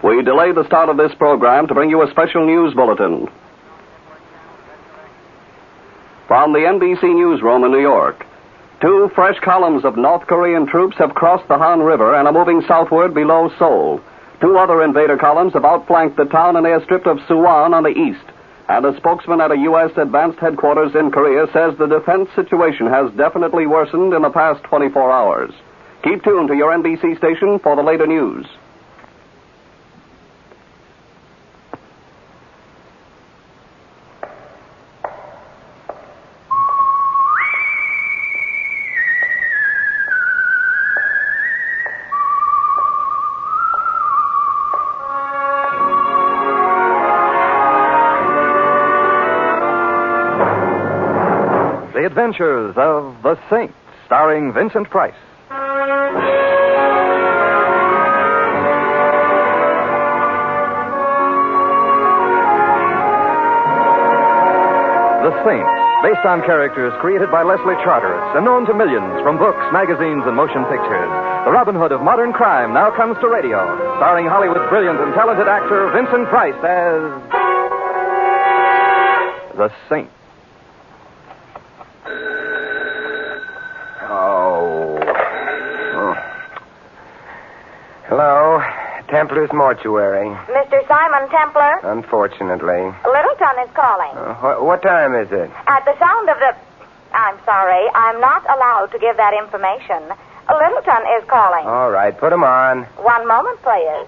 We delay the start of this program to bring you a special news bulletin. From the NBC newsroom in New York, 2 fresh columns of North Korean troops have crossed the Han River and are moving southward below Seoul. 2 other invader columns have outflanked the town and airstrip of Suwon on the east. And a spokesman at a U.S. advanced headquarters in Korea says the defense situation has definitely worsened in the past 24 hours. Keep tuned to your NBC station for the later news. The Adventures of the Saint, starring Vincent Price. The Saint, based on characters created by Leslie Charteris and known to millions from books, magazines, and motion pictures. The Robin Hood of modern crime now comes to radio, starring Hollywood's brilliant and talented actor Vincent Price as the Saint. Hello, Templar's mortuary. Mr. Simon Templar? Unfortunately. Littleton is calling. What time is it? At the sound of the... I'm sorry, I'm not allowed to give that information. Littleton is calling. All right, put him on. One moment, please.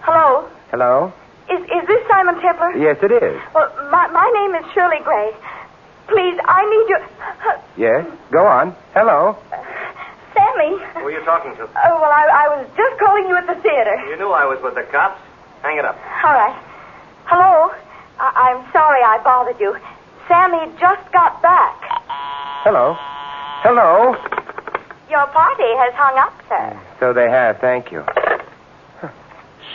Hello? Hello? Is this Simon Templar? Yes, it is. Well, my name is Shirley Gray. Please, I need your... Yes? Go on. Hello? Sammy. Who are you talking to? Oh, well, I was just calling you at the theater. You knew I was with the cops. Hang it up. All right. Hello? I'm sorry I bothered you. Sammy just got back. Hello? Hello? Your party has hung up, sir. So they have, thank you.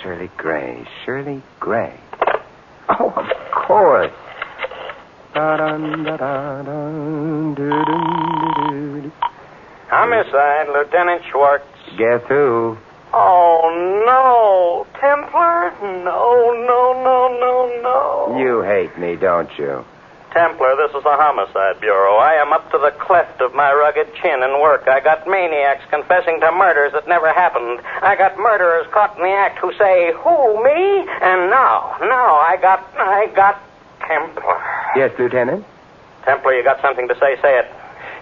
Shirley Gray. Shirley Gray. Oh, of course. Homicide, Lieutenant Schwartz. Guess who? Oh, no. Templar? No. You hate me, don't you? Templar, this is the Homicide Bureau. I am up to the cleft of my rugged chin in work. I got maniacs confessing to murders that never happened. I got murderers caught in the act who say, who, me? And now, I got Templar. Yes, Lieutenant? Templar, you got something to say? Say it.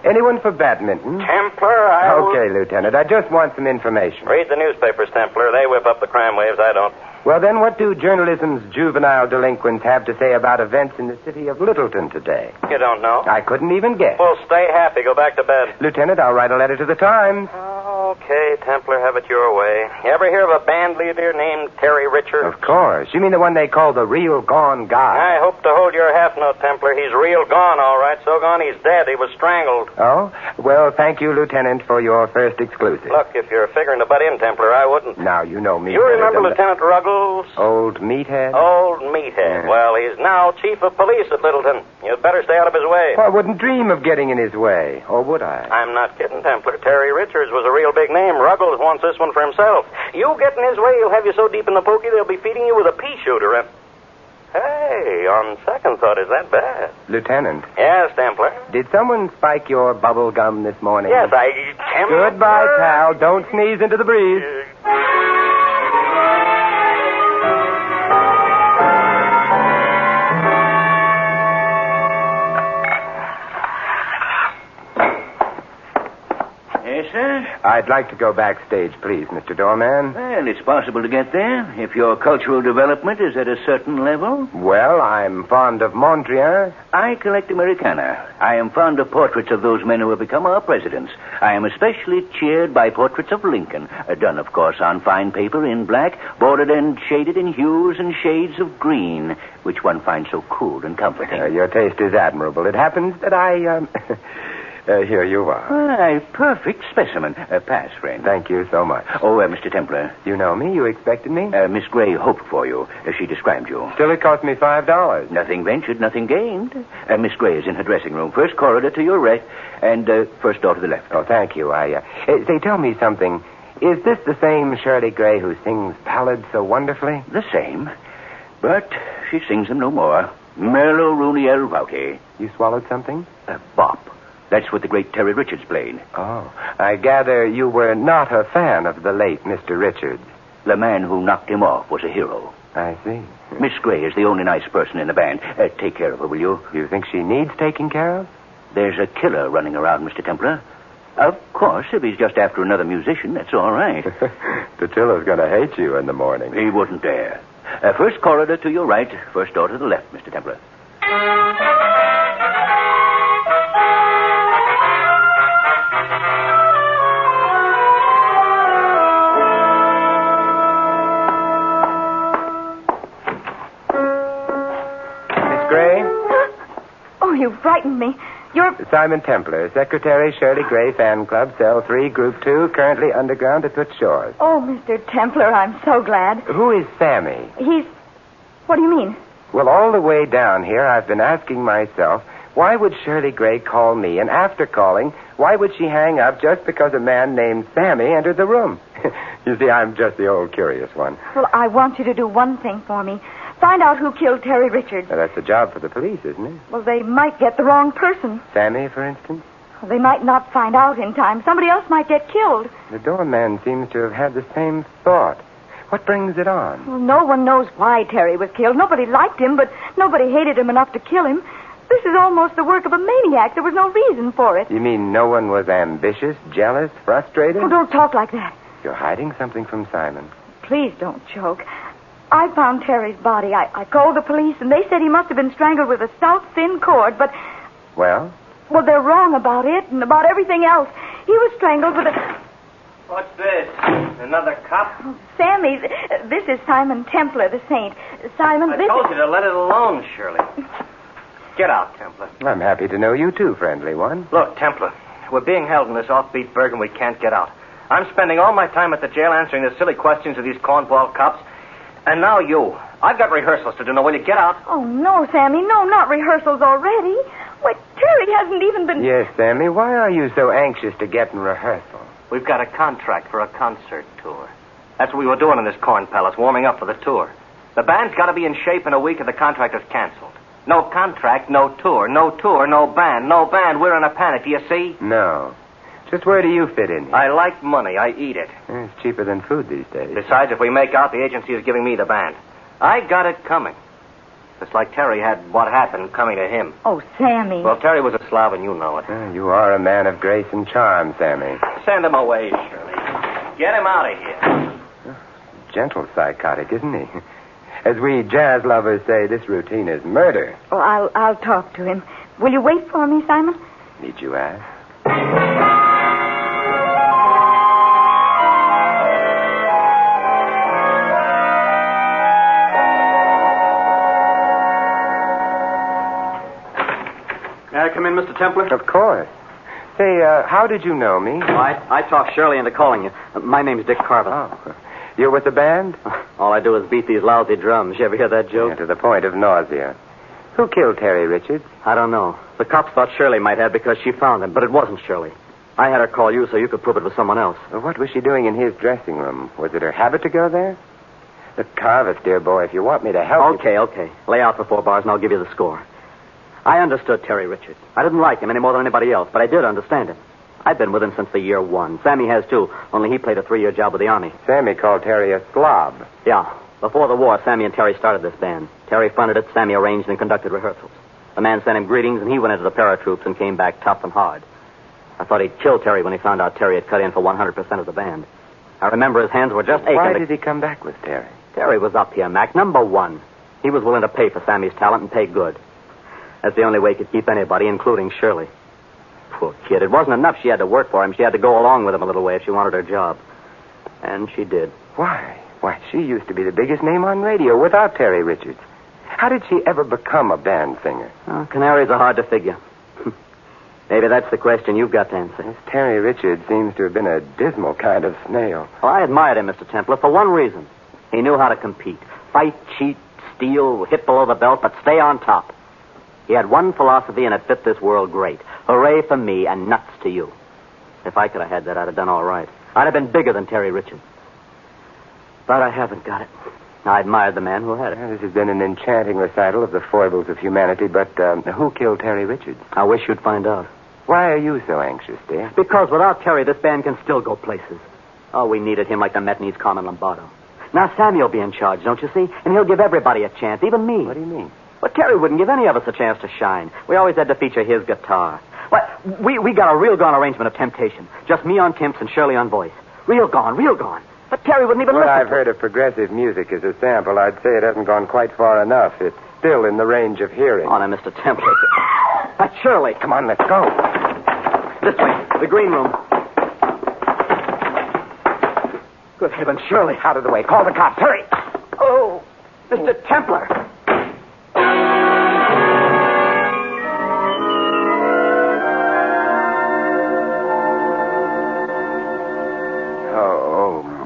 Anyone for badminton? Templar, Okay, Lieutenant. I just want some information. Read the newspapers, Templar. They whip up the crime waves. I don't. Well, then, what do journalism's juvenile delinquents have to say about events in the city of Littleton today? You don't know? I couldn't even guess. Well, stay happy. Go back to bed. Lieutenant, I'll write a letter to the Times. Okay, Templar, have it your way. You ever hear of a band leader named Terry Richards? Of course. You mean the one they call the real gone guy? I hope to hold your half note, Templar. He's real gone, all right. So gone he's dead. He was strangled. Oh? Well, thank you, Lieutenant, for your first exclusive. Look, if you're figuring to butt in, Templar, I wouldn't. Now, you know me. You remember Lieutenant Ruggles? Old meathead? Old meathead. Yeah. Well, he's now chief of police at Littleton. You'd better stay out of his way. Well, I wouldn't dream of getting in his way. Or would I? I'm not kidding, Templar. Terry Richards was a real big name. Ruggles wants this one for himself. You get in his way, he'll have you so deep in the pokey they'll be feeding you with a pea shooter. And... Hey, on second thought, is that bad? Lieutenant. Yes, Templar. Did someone spike your bubble gum this morning? Yes, Goodbye, pal. Don't sneeze into the breeze. Yes, sir? I'd like to go backstage, please, Mr. Doorman. Well, it's possible to get there if your cultural development is at a certain level. Well, I'm fond of Mondrian. I collect Americana. I am fond of portraits of those men who have become our presidents. I am especially cheered by portraits of Lincoln, done, of course, on fine paper in black, bordered and shaded in hues and shades of green, which one finds so cool and comforting. Your taste is admirable. It happens that I, here you are. A perfect specimen. Pass, friend. Thank you so much. Oh, Mr. Templar. You know me? You expected me? Miss Gray hoped for you. She described you. Still, it cost me $5. Nothing ventured, nothing gained. Miss Gray is in her dressing room. First corridor to your right, and first door to the left. Oh, thank you. Say, tell me something. is this the same Shirley Gray who sings ballads so wonderfully? The same. But she sings them no more. Merlo Rooney El Rowdy. You swallowed something? A bop. That's what the great Terry Richards played. Oh, I gather you were not a fan of the late Mr. Richards. The man who knocked him off was a hero. I see. Miss Gray is the only nice person in the band. Take care of her, will you? You think she needs taking care of? There's a killer running around, Mr. Templar. Of course, if he's just after another musician, that's all right. Tatilla's going to hate you in the morning. He wouldn't dare. First corridor to your right, first door to the left, Mr. Templar. Miss Gray? Oh, you frightened me. You're... Simon Templar, Secretary, Shirley Gray Fan Club, Cell 3, Group 2, currently underground at Toots Shores. Oh, Mr. Templar, I'm so glad. Who is Sammy? He's... What do you mean? Well, all the way down here, I've been asking myself, why would Shirley Gray call me? And after calling, why would she hang up just because a man named Sammy entered the room? You see, I'm just the old curious one. Well, I want you to do one thing for me. Find out who killed Terry Richards. Now, that's a job for the police, isn't it? Well, they might get the wrong person. Sammy, for instance? Well, they might not find out in time. Somebody else might get killed. The doorman seems to have had the same thought. What brings it on? Well, no one knows why Terry was killed. Nobody liked him, but nobody hated him enough to kill him. This is almost the work of a maniac. There was no reason for it. You mean no one was ambitious, jealous, frustrated? Oh, don't talk like that. You're hiding something from Simon. Please don't joke. I found Terry's body. I called the police, and they said he must have been strangled with a stout, thin cord, but... Well? Well, they're wrong about it and about everything else. He was strangled with a... What's this? Another cop? Oh, Sammy, this is Simon Templar, the saint. Simon, I this told is... you to let it alone, Shirley. Get out, Templar. I'm happy to know you too, friendly one. Look, Templar, we're being held in this offbeat burg and we can't get out. I'm spending all my time at the jail answering the silly questions of these cornball cops. And now you. I've got rehearsals to do. Now, will you get out? Oh, no, Sammy, no, not rehearsals already. Why, Terry hasn't even been... Yes, Sammy, why are you so anxious to get in rehearsal? We've got a contract for a concert tour. That's what we were doing in this corn palace, warming up for the tour. The band's got to be in shape in a week or the contract is canceled. No contract, no tour. No tour, no band. No band, we're in a panic. Do you see? No. Just where do you fit in here? I like money. I eat it. It's cheaper than food these days. Besides, if we make out, the agency is giving me the band. I got it coming. Just like Terry had what happened coming to him. Oh, Sammy. Well, Terry was a Slav, and you know it. You are a man of grace and charm, Sammy. Send him away, Shirley. Get him out of here. Gentle psychotic, isn't he? As we jazz lovers say, this routine is murder. Oh, I'll talk to him. Will you wait for me, Simon? Need you ask? May I come in, Mr. Templar? Of course. Say, how did you know me? I talked Shirley into calling you. My name's Dick Carver. Oh. You're with the band? All I do is beat these lousy drums. You ever hear that joke? Yeah, to the point of nausea. Who killed Terry Richards? I don't know. The cops thought Shirley might have because she found him, but it wasn't Shirley. I had her call you so you could prove it was someone else. Well, what was she doing in his dressing room? Was it her habit to go there? Look, Carver, dear boy, if you want me to help Okay. Lay out for 4 bars and I'll give you the score. I understood Terry Richards. I didn't like him any more than anybody else, but I did understand him. I've been with him since the year 1. Sammy has, too, only he played a 3-year job with the Army. Sammy called Terry a slob. Yeah. Before the war, Sammy and Terry started this band. Terry funded it, Sammy arranged and conducted rehearsals. The man sent him greetings, and he went into the paratroops and came back tough and hard. I thought he'd kill Terry when he found out Terry had cut in for 100% of the band. I remember his hands were just aching. Why did he come back with Terry? Terry was up here, Mac. Number 1. He was willing to pay for Sammy's talent and pay good. That's the only way he could keep anybody, including Shirley. Poor kid. It wasn't enough she had to work for him. She had to go along with him a little way if she wanted her job. And she did. Why? Why, she used to be the biggest name on radio without Terry Richards. How did she ever become a band singer? Canaries are hard to figure. Maybe that's the question you've got to answer. This Terry Richards seems to have been a dismal kind of snail. Well, I admired him, Mr. Templar, for one reason. He knew how to compete. Fight, cheat, steal, hit below the belt, but stay on top. He had one philosophy, and it fit this world great. Hooray for me and nuts to you. If I could have had that, I'd have done all right. I'd have been bigger than Terry Richards. But I haven't got it. I admired the man who had it. This has been an enchanting recital of the foibles of humanity, but who killed Terry Richards? I wish you'd find out. Why are you so anxious, dear? Because without Terry, this band can still go places. Oh, we needed him like the Met needs Carmen Lombardo. Now Sammy'll be in charge, don't you see? And he'll give everybody a chance, even me. What do you mean? Well, Terry wouldn't give any of us a chance to shine. We always had to feature his guitar. Well, we got a real gone arrangement of Temptation. Just me on Timps and Shirley on voice. Real gone, real gone. But Terry wouldn't even listen. I've heard of progressive music as a sample. I'd say it hasn't gone quite far enough. It's still in the range of hearing. Oh, now, Mr. Templar. That's Shirley. Come on, let's go. This way, the green room. Good heavens, Shirley. Out of the way. Call the cops. Hurry. Oh, Mr. Templar.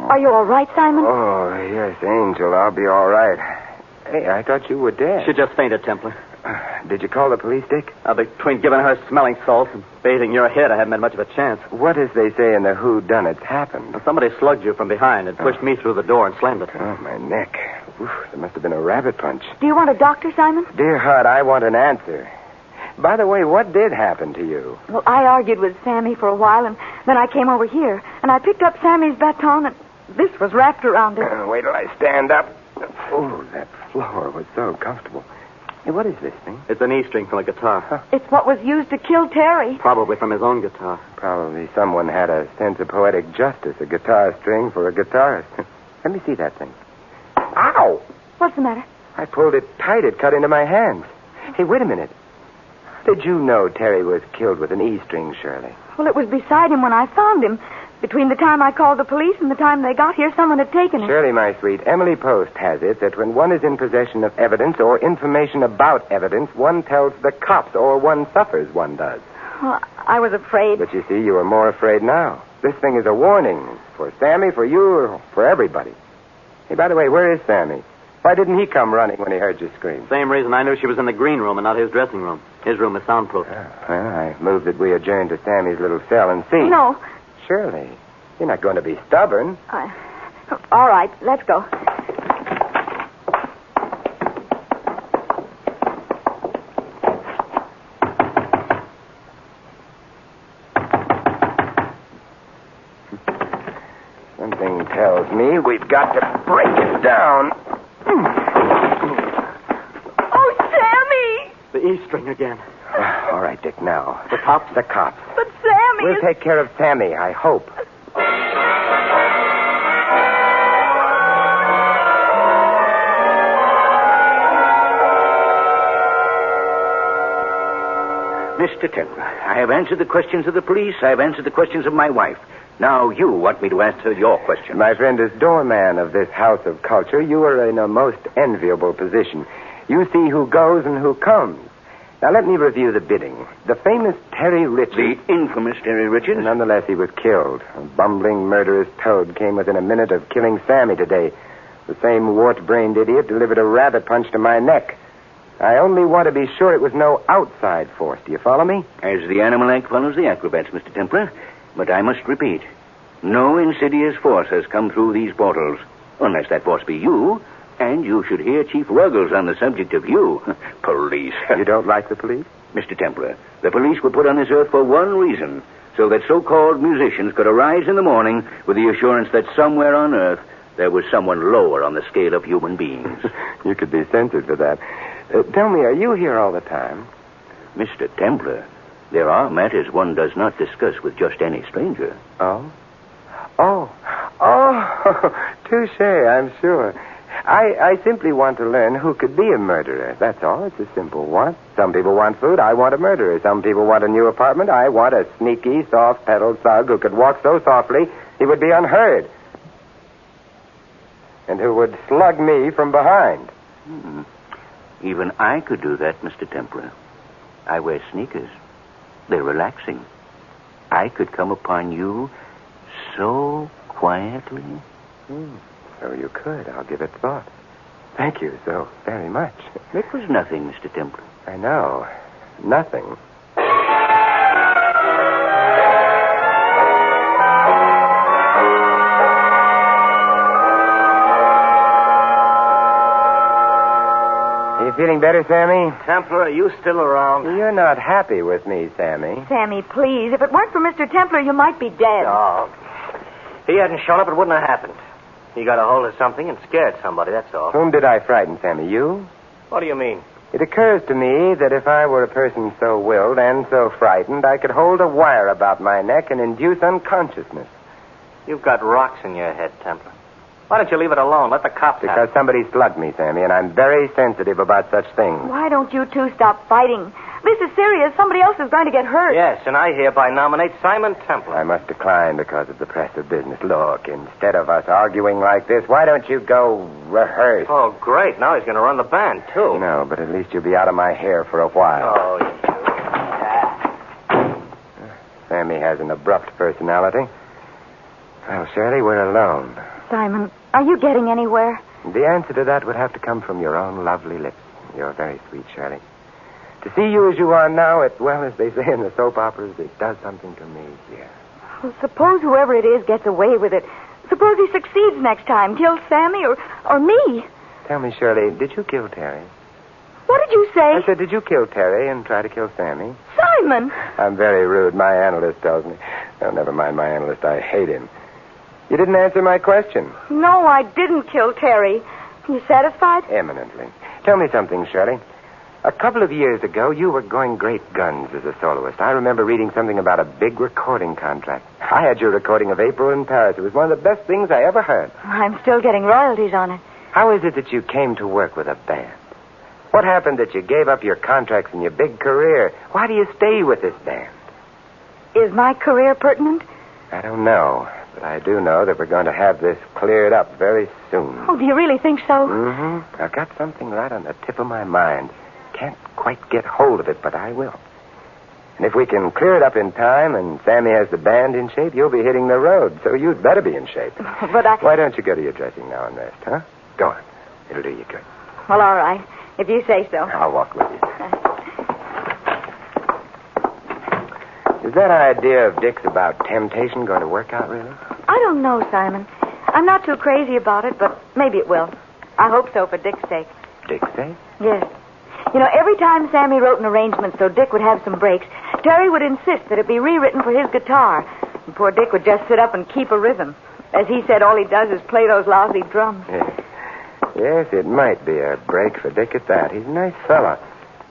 Are you all right, Simon? Oh, yes, Angel. I'll be all right. Hey, I thought you were dead. She just fainted, Templar. Did you call the police, Dick? Between giving her smelling salts and bathing your head, I haven't had much of a chance. What, as they say in the whodunits, happened? Well, somebody slugged you from behind and pushed me through the door and slammed it. Oh, my neck. Oof, there must have been a rabbit punch. Do you want a doctor, Simon? Dear Hud, I want an answer. By the way, what did happen to you? Well, I argued with Sammy for a while, and then I came over here, and I picked up Sammy's baton, and this was wrapped around it. Wait till I stand up. Oh, that floor was so comfortable. Hey, what is this thing? It's an E string from a guitar. Huh. It's what was used to kill Terry. Probably from his own guitar. Probably someone had a sense of poetic justice, a guitar string for a guitarist. Let me see that thing. Ow! What's the matter? I pulled it tight. It cut into my hands. Hey, wait a minute. How did you know Terry was killed with an E string, Shirley? Well, it was beside him when I found him. Between the time I called the police and the time they got here, someone had taken it. Shirley, my sweet, Emily Post has it that when one is in possession of evidence or information about evidence, one tells the cops, or one suffers, one does. Well, I was afraid. But you see, you are more afraid now. This thing is a warning for Sammy, for you, for everybody. Hey, by the way, where is Sammy? Why didn't he come running when he heard you scream? Same reason I knew she was in the green room and not his dressing room. His room is soundproof. Well, I move that we adjourn to Sammy's little cell and see. No. Shirley, you're not going to be stubborn. All right, let's go. Something tells me we've got to break it down. Oh, Sammy! The E string again. All right, Dick, now. The cops? The cops. But Sammy We'll take care of Sammy, I hope. Mr. Templar, I have answered the questions of the police. I have answered the questions of my wife. Now you want me to answer your question. My friend, as doorman of this house of culture, you are in a most enviable position. You see who goes and who comes. Now, let me review the bidding. The famous Terry Richards... The infamous Terry Richards? Nonetheless, he was killed. A bumbling, murderous toad came within a minute of killing Sammy today. The same wart-brained idiot delivered a rabbit punch to my neck. I only want to be sure it was no outside force. Do you follow me? As the animal act follows the acrobats, Mr. Templar. But I must repeat, no insidious force has come through these portals. Unless that force be you, and you should hear Chief Ruggles on the subject of you. Police. You don't like the police? Mr. Templar, the police were put on this earth for one reason, so that so-called musicians could arise in the morning with the assurance that somewhere on earth there was someone lower on the scale of human beings. You could be censored for that. Tell me, are you here all the time? Mr. Templar, there are matters one does not discuss with just any stranger. Oh? Oh, touche, I'm sure. I simply want to learn who could be a murderer. That's all. It's a simple want. Some people want food. I want a murderer. Some people want a new apartment. I want a sneaky, soft-pedaled thug who could walk so softly he would be unheard. And who would slug me from behind. Even I could do that, Mr. Templar. I wear sneakers. They're relaxing. I could come upon you so quietly. So you could. I'll give it thought. Thank you so very much. It was nothing, Mr. Templar. I know. Nothing. feeling better, Sammy? Templar, are you still around? You're not happy with me, Sammy. Sammy, please. If it weren't for Mr. Templar, you might be dead. No. If he hadn't shown up, it wouldn't have happened. He got a hold of something and scared somebody, that's all. Whom did I frighten, Sammy? You? What do you mean? It occurs to me that if I were a person so willed and so frightened, I could hold a wire about my neck and induce unconsciousness. You've got rocks in your head, Templar. Why don't you leave it alone? Let the cops have Because it. somebody slugged me, Sammy, and I'm very sensitive about such things. Why don't you two stop fighting? This is serious. Somebody else is going to get hurt. Yes, and I hereby nominate Simon Templar. I must decline because of the press of business. Look, instead of us arguing like this, why don't you go rehearse? Oh, great. Now he's going to run the band, too. No, but at least you'll be out of my hair for a while. Oh, Sammy has an abrupt personality. Well, Shirley, we're alone. Simon, are you getting anywhere? The answer to that would have to come from your own lovely lips. You're very sweet, Shirley. To see you as you are now, well, as they say in the soap operas, it does something to me, dear. Well, suppose whoever it is gets away with it. Suppose he succeeds next time, kills Sammy or me. Tell me, Shirley, did you kill Terry? What did you say? I said, did you kill Terry and try to kill Sammy? Simon! I'm very rude. My analyst tells me. Oh, never mind my analyst. I hate him. You didn't answer my question. No, I didn't kill Terry. You satisfied? Eminently. Tell me something, Shirley. A couple of years ago, you were going great guns as a soloist. I remember reading something about a big recording contract. I had your recording of April in Paris. It was one of the best things I ever heard. I'm still getting royalties on it. How is it that you came to work with a band? What happened that you gave up your contracts and your big career? Why do you stay with this band? Is my career pertinent? I don't know, but I do know that we're going to have this cleared up very soon. Oh, do you really think so? Mm-hmm. I've got something right on the tip of my mind. Can't quite get hold of it, but I will. And if we can clear it up in time and Sammy has the band in shape, you'll be hitting the road, so you'd better be in shape. But Why don't you go to your dressing now and rest, huh? Go on. It'll do you good. Well, all right. If you say so. I'll walk with you. Is that idea of Dick's about temptation going to work out, really? I don't know, Simon. I'm not too crazy about it, but maybe it will. I hope so for Dick's sake. Dick's sake? Yes. You know, every time Sammy wrote an arrangement so Dick would have some breaks, Terry would insist that it be rewritten for his guitar. And poor Dick would just sit up and keep a rhythm. As he said, all he does is play those lousy drums. Yes, it might be a break for Dick at that. He's a nice fella.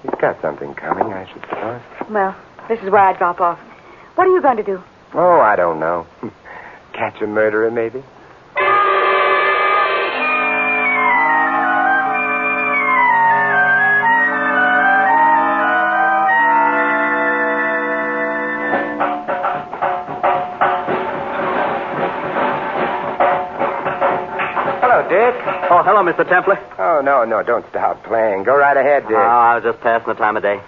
He's got something coming, I should suppose. Well, this is where I drop off. What are you going to do? Oh, I don't know. Catch a murderer, maybe? Dick? Oh, hello, Mr. Templar. Oh, no, don't stop playing. Go right ahead, Dick. Oh, I was just passing the time of day.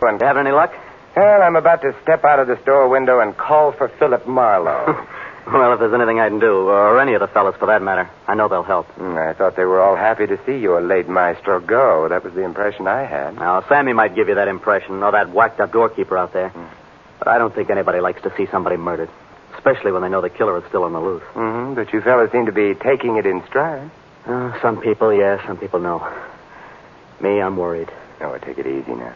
You having any luck? Well, I'm about to step out of the store window and call for Philip Marlowe. Well, if there's anything I can do, or any of the fellas for that matter, I know they'll help. I thought they were all happy to see your late maestro go. That was the impression I had. Now, Sammy might give you that impression, or that whacked-up doorkeeper out there. But I don't think anybody likes to see somebody murdered, especially when they know the killer is still on the loose. Mm-hmm, but you fellas seem to be taking it in stride. Some people, yes, some people, no. Me, I'm worried. Oh, take it easy now.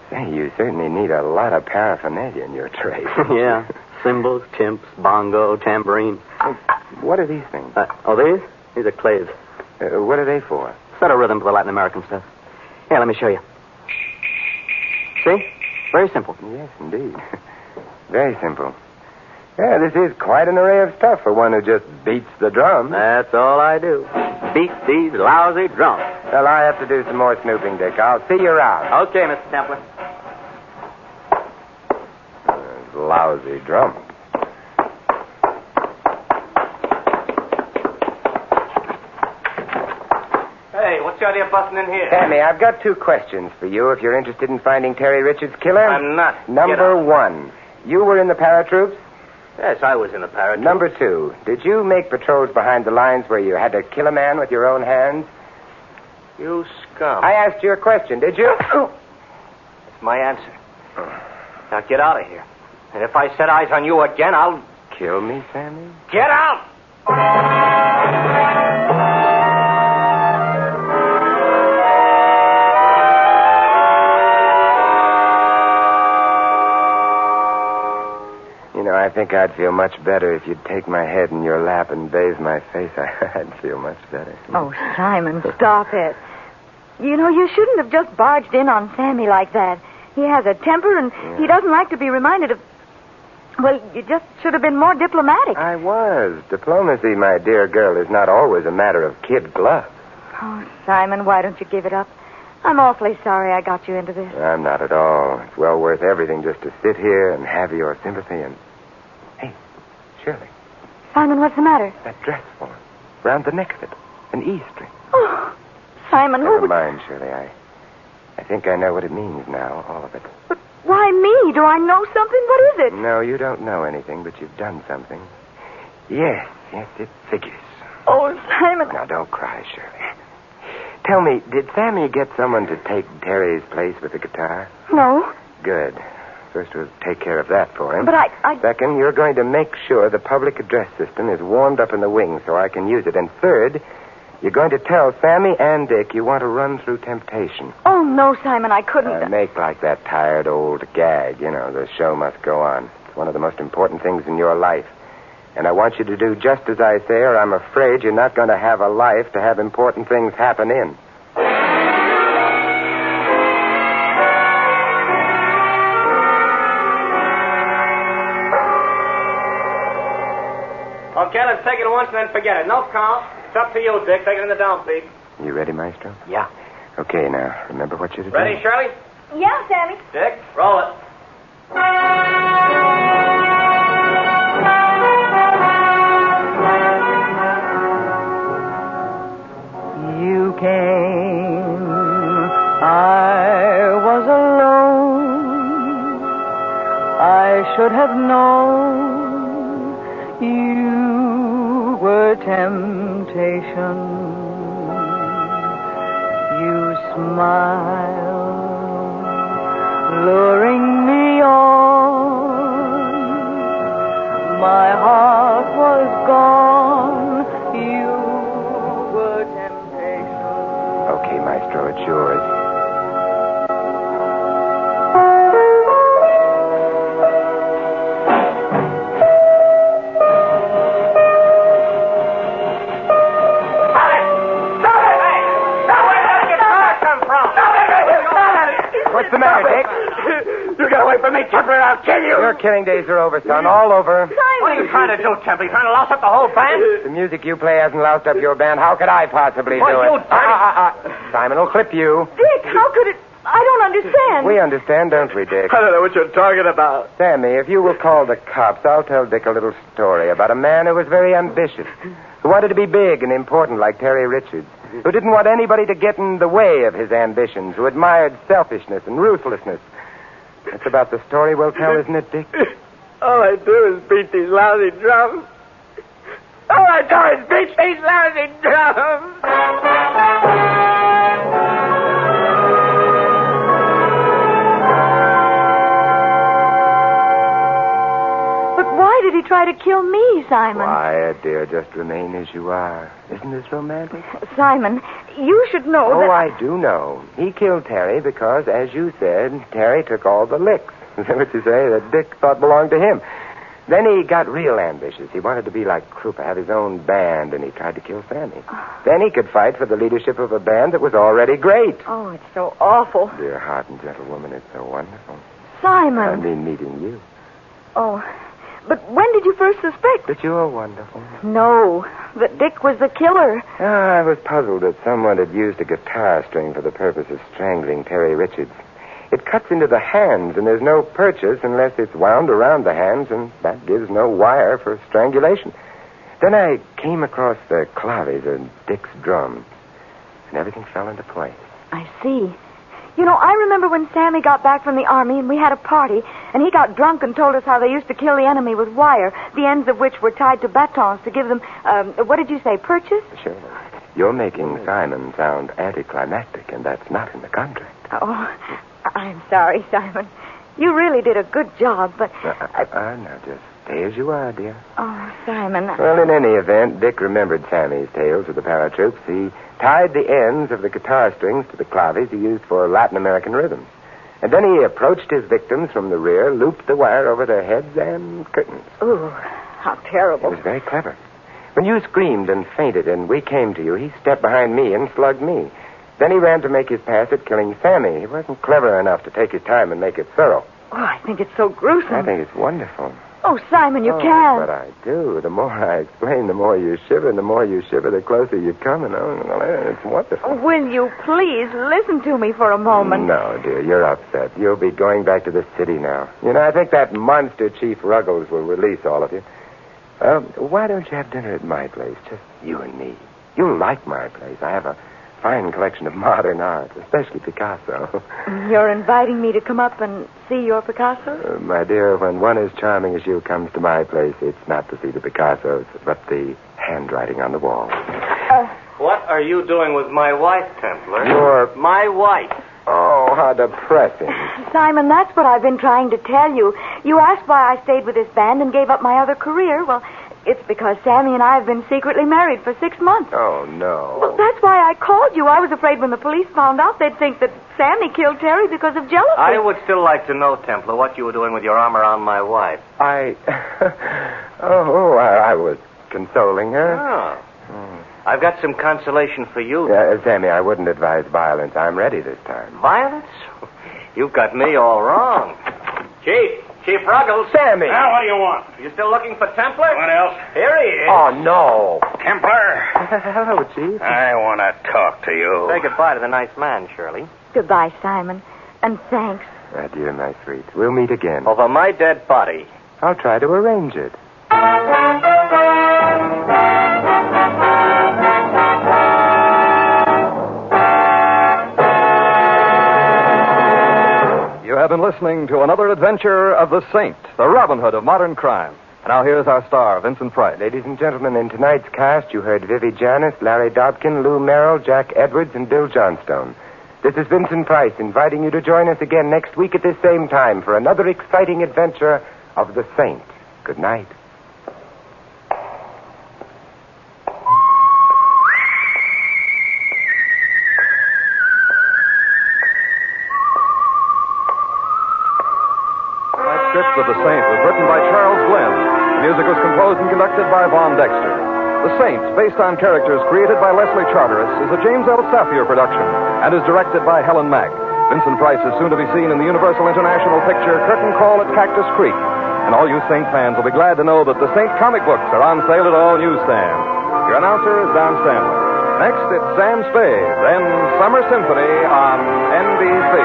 Say, you certainly need a lot of paraphernalia in your trade. Yeah. Cymbals, chimps, bongo, tambourine. What are these things? These? These are claves. What are they for? Set a rhythm for the Latin American stuff. Here, let me show you. See? Very simple. Yes, indeed. Very simple. Yeah, this is quite an array of stuff for one who just beats the drum. That's all I do. Beat these lousy drums. Well, I have to do some more snooping, Dick. I'll see you around. Okay, Mr. Templar. Lousy drum. Hey, what's the idea of busting in here? Sammy, I've got 2 questions for you if you're interested in finding Terry Richards' killer. I'm not. Number 1, you were in the paratroops? Yes, I was in the paratroops. Number 2, did you make patrols behind the lines where you had to kill a man with your own hands? You scum. I asked you a question, did you? That's my answer. Now get out of here. And if I set eyes on you again, I'll... Kill me, Sammy? Get out! think I'd feel much better if you'd take my head in your lap and bathe my face. I'd feel much better. Oh, Simon, stop it. You know, you shouldn't have just barged in on Sammy like that. He has a temper, and he doesn't like to be reminded of... Well, you just should have been more diplomatic. I was. Diplomacy, my dear girl, is not always a matter of kid gloves. Oh, Simon, why don't you give it up? I'm awfully sorry I got you into this. I'm not at all. It's well worth everything just to sit here and have your sympathy and... Hey, Shirley. Simon, what's the matter? That dress form. Round the neck of it. An E string. Oh, Simon, Never mind, Shirley. I think I know what it means now, all of it. But why me? Do I know something? What is it? No, you don't know anything, but you've done something. Yes, it figures. Oh, Simon. Now, don't cry, Shirley. Tell me, did Sammy get someone to take Terry's place with the guitar? No. Good. First, we'll take care of that for him. But I... Second, you're going to make sure the public address system is warmed up in the wings so I can use it. And third, you're going to tell Sammy and Dick you want to run through temptation. Oh, no, Simon, I couldn't. Make like that tired old gag. You know, the show must go on. It's one of the most important things in your life. And I want you to do just as I say, or I'm afraid you're not going to have a life to have important things happen in. Okay, let's take it once and then forget it. No count. It's up to you, Dick. Take it in the downbeat. You ready, Maestro? Yeah. Okay, now, remember what you're to do. Ready, Shirley? Yeah, Sammy. Dick, roll it. You came, I was alone. I should have known you were temptation. You smiled, luring me on. My heart was gone. You were temptation. Okay, Maestro, it's yours. What's the matter, Dick? You get away from me, Templar, I'll kill you. Your killing days are over, son. All over. What are you trying to do, Templar? You trying to louse up the whole band? The music you play hasn't loused up your band. How could I possibly do you it? Simon will clip you. Dick, how could it... I don't understand. We understand, don't we, Dick? I don't know what you're talking about. Sammy, if you will call the cops, I'll tell Dick a little story about a man who was very ambitious, who wanted to be big and important like Terry Richards, who didn't want anybody to get in the way of his ambitions, who admired selfishness and ruthlessness. That's about the story we'll tell, isn't it, Dick? All I do is beat these lousy drums. All I do is beat these lousy drums. Why did he try to kill me, Simon? Quiet, dear. Just remain as you are. Isn't this romantic? Simon, you should know that... Oh, I do know. He killed Terry because, as you said, Terry took all the licks. Is that what you say? That Dick thought belonged to him. Then he got real ambitious. He wanted to be like Krupa, have his own band, and he tried to kill Sammy. Then he could fight for the leadership of a band that was already great. Oh, it's so awful. Dear heart and gentle woman, it's so wonderful. Simon. I mean meeting you. Oh, but when did you first suspect? That you're wonderful. No, that Dick was the killer. I was puzzled that someone had used a guitar string for the purpose of strangling Terry Richards. It cuts into the hands, and there's no purchase unless it's wound around the hands, and that gives no wire for strangulation. Then I came across the claves and Dick's drums, and everything fell into place. I see. You know, I remember when Sammy got back from the army and we had a party, and he got drunk and told us how they used to kill the enemy with wire, the ends of which were tied to batons to give them, what did you say, purchase? Sure. You're making Simon sound anticlimactic, and that's not in the contract. Oh, I'm sorry, Simon. You really did a good job, but... Now, just stay as you are, dear. Oh, Simon... Well, in any event, Dick remembered Sammy's tales of the paratroops. He tied the ends of the guitar strings to the claves he used for Latin American rhythms. And then he approached his victims from the rear, looped the wire over their heads and curtains. Ooh, how terrible. He was very clever. When you screamed and fainted and we came to you, he stepped behind me and slugged me. Then he ran to make his pass at killing Sammy. He wasn't clever enough to take his time and make it thorough. Oh, I think it's so gruesome. I think it's wonderful. Oh, Simon, you can't. But I do. The more I explain, the more you shiver. And the more you shiver, the closer you come. And it's wonderful. Will you please listen to me for a moment? No, dear, you're upset. You'll be going back to the city now. You know, I think that monster Chief Ruggles will release all of you. Why don't you have dinner at my place? Just you and me. You'll like my place. I have a fine collection of modern art, especially Picasso. You're inviting me to come up and see your Picasso? My dear, when one as charming as you comes to my place, it's not to see the Picassos, but the handwriting on the wall. What are you doing with my wife, Templar? My wife. Oh, how depressing. Simon, that's what I've been trying to tell you. You asked why I stayed with this band and gave up my other career. Well, it's because Sammy and I have been secretly married for 6 months. Oh, no. Well, that's why I called you. I was afraid when the police found out, they'd think that Sammy killed Terry because of jealousy. I would still like to know, Templar, what you were doing with your arm around my wife. I was consoling her. Oh. I've got some consolation for you. Sammy, I wouldn't advise violence. I'm ready this time. Violence? You've got me all wrong. Chief Ruggles. Sammy! Now, what do you want? You still looking for Templar? What else? Here he is. Oh, no. Templar. Hello, Chief. I want to talk to you. Say goodbye to the nice man, Shirley. Goodbye, Simon. And thanks. Adieu, my sweet. We'll meet again. Over my dead body. I'll try to arrange it. You have been listening to another adventure of the Saint, the Robin Hood of modern crime. And now here's our star, Vincent Price. Ladies and gentlemen, in tonight's cast, you heard Vivi Janis, Larry Dobkin, Lou Merrill, Jack Edwards, and Bill Johnstone. This is Vincent Price inviting you to join us again next week at this same time for another exciting adventure of the Saint. Good night. Script of The Saint was written by Charles Glenn. The music was composed and conducted by Vaughn Dexter. The Saint, based on characters created by Leslie Charteris, is a James L. Safier production and is directed by Helen Mack. Vincent Price is soon to be seen in the Universal International picture Curtain Call at Cactus Creek. And all you Saint fans will be glad to know that the Saint comic books are on sale at all newsstands. Your announcer is Don Stanley. Next, it's Sam Spade, then Summer Symphony on NBC.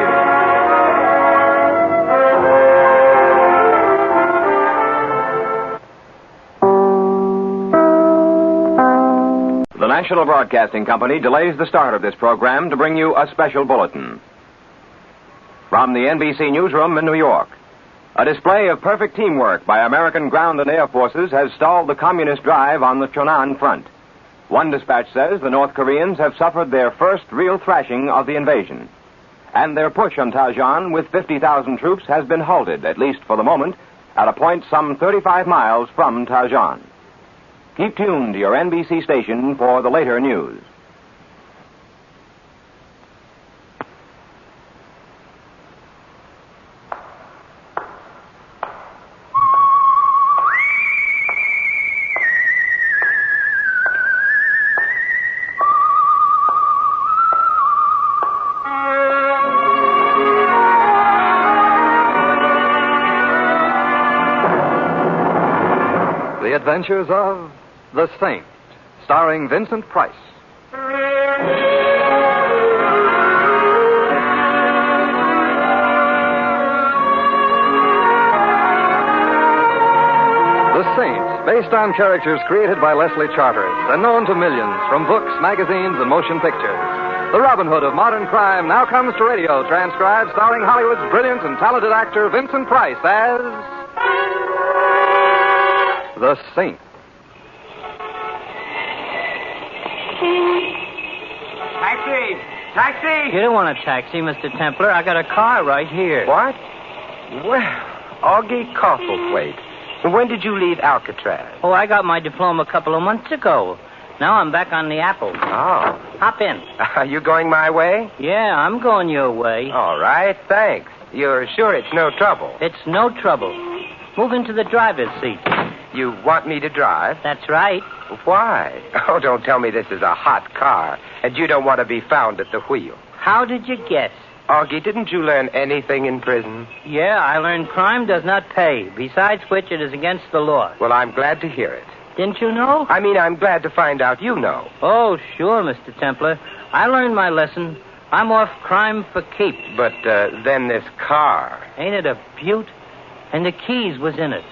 The National Broadcasting Company delays the start of this program to bring you a special bulletin. From the NBC newsroom in New York, a display of perfect teamwork by American ground and air forces has stalled the communist drive on the Chonan front. One dispatch says the North Koreans have suffered their first real thrashing of the invasion. And their push on Tajan with 50,000 troops has been halted, at least for the moment, at a point some 35 miles from Tajan. Keep tuned to your NBC station for the later news. The Adventures of The Saint, starring Vincent Price. The Saint, based on characters created by Leslie Charteris and known to millions from books, magazines, and motion pictures. The Robin Hood of modern crime now comes to radio, transcribed, starring Hollywood's brilliant and talented actor Vincent Price as The Saint. Taxi! You don't want a taxi, Mr. Templar. I got a car right here. What? Well, Augie Coffleplate. When did you leave Alcatraz? Oh, I got my diploma a couple of months ago. Now I'm back on the apple. Oh. Hop in. Are you going my way? Yeah, I'm going your way. All right, thanks. You're sure it's no trouble? It's no trouble. Move into the driver's seat. You want me to drive? That's right. Why? Oh, don't tell me this is a hot car, and you don't want to be found at the wheel. How did you guess? Augie, didn't you learn anything in prison? Yeah, I learned crime does not pay. Besides which, it is against the law. Well, I'm glad to hear it. Didn't you know? I mean, I'm glad to find out you know. Oh, sure, Mr. Templar. I learned my lesson. I'm off crime for keeps. But then this car. Ain't it a beaut? And the keys was in it.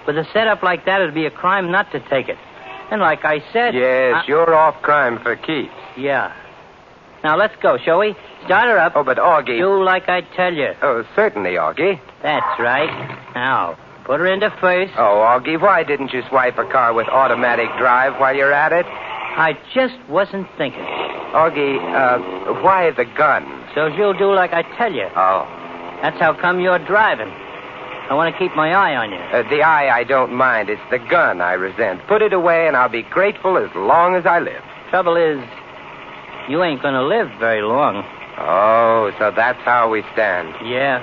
With a setup like that, it'd be a crime not to take it. And like I said... Yes, you're off crime for keeps. Yeah. Now, let's go, shall we? Start her up. Oh, but Augie... Do like I tell you. Oh, certainly, Augie. That's right. Now, put her into first. Oh, Augie, why didn't you swipe a car with automatic drive while you're at it? I just wasn't thinking. Augie, why the gun? So you'll do like I tell you. Oh. That's how come you're driving. I want to keep my eye on you. The eye I don't mind. It's the gun I resent. Put it away and I'll be grateful as long as I live. Trouble is, you ain't going to live very long. Oh, so that's how we stand. Yeah.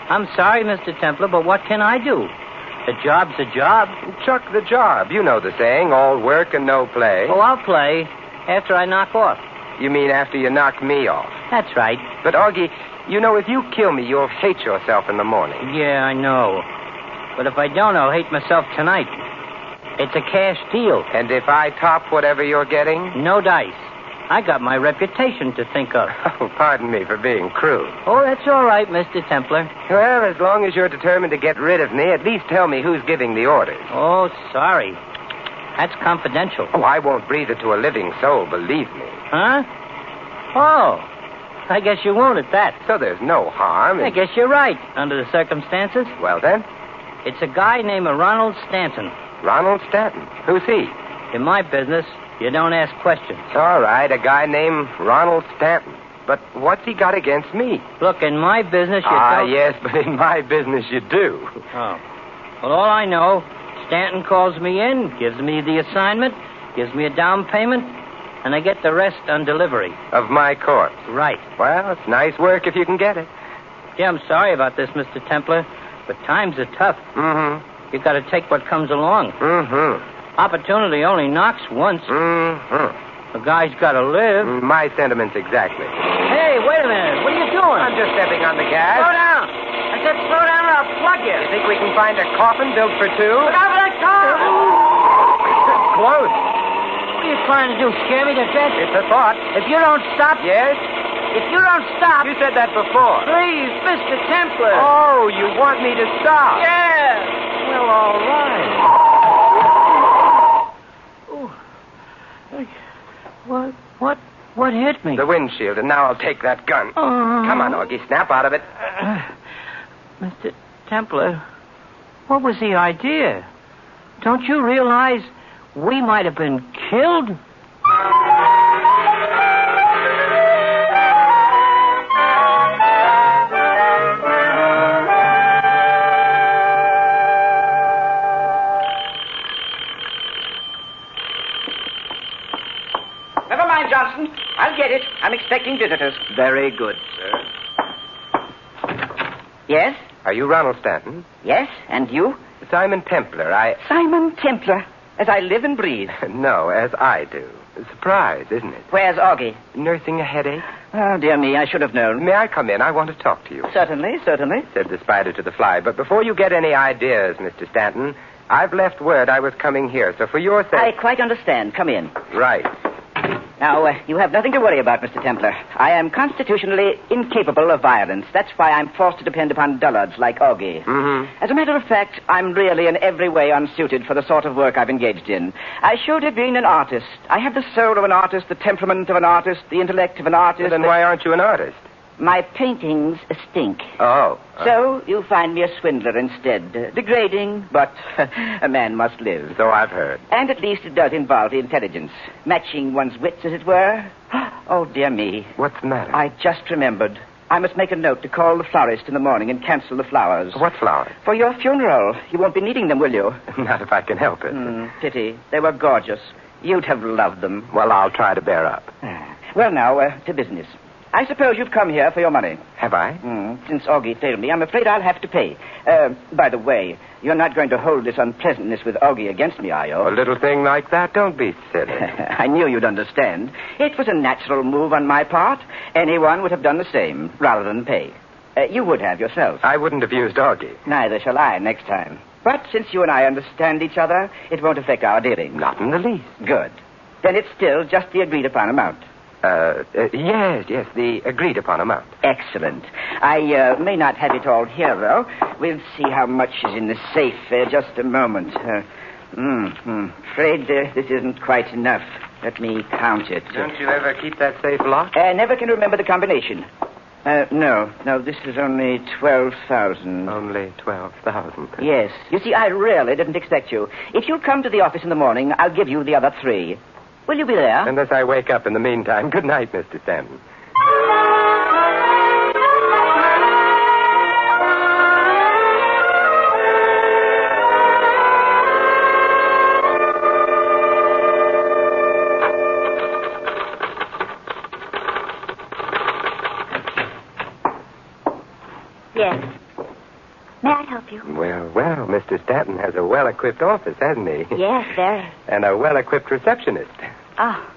I'm sorry, Mr. Templar, but what can I do? A job's a job. Chuck the job. You know the saying, all work and no play. Oh, I'll play after I knock off. You mean after you knock me off? That's right. But, Augie, you know, if you kill me, you'll hate yourself in the morning. Yeah, I know. But if I don't, I'll hate myself tonight. It's a cash deal. And if I top whatever you're getting? No dice. I got my reputation to think of. Oh, pardon me for being crude. Oh, that's all right, Mr. Templar. Well, as long as you're determined to get rid of me, at least tell me who's giving the orders. Oh, sorry. That's confidential. Oh, I won't breathe it to a living soul, believe me. Huh? Oh, I guess you won't at that. So there's no harm. I guess you're right, under the circumstances. Well, then? It's a guy named Ronald Stanton. Ronald Stanton? Who's he? In my business, you don't ask questions. All right, a guy named Ronald Stanton. But what's he got against me? Look, in my business, you don't... yes, but in my business you do. Oh. Well, all I know, Stanton calls me in, gives me the assignment, gives me a down payment, and I get the rest on delivery. Of my corpse? Right. Well, it's nice work if you can get it. Yeah, I'm sorry about this, Mr. Templar, but times are tough. Mm-hmm. You got to take what comes along. Mm-hmm. Opportunity only knocks once. Mm-hmm. A guy's got to live. My sentiments exactly. Hey, wait a minute. What are you doing? I'm just stepping on the gas. Slow down. I said slow down or I'll plug you. You think we can find a coffin built for two? Look out for that car. Close. What are you trying to do, scare me to death? It's a thought. If you don't stop... Yes? If you don't stop... You said that before. Please, Mr. Templar. Oh, you want me to stop? Yeah. Well, all right. What hit me? The windshield, and now I'll take that gun. Come on, Augie, snap out of it. Mr. Templar, what was the idea? Don't you realize we might have been killed? Never mind, Johnson. I'll get it. I'm expecting visitors. Very good, sir. Yes? Are you Ronald Stanton? Yes, and you? Simon Templar. Simon Templar, as I live and breathe. No, as I do. Surprise, isn't it? Where's Augie? Nursing a headache? Oh, dear me, I should have known. May I come in? I want to talk to you. Certainly, certainly. Said the spider to the fly. But before you get any ideas, Mr. Stanton, I've left word I was coming here, so for your sake... I quite understand. Come in. Right. Now, you have nothing to worry about, Mr. Templar. I am constitutionally incapable of violence. That's why I'm forced to depend upon dullards like Augie. Mm-hmm. As a matter of fact, I'm really in every way unsuited for the sort of work I've engaged in. I should have been an artist. I have the soul of an artist, the temperament of an artist, the intellect of an artist. Well, then why aren't you an artist? My paintings stink. Oh. So you find me a swindler instead. Degrading, but a man must live. So I've heard. And at least it does involve intelligence. Matching one's wits, as it were. Oh, dear me. What's the matter? I just remembered. I must make a note to call the florist in the morning and cancel the flowers. What flowers? For your funeral. You won't be needing them, will you? Not if I can help it. Pity. They were gorgeous. You'd have loved them. Well, I'll try to bear up. Well, now, to business. I suppose you've come here for your money. Have I? Since Augie failed me, I'm afraid I'll have to pay. By the way, you're not going to hold this unpleasantness with Augie against me, are you? A little thing like that? Don't be silly. I knew you'd understand. It was a natural move on my part. Anyone would have done the same, rather than pay. You would have yourself. I wouldn't have used Augie. Neither shall I next time. But since you and I understand each other, it won't affect our dealing. Not in the least. Good. Then it's still just the agreed-upon amount. Yes, the agreed-upon amount. Excellent. I may not have it all here, though. We'll see how much is in the safe. Just a moment. Afraid this isn't quite enough. Let me count it. Don't you ever keep that safe locked? Never can remember the combination. No, this is only 12,000. Only 12,000. Yes. You see, I really didn't expect you. If you'll come to the office in the morning, I'll give you the other 3. Will you be there? Unless I wake up in the meantime. Good night, Mr. Stanton. Yes. May I help you? Well, Mr. Stanton has a well-equipped office, hasn't he? Yes, very. And a well-equipped receptionist. Oh.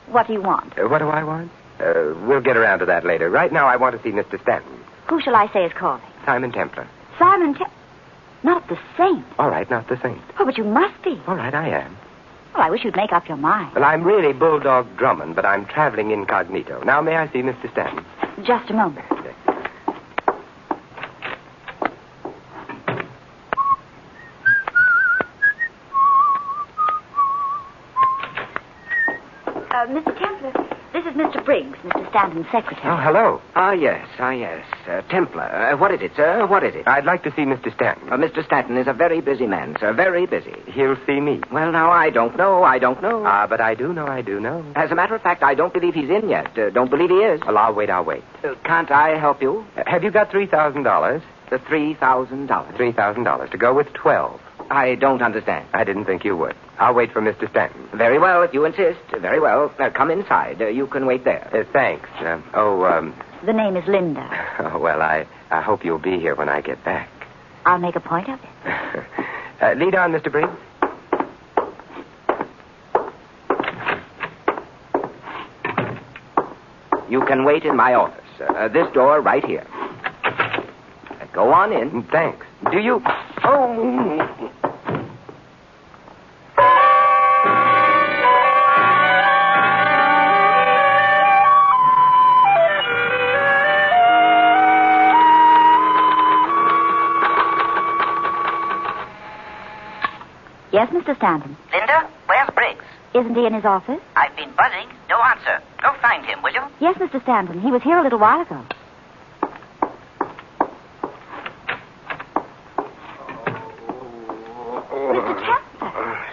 What do you want? What do I want? We'll get around to that later. Right now, I want to see Mr. Stanton. Who shall I say is calling? Simon Templar. Not the saint. All right, not the saint. Oh, but you must be. All right, I am. Well, I wish you'd make up your mind. Well, I'm really Bulldog Drummond, but I'm traveling incognito. Now, may I see Mr. Stanton? Just a moment. Mr. Templar, this is Mr. Briggs, Mr. Stanton's secretary. Oh, hello. Yes. Templar. What is it, sir? What is it? I'd like to see Mr. Stanton. Mr. Stanton is a very busy man, sir. Very busy. He'll see me. Well, now, I don't know. But I do know. As a matter of fact, I don't believe he's in yet. Don't believe he is. Well, I'll wait. Can't I help you? Have you got $3,000? The $3,000. $3,000 to go with 12. I don't understand. I didn't think you would. I'll wait for Mr. Stanton. Very well, if you insist. Very well. Come inside. You can wait there. Thanks. The name is Linda. Oh, well, I hope you'll be here when I get back. I'll make a point of it. Lead on, Mr. Briggs. You can wait in my office. This door right here. Go on in. Thanks. Do you... Oh... Yes, Mr. Stanton. Linda, where's Briggs? Isn't he in his office? I've been buzzing. No answer. Go find him, will you? Yes, Mr. Stanton. He was here a little while ago. Mr. Templar.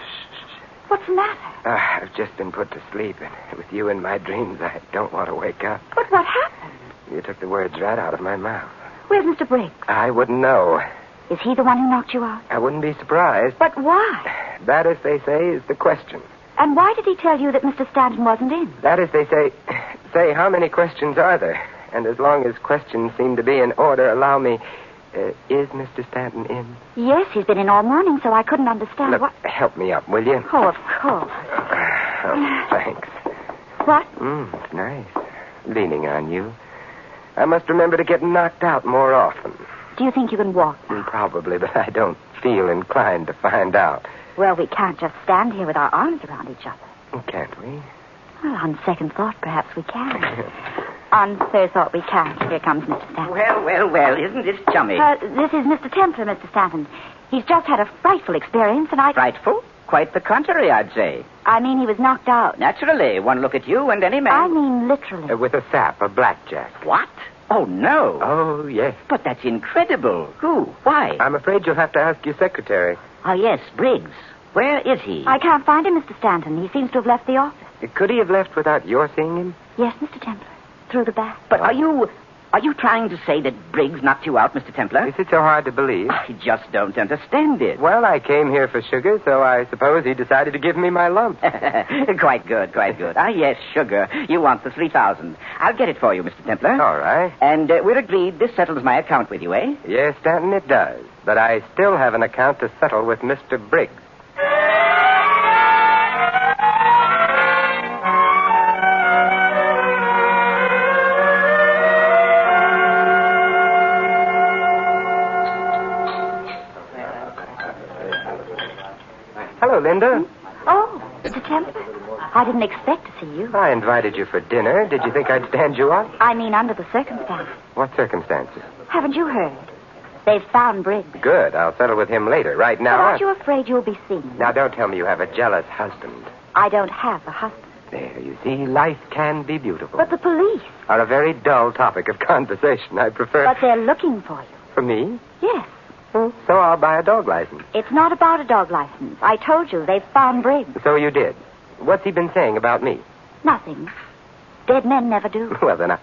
What's the matter? I've just been put to sleep, and with you in my dreams, I don't want to wake up. But what happened? You took the words right out of my mouth. Where's Mr. Briggs? I wouldn't know. Is he the one who knocked you out? I wouldn't be surprised. But why? That, as they say, is the question. And why did he tell you that Mr. Stanton wasn't in? That, as they say, how many questions are there? And as long as questions seem to be in order, allow me... is Mr. Stanton in? Yes, he's been in all morning, so I couldn't understand Look, what... help me up, will you? Oh, of course. Oh, thanks. What? It's nice. Leaning on you. I must remember to get knocked out more often. Do you think you can walk? Probably, but I don't feel inclined to find out. Well, we can't just stand here with our arms around each other. Can't we? Well, on second thought, perhaps we can. On third thought, we can't. Here comes Mr. Stanton. Well, isn't this chummy? This is Mr. Templar, Mr. Stanton. He's just had a frightful experience, and Frightful? Quite the contrary, I'd say. I mean, he was knocked out. Naturally. One look at you and any man... I mean, literally. With a sap, a blackjack. What? Oh, no. Oh, yes. But that's incredible. Who? Why? I'm afraid you'll have to ask your secretary. Oh, yes, Briggs. Where is he? I can't find him, Mr. Stanton. He seems to have left the office. Could he have left without your seeing him? Yes, Mr. Templar. Through the back. But are you Are you trying to say that Briggs knocked you out, Mr. Templar? Is it so hard to believe? I just don't understand it. Well, I came here for sugar, so I suppose he decided to give me my lump. Quite good, quite good. Ah, yes, sugar. You want the 3,000. I'll get it for you, Mr. Templar. All right. And we're agreed this settles my account with you, eh? Yes, Stanton, it does. But I still have an account to settle with Mr. Briggs. Hello, Linda. Oh, Mr. Templar. I didn't expect to see you. I invited you for dinner. Did you think I'd stand you up? I mean, under the circumstances. What circumstances? Haven't you heard? They've found Briggs. Good. I'll settle with him later. Right now... But aren't you afraid you'll be seen? Now, don't tell me you have a jealous husband. I don't have a husband. There, you see, life can be beautiful. But the police... Are a very dull topic of conversation. I prefer... But they're looking for you. For me? Yes. So I'll buy a dog license. It's not about a dog license. I told you, they've found Briggs. So you did. What's he been saying about me? Nothing. Dead men never do. Well, then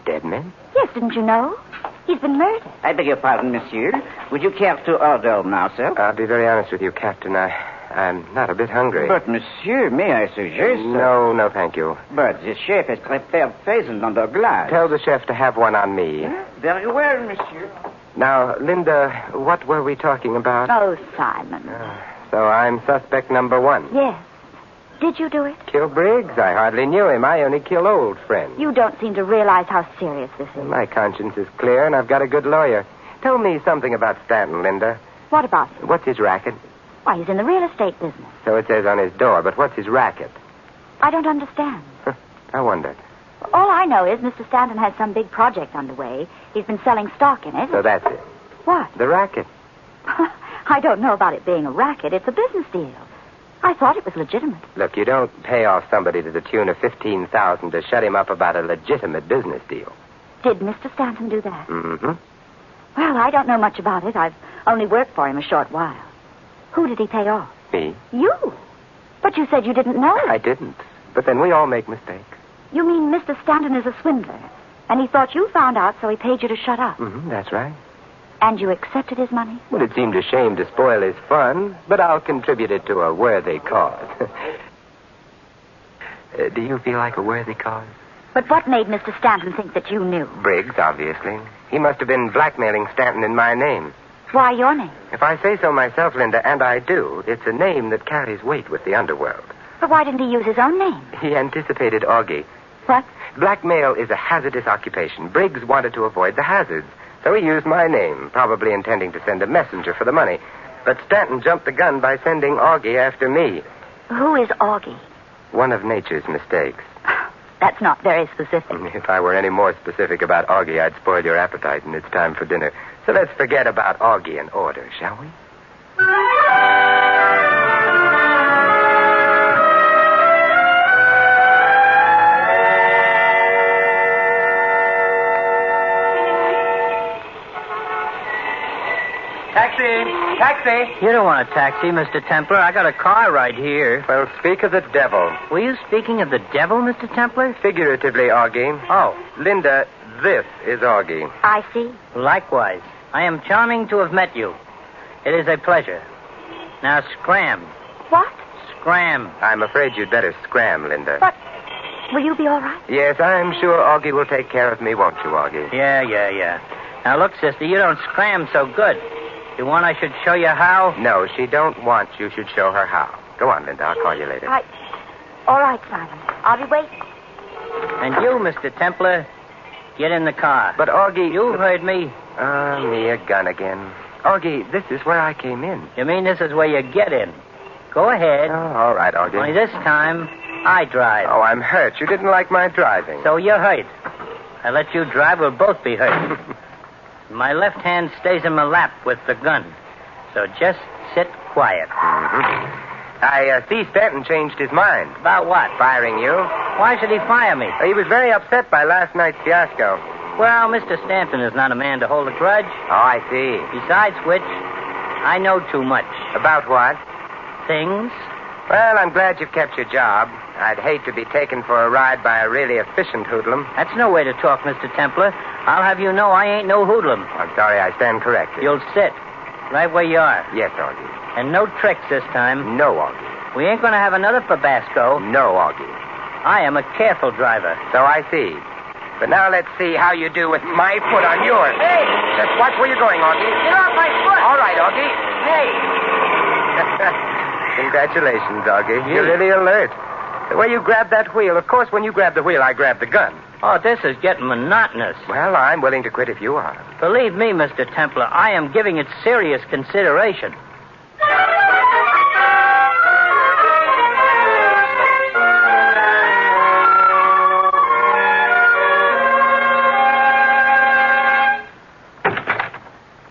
Dead men? Yes, didn't you know? He's been murdered. I beg your pardon, monsieur. Would you care to order now, sir? I'll be very honest with you, Captain. I'm not a bit hungry. But, monsieur, may I suggest... No, thank you. But the chef has prepared pheasant under glass. Tell the chef to have one on me. Very well, monsieur. Now, Linda, what were we talking about? Oh, Simon. So I'm suspect number one. Yes. Did you do it? Kill Briggs? I hardly knew him. I only kill old friends. You don't seem to realize how serious this is. My conscience is clear, and I've got a good lawyer. Tell me something about Stanton, Linda. What about him? What's his racket? Why, he's in the real estate business. So it says on his door, but what's his racket? I don't understand. I wonder. All I know is Mr. Stanton has some big project underway. He's been selling stock in it. So that's it. What? The racket. I don't know about it being a racket. It's a business deal. I thought it was legitimate. Look, you don't pay off somebody to the tune of $15,000 to shut him up about a legitimate business deal. Did Mr. Stanton do that? Mm-hmm. Well, I don't know much about it. I've only worked for him a short while. Who did he pay off? Me. You? But you said you didn't know. I didn't. But then we all make mistakes. You mean Mr. Stanton is a swindler, and he thought you found out, so he paid you to shut up. Mm-hmm, that's right. And you accepted his money? Well, it seemed a shame to spoil his fun, but I'll contribute it to a worthy cause. Do you feel like a worthy cause? But what made Mr. Stanton think that you knew? Briggs, obviously. He must have been blackmailing Stanton in my name. Why your name? If I say so myself, Linda, and I do, it's a name that carries weight with the underworld. But why didn't he use his own name? He anticipated Augie. What? Blackmail is a hazardous occupation. Briggs wanted to avoid the hazards. So he used my name, probably intending to send a messenger for the money. But Stanton jumped the gun by sending Augie after me. Who is Augie? One of nature's mistakes. That's not very specific. If I were any more specific about Augie, I'd spoil your appetite, and it's time for dinner. So let's forget about Augie and order, shall we? Taxi! You don't want a taxi, Mr. Templar. I got a car right here. Well, speak of the devil. Were you speaking of the devil, Mr. Templar? Figuratively, Augie. Oh. Linda, this is Augie. I see. Likewise. I am charming to have met you. It is a pleasure. Now, scram. What? Scram. I'm afraid you'd better scram, Linda. But will you be all right? Yes, I'm sure Augie will take care of me, won't you, Augie? Yeah. Now, look, sister, you don't scram so good. You want I should show you how? No, she don't want you should show her how. Go on, Linda. I'll call you later. All right, Simon. I'll be waiting. And you, Mr. Templar, get in the car. But, Augie... You heard me. Me a gun again. Augie, this is where I came in. You mean this is where you get in? Go ahead. Oh, all right, Augie. Only this time, I drive. Oh, I'm hurt. You didn't like my driving. So you're hurt. I let you drive, we'll both be hurt. My left hand stays in my lap with the gun. So just sit quiet. Mm-hmm. I see Stanton changed his mind. About what? Firing you. Why should he fire me? He was very upset by last night's fiasco. Well, Mr. Stanton is not a man to hold a grudge. Oh, I see. Besides which, I know too much. About what? Things. Well, I'm glad you've kept your job. I'd hate to be taken for a ride by a really efficient hoodlum. That's no way to talk, Mr. Templar. I'll have you know I ain't no hoodlum. I'm sorry, I stand corrected. You'll sit. Right where you are. Yes, Augie. And no tricks this time. No, Augie. We ain't going to have another Fabasco. No, Augie. I am a careful driver. So I see. But now let's see how you do with my foot on yours. Hey! Just watch where you're going, Augie. Get off my foot! All right, Augie. Hey! Congratulations, Augie. You're really alert. The way you grabbed that wheel, of course, when you grab the wheel, I grab the gun. Oh, this is getting monotonous. Well, I'm willing to quit if you are. Believe me, Mr. Templar, I am giving it serious consideration.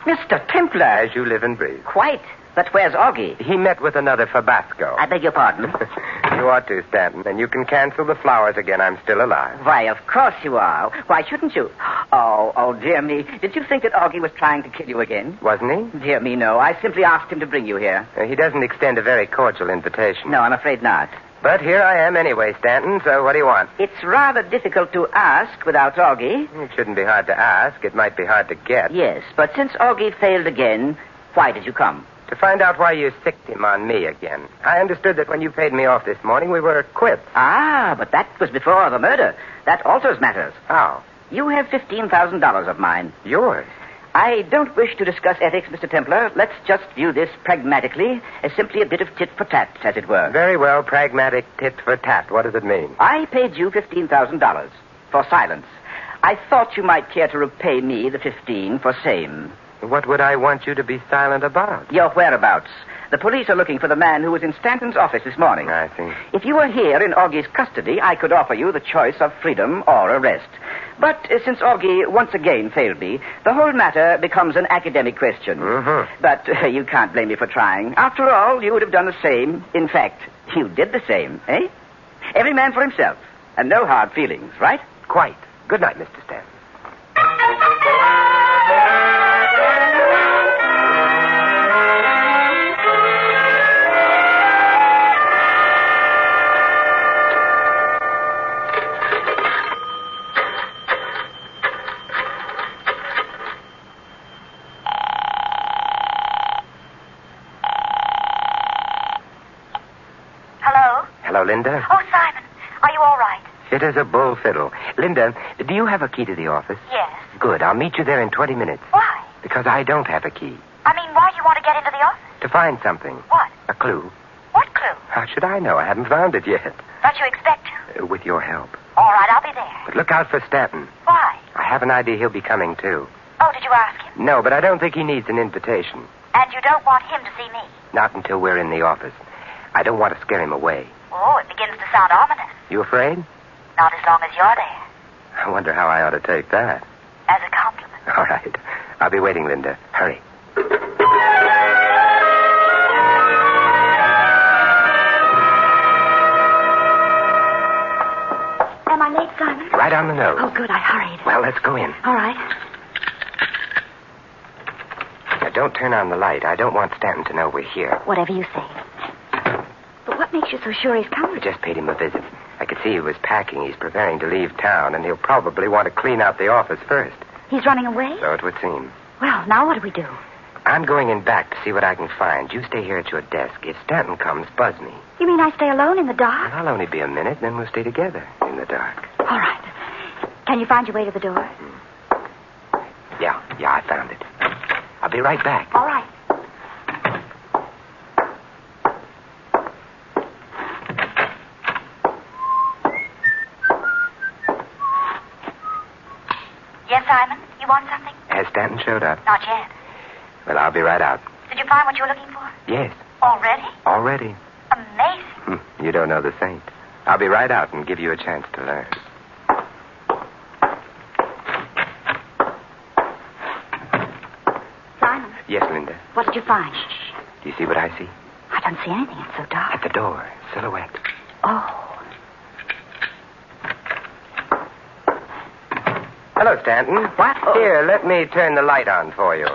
Mr. Templar. As you live and breathe. Quite. But where's Augie? He met with another Fabasco. I beg your pardon. You ought to, Stanton, and you can cancel the flowers again. I'm still alive. Why, of course you are. Why shouldn't you? Oh, dear me. Did you think that Augie was trying to kill you again? Wasn't he? Dear me, no. I simply asked him to bring you here. He doesn't extend a very cordial invitation. No, I'm afraid not. But here I am anyway, Stanton, so what do you want? It's rather difficult to ask without Augie. It shouldn't be hard to ask. It might be hard to get. Yes, but since Augie failed again, why did you come? To find out why you sicked him on me again. I understood that when you paid me off this morning, we were quits. Ah, but that was before the murder. That alters matters. How? You have $15,000 of mine. Yours? I don't wish to discuss ethics, Mr. Templar. Let's just view this pragmatically as simply a bit of tit for tat, as it were. Very well, pragmatic tit for tat. What does it mean? I paid you $15,000 for silence. I thought you might care to repay me the 15 for same. What would I want you to be silent about? Your whereabouts. The police are looking for the man who was in Stanton's office this morning. I see. If you were here in Augie's custody, I could offer you the choice of freedom or arrest. But since Augie once again failed me, the whole matter becomes an academic question. Mm-hmm. But you can't blame me for trying. After all, you would have done the same. In fact, you did the same, eh? Every man for himself. And no hard feelings, right? Quite. Good night, Mr. Stanton. Hello, Linda. Oh, Simon, are you all right? Fit as a bull fiddle. Linda, do you have a key to the office? Yes. Good. I'll meet you there in 20 minutes. Why? Because I don't have a key. I mean, why do you want to get into the office? To find something. What? A clue. What clue? How should I know? I haven't found it yet. Don't you expect to? With your help. All right, I'll be there. But look out for Stanton. Why? I have an idea he'll be coming, too. Oh, did you ask him? No, but I don't think he needs an invitation. And you don't want him to see me? Not until we're in the office. I don't want to scare him away. Oh, it begins to sound ominous. You afraid? Not as long as you're there. I wonder how I ought to take that. As a compliment. All right. I'll be waiting, Linda. Hurry. Am I late, Simon? Right on the nose. Oh, good. I hurried. Well, let's go in. All right. Now, don't turn on the light. I don't want Stanton to know we're here. Whatever you say. But what makes you so sure he's coming? I just paid him a visit. I could see he was packing. He's preparing to leave town, and he'll probably want to clean out the office first. He's running away? So it would seem. Well, now what do we do? I'm going in back to see what I can find. You stay here at your desk. If Stanton comes, buzz me. You mean I stay alone in the dark? Well, I'll only be a minute, then we'll stay together in the dark. All right. Can you find your way to the door? Yeah, I found it. I'll be right back. All right. Yes, Simon? You want something? Has Stanton showed up? Not yet. Well, I'll be right out. Did you find what you were looking for? Yes. Already? Already. Amazing. You don't know the saint. I'll be right out and give you a chance to learn. Simon? Yes, Linda. What did you find? Do you see what I see? I don't see anything. It's so dark. At the door. Silhouette. Oh. Hello, Stanton. What? Oh. Here, let me turn the light on for you.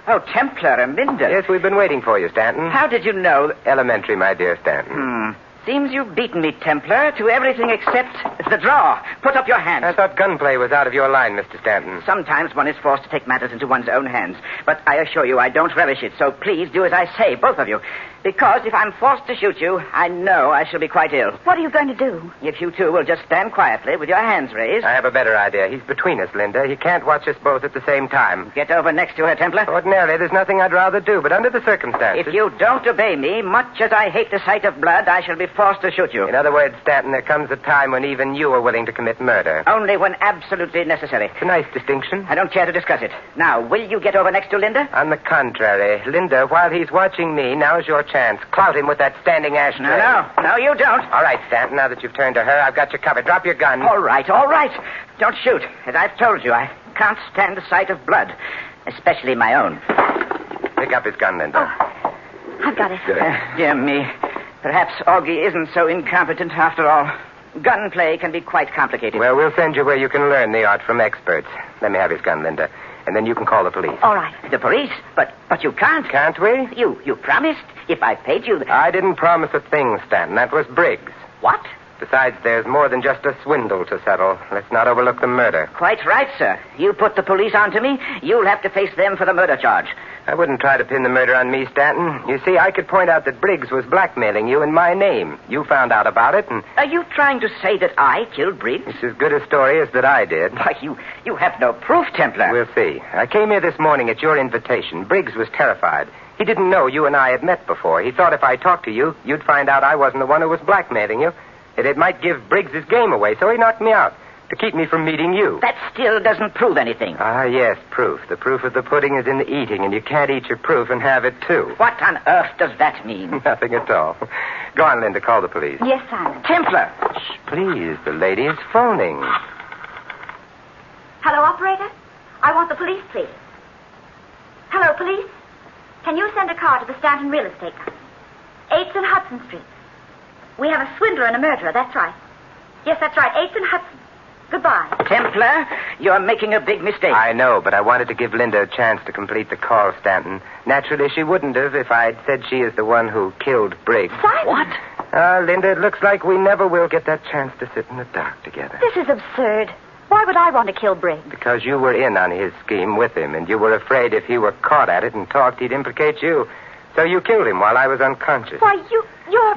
Oh, Templar and Linda. Yes, we've been waiting for you, Stanton. How did you know? Elementary, my dear Stanton. Seems you've beaten me, Templar, to everything except the draw. Put up your hands. I thought gunplay was out of your line, Mr. Stanton. Sometimes one is forced to take matters into one's own hands. But I assure you I don't relish it, so please do as I say, both of you. Because if I'm forced to shoot you, I know I shall be quite ill. What are you going to do? If you two will just stand quietly with your hands raised. I have a better idea. He's between us, Linda. He can't watch us both at the same time. Get over next to her, Templar. Ordinarily, there's nothing I'd rather do, but under the circumstances... If you don't obey me, much as I hate the sight of blood, I shall be forced to shoot you. In other words, Stanton, there comes a time when even you are willing to commit murder. Only when absolutely necessary. It's a nice distinction. I don't care to discuss it. Now, will you get over next to Linda? On the contrary. Linda, while he's watching me, now's your chance. Clout him with that standing ashtray. No, you don't. All right, Stanton, now that you've turned to her, I've got you covered. Drop your gun. All right. Don't shoot. As I've told you, I can't stand the sight of blood, especially my own. Pick up his gun, Linda. Oh, I've got it. Good. Dear me. Perhaps Augie isn't so incompetent after all. Gunplay can be quite complicated. Well, we'll send you where you can learn the art from experts. Let me have his gun, Linda. And then you can call the police. All right. The police? But you can't. Can't we? You promised. If I paid you... I didn't promise a thing, Stanton. That was Briggs. What? Besides, there's more than just a swindle to settle. Let's not overlook the murder. Quite right, sir. You put the police onto me, you'll have to face them for the murder charge. I wouldn't try to pin the murder on me, Stanton. You see, I could point out that Briggs was blackmailing you in my name. You found out about it, and... Are you trying to say that I killed Briggs? It's as good a story as that I did. Why, you have no proof, Templar. We'll see. I came here this morning at your invitation. Briggs was terrified. He didn't know you and I had met before. He thought if I talked to you, you'd find out I wasn't the one who was blackmailing you. It might give Briggs his game away, so he knocked me out to keep me from meeting you. That still doesn't prove anything. Ah, yes, proof. The proof of the pudding is in the eating, and you can't eat your proof and have it, too. What on earth does that mean? Nothing at all. Go on, Linda, call the police. Yes, Simon. Templar! Shh, please, the lady is phoning. Hello, operator? I want the police, please. Hello, police? Can you send a car to the Stanton Real Estate Company? 8th and Hudson Street. We have a swindler and a murderer, that's right. Yes, that's right, 8th and Hudson. Goodbye. Templar, you're making a big mistake. I know, but I wanted to give Linda a chance to complete the call, Stanton. Naturally, she wouldn't have if I'd said she is the one who killed Briggs. Simon! What? Linda, it looks like we never will get that chance to sit in the dark together. This is absurd. Why would I want to kill Briggs? Because you were in on his scheme with him, and you were afraid if he were caught at it and talked, he'd implicate you. So you killed him while I was unconscious. Why, you're...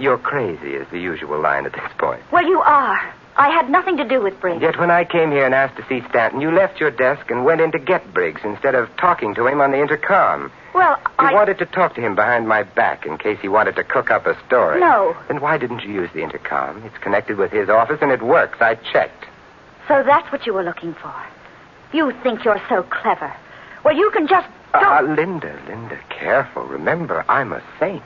You're crazy is the usual line at this point. Well, you are. I had nothing to do with Briggs. Yet when I came here and asked to see Stanton, you left your desk and went in to get Briggs instead of talking to him on the intercom. Well, You wanted to talk to him behind my back in case he wanted to cook up a story. No. Then why didn't you use the intercom? It's connected with his office and it works. I checked. So that's what you were looking for. You think you're so clever. Well, you can just... Linda, careful. Remember, I'm a saint.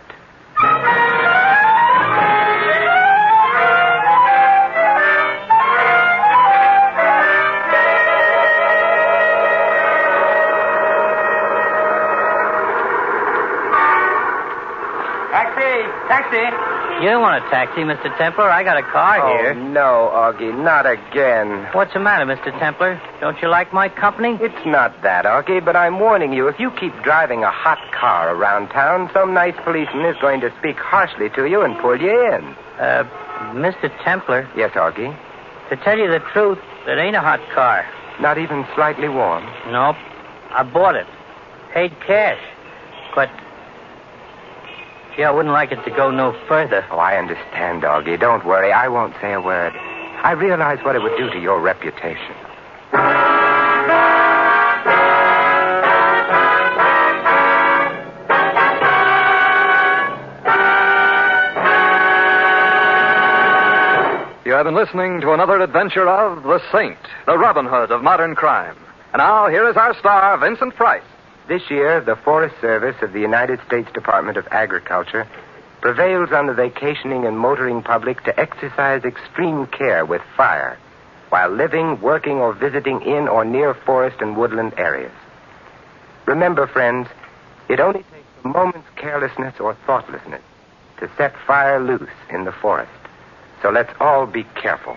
Taxi! You don't want a taxi, Mr. Templar. I got a car here. Oh, no, Augie, not again. What's the matter, Mr. Templar? Don't you like my company? It's not that, Augie, but I'm warning you, if you keep driving a hot car around town, some nice policeman is going to speak harshly to you and pull you in. Mr. Templar. Yes, Augie? To tell you the truth, it ain't a hot car. Not even slightly warm? Nope. I bought it. Paid cash. But... gee, I wouldn't like it to go no further. Oh, I understand, Augie. Don't worry. I won't say a word. I realize what it would do to your reputation. You have been listening to another adventure of The Saint, the Robin Hood of modern crime. And now, here is our star, Vincent Price. This year, the Forest Service of the United States Department of Agriculture prevails on the vacationing and motoring public to exercise extreme care with fire while living, working, or visiting in or near forest and woodland areas. Remember, friends, it only takes a moment's carelessness or thoughtlessness to set fire loose in the forest. So let's all be careful.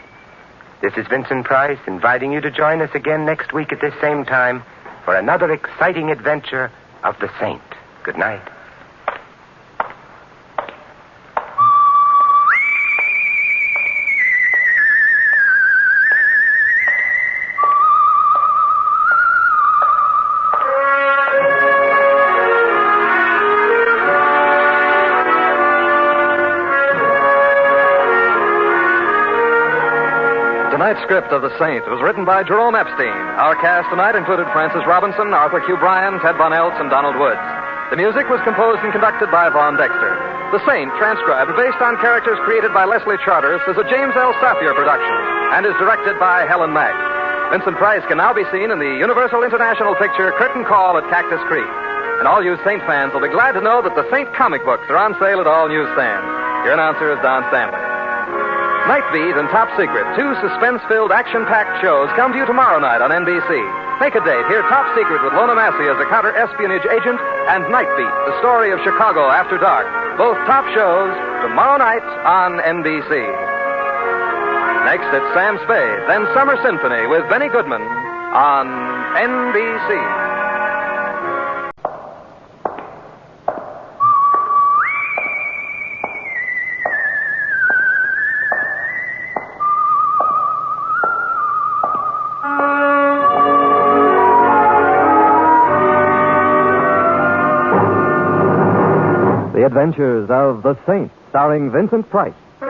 This is Vincent Price inviting you to join us again next week at this same time for another exciting adventure of the Saint. Good night. tonight's script of The Saint was written by Jerome Epstein. Our cast tonight included Francis Robinson, Arthur Q. Bryan, Ted Von Eltz, and Donald Woods. The music was composed and conducted by Vaughn Dexter. The Saint, transcribed based on characters created by Leslie Charteris, is a James L. Safier production and is directed by Helen Mack. Vincent Price can now be seen in the Universal International picture Curtain Call at Cactus Creek. And all you Saint fans will be glad to know that the Saint comic books are on sale at all newsstands. Your announcer is Don Stanley. Night Beat and Top Secret, two suspense-filled, action-packed shows, come to you tomorrow night on NBC. Make a date. Hear Top Secret with Lona Massey as a counter-espionage agent, and Night Beat, the story of Chicago after dark. Both top shows tomorrow night on NBC. Next, it's Sam Spade, then Summer Symphony with Benny Goodman on NBC. The Adventures of the Saint, starring Vincent Price. The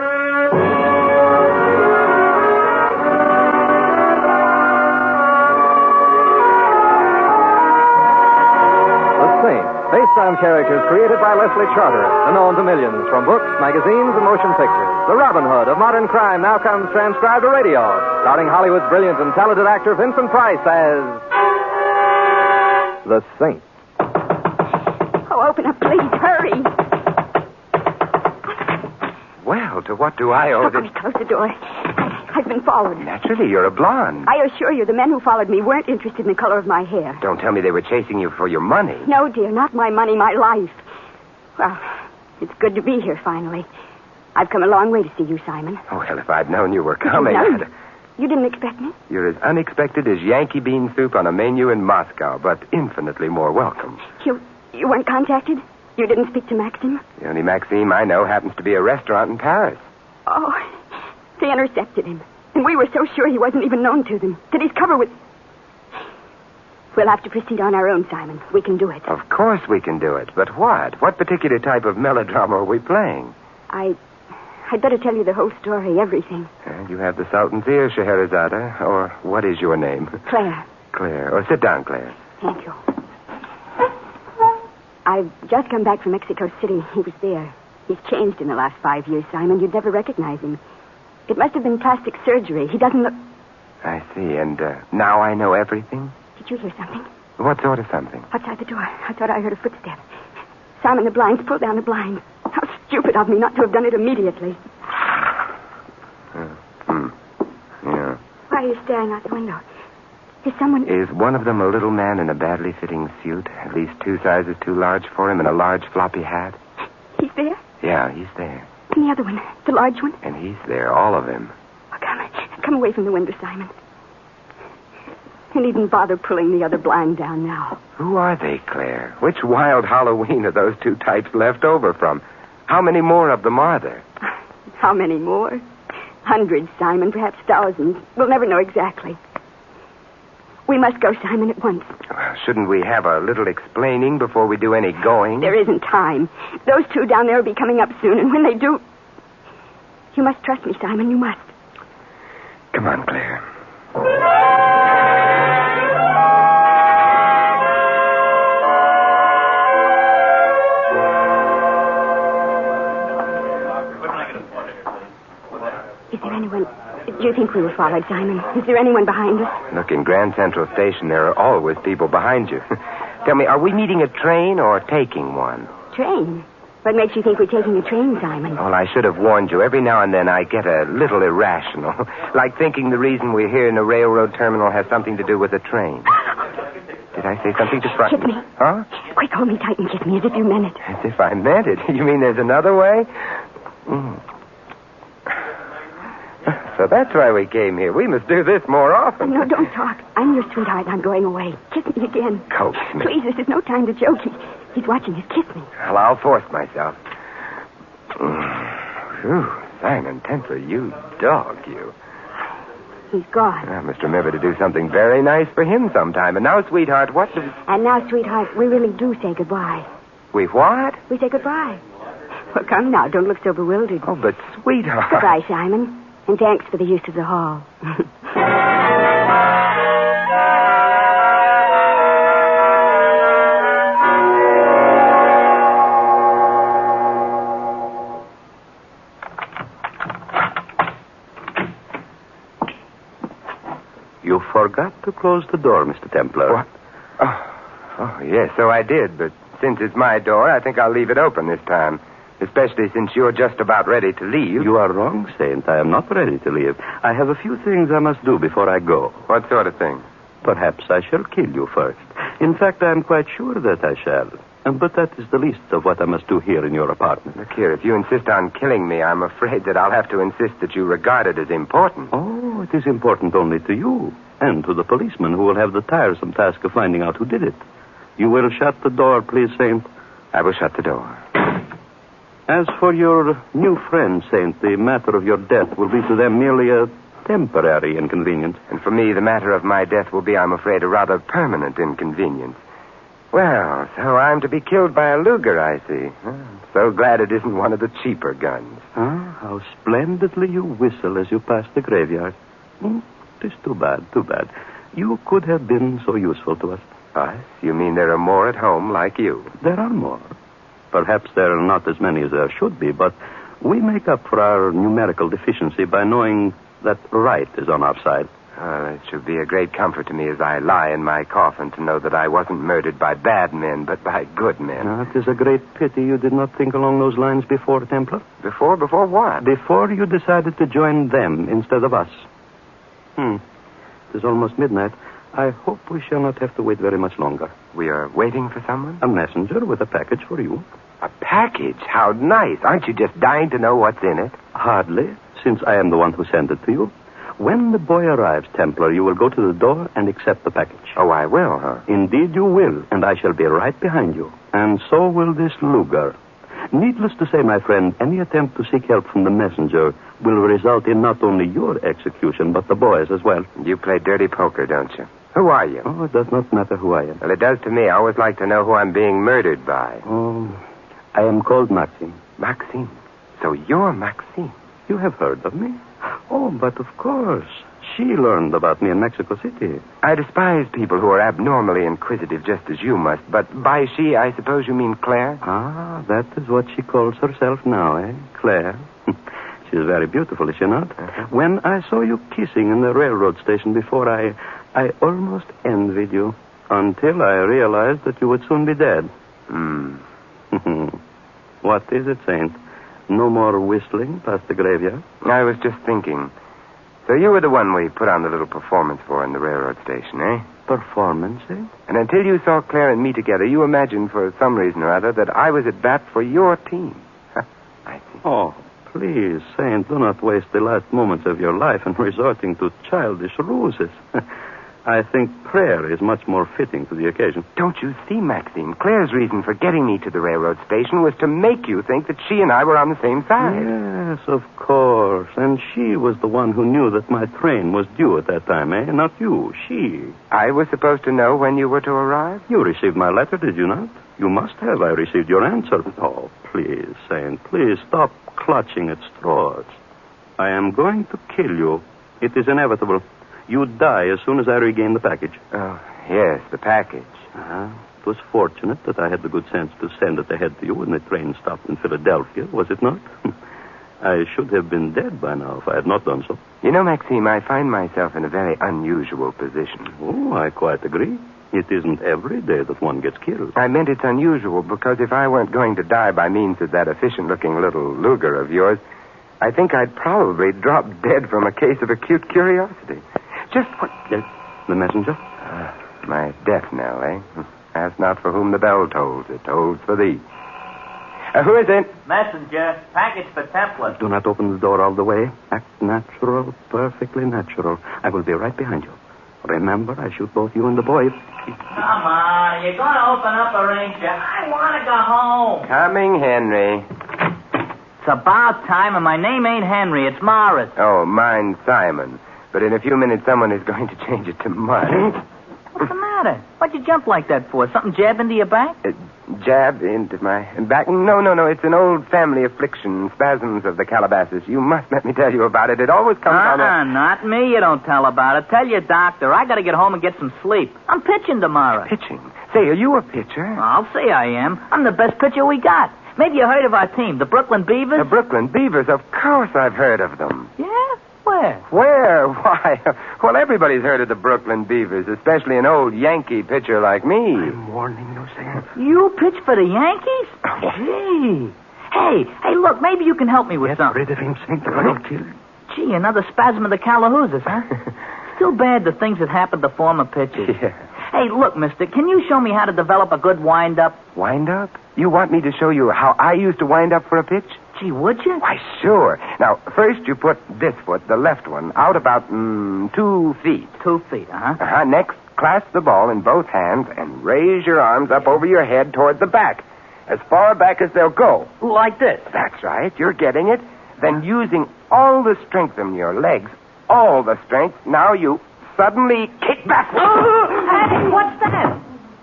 Saint, based on characters created by Leslie Charteris and known to millions from books, magazines, and motion pictures. The Robin Hood of modern crime now comes transcribed to radio, starring Hollywood's brilliant and talented actor Vincent Price as the Saint. Oh, open up, please. Hurry. Well, to what do I owe this? Quick, close the door. I've been followed. Naturally, you're a blonde. I assure you, the men who followed me weren't interested in the color of my hair. Don't tell me they were chasing you for your money. No, dear, not my money, my life. Well, it's good to be here, finally. I've come a long way to see you, Simon. Oh, well, if I'd known you were coming, No. You didn't expect me? You're as unexpected as Yankee bean soup on a menu in Moscow, but infinitely more welcome. You weren't contacted? You didn't speak to Maxim? The only Maxime I know happens to be a restaurant in Paris. Oh, they intercepted him. And we were so sure he wasn't even known to them, that his cover was... We'll have to proceed on our own, Simon. We can do it. Of course we can do it. But what? What particular type of melodrama are we playing? I'd better tell you the whole story, everything. You have the Sultan's ear, Scheherazade. Or what is your name? Claire. Claire. Oh, sit down, Claire. Thank you. I've just come back from Mexico City. He was there. He's changed in the last 5 years, Simon. You'd never recognize him. It must have been plastic surgery. He doesn't look... I see. And now I know everything? Did you hear something? What sort of something? Outside the door. I thought I heard a footstep. Simon, the blinds. Pull down the blinds. How stupid of me not to have done it immediately. Yeah. Why are you staring out the window? Is someone... Is one of them a little man in a badly fitting suit? At least 2 sizes too large for him and a large floppy hat? He's there? Yeah, he's there. And the other one, the large one? And he's there, all of him. Oh, come away from the window, Simon. You needn't bother pulling the other blind down now. Who are they, Claire? Which wild Halloween are those 2 types left over from? How many more of them are there? How many more? Hundreds, Simon, perhaps thousands. We'll never know exactly. We must go, Simon, at once. Well, shouldn't we have a little explaining before we do any going? There isn't time. Those 2 down there will be coming up soon, and when they do... You must trust me, Simon, you must. Come on, Claire. Is there anyone... Do you think we were followed, Simon? Is there anyone behind us? Look, in Grand Central Station, there are always people behind you. Tell me, are we meeting a train or taking one? Train? What makes you think we're taking a train, Simon? Well, I should have warned you. Every now and then I get a little irrational. Like thinking the reason we're here in the railroad terminal has something to do with a train. Did I say something to frighten Kiss me. Huh? Quick, hold me tight and kiss me as if you meant it. As if I meant it. You mean there's another way? So that's why we came here. We must do this more often. No, don't talk. I'm your sweetheart. I'm going away. Kiss me again. Coax me. Please, this is no time to joke. He's watching us. Kiss me. Well, I'll force myself. Whew, Simon Templar, you dog, you. He's gone. I must remember to do something very nice for him sometime. And now, sweetheart, what do... And now, sweetheart, we really do say goodbye. We what? We say goodbye. Well, come now. Don't look so bewildered. Oh, but sweetheart... Goodbye, Simon. And thanks for the use of the hall. You forgot to close the door, Mr. Templar. What? Oh, yes, so I did, but since it's my door, I think I'll leave it open this time. Especially since you're just about ready to leave. You are wrong, Saint. I am not ready to leave. I have a few things I must do before I go. What sort of thing? Perhaps I shall kill you first. In fact, I am quite sure that I shall. But that is the least of what I must do here in your apartment. Look here, if you insist on killing me, I'm afraid that I'll have to insist that you regard it as important. Oh, it is important only to you and to the policeman who will have the tiresome task of finding out who did it. You will shut the door, please, Saint. I will shut the door. As for your new friend, Saint, the matter of your death will be to them merely a temporary inconvenience. And for me, the matter of my death will be, I'm afraid, a rather permanent inconvenience. Well, so I'm to be killed by a Luger, I see. So glad it isn't one of the cheaper guns. How splendidly you whistle as you pass the graveyard. It is too bad, too bad. You could have been so useful to us. Us? You mean there are more at home like you? There are more. Perhaps there are not as many as there should be, but we make up for our numerical deficiency by knowing that right is on our side. It should be a great comfort to me as I lie in my coffin to know that I wasn't murdered by bad men, but by good men. It is a great pity you did not think along those lines before, Templar. Before? Before what? Before you decided to join them instead of us. It is almost midnight. I hope we shall not have to wait very much longer. We are waiting for someone? A messenger with a package for you. A package? How nice. Aren't you just dying to know what's in it? Hardly, since I am the one who sent it to you. When the boy arrives, Templar, you will go to the door and accept the package. Oh, I will, huh? Indeed you will, and I shall be right behind you. And so will this Luger. Needless to say, my friend, any attempt to seek help from the messenger will result in not only your execution, but the boy's as well. You play dirty poker, don't you? Who are you? Oh, it does not matter who I am. Well, it does to me. I always like to know who I'm being murdered by. Oh, I am called Maxime. Maxime? So you're Maxime? You have heard of me? Oh, but of course. She learned about me in Mexico City. I despise people who are abnormally inquisitive just as you must. But by she, I suppose you mean Claire? That is what she calls herself now, eh? Claire. She is very beautiful, is she not? Uh-huh. When I saw you kissing in the railroad station before, I almost envied you until I realized that you would soon be dead. What is it, Saint? No more whistling past the graveyard? I was just thinking. So you were the one we put on the little performance for in the railroad station, eh? Performance, eh? And until you saw Claire and me together, you imagined for some reason or other that I was at bat for your team. I see. Oh, please, Saint, do not waste the last moments of your life in resorting to childish ruses. I think prayer is much more fitting to the occasion. Don't you see, Maxime? Claire's reason for getting me to the railroad station was to make you think that she and I were on the same side. Yes, of course. And she was the one who knew that my train was due at that time, eh? Not you, she. I was supposed to know when you were to arrive? You received my letter, did you not? You must have. I received your answer. Oh, please, Saint, please stop clutching at straws. I am going to kill you. It is inevitable. You die as soon as I regain the package. Oh, yes, the package. It was fortunate that I had the good sense to send it ahead to you when the train stopped in Philadelphia, was it not? I should have been dead by now if I had not done so. You know, Maxime, I find myself in a very unusual position. Oh, I quite agree. It isn't every day that one gets killed. I meant it's unusual because if I weren't going to die by means of that efficient-looking little Luger of yours, I think I'd probably drop dead from a case of acute curiosity. Just what... The messenger? My death knell, eh? Ask not for whom the bell tolls. It tolls for thee. Who is it? Messenger. Package for Templar. Do not open the door all the way. Act natural, perfectly natural. I will be right behind you. Remember, I shoot both you and the boy. Come on. You're going to open up a ranger. I want to go home. Coming, Henry. It's about time, and my name ain't Henry. It's Morris. Oh, mine's Simon. But in a few minutes, someone is going to change it to Mud. What's the matter? What'd you jump like that for? Something jab into your back? jab into my back. No. It's an old family affliction, spasms of the Calabasas. You must let me tell you about it. It always comes on not me. You don't tell about it. Tell your doctor. I got to get home and get some sleep. I'm pitching tomorrow. Pitching? Say, are you a pitcher? I'll say I am. I'm the best pitcher we got. Maybe you heard of our team, the Brooklyn Beavers? The Brooklyn Beavers? Of course I've heard of them. Yeah? Where? Where? Why? Well, everybody's heard of the Brooklyn Beavers, especially an old Yankee pitcher like me. I'm warning you, Sam. You pitch for the Yankees? Gee. Hey, look, maybe you can help me with something. Get rid of him, St. I'll kill you. Gee, another spasm of the Calahoosas, huh? Too bad the things that happened to former pitchers. Yeah. Hey, look, mister, can you show me how to develop a good wind-up? Wind-up? You want me to show you how I used to wind up for a pitch? Gee, would you? Why, sure. Now, first you put this foot, the left one, out about 2 feet. 2 feet, uh-huh. Next, clasp the ball in both hands and raise your arms up over your head toward the back. As far back as they'll go. Like this? That's right. You're getting it. Then using all the strength in your legs, all the strength, now you suddenly kick back. Hey, what's that?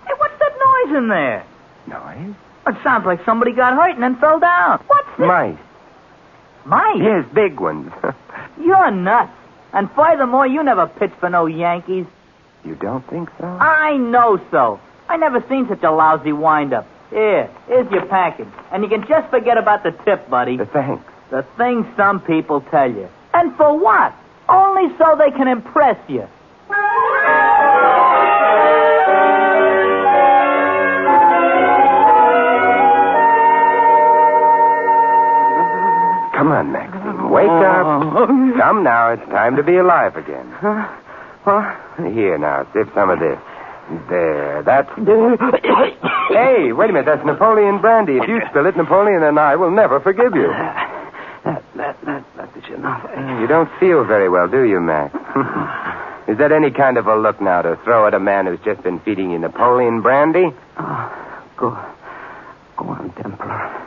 Hey, what's that noise in there? Noise? It sounds like somebody got hurt and then fell down. What's this? Mice. Mice? Yes, big ones. You're nuts. And furthermore, you never pitched for no Yankees. You don't think so? I know so. I never seen such a lousy wind-up. Here's your package. And you can just forget about the tip, buddy. The thanks. The things some people tell you. And for what? Only so they can impress you. Come on, Maxine. Wake up. Come now. It's time to be alive again. Here, now. Sip some of this. There. That's... Hey, wait a minute. That's Napoleon brandy. If you spill it, Napoleon and I will never forgive you. That is enough. You don't feel very well, do you, Max? Is that any kind of a look now to throw at a man who's just been feeding you Napoleon brandy? Go on, Templar.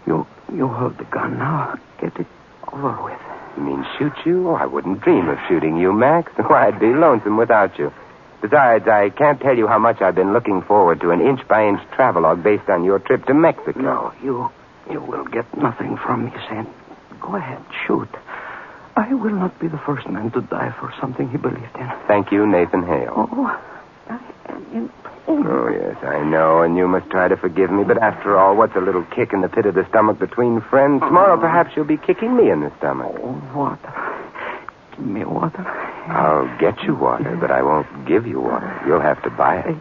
You hold the gun now. Get it over with. You mean shoot you? Oh, I wouldn't dream of shooting you, Max. Why, I'd be lonesome without you. Besides, I can't tell you how much I've been looking forward to an inch-by-inch travelogue based on your trip to Mexico. No, you will get nothing from me, Sam. Go ahead, shoot. I will not be the first man to die for something he believed in. Thank you, Nathan Hale. Oh, I am in pain. Oh, yes, I know, and you must try to forgive me. But after all, what's a little kick in the pit of the stomach between friends? Tomorrow, perhaps you'll be kicking me in the stomach. Oh, water. Give me water. I'll get you water, but I won't give you water. You'll have to buy it.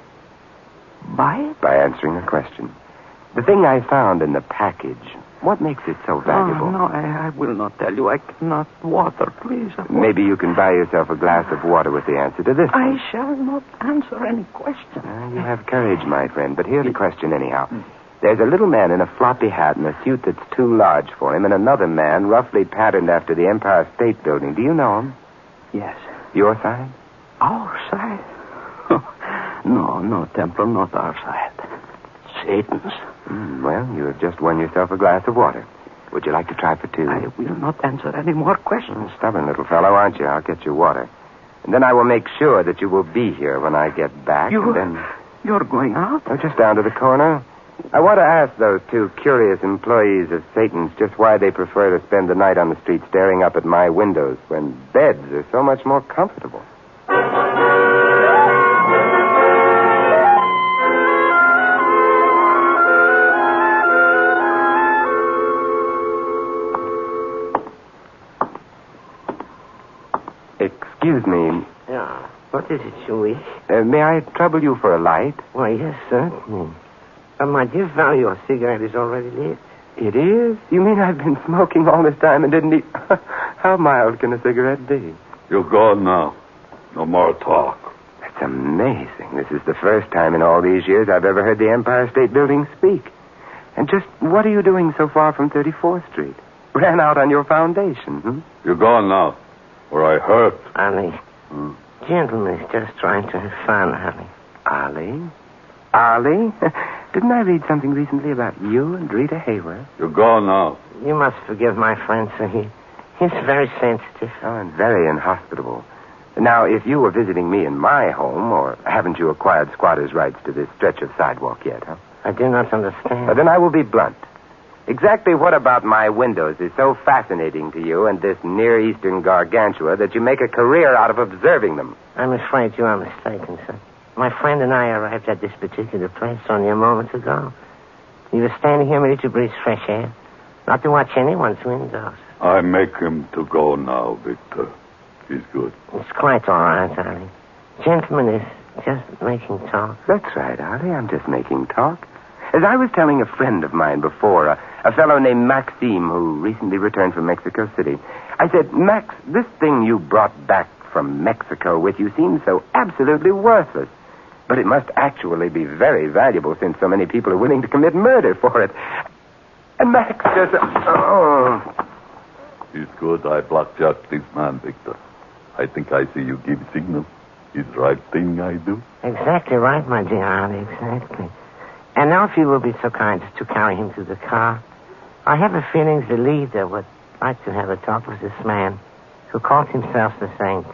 Buy it? By answering a question. The thing I found in the package, what makes it so valuable? No, I will not tell you. I cannot. Water, please. Maybe you can buy yourself a glass of water with the answer to this one. I shall not answer any question. You have courage, my friend, but here's the question anyhow. There's a little man in a floppy hat and a suit that's too large for him, and another man roughly patterned after the Empire State Building. Do you know him? Yes. Your side? Our side? No, Templar, not our side. Satan's. Well, you have just won yourself a glass of water. Would you like to try for two? I will not answer any more questions. Stubborn little fellow, aren't you? I'll get you water. And then I will make sure that you will be here when I get back. You're going out? Oh, just down to the corner. I want to ask those two curious employees of Satan's just why they prefer to spend the night on the street staring up at my windows when beds are so much more comfortable. Excuse me. Yeah. What is it, Chewie? May I trouble you for a light? Why, yes, certainly. My dear fellow, your cigarette is already lit. It is? You mean I've been smoking all this time and didn't eat? How mild can a cigarette be? You're gone now. No more talk. That's amazing. This is the first time in all these years I've ever heard the Empire State Building speak. And just what are you doing so far from 34th Street? Ran out on your foundation, You're gone now. Or I hurt. Ali. Gentleman is just trying to have fun, Ali. Ali? Ali? Didn't I read something recently about you and Rita Hayworth? You're gone now. You must forgive my friend, sir. He's very sensitive. Oh, and very inhospitable. Now, if you were visiting me in my home, or haven't you acquired squatter's rights to this stretch of sidewalk yet, huh? I do not understand. Then I will be blunt. Exactly what about my windows is so fascinating to you and this Near Eastern gargantua that you make a career out of observing them? I'm afraid you are mistaken, sir. My friend and I arrived at this particular place only a moment ago. We were standing here ready to breathe fresh air, not to watch anyone's windows. I make him to go now, Victor. He's good. It's quite all right, darling. Gentleman is just making talk. That's right, Arlie. I'm just making talk. As I was telling a friend of mine before, a fellow named Maxime who recently returned from Mexico City, I said, Max, this thing you brought back from Mexico with you seems so absolutely worthless. But it must actually be very valuable since so many people are willing to commit murder for it. And Max just... He's good. I blackjack this man, Victor. I think I see you give signal. Is the right thing I do? Exactly right, my dear Arlie, exactly. And now if you will be so kind as to carry him to the car. I have a feeling the leader would like to have a talk with this man who calls himself the Saint.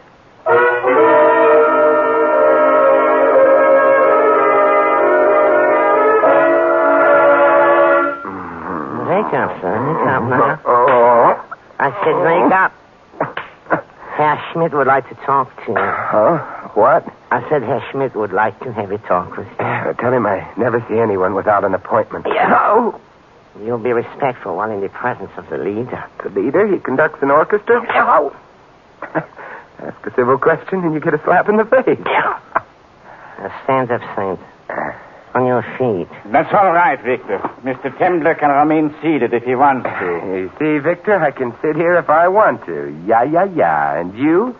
Wake up, sir. Wake up now. I said wake up. Herr Schmidt would like to talk to you. Huh? What? I said Herr Schmidt would like to have a talk with you. Tell him I never see anyone without an appointment. Oh. You'll be respectful while in the presence of the leader. The leader? He conducts an orchestra? Oh. Ask a civil question and you get a slap in the face. Now stand up, Saint. On your feet. That's all right, Victor. Mr. Templar can remain seated if he wants to. You see, Victor, I can sit here if I want to. Yeah. And you?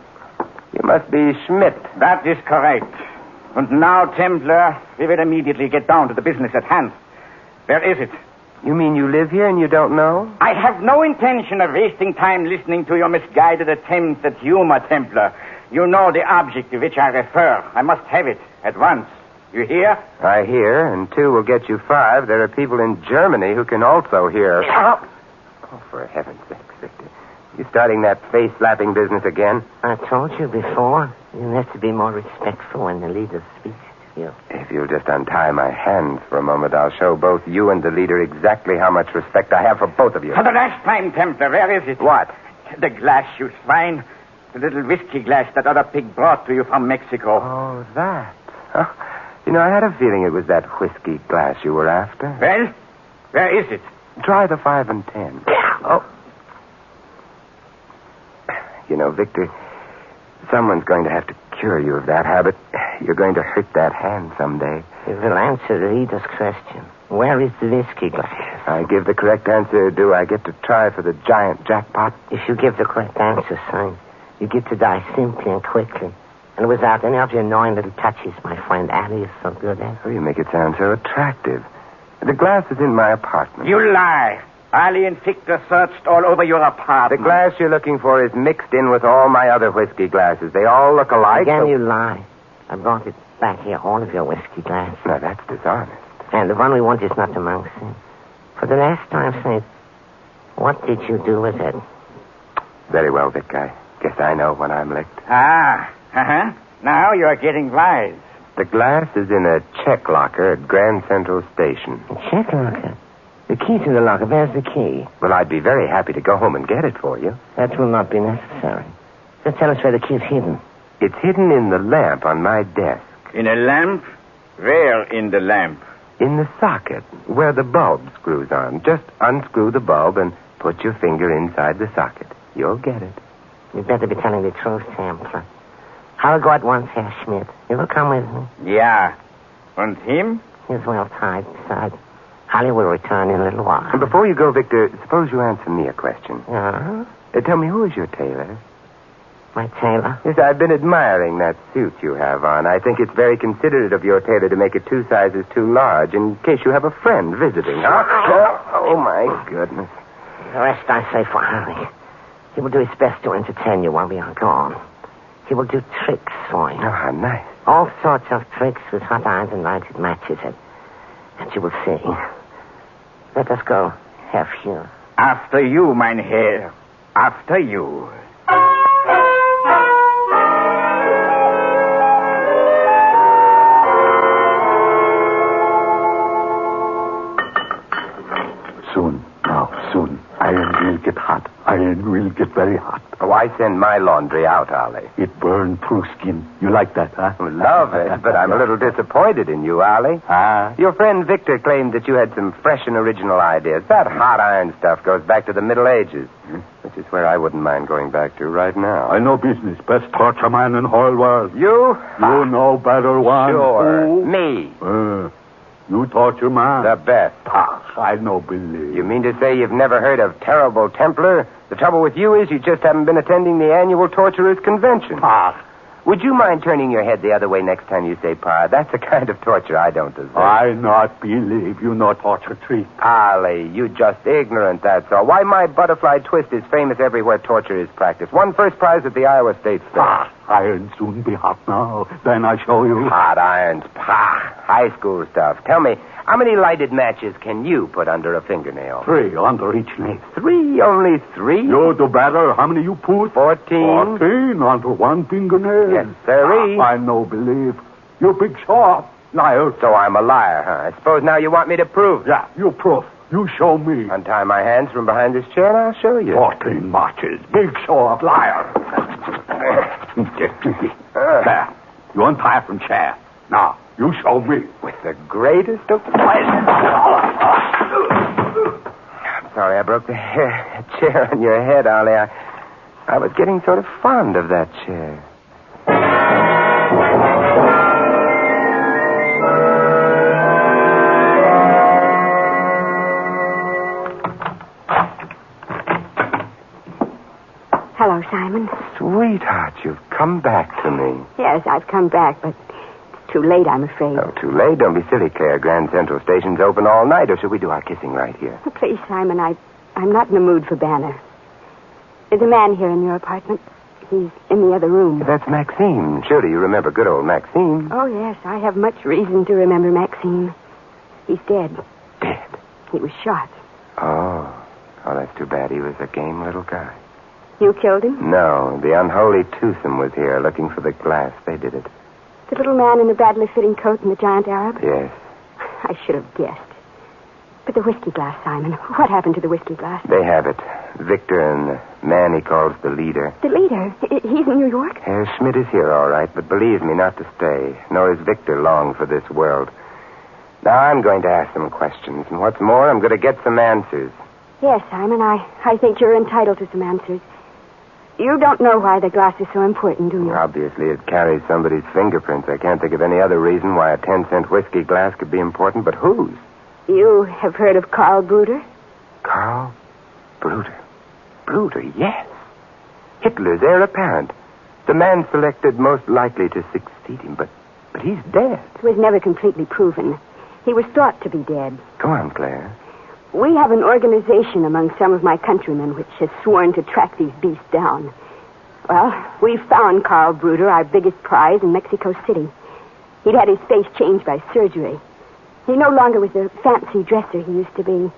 You must be Schmidt. That is correct. And now, Templar, we will immediately get down to the business at hand. Where is it? You mean you live here and you don't know? I have no intention of wasting time listening to your misguided attempts at humor, Templar. You know the object to which I refer. I must have it at once. You hear? I hear, and 2 will get you 5. There are people in Germany who can also hear. Oh, for heaven's sake, Victor. You starting that face-slapping business again? I told you before. You have to be more respectful when the leader speaks to you. If you'll just untie my hands for a moment, I'll show both you and the leader exactly how much respect I have for both of you. For the last time, Templar, where is it? What? The glass, you swine. The little whiskey glass that other pig brought to you from Mexico. Oh, that. Huh? You know, I had a feeling it was that whiskey glass you were after. Well, where is it? Try the 5 and 10. Oh. You know, Victor, someone's going to have to cure you of that habit. You're going to hurt that hand someday. You will answer the leader's question. Where is the whiskey glass? I give the correct answer. Do I get to try for the giant jackpot? If you give the correct answer, son, you get to die simply and quickly. And without any of your annoying little touches, my friend Ali is so good at. Oh, you make it sound so attractive. The glass is in my apartment. You lie. Ali and Victor searched all over your apartment. The glass you're looking for is mixed in with all my other whiskey glasses. They all look alike. Again, you lie. I brought it back here, all of your whiskey glasses. Now, that's dishonest. And the one we want is not amongst them. For the last time, Saint, what did you do with it? Very well, Vic. I guess I know when I'm licked. Now you're getting wise. The glass is in a check locker at Grand Central Station. A check locker? The key to the locker. Where's the key? Well, I'd be very happy to go home and get it for you. That will not be necessary. Just tell us where the key is hidden. It's hidden in the lamp on my desk. In a lamp? Where in the lamp? In the socket, where the bulb screws on. Just unscrew the bulb and put your finger inside the socket. You'll get it. You'd better be telling the truth, Templar. I'll go at once, Herr Schmidt. You will come with me? Yeah. And him? He's well tied. Besides, Holly will return in a little while. And before you go, Victor, suppose you answer me a question. Tell me, who is your tailor? My tailor? Yes, I've been admiring that suit you have on. I think it's very considerate of your tailor to make it 2 sizes too large in case you have a friend visiting. Oh, my goodness. The rest I say for Holly. He will do his best to entertain you while we are gone. He will do tricks for you. Oh, how nice. All sorts of tricks with hot irons and lighted matches. And you will see. Let us go, Herr Fuhrer. After you, mein Herr. After you. get very hot. Oh, I send my laundry out, Ollie. It burns through skin. You like that, huh? Love it, but I'm a little disappointed in you, Ollie. Your friend Victor claimed that you had some fresh and original ideas. That hot iron stuff goes back to the Middle Ages, which is where I wouldn't mind going back to right now. I know business. Best torture man in whole world. You? You know better one. Sure. Who? Me. You torture man? The best. I no believe. You mean to say you've never heard of Terrible Templar? The trouble with you is you just haven't been attending the annual Torturers' Convention. Would you mind turning your head the other way next time you say Pa? That's the kind of torture I don't deserve. I not believe you no torture treat. Ollie, you just ignorant, that's all. Why, my butterfly twist is famous everywhere torture is practiced. Won first prize at the Iowa State Fair. Iron soon be hot now. Then I show you. Hot irons, high school stuff. Tell me, how many lighted matches can you put under a fingernail? 3 under each nail. 3? Only 3? You do better. How many you put? 14. 14 under one fingernail. Yes, sirree. I no believe. You big shot. Liar. So I'm a liar, huh? I suppose now you want me to prove. Yeah, you prove. You show me. Untie my hands from behind this chair and I'll show you. 14 matches. Big show of liar. There. You untie from chair. Now, you show me. With the greatest of pleasure. I'm sorry I broke the chair on your head, Ollie. I was getting sort of fond of that chair. Hello, Simon. Sweetheart, you've come back to me. Yes, I've come back, but it's too late, I'm afraid. Oh, too late? Don't be silly, Claire. Grand Central Station's open all night, or should we do our kissing right here? Oh, please, Simon, I'm not in the mood for Banner. There's a man here in your apartment. He's in the other room. That's Maxime. Surely you remember good old Maxime. Oh, yes, I have much reason to remember Maxime. He's dead. Dead? He was shot. Oh, that's too bad. He was a game little guy. You killed him? No, the unholy twosome was here looking for the glass. They did it. The little man in the badly fitting coat and the giant Arab? Yes. I should have guessed. But the whiskey glass, Simon. What happened to the whiskey glass? They have it. Victor and the man he calls the leader. The leader? He's in New York? Herr Schmidt is here, all right, but believe me, not to stay. Nor is Victor long for this world. Now I'm going to ask some questions, and what's more, I'm going to get some answers. Yes, Simon, I think you're entitled to some answers. You don't know why the glass is so important, do you? Obviously, it carries somebody's fingerprints. I can't think of any other reason why a 10-cent whiskey glass could be important, but whose? You have heard of Karl Bruder? Karl Bruder? Bruder, yes. Hitler's heir apparent. The man selected most likely to succeed him, but he's dead. It was never completely proven. He was thought to be dead. Go on, Claire. We have an organization among some of my countrymen which has sworn to track these beasts down. Well, we found Karl Bruder, our biggest prize, in Mexico City. He'd had his face changed by surgery. He no longer was the fancy dresser he used to be.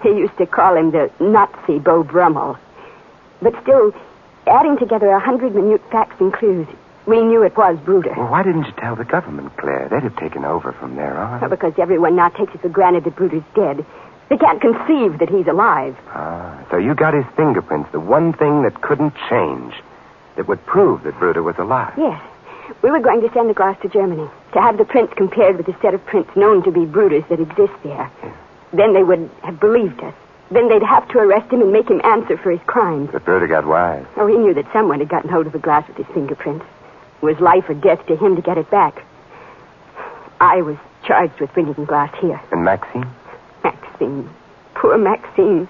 He used to call him the Nazi Beau Brummel. But still, adding together 100 minute facts and clues, we knew it was Bruder. Well, why didn't you tell the government, Claire? They'd have taken over from there on. Well, because everyone now takes it for granted that Bruder's dead. They can't conceive that he's alive. So you got his fingerprints, the one thing that couldn't change, that would prove that Bruder was alive. Yes. We were going to send the glass to Germany to have the prints compared with the set of prints known to be Bruder's that exist there. Yes. Then they would have believed us. Then they'd have to arrest him and make him answer for his crimes. But Bruder got wise. Oh, he knew that someone had gotten hold of the glass with his fingerprints. It was life or death to him to get it back. I was charged with bringing the glass here. And Maxine? Maxine. Poor Maxine.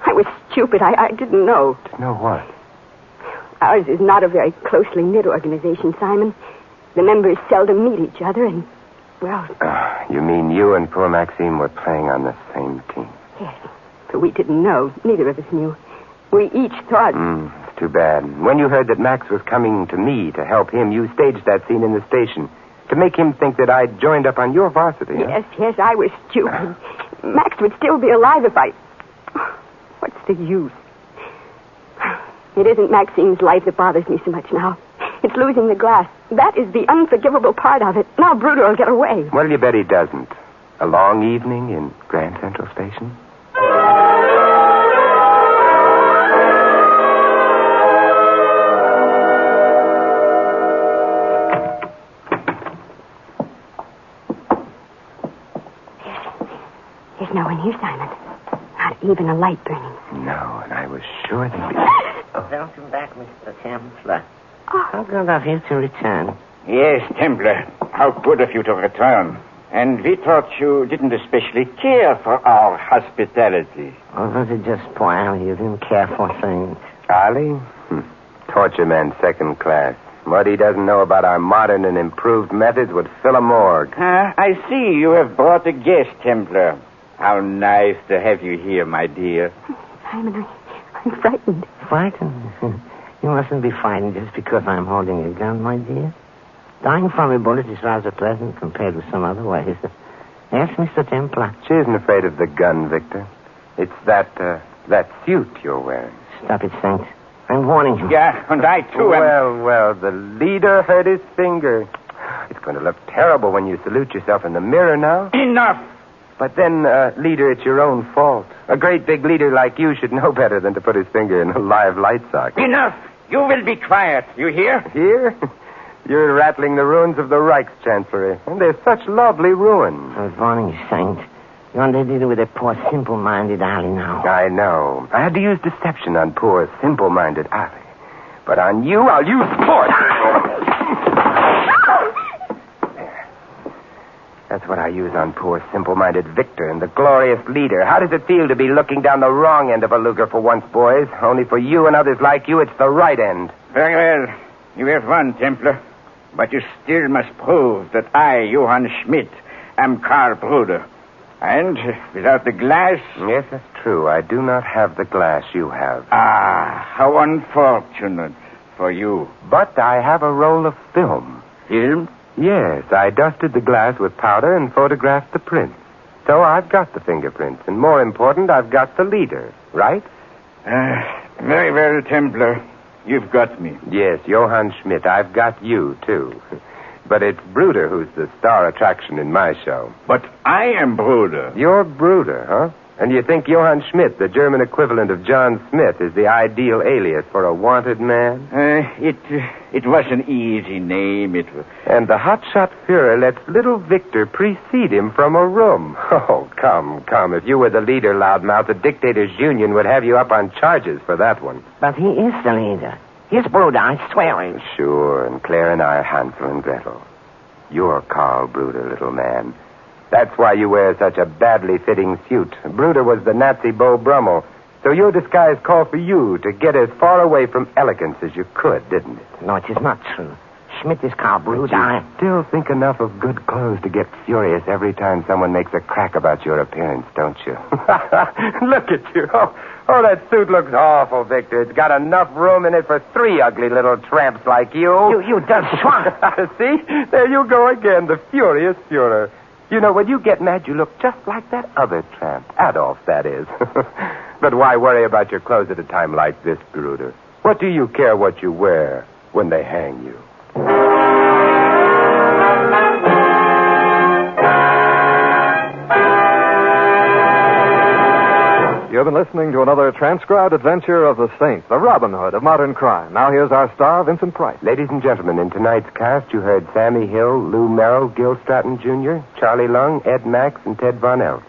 I was stupid. I didn't know. To know what? Ours is not a very closely knit organization, Simon. The members seldom meet each other, and, well... You mean you and poor Maxine were playing on the same team? Yes. But we didn't know. Neither of us knew. We each thought... It's too bad. When you heard that Max was coming to me to help him, you staged that scene in the station to make him think that I'd joined up on your varsity. Yes, I was stupid. Max would still be alive if I... What's the use? It isn't Maxine's life that bothers me so much now. It's losing the glass. That is the unforgivable part of it. Now Bruder will get away. What'll you bet he doesn't? A long evening in Grand Central Station? no one here, Simon. Not even a light burning. No, and I was sure there'd be... Welcome back, Mr. Templar. How good of you to return. Yes, Templar. How good of you to return. And we thought you didn't especially care for our hospitality. Or was it just poor Allie you didn't care for things? Ali? Torture man second class. What he doesn't know about our modern and improved methods would fill a morgue. I see you have brought a guest, Templar. How nice to have you here, my dear. Simon, I'm frightened. Frightened? You mustn't be frightened just because I'm holding a gun, my dear. Dying from a bullet is rather pleasant compared with some other ways. Yes, Mr. Templar. She isn't afraid of the gun, Victor. It's that suit you're wearing. Stop it, Saint. I'm warning you. Yeah, and I, too, Well, the leader hurt his finger. It's going to look terrible when you salute yourself in the mirror now. Enough! But then, leader, it's your own fault. A great big leader like you should know better than to put his finger in a live light socket. Enough! You will be quiet. You hear? Here? You're rattling the ruins of the Reichschancellery. And they're such lovely ruins. I was warning you, Saint. You're only dealing with a poor, simple-minded alley now. I know. I had to use deception on poor, simple-minded alley. But on you, I'll use force. There. That's what I use on poor, simple-minded Victor and the glorious leader. How does it feel to be looking down the wrong end of a Luger for once, boys? Only for you and others like you, it's the right end. Very well. You have won, Templar. But you still must prove that I, Johann Schmidt, am Karl Bruder. And without the glass... Yes, that's true. I do not have the glass you have. Ah, how unfortunate for you. But I have a roll of film. Film? Yes, I dusted the glass with powder and photographed the prints. So I've got the fingerprints. And more important, I've got the leader. Right? Very well, Templar. You've got me. Yes, Johann Schmidt. I've got you, too. But it's Bruder who's the star attraction in my show. But I am Bruder. You're Bruder, huh? And you think Johann Schmidt, the German equivalent of John Smith, is the ideal alias for a wanted man? It was an easy name. And the hotshot Führer lets little Victor precede him from a room. Oh, come. If you were the leader, loudmouth, the Dictators' Union would have you up on charges for that one. But he is the leader. He's Bruder, I swear it. Sure, and Claire and I are Hansel and Gretel. You're Karl Bruder, little man. That's why you wear such a badly fitting suit. Bruder was the Nazi Beau Brummel, so your disguise called for you to get as far away from elegance as you could, didn't it? No, it is not true. Schmidt is Karl Bruder. You still think enough of good clothes to get furious every time someone makes a crack about your appearance, don't you? Look at you. Oh, that suit looks awful, Victor. It's got enough room in it for 3 ugly little tramps like you. You dirty swine. See? There you go again, the furious Führer. You know, when you get mad, you look just like that other tramp. Adolf, that is. But why worry about your clothes at a time like this, Bruder? What do you care what you wear when they hang you? You've been listening to another transcribed adventure of the Saint, the Robin Hood of modern crime. Now here's our star, Vincent Price. Ladies and gentlemen, in tonight's cast, you heard Sammy Hill, Lou Merrill, Gil Stratton Jr., Charlie Lung, Ed Max, and Ted Von Elf.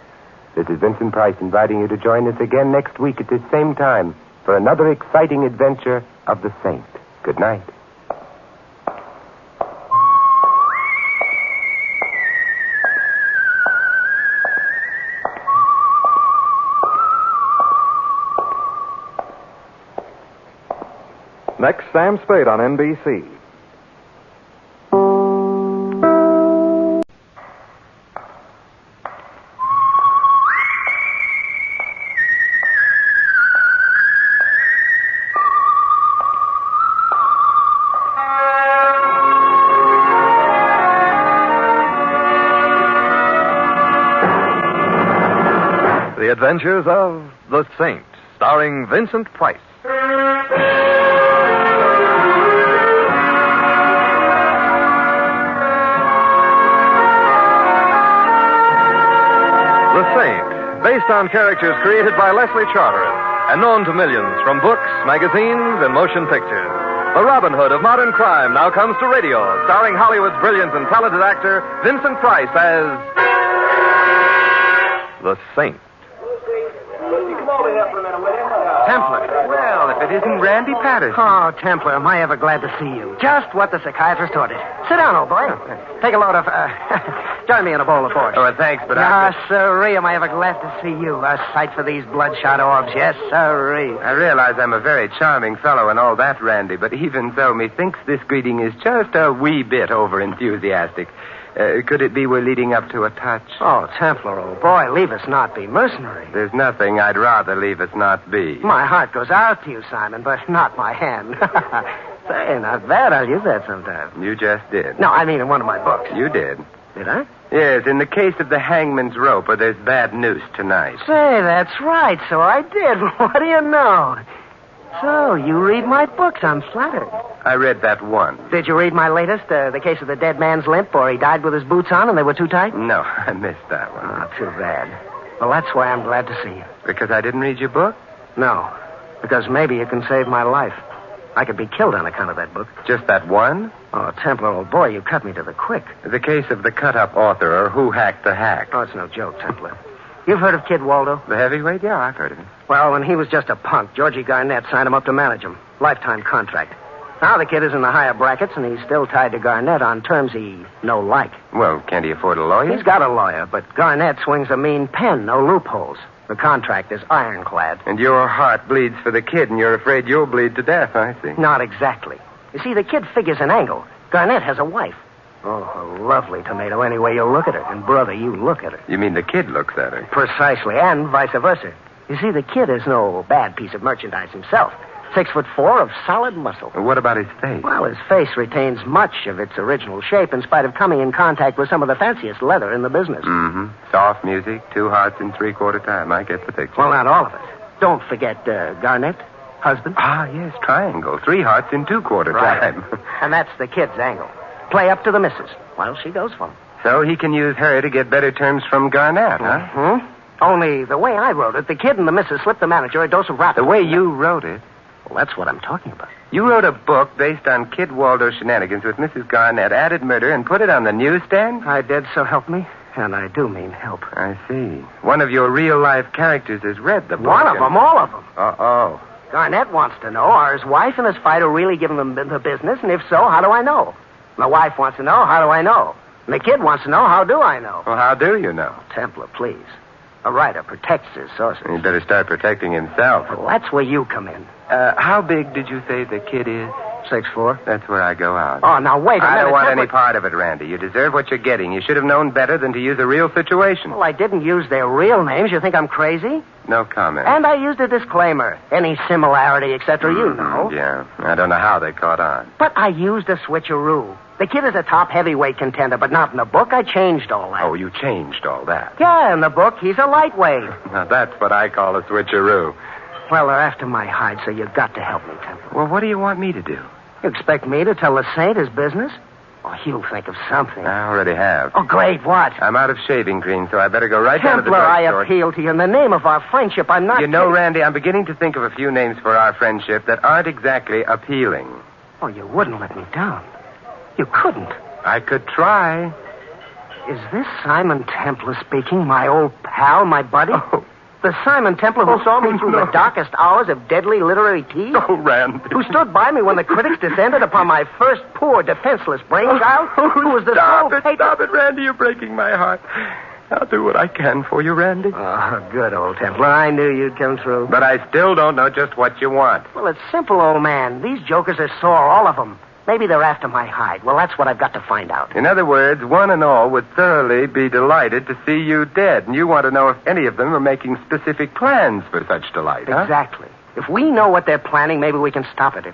This is Vincent Price inviting you to join us again next week at this same time for another exciting adventure of the Saint. Good night. Next, Sam Spade on NBC. The Adventures of the Saint, starring Vincent Price. The Saint, based on characters created by Leslie Charteris and known to millions from books, magazines, and motion pictures. The Robin Hood of modern crime now comes to radio, starring Hollywood's brilliant and talented actor Vincent Price as The Saint. Come over here for a minute, will you? Templar. Well, if it isn't Randy Patterson. Oh, Templar, am I ever glad to see you. Just what the psychiatrist ordered. Sit down, old boy. Take a load of, join me in a bowl of porridge. Oh, thanks, but Yes, sirree, am I ever glad to see you. A sight for these bloodshot orbs. Yes, sirree. I realize I'm a very charming fellow and all that, Randy, but even so, methinks this greeting is just a wee bit over-enthusiastic. Could it be we're leading up to a touch? Oh, Templar, old boy, leave us not be mercenary. There's nothing I'd rather leave us not be. My heart goes out to you, Simon, but not my hand. Say, not bad. I'll use that sometime. You just did. No, I mean in one of my books. You did. Did I? Yes, in the case of the hangman's rope, where there's bad news tonight. Say, that's right. So I did. What do you know? So, you read my books. I'm flattered. I read that one. Did you read my latest, the case of the dead man's limp, or he died with his boots on and they were too tight? No, I missed that one. Oh, too bad. Well, that's why I'm glad to see you. Because I didn't read your book? No, because maybe you can save my life. I could be killed on account of that book. Just that one? Oh, Templar, old boy, you cut me to the quick. The case of the cut-up author, or who hacked the hack. Oh, it's no joke, Templar. You've heard of Kid Waldo? The heavyweight? Yeah, I've heard of him. Well, when he was just a punk, Georgie Garnett signed him up to manage him. Lifetime contract. Now the kid is in the higher brackets, and he's still tied to Garnett on terms he no like. Well, can't he afford a lawyer? He's got a lawyer, but Garnett swings a mean pen, no loopholes. The contract is ironclad. And your heart bleeds for the kid, and you're afraid you'll bleed to death, I see. Not exactly. You see, the kid figures an angle. Garnett has a wife. Oh, a lovely tomato any way you look at her. And, brother, you look at her. You mean the kid looks at her? Precisely, and vice versa. You see, the kid is no bad piece of merchandise himself. 6'4" of solid muscle. What about his face? Well, his face retains much of its original shape in spite of coming in contact with some of the fanciest leather in the business. Mm-hmm. Soft music, 2 hearts in 3/4 time. I get the picture. Well, not all of it. Don't forget Garnett, husband. Ah, yes, triangle. 3 hearts in 2/4 time. And that's the kid's angle. Play up to the missus. Well, she goes for him. So he can use her to get better terms from Garnett, huh? Mm-hmm. Only the way I wrote it, the kid and the missus slipped the manager a dose of rap. The way you wrote it? Well, that's what I'm talking about. You wrote a book based on Kid Waldo shenanigans with Mrs. Garnett, added murder, and put it on the newsstand? I did, so help me. And I do mean help. I see. One of your real-life characters has read the book. One of them, all of them. Uh-oh. Garnett wants to know, are his wife and his fighter really giving them the business? And if so, how do I know? The wife wants to know, how do I know? And the kid wants to know, how do I know? Well, how do you know? Templar, please. A writer protects his sources. He better start protecting himself. Well, that's where you come in. How big did you say the kid is? 6'4". That's where I go out. Oh, now wait a minute. I don't want Templar... any part of it, Randy. You deserve what you're getting. You should have known better than to use a real situation. Well, I didn't use their real names. You think I'm crazy? No comment. And I used a disclaimer. Any similarity, etc., you know. Yeah. I don't know how they caught on. But I used a switcheroo. The kid is a top heavyweight contender, but not in the book. I changed all that. Oh, you changed all that. Yeah, in the book, he's a lightweight. Now, that's what I call a switcheroo. Well, they're after my hide, so you've got to help me, Templar. Well, what do you want me to do? You expect me to tell the Saint his business? Oh, he'll think of something. I already have. Oh, great, what? I'm out of shaving cream, so I better go right down to the Templar, drugstore. I appeal to you. In the name of our friendship, I'm not... You know, Randy, I'm beginning to think of a few names for our friendship that aren't exactly appealing. Oh, you wouldn't let me down. You couldn't. I could try. Is this Simon Templar speaking, my old pal, my buddy? Oh. The Simon Templar who saw me through the darkest hours of deadly literary tease? Oh, Randy. Who stood by me when the critics descended upon my first poor, defenseless brainchild? Who was the sole patron... Stop it, Randy. You're breaking my heart. I'll do what I can for you, Randy. Oh, good, old Templar. I knew you'd come through. But I still don't know just what you want. Well, it's simple, old man. These jokers are sore, all of them. Maybe they're after my hide. Well, that's what I've got to find out. In other words, one and all would thoroughly be delighted to see you dead. And you want to know if any of them are making specific plans for such delight, huh? Exactly. If we know what they're planning, maybe we can stop it.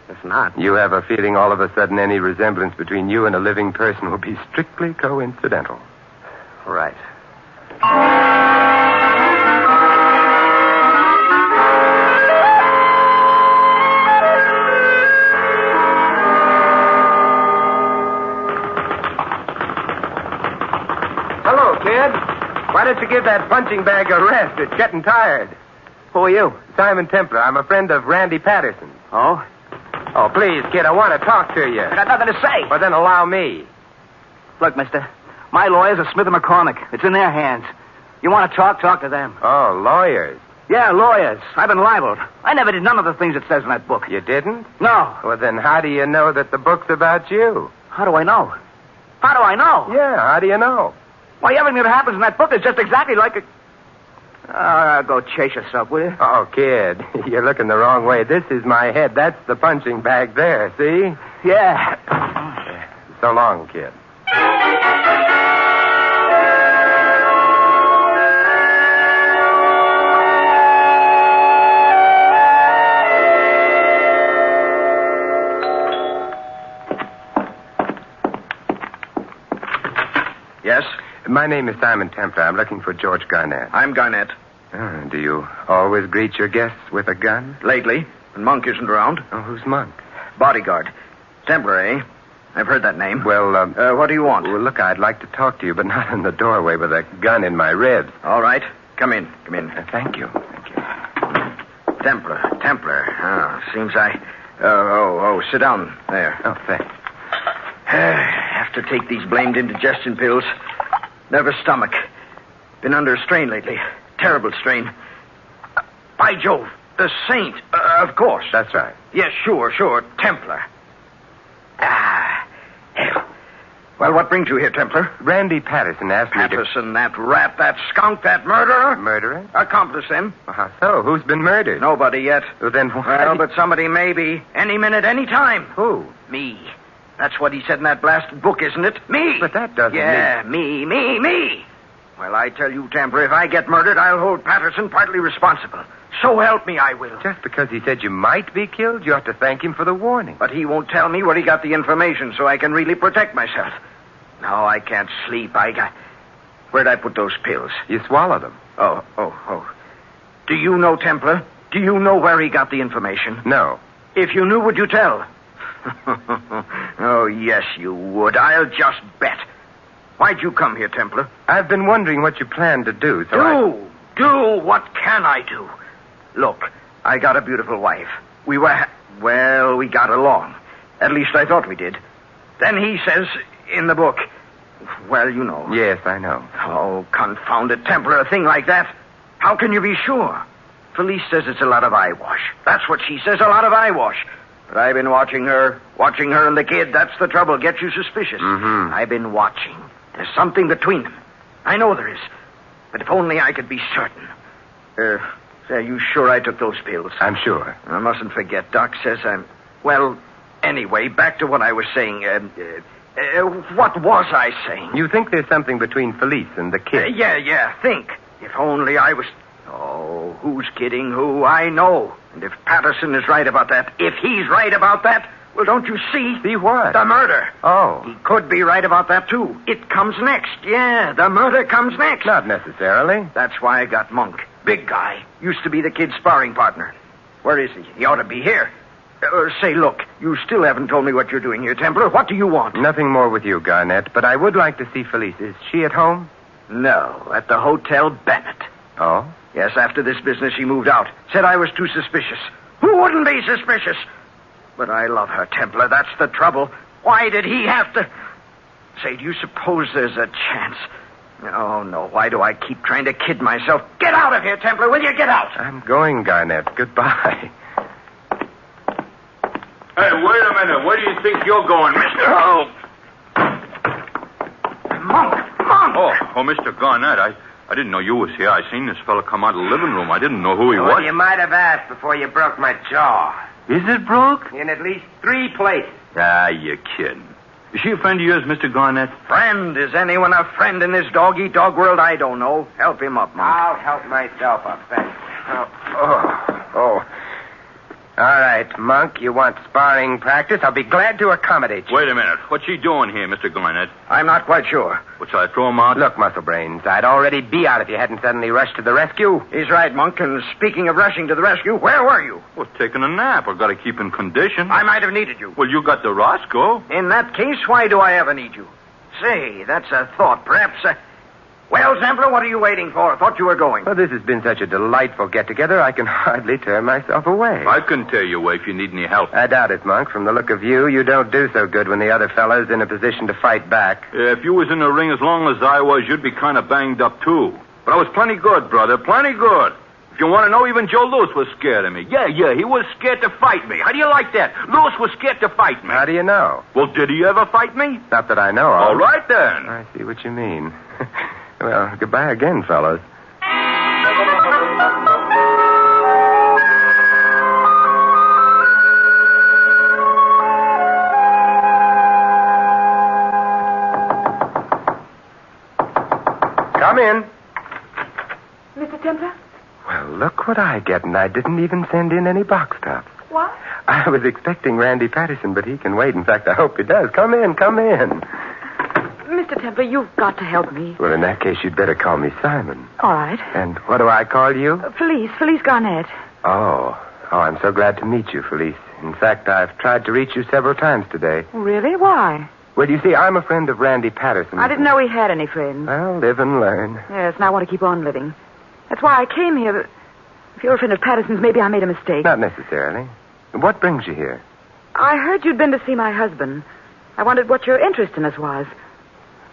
If not... You have a feeling all of a sudden any resemblance between you and a living person will be strictly coincidental. Right. Kid, why don't you give that punching bag a rest? It's getting tired. Who are you? Simon Templar. I'm a friend of Randy Patterson. Oh? Oh, please, kid, I want to talk to you. I got nothing to say. Well, then allow me. Look, mister, my lawyers are Smith & McCormick. It's in their hands. You want to talk? Talk to them. Oh, lawyers. Yeah, lawyers. I've been libeled. I never did none of the things it says in that book. You didn't? No. Well, then how do you know that the book's about you? How do I know? How do I know? Yeah, how do you know? Why, everything that happens in that book is just exactly like it. Go chase yourself, will you? Oh, kid, you're looking the wrong way. This is my head. That's the punching bag there, see? Yeah. So long, kid. Yes? My name is Simon Templar. I'm looking for George Garnett. I'm Garnett. Do you always greet your guests with a gun? Lately, when Monk isn't around. Oh, who's Monk? Bodyguard. Templar, eh? I've heard that name. Well, what do you want? Well, look, I'd like to talk to you, but not in the doorway with a gun in my ribs. All right. Come in. Come in. Thank you. Thank you. Templar. Seems I... sit down. There. Oh, thanks. Have to take these blamed indigestion pills. Nervous stomach. Been under a strain lately. Terrible strain. By Jove, the saint. Of course. That's right. Yes, sure. Templar. Well, what brings you here, Templar? Randy Patterson asked me to... Patterson, that rat, that skunk, that murderer? Murderer? Accomplice him. Well, how so? Who's been murdered? Nobody yet. Well, then why... Well, but somebody may be. Any minute, any time. Who? Me. That's what he said in that blasted book, isn't it? Me. But that doesn't mean... me. Well, I tell you, Templar, if I get murdered, I'll hold Patterson partly responsible. So help me, I will. Just because he said you might be killed, you ought to thank him for the warning. But he won't tell me where he got the information so I can really protect myself. No, I can't sleep. Where'd I put those pills? You swallow them. Oh. Do you know, Templar? Do you know where he got the information? No. If you knew, would you tell? Oh, yes, you would. I'll just bet. Why'd you come here, Templar? I've been wondering what you plan to do, so Do? What can I do? Look, I got a beautiful wife. We got along. At least I thought we did. Then he says in the book, well, you know. Yes, I know. Oh, confound it, Templar, a thing like that. How can you be sure? Felice says it's a lot of eyewash. That's what she says, a lot of eyewash. But I've been watching her and the kid. That's the trouble. Gets you suspicious. Mm-hmm. I've been watching. There's something between them. I know there is. But if only I could be certain. Are you sure I took those pills? I'm sure. I mustn't forget. Doc says I'm... Well, anyway, back to what I was saying. What was I saying? You think there's something between Felice and the kid? Yeah. Think. If only I was... Oh, who's kidding who? I know. And if Patterson is right about that, if he's right about that, well, don't you see? See what? The murder. Oh. He could be right about that, too. It comes next. Yeah, the murder comes next. Not necessarily. That's why I got Monk. Big guy. Used to be the kid's sparring partner. Where is he? He ought to be here. Say, look, you still haven't told me what you're doing here, Templar. What do you want? Nothing more with you, Garnett, but I would like to see Felice. Is she at home? No, at the Hotel Bennett. Oh? Yes, after this business, she moved out. Said I was too suspicious. Who wouldn't be suspicious? But I love her, Templar. That's the trouble. Why did he have to... Say, do you suppose there's a chance? Oh, no. Why do I keep trying to kid myself? Get out of here, Templar. Will you get out? I'm going, Garnett. Goodbye. Hey, wait a minute. Where do you think you're going, mister? Oh. Monk! Oh, Mr. Garnett, I didn't know you was here. I seen this fella come out of the living room. I didn't know who he was. Well, you might have asked before you broke my jaw. Is it broke? In at least 3 places. You're kidding. Is she a friend of yours, Mr. Garnett? Friend? Is anyone a friend in this dog-eat-dog world? I don't know. Help him up, Monk. I'll help myself up, thanks. Oh. All right, Monk, you want sparring practice? I'll be glad to accommodate you. Wait a minute. What's he doing here, Mr. Garnett? I'm not quite sure. What, shall I throw him out? Look, Muscle Brains, I'd already be out if you hadn't suddenly rushed to the rescue. He's right, Monk, and speaking of rushing to the rescue, where were you? Well, taking a nap. I've got to keep in condition. I might have needed you. Well, you got the Roscoe. In that case, why do I ever need you? Say, that's a thought. Perhaps... Well, Templar, what are you waiting for? I thought you were going. Well, this has been such a delightful get-together, I can hardly tear myself away. I can tear you away if you need any help. I doubt it, Monk. From the look of you, you don't do so good when the other fellow's in a position to fight back. If you was in the ring as long as I was, you'd be kind of banged up, too. But I was plenty good, brother, plenty good. If you want to know, even Joe Louis was scared of me. Yeah, he was scared to fight me. How do you like that? Louis was scared to fight me. How do you know? Well, did he ever fight me? Not that I know of. All right, then. I see what you mean. Well, goodbye again, fellas. Come in. Mr. Templar? Well, look what I get, and I didn't even send in any box tops. What? I was expecting Randy Patterson, but he can wait. In fact, I hope he does. Come in. Mr. Templar, you've got to help me. Well, in that case, you'd better call me Simon. All right. And what do I call you? Felice Garnett. Oh, I'm so glad to meet you, Felice. In fact, I've tried to reach you several times today. Really? Why? Well, you see, I'm a friend of Randy Patterson. I didn't know he had any friends. Well, live and learn. Yes, and I want to keep on living. That's why I came here. But if you're a friend of Patterson's, maybe I made a mistake. Not necessarily. What brings you here? I heard you'd been to see my husband. I wondered what your interest in us was.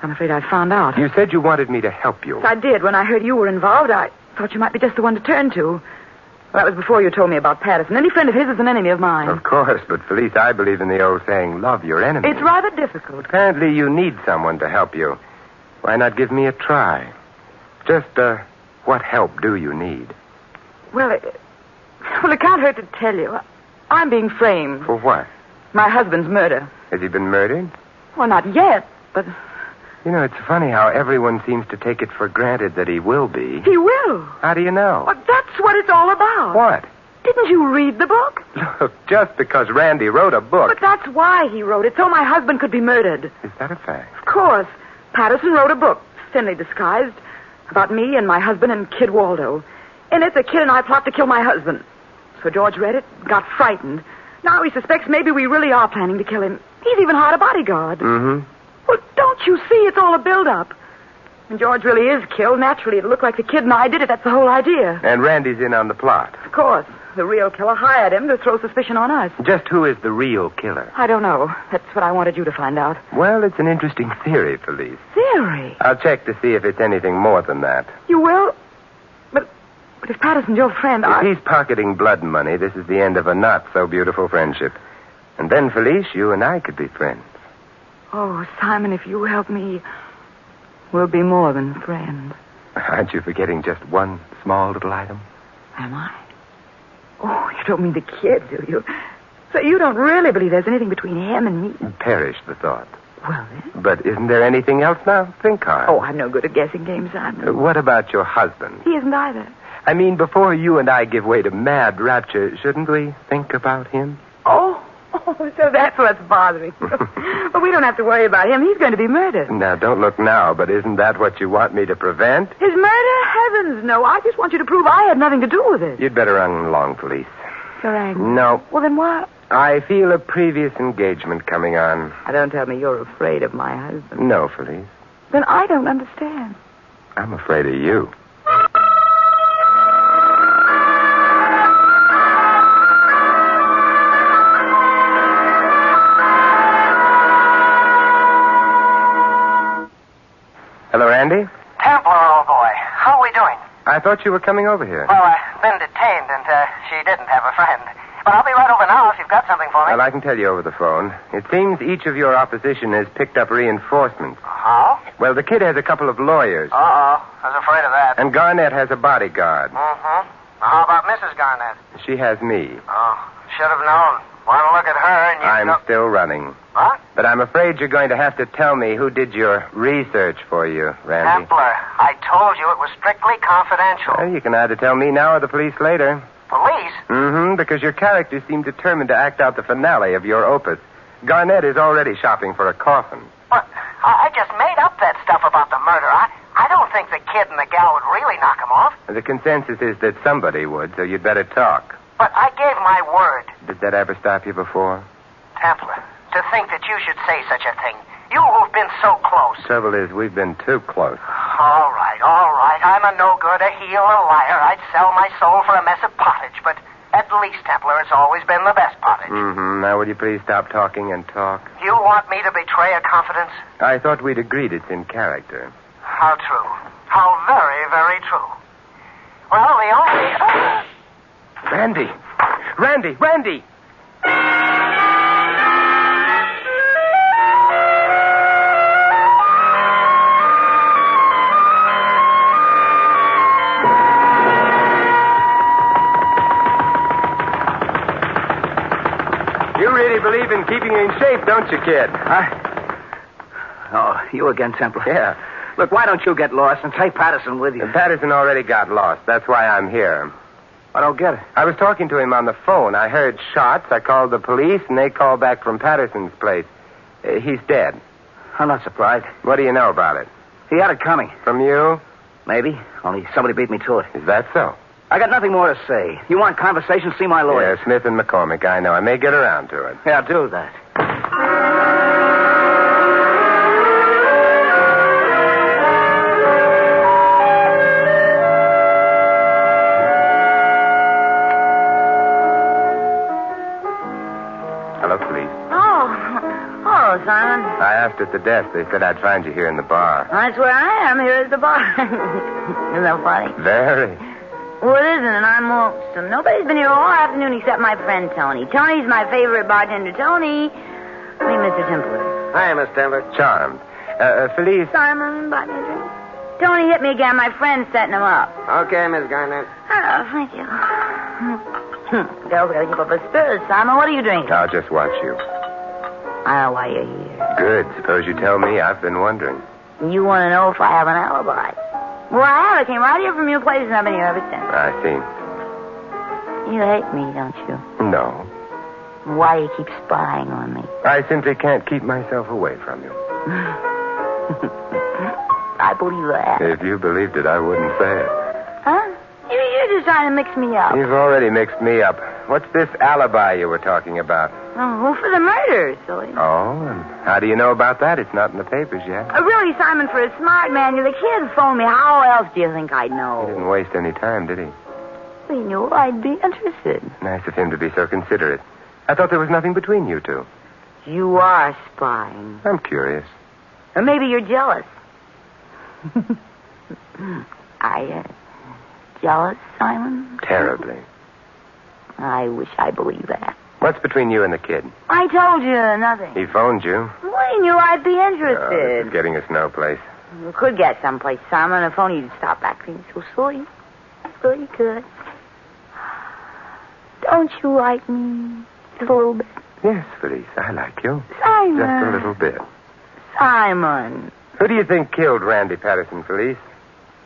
I'm afraid I found out. You said you wanted me to help you. Yes, I did. When I heard you were involved, I thought you might be just the one to turn to. Well, that was before you told me about Patterson. Any friend of his is an enemy of mine. Of course, but Felice, I believe in the old saying, love your enemy. It's rather difficult. Apparently you need someone to help you. Why not give me a try? Just, what help do you need? Well, it can't hurt to tell you. I'm being framed. For what? My husband's murder. Has he been murdered? Well, not yet, but... You know, it's funny how everyone seems to take it for granted that he will be. He will? How do you know? Well, that's what it's all about. What? Didn't you read the book? Look, just because Randy wrote a book... But that's why he wrote it, so my husband could be murdered. Is that a fact? Of course. Patterson wrote a book, thinly disguised, about me and my husband and Kid Waldo. In it, the kid and I plot to kill my husband. So George read it, got frightened. Now he suspects maybe we really are planning to kill him. He's even hired a bodyguard. Mm-hmm. Well, don't you see? It's all a build-up. When George really is killed, naturally it'll look like the kid and I did it. That's the whole idea. And Randy's in on the plot. Of course. The real killer hired him to throw suspicion on us. Just who is the real killer? I don't know. That's what I wanted you to find out. Well, it's an interesting theory, Felice. Theory? I'll check to see if it's anything more than that. You will? But if Patterson's your friend, If he's pocketing blood money, this is the end of a not-so-beautiful friendship. And then, Felice, you and I could be friends. Oh, Simon, if you help me, we'll be more than friends. Aren't you forgetting just one small little item? Am I? Oh, you don't mean the kid, do you? So you don't really believe there's anything between him and me? Perish the thought. Well, then. But isn't there anything else now? Think hard. Oh, I'm no good at guessing games, Simon. What about your husband? He isn't either. I mean, before you and I give way to mad rapture, shouldn't we think about him? Oh, so that's what's bothering you. But we don't have to worry about him. He's going to be murdered. Now, don't look now, but isn't that what you want me to prevent? His murder? Heavens, no. I just want you to prove I had nothing to do with it. You'd better run along, Felice. You're angry? No. Well, then what? I feel a previous engagement coming on. Don't tell me you're afraid of my husband. No, Felice. Then I don't understand. I'm afraid of you. Hello, Randy? Templar, old boy. How are we doing? I thought you were coming over here. Well, I've been detained, and she didn't have a friend. But I'll be right over now if you've got something for me. Well, I can tell you over the phone. It seems each of your opposition has picked up reinforcements. How? Well, the kid has a couple of lawyers. Uh-oh. I was afraid of that. And Garnett has a bodyguard. Mm-hmm. How about Mrs. Garnett? She has me. Oh, should have known. Want to look at her and you I'm still running. What? But I'm afraid you're going to have to tell me who did your research for you, Randy. Templar, I told you it was strictly confidential. Well, you can either tell me now or the police later. Police? Mm-hmm, because your characters seem determined to act out the finale of your opus. Garnett is already shopping for a coffin. But I just made up that stuff about the murder. I don't think the kid and the gal would really knock him off. The consensus is that somebody would, so you'd better talk. But I gave my word. Did that ever stop you before? Templar, to think that you should say such a thing. You who've been so close. Trouble is, we've been too close. All right. I'm a no-good, a heel, a liar. I'd sell my soul for a mess of pottage, but at least, Templar, it's always been the best pottage. Mm-hmm. Now, will you please stop talking and talk? You want me to betray a confidence? I thought we'd agreed it's in character. How true. How very, very true. Well, the only... Randy! You really believe in keeping in shape, don't you, kid? Oh, you again, Templar? Yeah. Look, why don't you get lost and take Patterson with you? Patterson already got lost. That's why I'm here. I don't get it. I was talking to him on the phone. I heard shots. I called the police, and they called back from Patterson's place. He's dead. I'm not surprised. What do you know about it? He had it coming. From you? Maybe. Only somebody beat me to it. Is that so? I got nothing more to say. You want conversation? See my lawyer. Yeah, Smith and McCormick. I know. I may get around to it. Yeah, do that. Hello, police. Oh, Simon. I asked at the desk. They said I'd find you here in the bar. That's where I am, here at the bar. Isn't that funny? Very. Well, it isn't, and I'm lonesome. Nobody's been here all afternoon except my friend Tony. Tony's my favorite bartender. Tony, meet Mr. Templar. Hi, Miss Templar. Charmed. Felice. Simon, buy me a drink. Tony, hit me again. My friend's setting him up. Okay, Miss Garnett. Oh, thank you. Girls gotta keep up a spirit. Simon, what are you drinking? I'll just watch you. I know why you're here. Good. Suppose you tell me. I've been wondering. You want to know if I have an alibi? Well, I have. I came right here from your place, and I've been here ever since. I see. You hate me, don't you? No. Why do you keep spying on me? I simply can't keep myself away from you. I believe that. If you believed it, I wouldn't say it. Huh? You're just trying to mix me up. You've already mixed me up. What's this alibi you were talking about? Oh, for the murder, silly. Oh, and how do you know about that? It's not in the papers yet. Really, Simon, for a smart man, the kid phoned me. How else do you think I'd know? He didn't waste any time, did he? He knew I'd be interested. Nice of him to be so considerate. I thought there was nothing between you two. You are spying. I'm curious. Or maybe you're jealous. Jealous, Simon? Terribly. I wish I believed that. What's between you and the kid? I told you nothing. He phoned you. Well, he knew I'd be Oh, interested. this is getting us no place. We could get someplace, Simon, if only you'd stop acting so silly. So you could. Don't you like me? Just a little bit. Yes, Felice, I like you. Simon. Just a little bit. Simon. Who do you think killed Randy Patterson, Felice?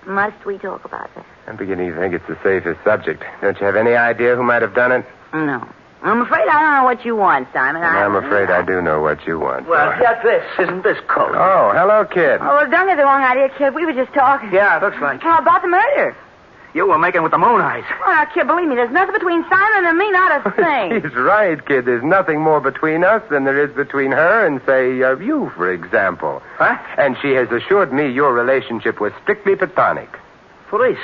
Must we talk about that? I'm beginning to think it's the safest subject. Don't you have any idea who might have done it? No. I'm afraid I don't know what you want, Simon. I'm afraid I do know what you want. Well, get this. Isn't this cold? Oh, hello, kid. Oh, well, don't get the wrong idea, kid. We were just talking. Yeah, it looks like. How about the murder? You were making with the moon eyes. Oh, kid, believe me, there's nothing between Simon and me, not a thing. He's right, kid. There's nothing more between us than there is between her and, say, you, for example. Huh? And she has assured me your relationship was strictly platonic. Police.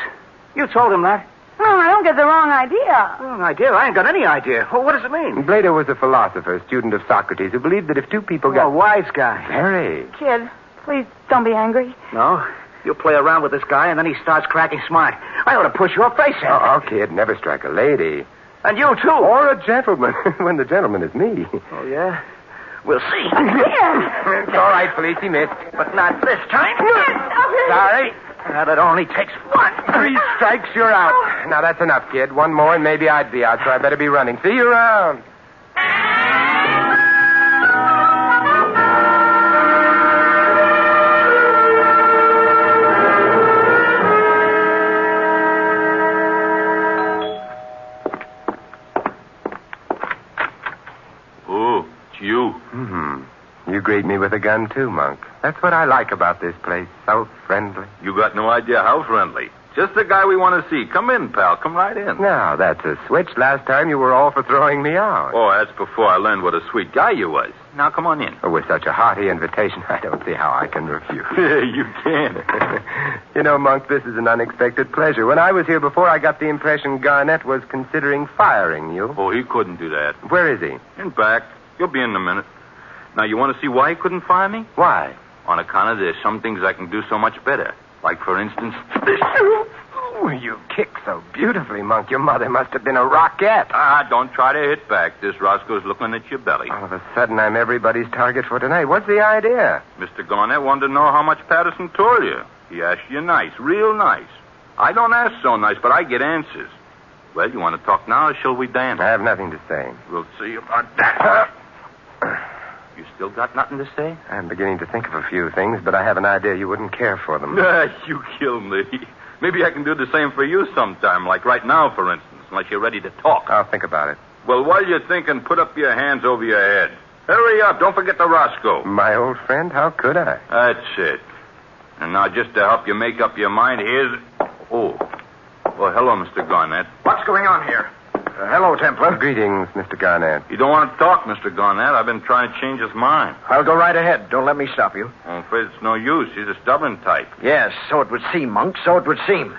You told him that? No, I don't get the wrong idea. Wrong idea? I ain't got any idea. Well, what does it mean? Plato was a philosopher, student of Socrates, who believed that if two people got... Oh, wise guy. Very. Kid, please don't be angry. No. You play around with this guy, and then he starts cracking smart. I ought to push your face in. Oh, kid, never strike a lady. And you, too. Or a gentleman, when the gentleman is me. Oh, yeah? We'll see. It's all right, Felice, he missed. But not this time. Sorry. Well, it only takes one. 3 strikes, you're out. Now, that's enough, kid. One more, and maybe I'd be out, so I better be running. See you around. Oh, it's you. You greet me with a gun, too, Monk. That's what I like about this place. So friendly. You got no idea how friendly. Just the guy we want to see. Come in, pal. Come right in. Now, that's a switch. Last time you were all for throwing me out. Oh, that's before I learned what a sweet guy you was. Now, come on in. Oh, with such a hearty invitation, I don't see how I can refuse. You can. You know, Monk, this is an unexpected pleasure. When I was here before, I got the impression Garnett was considering firing you. Oh, he couldn't do that. Where is he? In back. You'll be in a minute. Now, you want to see why he couldn't fire me? Why? On account of there's some things I can do so much better. Like, for instance, this. Oh, you kick so beautifully, Monk. Your mother must have been a rockette. Don't try to hit back. This Roscoe's looking at your belly. All of a sudden, I'm everybody's target for tonight. What's the idea? Mr. Garnett wanted to know how much Patterson told you. He asked you nice, real nice. I don't ask so nice, but I get answers. Well, you want to talk now, or shall we dance? I have nothing to say. We'll see about that. You still got nothing to say? I'm beginning to think of a few things, but I have an idea you wouldn't care for them. You kill me. Maybe I can do the same for you sometime, like right now, for instance, unless you're ready to talk. I'll think about it. Well, while you're thinking, put up your hands over your head. Hurry up. Don't forget the Roscoe. My old friend? How could I? That's it. And now, just to help you make up your mind, here's... Oh. Well, hello, Mr. Garnett. What's going on here? Hello, Templar. Greetings, Mr. Garnett. You don't want to talk, Mr. Garnett. I've been trying to change his mind. I'll go right ahead. Don't let me stop you. I'm afraid it's no use. He's a stubborn type. Yes, so it would seem, Monk. So it would seem.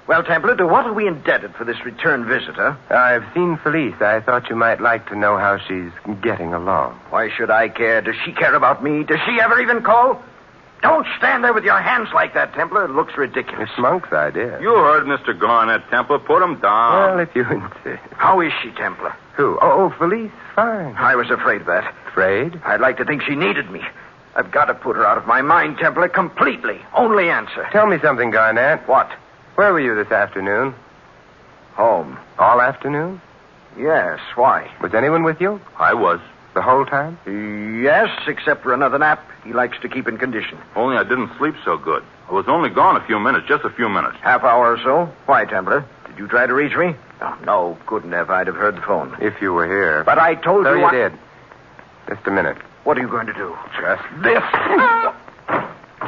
Well, Templar, to what are we indebted for this return visit, huh? I've seen Felice. I thought you might like to know how she's getting along. Why should I care? Does she care about me? Does she ever even call? Don't stand there with your hands like that, Templar. It looks ridiculous. It's Monk's idea. You heard Mr. Garnett, Templar. Put him down. Well, if you insist. How is she, Templar? Who? Oh, Felice. Fine. I was afraid of that. Afraid? I'd like to think she needed me. I've got to put her out of my mind, Templar, completely. Only answer. Tell me something, Garnett. What? Where were you this afternoon? Home. All afternoon? Yes. Why? Was anyone with you? I was. The whole time? Yes, except for another nap. He likes to keep in condition. Only I didn't sleep so good. I was only gone a few minutes, just a few minutes. Half hour or so. Why, Templar? Did you try to reach me? Oh, no, couldn't have. I'd have heard the phone. If you were here. But I told so you... you did. Just a minute. What are you going to do? Just this.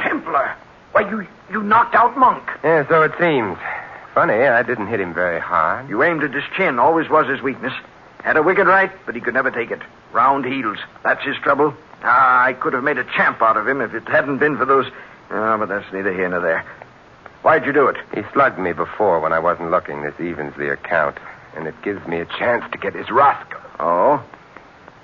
Templar! Why, you knocked out Monk. Yeah, so it seems. Funny, I didn't hit him very hard. You aimed at his chin. Always was his weakness. Had a wicked right, but he could never take it. Round heels. That's his trouble. I could have made a champ out of him if it hadn't been for those... Oh, but that's neither here nor there. Why'd you do it? He slugged me before when I wasn't looking. This evens the account. And it gives me a chance to get his Roscoe. Oh?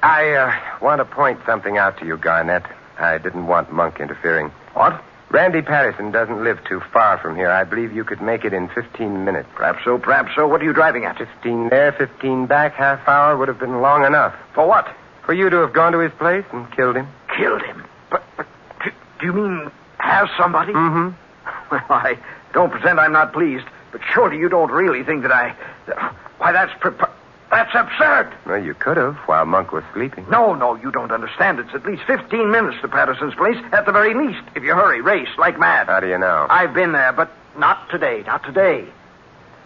I want to point something out to you, Garnett. I didn't want Monk interfering. What? Randy Patterson doesn't live too far from here. I believe you could make it in 15 minutes. Perhaps so, perhaps so. What are you driving at? 15 there, 15 back. Half hour would have been long enough. For what? For you to have gone to his place and killed him. Killed him? But do you mean have somebody? Mm-hmm. Well, I don't pretend I'm not pleased, but surely you don't really think that I... Why, that's absurd. Well, you could have while Monk was sleeping. No, you don't understand. It's at least 15 minutes to Patterson's place, at the very least. If you hurry, race like mad. How do you know? I've been there, but not today.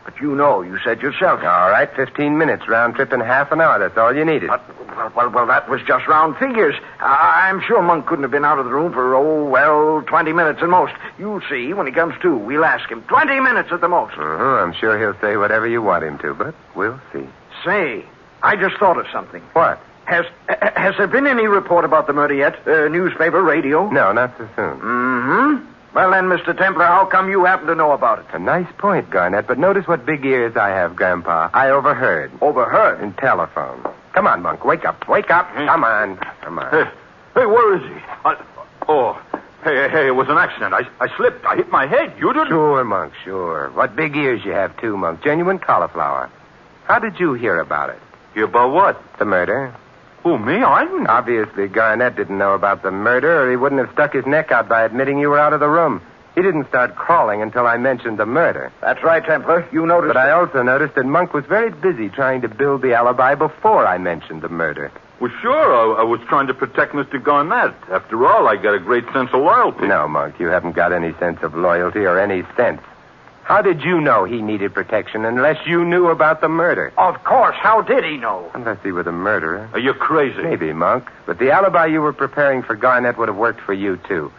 But you know, you said yourself. All right, 15 minutes, round trip in half an hour. That's all you needed. Well, that was just round figures. I'm sure Monk couldn't have been out of the room for, 20 minutes at most. You'll see when he comes to. We'll ask him. 20 minutes at the most. I'm sure he'll say whatever you want him to, but we'll see. Say, I just thought of something. What? Has there been any report about the murder yet? Newspaper, radio? No, not so soon. Mm-hmm. Well, then, Mr. Templar, how come you happen to know about it? A nice point, Garnett, but notice what big ears I have, Grandpa. I overheard. Overheard? In telephone. Come on, Monk, wake up. Wake up. Come on. Hey, where is he? Hey, it was an accident. I slipped. I hit my head. You didn't? Sure, Monk, sure. What big ears you have, too, Monk. Genuine cauliflower. How did you hear about it? Hear about what? The murder. Who, me? I didn't. Obviously, Garnett didn't know about the murder, or he wouldn't have stuck his neck out by admitting you were out of the room. He didn't start crawling until I mentioned the murder. That's right, Templar. You noticed. But I also noticed that Monk was very busy trying to build the alibi before I mentioned the murder. Well, sure. I was trying to protect Mr. Garnett. After all, I got a great sense of loyalty. No, Monk, you haven't got any sense of loyalty or any sense. How did you know he needed protection unless you knew about the murder? Of course. How did he know? Unless he were the murderer. Are you crazy? Maybe, Monk. But the alibi you were preparing for Garnett would have worked for you, too.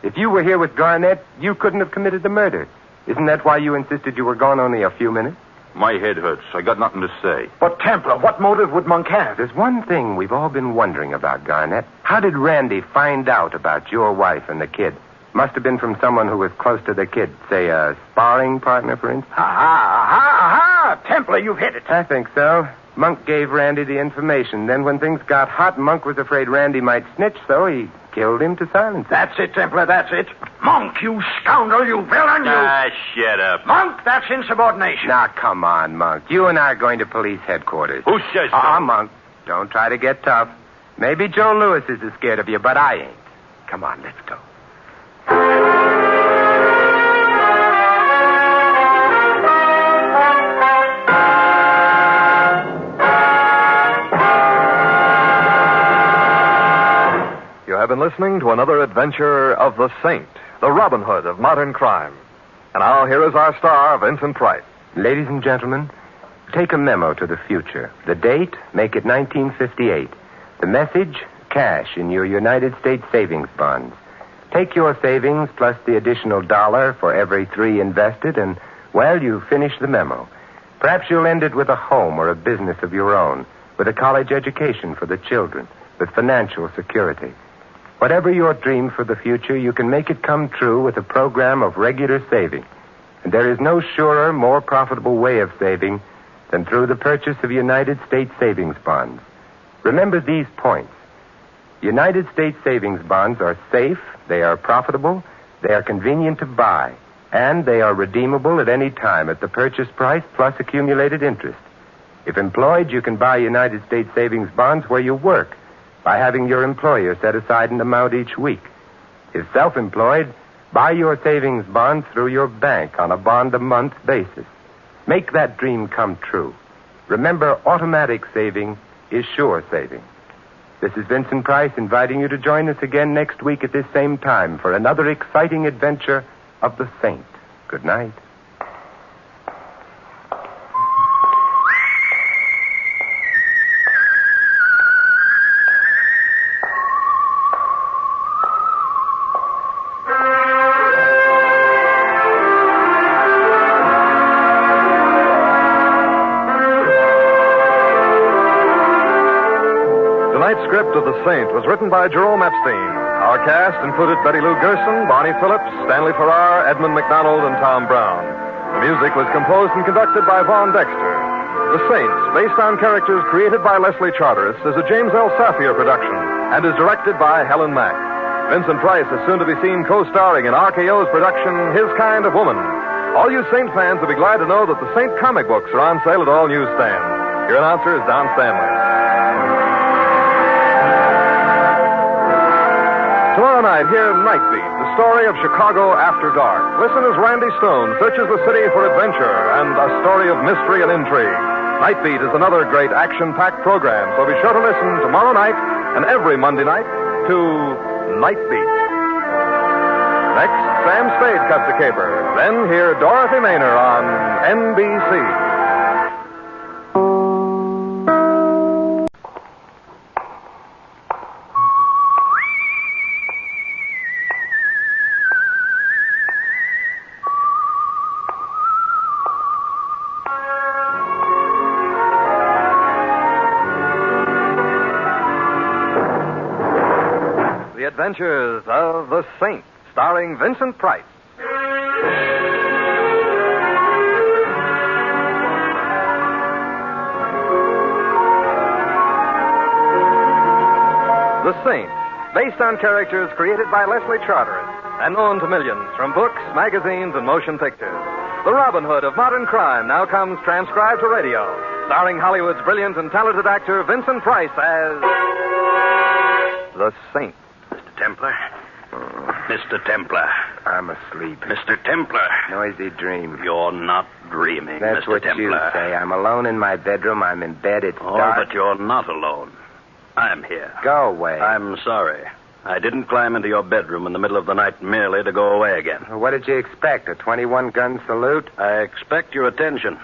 If you were here with Garnett, you couldn't have committed the murder. Isn't that why you insisted you were gone only a few minutes? My head hurts. I got nothing to say. But, Templar, what motive would Monk have? There's one thing we've all been wondering about, Garnett. How did Randy find out about your wife and the kid? Must have been from someone who was close to the kid. Say, a sparring partner, for instance. Aha! Templar, you've hit it. I think so. Monk gave Randy the information. Then when things got hot, Monk was afraid Randy might snitch, so he killed him to silence him. That's it, Templar, that's it. Monk, you scoundrel, you villain, you... Ah, shut up. Monk, that's insubordination. Now, come on, Monk. You and I are going to police headquarters. Who says so? Monk, don't try to get tough. Maybe Joe Louis is as scared of you, but I ain't. Come on, let's go. You have been listening to another adventure of the Saint, the Robin Hood of modern crime. And now here is our star, Vincent Price. Ladies and gentlemen, take a memo to the future. The date, make it 1958. The message, cash in your United States savings bonds. Take your savings plus the additional $1 for every 3 invested, and, well, you finish the memo. Perhaps you'll end it with a home or a business of your own, with a college education for the children, with financial security. Whatever your dream for the future, you can make it come true with a program of regular saving. And there is no surer, more profitable way of saving than through the purchase of United States savings bonds. Remember these points. United States savings bonds are safe, they are profitable, they are convenient to buy, and they are redeemable at any time at the purchase price plus accumulated interest. If employed, you can buy United States savings bonds where you work, by having your employer set aside an amount each week. If self-employed, buy your savings bonds through your bank on a bond-a-month basis. Make that dream come true. Remember, automatic saving is sure saving. This is Vincent Price inviting you to join us again next week at this same time for another exciting adventure of the Saint. Good night. Script of The Saint was written by Jerome Epstein. Our cast included Betty Lou Gerson, Bonnie Phillips, Stanley Farrar, Edmund McDonald, and Tom Brown. The music was composed and conducted by Vaughn Dexter. The Saints, based on characters created by Leslie Charteris, is a James L. Safier production and is directed by Helen Mack. Vincent Price is soon to be seen co-starring in RKO's production, His Kind of Woman. All you Saint fans will be glad to know that the Saint comic books are on sale at all newsstands. Your announcer is Don Stanley. Tomorrow night, hear Night Beat, the story of Chicago after dark. Listen as Randy Stone searches the city for adventure and a story of mystery and intrigue. Night Beat is another great action-packed program, so be sure to listen tomorrow night and every Monday night to Night Beat. Next, Sam Spade cuts a caper. Then hear Dorothy Maynor on NBC. The Adventures of the Saint, starring Vincent Price. The Saint, based on characters created by Leslie Charteris and known to millions from books, magazines, and motion pictures. The Robin Hood of modern crime now comes transcribed to radio, starring Hollywood's brilliant and talented actor Vincent Price as the Saint. Templar? Mr. Templar. I'm asleep. Mr. Templar. Noisy dream. You're not dreaming, That's Mr. what Templar. you say. I'm alone in my bedroom. I'm in bed. It's dark. But you're not alone. I'm here. Go away. I'm sorry. I didn't climb into your bedroom in the middle of the night merely to go away again. What did you expect? A 21-gun salute? I expect your attention.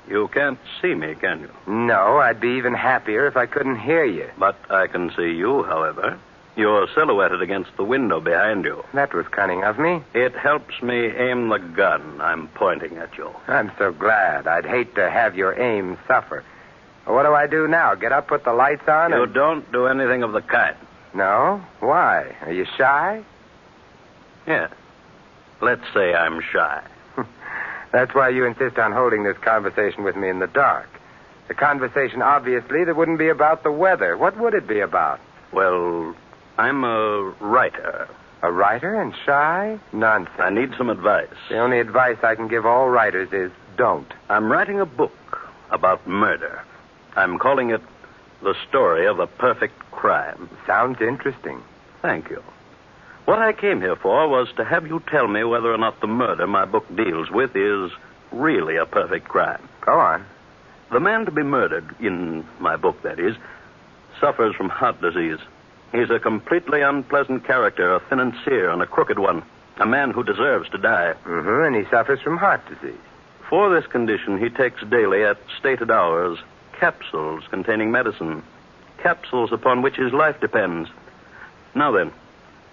You can't see me, can you? No, I'd be even happier if I couldn't hear you. But I can see you, however. You're silhouetted against the window behind you. That was cunning of me. It helps me aim the gun I'm pointing at you. I'm so glad. I'd hate to have your aim suffer. What do I do now? Get up, put the lights on, You and... don't do anything of the kind. No? Why? Are you shy? Yes. Let's say I'm shy. That's why you insist on holding this conversation with me in the dark. A conversation, obviously, that wouldn't be about the weather. What would it be about? Well, I'm a writer. A writer and shy? Nonsense. I need some advice. The only advice I can give all writers is don't. I'm writing a book about murder. I'm calling it The Story of a Perfect Crime. Sounds interesting. Thank you. What I came here for was to have you tell me whether or not the murder my book deals with is really a perfect crime. Go on. The man to be murdered, in my book, that is, suffers from heart disease. He's a completely unpleasant character, a financier and a crooked one, a man who deserves to die. And he suffers from heart disease. For this condition, he takes daily, at stated hours, capsules containing medicine, capsules upon which his life depends. Now then,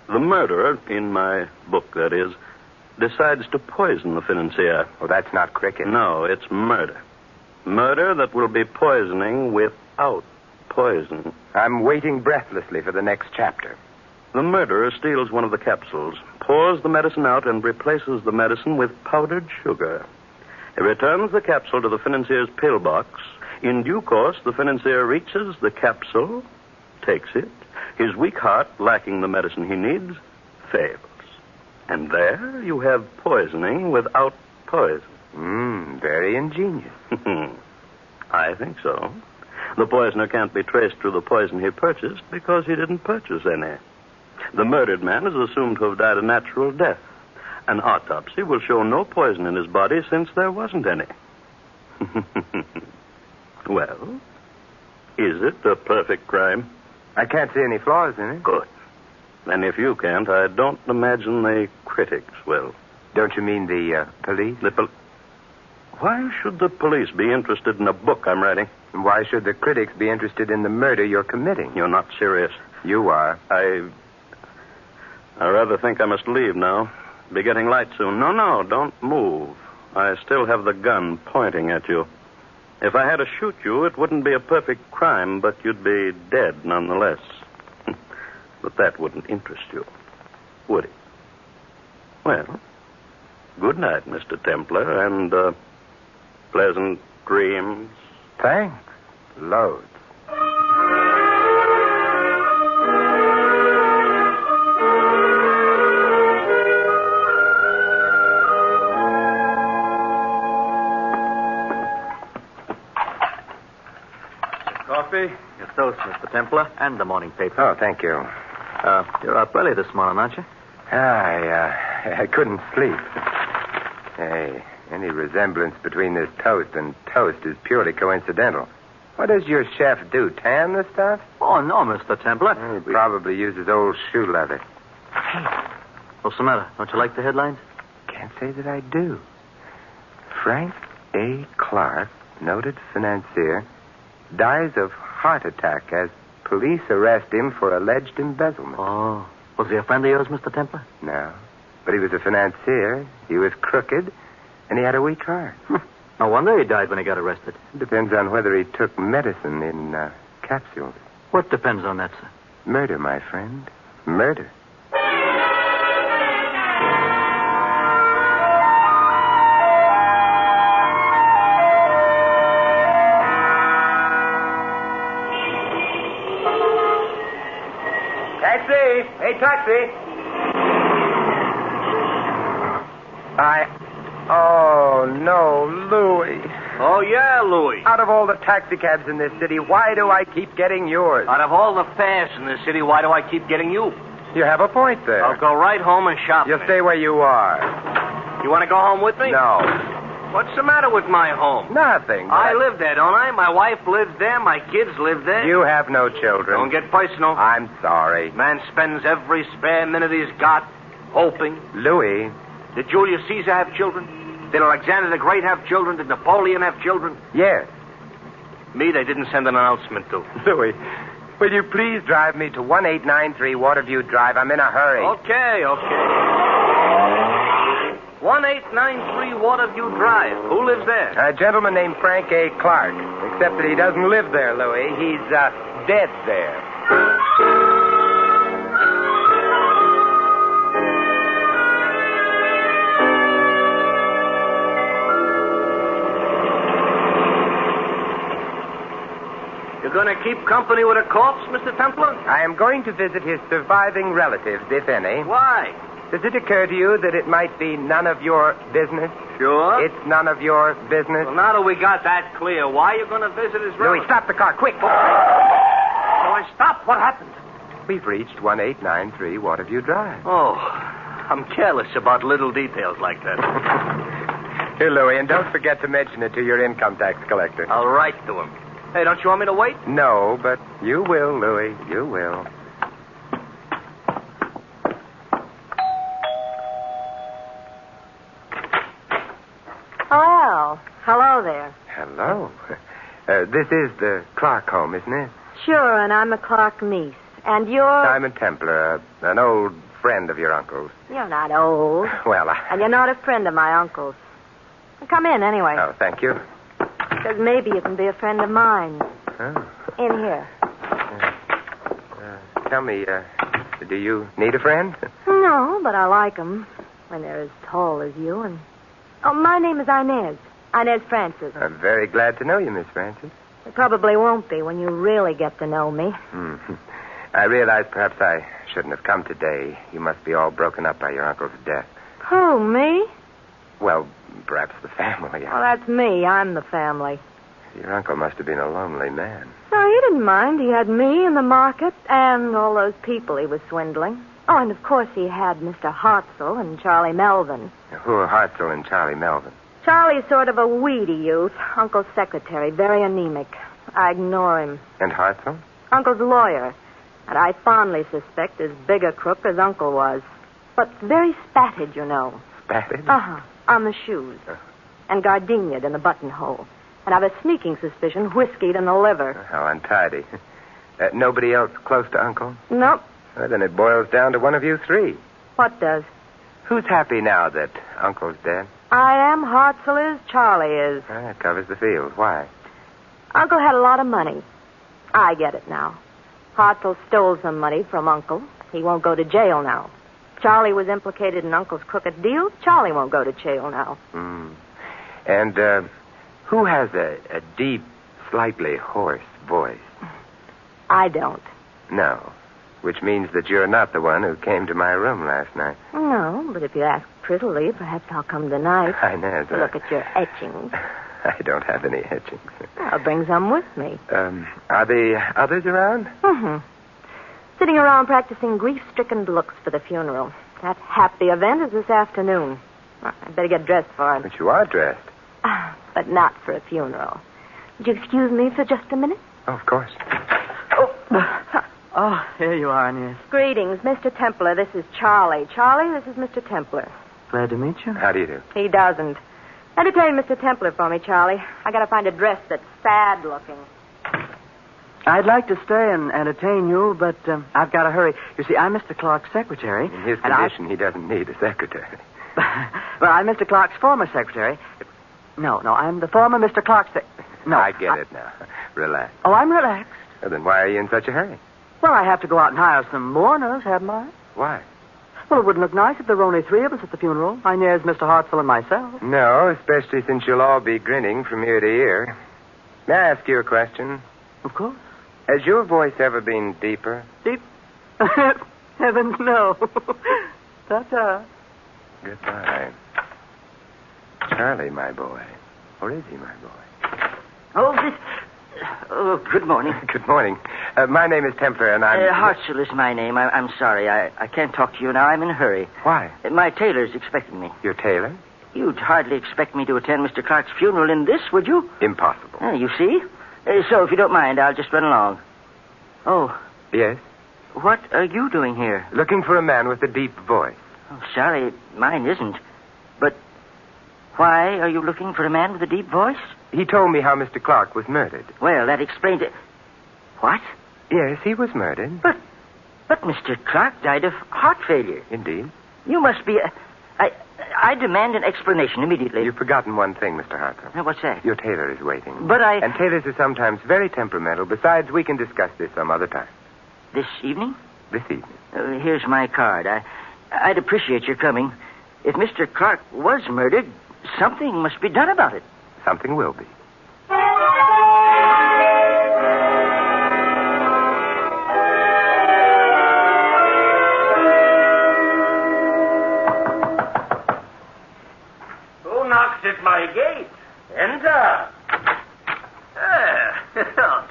the murderer, in my book, that is, decides to poison the financier. Oh, that's not cricket. No, it's murder. Murder that will be poisoning without poison. I'm waiting breathlessly for the next chapter. The murderer steals one of the capsules, pours the medicine out, and replaces the medicine with powdered sugar. He returns the capsule to the financier's pillbox. In due course, the financier reaches the capsule, takes it. His weak heart, lacking the medicine he needs, fails. And there you have poisoning without poison. Very ingenious. I think so. The poisoner can't be traced to the poison he purchased because he didn't purchase any. The murdered man is assumed to have died a natural death. An autopsy will show no poison in his body since there wasn't any. Well, is it a perfect crime? I can't see any flaws in it. Good. And if you can't, I don't imagine the critics will. Don't you mean the police? Why should the police be interested in a book I'm writing? And why should the critics be interested in the murder you're committing? You're not serious. You are. I rather think I must leave now. Be getting light soon. No, don't move. I still have the gun pointing at you. If I had to shoot you, it wouldn't be a perfect crime, but you'd be dead nonetheless. But that wouldn't interest you, would it? Well, good night, Mr. Templar, and pleasant dreams. Thanks. Loads. Coffee, your toast, Mr. Templar, and the morning paper. Oh, thank you. You're up early this morning, aren't you? I couldn't sleep. Hey, any resemblance between this toast and toast is purely coincidental. What does your chef do, tan the stuff? Oh, no, Mr. Templar. He probably uses old shoe leather. Hey, what's the matter? Don't you like the headlines? Can't say that I do. Frank A. Clark, noted financier, dies of heart attack as police arrest him for alleged embezzlement. Oh. Was he a friend of yours, Mr. Templar? No. But he was a financier. He was crooked, and he had a weak heart. No wonder he died when he got arrested. Depends on whether he took medicine in capsules. What depends on that, sir? Murder, my friend. Murder. Taxi! Hey, taxi! Oh, no, Louis. Oh, yeah, Louis. Out of all the taxicabs in this city, why do I keep getting yours? Out of all the fares in this city, why do I keep getting you? You have a point there. I'll go right home and shop. You stay where you are. You want to go home with me? No. What's the matter with my home? Nothing. I live there, don't I? My wife lives there. My kids live there. You have no children. Don't get personal. I'm sorry. Man spends every spare minute he's got hoping. Louis. Did Julius Caesar have children? Did Alexander the Great have children? Did Napoleon have children? Yes. Me, they didn't send an announcement to. Louis, will you please drive me to 1893 Waterview Drive? I'm in a hurry. Okay. 1893 Waterview Drive. Who lives there? A gentleman named Frank A. Clark. Except that he doesn't live there, Louis. He's dead there. going to keep company with a corpse, Mr. Templar? I am going to visit his surviving relatives, if any. Why? Does it occur to you that it might be none of your business? Sure. It's none of your business? Well, now that we got that clear, why are you going to visit his relatives? Louis, stop the car, quick! So I stopped. What happened? We've reached 1893 Waterview Drive. Oh, I'm careless about little details like that. Here, Louis, and don't forget to mention it to your income tax collector. I'll write to him. Hey, don't you want me to wait? No, but you will, Louis. You will. Well, hello there. Hello. This is the Clark home, isn't it? Sure, and I'm a Clark niece. And you're... Simon Templar, an old friend of your uncle's. You're not old. Well, And you're not a friend of my uncle's. Come in, anyway. Oh, thank you. Because maybe you can be a friend of mine. Oh. In here. Tell me, do you need a friend? No, but I like 'em when they're as tall as you. And oh, my name is Inez. Inez Francis. I'm very glad to know you, Miss Francis. It probably won't be when you really get to know me. Mm-hmm. I realize perhaps I shouldn't have come today. You must be all broken up by your uncle's death. Who, me? Well, perhaps the family. Well, that's me. I'm the family. Your uncle must have been a lonely man. No, he didn't mind. He had me in the market and all those people he was swindling. Oh, and of course he had Mr. Hartzell and Charlie Melvin. Who are Hartzell and Charlie Melvin? Charlie's sort of a weedy youth. Uncle's secretary, very anemic. I ignore him. And Hartzell? Uncle's lawyer. And I fondly suspect as big a crook as Uncle was. But very spatted, you know. Spatted? Uh-huh. On the shoes. And gardenia'd in the buttonhole. And I've a sneaking suspicion whiskeyed in the liver. How untidy. Nobody else close to Uncle? Nope. Well, then it boils down to one of you three. What does? Who's happy now that Uncle's dead? I am, Hartzell is, Charlie is. That covers the field. Why? Uncle had a lot of money. I get it now. Hartzell stole some money from Uncle. He won't go to jail now. Charlie was implicated in Uncle's crooked deal. Charlie won't go to jail now. And, who has a deep, slightly hoarse voice? I don't. No. Which means that you're not the one who came to my room last night. No, but if you ask prettily, perhaps I'll come tonight. Inez. To look at your etchings. I don't have any etchings. I'll bring some with me. Are the others around? Mm-hmm. Sitting around practicing grief-stricken looks for the funeral. That happy event is this afternoon. I'd better get dressed for it. But you are dressed. But not for a funeral. Would you excuse me for just a minute? Oh, of course. Oh, here you are, Inez. Greetings, Mr. Templar. This is Charlie. Charlie, this is Mr. Templar. Glad to meet you. How do you do? He doesn't. Entertain Mr. Templar for me, Charlie. I gotta find a dress that's sad-looking. I'd like to stay and entertain you, but I've got to hurry. You see, I'm Mr. Clark's secretary. In his condition, he doesn't need a secretary. Well, I'm Mr. Clark's former secretary. No, I'm the former Mr. Clark's No. I get it now. Relax. Oh, I'm relaxed. Well, then why are you in such a hurry? Well, I have to go out and hire some mourners, haven't I? Why? Well, it wouldn't look nice if there were only three of us at the funeral. Inez, Mr. Hartzell, and myself. No, especially since you'll all be grinning from ear to ear. May I ask you a question? Of course. Has your voice ever been deeper? Deep? Heavens, no. Ta-ta. Goodbye. Charlie, my boy. Or is he my boy? Oh, good morning. Good morning. My name is Templar, and I'm... Hartzell is my name. I'm sorry. I can't talk to you now. I'm in a hurry. Why? My tailor's expecting me. Your tailor? You'd hardly expect me to attend Mr. Clark's funeral in this, would you? Impossible. You see? So, if you don't mind, I'll just run along. Oh. Yes? What are you doing here? Looking for a man with a deep voice. Oh, sorry, mine isn't. But why are you looking for a man with a deep voice? He told me how Mr. Clark was murdered. Well, that explains it. What? Yes, he was murdered. But Mr. Clark died of heart failure. Indeed. You must be... I demand an explanation immediately. You've forgotten one thing, Mr. Hartzell. What's that? Your tailor is waiting. But And tailors are sometimes very temperamental. Besides, we can discuss this some other time. This evening? This evening. Here's my card. I'd appreciate your coming. If Mr. Clark was murdered, something must be done about it. Something will be. my gate. Enter.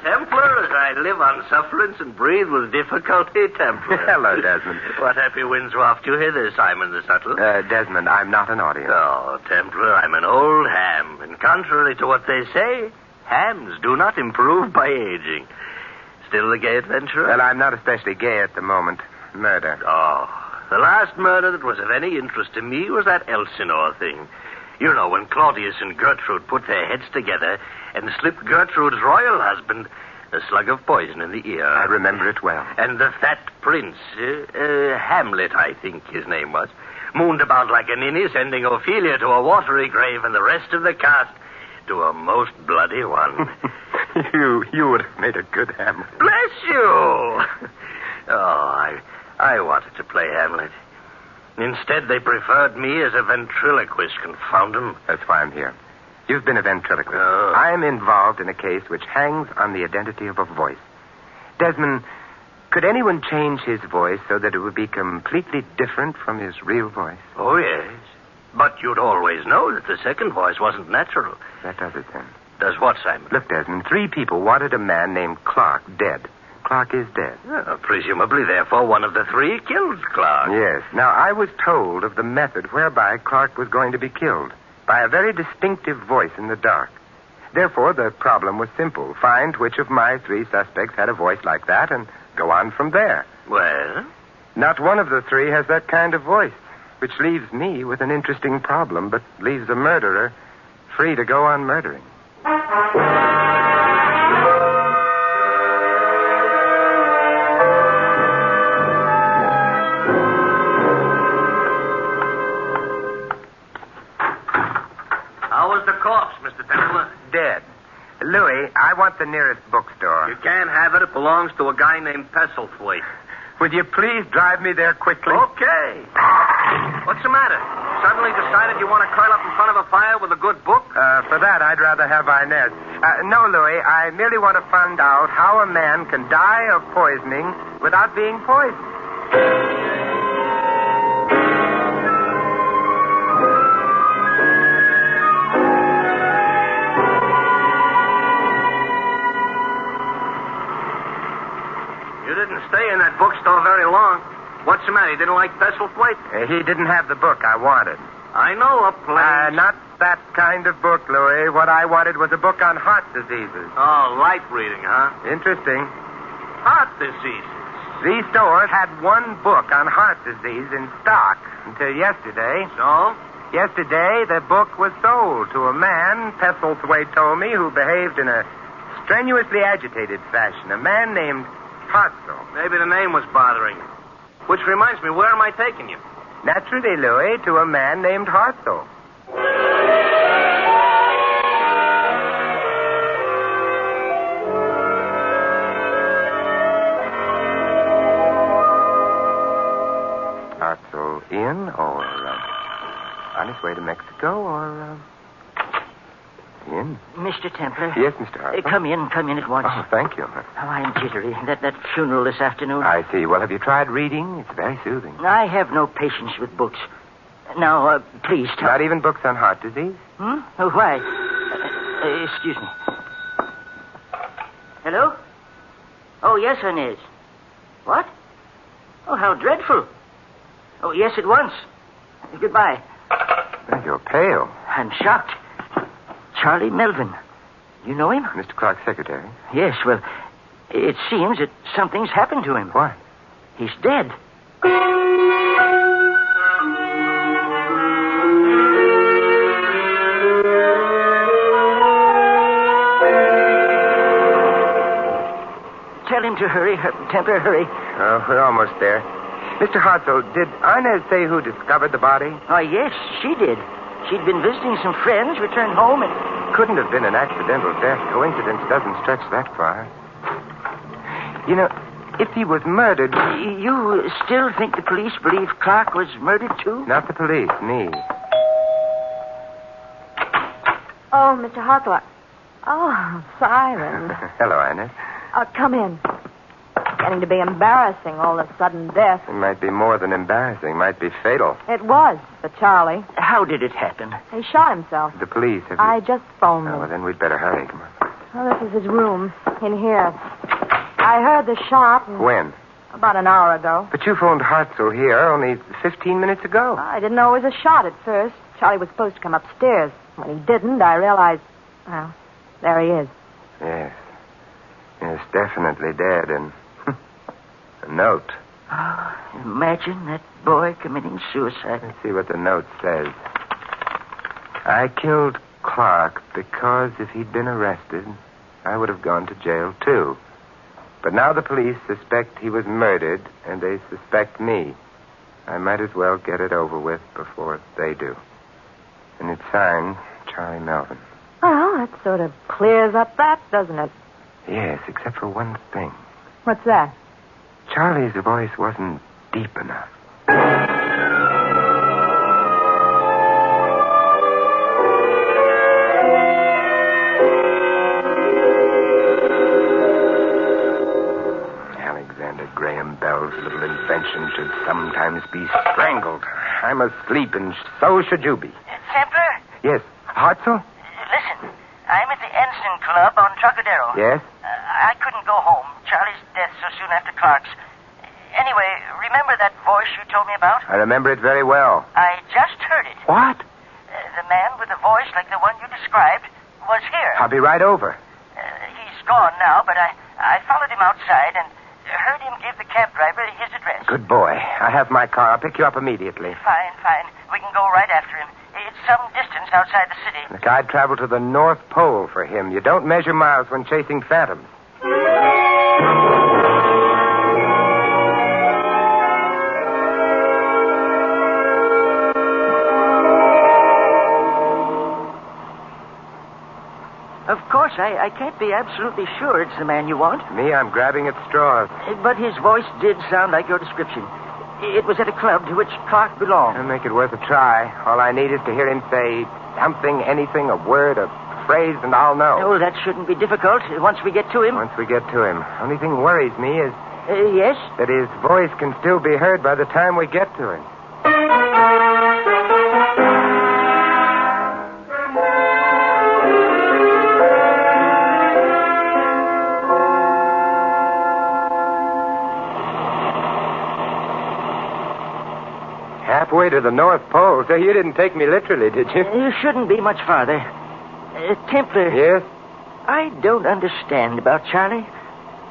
Templar, as I live on sufferance and breathe with difficulty, Templar. Hello, Desmond. What happy winds waft you hither, Simon the Subtle? Desmond, I'm not an audience. Oh, Templar, I'm an old ham, and contrary to what they say, hams do not improve by aging. Still the gay adventurer? Well, I'm not especially gay at the moment. Murder. Oh, the last murder that was of any interest to me was that Elsinore thing. You know, when Claudius and Gertrude put their heads together and slipped Gertrude's royal husband a slug of poison in the ear. I remember it well. And the fat prince, Hamlet, I think his name was, mooned about like a ninny, sending Ophelia to a watery grave and the rest of the cast to a most bloody one. You would have made a good Hamlet. Bless you! Oh, I wanted to play Hamlet. Instead, they preferred me as a ventriloquist, confound them. That's why I'm here. You've been a ventriloquist. Oh. I'm involved in a case which hangs on the identity of a voice. Desmond, could anyone change his voice so that it would be completely different from his real voice? Oh, yes. But you'd always know that the second voice wasn't natural. That does it, then. Does what, Simon? Look, Desmond, 3 people wanted a man named Clark dead. Clark is dead. Presumably, therefore, one of the 3 killed Clark. Yes. Now, I was told of the method whereby Clark was going to be killed. By a very distinctive voice in the dark. Therefore, the problem was simple. Find which of my 3 suspects had a voice like that and go on from there. Well? Not one of the 3 has that kind of voice, which leaves me with an interesting problem, but leaves a murderer free to go on murdering. Dead. Louis, I want the nearest bookstore. You can't have it. It belongs to a guy named Pestlethwaite. Would you please drive me there quickly? Okay. What's the matter? Suddenly decided you want to curl up in front of a fire with a good book? For that, I'd rather have Inez. No, Louis, I merely want to find out how a man can die of poisoning without being poisoned. Stay in that bookstore very long. What's the matter? You didn't like Pestlethwaite? He didn't have the book I wanted. I know a place. Not that kind of book, Louis. What I wanted was a book on heart diseases. Oh, light reading, huh? Interesting. Heart diseases. These stores had one book on heart disease in stock until yesterday. So? Yesterday, the book was sold to a man, Pestlethwaite told me, who behaved in a strenuously agitated fashion. A man named Hartzell. Maybe the name was bothering you. Which reminds me, where am I taking you? Naturally, Louis, to a man named Hartzell. Hartzell in, or on his way to Mexico, or in? Mr. Templar. Yes, Mr. Hartzell. Come in at once. Oh, thank you. Oh, I'm jittery. That funeral this afternoon. I see. Well, have you tried reading? It's very soothing. I have no patience with books. Now, please tell... Not even books on heart disease? Oh, why? Excuse me. Hello? Oh, yes, Inez. What? Oh, how dreadful. Oh, yes, at once. Goodbye. You're pale. I'm shocked. Charlie Melvin. You know him? Mr. Clark's secretary. Yes, well, it seems that something's happened to him. What? He's dead. Tell him to hurry. Templar, hurry. Oh, we're almost there. Mr. Hartzell, did Inez say who discovered the body? Oh, yes, she did. She'd been visiting some friends, returned home, and... Couldn't have been an accidental death. Coincidence doesn't stretch that far. You know, if he was murdered... You still think the police believe Clark was murdered, too? Not the police, me. Oh, Mr. Hartzell. Oh, Simon. Hello, Inez. Come in. Getting to be embarrassing, all the sudden death. It might be more than embarrassing. Might be fatal. It was for Charlie. How did it happen? He shot himself. The police have... I just phoned Oh, them. well, then we'd better hurry. Come on. Well, this is his room, in here. I heard the shot. When? About an hour ago. But you phoned Hartzell here only 15 minutes ago. I didn't know it was a shot at first. Charlie was supposed to come upstairs. When he didn't, I realized, well, there he is. Yes. Yes, definitely dead. And a note. Oh, imagine that boy committing suicide. Let's see what the note says. I killed Clark because if he'd been arrested, I would have gone to jail, too. But now the police suspect he was murdered, and they suspect me. I might as well get it over with before they do. And it's signed Charlie Melvin. Well, that sort of clears up that, doesn't it? Yes, except for one thing. What's that? Charlie's voice wasn't deep enough. Alexander Graham Bell's little invention should sometimes be strangled. I'm asleep, and so should you be. Templar? Yes. Hartzell? Listen, I'm at the Ensign Club on Trocadero. Yes? I couldn't go home. Charlie's death so soon after Clark's. Anyway, remember that voice you told me about? I remember it very well. I just heard it. What? The man with a voice like the one you described was here. I'll be right over. He's gone now, but I followed him outside and heard him give the cab driver his address. Good boy. I have my car. I'll pick you up immediately. Fine. We can go right after him. It's some distance outside the city. Look, I'd travel to the North Pole for him. You don't measure miles when chasing phantoms. Of course, I can't be absolutely sure it's the man you want. Me, I'm grabbing at straws. But his voice did sound like your description. It was at a club to which Clark belonged. I'll make it worth a try. All I need is to hear him say something, anything, a word, a phrase, and I'll know. Oh, that shouldn't be difficult once we get to him. Once we get to him. Only thing worries me is... Yes? That his voice can still be heard by the time we get to him. Halfway to the North Pole, so you didn't take me literally, did you? You shouldn't be much farther. Templar. Yes? I don't understand about Charlie.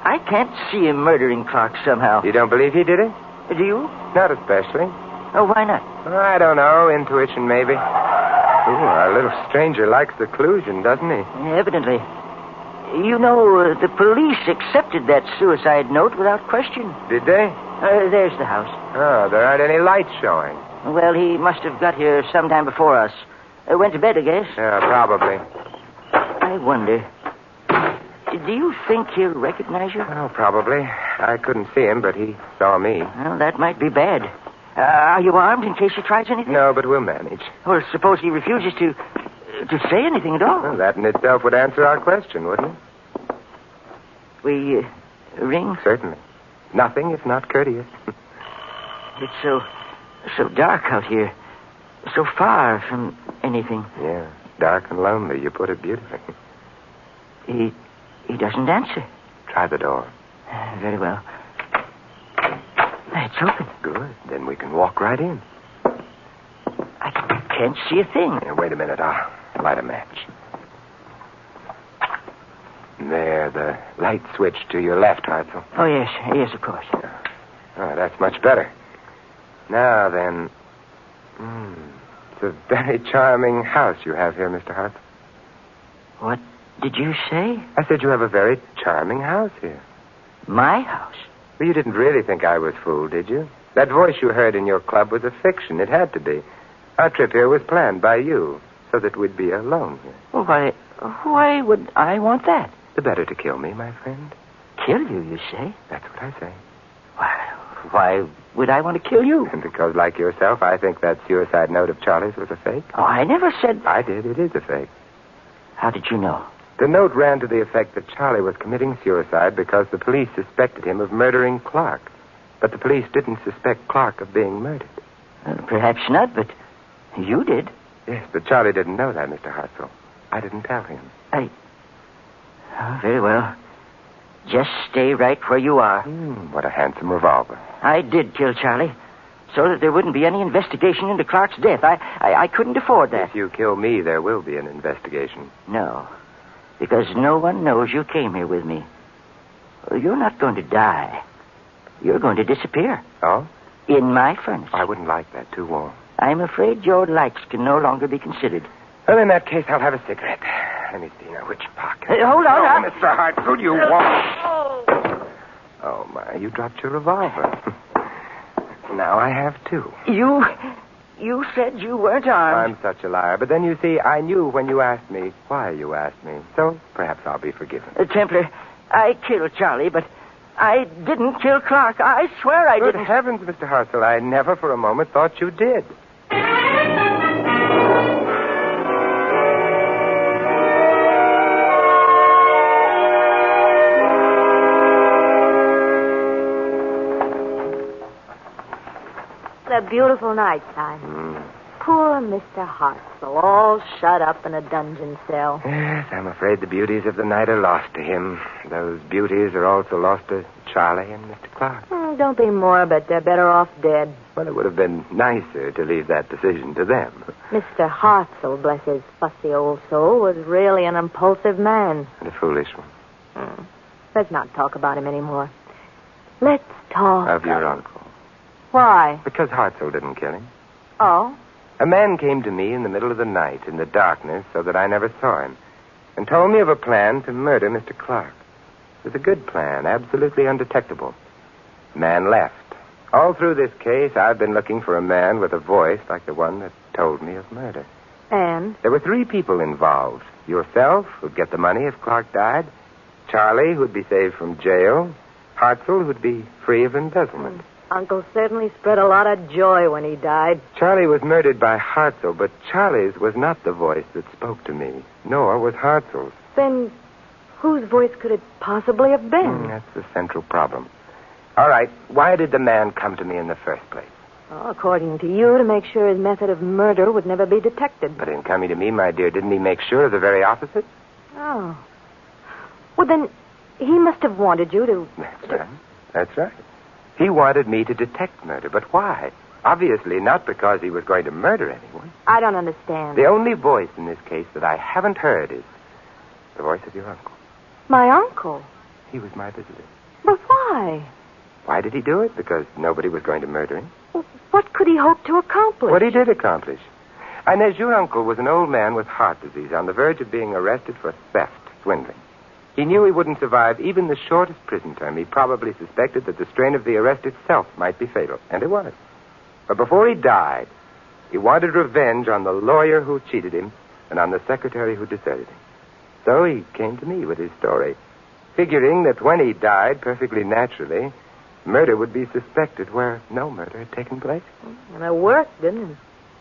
I can't see him murdering Clark somehow. You don't believe he did it? Do you? Not especially. Oh, why not? I don't know. Intuition, maybe. Ooh, our little stranger likes seclusion, doesn't he? Evidently. You know, the police accepted that suicide note without question. Did they? There's the house. Oh, there aren't any lights showing. Well, he must have got here sometime before us. Went to bed, I guess. Yeah, probably. I wonder. Do you think he'll recognize you? Oh, probably. I couldn't see him, but he saw me. Well, that might be bad. Are you armed in case he tries anything? No, but we'll manage. Well, suppose he refuses to say anything at all. Well, that in itself would answer our question, wouldn't it? We ring? Certainly. Nothing if not courteous. It's so dark out here. So far from anything. Yeah, dark and lonely. You put it beautifully. He doesn't answer. Try the door. Very well. It's open. Good. Then we can walk right in. I can't see a thing. Here, wait a minute. I'll light a match. There, the light switch to your left, Hartzell. Oh, yes, of course. Oh, that's much better. Now, then... it's a very charming house you have here, Mr. Hartzell. What did you say? I said you have a very charming house here. My house? Well, you didn't really think I was fooled, did you? That voice you heard in your club was a fiction. It had to be. Our trip here was planned by you, so that we'd be alone here. Well, why would I want that? The better to kill me, my friend. Kill you, you say? That's what I say. Why would I want to kill you? And because, like yourself, I think that suicide note of Charlie's was a fake. Oh, I never said... I did. It is a fake. How did you know? The note ran to the effect that Charlie was committing suicide because the police suspected him of murdering Clark. But the police didn't suspect Clark of being murdered. Perhaps not, but you did. Yes, but Charlie didn't know that, Mr. Hartzell. I didn't tell him. Oh, very well. Just stay right where you are. What a handsome revolver. I did kill Charlie, so that there wouldn't be any investigation into Clark's death. I couldn't afford that. If you kill me, there will be an investigation. No, because no one knows you came here with me. You're not going to die. You're going to disappear. Oh? In my furnace. I wouldn't like that. Too warm. I'm afraid your likes can no longer be considered. Well, in that case, I'll have a cigarette. Let me see now. Which pocket? Hold on. Mr. Hartzell, you want... Oh, my. You dropped your revolver. Now I have two. You said you weren't armed. I'm such a liar. But then, you see, I knew when you asked me why you asked me. So perhaps I'll be forgiven. Templar, I killed Charlie, but I didn't kill Clark. I swear I didn't. Good heavens, Mr. Hartzell. I never for a moment thought you did. What a beautiful night, Simon. Poor Mr. Hartzell, all shut up in a dungeon cell. Yes, I'm afraid the beauties of the night are lost to him. Those beauties are also lost to Charlie and Mr. Clark. Don't be morbid. They're better off dead. Well, it would have been nicer to leave that decision to them. Mr. Hartzell, bless his fussy old soul, was really an impulsive man. And a foolish one. Let's not talk about him anymore. Let's talk of your uncle. Why? Because Hartzell didn't kill him. Oh? A man came to me in the middle of the night, in the darkness, so that I never saw him, and told me of a plan to murder Mr. Clark. It was a good plan, absolutely undetectable. The man left. All through this case, I've been looking for a man with a voice like the one that told me of murder. And? There were 3 people involved. Yourself, who'd get the money if Clark died. Charlie, who'd be saved from jail. Hartzell, who'd be free of embezzlement. Uncle certainly spread a lot of joy when he died. Charlie was murdered by Hartzell, but Charlie's was not the voice that spoke to me, nor was Hartzell's. Then whose voice could it possibly have been? That's the central problem. All right, why did the man come to me in the first place? Well, according to you, to make sure his method of murder would never be detected. But in coming to me, my dear, didn't he make sure of the very opposite? Oh. Well, then, he must have wanted you to... That's right. He wanted me to detect murder, but why? Obviously not because he was going to murder anyone. I don't understand. The only voice in this case that I haven't heard is the voice of your uncle. My uncle? He was my visitor. But why? Why did he do it? Because nobody was going to murder him. Well, what could he hope to accomplish? What he did accomplish. Inez, your uncle was an old man with heart disease on the verge of being arrested for theft, swindling. He knew he wouldn't survive even the shortest prison term. He probably suspected that the strain of the arrest itself might be fatal, and it was. But before he died, he wanted revenge on the lawyer who cheated him and on the secretary who deserted him. So he came to me with his story, figuring that when he died, perfectly naturally, murder would be suspected where no murder had taken place. And it worked, didn't it?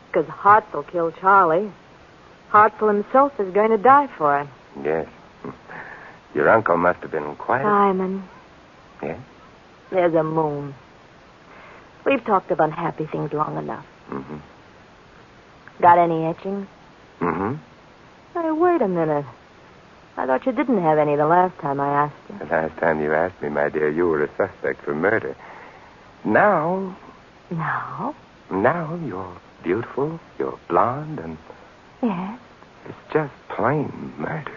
Because Hartzell killed Charlie. Hartzell himself is going to die for it. Yes. Your uncle must have been quite... Simon. Yes? There's a moon. We've talked of unhappy things long enough. Mm-hmm. Got any etchings? Mm-hmm. Hey, wait a minute. I thought you didn't have any the last time I asked you. The last time you asked me, my dear, you were a suspect for murder. Now... Now? Now you're beautiful, you're blonde, and... Yes? It's just plain murder.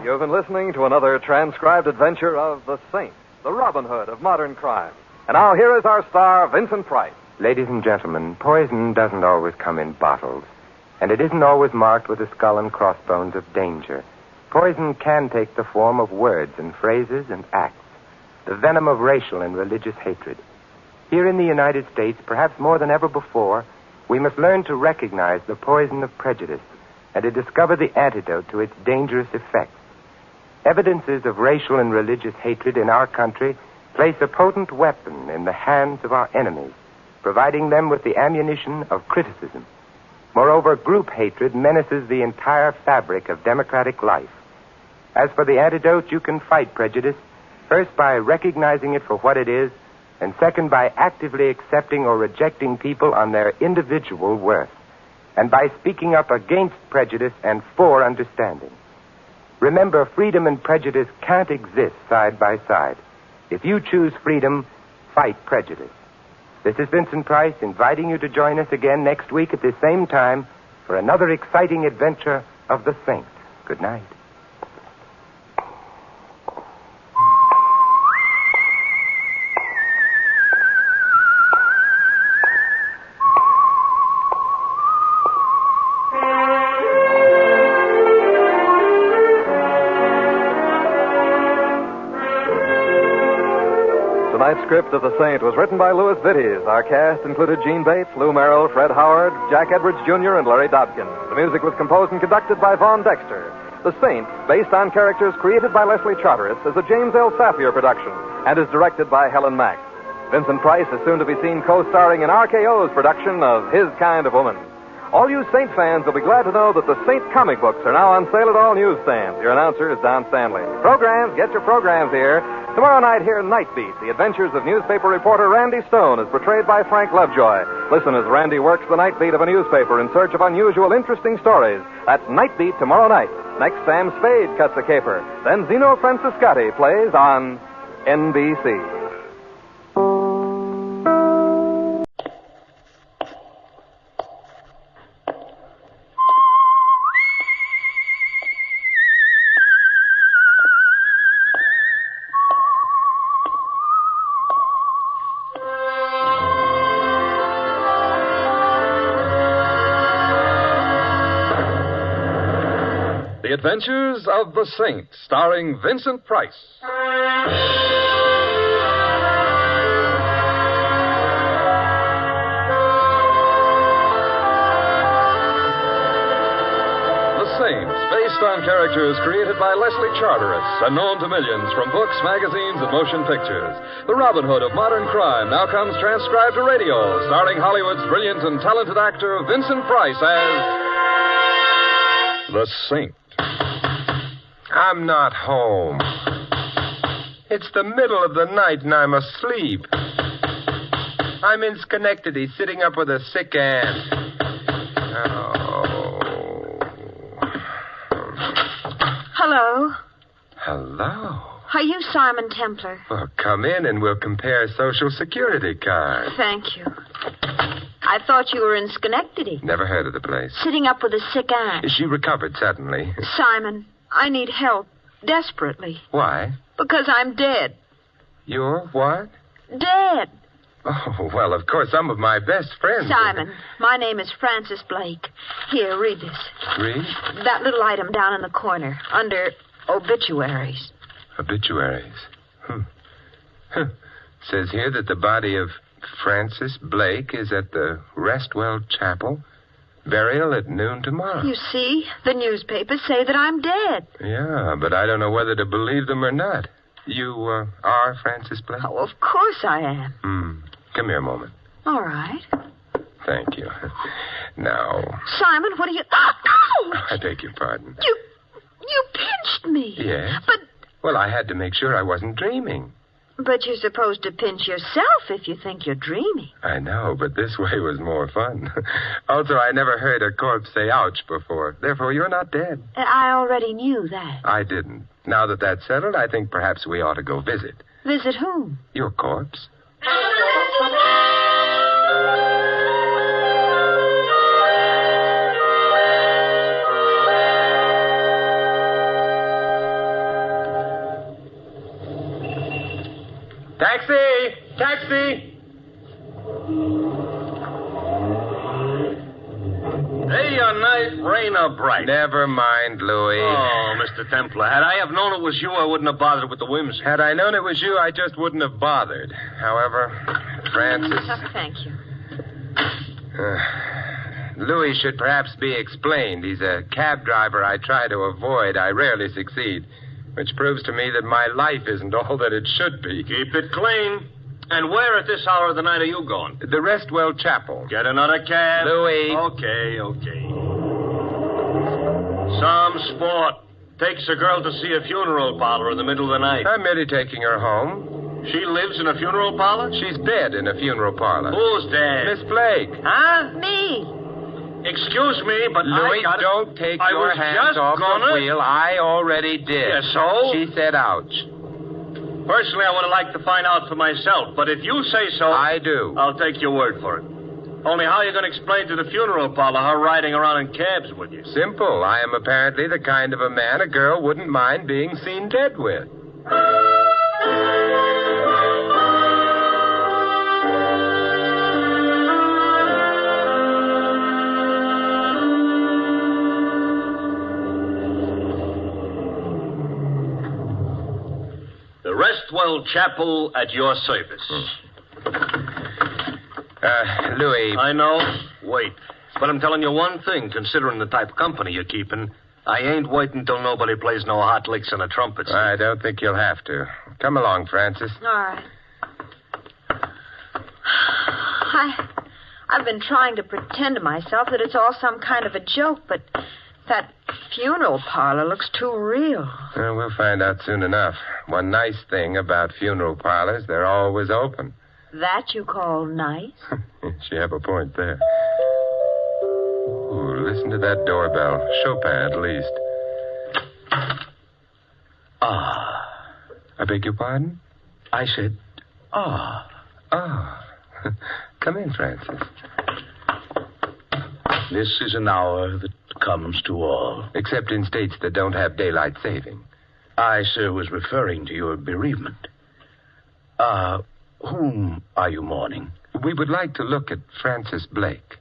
You've been listening to another transcribed adventure of the Saint, the Robin Hood of modern crime. And now here is our star, Vincent Price. Ladies and gentlemen, poison doesn't always come in bottles, and it isn't always marked with the skull and crossbones of danger. Poison can take the form of words and phrases and acts, the venom of racial and religious hatred. Here in the United States, perhaps more than ever before, we must learn to recognize the poison of prejudice and to discover the antidote to its dangerous effects. evidences of racial and religious hatred in our country place a potent weapon in the hands of our enemies, providing them with the ammunition of criticism. Moreover, group hatred menaces the entire fabric of democratic life. As for the antidote, you can fight prejudice, first by recognizing it for what it is, and second by actively accepting or rejecting people on their individual worth, and by speaking up against prejudice and for understanding. Remember, freedom and prejudice can't exist side by side. If you choose freedom, fight prejudice. This is Vincent Price inviting you to join us again next week at this same time for another exciting adventure of the Saint. Good night. Tonight's script of The Saint was written by Louis Vittes. Our cast included Gene Bates, Lou Merrill, Fred Howard, Jack Edwards Jr., and Larry Dobkin. The music was composed and conducted by Vaughn Dexter. The Saint, based on characters created by Leslie Charteris, is a James L. Safier production and is directed by Helen Mack. Vincent Price is soon to be seen co-starring in RKO's production of His Kind of Woman. All you Saint fans will be glad to know that the Saint comic books are now on sale at all newsstands. Your announcer is Don Stanley. Programs, get your programs here. Tomorrow night, hear Night Beat, the adventures of newspaper reporter Randy Stone, as portrayed by Frank Lovejoy. Listen as Randy works the night beat of a newspaper in search of unusual, interesting stories. That's Night Beat tomorrow night. Next, Sam Spade cuts a caper. Then Zeno Franciscati plays on NBC. The Adventures of the Saint, starring Vincent Price. The Saint, based on characters created by Leslie Charteris and known to millions from books, magazines, and motion pictures. The Robin Hood of modern crime now comes transcribed to radio, starring Hollywood's brilliant and talented actor Vincent Price as The Saint. I'm not home. It's the middle of the night and I'm asleep. I'm in Schenectady sitting up with a sick aunt. Oh. Hello. Hello. Are you Simon Templar? Well, come in and we'll compare Social Security cards. Thank you. I thought you were in Schenectady. Never heard of the place. Sitting up with a sick aunt. She recovered suddenly. Simon, I need help. Desperately. Why? Because I'm dead. You're what? Dead. Oh, well, of course, some of my best friends. Simon, my name is Frances Blake. Here, read this. Read? That little item down in the corner, under obituaries. Obituaries? Says here that the body of Frances Blake is at the Restwell Chapel. Burial at noon tomorrow. You see, the newspapers say that I'm dead. Yeah, but I don't know whether to believe them or not. You are Frances Blake? Oh, of course I am. Come here a moment. All right. Thank you. Now... Simon, what are you... Oh! I beg your pardon. You pinched me. Yes? But... Well, I had to make sure I wasn't dreaming. But you're supposed to pinch yourself if you think you're dreaming. I know, but this way was more fun. Also, I never heard a corpse say ouch before. Therefore, you're not dead. I already knew that. I didn't. Now that that's settled, I think perhaps we ought to go visit. Visit whom? Your corpse. Taxi! Taxi! Day or night, rain or bright. Never mind, Louis. Oh, Mr. Templar, had I have known it was you, I wouldn't have bothered with the whimsy. Had I known it was you, I just wouldn't have bothered. However, Francis... Thank you. Louis should perhaps be explained. He's a cab driver I try to avoid. I rarely succeed. Which proves to me that my life isn't all that it should be. Keep it clean. And where at this hour of the night are you going? The Restwell Chapel. Get another cab. Louis. Okay. Some sport. Takes a girl to see a funeral parlor in the middle of the night. I'm merely taking her home. She lives in a funeral parlor? She's dead in a funeral parlor. Who's dead? Miss Blake. Huh? Me. Excuse me, but Louis, don't take your hands off the wheel. I already did. Yeah, so? She said ouch. Personally, I would have liked to find out for myself, but if you say so... I do. I'll take your word for it. Only how are you going to explain to the funeral parlor her riding around in cabs with you? Simple. I am apparently the kind of a man a girl wouldn't mind being seen dead with. The Restwell Chapel at your service. Louis. I know. Wait. But I'm telling you one thing, considering the type of company you're keeping. I ain't waiting till nobody plays no hot licks on a trumpet. I don't think you'll have to. Come along, Francis. All right. I've been trying to pretend to myself that it's all some kind of a joke, but that funeral parlor looks too real. Well, we'll find out soon enough. One nice thing about funeral parlors, they're always open. That you call nice? She have a point there. Ooh, listen to that doorbell. Chopin, at least. Ah. I beg your pardon? I said, ah. Ah. Come in, Francis. This is an hour that comes to all. Except in states that don't have daylight saving. I, sir, was referring to your bereavement. Whom are you mourning? We would like to look at Francis Blake.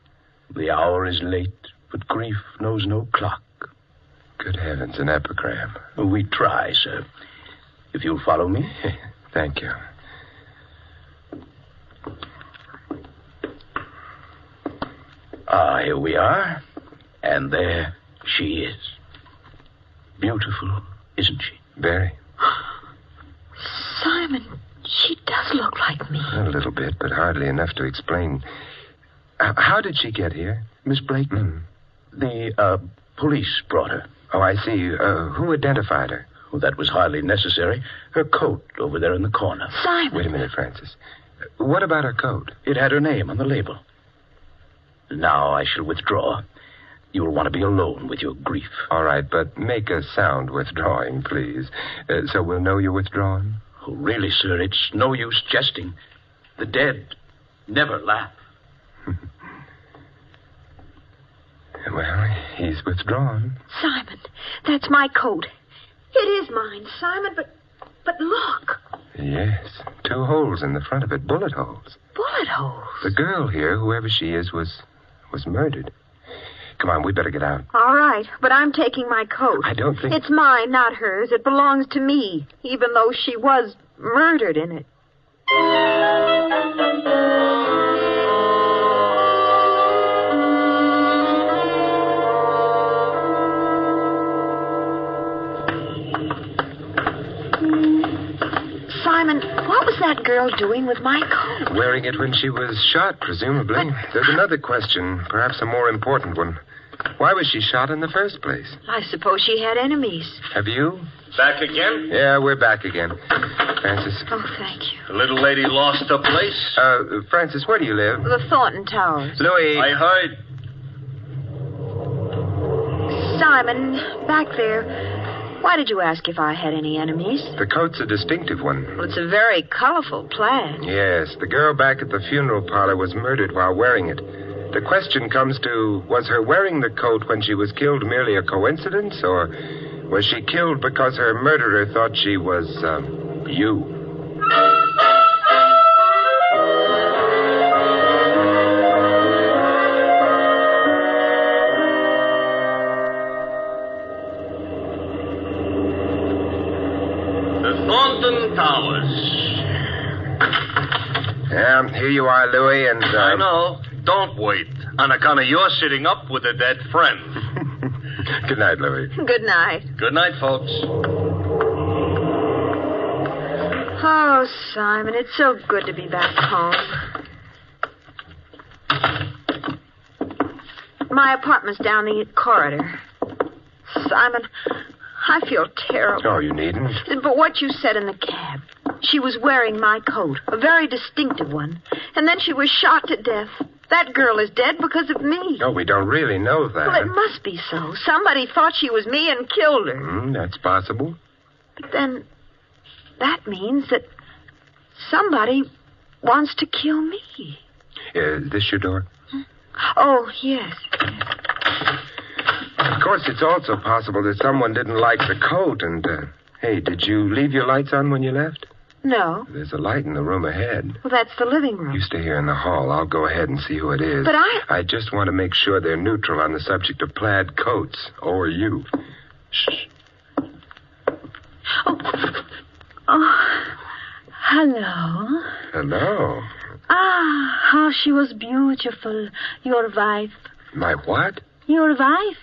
The hour is late, but grief knows no clock. Good heavens, an epigram. We try, sir. If you'll follow me. Thank you. Here we are. And there she is. Beautiful, isn't she? Very. Simon, she does look like me. A little bit, but hardly enough to explain. How did she get here? Miss Blake? The police brought her. Oh, I see. Who identified her? Well, that was hardly necessary. Her coat over there in the corner. Simon! Wait a minute, Francis. What about her coat? It had her name on the label. Now I shall withdraw. You will want to be alone with your grief. All right, but make a sound withdrawing, please. So we'll know you're withdrawn. Oh, really, sir, it's no use jesting. The dead never laugh. Well, he's withdrawn. Simon, that's my coat. It is mine, Simon, but look. Yes, 2 holes in the front of it, bullet holes. Bullet holes? The girl here, whoever she is, was murdered. Come on, we better get out. All right, but I'm taking my coat. I don't think... It's mine, not hers. It belongs to me, even though she was murdered in it. Simon, what was that girl doing with my coat? Wearing it when she was shot, presumably. There's another question, perhaps a more important one. Why was she shot in the first place? I suppose she had enemies. Have you? Back again? Yeah, we're back again. Francis. Oh, thank you. The little lady lost her place? Francis, where do you live? The Thornton Towers. Louis. I heard. Simon, back there. Why did you ask if I had any enemies? The coat's a distinctive one. Well, it's a very colorful plaid. Yes, the girl back at the funeral parlor was murdered while wearing it. The question comes to, was her wearing the coat when she was killed merely a coincidence, or was she killed because her murderer thought she was, you? Towers. Yeah, here you are, Louis, and... I know. Don't wait. On account of your sitting up with a dead friend. Good night, Louis. Good night. Good night, folks. Oh, Simon, it's so good to be back home. My apartment's down the corridor. Simon, I feel terrible. Oh, you needn't. But what you said in the cab. She was wearing my coat, a very distinctive one. And then she was shot to death. That girl is dead because of me. Oh, we don't really know that. Well, it must be so. Somebody thought she was me and killed her. That's possible. But then that means that somebody wants to kill me. Is this your door? Oh, yes. Of course, it's also possible that someone didn't like the coat and, hey, did you leave your lights on when you left? No. There's a light in the room ahead. Well, that's the living room. You stay here in the hall. I'll go ahead and see who it is. But I just want to make sure they're neutral on the subject of plaid coats, or you. Shh. Oh, hello. Hello. Ah, how she was beautiful, your wife. My what? Your wife.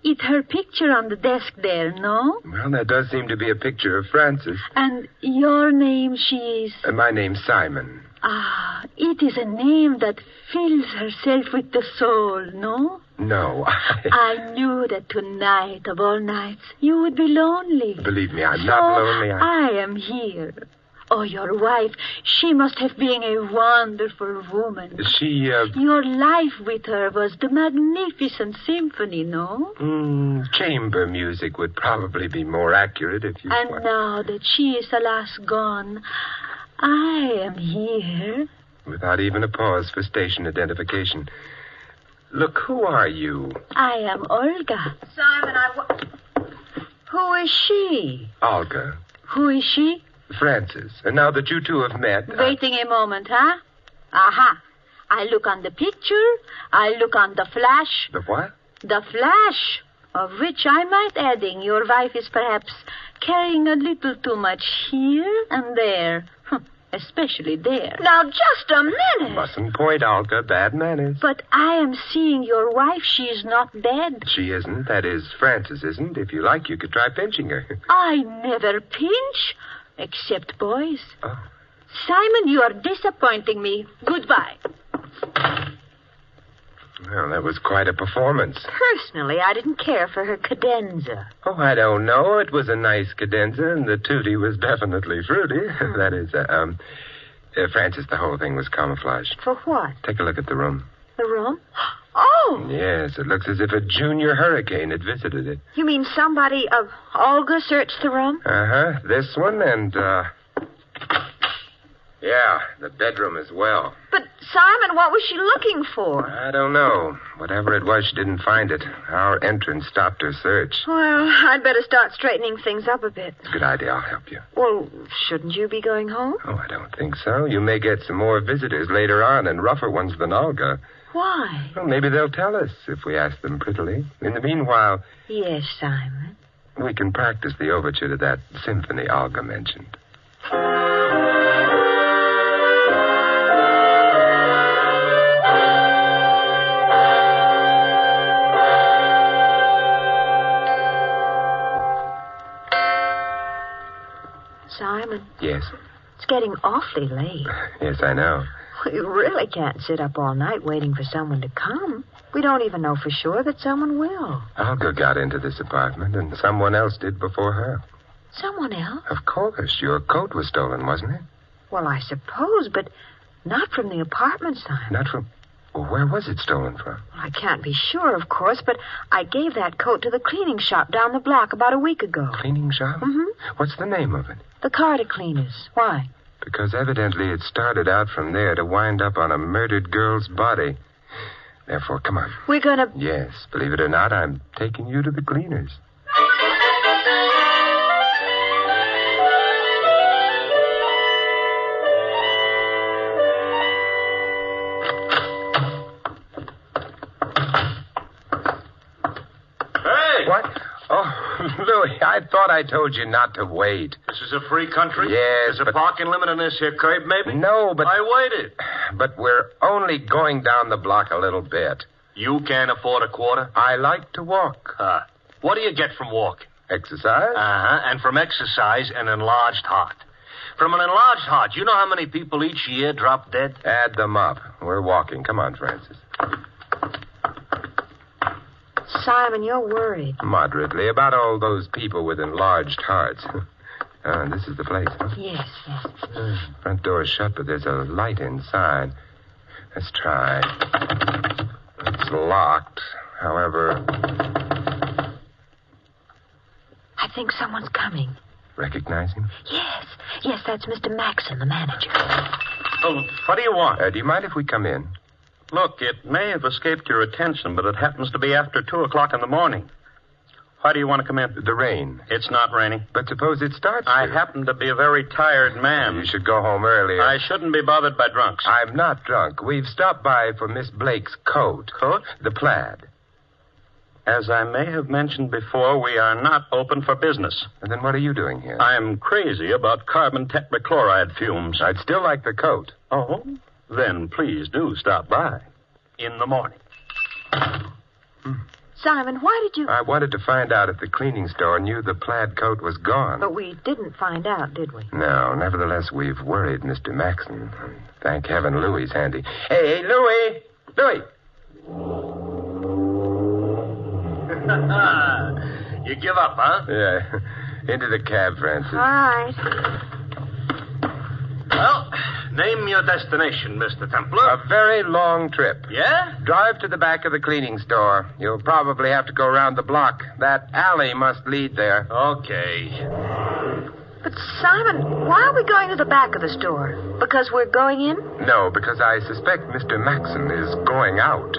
It's her picture on the desk there, no? Well, that does seem to be a picture of Frances. And your name, she is? My name's Simon. Ah, it is a name that fills herself with the soul, no? No. I knew that tonight, of all nights, you would be lonely. Believe me, I'm not lonely. I am here. Oh, your wife, she must have been a wonderful woman. She, Your life with her was the magnificent symphony, no? Chamber music would probably be more accurate if you... And now that she is alas gone, I am here. Without even a pause for station identification. Look, who are you? I am Olga. Simon, Who is she? Olga. Who is she? Frances. And now that you two have met... Waiting a moment, huh? Aha. I look on the picture. I look on the flash. The what? The flash, of which I might adding your wife is perhaps carrying a little too much here and there. Especially there. Now, just a minute. Mustn't point, Olga. Bad manners. But I am seeing your wife. She is not dead. She isn't. That is, Frances isn't. If you like, you could try pinching her. I never pinch. Except boys. Oh. Simon, you are disappointing me. Goodbye. Well, that was quite a performance. Personally, I didn't care for her cadenza. Oh, I don't know. It was a nice cadenza, and the tutti was definitely fruity. That is, Frances, the whole thing was camouflage. For what? Take a look at the room. The room? Oh! Yes, it looks as if a junior hurricane had visited it. You mean somebody, Olga searched the room? Uh-huh. This one and, yeah, the bedroom as well. But, Simon, what was she looking for? I don't know. Whatever it was, she didn't find it. Our entrance stopped her search. Well, I'd better start straightening things up a bit. Good idea. I'll help you. Well, shouldn't you be going home? Oh, I don't think so. You may get some more visitors later on, and rougher ones than Olga. Why? Well, maybe they'll tell us if we ask them prettily. In the meanwhile... Yes, Simon. We can practice the overture to that symphony Olga mentioned. Simon. Yes? It's getting awfully late. Yes, I know. We really can't sit up all night waiting for someone to come. We don't even know for sure that someone will. Olga got into this apartment, and someone else did before her. Someone else? Of course. Your coat was stolen, wasn't it? Well, I suppose, but not from the apartment, Simon. Not from... Well, where was it stolen from? Well, I can't be sure, of course, but I gave that coat to the cleaning shop down the block about a week ago. Cleaning shop? Mm-hmm. What's the name of it? The Carter Cleaners. Why? Because evidently it started out from there to wind up on a murdered girl's body. Therefore, come on. We're gonna... Yes, believe it or not, I'm taking you to the cleaners. Hey! What? Oh, Louis, I thought I told you not to wait. This is a free country? Yes, There's a parking limit on this here curb, maybe? No, but... I waited. But we're only going down the block a little bit. You can't afford a quarter? I like to walk. What do you get from walking? Exercise? Uh-huh, and from exercise, an enlarged heart. from an enlarged heart. You know how many people each year drop dead? Add them up. We're walking. Come on, Francis. Simon, you're worried. Moderately. About all those people with enlarged hearts. And this is the place, huh? Yes. Front door is shut, but there's a light inside. Let's try. It's locked. However... I think someone's coming. Recognize him? Yes, that's Mr. Maxon, the manager. Oh, what do you want? Do you mind if we come in? Look, it may have escaped your attention, but it happens to be after 2 o'clock in the morning. Why do you want to come in? The rain. It's not raining. But suppose it starts I to. happen to be a very tired man. You should go home earlier. I shouldn't be bothered by drunks. I'm not drunk. We've stopped by for Miss Blake's coat. Coat? The plaid. As I may have mentioned before, we are not open for business. And then what are you doing here? I'm crazy about carbon tetrachloride fumes. I'd still like the coat. Oh? Then please do stop by. In the morning. Simon, why did you... I wanted to find out if the cleaning store knew the plaid coat was gone. But we didn't find out, did we? No, nevertheless, we've worried Mr. Maxon. Thank heaven Louie's handy. Hey, Louie! Louie! You give up, huh? Yeah. Into the cab, Francis. All right. Well, name your destination, Mr. Templar. A very long trip. Yeah? Drive to the back of the cleaning store. You'll probably have to go around the block. That alley must lead there. Okay. But, Simon, why are we going to the back of the store? Because we're going in? No, because I suspect Mr. Maxon is going out.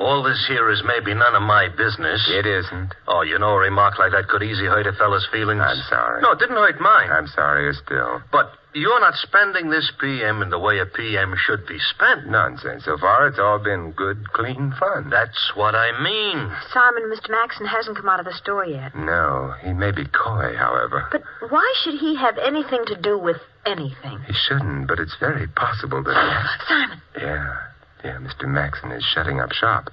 All this here is maybe none of my business. It isn't. Oh, you know, a remark like that could easily hurt a fella's feelings. I'm sorry. No, it didn't hurt mine. I'm sorrier still. But you're not spending this PM in the way a PM should be spent. Nonsense. So far, it's all been good, clean fun. That's what I mean. Simon, Mr. Maxon hasn't come out of the store yet. No, he may be coy, however. But why should he have anything to do with anything? He shouldn't, but it's very possible that... Simon. Yeah, Mr. Maxon is shutting up shop.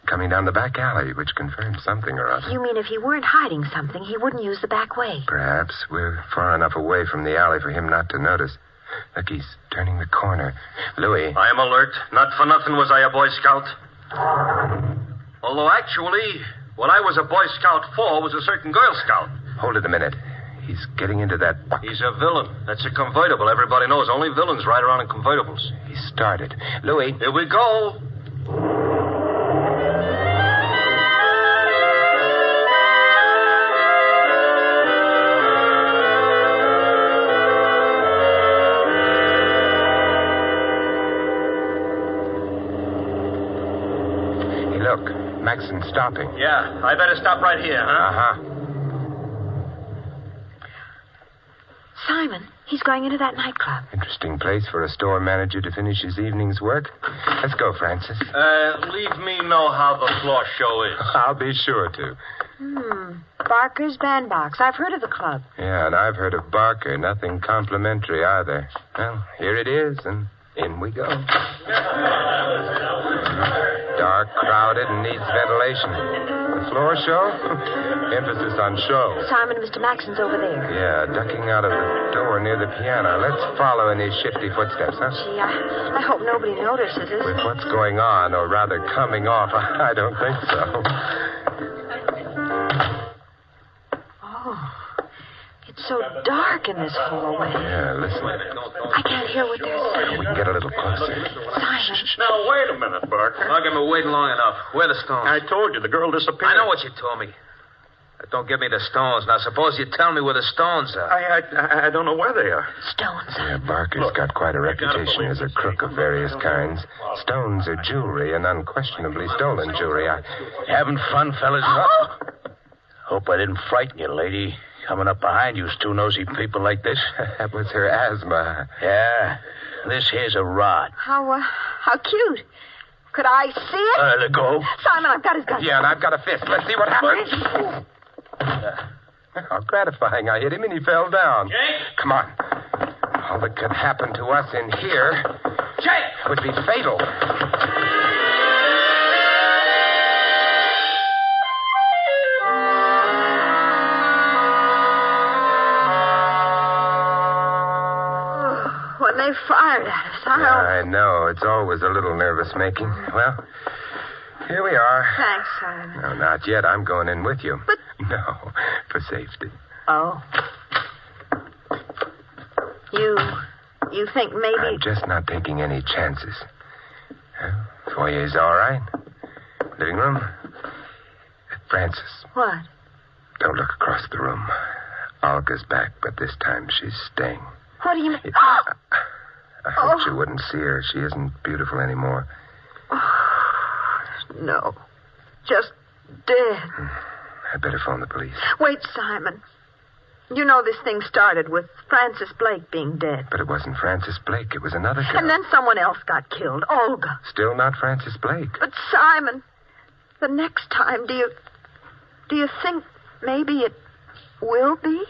Coming down the back alley, which confirms something or other. You mean if he weren't hiding something, he wouldn't use the back way? Perhaps. We're far enough away from the alley for him not to notice. Look, he's turning the corner. Louis. I am alert. Not for nothing was I a Boy Scout. Although, actually, what I was a Boy Scout for was a certain Girl Scout. Hold it a minute. He's getting into that... He's a villain. That's a convertible. Everybody knows only villains ride around in convertibles. He started. Louis. Here we go. Look, Maxon's stopping. Yeah, I better stop right here, huh? Uh-huh. Simon, he's going into that nightclub. Interesting place for a store manager to finish his evening's work. Let's go, Francis. Leave me know how the floor show is. I'll be sure to. Barker's Bandbox. I've heard of the club. Yeah, and I've heard of Barker. Nothing complimentary either. Well, here it is, and in we go. Dark, crowded, and needs ventilation. The floor show? Emphasis on show. Simon, Mr. Maxon's over there. Yeah, ducking out of the door near the piano. Let's follow in his shifty footsteps, huh? Gee, I hope nobody notices us. With what's going on, or rather coming off, I don't think so. Oh, it's so dark in this hallway. Yeah, listen. I can't hear what they're saying. We can get a little closer. Simon. Now, wait a minute, Barker. I've been waiting long enough. Where are the stones? I told you the girl disappeared. I know what you told me. Don't give me the stones. Now, suppose you tell me where the stones are. I don't know where they are. Stones. Yeah, Barker's got quite a reputation as a crook of various kinds. Stones are jewelry, and unquestionably stolen jewelry. Having fun, fellas? Hope I didn't frighten you, lady. Coming up behind you, two nosy people like this. That was her asthma. Yeah. This here's a rod. How cute. Could I see it? Let go. Simon, I've got his gun. Yeah, and I've got a fist. Let's see what happens. How gratifying. I hit him and he fell down. Jake? Come on. All that could happen to us in here Jake! It would be fatal. When they fired at us, I know. It's always a little nervous-making. Well, here we are. Thanks, Simon. No, not yet. I'm going in with you. But... No, for safety. Oh. You think maybe... I'm just not taking any chances. Foyer's all right. Living room. Francis. What? Don't look across the room. Olga's back, but this time she's staying. What do you mean? I hoped you wouldn't see her. She isn't beautiful anymore. No. Just dead. I better phone the police. Wait, Simon. You know this thing started with Francis Blake being dead. But it wasn't Francis Blake. It was another girl. And then someone else got killed. Olga. Still not Francis Blake. But, Simon, the next time, do you think maybe it will be?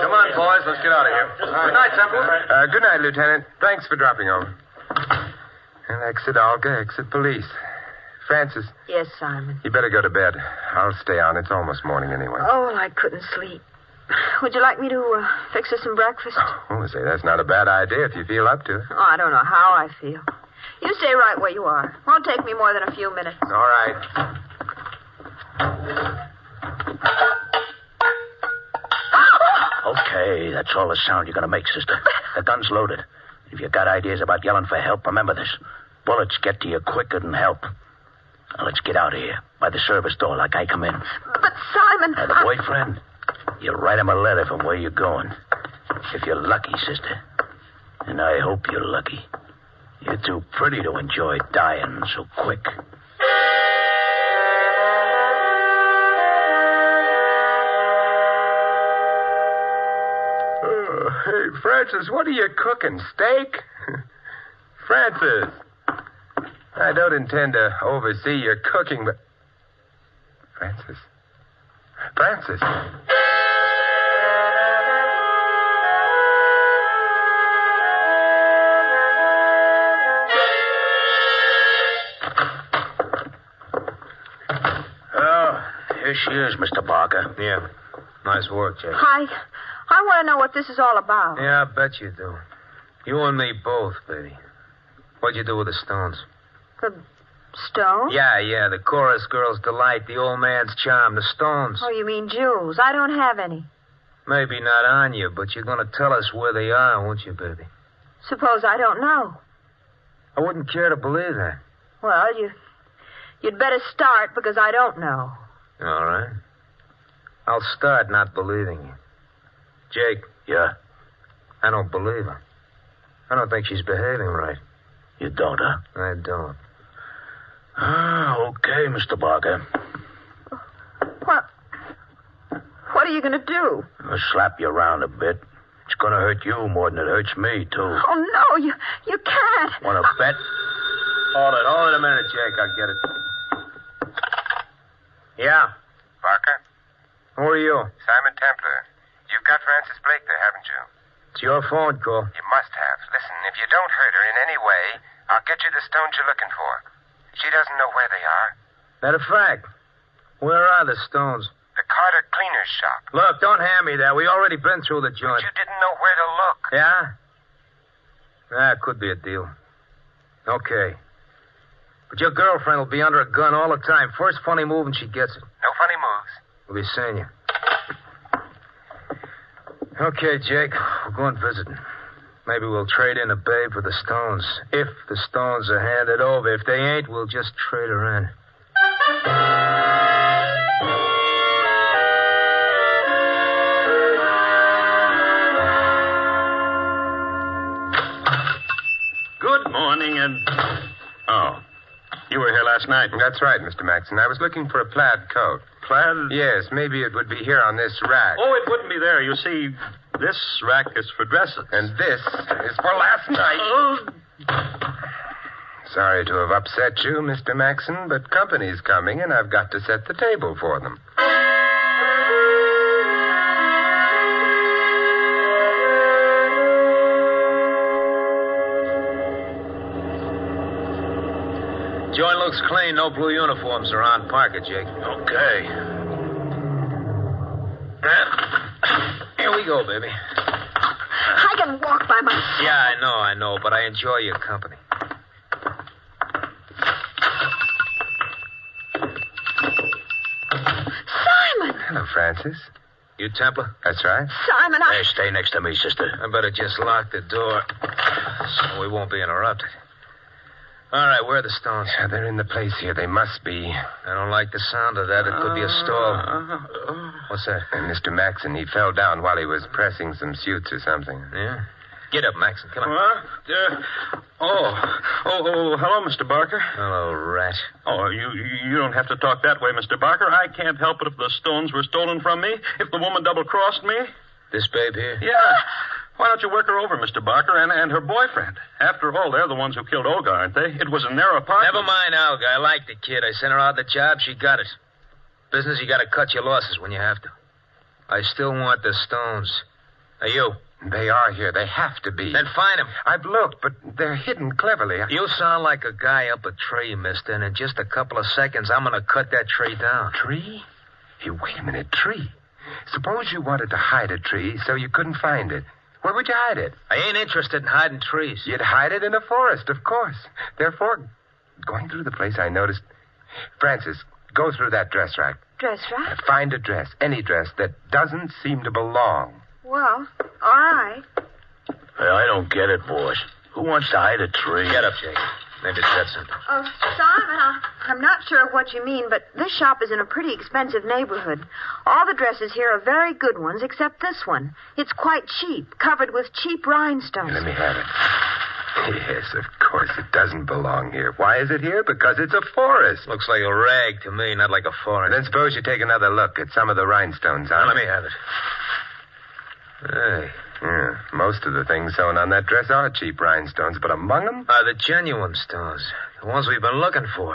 Come on, boys. Let's get out of here. Good night, Templar. Good night, Lieutenant. Thanks for dropping over. And exit Olga, exit police. Francis. Yes, Simon. You better go to bed. I'll stay on. It's almost morning anyway. Oh, well, I couldn't sleep. Would you like me to fix us some breakfast? Oh, say, that's not a bad idea if you feel up to it. Oh, I don't know how I feel. You stay right where you are. Won't take me more than a few minutes. All right. Okay, that's all the sound you're going to make, sister. The gun's loaded. If you got ideas about yelling for help, remember this. Bullets get to you quicker than help. Now, let's get out of here. By the service door, like I come in. But, Simon... The boyfriend? You write him a letter from where you're going. If you're lucky, sister. And I hope you're lucky. You're too pretty to enjoy dying so quick. Hey, Francis, what are you cooking? Steak? Francis. I don't intend to oversee your cooking, but... Francis. Francis. Oh, here she is, Mr. Barker. Yeah. Nice work, Jake. I want to know what this is all about. Yeah, I bet you do. You and me both, baby. What'd you do with the stones? The stones? Yeah, the chorus girl's delight, the old man's charm, the stones. Oh, you mean jewels. I don't have any. Maybe not on you, but you're going to tell us where they are, won't you, baby? Suppose I don't know. I wouldn't care to believe that. Well, you'd better start because I don't know. All right. I'll start not believing you. Jake. Yeah? I don't believe her. I don't think she's behaving right. You don't, huh? I don't. Okay, Mr. Barker. What are you going to do? I'll slap you around a bit. It's going to hurt you more than it hurts me, too. Oh, no, you can't. Want to bet? Hold it a minute, Jake. I'll get it. Yeah? Barker? Who are you? Simon Templar. You've got Francis Blake there, haven't you? It's your phone call. You must have. Listen, if you don't hurt her in any way, I'll get you the stones you're looking for. She doesn't know where they are. Matter of fact, where are the stones? The Carter cleaner's shop. Look, don't hand me that. We already been through the joint. But you didn't know where to look. Yeah? That could be a deal. Okay. But your girlfriend will be under a gun all the time. First funny move and she gets it. No funny moves. We'll be seeing you. Okay, Jake. We're going visiting. Maybe we'll trade in a babe for the stones. If the stones are handed over. If they ain't, we'll just trade her in. Good morning, and... Oh, you were here last night. That's right, Mr. Maxson. I was looking for a plaid coat. Plaid? Yes, maybe it would be here on this rack. Oh, it wouldn't be there. You see, this rack is for dresses. And this is for last night. Sorry to have upset you, Mr. Maxon, but company's coming, and I've got to set the table for them. Joint looks clean. No blue uniforms around. Park it, Jake. Okay. Here we go, baby. I can walk by myself. Yeah, I know, but I enjoy your company. Simon! Hello, Francis. You Templar? That's right. Simon, Hey, stay next to me, sister. I better just lock the door so we won't be interrupted. All right, where are the stones? Yeah, they're in the place here. They must be. I don't like the sound of that. It could be a stall. What's that? And Mr. Maxon, he fell down while he was pressing some suits or something. Yeah? Get up, Maxon. Come on. Hello, Mr. Barker. Hello, rat. Oh, you don't have to talk that way, Mr. Barker. I can't help it if the stones were stolen from me, if the woman double-crossed me. This babe here? Yeah. Why don't you work her over, Mr. Barker, and her boyfriend? After all, they're the ones who killed Olga, aren't they? It was in their apartment. Never mind, Olga. I like the kid. I sent her out the job. She got it. Business, you got to cut your losses when you have to. I still want the stones. Hey, you. They are here. They have to be. Then find them. I've looked, but they're hidden cleverly. You sound like a guy up a tree, mister, and in just a couple of seconds, I'm going to cut that tree down. Tree? Hey, wait a minute. Tree? Suppose you wanted to hide a tree so you couldn't find it. Where would you hide it? I ain't interested in hiding trees. You'd hide it in a forest, of course. Therefore, going through the place, I noticed... Francis, go through that dress rack. Dress rack? Find a dress, any dress, that doesn't seem to belong. Well, all right. Hey, I don't get it, boss. Who wants to hide a tree? Get up, Jake. Maybe it's that simple. Oh, Simon, I'm not sure of what you mean, but this shop is in a pretty expensive neighborhood. All the dresses here are very good ones, except this one. It's quite cheap, covered with cheap rhinestones. Let me have it. Yes, of course, it doesn't belong here. Why is it here? Because it's a forest. Looks like a rag to me, not like a forest. Then suppose you take another look at some of the rhinestones on Let me have it. Hey. Yeah, most of the things sewn on that dress are cheap rhinestones, but among them... are the genuine stones. The ones we've been looking for.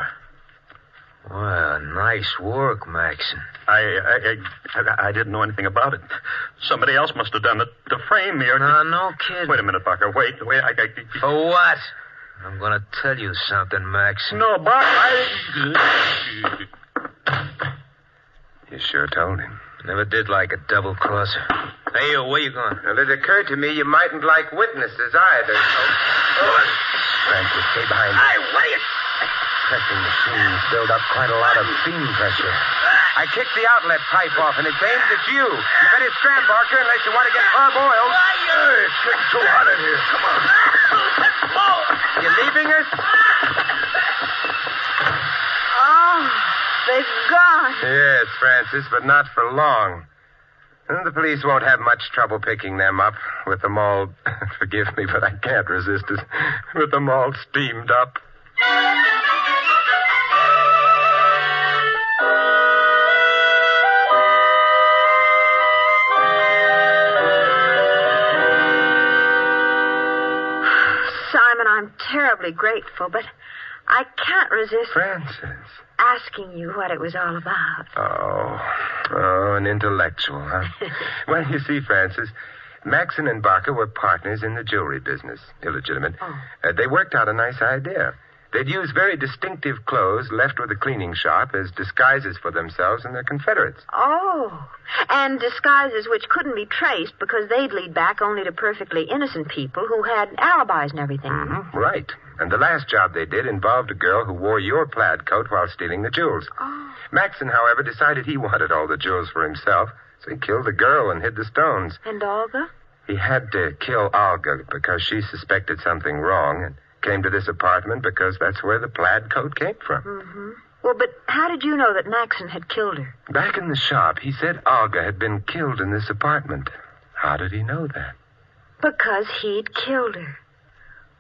Well, nice work, Maxon. I didn't know anything about it. Somebody else must have done it to frame me or... No kid. Wait a minute, Barker. Wait. For what? I'm going to tell you something, Maxon. No, Barker, You sure told him. Never did like a double-crosser. Hey, you, where you going? Well, it occurred to me you mightn't like witnesses either. Francis, stay behind me. Hey, wait! Pressing machines build up quite a lot of steam pressure. I kicked the outlet pipe off, and it's aimed at you. You better scram, Barker, unless you want to get parboiled. It's getting too hot in here. Come on. You leaving us? Oh, they've gone. Yes, Francis, but not for long. And the police won't have much trouble picking them up with them all, forgive me, but I can't resist it, with them all steamed up. Simon, I'm terribly grateful, but I can't resist... Francis. ...asking you what it was all about. Oh, an intellectual, huh? Well, you see, Francis, Maxon and Barker were partners in the jewelry business. Illegitimate. Oh. They worked out a nice idea. They'd use very distinctive clothes left with a cleaning shop as disguises for themselves and their confederates. Oh, and disguises which couldn't be traced because they'd lead back only to perfectly innocent people who had alibis and everything. Mm-hmm, right. And the last job they did involved a girl who wore your plaid coat while stealing the jewels. Oh. Maxon, however, decided he wanted all the jewels for himself, so he killed the girl and hid the stones. And Olga? He had to kill Olga because she suspected something wrong and came to this apartment because that's where the plaid coat came from. Mm-hmm. Well, but how did you know that Maxon had killed her? Back in the shop, he said Olga had been killed in this apartment. How did he know that? Because he'd killed her.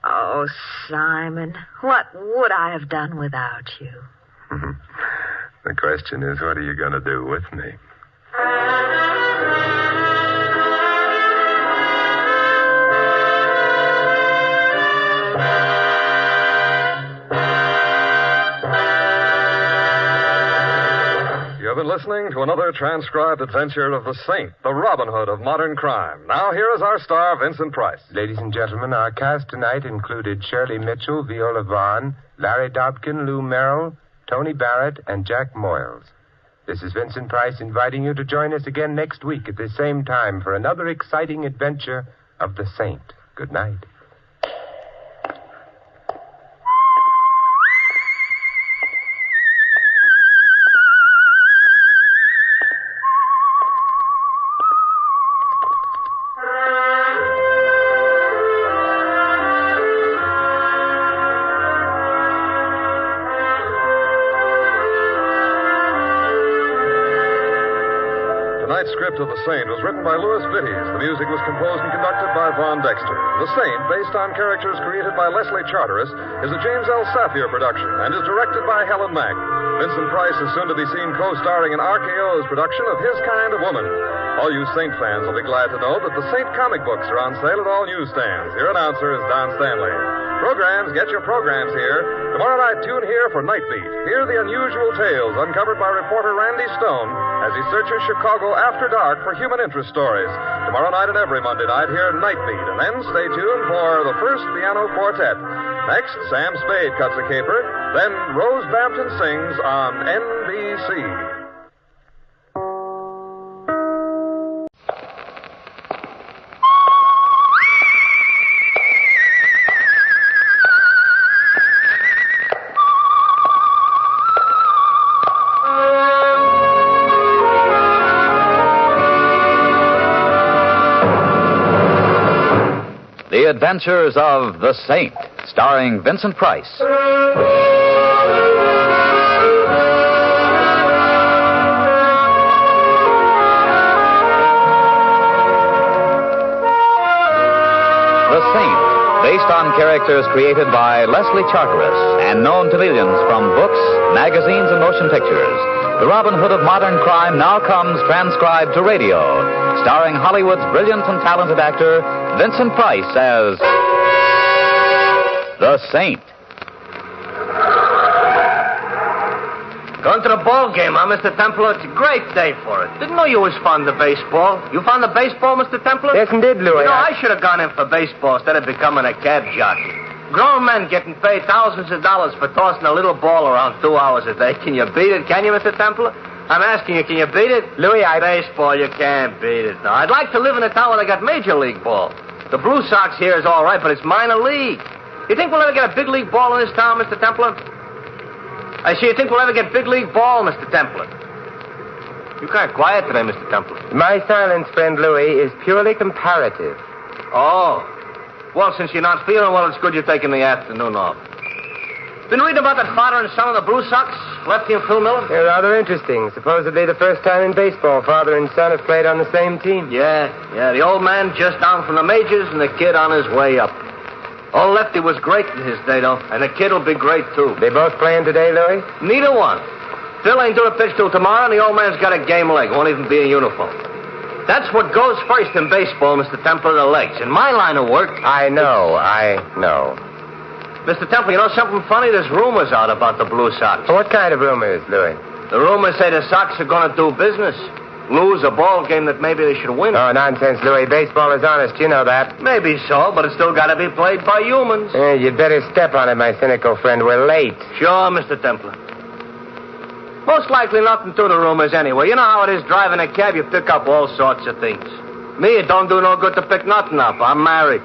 Oh, Simon, what would I have done without you? The question is, what are you going to do with me? listening to another transcribed adventure of the Saint, the Robin Hood of modern crime. Now, here is our star, Vincent Price. Ladies and gentlemen, our cast tonight included Shirley Mitchell, Viola Vaughn, Larry Dobkin, Lou Merrill, Tony Barrett, and Jack Moyles. This is Vincent Price inviting you to join us again next week at the same time for another exciting adventure of the Saint. Good night. Tonight's script of The Saint was written by Louis Vittes. The music was composed and conducted by Von Dexter. The Saint, based on characters created by Leslie Charteris, is a James L. Safier production and is directed by Helen Mack. Vincent Price is soon to be seen co-starring in RKO's production of His Kind of Woman. All you Saint fans will be glad to know that the Saint comic books are on sale at all newsstands. Your announcer is Don Stanley. Programs, get your programs here. Tomorrow night, tune here for Night Beat. Hear the unusual tales uncovered by reporter Randy Stone as he searches Chicago after dark for human interest stories. Tomorrow night and every Monday night, hear Night Beat. And then stay tuned for the first piano quartet. Next, Sam Spade cuts a caper. Then Rose Bampton sings on NBC. The Adventures of the Saint, starring Vincent Price. The Saint, based on characters created by Leslie Charteris and known to millions from books, magazines, and motion pictures. The Robin Hood of modern crime now comes transcribed to radio, starring Hollywood's brilliant and talented actor Vincent Price as the Saint. Going to the ball game, huh, Mr. Templar? It's a great day for it. Didn't know you was fond of baseball. You fond of baseball, Mr. Templar? Yes, indeed, Louis. You know, I should have gone in for baseball instead of becoming a cab jockey. Grown men getting paid thousands of dollars for tossing a little ball around 2 hours a day. Can you beat it? Can you, Mr. Templar? I'm asking you, can you beat it? Louis, Baseball, you can't beat it. No, I'd like to live in a town where they got Major League ball. The Blue Sox here is all right, but it's minor league. You think we'll ever get a big league ball in this town, Mr. Templar? I see, you think we'll ever get big league ball, Mr. Templar? You kind of quiet today, Mr. Templar. My silence, friend Louis, is purely comparative. Oh. Well, since you're not feeling well, it's good you're taking the afternoon off. Been reading about that father and son of the Blue Sox, Lefty and Phil Miller? They're rather interesting. Supposedly the first time in baseball father and son have played on the same team. Yeah. The old man just down from the majors and the kid on his way up. Old Lefty was great in his day, though, and the kid will be great, too. They both playing today, Louis? Neither one. Phil ain't doing a pitch till tomorrow, and the old man's got a game leg. Won't even be in uniform. That's what goes first in baseball, Mr. Templar, the legs. In my line of work... I know. Mr. Templar, you know something funny? There's rumors out about the Blue Sox. What kind of rumors, Louis? The rumors say the Sox are going to do business. Lose a ball game that maybe they should win. Oh, nonsense, Louis. Baseball is honest. You know that. Maybe so, but it's still got to be played by humans. You'd better step on it, my cynical friend. We're late. Sure, Mr. Templar. Most likely nothing to the rumors anyway. You know how it is driving a cab. You pick up all sorts of things. Me, it don't do no good to pick nothing up. I'm married.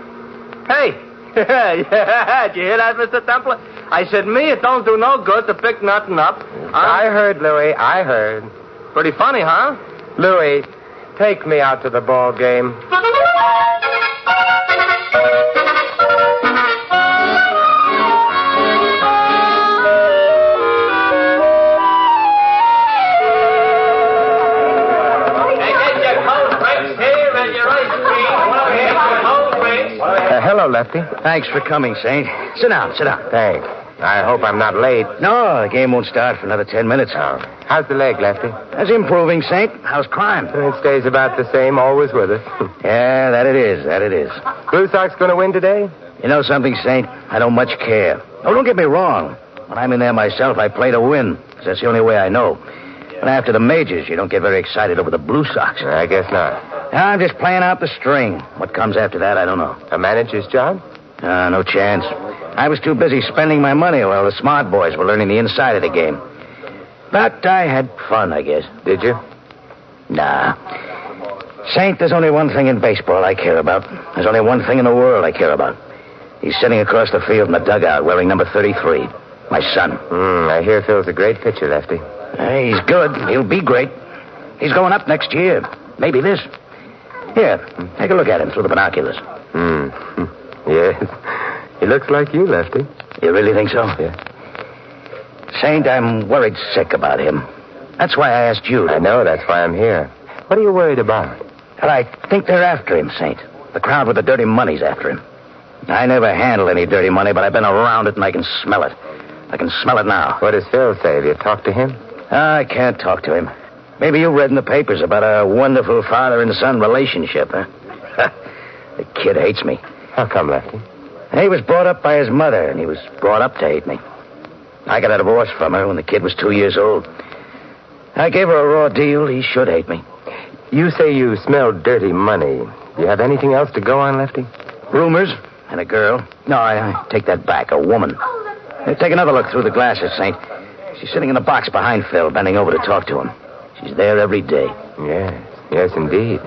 Hey. Yeah, did you hear that, Mr. Templar? I said, me, it don't do no good to pick nothing up. I heard, Louis. I heard. Pretty funny, huh? Louis, take me out to the ball game. Hello, Lefty. Thanks for coming, Saint. Sit down. Thanks. I hope I'm not late. No, the game won't start for another 10 minutes. Oh. How's the leg, Lefty? That's improving, Saint. How's crime? It stays about the same, always with us. Yeah, that it is. Blue Sox going to win today? You know something, Saint? I don't much care. Oh, don't get me wrong. When I'm in there myself, I play to win, 'cause that's the only way I know. But after the majors, you don't get very excited over the Blue Sox. I guess not. I'm just playing out the string. What comes after that, I don't know. A manager's job? No chance. I was too busy spending my money while the smart boys were learning the inside of the game. But I had fun, I guess. Did you? Nah. Saint, there's only one thing in baseball I care about. There's only one thing in the world I care about. He's sitting across the field in the dugout wearing number 33. My son. I hear Phil's a great pitcher, Lefty. He's good. He'll be great. He's going up next year. Maybe this. Here, take a look at him through the binoculars. Yes. He looks like you, Lefty. You really think so? Yeah. Saint, I'm worried sick about him. That's why I asked you. I know, that's why I'm here. What are you worried about? Well, I think they're after him, Saint. The crowd with the dirty money's after him. I never handled any dirty money, but I've been around it and I can smell it. I can smell it now. What does Phil say? Have you talked to him? I can't talk to him. Maybe you read in the papers about a wonderful father and son relationship, huh? The kid hates me. How come, Lefty? He was brought up by his mother, and he was brought up to hate me. I got a divorce from her when the kid was 2 years old. I gave her a raw deal. He should hate me. You say you smell dirty money. Do you have anything else to go on, Lefty? Rumors and a girl. No, I take that back. A woman. Take another look through the glasses, Saint. She's sitting in the box behind Phil, bending over to talk to him. She's there every day. Yes, indeed.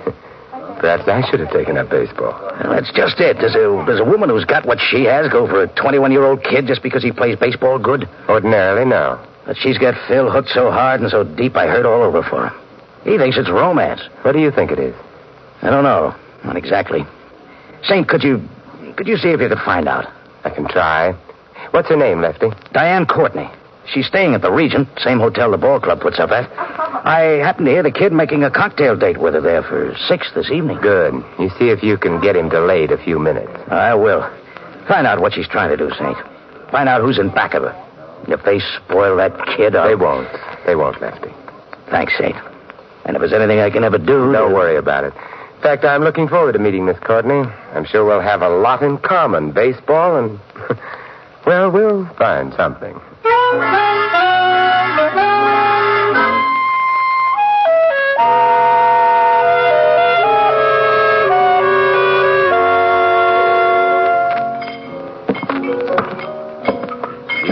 Perhaps I should have taken up baseball. Well, that's just it. Does a woman who's got what she has go for a 21-year-old kid just because he plays baseball good? Ordinarily, no. But she's got Phil hooked so hard and so deep I hurt all over for her. He thinks it's romance. What do you think it is? I don't know. Not exactly. Saint, could you see if you could find out? I can try. What's her name, Lefty? Diane Courtney. She's staying at the Regent, same hotel the ball club puts up at. I happened to hear the kid making a cocktail date with her there for 6 this evening. Good. You see if you can get him delayed a few minutes. I will. Find out what she's trying to do, Saint. Find out who's in back of her. If they spoil that kid, They won't. They won't, Lefty. Thanks, Saint. And if there's anything I can ever do... Don't worry about it. In fact, I'm looking forward to meeting Miss Courtney. I'm sure we'll have a lot in common. Baseball and... well, we'll find something.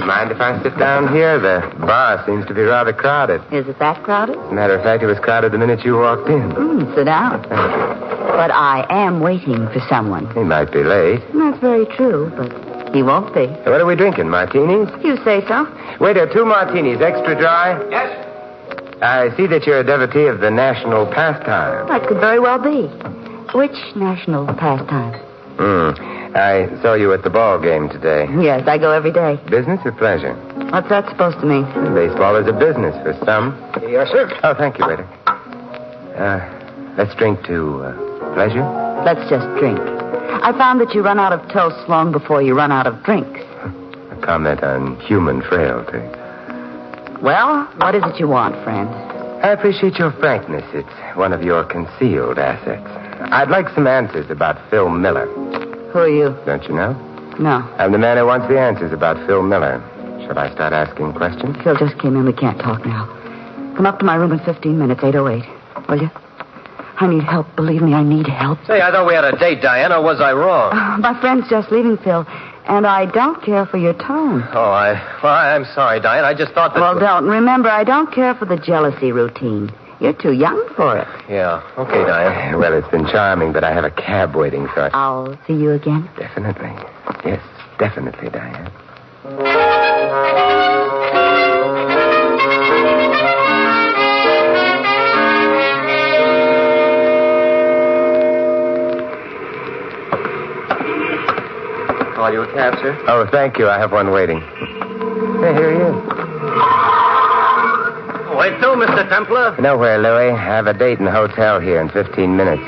Mind if I sit down here? The bar seems to be rather crowded. Is it that crowded? As a matter of fact, it was crowded the minute you walked in. Sit down. Thank you. But I am waiting for someone. He might be late. That's very true, but he won't be. What are we drinking, martinis? You say so. Waiter, 2 martinis, extra dry. Yes. I see that you're a devotee of the national pastime. That could very well be. Which national pastime? I saw you at the ball game today. Yes, I go every day. Business or pleasure? What's that supposed to mean? Baseball is a business for some. Yes, sir. Oh, thank you, waiter. Let's drink to pleasure. Let's just drink. I found that you run out of toasts long before you run out of drinks. A comment on human frailty. Well, what is it you want, friend? I appreciate your frankness. It's one of your concealed assets. I'd like some answers about Phil Miller. Who are you? Don't you know? No. I'm the man who wants the answers about Phil Miller. Should I start asking questions? Phil just came in. We can't talk now. Come up to my room in 15 minutes, 8:08. Will you? I need help. Believe me, I need help. Say, I thought we had a date, Diane, or was I wrong? My friend's just leaving, Phil, and I don't care for your tone. Oh, I'm sorry, Diane. I just thought that... Well, don't. Remember, I don't care for the jealousy routine. You're too young for it. Yeah. Okay, Diane. Well, it's been charming, but I have a cab waiting, so I'll see you again? Definitely. Yes, definitely, Diane. Call you a cab, sir? Oh, thank you. I have one waiting. Hey, here he is. Wait till, Mr. Templar. Nowhere, Louis. I have a date in the hotel here in 15 minutes.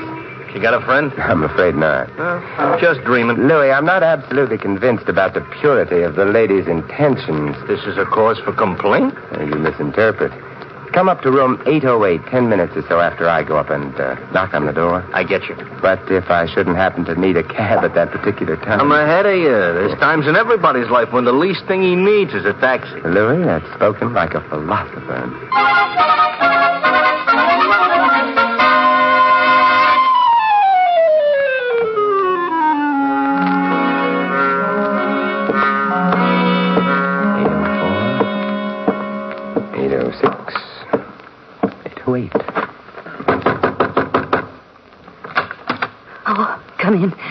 You got a friend? I'm afraid not. I'm just dreaming. Louis, I'm not absolutely convinced about the purity of the lady's intentions. This is a cause for complaint? You misinterpret. come up to room 808 10 minutes or so after I go up and knock on the door. I get you. But if I shouldn't happen to need a cab at that particular time... I'm ahead of you. There's times in everybody's life when the least thing he needs is a taxi. Louis, that's spoken like a philosopher.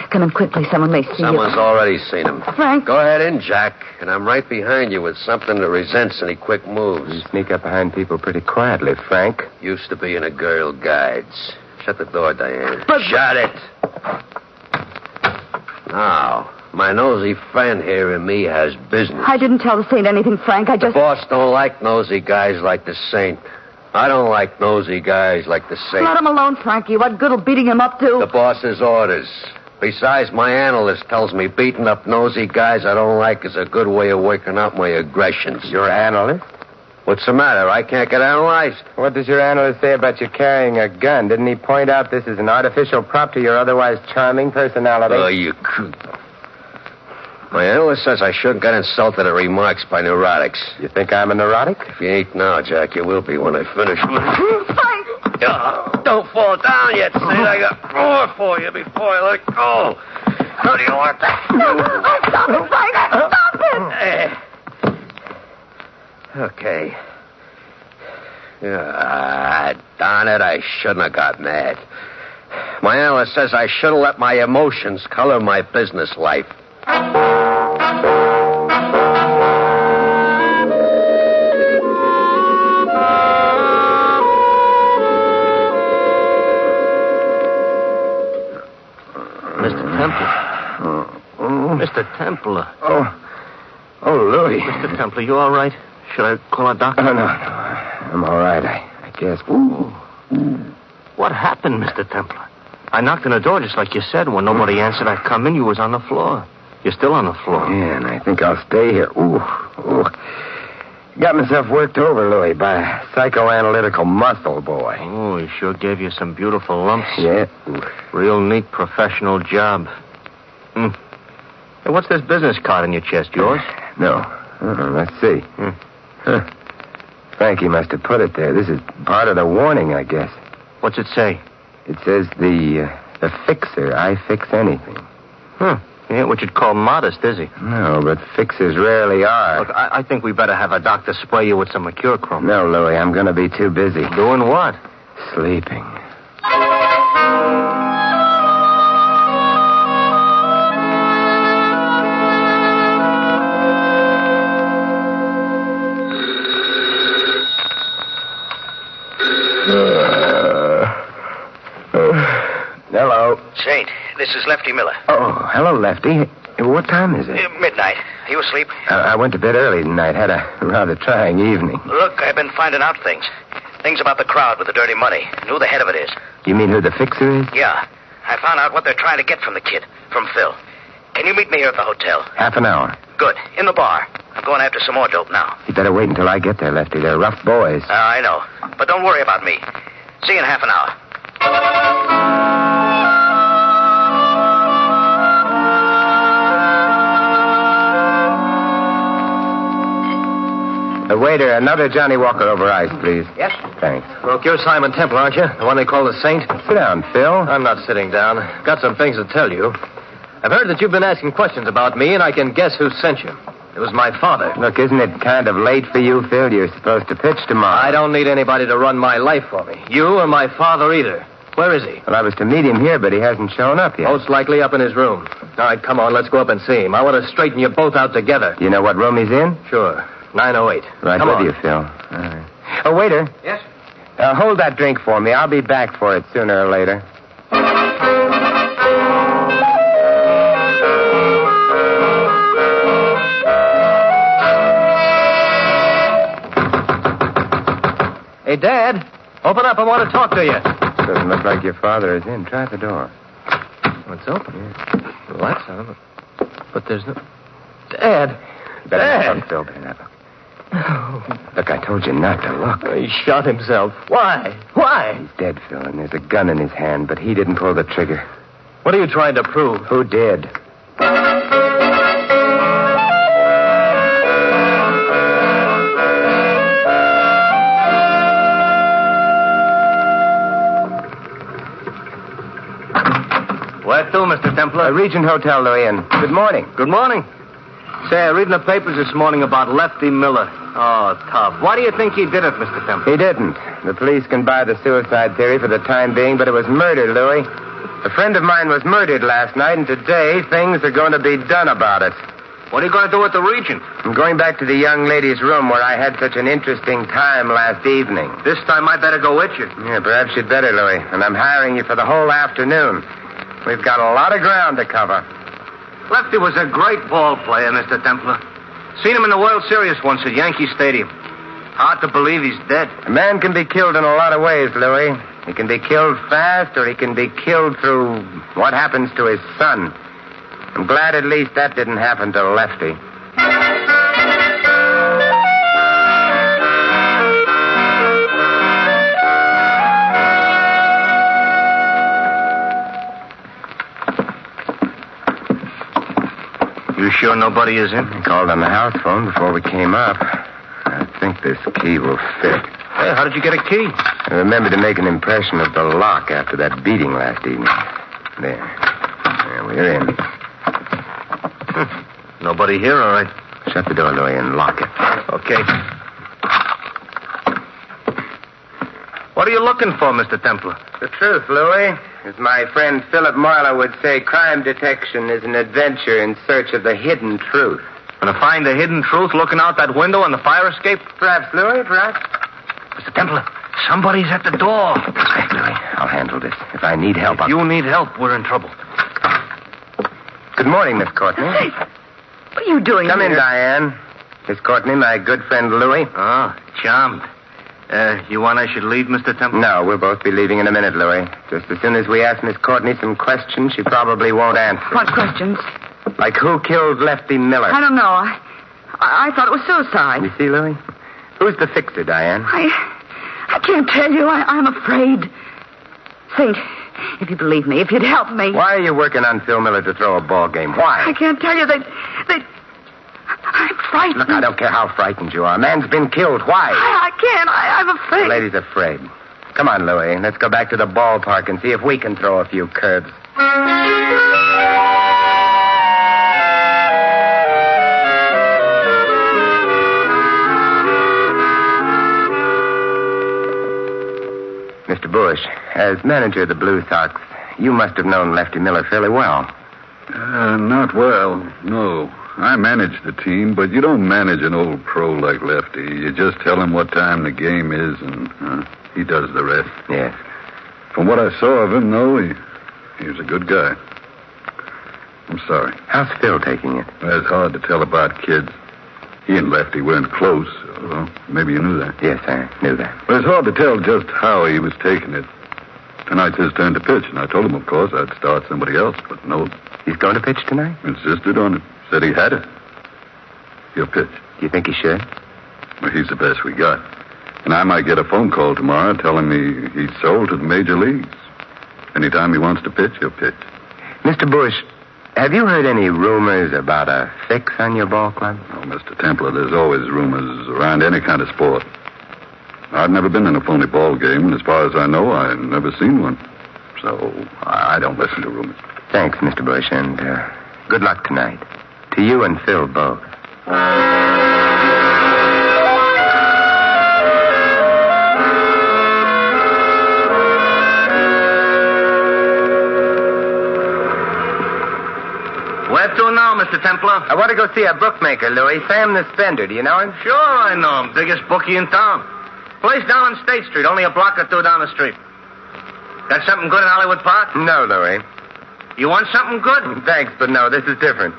Come in quickly. Someone may see you. Someone's already seen him. Frank. Go ahead in, Jack. And I'm right behind you with something that resents any quick moves. You sneak up behind people pretty quietly, Frank. Used to be in a Girl Guides. Shut the door, Diane. Shut it. Now, my nosy friend here and me has business. I didn't tell the Saint anything, Frank. I just... The boss don't like nosy guys like the Saint. I don't like nosy guys like the Saint. Let him alone, Frankie. What good'll beating him up do? The boss's orders. Besides, my analyst tells me beating up nosy guys I don't like is a good way of working out my aggressions. Your analyst? What's the matter? I can't get analyzed. What does your analyst say about you carrying a gun? Didn't he point out this is an artificial prop to your otherwise charming personality? Oh, you... My analyst says I shouldn't get insulted at remarks by neurotics. You think I'm a neurotic? If you ain't now, Jack, you will be when I finish. Frank! Don't fall down yet, Sid. I got more for you before I let go. How do you want that? No, stop it, Frank! Stop it! Okay. Darn it, I shouldn't have got mad. My analyst says I should have let my emotions color my business life. Mr. Templar. Oh, Louis. Mr. Templar, you all right? Should I call a doctor? No. I'm all right, I guess. What happened, Mr. Templar? I knocked on the door just like you said. When nobody answered, I come in. You was on the floor. You're still on the floor. Yeah, and I think I'll stay here. Ooh. Got myself worked over, Louis, by a psychoanalytical muscle boy. Oh, he sure gave you some beautiful lumps. Yeah. Real neat professional job. Hey, what's this business card on your chest? Yours? No. Let's see. Huh. Frankie must have put it there. This is part of the warning, I guess. What's it say? It says the fixer. I fix anything. He ain't what you'd call modest, is he? No, but fixers rarely are. Look, I think we better have a doctor spray you with some mercurochrome. No, Louis, I'm going to be too busy. Doing what? Sleeping. Hello. Saint, this is Lefty Miller. Oh, hello, Lefty. What time is it? Midnight. You asleep? I went to bed early tonight. Had a rather trying evening. Look, I've been finding out things. Things about the crowd with the dirty money. And who the head of it is. You mean who the fixer is? Yeah. I found out what they're trying to get from the kid. From Phil. Can you meet me here at the hotel? Half an hour. Good. In the bar. I'm going after some more dope now. You better wait until I get there, Lefty. They're rough boys. I know. But don't worry about me. See you in half an hour. Waiter, another Johnny Walker over ice, please. Yes? Thanks. Look, you're Simon Templar, aren't you? The one they call the Saint? Sit down, Phil. I'm not sitting down. Got some things to tell you. I've heard that you've been asking questions about me, and I can guess who sent you. It was my father. Look, isn't it kind of late for you, Phil? You're supposed to pitch tomorrow. I don't need anybody to run my life for me. You or my father either. Where is he? Well, I was to meet him here, but he hasn't shown up yet. Most likely up in his room. All right, come on, let's go up and see him. I want to straighten you both out together. Do you know what room he's in? Sure. 908. Right come with on. you, Phil. All right. Oh, waiter. Yes? Hold that drink for me. I'll be back for it sooner or later. Hey, Dad. Open up. I want to talk to you. Doesn't look like your father is in. Try the door. It's open. Yeah. The lights on, but there's no... Dad. Better not look, Phil. Better not look. Look, I told you not to look. He shot himself. Why? Why? He's dead, Phil, and there's a gun in his hand, but he didn't pull the trigger. What are you trying to prove? Who did? Where to, Mr. Templar? Regent Hotel, Louis, and good morning. Good morning. Say, reading the papers this morning about Lefty Miller. Oh, tough. Why do you think he did it, Mr. Templar? He didn't. The police can buy the suicide theory for the time being, but it was murder, Louis. A friend of mine was murdered last night, and today things are going to be done about it. What are you going to do with the Regent? I'm going back to the young lady's room where I had such an interesting time last evening. This time I better go with you. Yeah, perhaps you'd better, Louis. And I'm hiring you for the whole afternoon. We've got a lot of ground to cover. Lefty was a great ball player, Mr. Templar. Seen him in the World Series once at Yankee Stadium. Hard to believe he's dead. A man can be killed in a lot of ways, Louis. He can be killed fast, or he can be killed through what happens to his son. I'm glad at least that didn't happen to Lefty. You sure nobody is in? I called on the house phone before we came up. I think this key will fit. Hey, how did you get a key? I remember to make an impression of the lock after that beating last evening. There, we're in. Nobody here, all right. Shut the door, Louis, and lock it. Okay. What are you looking for, Mr. Templar? The truth, Louis. As my friend Philip Marlowe would say, crime detection is an adventure in search of the hidden truth. Gonna find the hidden truth looking out that window on the fire escape? Perhaps, Louis, perhaps. Mr. Templar, somebody's at the door. Hey, Louis, I'll handle this. If I need help, If you need help, we're in trouble. Good morning, Miss Courtney. Hey, what are you doing Come here? in, Diane. Miss Courtney, my good friend Louis. Oh, charmed. You want I should leave, Mr. Templar? No, we'll both be leaving in a minute, Louis. Just as soon as we ask Miss Courtney some questions, she probably won't answer. What questions? Like who killed Lefty Miller? I don't know. I thought it was suicide. You see, Louis? Who's the fixer, Diane? I can't tell you. I'm afraid. Saint, if you believe me, if you'd help me. Why are you working on Phil Miller to throw a ball game? Why? I can't tell you. I'm frightened. Look, I don't care how frightened you are. A man's been killed. Why? I can't. I'm afraid. The lady's afraid. Come on, Louis. Let's go back to the ballpark and see if we can throw a few curves. Mr. Bush, as manager of the Blue Sox, you must have known Lefty Miller fairly well. Not well, no. I manage the team, but you don't manage an old pro like Lefty. You just tell him what time the game is, and he does the rest. Yes. From what I saw of him, though, he was a good guy. I'm sorry. How's Phil taking it? Well, it's hard to tell about kids. He and Lefty weren't close. Well, maybe you knew that. Yes, I knew that. But it's hard to tell just how he was taking it. Tonight's his turn to pitch, and I told him, of course, I'd start somebody else, but no. He's going to pitch tonight? Insisted on it. Said he had it. He'll pitch. Do you think he should? Well, he's the best we got. And I might get a phone call tomorrow telling me he's sold to the major leagues. Anytime he wants to pitch, he'll pitch. Mr. Bush, have you heard any rumors about a fix on your ball club? Oh, Mr. Templar, there's always rumors around any kind of sport. I've never been in a phony ball game, and as far as I know, I've never seen one. So I don't listen to rumors. Thanks, Mr. Bush, and good luck tonight. To you and Phil both. Where to now, Mr. Templar? I want to go see a bookmaker, Louis. Sam the Spender. Do you know him? Sure, I know him. Biggest bookie in town. Place down on State Street, only a block or two down the street. Got something good in Hollywood Park? No, Louis. You want something good? Thanks, but no, this is different.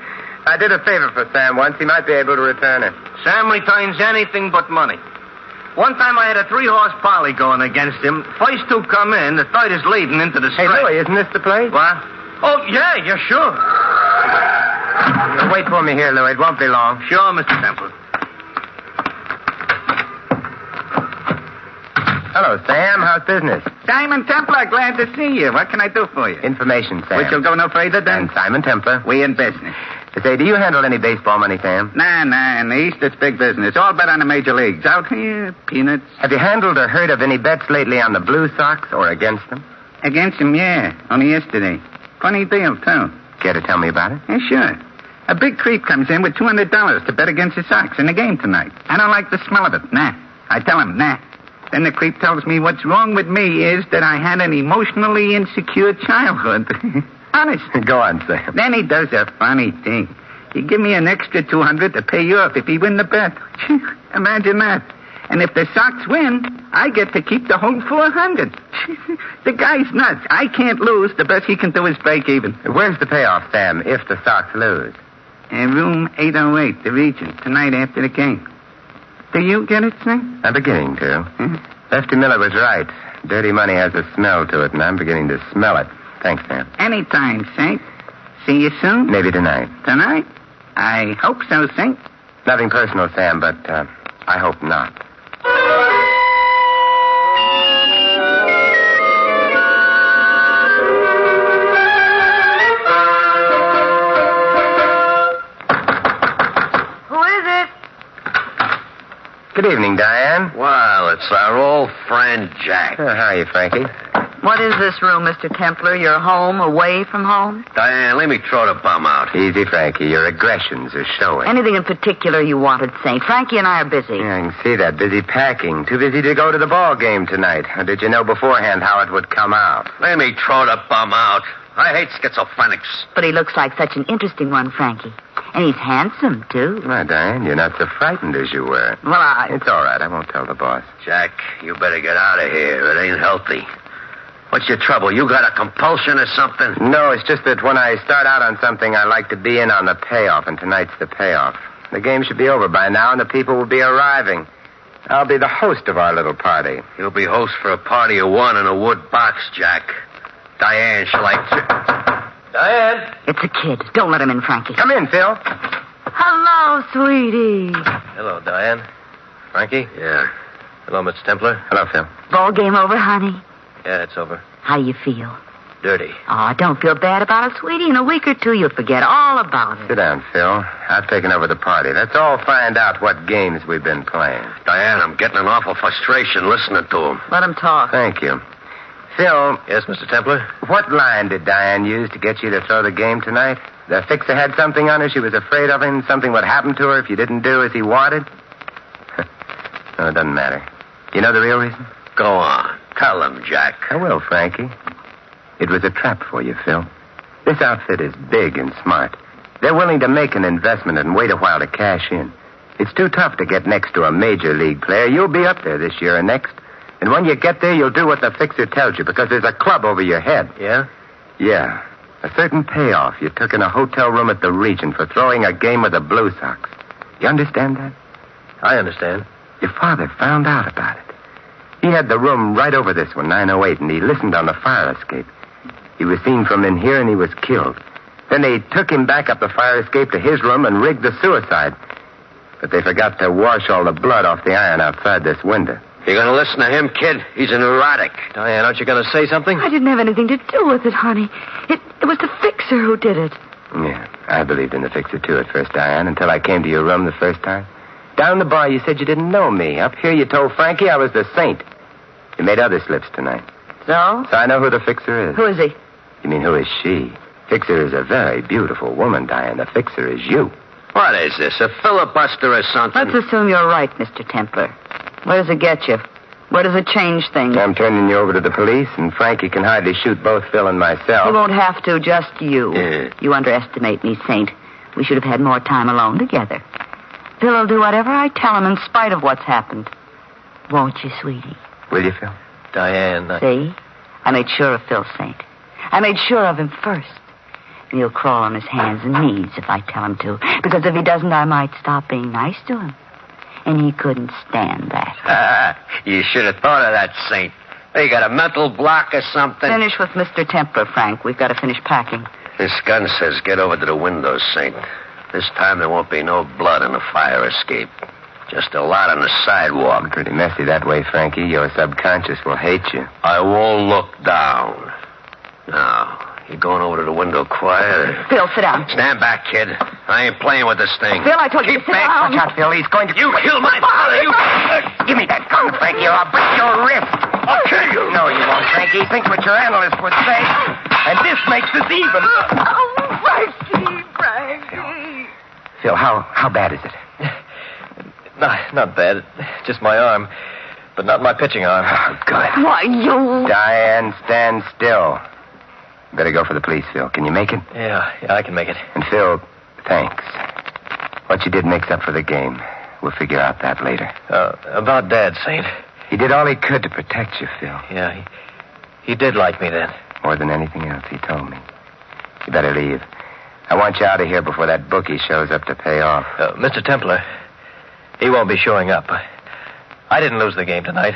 I did a favor for Sam once. He might be able to return it. Sam returns anything but money. One time I had a 3-horse poly going against him. First two come in, the third is leading into the stretch. Hey, Louis, isn't this the place? What? Oh, yeah, you're sure. Wait for me here, Louis. It won't be long. Sure, Mr. Templar. Hello, Sam. How's business? Simon Templar, glad to see you. What can I do for you? Information, Sam. Which will go no further than... And Simon Templar. We in business. Say, do you handle any baseball money, Sam? Nah. In the East, it's big business. All bet on the major leagues. Out here, peanuts. Have you handled or heard of any bets lately on the Blue Sox or against them? Against them, yeah. Only yesterday. Funny deal, too. Care to tell me about it? Yeah, sure. A big creep comes in with $200 to bet against the Sox in the game tonight. I don't like the smell of it. Nah. I tell him, nah. Then the creep tells me what's wrong with me is that I had an emotionally insecure childhood. Honest. Go on, Sam. Then he does a funny thing. He give me an extra $200 to pay you off if he win the bet. Imagine that. And if the Sox win, I get to keep the whole $400. The guy's nuts. I can't lose. The best he can do is break even. Where's the payoff, Sam, if the Sox lose? Room 808, the Regent, tonight after the game. Do you get it, Sam? I'm beginning to. Lefty Miller was right. Dirty money has a smell to it, and I'm beginning to smell it. Thanks, Sam. Anytime, Saint. See you soon? Maybe tonight. Tonight? I hope so, Saint. Nothing personal, Sam, but I hope not. Good evening, Diane. Well, it's our old friend, Jack. How are you, Frankie? What is this room, Mr. Templar? You're home, away from home? Diane, let me throw the bum out. Easy, Frankie. Your aggressions are showing. Anything in particular you wanted, Saint? Frankie and I are busy. Yeah, I can see that. Busy packing. Too busy to go to the ball game tonight. Or did you know beforehand how it would come out? Let me throw the bum out. I hate schizophrenics. But he looks like such an interesting one, Frankie. And he's handsome, too. Why, Diane, you're not so frightened as you were. Well, It's all right. I won't tell the boss. Jack, you better get out of here. It ain't healthy. What's your trouble? You got a compulsion or something? No, it's just that when I start out on something, I like to be in on the payoff, and tonight's the payoff. The game should be over by now, and the people will be arriving. I'll be the host of our little party. You'll be host for a party of one in a wood box, Jack. Diane, shall I... Diane? It's a kid. Don't let him in, Frankie. Come in, Phil. Hello, sweetie. Hello, Diane. Frankie? Yeah. Hello, Mr. Templar. Hello, Phil. Ball game over, honey? Yeah, it's over. How do you feel? Dirty. Oh, don't feel bad about it, sweetie. In a week or two, you'll forget all about it. Sit down, Phil. I've taken over the party. Let's all find out what games we've been playing. Diane, I'm getting an awful frustration listening to him. Let him talk. Thank you. Phil. Yes, Mr. Templar? What line did Diane use to get you to throw the game tonight? The fixer had something on her she was afraid of him, something would happen to her if you didn't do as he wanted? No, it doesn't matter. You know the real reason? Go on. Tell him, Jack. I will, Frankie. It was a trap for you, Phil. This outfit is big and smart. They're willing to make an investment and wait a while to cash in. It's too tough to get next to a major league player. You'll be up there this year and next. And when you get there, you'll do what the fixer tells you, because there's a club over your head. Yeah? Yeah. A certain payoff you took in a hotel room at the Regent for throwing a game with the Blue Sox. You understand that? I understand. Your father found out about it. He had the room right over this one, 908, and he listened on the fire escape. He was seen from in here, and he was killed. Then they took him back up the fire escape to his room and rigged the suicide. But they forgot to wash all the blood off the iron outside this window. You're going to listen to him, kid? He's a neurotic. Diane, aren't you going to say something? I didn't have anything to do with it, honey. It was the fixer who did it. Yeah, I believed in the fixer, too, at first, Diane, until I came to your room the first time. Down the bar, you said you didn't know me. Up here, you told Frankie I was the saint. You made other slips tonight. So? So I know who the fixer is. Who is he? You mean, who is she? Fixer is a very beautiful woman, Diane. The fixer is you. What is this, a filibuster or something? Let's assume you're right, Mr. Templar. Where does it get you? Where does it change things? I'm turning you over to the police, and Frankie can hardly shoot both Phil and myself. You won't have to, just you. Yeah. You underestimate me, Saint. We should have had more time alone together. Phil will do whatever I tell him in spite of what's happened. Won't you, sweetie? Will you, Phil? Diane, See? I made sure of Phil, Saint. I made sure of him first. And he'll crawl on his hands and knees if I tell him to. Because if he doesn't, I might stop being nice to him. And he couldn't stand that. You should have thought of that, Saint. Hey, you got a mental block or something? Finish with Mr. Templar, Frank. We've got to finish packing. This gun says get over to the window, Saint. This time there won't be no blood in the fire escape. Just a lot on the sidewalk. Pretty messy that way, Frankie. Your subconscious will hate you. I won't look down. Now, you going over to the window quiet? Phil, sit down. Stand back, kid. I ain't playing with this thing. Phil, I told you to sit down. Watch out, Phil. He's going to... You killed my father. You... Give me that gun, Frankie, or I'll break your wrist. I'll kill you. No, you won't, Frankie. Think what your analyst would say. And this makes us even. Frankie. Phil, how bad is it? Not bad. Just my arm. But not my pitching arm. Oh, good. Why, you... Diane, stand still. Better go for the police, Phil. Can you make it? Yeah, I can make it. And Phil, thanks. What you did makes up for the game. We'll figure out that later. About Dad, Saint. He did all he could to protect you, Phil. Yeah, he did like me then. More than anything else, he told me. You better leave. I want you out of here before that bookie shows up to pay off. Mr. Templar, he won't be showing up. I didn't lose the game tonight.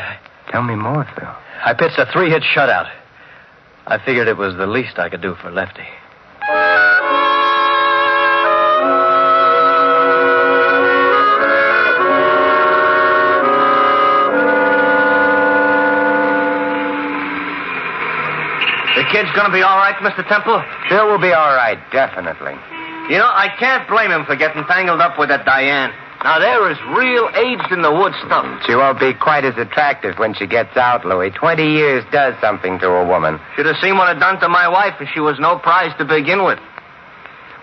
Tell me more, Phil. I pitched a 3-hit shutout. I figured it was the least I could do for Lefty. The kid's gonna be all right, Mr. Temple? Phil will be all right, definitely. You know, I can't blame him for getting tangled up with that Diane. Now, there is real aged-in-the-wood stuff. She won't be quite as attractive when she gets out, Louis. 20 years does something to a woman. Should have seen what it done to my wife if she was no prize to begin with.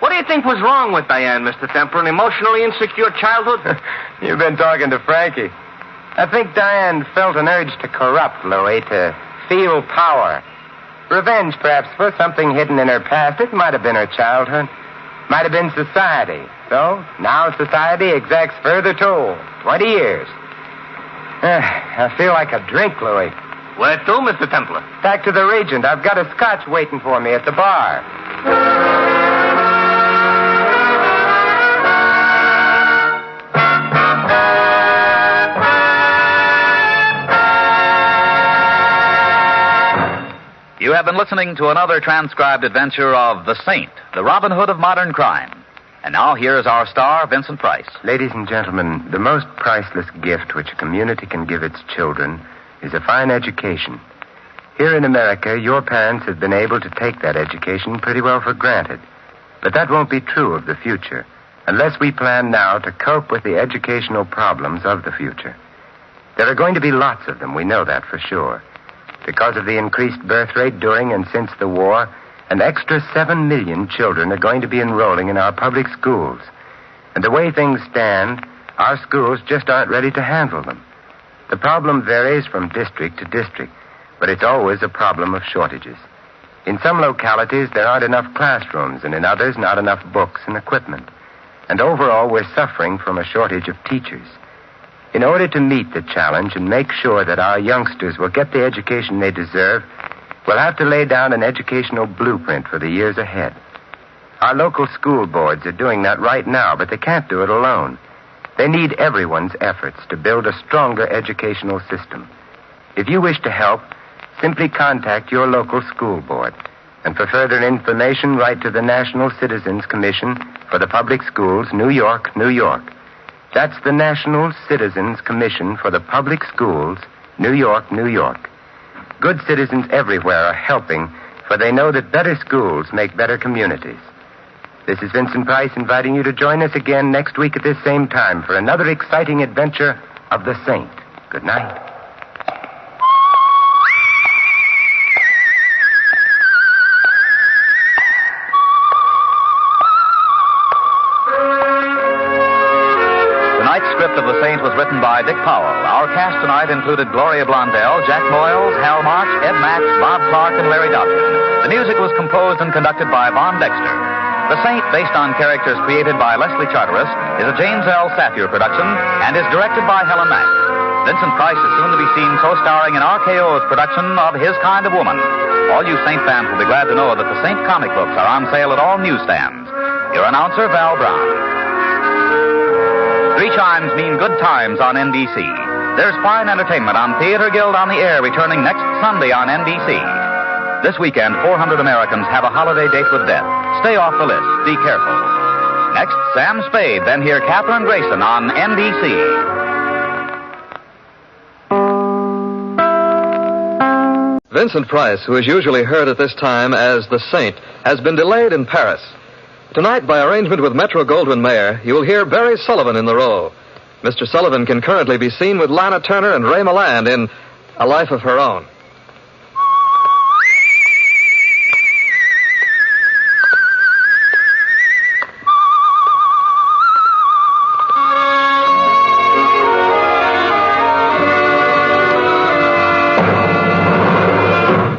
What do you think was wrong with Diane, Mr. Templar? An emotionally insecure childhood? You've been talking to Frankie. I think Diane felt an urge to corrupt, Louis, to feel power. Revenge, perhaps, for something hidden in her past. It might have been her childhood. Might have been society. So, now society exacts further toll. 20 years. I feel like a drink, Louis. Where to, Mr. Templar? Back to the Regent. I've got a scotch waiting for me at the bar. You have been listening to another transcribed adventure of The Saint, the Robin Hood of modern crime. And now here is our star, Vincent Price. Ladies and gentlemen, the most priceless gift which a community can give its children is a fine education. Here in America, your parents have been able to take that education pretty well for granted. But that won't be true of the future, unless we plan now to cope with the educational problems of the future. There are going to be lots of them, we know that for sure. Because of the increased birth rate during and since the war, an extra 7 million children are going to be enrolling in our public schools. And the way things stand, our schools just aren't ready to handle them. The problem varies from district to district, but it's always a problem of shortages. In some localities, there aren't enough classrooms, and in others, not enough books and equipment. And overall, we're suffering from a shortage of teachers. In order to meet the challenge and make sure that our youngsters will get the education they deserve, we'll have to lay down an educational blueprint for the years ahead. Our local school boards are doing that right now, but they can't do it alone. They need everyone's efforts to build a stronger educational system. If you wish to help, simply contact your local school board. And for further information, write to the National Citizens Commission for the Public Schools, New York, New York. That's the National Citizens Commission for the Public Schools, New York, New York. Good citizens everywhere are helping, for they know that better schools make better communities. This is Vincent Price inviting you to join us again next week at this same time for another exciting adventure of the Saint. Good night. Of The Saint was written by Dick Powell. Our cast tonight included Gloria Blondell, Jack Moyles, Hal March, Ed Max, Bob Clark, and Larry Dobson. The music was composed and conducted by Von Dexter. The Saint, based on characters created by Leslie Charteris, is a James L. Safier production and is directed by Helen Mack. Vincent Price is soon to be seen co-starring in RKO's production of His Kind of Woman. All you Saint fans will be glad to know that the Saint comic books are on sale at all newsstands. Your announcer, Val Brown. 3 chimes mean good times on NBC. There's fine entertainment on Theater Guild on the Air returning next Sunday on NBC. This weekend, 400 Americans have a holiday date with death. Stay off the list. Be careful. Next, Sam Spade. Then hear Katherine Grayson on NBC. Vincent Price, who is usually heard at this time as the Saint, has been delayed in Paris. Tonight, by arrangement with Metro-Goldwyn-Mayer, you will hear Barry Sullivan in the role. Mr. Sullivan can currently be seen with Lana Turner and Ray Milland in A Life of Her Own.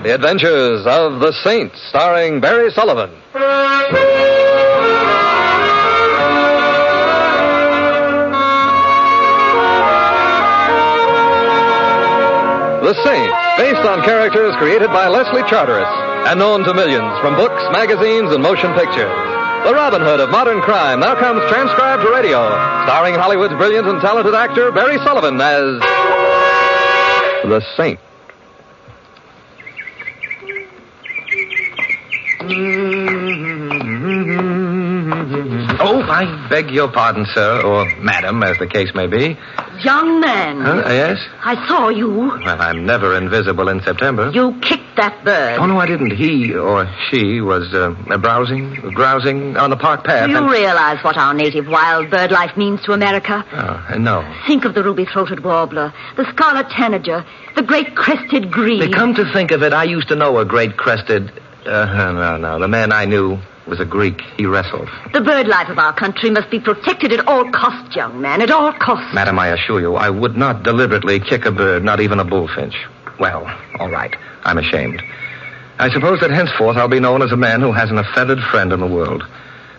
The Adventures of the Saint, starring Barry Sullivan. The Saint, based on characters created by Leslie Charteris and known to millions from books, magazines, and motion pictures. The Robin Hood of modern crime now comes transcribed to radio, starring Hollywood's brilliant and talented actor Barry Sullivan as the Saint. Oh, I beg your pardon, sir, or madam, as the case may be. Young man. Yes? I saw you. Well, I'm never invisible in September. You kicked that bird. Oh, no, I didn't. He or she was grousing on the park path. Do you realize what our native wild bird life means to America? Oh, no. Think of the ruby-throated warbler, the scarlet tanager, the great crested grebe. Come to think of it, I used to know a great crested... No. The man I knew was a Greek. He wrestled. The bird life of our country must be protected at all costs, young man, at all costs. Madam, I assure you, I would not deliberately kick a bird, not even a bullfinch. Well, all right. I'm ashamed. I suppose that henceforth I'll be known as a man who hasn't a feathered friend in the world.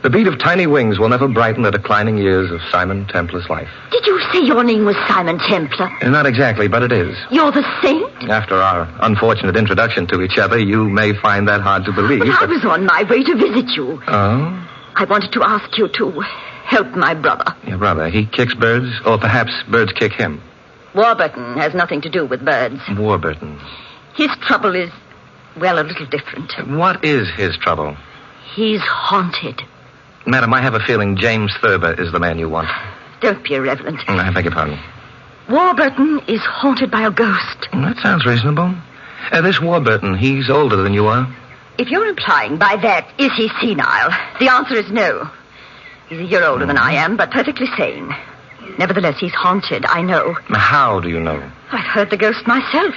The beat of tiny wings will never brighten the declining years of Simon Templar's life. Did you say your name was Simon Templar? Not exactly, but it is. You're the saint? After our unfortunate introduction to each other, you may find that hard to believe. But I was on my way to visit you. Oh? I wanted to ask you to help my brother. Your brother, he kicks birds? Or perhaps birds kick him? Warburton has nothing to do with birds. Warburton. His trouble is, well, a little different. What is his trouble? He's haunted. Madam, I have a feeling James Thurber is the man you want. Don't be irreverent. I beg your pardon. Warburton is haunted by a ghost. That sounds reasonable. This Warburton, he's older than you are. If you're implying by that, is he senile? The answer is no. He's a year older than I am, but perfectly sane. Nevertheless, he's haunted, I know. How do you know? I've heard the ghost myself.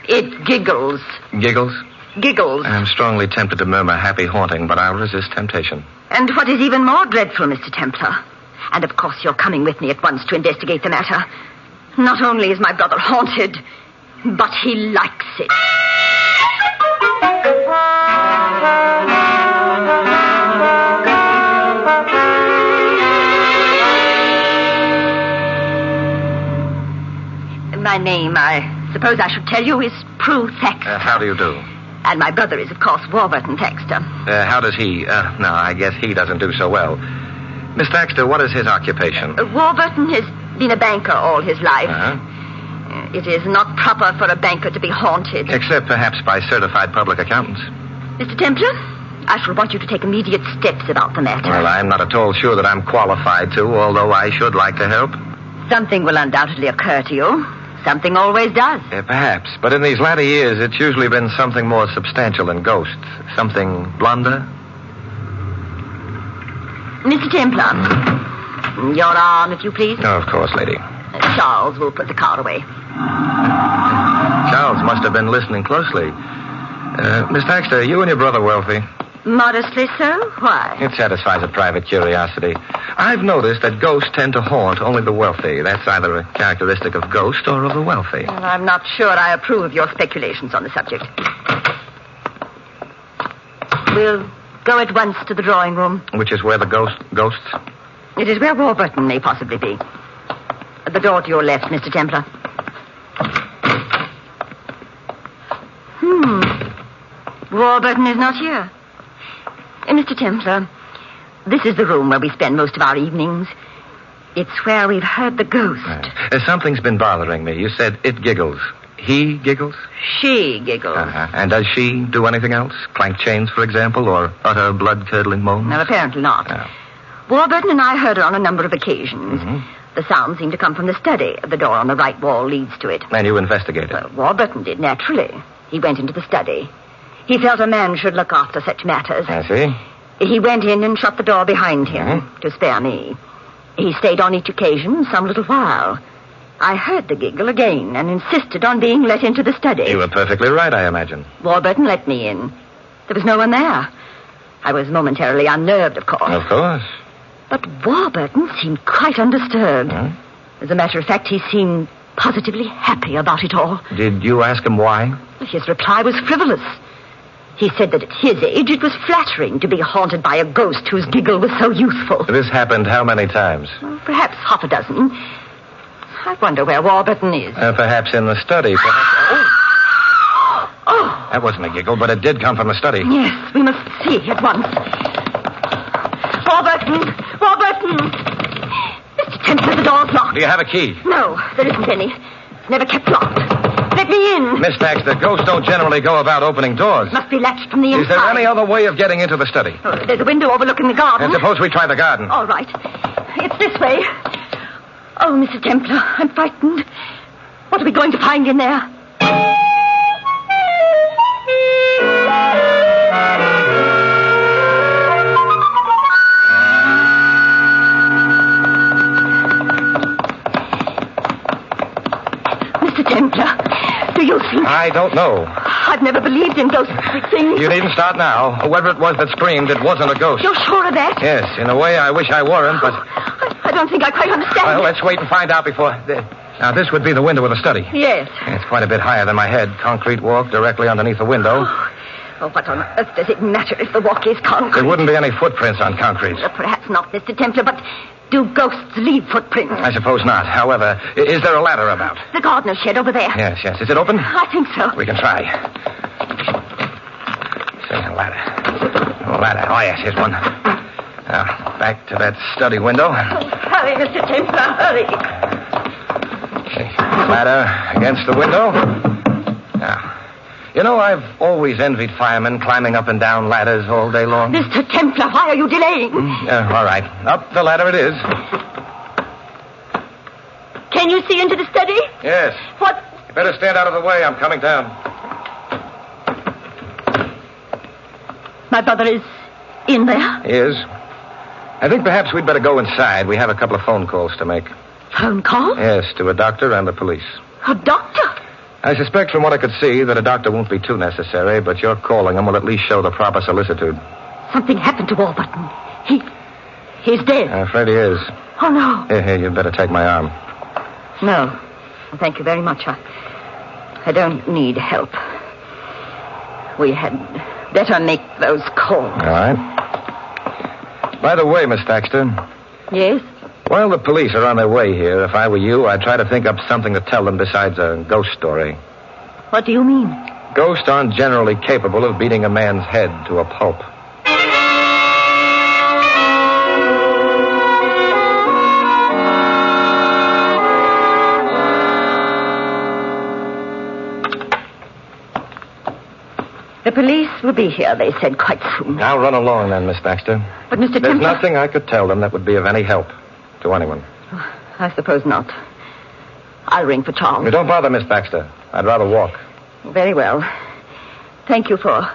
It giggles. Giggles? Giggles. I'm strongly tempted to murmur happy haunting, but I'll resist temptation. And what is even more dreadful, Mr. Templar, and of course you're coming with me at once to investigate the matter, not only is my brother haunted, but he likes it. My name, I suppose I should tell you, is Prue Thaxter. How do you do? And my brother is, of course, Warburton Thaxter. How does he... no, I guess he doesn't do so well. Miss Thaxter, what is his occupation? Warburton has been a banker all his life. Uh-huh. It is not proper for a banker to be haunted. Except perhaps by certified public accountants. Mr. Templar, I shall want you to take immediate steps about the matter. Well, I'm not at all sure that I'm qualified to, although I should like to help. Something will undoubtedly occur to you. Something always does. Perhaps. But in these latter years, it's usually been something more substantial than ghosts. Something blunder. Mr. Templar, your arm, if you please. Oh, of course, lady. Charles will put the car away. Charles must have been listening closely. Miss Thaxter, you and your brother wealthy? Modestly so? Why? It satisfies a private curiosity. I've noticed that ghosts tend to haunt only the wealthy. That's either a characteristic of ghosts or of the wealthy. Well, I'm not sure I approve of your speculations on the subject. We'll go at once to the drawing room. Which is where the ghosts? It is where Warburton may possibly be. At the door to your left, Mr. Templar. Warburton is not here. Mr. Templar, this is the room where we spend most of our evenings. It's where we've heard the ghost. Something's been bothering me. You said it giggles. He giggles? She giggles. And does she do anything else? Clank chains, for example, or utter blood-curdling moans? No, apparently not. Warburton and I heard her on a number of occasions. The sound seemed to come from the study. The door on the right wall leads to it. And you investigated? Well, Warburton did, naturally. He went into the study. He felt a man should look after such matters. I see. He went in and shut the door behind him to spare me. He stayed on each occasion some little while. I heard the giggle again and insisted on being let into the study. You were perfectly right, I imagine. Warburton let me in. There was no one there. I was momentarily unnerved, of course. Of course. But Warburton seemed quite undisturbed. As a matter of fact, he seemed positively happy about it all. Did you ask him why? His reply was frivolous. He said that at his age it was flattering to be haunted by a ghost whose giggle was so youthful. This happened how many times? Well, perhaps half a dozen. I wonder where Warburton is. Perhaps in the study. Perhaps... Oh! That wasn't a giggle, but it did come from the study. Yes, we must see at once. Warburton! Warburton! Mr. Templar, the door's locked. Do you have a key? No, there isn't any. It's never kept locked. Let me in. Miss Baxter, ghosts don't generally go about opening doors. Must be latched from the inside. Is there any other way of getting into the study? Oh, there's a window overlooking the garden. And suppose we try the garden. All right. It's this way. Oh, Mr. Templar, I'm frightened. What are we going to find in there? Mr. Templar, do you think... I don't know. I've never believed in ghostly things. You needn't start now. Whoever it was that screamed, it wasn't a ghost. You're sure of that? Yes, in a way I wish I weren't, but... I don't think I quite understand. Well, let's wait and find out before... Now, this would be the window of the study. Yes. It's quite a bit higher than my head. Concrete walk directly underneath the window. Oh, what on earth does it matter if the walk is concrete? There wouldn't be any footprints on concrete. Well, perhaps not, Mr. Templar, but do ghosts leave footprints? I suppose not. However, is there a ladder about? The gardener's shed over there. Yes. Is it open? I think so. We can try. See, a ladder. Oh, yes, here's one. Now, back to that study window. Hurry, Mr. Templar, hurry. Ladder against the window. Now, you know, I've always envied firemen climbing up and down ladders all day long. Mr. Templar, why are you delaying? All right. Up the ladder it is. Can you see into the study? Yes. What? You better stand out of the way. I'm coming down. My brother is in there? He is. I think perhaps we'd better go inside. We have a couple of phone calls to make. Phone call? Yes, to a doctor and the police. A doctor? I suspect from what I could see that a doctor won't be too necessary, but your calling him will at least show the proper solicitude. Something happened to Warburton. He's dead. I'm afraid he is. Oh, no. Here, you'd better take my arm. No. Thank you very much. I don't need help. We had better make those calls. All right. By the way, Miss Thaxter. Yes? While the police are on their way here, if I were you, I'd try to think up something to tell them besides a ghost story. What do you mean? Ghosts aren't generally capable of beating a man's head to a pulp. The police will be here, they said, quite soon. Now run along then, Miss Baxter. But, Mr. There's Templar... nothing I could tell them that would be of any help to anyone. I suppose not. I'll ring for Charles. Don't bother, Miss Baxter. I'd rather walk. Very well. Thank you for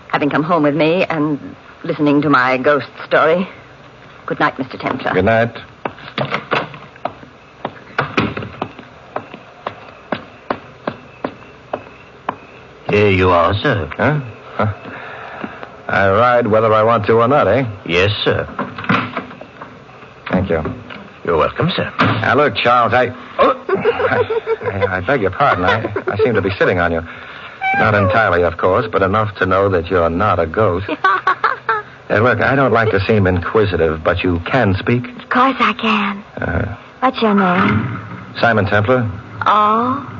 having come home with me and listening to my ghost story. Good night, Mr. Templar. Good night. Here you are, sir. Huh? I ride whether I want to or not, eh? Yes, sir. Thank you. You're welcome, sir. Now, look, Charles, I beg your pardon. I seem to be sitting on you. Not entirely, of course, but enough to know that you're not a ghost. Look, I don't like to seem inquisitive, but you can speak? Of course I can. What's your name? Simon Templar. Oh?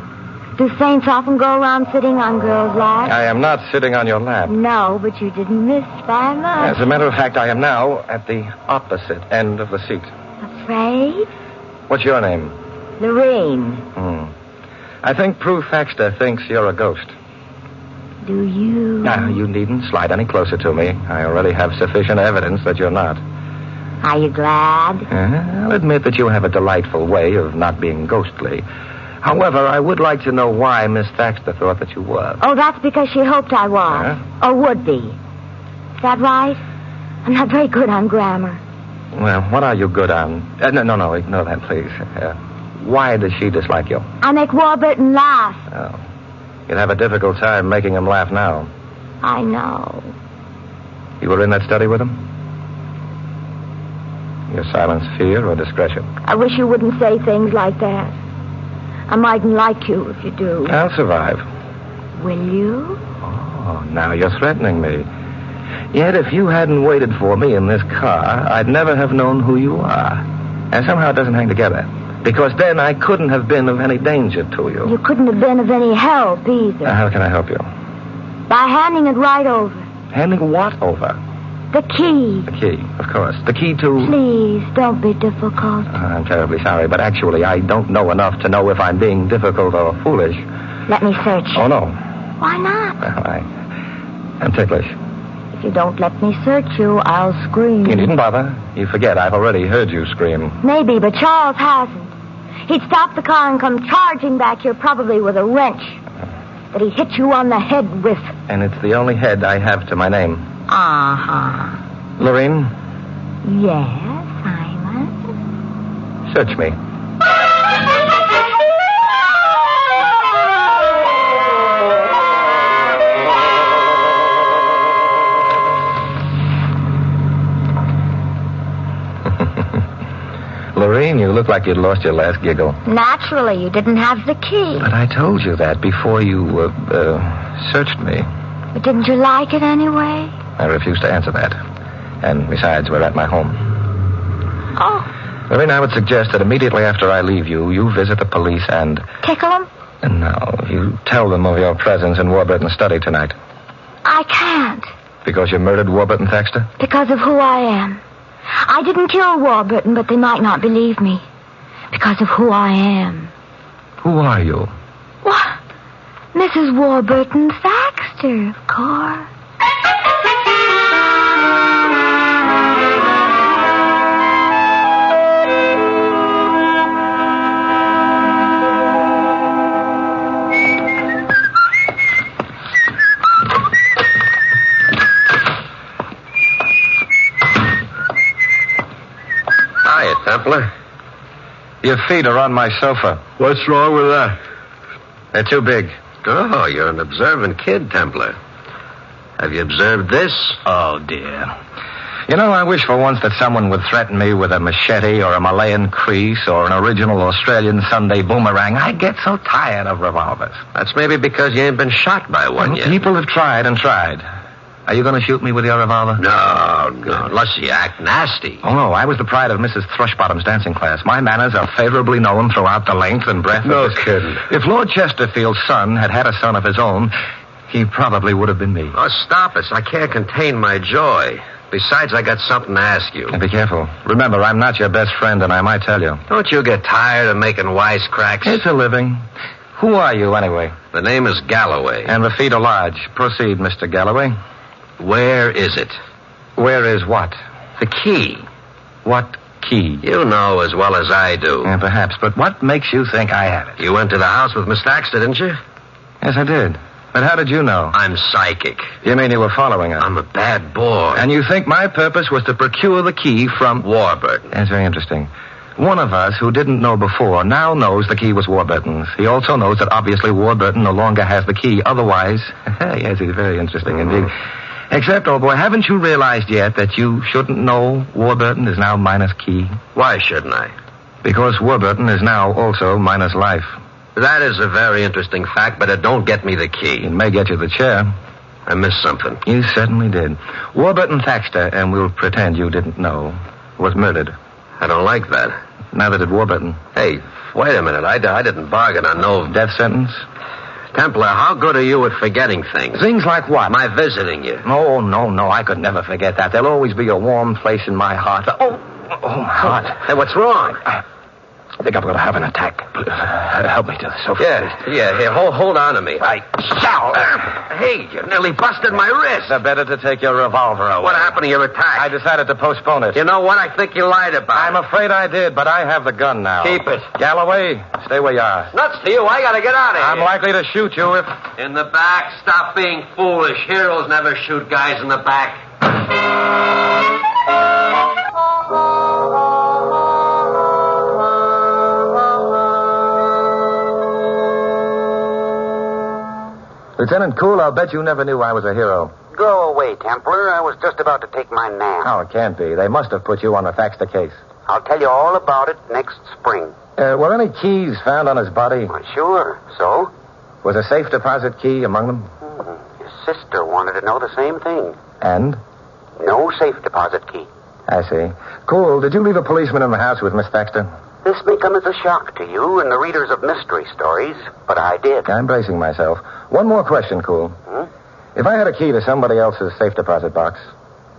Do saints often go around sitting on girls' laps? I am not sitting on your lap. No, but you didn't miss by much. As a matter of fact, I am now at the opposite end of the seat. Afraid? What's your name? Lorraine. I think Prue Thaxter thinks you're a ghost. Do you? Now, you needn't slide any closer to me. I already have sufficient evidence that you're not. Are you glad? I'll admit that you have a delightful way of not being ghostly. However, I would like to know why Miss Thaxter thought that you were. Oh, that's because she hoped I was. Or would be. Is that right? I'm not very good on grammar. Well, what are you good on? No, ignore that, please. Why does she dislike you? I make Warburton laugh. Oh. You'd have a difficult time making him laugh now. I know. You were in that study with him? Your silence fear or discretion? I wish you wouldn't say things like that. I mightn't like you if you do. I'll survive. Will you? Oh, now you're threatening me. Yet if you hadn't waited for me in this car, I'd never have known who you are. And somehow it doesn't hang together. Because then I couldn't have been of any danger to you. You couldn't have been of any help either. How can I help you? By handing it right over. Handing what over? The key. The key, of course. The key to... Please, don't be difficult. I'm terribly sorry, but actually I don't know enough to know if I'm being difficult or foolish. Let me search. Oh, no. Why not? Well, I'm ticklish. If you don't let me search you, I'll scream. You needn't bother. You forget, I've already heard you scream. Maybe, but Charles hasn't. He'd stop the car and come charging back here, probably with a wrench that he hit you on the head with. And it's the only head I have to my name. Uh-huh. Lorraine? Yes, Simon? Search me. Lorraine, you look like you'd lost your last giggle. Naturally, you didn't have the key. But I told you that before you, searched me. But didn't you like it anyway? I refuse to answer that. And besides, we're at my home. Oh. Lorraine, I would suggest that immediately after I leave you, you visit the police and... Tickle them? No, you tell them of your presence in Warburton's study tonight. I can't. Because you murdered Warburton Thaxter? Because of who I am. I didn't kill Warburton, but they might not believe me. Because of who I am. Who are you? What? Mrs. Warburton Thaxter, of course. Templar? Your feet are on my sofa. What's wrong with that? They're too big. Oh, you're an observant kid, Templar. Have you observed this? Oh, dear. You know, I wish for once that someone would threaten me with a machete or a Malayan crease or an original Australian Sunday boomerang. I get so tired of revolvers. That's maybe because you ain't been shot by one yet. People have tried and tried. Are you going to shoot me with your revolver? No, unless you act nasty. Oh, no, I was the pride of Mrs. Thrushbottom's dancing class. My manners are favorably known throughout the length and breadth no of this... kidding. If Lord Chesterfield's son had had a son of his own, he probably would have been me. Oh, stop it. I can't contain my joy. Besides, I got something to ask you. And be careful. Remember, I'm not your best friend, and I might tell you. Don't you get tired of making wisecracks? It's a living. Who are you, anyway? The name is Galloway. And the feet are large. Proceed, Mr. Galloway. Where is it? Where is what? The key. What key? You know as well as I do. Yeah, perhaps, but what makes you think I have it? You went to the house with Miss Thaxter, didn't you? Yes, I did. But how did you know? I'm psychic. You mean you were following her? I'm a bad boy. And you think my purpose was to procure the key from... Warburton. That's very interesting. One of us who didn't know before now knows the key was Warburton's. He also knows that obviously Warburton no longer has the key. Otherwise... yes, it's very interesting indeed. Except, old boy, haven't you realized yet that you shouldn't know Warburton is now minus key? Why shouldn't I? Because Warburton is now also minus life. That is a very interesting fact, but it don't get me the key. It may get you the chair. I missed something. You certainly did. Warburton Thaxter, and we'll pretend you didn't know, was murdered. I don't like that. Neither did Warburton. Hey, wait a minute. I didn't bargain on no... Death sentence? Templar, how good are you at forgetting things? Things like what? My visiting you. Oh, no. I could never forget that. There'll always be a warm place in my heart. Oh, my heart. Hey, what's wrong? I think I'm going to have an attack. Help me to the sofa. Yeah. Here, hold on to me. I shall. Hey, you nearly busted my wrist. The better to take your revolver away. What happened to your attack? I decided to postpone it. You know what? I think you lied about I'm afraid I did, but I have the gun now. Keep it. Galloway, stay where you are. Nuts to you. I got to get out of here. I'm likely to shoot you if... In the back. Stop being foolish. Heroes never shoot guys in the back. Lieutenant Cool, I'll bet you never knew I was a hero. Go away, Templar. I was just about to take my nap. Oh, it can't be. They must have put you on the Thaxter case. I'll tell you all about it next spring. Were any keys found on his body? Well, sure. So? Was a safe deposit key among them? His sister wanted to know the same thing. And? No safe deposit key. I see. Cool, did you leave a policeman in the house with Miss Thaxter? This may come as a shock to you and the readers of mystery stories, but I did. I'm bracing myself. One more question, Cool. If I had a key to somebody else's safe deposit box,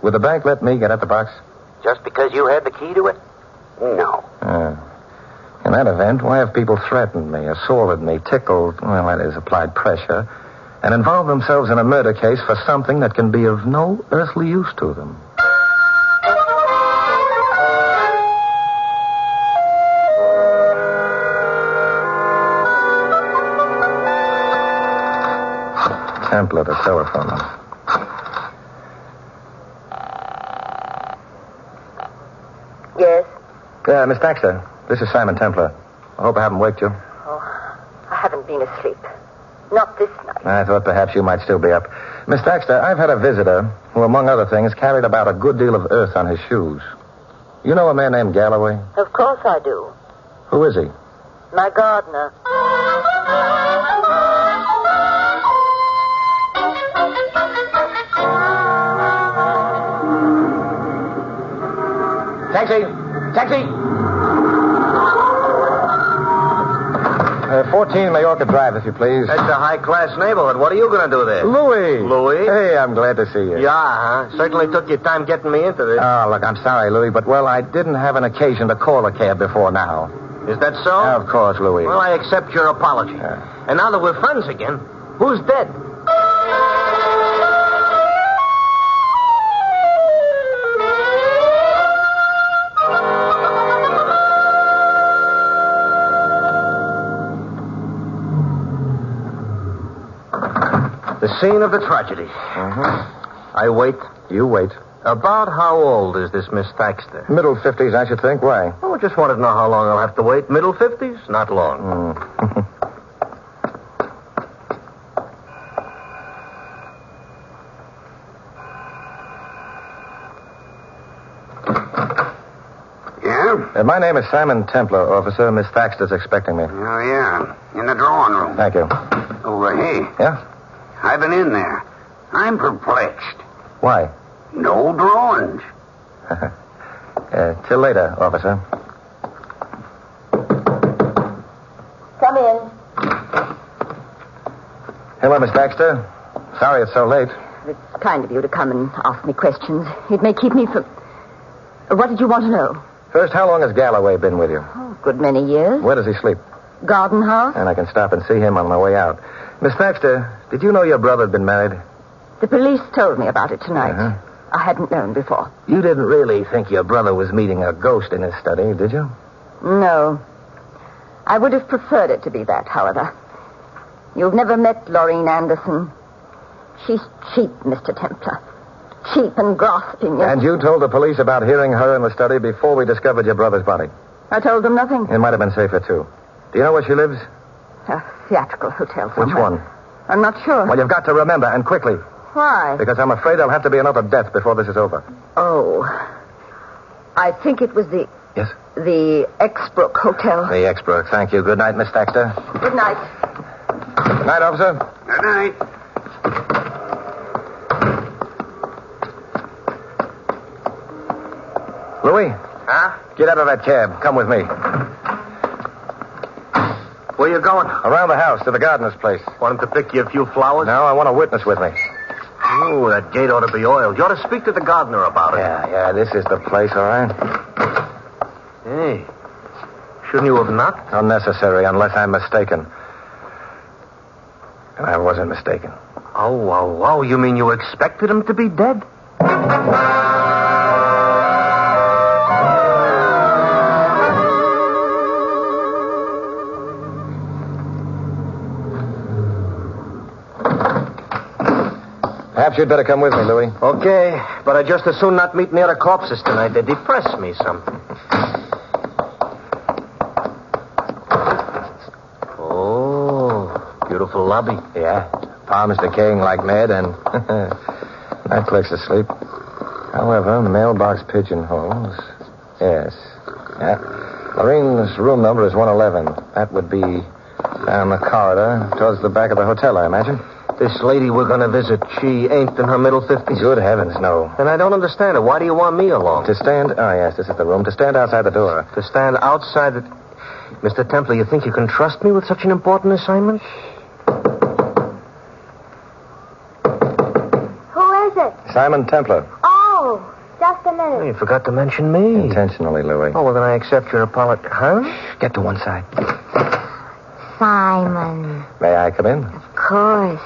would the bank let me get at the box? Just because you had the key to it? No. In that event, why have people threatened me, assaulted me, tickled, well, that is, applied pressure, and involved themselves in a murder case for something that can be of no earthly use to them? Templar, the telephone. Yes? Miss Thaxter, this is Simon Templar. I hope I haven't waked you. Oh, I haven't been asleep. Not this night. I thought perhaps you might still be up. Miss Thaxter, I've had a visitor who, among other things, carried about a good deal of earth on his shoes. You know a man named Galloway? Of course I do. Who is he? My gardener. Taxi! Taxi! 14 Majorca Drive, if you please. That's a high-class neighborhood. What are you going to do there? Louis! Louis? Hey, I'm glad to see you. Yeah, huh? Certainly took your time getting me into this. Oh, look, I'm sorry, Louis, but, well, I didn't have an occasion to call a cab before now. Is that so? Of course, Louis. Well, I accept your apology. And now that we're friends again, who's dead? The scene of the tragedy. I wait. You wait. About how old is this Miss Thaxter? Middle 50s, I should think. Why? Oh, I just wanted to know how long I'll have to wait. Middle 50s? Not long. Yeah? My name is Simon Templar, officer. Miss Thaxter's expecting me. Oh, yeah. In the drawing room. Thank you. Oh, hey. Yeah? I've been in there. I'm perplexed. Why? No drawings. Till later, officer. Come in. Hello, Miss Thaxter. Sorry it's so late. It's kind of you to come and ask me questions. It may keep me from... What did you want to know? First, how long has Galloway been with you? Oh, a good many years. Where does he sleep? Garden house. And I can stop and see him on my way out. Miss Thaxter, did you know your brother had been married? The police told me about it tonight. I hadn't known before. You didn't really think your brother was meeting a ghost in his study, did you? No. I would have preferred it to be that, however. You've never met Laureen Anderson. She's cheap, Mr. Templar. Cheap and grasping. And you told the police about hearing her in the study before we discovered your brother's body? I told them nothing. It might have been safer, too. Do you know where she lives? A theatrical hotel somewhere. Which one? I'm not sure. Well, you've got to remember, and quickly. Why? Because I'm afraid there'll have to be another death before this is over. Oh. I think it was the... Yes? The Exbrook Hotel. The Exbrook. Thank you. Good night, Miss Thaxter. Good night. Good night, officer. Good night. Louis? Huh? Get out of that cab. Come with me. Where you going? Around the house to the gardener's place. Want him to pick you a few flowers? No, I want a witness with me. Ooh, that gate ought to be oiled. You ought to speak to the gardener about it. Yeah, this is the place, all right. Hey, Shouldn't you have knocked? Unnecessary, unless I'm mistaken. And I wasn't mistaken. Oh, you mean you expected him to be dead? Perhaps you'd better come with me, Louis. Okay, but I'd just as soon not meet near the corpses tonight. They depress me some. Oh, beautiful lobby. Yeah, palms decaying like mad, and that clerk's asleep. However, mailbox pigeonholes. Yes. Yeah. Lorene's room number is 111. That would be down the corridor towards the back of the hotel, I imagine. This lady we're going to visit, she ain't in her middle 50s? Good heavens, no. Then I don't understand it. Why do you want me along? To stand... Oh, yes, this is the room. To stand outside the door. To stand outside the... Mr. Templar, you think you can trust me with such an important assignment? Who is it? Simon Templar. Oh, just a minute. You forgot to mention me. Intentionally, Louis. Oh, well, then I accept your apology. Huh? Get to one side. Simon. May I come in? Of course.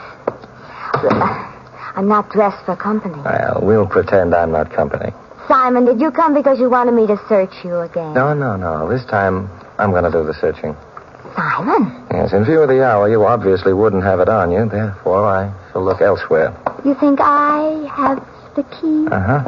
I'm not dressed for company. Well, we'll pretend I'm not company. Simon, did you come because you wanted me to search you again? No. This time, I'm going to do the searching. Simon? Yes, in view of the hour, you obviously wouldn't have it on you. Therefore, I shall look elsewhere. You think I have the key? Uh-huh.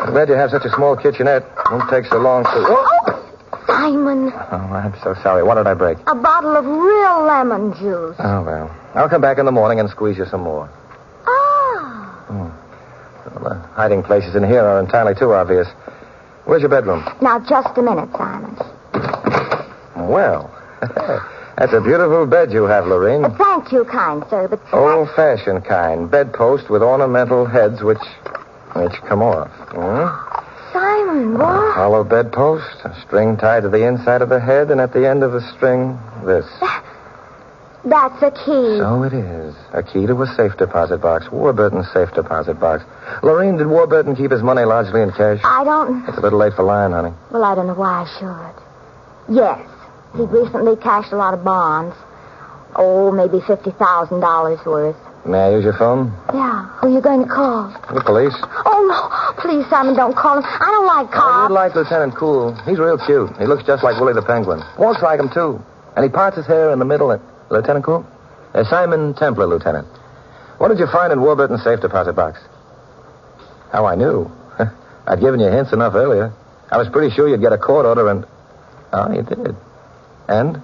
I'm glad you have such a small kitchenette. Won't take so long to... Oh! Simon. Oh, I'm so sorry. What did I break? A bottle of real lemon juice. Oh, well. I'll come back in the morning and squeeze you some more. Oh. Well, the hiding places in here are entirely too obvious. Where's your bedroom? Now, just a minute, Simon. Well, that's a beautiful bed you have, Lorene. Thank you, kind sir, but... Old-fashioned kind. Bedpost with ornamental heads which come off. Simon, what? Hollow bedpost, a string tied to the inside of the head, and at the end of the string, this. That's a key. So it is. A key to a safe deposit box. Warburton's safe deposit box. Lorene, did Warburton keep his money largely in cash? I don't... It's a little late for lying, honey. Well, I don't know why I should. Yes. He'd recently cashed a lot of bonds. Oh, maybe $50,000 worth. May I use your phone? Yeah. Who are you going to call? The police. Oh, no. Please, Simon, don't call him. I don't like cops. You'd like Lieutenant Cool. He's real cute. He looks just like Willie the Penguin. Walks like him, too. And he parts his hair in the middle. Lieutenant Cool? Simon Templar, Lieutenant. What did you find in Warburton's safe deposit box? How I knew. I'd given you hints enough earlier. I was pretty sure you'd get a court order and... Oh, you did. And?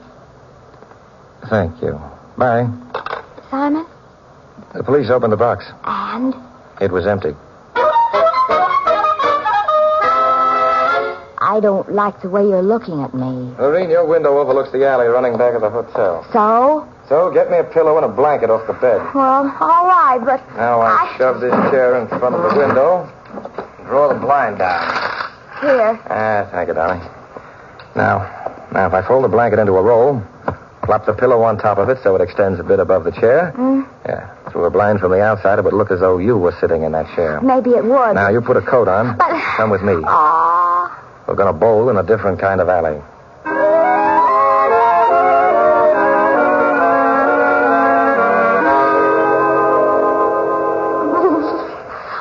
Thank you. Bye. Simon? The police opened the box. And? It was empty. I don't like the way you're looking at me. Lorene, your window overlooks the alley running back of the hotel. So? So, get me a pillow and a blanket off the bed. Well, all right, but... Now I shove this chair in front of the window and draw the blind down. Here. Thank you, darling. Now, if I fold the blanket into a roll, plop the pillow on top of it so it extends a bit above the chair. Yeah. Through a blind from the outside, it would look as though you were sitting in that chair. Maybe it would. Now, you put a coat on. But... Come with me. Aww. We're going to bowl in a different kind of alley.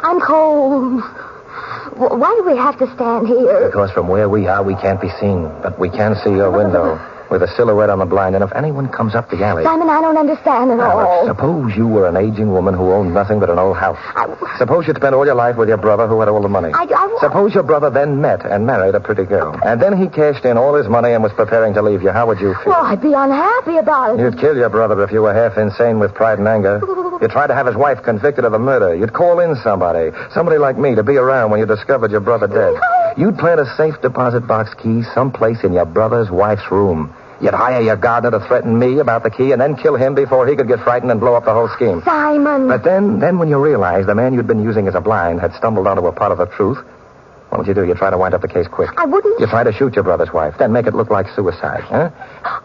I'm cold. Why do we have to stand here? Because from where we are, we can't be seen. But we can see your window with a silhouette on the blind. And if anyone comes up the alley... Simon, I don't understand at all. Suppose you were an aging woman who owned nothing but an old house. Suppose you'd spent all your life with your brother who had all the money. Suppose your brother then met and married a pretty girl. And then he cashed in all his money and was preparing to leave you. How would you feel? Well, I'd be unhappy about it. You'd kill your brother if you were half insane with pride and anger. You'd try to have his wife convicted of the murder. You'd call in somebody like me, to be around when you discovered your brother dead. You'd plant a safe deposit box key someplace in your brother's wife's room. You'd hire your gardener to threaten me about the key and then kill him before he could get frightened and blow up the whole scheme. Simon! But then when you realized the man you'd been using as a blind had stumbled onto a part of the truth, what would you do? You'd try to wind up the case quick. I wouldn't. You'd try to shoot your brother's wife, then make it look like suicide, huh?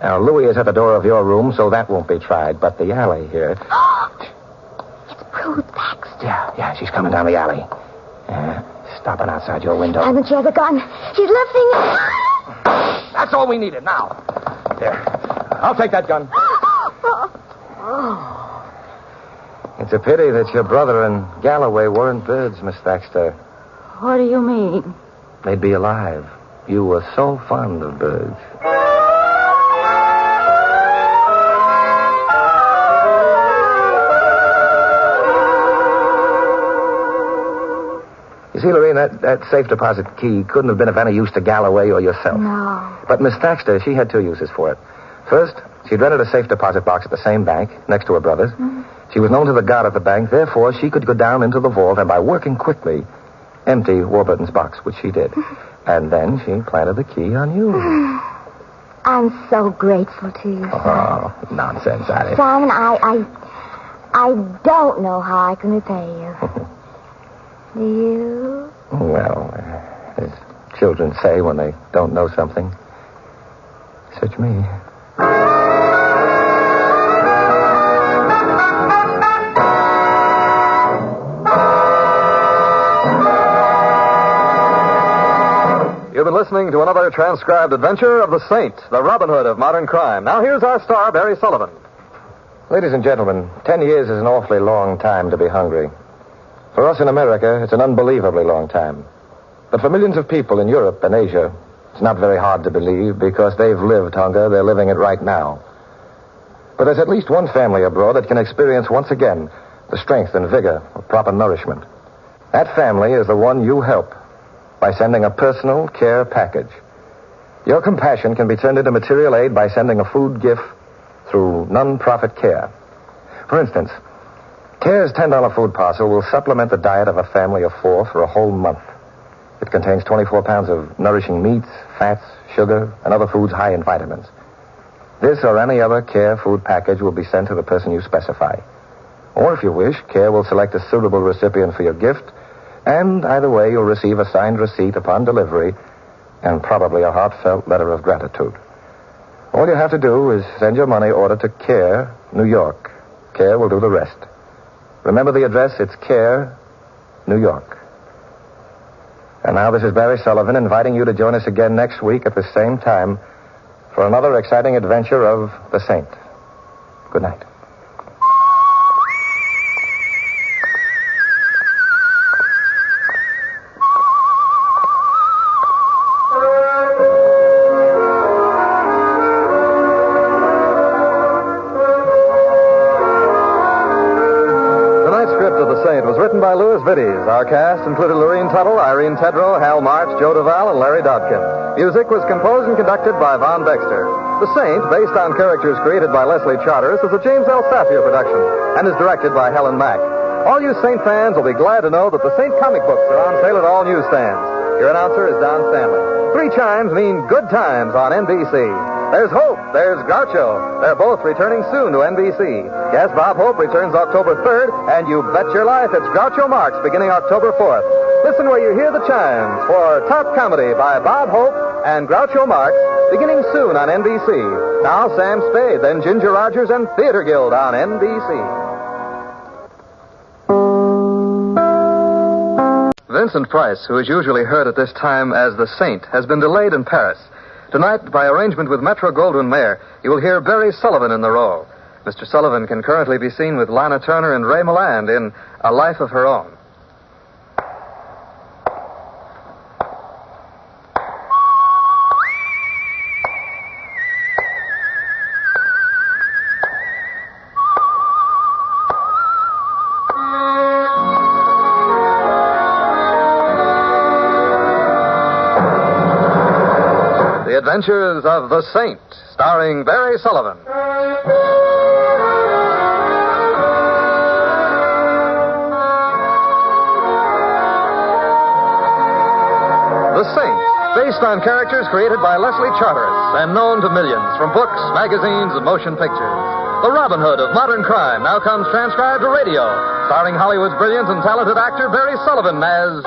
Now, Louis is at the door of your room, so that won't be tried. But the alley here... It's Ruth Baxter. Yeah, she's coming down the alley. Stopping outside your window. Simon, she has a gun. She's lifting it. That's all we needed now. There. I'll take that gun. It's a pity that your brother and Galloway weren't birds, Miss Thaxter. What do you mean? They'd be alive. You were so fond of birds. You see, Lorene, that safe deposit key couldn't have been of any use to Galloway or yourself. No. But Miss Thaxter, she had two uses for it. First, she'd rented a safe deposit box at the same bank, next to her brother's. Mm-hmm. She was known to the guard at the bank, therefore she could go down into the vault and, by working quickly, empty Warburton's box, which she did. And then she planted the key on you. I'm so grateful to you, Simon. Oh, nonsense, Addie. Simon, I don't know how I can repay you. Do you? Well, as children say when they don't know something. Search me. You've been listening to another transcribed adventure of the Saint, the Robin Hood of modern crime. Now here's our star, Barry Sullivan. Ladies and gentlemen, 10 years is an awfully long time to be hungry. For us in America, it's an unbelievably long time. But for millions of people in Europe and Asia, it's not very hard to believe because they've lived hunger. They're living it right now. But there's at least one family abroad that can experience once again the strength and vigor of proper nourishment. That family is the one you help by sending a personal care package. Your compassion can be turned into material aid by sending a food gift through non-profit care. For instance, CARE's $10 food parcel will supplement the diet of a family of 4 for a whole month. It contains 24 pounds of nourishing meats, fats, sugar, and other foods high in vitamins. This or any other CARE food package will be sent to the person you specify. Or if you wish, CARE will select a suitable recipient for your gift, and either way you'll receive a signed receipt upon delivery and probably a heartfelt letter of gratitude. All you have to do is send your money order to CARE, New York. CARE will do the rest. Remember the address, it's CARE, New York. And now this is Barry Sullivan inviting you to join us again next week at the same time for another exciting adventure of the Saint. Good night. By Louis Vittes. Our cast included Lorene Tuttle, Irene Tedrow, Hal March, Joe Duvall, and Larry Dodkin. Music was composed and conducted by Von Dexter. The Saint, based on characters created by Leslie Charteris, is a James L. Safier production and is directed by Helen Mack. All you Saint fans will be glad to know that the Saint comic books are on sale at all newsstands. Your announcer is Don Stanley. 3 chimes mean good times on NBC. There's Hope. There's Groucho. They're both returning soon to NBC. Yes, Bob Hope returns October 3rd, and you bet your life it's Groucho Marx beginning October 4th. Listen where you hear the chimes for Top Comedy by Bob Hope and Groucho Marx beginning soon on NBC. Now Sam Spade, then Ginger Rogers and Theater Guild on NBC. Vincent Price, who is usually heard at this time as the Saint, has been delayed in Paris. Tonight, by arrangement with Metro-Goldwyn-Mayer, you will hear Barry Sullivan in the role. Mr. Sullivan can currently be seen with Lana Turner and Ray Milland in A Life of Her Own. The Adventures of the Saint, starring Barry Sullivan. The Saint, based on characters created by Leslie Charteris and known to millions from books, magazines, and motion pictures. The Robin Hood of modern crime now comes transcribed to radio, starring Hollywood's brilliant and talented actor Barry Sullivan as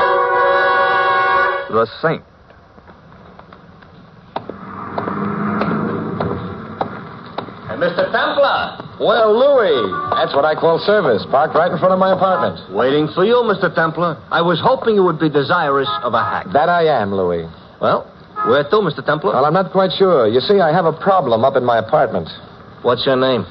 the Saint. Mr. Templar. Well, Louis, that's what I call service. Parked right in front of my apartment. Waiting for you, Mr. Templar. I was hoping you would be desirous of a hack. That I am, Louis. Well, Where to, Mr. Templar? Well, I'm not quite sure. You see, I have a problem up in my apartment. What's your name?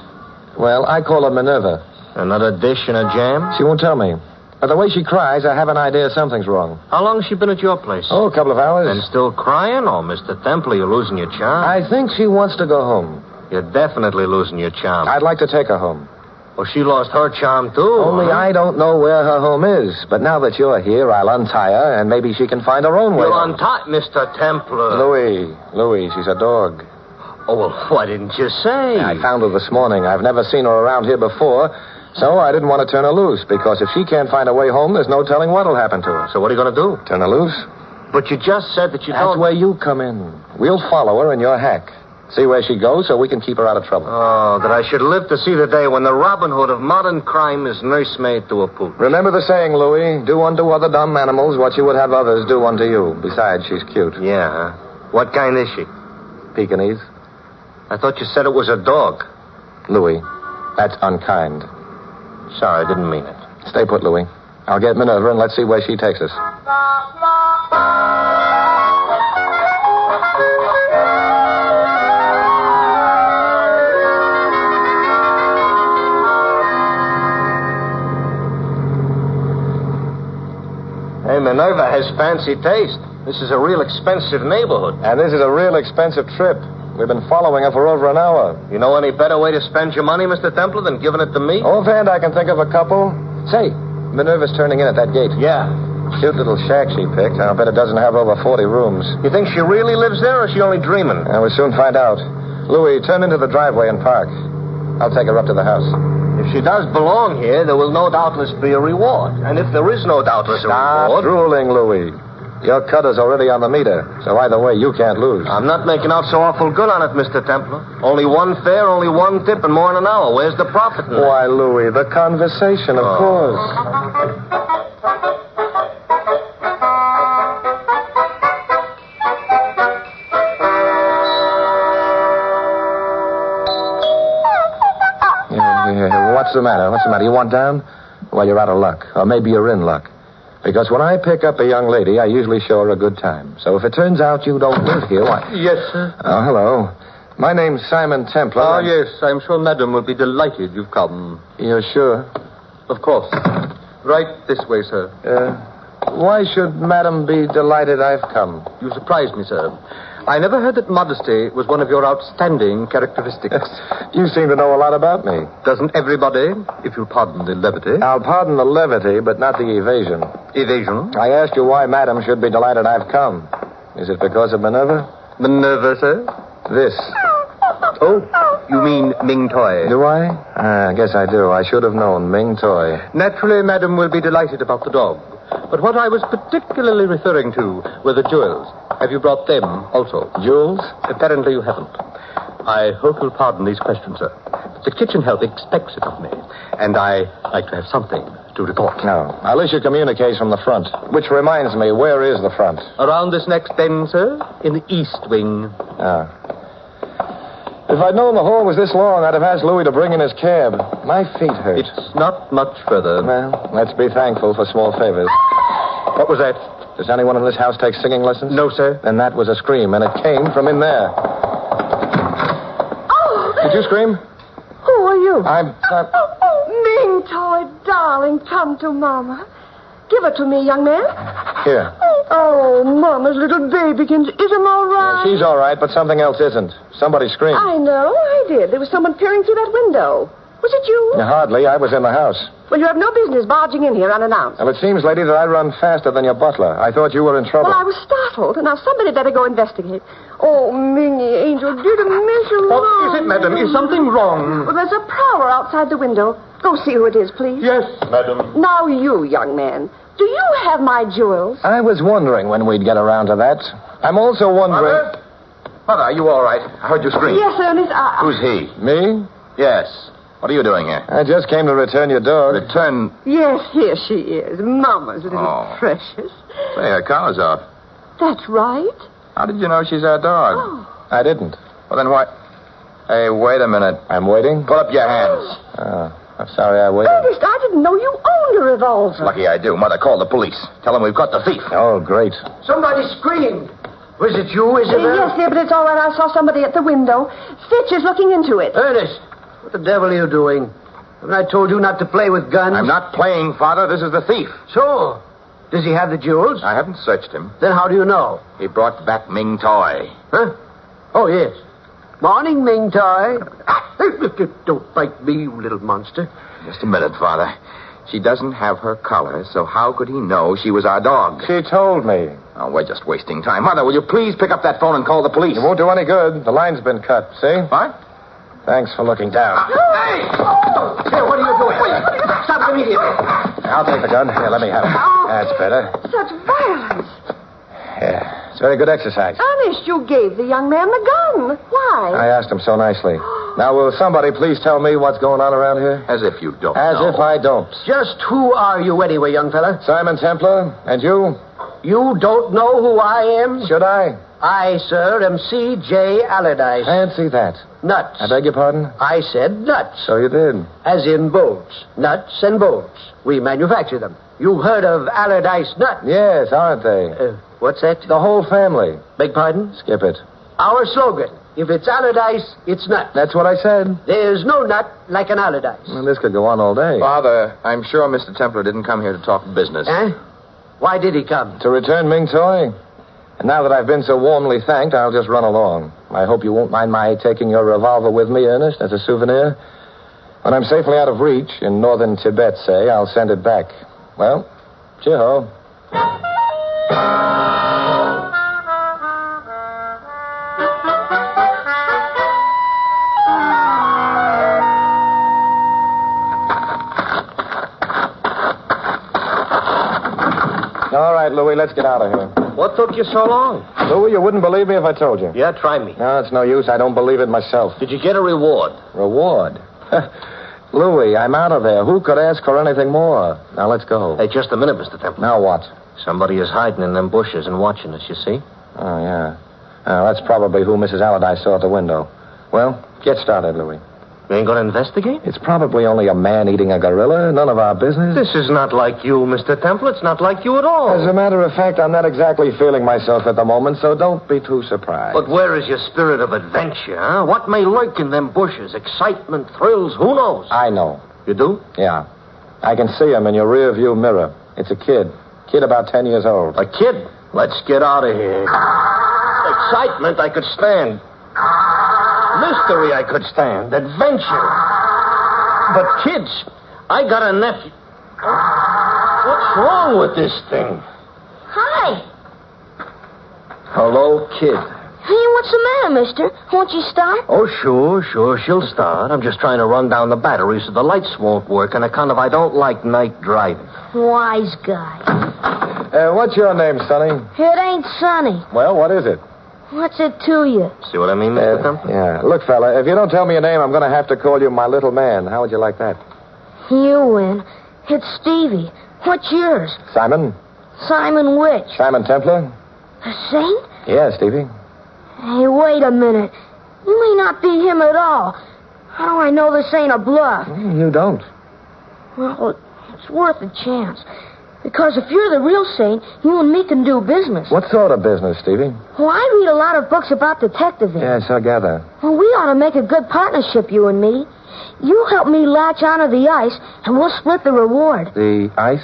Well, I call her Minerva. Another dish and a jam? She won't tell me. But the way she cries, I have an idea something's wrong. How long has she been at your place? Oh, a couple of hours. And still crying? Oh, Mr. Templar, you're losing your charm. I think she wants to go home. You're definitely losing your charm. I'd like to take her home. Well, she lost her charm, too. Only I don't know where her home is. But now that you're here, I'll untie her, and maybe she can find her own way. You'll untie Mr. Templar. Louis, she's a dog. Oh, well, why didn't you say? I found her this morning. I've never seen her around here before, so I didn't want to turn her loose, because if she can't find a way home, there's no telling what'll happen to her. So what are you going to do? Turn her loose? But you just said that you That's don't... where you come in. We'll follow her in your hack. See where she goes so we can keep her out of trouble. Oh, that I should live to see the day when the Robin Hood of modern crime is nursemaid to a poodle. Remember the saying, Louis, do unto other dumb animals what you would have others do unto you. Besides, she's cute. Yeah, huh? What kind is she? Pekingese. I thought you said it was a dog. Louis, that's unkind. Sorry, I didn't mean it. Stay put, Louis. I'll get Minerva and let's see where she takes us. Hey, Minerva has fancy taste. This is a real expensive neighborhood. And this is a real expensive trip. We've been following her for over an hour. You know any better way to spend your money, Mr. Templar, than giving it to me? Offhand, I can think of a couple. Say, Minerva's turning in at that gate. Yeah. Cute little shack she picked. I'll bet it doesn't have over 40 rooms. You think she really lives there, or is she only dreaming? We'll soon find out. Louis, turn into the driveway and park. I'll take her up to the house. If she does belong here, there will no doubtless be a reward. And if there is no doubtless a reward... Stop drooling, Louis. Your cutter's already on the meter, so either way, you can't lose. I'm not making out so awful good on it, Mr. Templar. Only one fare, only one tip, and more in an hour. Where's the profit in that? Why, Louis, the conversation, of course. What's the matter? What's the matter? You want down? Well, you're out of luck. Or maybe you're in luck. Because when I pick up a young lady, I usually show her a good time. So if it turns out you don't live here, why... Yes, sir. Oh, hello. My name's Simon Templar. Oh, yes. I'm sure Madam will be delighted you've come. You're sure? Of course. Right this way, sir. Why should Madam be delighted I've come? You surprised me, sir. I never heard that modesty was one of your outstanding characteristics. You seem to know a lot about me. Doesn't everybody, if you'll pardon the levity? I'll pardon the levity, but not the evasion. Evasion? I asked you why Madam should be delighted I've come. Is it because of Minerva? Minerva, sir? This. Oh, you mean Ming Toy? Do I? I guess I do. I should have known. Ming Toy. Naturally, Madam will be delighted about the dog. But what I was particularly referring to were the jewels. Have you brought them also? Jewels? Apparently you haven't. I hope you'll pardon these questions, sir. The kitchen help expects it of me, and I like to have something to report. No. I'll issue communiques from the front. Which reminds me, where is the front? Around this next bend, sir, in the east wing. Ah. If I'd known the hall was this long, I'd have asked Louis to bring in his cab. My feet hurt. It's not much further. Well, let's be thankful for small favors. What was that? Does anyone in this house take singing lessons? No, sir. Then that was a scream, and it came from in there. Oh! Did you scream? Who are you? I'm... Ming Toy, darling, come to Mama. Give it to me, young man. Here. Oh, Mama's little babykins. Is him all right? She's all right, but something else isn't. Somebody screamed. I know, I did. There was someone peering through that window. Was it you? Hardly. I was in the house. Well, you have no business barging in here unannounced. Well, it seems, lady, that I run faster than your butler. I thought you were in trouble. Well, I was startled, and now somebody better go investigate. Oh, Mingy, Angel, did I miss you? What is it, madam? Is something wrong? Well, there's a prowler outside the window. Go see who it is, please. Yes, madam. Now, you, young man, do you have my jewels? I was wondering when we'd get around to that. I'm also wondering... Mother, are you all right? I heard you scream. Yes, Ernest, Who's he? Me? Yes. What are you doing here? I just came to return your dog. Return? Yes, here she is. Mama's little precious. Say, her collar's off. That's right. How did you know she's our dog? Oh. I didn't. Well, then why... Hey, wait a minute. I'm waiting? Pull up your hands. I'm sorry I waited. Ernest, I didn't know you owned a revolver. Lucky I do. Mother, call the police. Tell them we've got the thief. Oh, great. Somebody screamed. Was it you, Isabel? Yes, dear, but it's all right. I saw somebody at the window. Fitch is looking into it. Ernest, what the devil are you doing? Haven't I told you not to play with guns? I'm not playing, Father. This is the thief. So, does he have the jewels? I haven't searched him. Then how do you know? He brought back Ming Toy. Huh? Oh, yes. Morning, Ming Toy. Don't bite me, you little monster. Just a minute, Father. She doesn't have her collar, so how could he know she was our dog? She told me. Oh, we're just wasting time. Mother, will you please pick up that phone and call the police? It won't do any good. The line's been cut, see? What? Thanks for looking down. Hey! Hey, what are you doing? Wait, stop it immediately. I'll take the gun. Here, let me have it. That's better. Such violence. Yeah, it's very good exercise. Honest, you gave the young man the gun. Why? I asked him so nicely. Now, will somebody please tell me what's going on around here? As if you don't As know. if I don't. Just who are you anyway, young fella? Simon Templar, and you? You don't know who I am? Should I? I, sir, am C.J. Allardyce. Fancy that. Nuts. I beg your pardon? I said nuts. So you did. As in bolts. Nuts and bolts. We manufacture them. You've heard of Allardyce nuts? Yes, aren't they? What's that? The whole family. Beg pardon? Skip it. Our slogan. If it's Allardyce, it's nuts. That's what I said. There's no nut like an Allardyce. Well, this could go on all day. Father, I'm sure Mr. Templar didn't come here to talk business. Eh? Why did he come? To return Ming Toy. And now that I've been so warmly thanked, I'll just run along. I hope you won't mind my taking your revolver with me, Ernest, as a souvenir. When I'm safely out of reach, in northern Tibet, say, I'll send it back. Well, cheer-ho. All right, Louie, let's get out of here. What took you so long? Louie, you wouldn't believe me if I told you. Yeah, try me. No, it's no use. I don't believe it myself. Did you get a reward? Reward? Louie, I'm out of there. Who could ask for anything more? Now, let's go. Hey, just a minute, Mr. Templar. Now what? Somebody is hiding in them bushes and watching us, you see? Oh, yeah. That's probably who Mrs. Allardyce saw at the window. Well, get started, Louie. You ain't going to investigate? It's probably only a man eating a gorilla. None of our business. This is not like you, Mr. Templar. It's not like you at all. As a matter of fact, I'm not exactly feeling myself at the moment, so don't be too surprised. But where is your spirit of adventure, huh? What may lurk in them bushes? Excitement, thrills, who knows? I know. You do? Yeah. I can see him in your rear view mirror. It's a kid. Kid about 10 years old. A kid? Let's get out of here. Excitement I could stand. Mystery I could stand. Adventure. But kids, I got a nephew. What's wrong with this thing? Hi. Hello, kid. Hey, what's the matter, mister? Won't you start? Oh, sure. She'll start. I'm just trying to run down the battery so the lights won't work on account of I don't like night driving. Wise guy. What's your name, Sonny? It ain't sunny. Well, what is it? What's it to you? See what I mean, Mr. Templar? Yeah. Look, fella, if you don't tell me your name, I'm going to have to call you my little man. How would you like that? You win. It's Stevie. What's yours? Simon? Simon which? Simon Templar? The saint? Yeah, Stevie. Hey, wait a minute. You may not be him at all. How do I know this ain't a bluff? You don't. Well, it's worth a chance. Because if you're the real saint, you and me can do business. What sort of business, Stevie? Well, I read a lot of books about detectiving. Yes, I gather. Well, we ought to make a good partnership, you and me. You help me latch onto the ice, and we'll split the reward. The ice?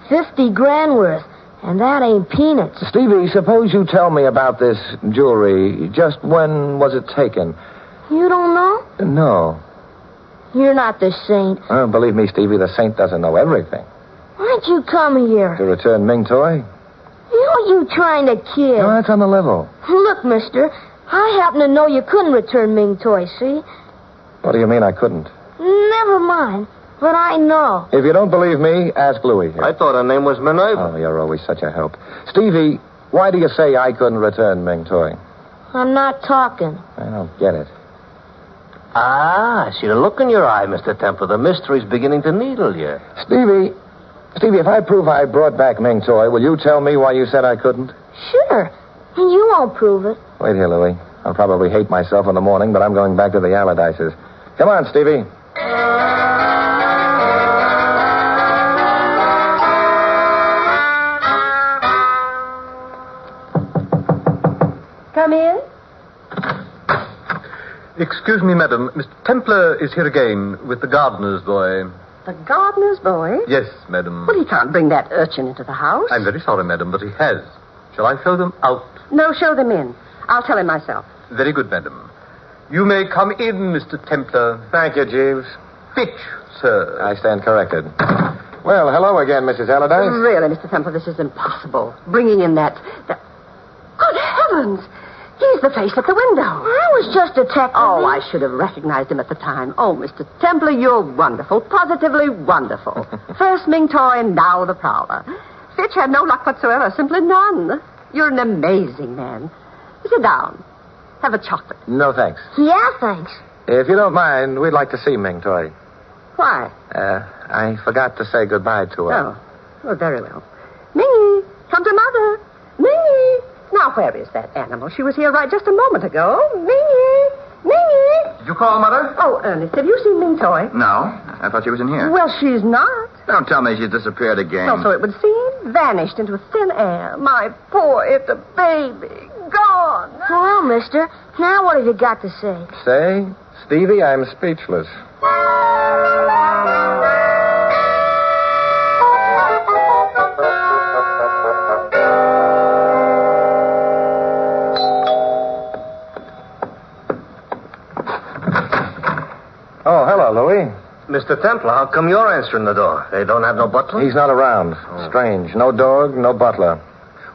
50 grand worth. And that ain't peanuts. Stevie, suppose you tell me about this jewelry. Just when was it taken? You don't know? No. You're not the saint. Believe me, Stevie, the saint doesn't know everything. Why'd you come here? To return Ming Toy? Who are you trying to kid? No, that's on the level. Look, mister, I happen to know you couldn't return Ming Toy, see? What do you mean I couldn't? Never mind. But I know. If you don't believe me, ask Louie here. I thought her name was Minerva. Oh, you're always such a help. Stevie, why do you say I couldn't return Ming Toy? I'm not talking. I don't get it. Ah, I see the look in your eye, Mr. Templar. The mystery's beginning to needle you. Stevie, if I prove I brought back Ming Toy, will you tell me why you said I couldn't? Sure. You won't prove it. Wait here, Louie. I'll probably hate myself in the morning, but I'm going back to the Allardyces. Come on, Stevie. Excuse me, madam. Mr. Templar is here again with the gardener's boy. The gardener's boy? Yes, madam. Well, he can't bring that urchin into the house. I'm very sorry, madam, but he has. Shall I show them out? No, show them in. I'll tell him myself. Very good, madam. You may come in, Mr. Templar. Thank you, Jeeves. Fitch, sir. I stand corrected. Well, hello again, Mrs. Allardyce. Really, Mr. Templar, this is impossible. Bringing in that... Good heavens! He's the face at the window. I was just a detective. Oh, I should have recognized him at the time. Oh, Mr. Templar, you're wonderful. Positively wonderful. First Ming toy and now the prowler. Fitch had no luck whatsoever. Simply none. You're an amazing man. Sit down. Have a chocolate. No, thanks. Yeah, thanks. If you don't mind, we'd like to see Ming Toy. Why? I forgot to say goodbye to her. Oh, well, very well. Mingy, come to Mother. Mingy. Now, where is that animal? She was here right just a moment ago. Mingy. Mingy. Did you call, Mother? Oh, Ernest, have you seen Ming Toy? No. I thought she was in here. Well, she's not. Don't tell me she's disappeared again. Well, so it would seem. Vanished into thin air. My poor little baby. Gone. Well, mister, now what have you got to say? Say? Stevie, I'm speechless. Oh, hello, Louis. Mr. Templar, how come you're answering the door? They don't have no butler? He's not around. Strange. No dog, no butler.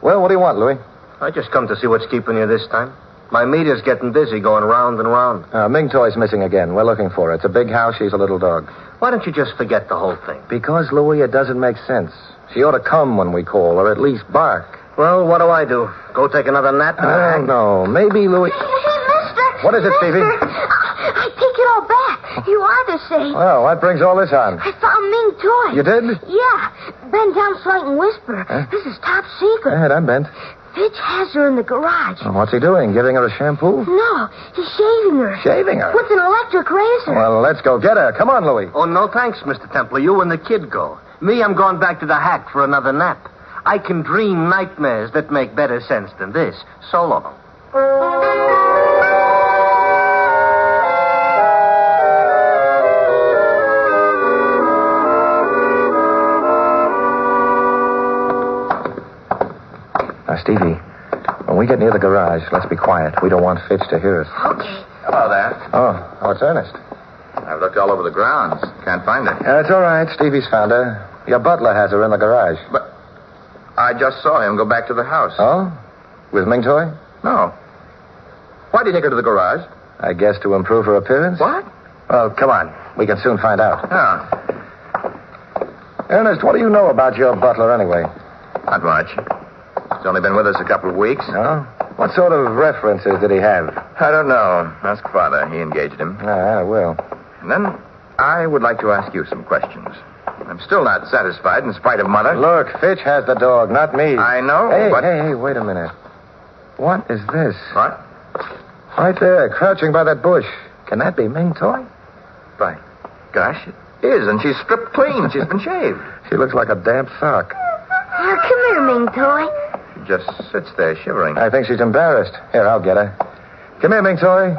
Well, what do you want, Louis? I just come to see what's keeping you this time. My media's getting busy going round and round. Ming Toy's missing again. We're looking for her. It's a big house. She's a little dog. Why don't you just forget the whole thing? Because, Louis, it doesn't make sense. She ought to come when we call, or at least bark. Well, what do I do? Go take another nap? I don't know. Maybe, Louis... Hey, mister! What is it, Stevie? I take it all back. You are the same. Well, what brings all this on? I found Ming Toy. You did? Yeah. Bend down so I can whisper. Huh? This is top secret. Go ahead, I'm bent. Fitch has her in the garage. Well, what's he doing? Giving her a shampoo? No, he's shaving her. Shaving her? With an electric razor. Well, let's go get her. Come on, Louis. Oh, no thanks, Mr. Templar. You and the kid go. Me, I'm going back to the hack for another nap. I can dream nightmares that make better sense than this. So long. Stevie, when we get near the garage, let's be quiet. We don't want Fitch to hear us. Okay. Hello there. Oh, it's Ernest. I've looked all over the grounds. Can't find her. It's all right. Stevie's found her. Your butler has her in the garage. But I just saw him go back to the house. Oh? With Ming Toy? No. Why did he take her to the garage? I guess to improve her appearance. What? Well, come on. We can soon find out. Oh. Ernest, what do you know about your butler anyway? Not much. He's only been with us a couple of weeks. Oh? What sort of references did he have? I don't know. Ask Father. He engaged him. I will. And then I would like to ask you some questions. I'm still not satisfied in spite of Mother. Look, Fitch has the dog, not me. I know, but... Hey, wait a minute. What is this? What? Right there, crouching by that bush. Can that be Ming Toy? By gosh, it is, and she's stripped clean. She's been shaved. She looks like a damp sock. Come here, Ming Toy. She just sits there shivering. I think she's embarrassed. Here, I'll get her. Come here, Ming Toy.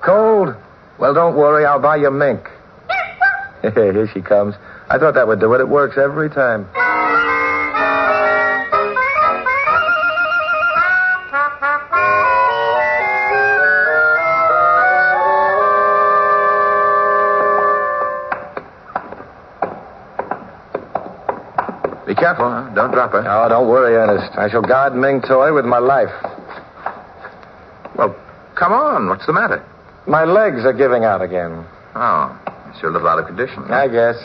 Cold? Well, don't worry. I'll buy you mink. Here she comes. I thought that would do it. It works every time. Be careful, huh? Don't drop her. Oh, don't worry, Ernest. I shall guard Ming Toy with my life. Well, come on. What's the matter? My legs are giving out again. Oh, you're a little out of condition. I guess.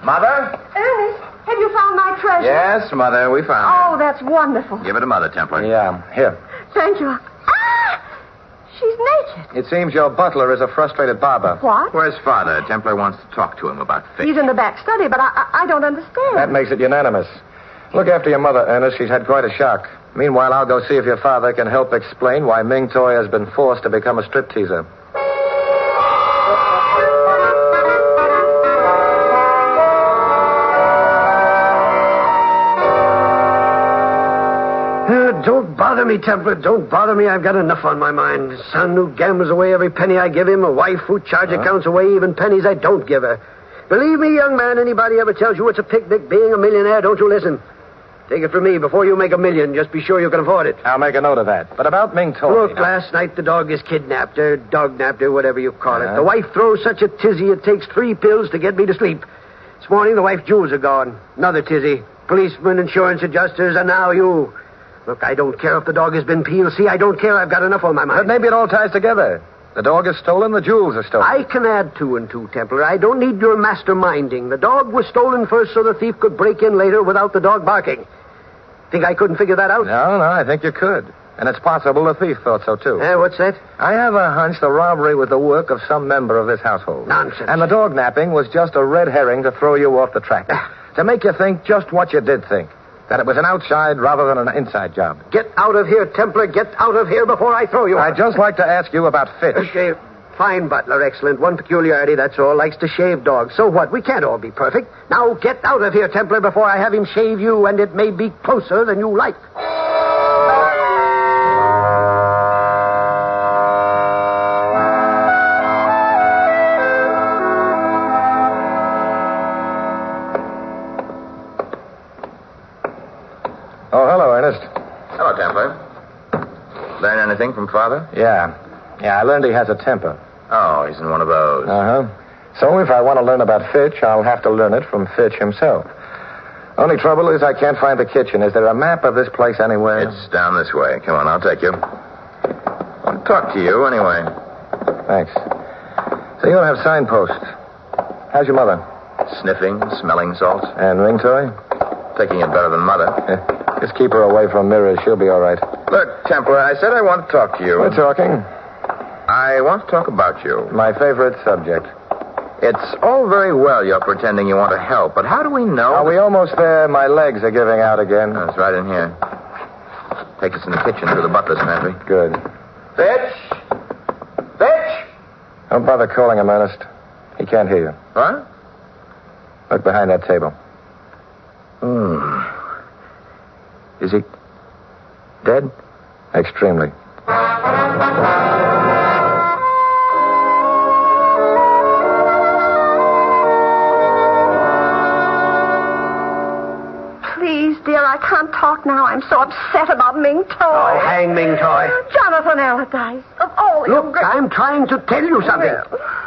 Mother? Ernest, have you found my treasure? Yes, Mother, we found her. Oh, that's wonderful. Give it to Mother, Templar. Yeah, here. Thank you. She's naked. It seems your butler is a frustrated barber. What? Where's Father? Templar wants to talk to him about Fitch. He's in the back study, but I don't understand. That makes it unanimous. Look after your mother, Ernest. She's had quite a shock. Meanwhile, I'll go see if your father can help explain why Ming Toy has been forced to become a stripteaser. don't bother me, Templar. Don't bother me. I've got enough on my mind. A son who gambles away every penny I give him, a wife who charge accounts away even pennies I don't give her. Believe me, young man, anybody ever tells you it's a picnic being a millionaire, don't you listen. Take it from me, before you make $1 million, just be sure you can afford it. I'll make a note of that. But about Ming Toy... Look, last night the dog is kidnapped, or dog-napped, or whatever you call it. The wife throws such a tizzy it takes 3 pills to get me to sleep. This morning the wife's jewels are gone. Another tizzy. Policemen, insurance adjusters, and now you. Look, I don't care if the dog has been PLC. I don't care. I've got enough on my mind. But maybe it all ties together. The dog is stolen, the jewels are stolen. I can add 2 and 2, Templar. I don't need your masterminding. The dog was stolen first so the thief could break in later without the dog barking. Think I couldn't figure that out? No, I think you could. And it's possible the thief thought so, too. What's that? I have a hunch the robbery was the work of some member of this household. Nonsense. And the dog napping was just a red herring to throw you off the track. To make you think just what you did think. That it was an outside rather than an inside job. Get out of here, Templar. Get out of here before I throw you out. I'd just like to ask you about Fitch. Okay. Fine butler, excellent. One peculiarity, that's all. Likes to shave dogs. So what? We can't all be perfect. Now get out of here, Templar, before I have him shave you, and it may be closer than you like. Oh, hello, Ernest. Hello, Templar. Learn anything from Father? Yeah, I learned he has a temper. Oh, he's in one of those. Uh-huh. So if I want to learn about Fitch, I'll have to learn it from Fitch himself. Only trouble is I can't find the kitchen. Is there a map of this place anywhere? It's down this way. Come on, I'll take you. I'll talk to you anyway. Thanks. So you don't have signposts. How's your mother? Sniffing, smelling salts. And Ring Toy? Taking it better than Mother. Just keep her away from mirrors. She'll be all right. Look, Templar, I said I want to talk to you. We're talking. I want to talk about you. My favorite subject. It's all very well you're pretending you want to help, but how do we know... Are we almost there? My legs are giving out again. Oh, it's right in here. Take us in the kitchen through the butler's pantry. Good. Fitch! Fitch! Don't bother calling him, Ernest. He can't hear you. What? Look behind that table. Is he dead? Extremely. Please, dear, I can't talk now. I'm so upset about Ming Toy. Oh, hang Ming Toy. Jonathan Allardyce, of all the... Look, I'm trying to tell you something.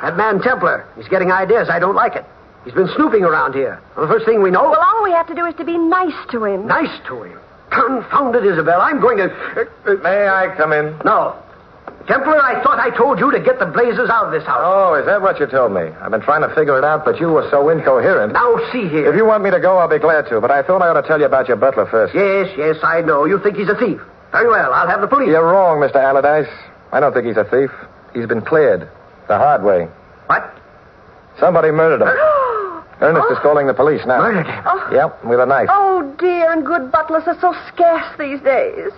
That man Templar, he's getting ideas. I don't like it. He's been snooping around here. Well, the first thing we know... Well, all we have to do is to be nice to him. Nice to him? Confound it, Isabel. I'm going to... May I come in? No. Templar, I thought I told you to get the blazes out of this house. Oh, is that what you told me? I've been trying to figure it out, but you were so incoherent. Now, see here. If you want me to go, I'll be glad to, but I thought I ought to tell you about your butler first. Yes, I know. You think he's a thief. Very well, I'll have the police. You're wrong, Mr. Allardyce. I don't think he's a thief. He's been cleared. The hard way. What? Somebody murdered him. Ernest is calling the police now. Murdered him? Oh. Yep, with a knife. Oh, dear, and good butlers are so scarce these days.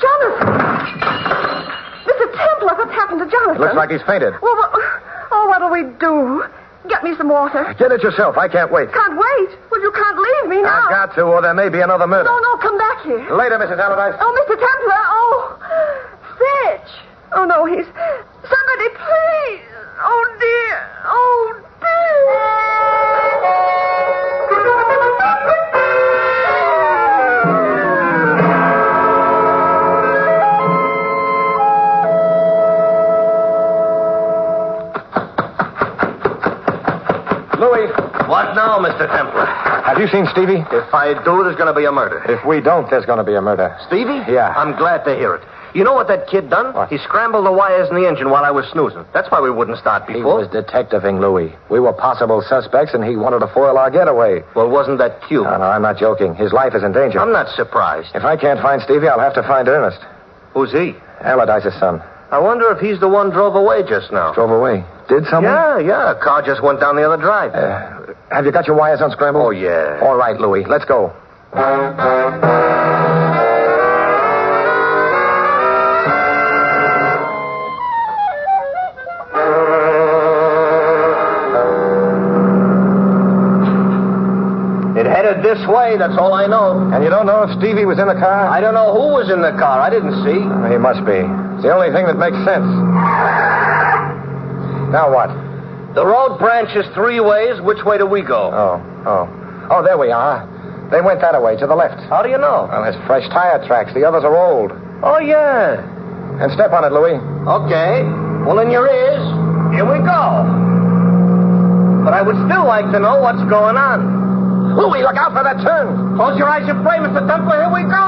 Jonathan! Mr. Templar, what's happened to Jonathan? Looks like he's fainted. Well, what'll we do? Get me some water. Get it yourself. I can't wait. Can't wait? Well, you can't leave me now. I've got to, or there may be another murder. No, come back here. Later, Mrs. Allardyce. Oh, Mr. Templar. Oh, Fitch. Oh, no, he's... Somebody, please. Oh, dear. Oh, Louis. What now, Mr. Templar? Have you seen Stevie? If I do, there's going to be a murder. If we don't, there's going to be a murder. Stevie? Yeah. I'm glad to hear it. You know what that kid done? What? He scrambled the wires in the engine while I was snoozing. That's why we wouldn't start before. He was detectiving Louis. We were possible suspects, and he wanted to foil our getaway. Well, wasn't that cute? No, I'm not joking. His life is in danger. I'm not surprised. If I can't find Stevie, I'll have to find Ernest. Who's he? Allardyce's son. I wonder if he's the one drove away just now. Drove away. Did someone? Yeah. A car just went down the other drive. Have you got your wires unscrambled? Oh, yeah. All right, Louis. Let's go. It headed this way, that's all I know. And you don't know if Stevie was in the car? I don't know who was in the car. I didn't see. He must be. It's the only thing that makes sense. Now what? The road branches 3 ways. Which way do we go? Oh, there we are. They went that way, to the left. How do you know? Well, there's fresh tire tracks. The others are old. Oh, yeah. And step on it, Louis. Okay. Well, in your ears. Here we go. But I would still like to know what's going on. Louis, look out for that turn. Close your eyes and pray, Mr. Templar. Here we go.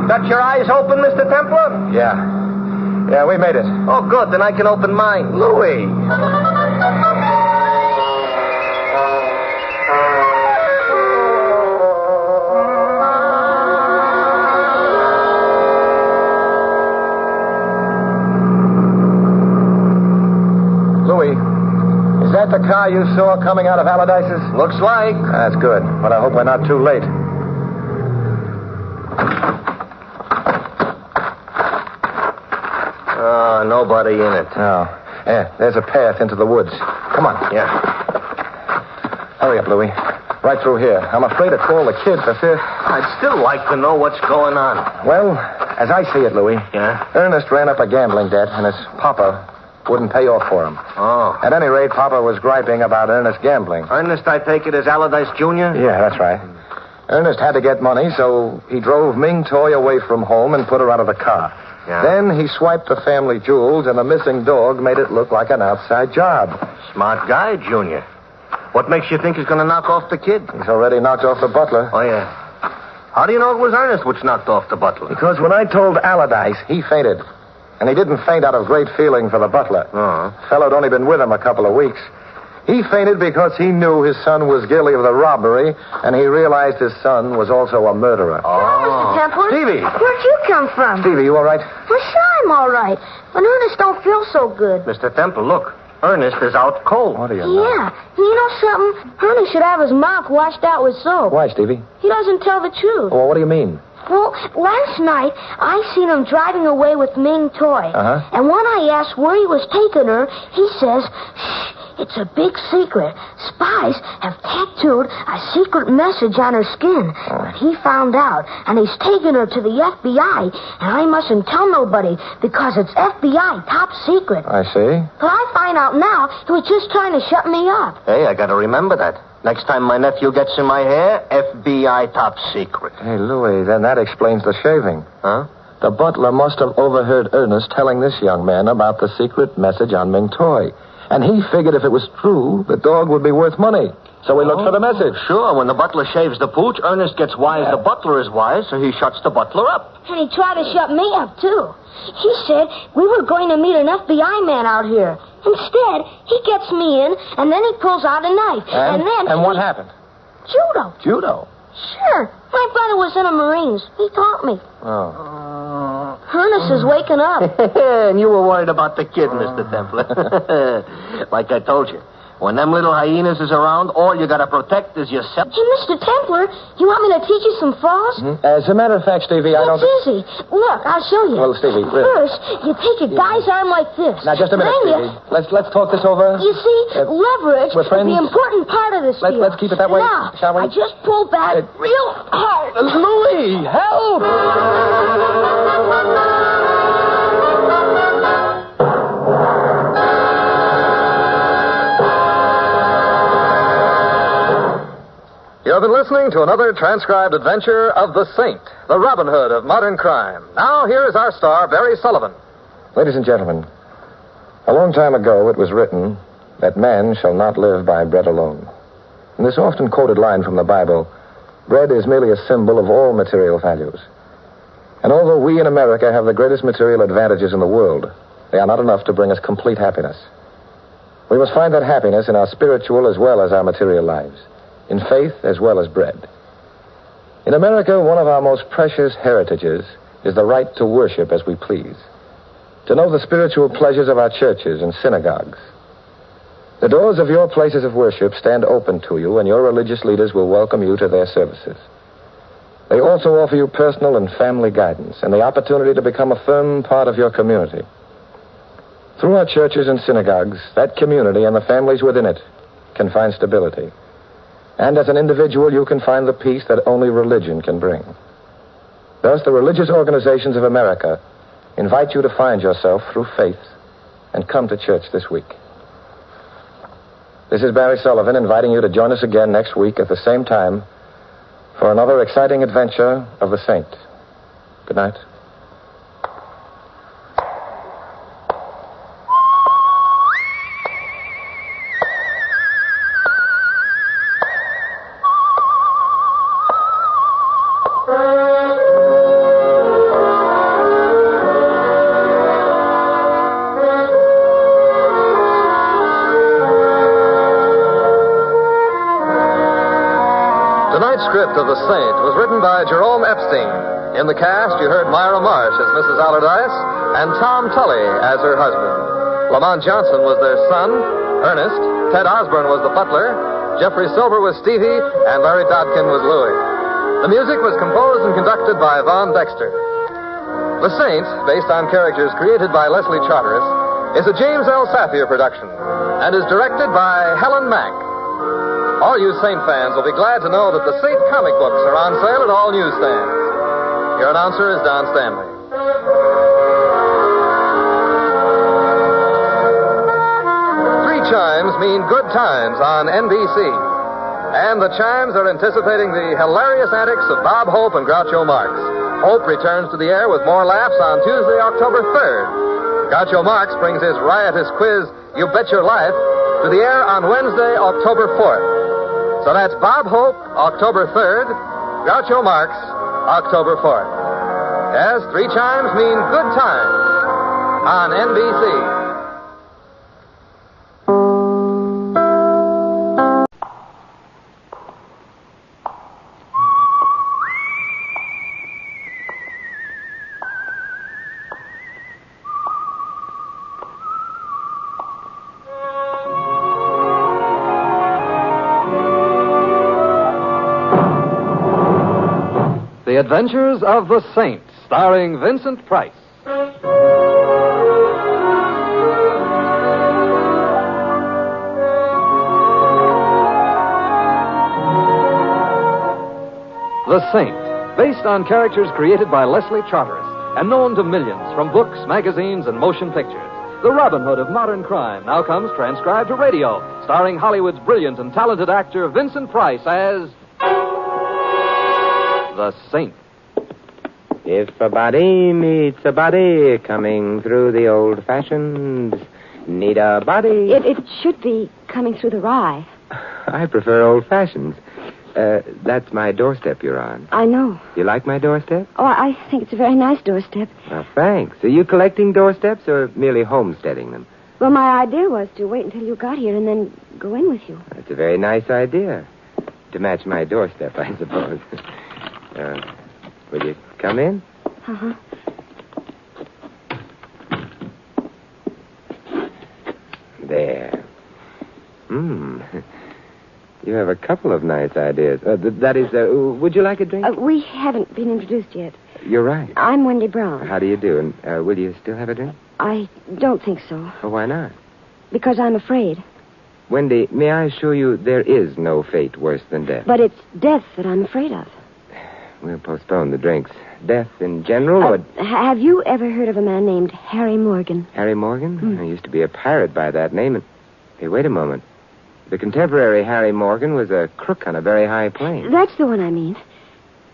Got your eyes open, Mr. Templar? Yeah, we made it. Oh, good. Then I can open mine. Louis. Louis, is that the car you saw coming out of Allardyce's? Looks like. That's good, but I hope we're not too late. Nobody in it. Oh. Yeah, there's a path into the woods. Come on. Yeah. Hurry up, Louis. Right through here. I'm afraid to call the kid for fear. I'd still like to know what's going on. Well, as I see it, Louis. Yeah? Ernest ran up a gambling debt, and his papa wouldn't pay off for him. Oh. At any rate, Papa was griping about Ernest gambling. Ernest, I take it, is Allardyce Jr.? Yeah, that's right. Ernest had to get money, so he drove Ming Toy away from home and put her out of the car. Yeah. Then he swiped the family jewels, and the missing dog made it look like an outside job. Smart guy, Junior. What makes you think he's going to knock off the kid? He's already knocked off the butler. Oh, yeah. How do you know it was Ernest which knocked off the butler? Because when I told Allardyce, he fainted. And he didn't faint out of great feeling for the butler. Oh. Fellow'd only been with him a couple of weeks. He fainted because he knew his son was guilty of the robbery, and he realized his son was also a murderer. Hello, Mr. Templar. Stevie. Where'd you come from? Stevie, you all right? For sure I'm all right. But Ernest don't feel so good. Mr. Templar, look. Ernest is out cold. What do you know? Yeah. You know something? Ernest should have his mouth washed out with soap. Why, Stevie? He doesn't tell the truth. Well, what do you mean? Well, last night, I seen him driving away with Ming Toy. Uh-huh. And when I asked where he was taking her, he says, shh, it's a big secret. Spies have tattooed a secret message on her skin. But he found out, and he's taking her to the FBI, and I mustn't tell nobody because it's FBI top secret. I see. But I find out now he was just trying to shut me up. Hey, I got to remember that. Next time my nephew gets in my hair, FBI top secret. Hey, Louis, then that explains the shaving. Huh? The butler must have overheard Ernest telling this young man about the secret message on Ming Toy. And he figured if it was true, the dog would be worth money. So he looked for the message. Sure, when the butler shaves the pooch, Ernest gets wise. The butler is wise, so he shuts the butler up. And he tried to shut me up, too. He said we were going to meet an FBI man out here. Instead, he gets me in, and then he pulls out a knife. And what happened? Judo. Judo? Sure. My brother was in the Marines. He taught me. Oh. Ernest is waking up. And you were worried about the kid, Mr. Templar. Like I told you. When them little hyenas is around, all you gotta protect is yourself. Hey, Mr. Templar, you want me to teach you some frost? Mm-hmm. As a matter of fact, Stevie, I don't... It's easy. Look, I'll show you. Well, Stevie... First, you take your guy's arm like this. Now, just a minute, then Stevie. Let's talk this over. You see, leverage is the important part of this deal. Let's keep it that way, now, shall we? I just pull back real hard. Louis, help! You've been listening to another transcribed adventure of the Saint, the Robin Hood of modern crime. Now, here is our star, Barry Sullivan. Ladies and gentlemen, a long time ago it was written that man shall not live by bread alone. In this often quoted line from the Bible, bread is merely a symbol of all material values. And although we in America have the greatest material advantages in the world, they are not enough to bring us complete happiness. We must find that happiness in our spiritual as well as our material lives, in faith as well as bread. In America, one of our most precious heritages is the right to worship as we please, to know the spiritual pleasures of our churches and synagogues. The doors of your places of worship stand open to you, and your religious leaders will welcome you to their services. They also offer you personal and family guidance and the opportunity to become a firm part of your community. Through our churches and synagogues, that community and the families within it can find stability. And as an individual, you can find the peace that only religion can bring. Thus, the religious organizations of America invite you to find yourself through faith and come to church this week. This is Barry Sullivan inviting you to join us again next week at the same time for another exciting adventure of the Saint. Good night. Script of The Saint was written by Jerome Epstein. In the cast, you heard Myra Marsh as Mrs. Allardyce and Tom Tully as her husband. Lamont Johnson was their son, Ernest. Ted Osborne was the butler. Jeffrey Silver was Stevie, and Larry Dodkin was Louis. The music was composed and conducted by Von Dexter. The Saint, based on characters created by Leslie Charteris, is a James L. Safier production and is directed by Helen Mack. All you Saint fans will be glad to know that the Saint comic books are on sale at all newsstands. Your announcer is Don Stanley. 3 chimes mean good times on NBC. And the chimes are anticipating the hilarious antics of Bob Hope and Groucho Marx. Hope returns to the air with more laughs on Tuesday, October 3rd. Groucho Marx brings his riotous quiz, You Bet Your Life, to the air on Wednesday, October 4th. So that's Bob Hope, October 3rd, Groucho Marx, October 4th. Yes, 3 chimes mean good times on NBC. The Adventures of the Saint, starring Vincent Price. The Saint, based on characters created by Leslie Charteris and known to millions from books, magazines, and motion pictures. The Robin Hood of modern crime now comes transcribed to radio, starring Hollywood's brilliant and talented actor Vincent Price as The Saint. If a body meets a body coming through the old-fashioned, need a body... It should be coming through the rye. I prefer old-fashions. That's my doorstep you're on. I know. You like my doorstep? Oh, I think it's a very nice doorstep. Well, thanks. Are you collecting doorsteps or merely homesteading them? Well, my idea was to wait until you got here and then go in with you. That's a very nice idea. To match my doorstep, I suppose. Will you come in? Uh-huh. There. You have a couple of nice ideas. That is, would you like a drink? We haven't been introduced yet. You're right. I'm Wendy Brown. How do you do? And will you still have a drink? I don't think so. Well, why not? Because I'm afraid. Wendy, may I assure you there is no fate worse than death? But it's death that I'm afraid of. We'll postpone the drinks. Death in general, or... Have you ever heard of a man named Harry Morgan? Harry Morgan? I used to be a pirate by that name. And... Hey, wait a moment. The contemporary Harry Morgan was a crook on a very high plane. That's the one I mean.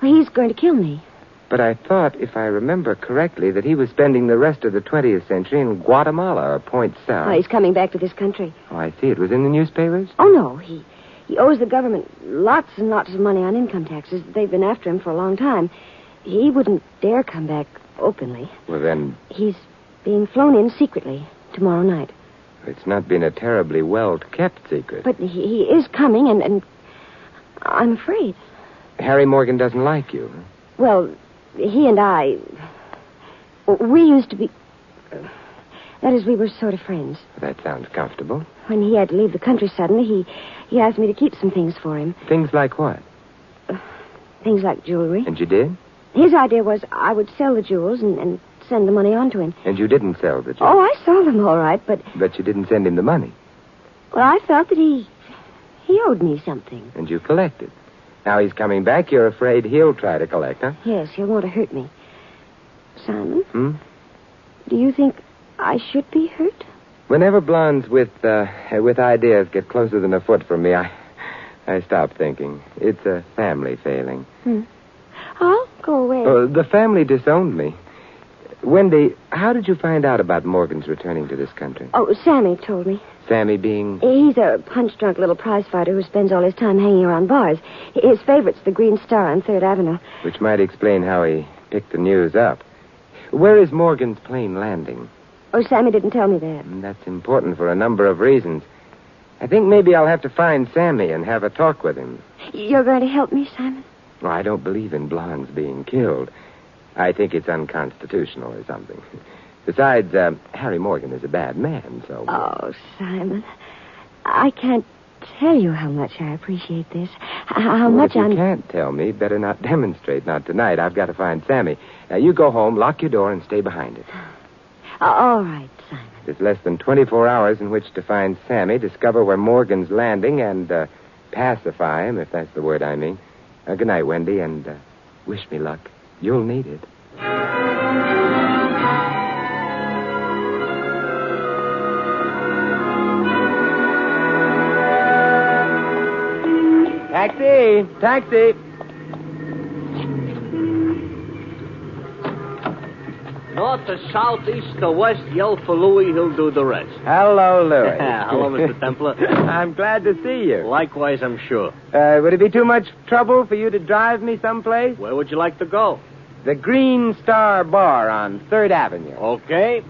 Well, he's going to kill me. But I thought, if I remember correctly, that he was spending the rest of the 20th century in Guatemala or Point South. Oh, he's coming back to this country. Oh, I see. It was in the newspapers? Oh, no. He owes the government lots and lots of money on income taxes. They've been after him for a long time. He wouldn't dare come back openly. Well, then... He's being flown in secretly tomorrow night. It's not been a terribly well-kept secret. But he is coming, and I'm afraid. Harry Morgan doesn't like you. Well, he and I... We used to be... That is, we were sort of friends. That sounds comfortable. When he had to leave the country suddenly, he asked me to keep some things for him. Things like what? Things like jewelry. And you did? His idea was I would sell the jewels and send the money on to him. And you didn't sell the jewels? Oh, I sold them all right, but... But you didn't send him the money. Well, I felt that he owed me something. And you collected. Now he's coming back. You're afraid he'll try to collect, huh? Yes, he'll want to hurt me. Simon? Do you think I should be hurt? Whenever blondes with ideas get closer than a foot from me, I stop thinking. It's a family failing. I'll go away. The family disowned me. Wendy, how did you find out about Morgan's returning to this country? Oh, Sammy told me. Sammy being... He's a punch-drunk little prize fighter who spends all his time hanging around bars. His favorite's the Green Star on 3rd Avenue. Which might explain how he picked the news up. Where is Morgan's plane landing? Oh, Sammy didn't tell me that. That's important for a number of reasons. I think maybe I'll have to find Sammy and have a talk with him. You're going to help me, Simon? Well, I don't believe in blondes being killed. I think it's unconstitutional or something. Besides, Harry Morgan is a bad man, so... Oh, Simon, I can't tell you how much I appreciate this. How much if you can't tell me, better not demonstrate, not tonight. I've got to find Sammy. Now, you go home, lock your door, and stay behind it. All right, Simon. There's less than 24 hours in which to find Sammy, discover where Morgan's landing, and pacify him, if that's the word I mean. Good night, Wendy, and wish me luck. You'll need it. Taxi! Taxi! North to south, east to west, yell for Louis, he'll do the rest. Hello, Louis. Hello, Mr. Templar. I'm glad to see you. Likewise, I'm sure. Would it be too much trouble for you to drive me someplace? Where would you like to go? The Green Star Bar on 3rd Avenue. Okay.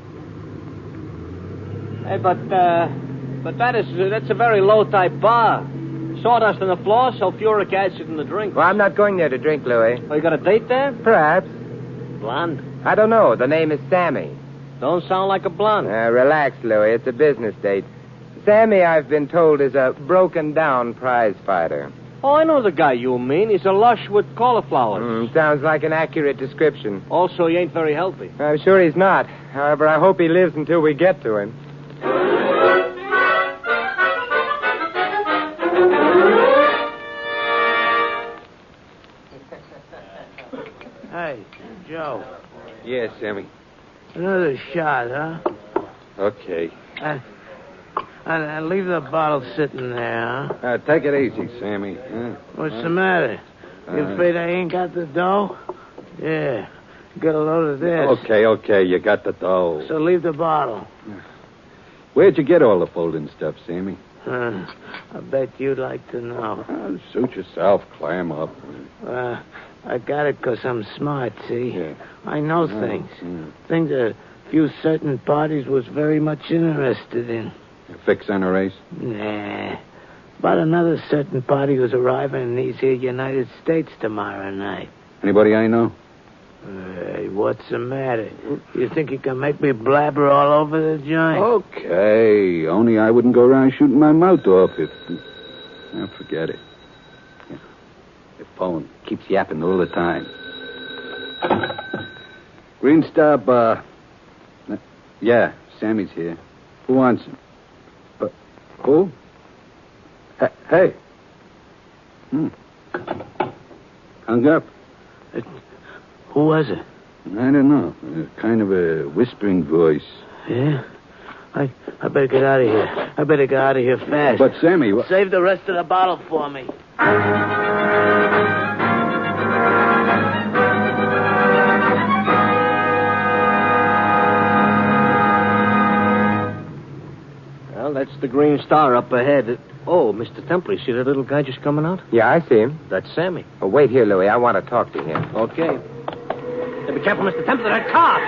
Hey, but that's a very low-type bar. Sawdust on the floor, sulfuric acid in the drink. Well, I'm not going there to drink, Louis. Oh, you got a date there? Perhaps. Blonde? I don't know. The name is Sammy. Don't sound like a blonde. Relax, Louis. It's a business date. Sammy, I've been told, is a broken-down prize fighter. Oh, I know the guy you mean. He's a lush with cauliflowers. Sounds like an accurate description. Also, he ain't very healthy. I'm sure he's not. However, I hope he lives until we get to him. Hey, Joe. Yes, Sammy. Another shot, huh? Okay. And leave the bottle sitting there, huh? Take it easy, Sammy. What's the matter? You afraid I ain't got the dough? Yeah. Get a load of this. Okay. You got the dough. So leave the bottle. Where'd you get all the folding stuff, Sammy? I bet you'd like to know. Suit yourself. Clam up. I got it because I'm smart, see? Yeah. I know things. Things a few certain parties was very much interested in. You fix on a race? Nah. About another certain party who's arriving in these here United States tomorrow night. Anybody I know? Hey, what's the matter? You think you can make me blabber all over the joint? Okay. Only I wouldn't go around shooting my mouth off if... forget it. Your phone keeps yapping all the time. Green Star Bar. Yeah, Sammy's here. Who wants him? Who? Hey. Hung up. Who was it? I don't know. Kind of a whispering voice. Yeah? I better get out of here. I better get out of here fast. But, Sammy... Save the rest of the bottle for me. Well, that's the Green Star up ahead. Oh, Mr. Templar, you see that little guy just coming out? Yeah, I see him. That's Sammy. Oh, wait here, Louis. I want to talk to him. Okay. Hey, be careful, Mr. Templar, that car!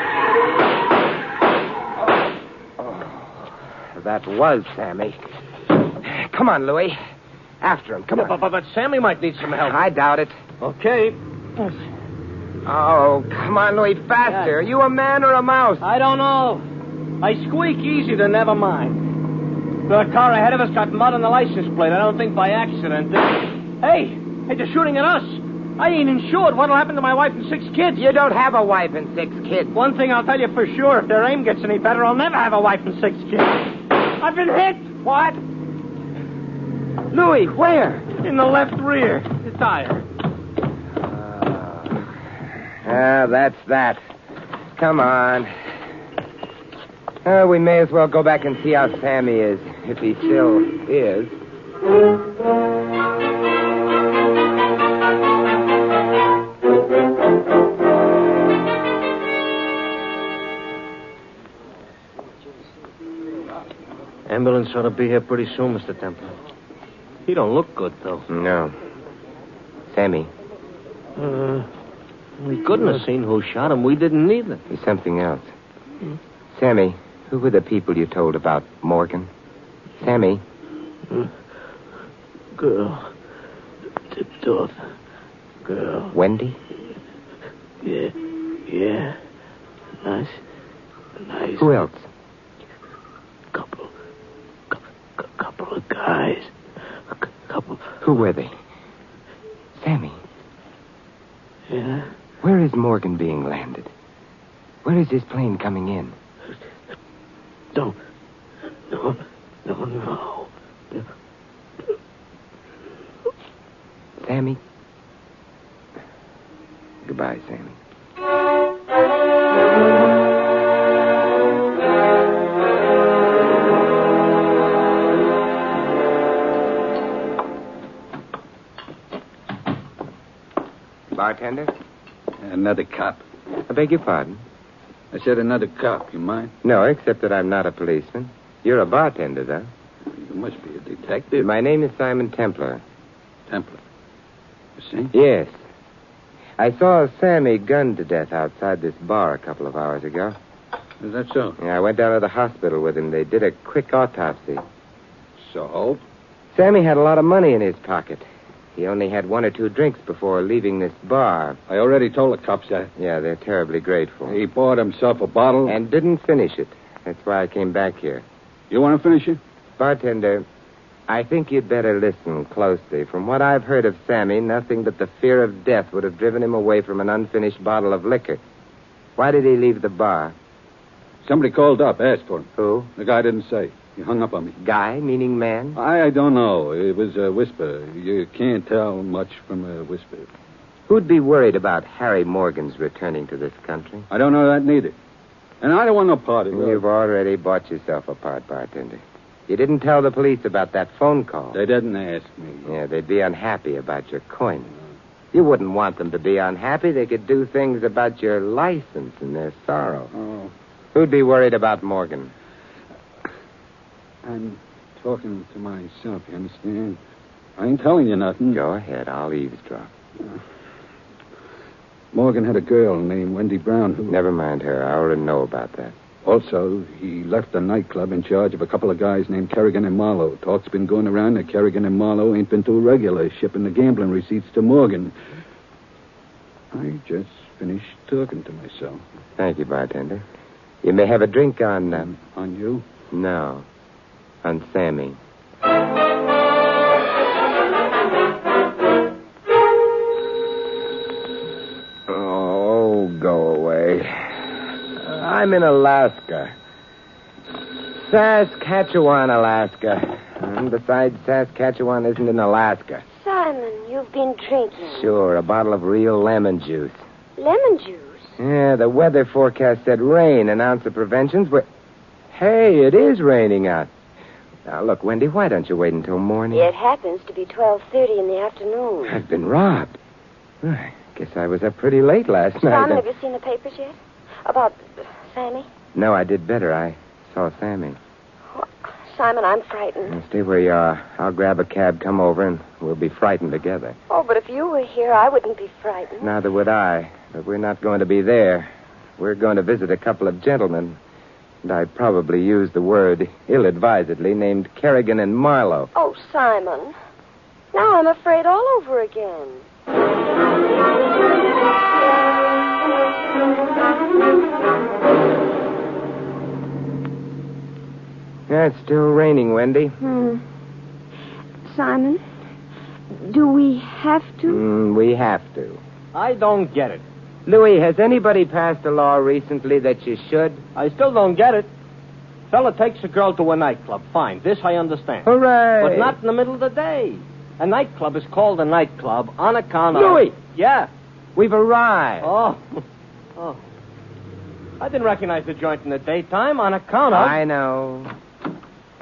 Oh, that was Sammy. Come on, Louis. After him. Come on. But Sammy might need some help. I doubt it. Okay. Oh, come on, Louis, faster. Are you a man or a mouse? I don't know. I squeak easy, then never mind. The car ahead of us got mud on the license plate. I don't think by accident. Hey, they're shooting at us. I ain't insured. What'll happen to my wife and 6 kids? You don't have a wife and 6 kids. One thing I'll tell you for sure. If their aim gets any better, I'll never have a wife and 6 kids. I've been hit. What? Louis, where? In the left rear. The tire. That's that. Come on. We may as well go back and see how Sammy is, if he still is. Ambulance ought to be here pretty soon, Mr. Templar. He don't look good, though. No. Sammy. We couldn't have seen who shot him. We didn't either. There's something else. Sammy, who were the people you told about Morgan? Sammy? Girl. Tipped off. Girl. Wendy? Yeah. Nice. Who else? Couple of guys. Who were they? Sammy? Yeah? Where is Morgan being landed? Where is his plane coming in? No. Sammy? Goodbye, Sammy. Bartender? Another cop. I beg your pardon? I said another cop. You mind? No, except that I'm not a policeman. You're a bartender, though. You must be a detective. My name is Simon Templar. Templar? You see? Yes. I saw Sammy gunned to death outside this bar a couple of hours ago. Is that so? Yeah, I went down to the hospital with him. They did a quick autopsy. So? Sammy had a lot of money in his pocket. He only had 1 or 2 drinks before leaving this bar. I already told the cops that. Yeah, they're terribly grateful. He bought himself a bottle. And didn't finish it. That's why I came back here. You want to finish it? Bartender, I think you'd better listen closely. From what I've heard of Sammy, nothing but the fear of death would have driven him away from an unfinished bottle of liquor. Why did he leave the bar? Somebody called up, asked for him. Who? The guy didn't say. He hung up on me. Guy, meaning man? I don't know. It was a whisper. You can't tell much from a whisper. Who'd be worried about Harry Morgan's returning to this country? I don't know that neither. And I don't want no part of it. You've already bought yourself a part, bartender. You didn't tell the police about that phone call. They didn't ask me. Yeah, they'd be unhappy about your coin. You wouldn't want them to be unhappy. They could do things about your license and their sorrow. Oh. Who'd be worried about Morgan? I'm talking to myself, you understand? I ain't telling you nothing. Go ahead. I'll eavesdrop. Morgan had a girl named Wendy Brown who... Never mind her. I already know about that. Also, he left the nightclub in charge of a couple of guys named Kerrigan and Marlowe. Talk's been going around that Kerrigan and Marlowe ain't been too regular, shipping the gambling receipts to Morgan. I just finished talking to myself. Thank you, bartender. You may have a drink on... On you? No. On Sammy. Oh, go away. I'm in Alaska. Saskatchewan, Alaska. And besides, Saskatchewan isn't in Alaska. Simon, you've been drinking. Sure, a bottle of real lemon juice. Lemon juice? Yeah, the weather forecast said rain. An ounce of preventions were... Hey, it is raining out. Now, look, Wendy, why don't you wait until morning? It happens to be 12:30 in the afternoon. I've been robbed. I guess I was up pretty late last night. Simon, have you seen the papers yet? About Sammy? No, I did better. I saw Sammy. Oh, Simon, I'm frightened. Now, stay where you are. I'll grab a cab, come over, and we'll be frightened together. Oh, but if you were here, I wouldn't be frightened. Neither would I. But we're not going to be there. We're going to visit a couple of gentlemen. And I probably used the word ill-advisedly, named Kerrigan and Marlowe. Oh, Simon. Now I'm afraid all over again. Yeah, it's still raining, Wendy. Simon, Do we have to? We have to. I don't get it. Louis, has anybody passed a law recently that you should? I still don't get it. Fella takes a girl to a nightclub. Fine. This I understand. Hooray! But not in the middle of the day. A nightclub is called a nightclub on account of... Louis! Yeah. We've arrived. Oh. I didn't recognize the joint in the daytime on account of... I know.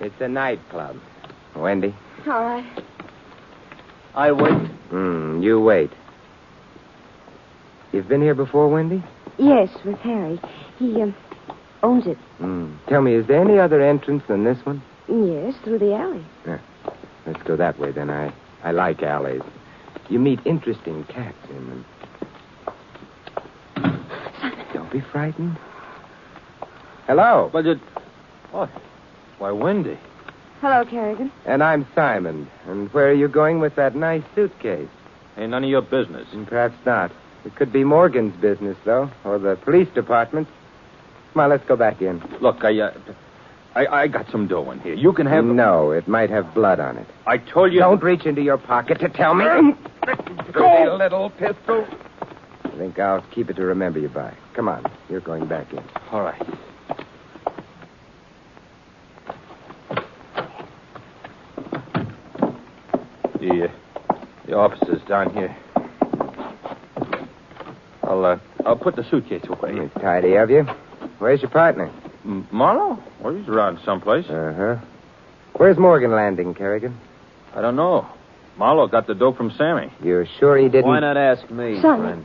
It's a nightclub. Wendy? All right. I wait. You wait. You've been here before, Wendy? Yes, with Harry. He owns it. Tell me, is there any other entrance than this one? Yes, through the alley. Yeah. Let's go that way, then. I like alleys. You meet interesting cats in them. Don't be frightened. Hello. But it... Oh, why, Wendy. Hello, Kerrigan. And I'm Simon. And where are you going with that nice suitcase? Ain't none of your business. Perhaps not. It could be Morgan's business, though, or the police department. Come on, let's go back in. Look, I got some dough in here. You can have... No, it might have blood on it. I told you... Don't reach into your pocket to tell me. Pretty little pistol. I think I'll keep it to remember you by. Come on, you're going back in. All right. The office is down here. I'll put the suitcase away. It's tidy of you. Where's your partner? Marlowe? Well, he's around someplace. Uh-huh. Where's Morgan landing, Kerrigan? I don't know. Marlowe got the dope from Sammy. You're sure he didn't... Why not ask me, Son. friend?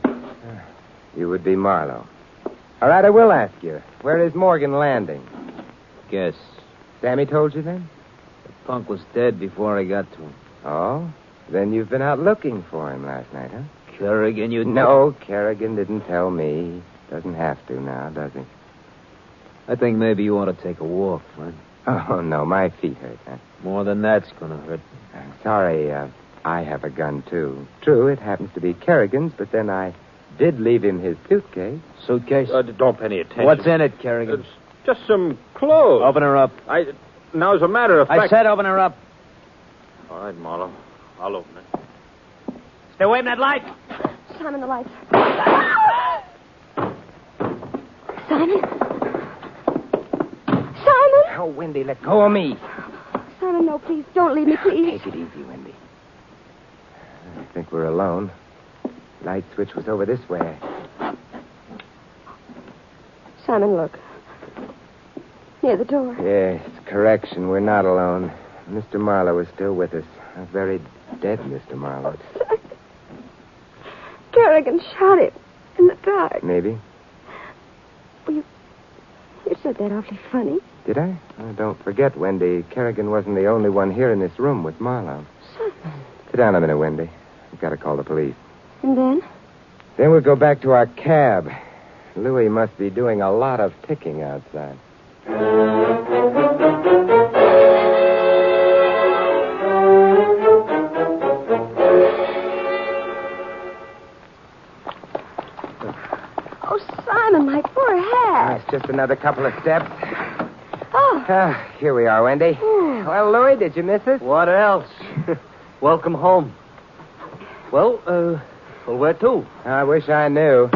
You would be Marlowe. All right, I will ask you. Where is Morgan landing? Guess. Sammy told you then? The punk was dead before I got to him. Oh? Then you've been out looking for him last night, huh? Kerrigan, you... No, Kerrigan didn't tell me. Doesn't have to now, does he? I think maybe you ought to take a walk, friend. Oh, no, my feet hurt, huh? More than that's gonna hurt. I'm sorry, I have a gun, too. True, it happens to be Kerrigan's, but then I did leave him his suitcase. Suitcase? Don't pay any attention. What's in it, Kerrigan? It's just some clothes. Open her up. Now, as a matter of fact... I said open her up. All right, Marlowe. I'll open it. Stay away from that light. Simon, the lights. Simon? Simon? Oh, Wendy, let go of me. Simon, no, please, don't leave me, please. Take it easy, Wendy. I think we're alone. Light switch was over this way. Simon, look. Near the door. Yes, correction. We're not alone. Mr. Marlowe is still with us. A very dead Mr. Marlowe. Kerrigan shot him in the dark. Maybe. Well, you said that awfully funny. Did I? Oh, don't forget, Wendy, Kerrigan wasn't the only one here in this room with Marlowe. Simon. Sit down a minute, Wendy. I've got to call the police. And then? Then we'll go back to our cab. Louis must be doing a lot of ticking outside. Oh, Simon, my poor hat. It's just another couple of steps. Oh. Here we are, Wendy. Well, Louis, did you miss us? What else? Welcome home. Well, where to? I wish I knew.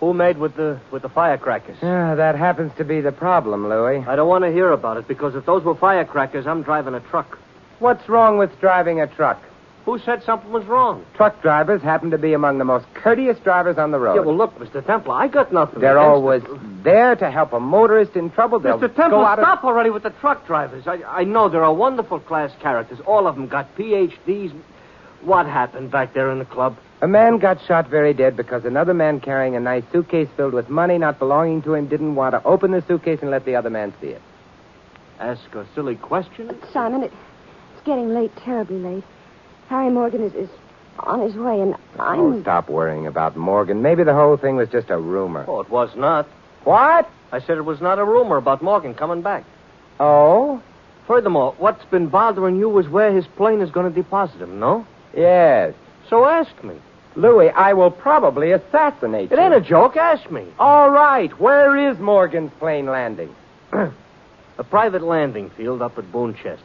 Who made with the firecrackers? That happens to be the problem, Louis. I don't want to hear about it, because if those were firecrackers, I'm driving a truck. What's wrong with driving a truck? Who said something was wrong? Truck drivers happen to be among the most courteous drivers on the road. Yeah, well, look, Mr. Templar, I got nothing. They're always there to help a motorist in trouble. They'll Mr. Templar, stop already with the truck drivers. I know there are wonderful class characters. All of them got PhDs. What happened back there in the club? A man got shot very dead because another man carrying a nice suitcase filled with money not belonging to him didn't want to open the suitcase and let the other man see it. Ask a silly question? Simon, it's getting late, terribly late. Harry Morgan is on his way, and I'm... Oh, stop worrying about Morgan. Maybe the whole thing was just a rumor. Oh, it was not. What? I said it was not a rumor about Morgan coming back. Oh? Furthermore, what's been bothering you is where his plane is going to deposit him, no? Yes. So ask me. Louis, I will probably assassinate you. It ain't a joke. Ask me. All right. Where is Morgan's plane landing? A private landing field up at Boonchester.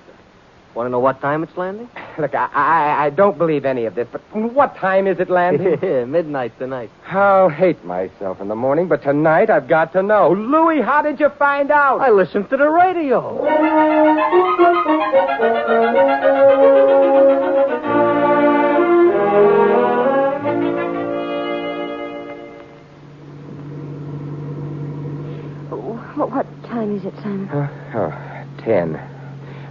Want to know what time it's landing? Look, I don't believe any of this, but what time is it, Landy? Midnight tonight. I'll hate myself in the morning, but tonight I've got to know. Louis, how did you find out? I listened to the radio. What time is it, Simon? 10.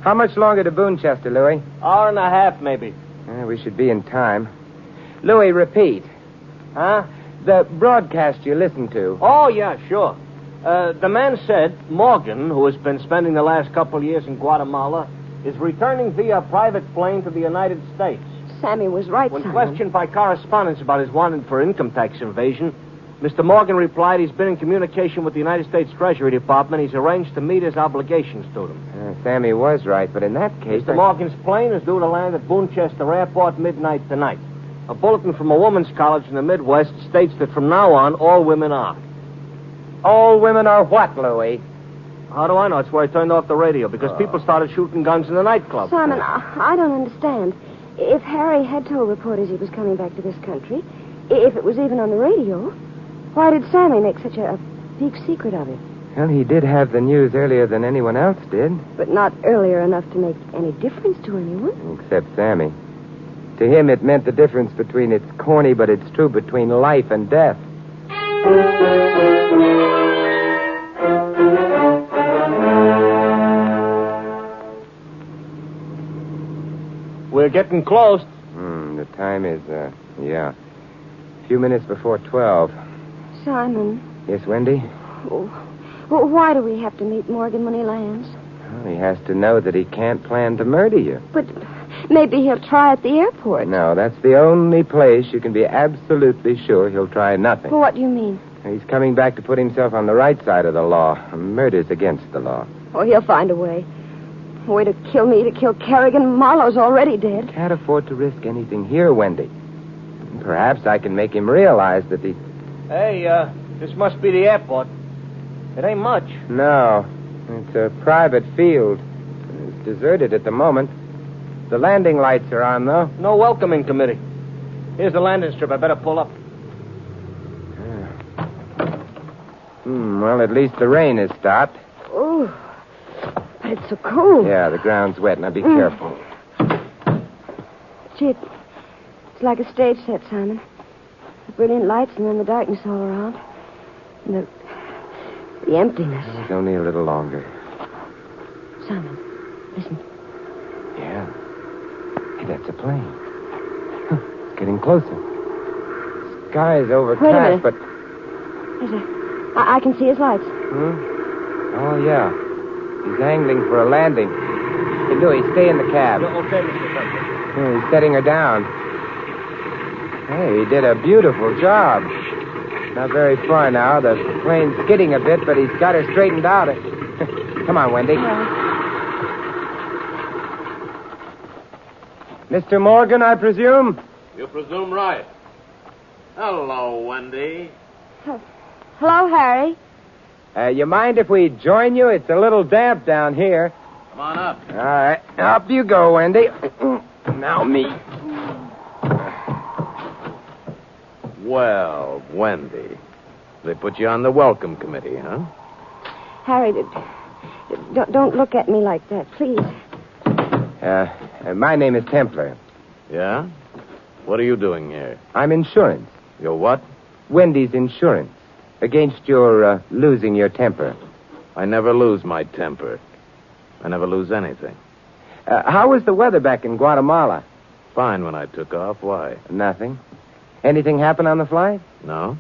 How much longer to Boonchester, Louis? Hour and a half, maybe. We should be in time. Louis, repeat. Huh? The broadcast you listened to. Oh, yeah, sure. The man said Morgan, who has been spending the last couple of years in Guatemala, is returning via private plane to the United States. Sammy was right, When Simon. questioned by correspondents about his wanted for income tax evasion, Mr. Morgan replied he's been in communication with the United States Treasury Department. He's arranged to meet his obligations to them. Sammy was right, but in that case... Mr. Morgan's plane is due to land at Boonchester Airport midnight tonight. A bulletin from a woman's college in the Midwest states that from now on, all women are. All women are what, Louis? How do I know? It's where I turned off the radio, because people started shooting guns in the nightclub. Simon, I don't understand. If Harry had told reporters he was coming back to this country, if it was even on the radio, why did Sammy make such a big secret of it? Well, he did have the news earlier than anyone else did. But not earlier enough to make any difference to anyone. Except Sammy. To him, it meant the difference between it's corny, but it's true, between life and death. We're getting close. The time is, a few minutes before 12. Simon. Yes, Wendy? Well, why do we have to meet Morgan when he lands? Well, he has to know that he can't plan to murder you. But maybe he'll try at the airport. No, that's the only place you can be absolutely sure he'll try nothing. Well, what do you mean? He's coming back to put himself on the right side of the law. Murder's against the law. Oh, he'll find a way. A way to kill me, to kill Kerrigan. Marlowe's already dead. Can't afford to risk anything here, Wendy. Perhaps I can make him realize that he... Hey, this must be the airport. It ain't much. No. It's a private field. It's deserted at the moment. The landing lights are on, though. No welcoming committee. Here's the landing strip. I better pull up. Well, at least the rain has stopped. Oh, but it's so cold. Yeah, the ground's wet. Now be careful. Gee, it's like a stage set, Simon. The brilliant lights and then the darkness all around. And the emptiness. It's only a little longer. Simon, listen. Yeah. Hey, that's a plane. It's getting closer. The sky is overcast, but... I can see his lights. Oh, yeah. He's angling for a landing. Hey, Louis, stay in the cab. Okay, Mr. Templar. He's setting her down. Hey, he did a beautiful job. Not very far now. The plane's skidding a bit, but he's got her straightened out. Come on, Wendy. Mr. Morgan, I presume? You presume right. Hello, Wendy. Hello, Harry. You mind if we join you? It's a little damp down here. Come on up. All right. Up you go, Wendy. Now me. Well, Wendy, they put you on the welcome committee, huh? Harry, don't look at me like that, please. My name is Templar. Yeah? What are you doing here? I'm insurance. Your what? Wendy's insurance. Against your losing your temper. I never lose my temper. I never lose anything. How was the weather back in Guatemala? Fine when I took off. Why? Nothing. Anything happen on the flight? No.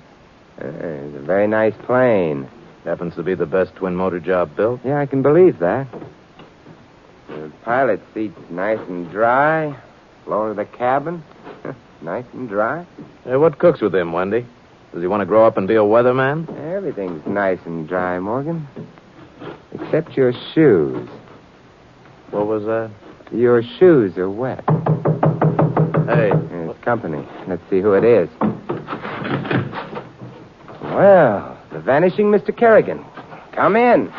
It's a very nice plane. Happens to be the best twin-motor job built. Yeah, I can believe that. The pilot seat's nice and dry. Floor of the cabin, nice and dry. Hey, what cooks with him, Wendy? Does he want to grow up and be a weatherman? Everything's nice and dry, Morgan. Except your shoes. What was that? Your shoes are wet. Hey. There's company. Let's see who it is. Well, the vanishing Mr. Kerrigan. Come in.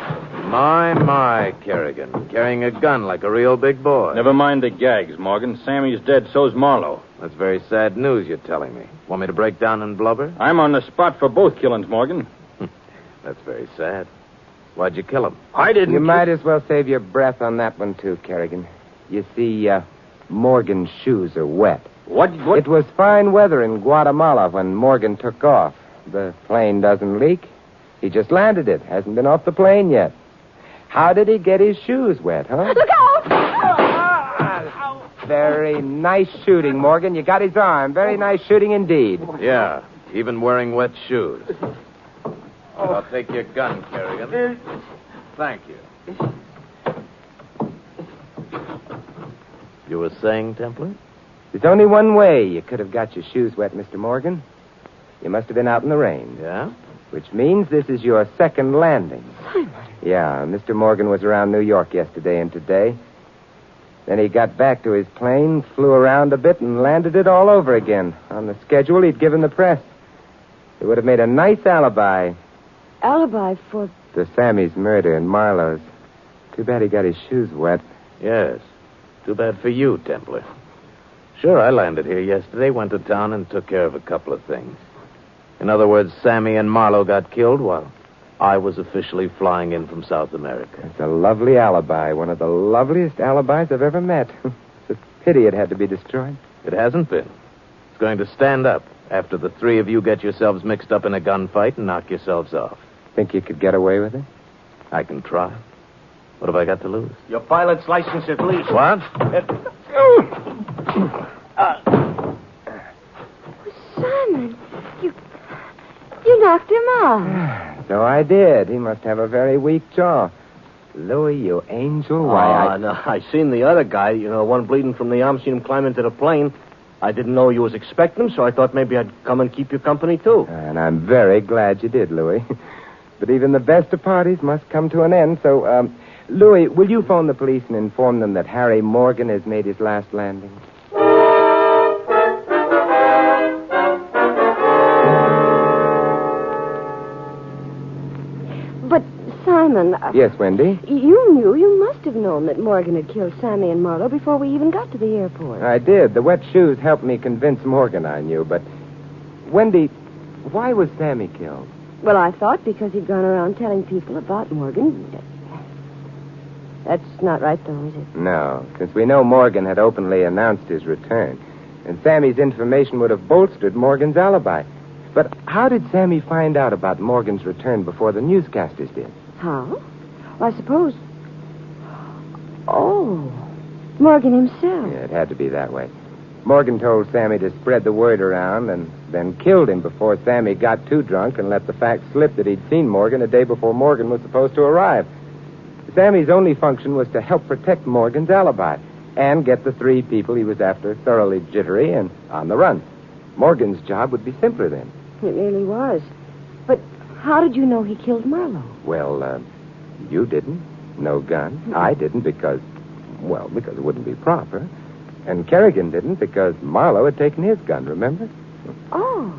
My, Kerrigan. Carrying a gun like a real big boy. Never mind the gags, Morgan. Sammy's dead, so's Marlowe. That's very sad news you're telling me. Want me to break down and blubber? I'm on the spot for both killings, Morgan. That's very sad. Why'd you kill him? I didn't. You might as well save your breath on that one, too, Kerrigan. You see, Morgan's shoes are wet. What? It was fine weather in Guatemala when Morgan took off. The plane doesn't leak. He just landed it. Hasn't been off the plane yet. How did he get his shoes wet, huh? Look out! Very nice shooting, Morgan. You got his arm. Very nice shooting indeed. Yeah, even wearing wet shoes. I'll take your gun, Kerrigan. Thank you. You were saying, Templar? There's only one way you could have got your shoes wet, Mr. Morgan. You must have been out in the rain. Yeah? Which means this is your second landing. Yeah, Mr. Morgan was around New York yesterday and today. Then he got back to his plane, flew around a bit, and landed it all over again on the schedule he'd given the press. It would have made a nice alibi. Alibi for... For Sammy's murder and Marlowe's. Too bad he got his shoes wet. Yes. Too bad for you, Templar. Sure, I landed here yesterday, went to town, and took care of a couple of things. In other words, Sammy and Marlowe got killed while I was officially flying in from South America. It's a lovely alibi. One of the loveliest alibis I've ever met. It's a pity it had to be destroyed. It hasn't been. It's going to stand up after the three of you get yourselves mixed up in a gunfight and knock yourselves off. Think you could get away with it? I can try. What have I got to lose? Your pilot's license at least. What? Simon, you knocked him off. So I did. He must have a very weak jaw. Louis, you angel. Why, No, I seen the other guy, one bleeding from the arm, seen him climb into the plane. I didn't know you was expecting him, so I thought maybe I'd come and keep you company, too. And I'm very glad you did, Louis. But even the best of parties must come to an end, so, Louis, will you phone the police and inform them that Harry Morgan has made his last landing? But, Simon... Yes, Wendy? You must have known that Morgan had killed Sammy and Marlowe before we even got to the airport. I did. The wet shoes helped me convince Morgan I knew, but... Wendy, why was Sammy killed? Well, I thought because he'd gone around telling people about Morgan. That's not right, though, is it? No, since we know Morgan had openly announced his return. And Sammy's information would have bolstered Morgan's alibi. But how did Sammy find out about Morgan's return before the newscasters did? How? Well, I suppose... Oh, Morgan himself. Yeah, it had to be that way. Morgan told Sammy to spread the word around and then killed him before Sammy got too drunk and let the fact slip that he'd seen Morgan a day before Morgan was supposed to arrive. Sammy's only function was to help protect Morgan's alibi and get the three people he was after thoroughly jittery and on the run. Morgan's job would be simpler then. It really was. But how did you know he killed Marlowe? Well, you didn't. No gun. I didn't because it wouldn't be proper. And Kerrigan didn't because Marlowe had taken his gun, remember? Oh.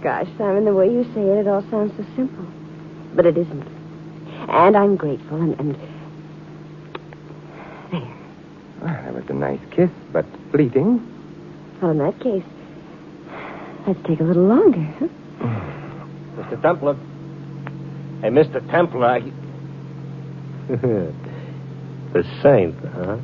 Gosh, Simon, the way you say it, it all sounds so simple. But it isn't. And I'm grateful, and there. Well, that was a nice kiss, but fleeting. Well, in that case, let's take a little longer, huh? Mr. Templar. Hey, Mr. Templar, The saint, huh?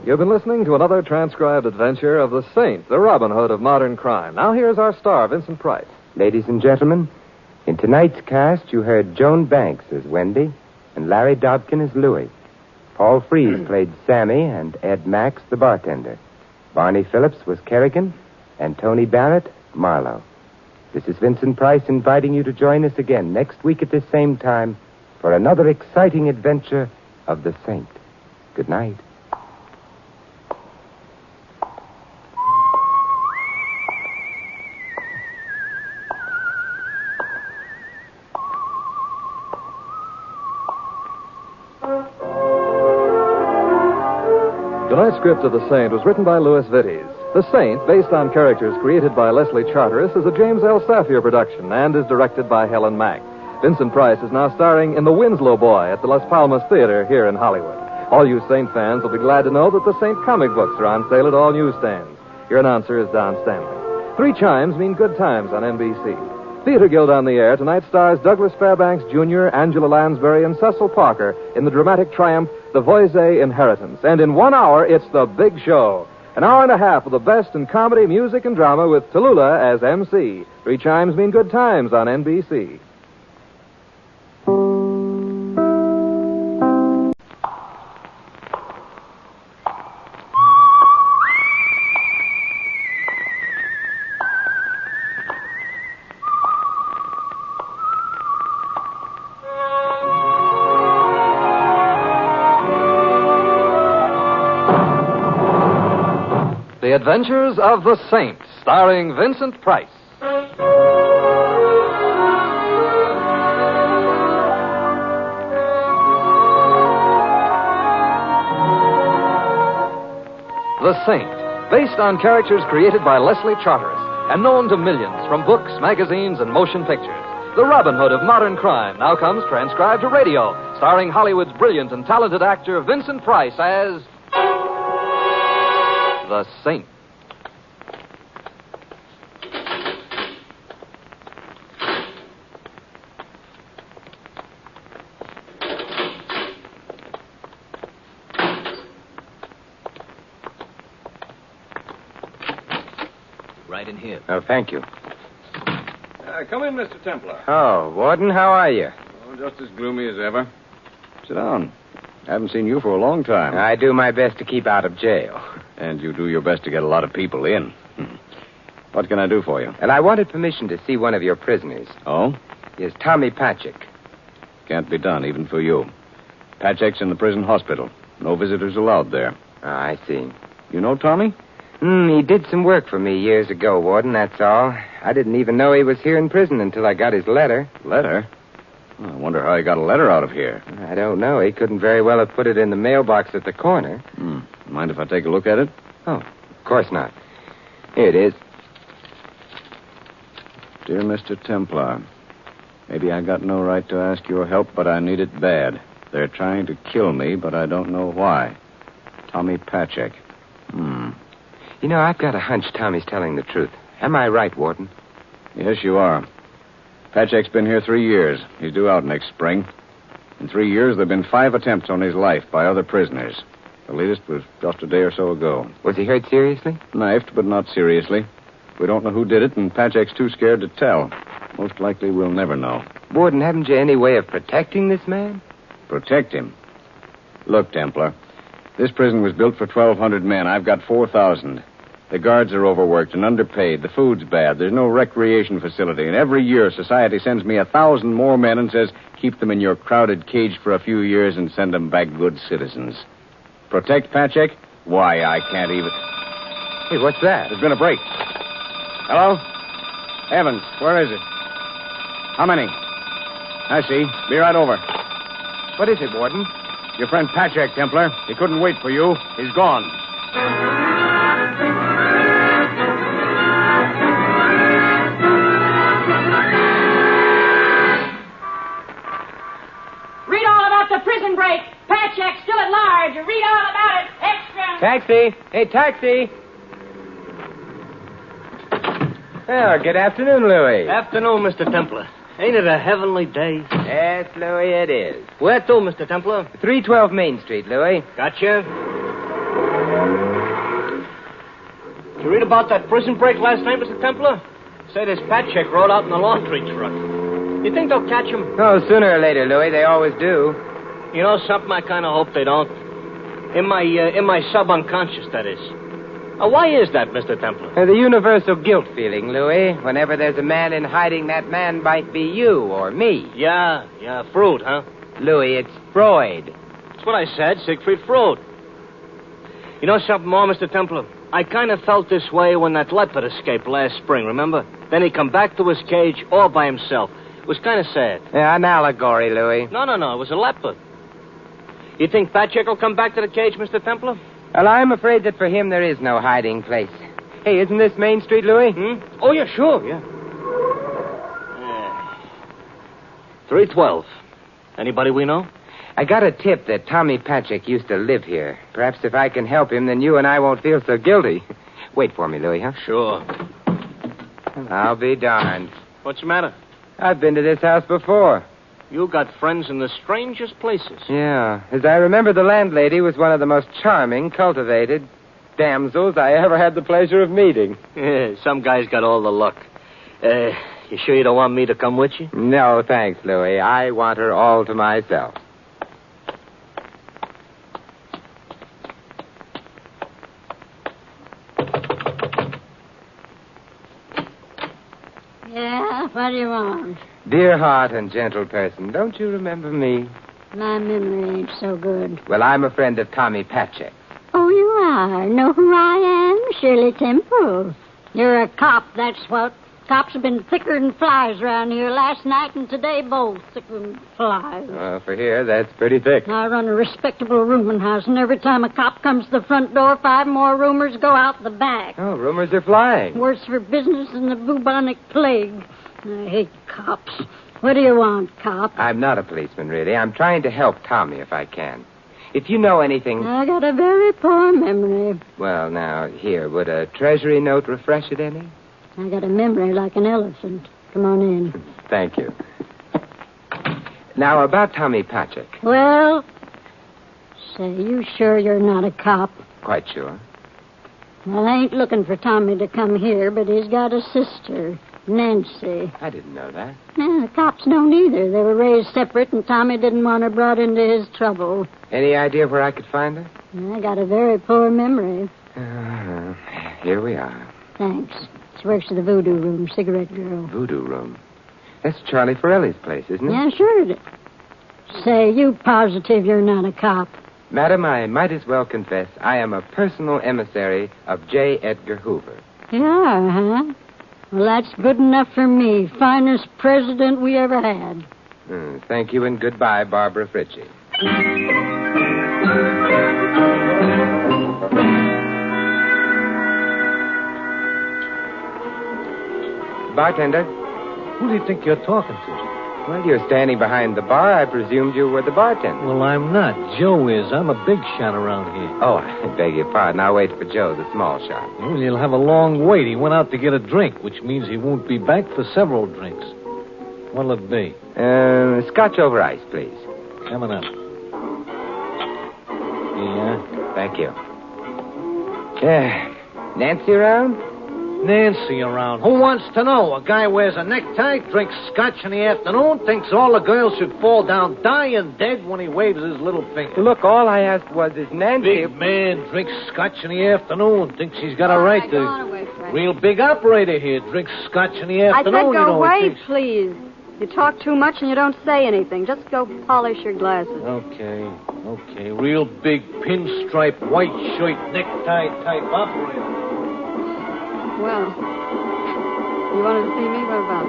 You've been listening to another transcribed adventure of the Saint, the Robin Hood of modern crime. Now here's our star, Vincent Price. Ladies and gentlemen, in tonight's cast, you heard Joan Banks as Wendy and Larry Dobkin as Louis. Paul Frees played Sammy and Ed Max, the bartender. Barney Phillips was Kerrigan, and Tony Barrett, Marlowe. This is Vincent Price inviting you to join us again next week at this same time for another exciting adventure of the Saint. Good night. Tonight's script of The Saint was written by Louis Vittes. The Saint, based on characters created by Leslie Charteris, is a James L. Safier production and is directed by Helen Mack. Vincent Price is now starring in The Winslow Boy at the Las Palmas Theater here in Hollywood. All you Saint fans will be glad to know that the Saint comic books are on sale at all newsstands. Your announcer is Don Stanley. 3 chimes mean good times on NBC. Theater Guild on the Air tonight stars Douglas Fairbanks Jr., Angela Lansbury, and Cecil Parker in the dramatic triumph, The Voisey Inheritance. And in 1 hour, it's The Big Show. An hour and a half of the best in comedy, music, and drama with Tallulah as MC. 3 chimes mean good times on NBC. The Adventures of the Saint, starring Vincent Price. The Saint, based on characters created by Leslie Charteris and known to millions from books, magazines, and motion pictures. The Robin Hood of modern crime now comes transcribed to radio, starring Hollywood's brilliant and talented actor Vincent Price as The Saint. Right in here. Oh, thank you. Come in, Mr. Templar. Oh, Warden, how are you? Oh, just as gloomy as ever. Sit down. Haven't seen you for a long time. I do my best to keep out of jail. And you do your best to get a lot of people in. What can I do for you? And I wanted permission to see one of your prisoners. Oh? Yes, Tommy Patchik. Can't be done, even for you. Patchek's in the prison hospital. No visitors allowed there. Oh, I see. You know Tommy? He did some work for me years ago, Warden, that's all. I didn't even know he was here in prison until I got his letter. Letter? I wonder how he got a letter out of here. I don't know. He couldn't very well have put it in the mailbox at the corner. Mind if I take a look at it? Oh, of course not. Here it is. Dear Mr. Templar, maybe I got no right to ask your help, but I need it bad. They're trying to kill me, but I don't know why. Tommy Patchek. You know, I've got a hunch Tommy's telling the truth. Am I right, Warden? Yes, you are. Patchek's been here 3 years. He's due out next spring. In 3 years, there have been 5 attempts on his life by other prisoners. The latest was just a day or so ago. Was he hurt seriously? Knifed, but not seriously. We don't know who did it, and Patchek's too scared to tell. Most likely we'll never know. Warden, haven't you any way of protecting this man? Protect him? Look, Templar, this prison was built for 1,200 men. I've got 4,000. The guards are overworked and underpaid. The food's bad. There's no recreation facility. And every year, society sends me 1,000 more men and says, keep them in your crowded cage for a few years and send them back good citizens. Protect Patchek? Why, I can't even... Hey, what's that? There's been a break. Hello? Evans, where is it? How many? I see. Be right over. What is it, Warden? Your friend Patchek, Templar. He couldn't wait for you. He's gone. Read all about the prison break. Patchek still at large. Read all about it. Extra. Taxi! Hey, taxi! Oh, good afternoon, Louis. Afternoon, Mr. Templar. Ain't it a heavenly day? Yes, Louis, it is. Where to, Mr. Templar? 312 Main Street, Louis. Gotcha. Did you read about that prison break last night, Mr. Templar? Say this Patchek rode out in the laundry truck. You think they'll catch him? Oh, sooner or later, Louis. They always do. You know something? I kind of hope they don't. In my sub-unconscious, that is. Why is that, Mr. Templar? The universal guilt feeling, Louis. Whenever there's a man in hiding, that man might be you or me. Yeah, Freud, huh? Louis, it's Freud. That's what I said, Siegfried Freud. You know something more, Mr. Templar? I kind of felt this way when that leopard escaped last spring, remember? Then he come back to his cage all by himself. It was kind of sad. Yeah, an allegory, Louis. No, it was a leopard. You think Patchek will come back to the cage, Mr. Templar? Well, I'm afraid that for him there is no hiding place. Hey, isn't this Main Street, Louis? Oh, yeah, sure, yeah. 312. Anybody we know? I got a tip that Tommy Patchek used to live here. Perhaps if I can help him, then you and I won't feel so guilty. Wait for me, Louis, huh? Sure. I'll be darned. What's the matter? I've been to this house before. You got friends in the strangest places. Yeah. As I remember, the landlady was one of the most charming, cultivated damsels I ever had the pleasure of meeting. Yeah, some guy's got all the luck. You sure you don't want me to come with you? No, thanks, Louis. I want her all to myself. Yeah, what do you want? Dear heart and gentle person, don't you remember me? My memory ain't so good. Well, I'm a friend of Tommy Patchek. Oh, you are? Know who I am? Shirley Temple. You're a cop, that's what. Cops have been thicker than flies around here last night and today both, thicker than flies. Well, for here, that's pretty thick. I run a respectable rooming house, and every time a cop comes to the front door, 5 more rumors go out the back. Oh, rumors are flying. Worse for business than the bubonic plague. I hate cops. What do you want, cop? I'm not a policeman, really. I'm trying to help Tommy if I can. If you know anything... I got a very poor memory. Well, now, here, would a treasury note refresh it any? I got a memory like an elephant. Come on in. Thank you. Now, about Tommy Patchek. Well, say, you sure you're not a cop? Quite sure. Well, I ain't looking for Tommy to come here, but he's got a sister, Nancy. I didn't know that. Yeah, the cops don't either. They were raised separate, and Tommy didn't want her brought into his trouble. Any idea where I could find her? I got a very poor memory. Here we are. Thanks. She works at the Voodoo Room, cigarette girl. Voodoo Room? That's Charlie Forelli's place, isn't it? Yeah, sure it is. Say, you positive you're not a cop? Madam, I might as well confess I am a personal emissary of J. Edgar Hoover. You are, huh? Well, that's good enough for me. Finest president we ever had. Thank you and goodbye, Barbara Fritchie. Bartender? Who do you think you're talking to? Well, you're standing behind the bar. I presumed you were the bartender. Well, I'm not. Joe is. I'm a big shot around here. Oh, I beg your pardon. I'll wait for Joe, the small shot. Well, you'll have a long wait. He went out to get a drink, which means he won't be back for several drinks. What'll it be? Scotch over ice, please. Coming up. Yeah? Thank you. Nancy around? Nancy around. Who wants to know? A guy wears a necktie, drinks scotch in the afternoon, thinks all the girls should fall down dying dead when he waves his little finger. Look, all I asked was, is Nancy... Big man drinks scotch in the afternoon, thinks he's got a right to... Real big operator here, drinks scotch in the afternoon. I said go away, please. You talk too much and you don't say anything. Just go polish your glasses. Okay. Real big pinstripe, white shirt, necktie type operator. Well, you wanted to see me? What about?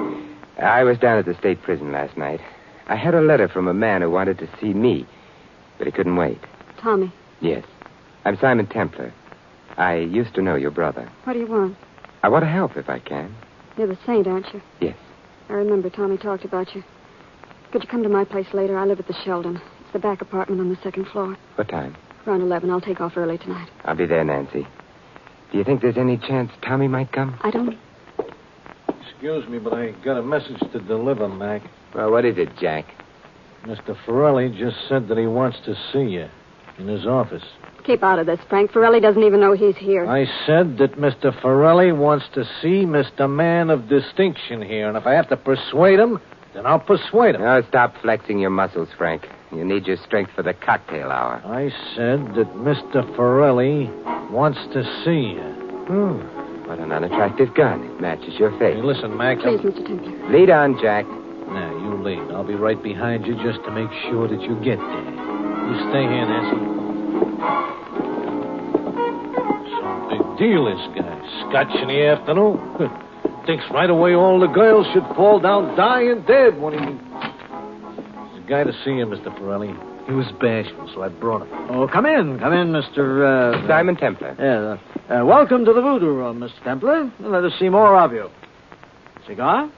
I was down at the state prison last night. I had a letter from a man who wanted to see me, but he couldn't wait. Tommy. Yes. I'm Simon Templar. I used to know your brother. What do you want? I want to help if I can. You're the saint, aren't you? Yes. I remember Tommy talked about you. Could you come to my place later? I live at the Sheldon. It's the back apartment on the second floor. What time? Around 11. I'll take off early tonight. I'll be there, Nancy. Do you think there's any chance Tommy might come? I don't. Excuse me, but I got a message to deliver, Mac. Well, what is it, Jack? Mr. Forelli just said that he wants to see you in his office. Keep out of this, Frank. Forelli doesn't even know he's here. I said that Mr. Forelli wants to see Mr. Man of Distinction here, and if I have to persuade him, then I'll persuade him. Oh, stop flexing your muscles, Frank. You need your strength for the cocktail hour. I said that Mr. Forelli wants to see you. What an unattractive gun. It matches your face. Hey, listen, Mac. Please, Mr. Templar. Lead on, Jack. Now, you lead. I'll be right behind you just to make sure that you get there. You stay here, Nancy. Some big deal, this guy. Scotch in the afternoon. Thinks right away all the girls should fall down dying dead when he... There's a guy to see you, Mr. Forelli. He was bashful, so I brought him. Oh, come in, Mr. Simon Templar. Yeah, welcome to the Voodoo Room, Mr. Templar. Let us see more of you. Cigar?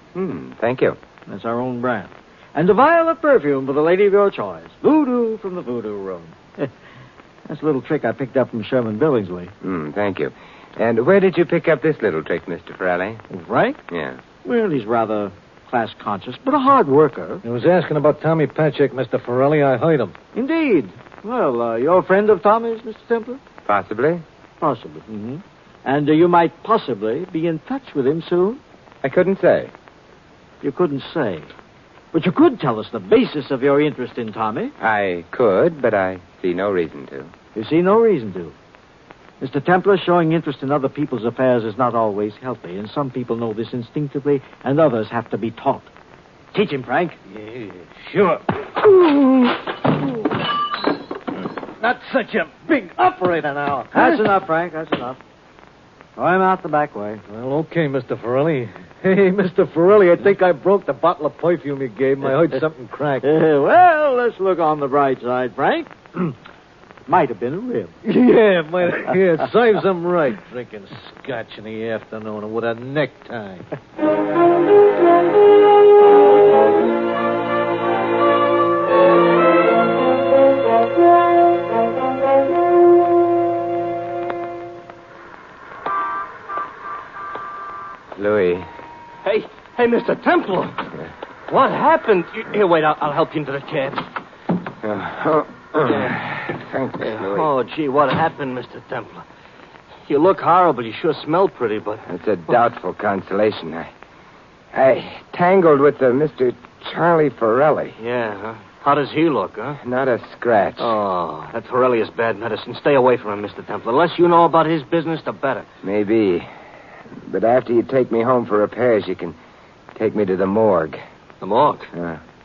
Thank you. That's our own brand. And a vial of perfume for the lady of your choice. Voodoo from the Voodoo Room. That's a little trick I picked up from Sherman Billingsley. Thank you. And where did you pick up this little trick, Mr. Forelli? Frank? Yeah. Well, he's rather class-conscious, but a hard worker. He was asking about Tommy Patchek, Mr. Forelli. I heard him. Indeed. Well, you're a friend of Tommy's, Mr. Templar? Possibly. Possibly. Mm-hmm. And you might possibly be in touch with him soon? I couldn't say. You couldn't say. But you could tell us the basis of your interest in Tommy. I could, but I see no reason to. You see no reason to. Mr. Templar, showing interest in other people's affairs is not always healthy, and some people know this instinctively, and others have to be taught. Teach him, Frank. Yeah, sure. Not such a big operator now. That's enough, Frank. That's enough. Throw him out the back way. Well, okay, Mr. Forelli. Hey, Mr. Forelli, I think I broke the bottle of perfume you gave him. I heard something crack. Well, let's look on the bright side, Frank. Might have been a rib. Yeah, serves him right. Drinking scotch in the afternoon with a necktie. Louis. Hey, Mr. Templar. What happened? Here, wait, I'll help you into the cab. Thanks, Louis. Oh, gee, what happened, Mr. Templar? You look horrible. You sure smell pretty, but... It's a doubtful consolation. I tangled with Mr. Charlie Forelli. Yeah, huh? How does he look, huh? Not a scratch. Oh, that Forelli is bad medicine. Stay away from him, Mr. Templar. The less you know about his business, the better. Maybe. But after you take me home for repairs, you can take me to the morgue. The morgue?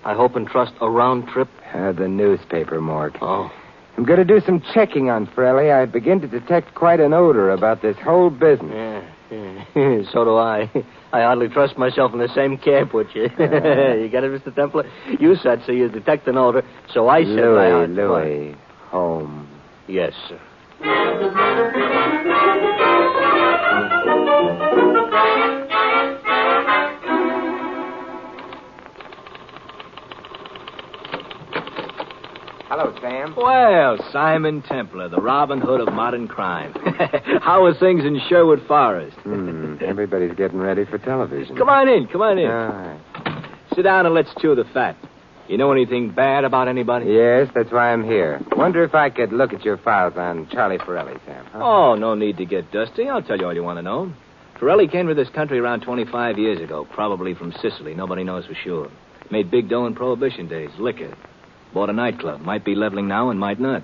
I hope and trust a round trip? The newspaper morgue. Oh. I'm going to do some checking on Forelli. I begin to detect quite an odor about this whole business. Yeah. So do I. I hardly trust myself in the same cab with you. You got it, Mr. Templar? You said so you detect an odor, so I said... Louis, home. Yes, sir. Hello, Sam. Well, Simon Templar, the Robin Hood of modern crime. How are things in Sherwood Forest? Everybody's getting ready for television. Come on in. All right. Sit down and let's chew the fat. You know anything bad about anybody? Yes, that's why I'm here. Wonder if I could look at your files on Charlie Forelli, Sam. Huh? Oh, no need to get dusty. I'll tell you all you want to know. Forelli came to this country around 25 years ago, probably from Sicily. Nobody knows for sure. Made big dough in Prohibition days, liquor. Bought a nightclub. Might be leveling now and might not.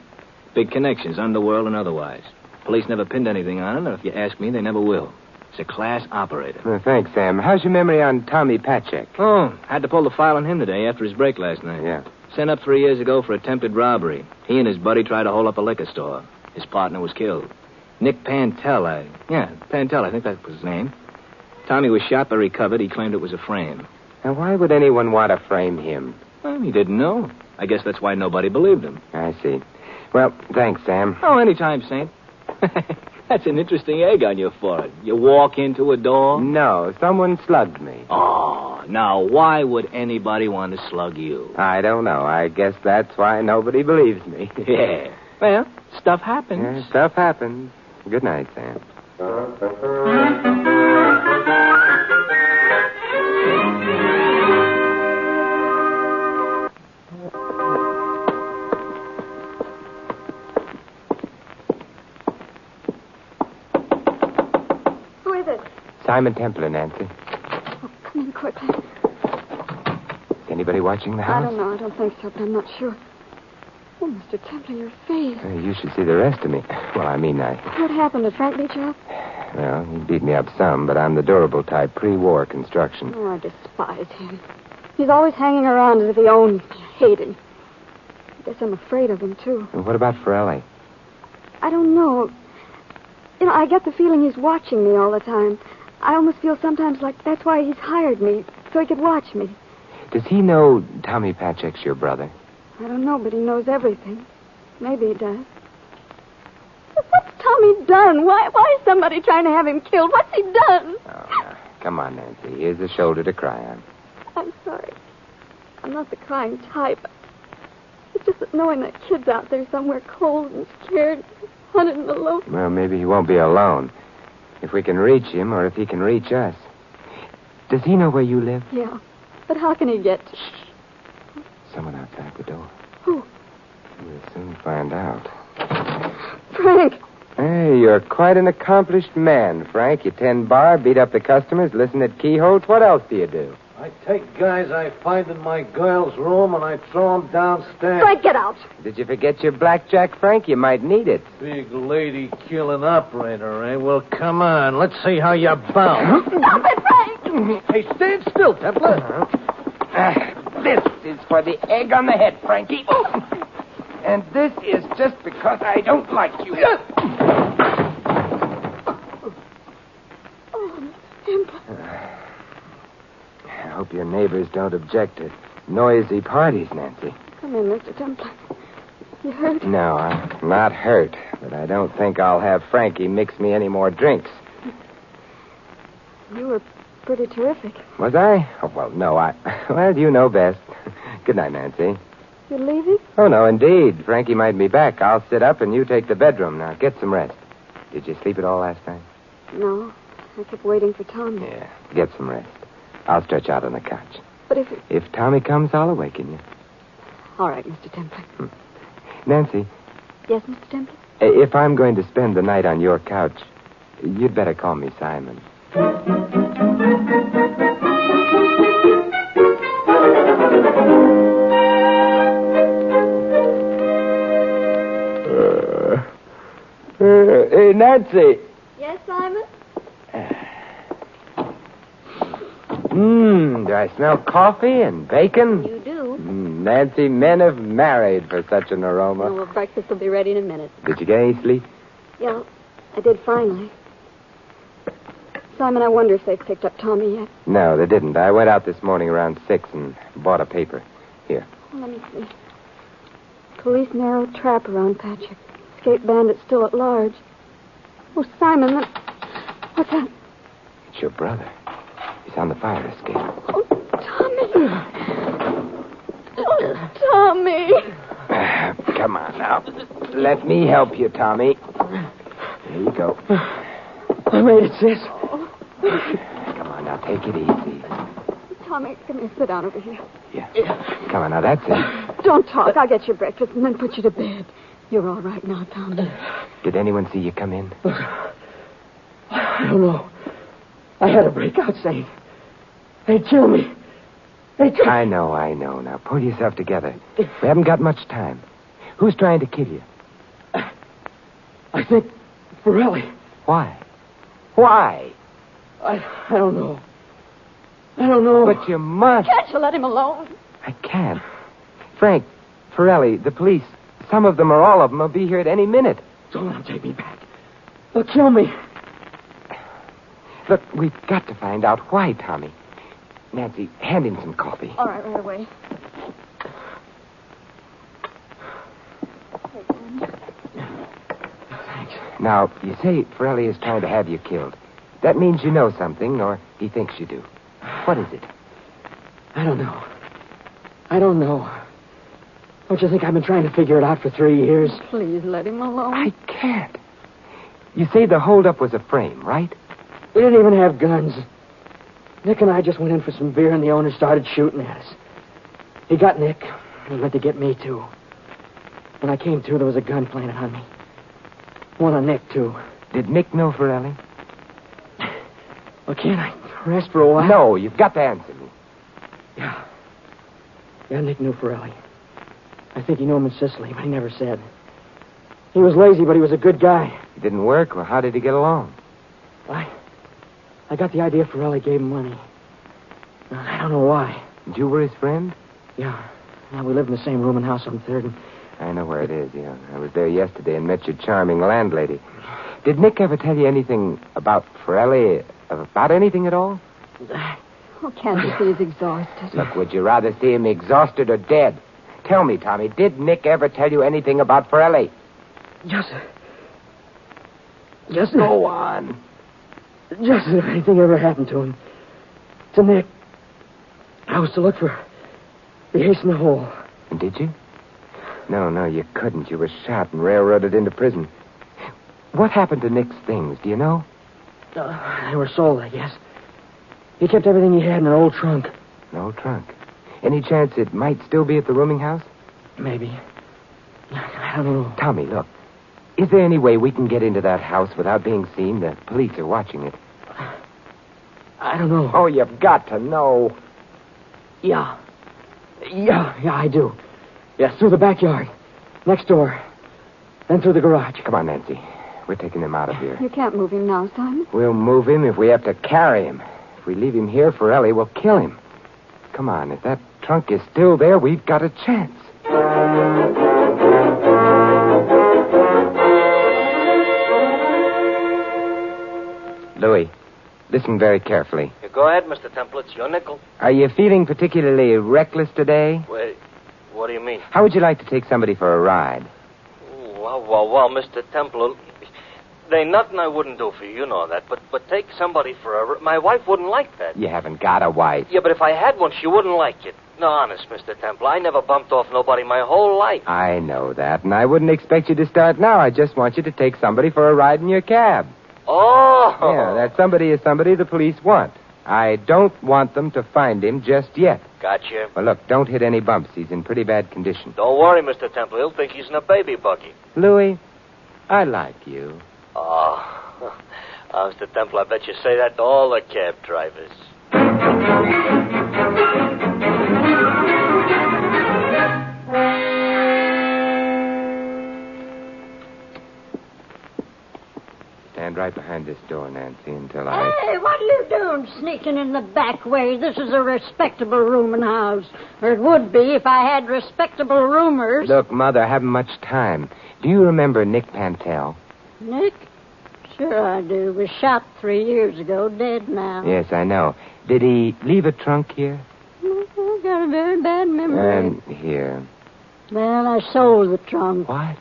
Big connections, underworld and otherwise. Police never pinned anything on him, and if you ask me, they never will. He's a class operator. Well, thanks, Sam. How's your memory on Tommy Patchek? Oh, had to pull the file on him today after his break last night. Yeah. Sent up 3 years ago for attempted robbery. He and his buddy tried to hold up a liquor store. His partner was killed. Nick Pantel, I think that was his name. Tommy was shot but recovered. He claimed it was a frame. Now, why would anyone want to frame him? Well, he didn't know. I guess that's why nobody believed him. I see. Well, thanks, Sam. Oh, anytime, Saint. That's an interesting egg on your forehead. You walk into a door? No, someone slugged me. Oh, now, why would anybody want to slug you? I don't know. I guess that's why nobody believes me. Yeah. Well, stuff happens. Yeah, stuff happens. Good night, Sam. Simon Templar, Nancy. Oh, come in quickly. Is anybody watching the house? I don't know. I don't think so, but I'm not sure. Oh, Mr. Templar, your face. You should see the rest of me. Well, I mean, What happened? Did Frank beat you up? Well, he beat me up some, but I'm the durable type, pre-war construction. Oh, I despise him. He's always hanging around as if he owns me. I hate him. I guess I'm afraid of him, too. And what about Forelli? I don't know. You know, I get the feeling he's watching me all the time. I almost feel sometimes like that's why he's hired me, so he could watch me. Does he know Tommy Patchek's your brother? I don't know, but he knows everything. Maybe he does. What's Tommy done? Why is somebody trying to have him killed? What's he done? Oh, now, come on, Nancy. Here's a shoulder to cry on. I'm sorry. I'm not the crying type. It's just that knowing that kid's out there somewhere cold and scared, hunted and alone. Well, maybe he won't be alone. If we can reach him, or if he can reach us. Does he know where you live? Yeah. But how can he get to... Someone outside the door. Who? We'll soon find out. Frank! Hey, you're quite an accomplished man, Frank. You tend bar, beat up the customers, listen at keyholes. What else do you do? I take guys I find in my girl's room and I throw them downstairs. Frank, get out! Did you forget your blackjack, Frank? You might need it. Big lady killing operator, eh? Well, come on. Let's see how you bounce. Stop it, Frank! Hey, stand still, Templar. This is for the egg on the head, Frankie. And this is just because I don't like you. I hope your neighbors don't object to noisy parties, Nancy. Come in, Mr. Templar. You hurt? No, I'm not hurt, but I don't think I'll have Frankie mix me any more drinks. You were pretty terrific. Was I? Oh, well, no, Well, you know best. Good night, Nancy. You're leaving? Oh, no, indeed. Frankie might be back. I'll sit up and you take the bedroom. Now, get some rest. Did you sleep at all last night? No. I kept waiting for Tommy. Yeah, get some rest. I'll stretch out on the couch. But If Tommy comes, I'll awaken you. All right, Mr. Templar. Nancy. Yes, Mr. Templar? If I'm going to spend the night on your couch, you'd better call me Simon. Hey, Nancy. Yes, Simon? Do I smell coffee and bacon? You do. Nancy, men have married for such an aroma. Oh, well, breakfast will be ready in a minute. Did you get any sleep? Yeah, I did finally. Simon, I wonder if they've picked up Tommy yet. No, they didn't. I went out this morning around 6 and bought a paper. Here. Let me see. Police narrow trap around Patrick. Escape bandit still at large. Oh, Simon, what's that? It's your brother. He's on the fire escape. Oh, Tommy. Oh, Tommy. Come on now. Let me help you, Tommy. There you go. I made it, sis. Come on now, take it easy. Tommy, come here, sit down over here. Yeah. Come on now, that's it. Don't talk. I'll get your breakfast and then put you to bed. You're all right now, Tommy. Did anyone see you come in? I don't know. I had a breakout saying they'd kill me. I know. Now, pull yourself together. We haven't got much time. Who's trying to kill you? I think Borelli. Why? Why? I don't know. I don't know. But you must. Can't you let him alone? I can't. Frank, Forelli, the police, some of them or all of them will be here at any minute. Don't let them take me back. They'll kill me. Look, we've got to find out why, Tommy. Nancy, hand him some coffee. All right, right away. Thanks. Now, you say Forelli is trying to have you killed. That means you know something, or he thinks you do. What is it? I don't know. Don't you think I've been trying to figure it out for 3 years? Please let him alone. I can't. You say the holdup was a frame, right? We didn't even have guns. Nick and I just went in for some beer, and the owner started shooting at us. He got Nick, and he went to get me, too. When I came to, there was a gun planted on me. One on Nick, too. Did Nick know Forelli? Well, can't I rest for a while? No, you've got to answer me. Yeah, Nick knew Forelli. I think he knew him in Sicily, but he never said. He was lazy, but he was a good guy. It didn't work? Well, how did he get along? I got the idea Forelli gave him money. I don't know why. And you were his friend? Yeah. Now, we lived in the same room and house on 3rd and... I know where it is, yeah. I was there yesterday and met your charming landlady. Did Nick ever tell you anything about Forelli? About anything at all? Oh, can't you see he's exhausted? Look, would you rather see him exhausted or dead? Tell me, Tommy, did Nick ever tell you anything about Forelli? Yes, sir. Yes, sir. Go on. Just if anything ever happened to him. To Nick. I was to look for the ace in the hole. And did you? No, you couldn't. You were shot and railroaded into prison. What happened to Nick's things, do you know? They were sold, I guess. He kept everything he had in an old trunk. An old trunk? Any chance it might still be at the rooming house? Maybe. I don't know. Tommy, look. Is there any way we can get into that house without being seen? The police are watching it. I don't know. Oh, you've got to know. Yeah, I do. Yes, through the backyard. Next door. Then through the garage. Come on, Nancy. We're taking him out of here. You can't move him now, Simon. We'll move him if we have to carry him. If we leave him here, Forelli will kill him. Come on, if that trunk is still there, we've got a chance. Louis, listen very carefully. You go ahead, Mr. Templar. It's your nickel. Are you feeling particularly reckless today? Wait, what do you mean? How would you like to take somebody for a ride? Well, Mr. Templar, there ain't nothing I wouldn't do for you. You know that. But take somebody for a... My wife wouldn't like that. You haven't got a wife. Yeah, but if I had one, she wouldn't like it. No, honest, Mr. Templar, I never bumped off nobody my whole life. I know that, and I wouldn't expect you to start now. I just want you to take somebody for a ride in your cab. Oh! Yeah, that somebody is somebody the police want. I don't want them to find him just yet. Gotcha. Well, look, don't hit any bumps. He's in pretty bad condition. Don't worry, Mr. Templar. He'll think he's in a baby buggy. Louis, I like you. Oh, Mr. Templar, I bet you say that to all the cab drivers. Stand right behind this door, Nancy, until I... Hey, what are you doing sneaking in the back way? This is a respectable rooming house. Or it would be if I had respectable roomers. Look, Mother, I haven't much time. Do you remember Nick Pantel? Nick? Sure I do. Was shot 3 years ago, dead now. Yes, I know. Did he leave a trunk here? I've got a very bad memory. And here. Well, I sold the trunk. What?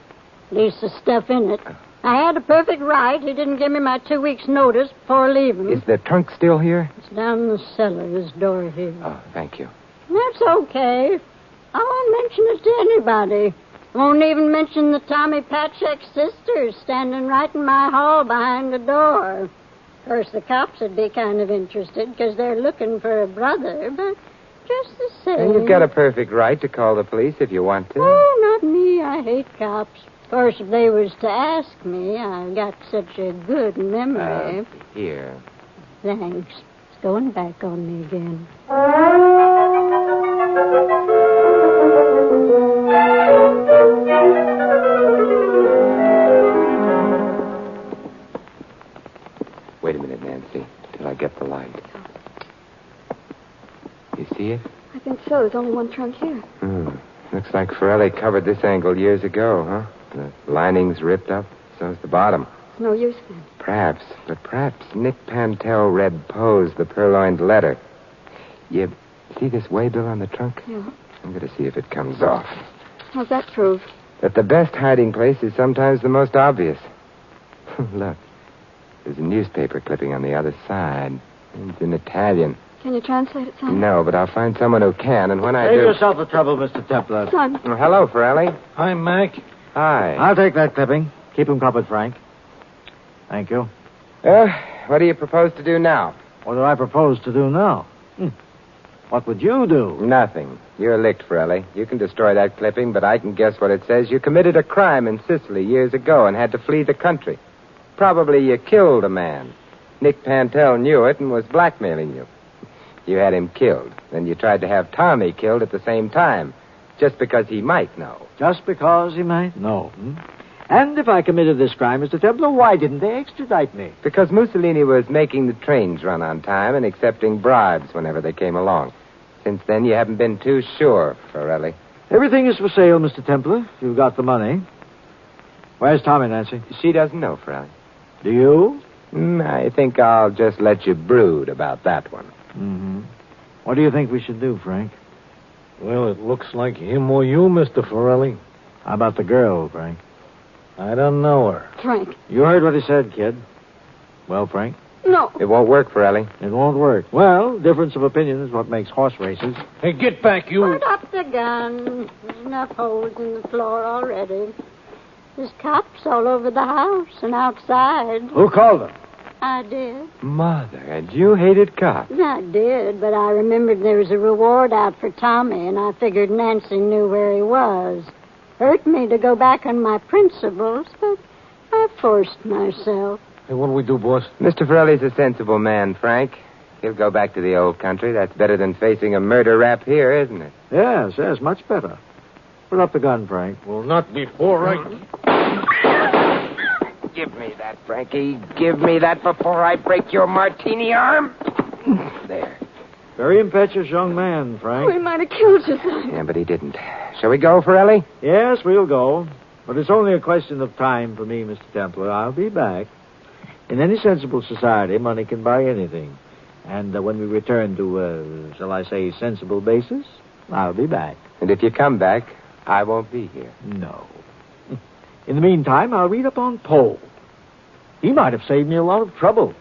At least the stuff in it. I had a perfect right. He didn't give me my 2 weeks' notice before leaving. Is the trunk still here? It's down in the cellar, this door here. Oh, thank you. That's okay. I won't mention it to anybody. I won't even mention the Tommy Patchek's sisters standing right in my hall behind the door. Of course, the cops would be kind of interested because they're looking for a brother, but just the same. And you've got a perfect right to call the police if you want to. Oh, not me. I hate cops. Of course, if they was to ask me, I've got such a good memory. Here. Thanks. It's going back on me again. Wait a minute, Nancy, till I get the light. You see it? I think so. There's only one trunk here. Looks like Forelli covered this angle years ago, huh? The lining's ripped up, so's the bottom. It's no use then. Perhaps Nick Pantel read Poe's The Purloined Letter. You see this waybill on the trunk? Yeah. I'm going to see if it comes off. How's that prove? That the best hiding place is sometimes the most obvious. Look, there's a newspaper clipping on the other side. It's in Italian. Can you translate it, Simon? No, but I'll find someone who can, and when I Save do... yourself the trouble, Mr. Templar. Simon. Oh, hello, Forelli. Hi, Mac. Hi. I'll take that clipping. Keep him covered, Frank. Thank you. What do you propose to do now? What do I propose to do now? What would you do? Nothing. You're licked, Forelli. You can destroy that clipping, but I can guess what it says. You committed a crime in Sicily years ago and had to flee the country. Probably you killed a man. Nick Pantel knew it and was blackmailing you. You had him killed. Then you tried to have Tommy killed at the same time, just because he might know. Just because he might know. And if I committed this crime, Mr. Templar, why didn't they extradite me? Because Mussolini was making the trains run on time and accepting bribes whenever they came along. Since then, you haven't been too sure, Forelli. Everything is for sale, Mr. Templar, if you've got the money. Where's Tommy, Nancy? She doesn't know, Forelli. Do you? I think I'll just let you brood about that one. What do you think we should do, Frank? Well, it looks like him or you, Mr. Forelli. How about the girl, Frank? I don't know her. Frank. You heard what he said, kid. Well, Frank? No. It won't work, Forelli. It won't work. Well, difference of opinion is what makes horse races. Hey, get back, you. Put up the gun. There's enough holes in the floor already. There's cops all over the house and outside. Who called them? I did. Mother, and you hated cops. I did, but I remembered there was a reward out for Tommy, and I figured Nancy knew where he was. Hurt me to go back on my principles, but I forced myself. Hey, what'll we do, boss? Mr. Forelli's a sensible man, Frank. He'll go back to the old country. That's better than facing a murder rap here, isn't it? Yes, much better. Put up the gun, Frank. Well, not before I... Give me that, Frankie. Give me that before I break your martini arm. There. Very impetuous young man, Frank. We might have killed you, Simon. Yeah, but he didn't. Shall we go, Forelli? Yes, we'll go. But it's only a question of time for me, Mr. Templar. I'll be back. In any sensible society, money can buy anything. And when we return to, shall I say, sensible basis, I'll be back. And if you come back, I won't be here. No. In the meantime, I'll read up on Poe. He might have saved me a lot of trouble.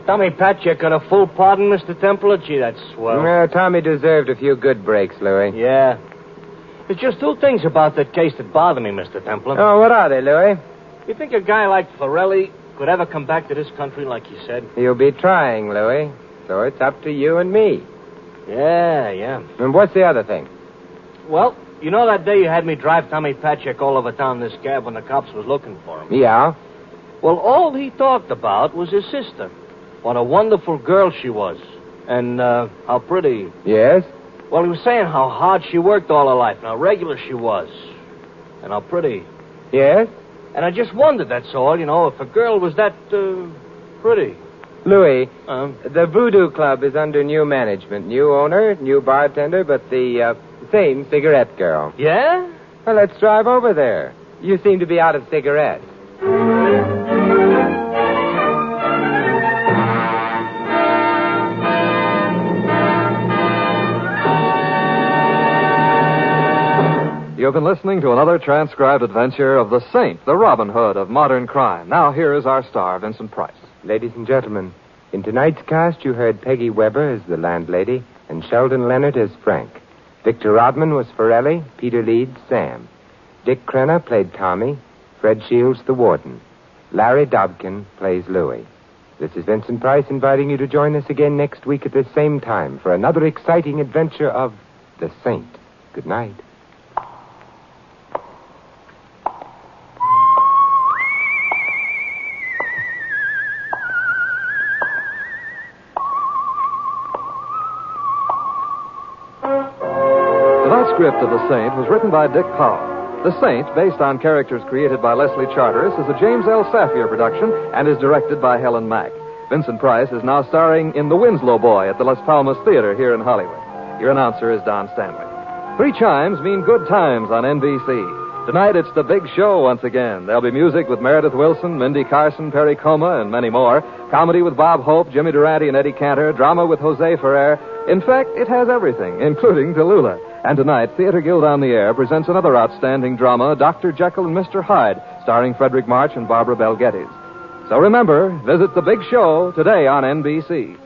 Tommy Patchett got a full pardon, Mr. Templar? Gee, that's swell. No, Tommy deserved a few good breaks, Louis. Yeah. There's just two things about that case that bother me, Mr. Templar. Oh, what are they, Louis? You think a guy like Forelli could ever come back to this country like you said? He'll be trying, Louis. So it's up to you and me. Yeah. And what's the other thing? Well, you know that day you had me drive Tommy Patchett all over town in this cab when the cops was looking for him? Yeah. Well, all he talked about was his sister. What a wonderful girl she was. And how pretty. Yes? Well, he was saying how hard she worked all her life and how regular she was. And how pretty. Yes? And I just wondered, that's all, if a girl was that, pretty. Louis, the Voodoo Club is under new management. New owner, new bartender, but the same cigarette girl. Yeah? Well, let's drive over there. You seem to be out of cigarettes. You've been listening to another transcribed adventure of the Saint, the Robin Hood of modern crime. Now here is our star, Vincent Price. Ladies and gentlemen, in tonight's cast you heard Peggy Weber as the landlady and Sheldon Leonard as Frank. Victor Rodman was Forelli, Peter Leeds, Sam. Dick Crenna played Tommy, Fred Shields the warden. Larry Dobkin plays Louis. This is Vincent Price inviting you to join us again next week at the same time for another exciting adventure of the Saint. Good night. Script of The Saint was written by Dick Powell. The Saint, based on characters created by Leslie Charteris, is a James L. Safier production and is directed by Helen Mack. Vincent Price is now starring in The Winslow Boy at the Las Palmas Theater here in Hollywood. Your announcer is Don Stanley. 3 chimes mean good times on NBC. Tonight it's the big show once again. There'll be music with Meredith Wilson, Mindy Carson, Perry Como, and many more. Comedy with Bob Hope, Jimmy Durante, and Eddie Cantor. Drama with Jose Ferrer. In fact, it has everything, including Tallulah. And tonight, Theater Guild on the Air presents another outstanding drama, Dr. Jekyll and Mr. Hyde, starring Frederick March and Barbara Bel Geddes. So remember, visit the big show today on NBC.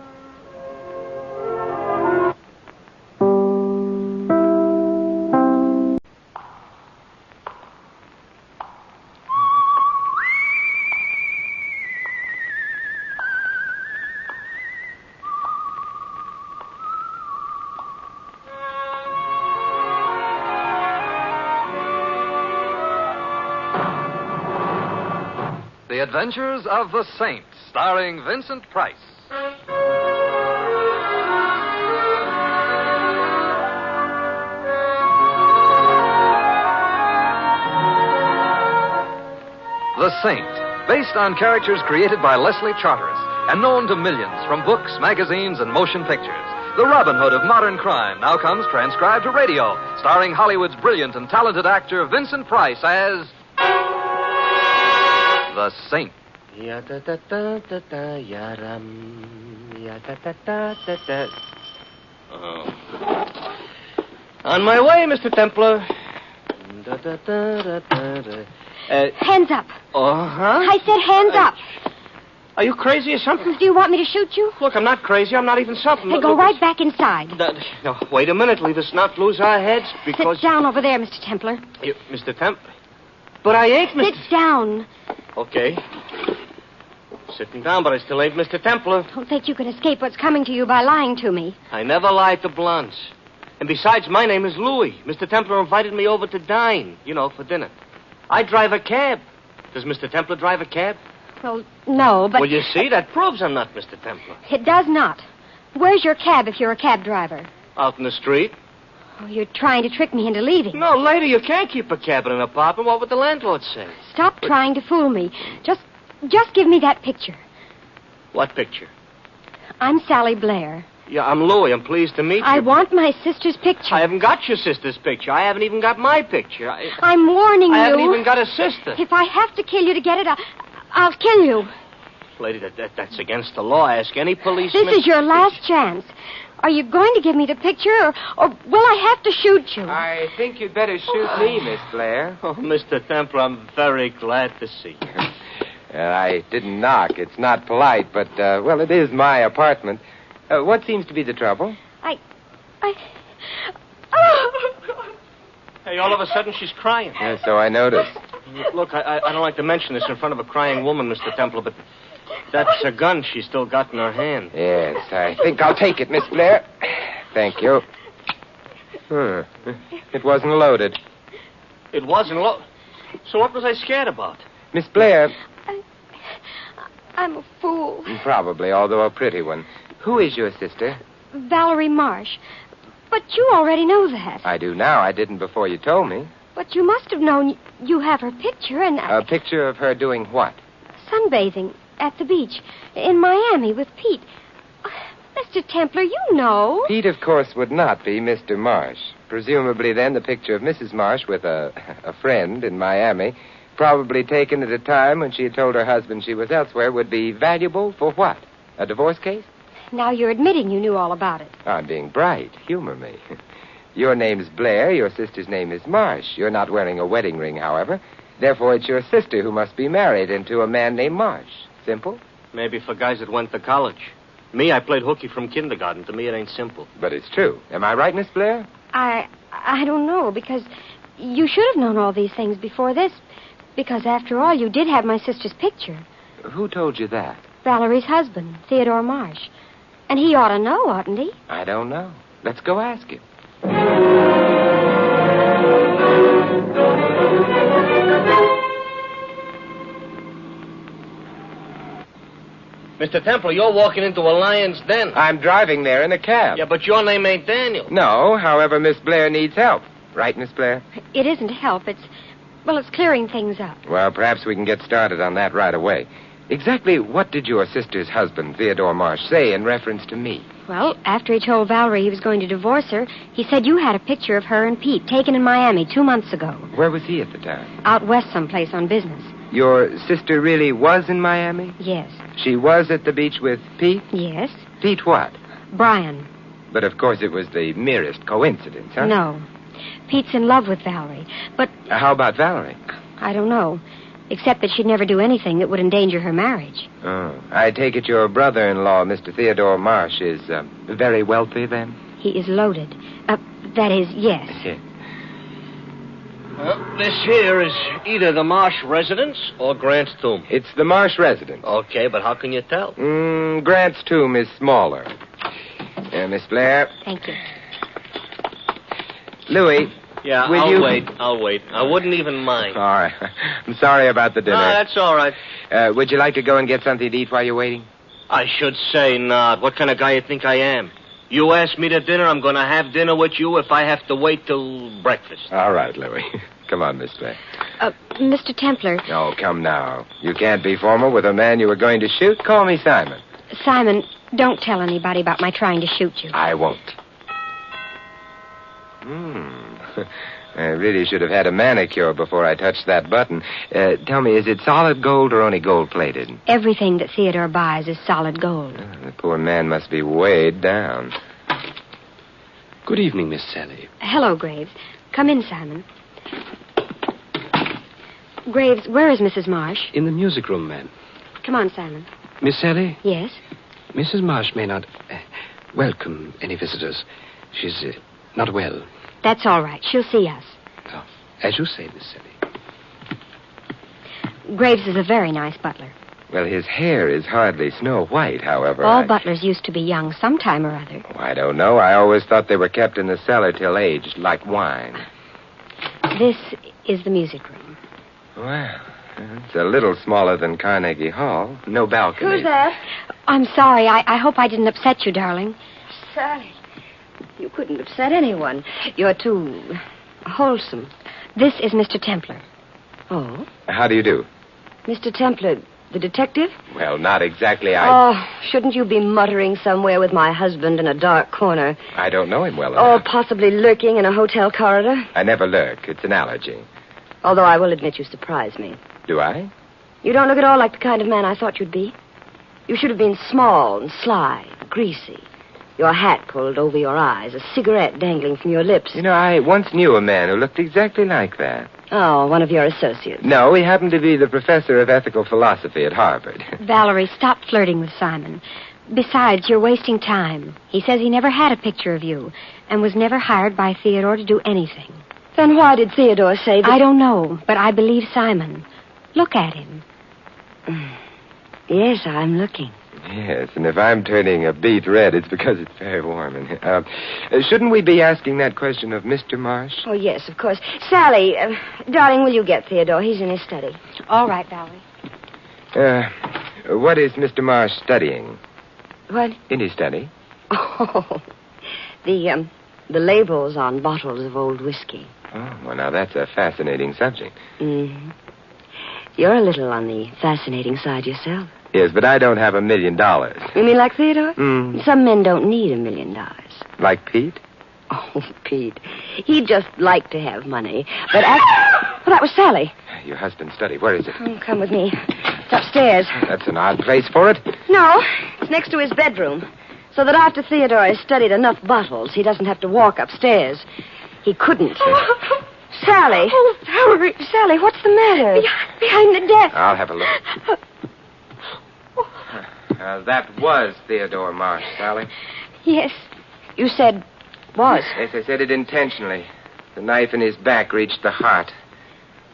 The Adventures of the Saint, starring Vincent Price. The Saint, based on characters created by Leslie Charteris and known to millions from books, magazines, and motion pictures. The Robin Hood of modern crime now comes transcribed to radio, starring Hollywood's brilliant and talented actor Vincent Price as The Saint. Oh. On my way, Mr. Templar. Hands up. Uh-huh. I said hands up. Are you crazy or something? Do you want me to shoot you? Look, I'm not crazy. I'm not even something. Then Look, go look, right back inside. No, wait a minute. Leave us not lose our heads because... Sit down over there, Mr. Templar. Mr. Templar? But I ain't Mr. Sit down. Okay. Sitting down, but I still ain't Mr. Templar. Don't think you can escape what's coming to you by lying to me. I never lied to blondes. And besides, my name is Louis. Mr. Templar invited me over to dine, for dinner. I drive a cab. Does Mr. Templar drive a cab? Well, no, but... Well, you see, that proves I'm not Mr. Templar. It does not. Where's your cab if you're a cab driver? Out in the street. Oh, you're trying to trick me into leaving. No, lady, you can't keep a cab in an apartment. What would the landlord say? Stop trying to fool me. Just give me that picture. What picture? I'm Sally Blair. Yeah, I'm Louis. I'm pleased to meet you. I want my sister's picture. I haven't got your sister's picture. I haven't even got my picture. I'm warning you. I haven't even got a sister. If I have to kill you to get it, I'll kill you. Lady, that's against the law. Ask any policeman. This is your last chance. Are you going to give me the picture, or will I have to shoot you? I think you'd better shoot me, Miss Blair. Oh, Mr. Templar, I'm very glad to see you. I didn't knock. It's not polite, but, it is my apartment. What seems to be the trouble? Hey, all of a sudden she's crying. Yeah, so I noticed. Look, I don't like to mention this in front of a crying woman, Mr. Templar, but that's a gun she's still got in her hand. Yes, I think I'll take it, Miss Blair. Thank you. It wasn't loaded. It wasn't loaded? So what was I scared about? Miss Blair... I'm a fool. Probably, although a pretty one. Who is your sister? Valerie Marsh. But you already know that. I do now. I didn't before you told me. But you must have known you have her picture and... A picture of her doing what? Sunbathing at the beach in Miami with Pete. Mr. Templar, you know. Pete, of course, would not be Mr. Marsh. Presumably, then, the picture of Mrs. Marsh with a friend in Miami, probably taken at a time when she had told her husband she was elsewhere, would be valuable for what? A divorce case? Now you're admitting you knew all about it. I'm being bright. Humor me. Your name's Blair. Your sister's name is Marsh. You're not wearing a wedding ring, however. Therefore, it's your sister who must be married into a man named Marsh. Simple? Maybe for guys that went to college. Me, I played hooky from kindergarten. To me, it ain't simple. But it's true. Am I right, Miss Blair? I don't know, because you should have known all these things before this. Because, after all, you did have my sister's picture. Who told you that? Valerie's husband, Theodore Marsh. And he ought to know, oughtn't he? I don't know. Let's go ask him. Mr. Templar, you're walking into a lion's den. I'm driving there in a cab. Yeah, but your name ain't Daniel. No, however, Miss Blair needs help. Right, Miss Blair? It isn't help. It's clearing things up. Well, perhaps we can get started on that right away. Exactly what did your sister's husband, Theodore Marsh, say in reference to me? Well, after he told Valerie he was going to divorce her, he said you had a picture of her and Pete taken in Miami 2 months ago. Where was he at the time? Out west someplace on business. Your sister really was in Miami? Yes. She was at the beach with Pete? Yes. Pete what? Brian. But, of course, it was the merest coincidence, huh? No. Pete's in love with Valerie, but... How about Valerie? I don't know. Except that she'd never do anything that would endanger her marriage. Oh. I take it your brother-in-law, Mr. Theodore Marsh, is very wealthy, then? He is loaded. That is, yes. Well, this here is either the Marsh residence or Grant's tomb. It's the Marsh residence. Okay, but how can you tell? Grant's tomb is smaller. Miss Blair. Thank you. Louis. Yeah, I'll wait. I wouldn't even mind. All right. I'm sorry about the dinner. No, that's all right. Would you like to go and get something to eat while you're waiting? I should say not. What kind of guy you think I am? You ask me to dinner, I'm going to have dinner with you if I have to wait till breakfast. All right, Louis. Come on, Miss Blair. Mr. Templar. Oh, come now. You can't be formal with a man you were going to shoot. Call me Simon. Simon, don't tell anybody about my trying to shoot you. I won't. I really should have had a manicure before I touched that button. Tell me, is it solid gold or only gold-plated? Everything that Theodore buys is solid gold. The poor man must be weighed down. Good evening, Miss Sally. Hello, Graves. Come in, Simon. Graves, where is Mrs. Marsh? In the music room, ma'am. Come on, Simon. Miss Sally? Yes? Mrs. Marsh may not welcome any visitors. She's not well. That's all right. She'll see us. Oh, as you say, Miss Sally. Graves is a very nice butler. Well, his hair is hardly Snow White, however. All butlers used to be young sometime or other. Oh, I don't know. I always thought they were kept in the cellar till aged, like wine. This is the music room. Well, it's a little smaller than Carnegie Hall. No balcony. Who's that? I'm sorry. I hope I didn't upset you, darling. Sally, you couldn't upset anyone. You're too wholesome. This is Mr. Templar. Oh? How do you do? Mr. Templar, the detective? Well, not exactly. Oh, shouldn't you be muttering somewhere with my husband in a dark corner? I don't know him well Or enough. possibly lurking in a hotel corridor? I never lurk. It's an allergy. Although I will admit you surprise me. Do I? You don't look at all like the kind of man I thought you'd be. You should have been small and sly, greasy. Your hat pulled over your eyes, a cigarette dangling from your lips. You know, I once knew a man who looked exactly like that. Oh, one of your associates. No, he happened to be the professor of ethical philosophy at Harvard. Valerie, stop flirting with Simon. Besides, you're wasting time. He says he never had a picture of you and was never hired by Theodore to do anything. Then why did Theodore say that? I don't know, but I believe Simon. Look at him. Yes, I'm looking. Yes, and if I'm turning a beet red, it's because it's very warm in here. Shouldn't we be asking that question of Mr. Marsh? Oh, yes, of course. Sally, darling, will you get Theodore? He's in his study. All right, Valerie. What is Mr. Marsh studying? What? In his study? Oh, the labels on bottles of old whiskey. Oh, well, now that's a fascinating subject. Mm-hmm. You're a little on the fascinating side yourself. Yes, but I don't have $1 million. You mean like Theodore? Mm. Some men don't need $1 million. Like Pete? Oh, Pete. He'd just like to have money. But well, that was Sally. Your husband's study. Where is it? Oh, come with me. It's upstairs. That's an odd place for it. No, it's next to his bedroom. So that after Theodore has studied enough bottles, he doesn't have to walk upstairs. He couldn't. Sally. Oh, Valerie. Sally, what's the matter? Behind the desk. I'll have a look. That was Theodore Marsh, Sally. Yes. You said was. Yes, I said it intentionally. The knife in his back reached the heart.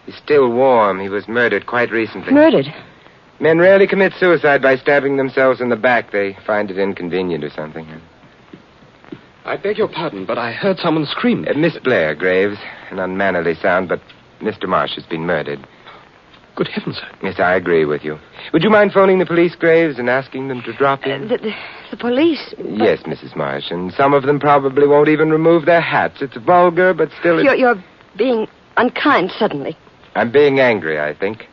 He's still warm. He was murdered quite recently. Murdered? Men rarely commit suicide by stabbing themselves in the back. They find it inconvenient or something. I beg your pardon, but I heard someone scream. Miss Blair, Graves. An unmannerly sound, but Mr. Marsh has been murdered. Good heavens, sir. Yes, I agree with you. Would you mind phoning the police, Graves, and asking them to drop in? The police? Yes, Mrs. Marsh, and some of them probably won't even remove their hats. It's vulgar, but still... You're being unkind suddenly. I'm being angry, I think.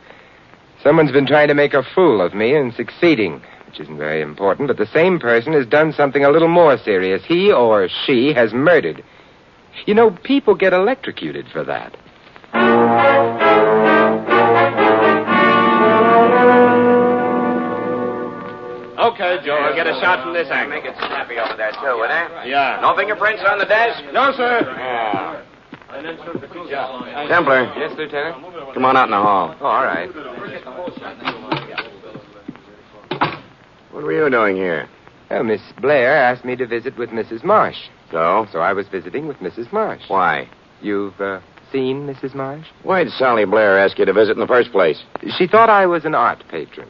Someone's been trying to make a fool of me and succeeding, which isn't very important, but the same person has done something a little more serious. He or she has murdered. You know, people get electrocuted for that. Okay, Joe, I'll get a shot from this angle. Make it snappy over there, too, would it? Yeah. No fingerprints on the desk? No, sir. Yeah. Templar. Yes, Lieutenant? Come on out in the hall. Oh, all right. What were you doing here? Well, Miss Blair asked me to visit with Mrs. Marsh. So? So I was visiting with Mrs. Marsh. Why? You've, seen Mrs. Marsh? Why'd Sally Blair ask you to visit in the first place? She thought I was an art patron.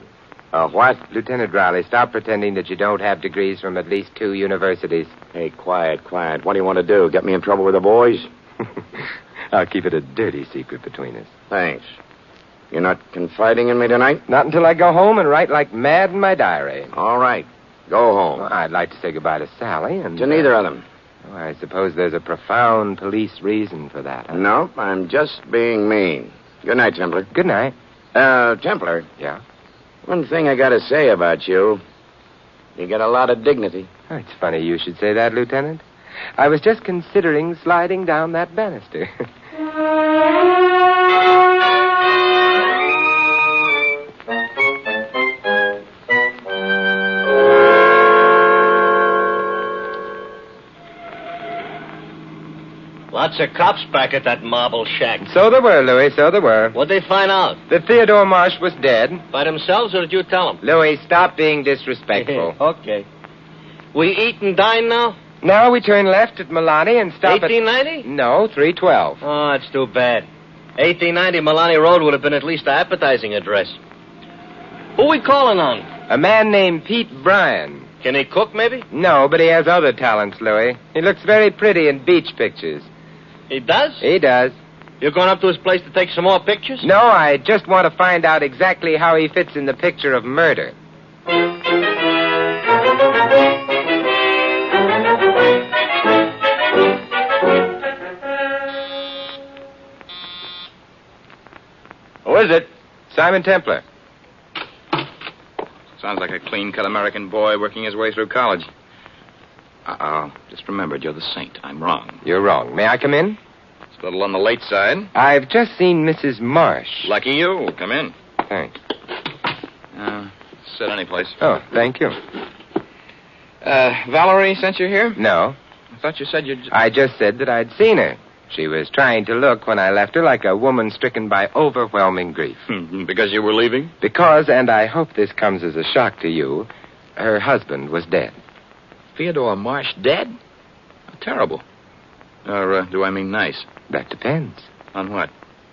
What? Lieutenant Riley, stop pretending that you don't have degrees from at least 2 universities. Hey, quiet. What do you want to do? Get me in trouble with the boys? I'll keep it a dirty secret between us. Thanks. You're not confiding in me tonight? Not until I go home and write like mad in my diary. All right. Go home. Well, I'd like to say goodbye to Sally and... To neither of them. Oh, I suppose there's a profound police reason for that, huh? Nope, I'm just being mean. Good night, Templar. Good night. Templar. Yeah? One thing I gotta say about you. You got a lot of dignity. Oh, it's funny you should say that, Lieutenant. I was just considering sliding down that banister. Lots of cops back at that marble shack. So there were, Louis, so there were. What'd they find out? That Theodore Marsh was dead. By themselves, or did you tell them? Louis, stop being disrespectful. Okay. We eat and dine now? Now we turn left at Milani and stop 1890? at... No, 312. Oh, that's too bad. 1890 Milani Road would have been at least an appetizing address. Who we calling on? A man named Pete Bryan. Can he cook, maybe? No, but he has other talents, Louis. He looks very pretty in beach pictures. He does? He does. You're going up to his place to take some more pictures? No, I just want to find out exactly how he fits in the picture of murder. Who is it? Simon Templar. Sounds like a clean-cut American boy working his way through college. Just remembered, you're the saint. I'm wrong. You're wrong. May I come in? It's a little on the late side. I've just seen Mrs. Marsh. Lucky you. Come in. Thanks. Sit any place. Oh, thank you. Valerie sent you here? No. I thought you said you'd... I just said that I'd seen her. She was trying to look, when I left her, like a woman stricken by overwhelming grief. Because you were leaving? Because, and I hope this comes as a shock to you, her husband was dead. Theodore Marsh dead? Oh, terrible. Or do I mean nice? That depends. On what?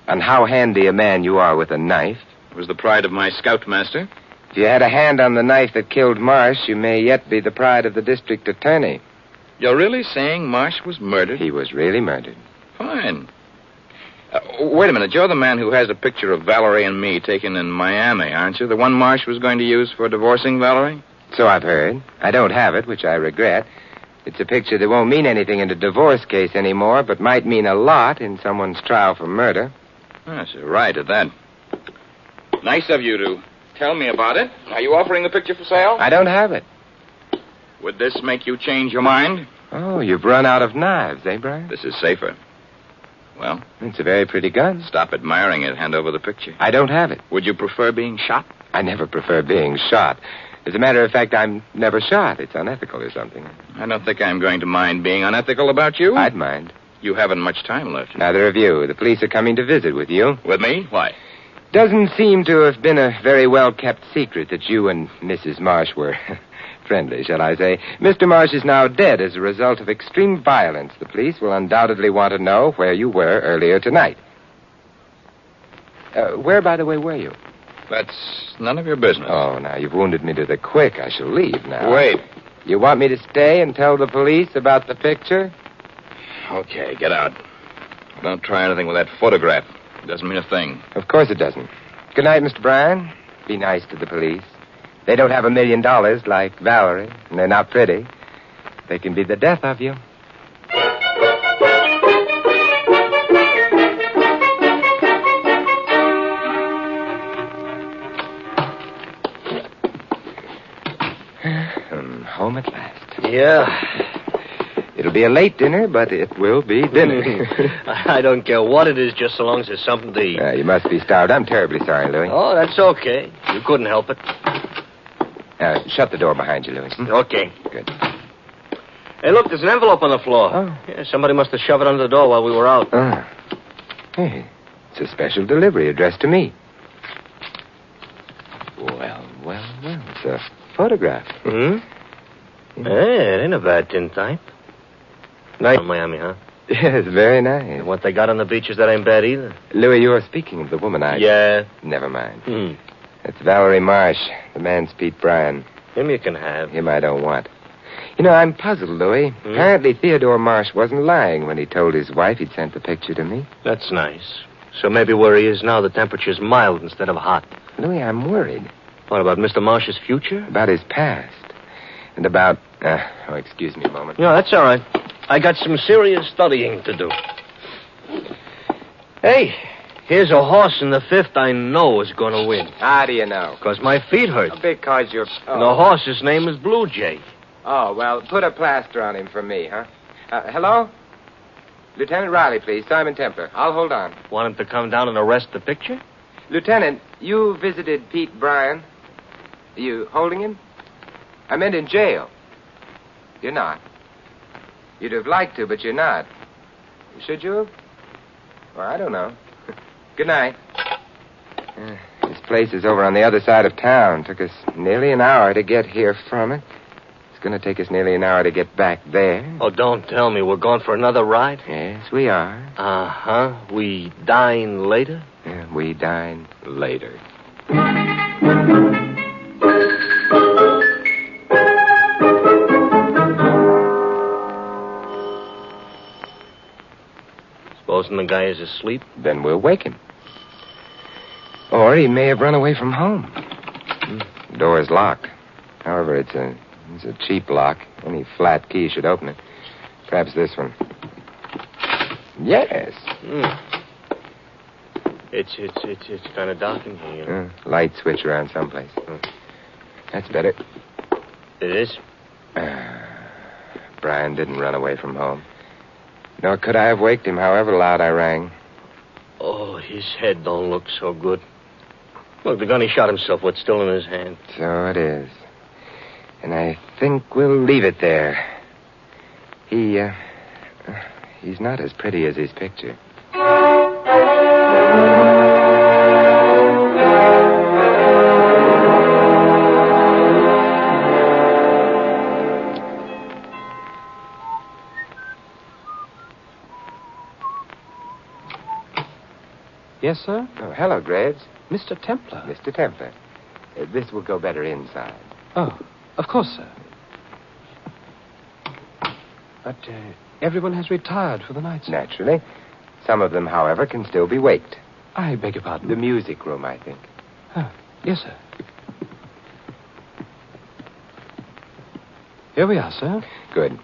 On how handy a man you are with a knife. It was the pride of my scoutmaster. If you had a hand on the knife that killed Marsh, you may yet be the pride of the district attorney. You're really saying Marsh was murdered? He was really murdered. Fine. Wait a minute. You're the man who has a picture of Valerie and me taken in Miami, aren't you? The one Marsh was going to use for divorcing Valerie? So I've heard. I don't have it, which I regret. It's a picture that won't mean anything in a divorce case anymore, but might mean a lot in someone's trial for murder. Yes, you're right at that. Nice of you to tell me about it. Are you offering the picture for sale? I don't have it. Would this make you change your mind? Oh, you've run out of knives, eh, Brian? This is safer. Well? It's a very pretty gun. Stop admiring it. Hand over the picture. I don't have it. Would you prefer being shot? I never prefer being shot. As a matter of fact, I'm never shot. It's unethical or something. I don't think I'm going to mind being unethical about you. I'd mind. You haven't much time left. Neither of you. The police are coming to visit with you. With me? Why? Doesn't seem to have been a very well-kept secret that you and Mrs. Marsh were friendly, shall I say. Mr. Marsh is now dead as a result of extreme violence. The police will undoubtedly want to know where you were earlier tonight. Where, by the way, were you? That's none of your business. Oh, now, you've wounded me to the quick. I shall leave now. Wait. You want me to stay and tell the police about the picture? Okay, get out. Don't try anything with that photograph. It doesn't mean a thing. Of course it doesn't. Good night, Mr. Bryan. Be nice to the police. They don't have $1 million like Valerie, and they're not pretty. They can be the death of you. Home at last. Yeah. It'll be a late dinner, but it will be dinner. I don't care what it is, just so long as there's something to eat. You must be starved. I'm terribly sorry, Louis. Oh, that's okay. You couldn't help it. Shut the door behind you, Louis. Okay. Good. Hey, look, there's an envelope on the floor. Oh. Yeah, somebody must have shoved it under the door while we were out. Hey, it's a special delivery addressed to me. Well. It's a photograph. Hmm? Hey, it ain't a bad tintype. Nice in Miami, huh? Yes, very nice. And what they got on the beaches, that ain't bad either. Louis, you are speaking of the woman Yeah. Never mind. It's Valerie Marsh. The man's Pete Bryan. Him you can have. Him I don't want. You know, I'm puzzled, Louis. Apparently Theodore Marsh wasn't lying when he told his wife he'd sent the picture to me. That's nice. So maybe where he is now, the temperature's mild instead of hot. Louis, I'm worried. What, about Mr. Marsh's future? About his past. And about... excuse me a moment. No, that's all right. I got some serious studying to do. Hey, here's a horse in the fifth I know is going to win. How do you know? Because my feet hurt. Because you're... And the horse's name is Blue Jay. Oh, well, put a plaster on him for me, huh? Hello? Lieutenant Riley, please. Simon Templar. I'll hold on. Want him to come down and arrest the picture? Lieutenant, you visited Pete Bryan. Are you holding him? I meant in jail. You're not. You'd have liked to, but you're not. Should you have? Well, I don't know. Good night. This place is over on the other side of town. Took us nearly an hour to get here from it. It's going to take us nearly an hour to get back there. Oh, don't tell me we're going for another ride? Yes, we are. Uh-huh. We dine later? Yeah, we dine later. Supposing the guy is asleep? Then we'll wake him. Or he may have run away from home. The door is locked. However, it's a cheap lock. Any flat key should open it. Perhaps this one. Yes. It's kind of dark in here. Light switch around someplace. That's better. It is? Brian didn't run away from home. Nor could I have waked him, however loud I rang. Oh, his head don't look so good. Look, the gun he shot himself with still in his hand. So it is. And I think we'll leave it there. He's not as pretty as his picture. Yes, sir? Oh, hello, Graves. Mr. Templar. Mr. Templar. This will go better inside. Oh, of course, sir. But everyone has retired for the night, sir. Naturally. Some of them, however, can still be waked. I beg your pardon? The music room, I think. Oh, yes, sir. Here we are, sir. Good.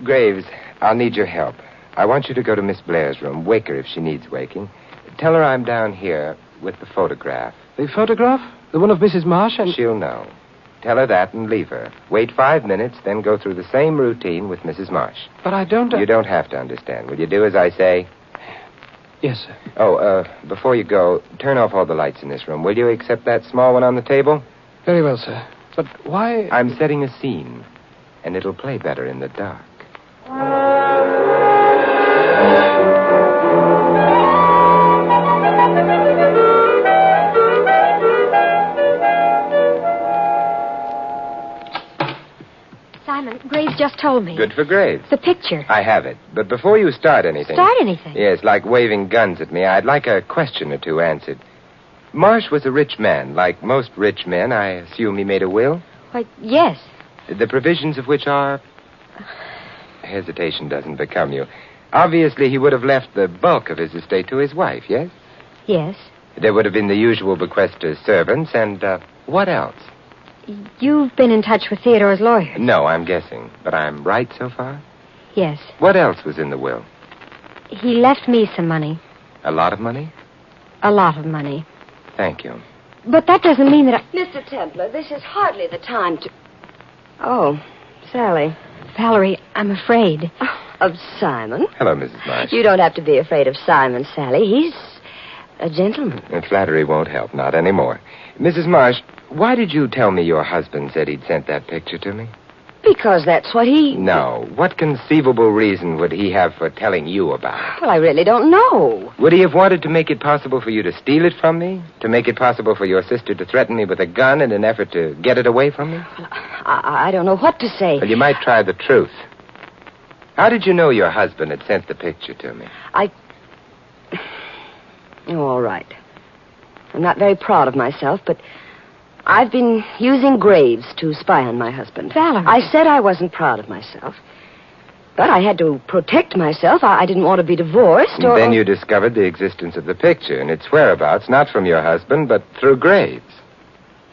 Graves, I'll need your help. I want you to go to Miss Blair's room. Wake her if she needs waking. Tell her I'm down here with the photograph. The photograph? The one of Mrs. Marsh and... She'll know. Tell her that and leave her. Wait 5 minutes, then go through the same routine with Mrs. Marsh. But I don't... You don't have to understand. Will you do as I say? Yes, sir. Oh, before you go, turn off all the lights in this room, will you, except that small one on the table? Very well, sir. But why... I'm setting a scene, and it'll play better in the dark. Simon, Graves just told me. Good for Graves. The picture. I have it. But before you start anything... Start anything? Yes, like waving guns at me, I'd like a question or two answered. Marsh was a rich man. Like most rich men, I assume he made a will? Why, yes. The provisions of which are... Hesitation doesn't become you. Obviously, he would have left the bulk of his estate to his wife, yes? Yes. There would have been the usual bequest to servants, and what else? You've been in touch with Theodore's lawyer. No, I'm guessing. But I'm right so far? Yes. What else was in the will? He left me some money. A lot of money? A lot of money. Thank you. But that doesn't mean that I... Mr. Templar, this is hardly the time to... Oh, Sally. Valerie, I'm afraid. Of Simon? Hello, Mrs. Marsh. You don't have to be afraid of Simon, Sally. He's a gentleman. Flattery won't help, not anymore. Mrs. Marsh, why did you tell me your husband said he'd sent that picture to me? Because that's what he... No. What conceivable reason would he have for telling you about it? Well, I really don't know. Would he have wanted to make it possible for you to steal it from me? To make it possible for your sister to threaten me with a gun in an effort to get it away from me? I don't know what to say. Well, you might try the truth. How did you know your husband had sent the picture to me? Oh, all right. I'm not very proud of myself, but I've been using Graves to spy on my husband. Valerie. I said I wasn't proud of myself. But I had to protect myself. I didn't want to be divorced or... Then you discovered the existence of the picture and its whereabouts, not from your husband, but through Graves.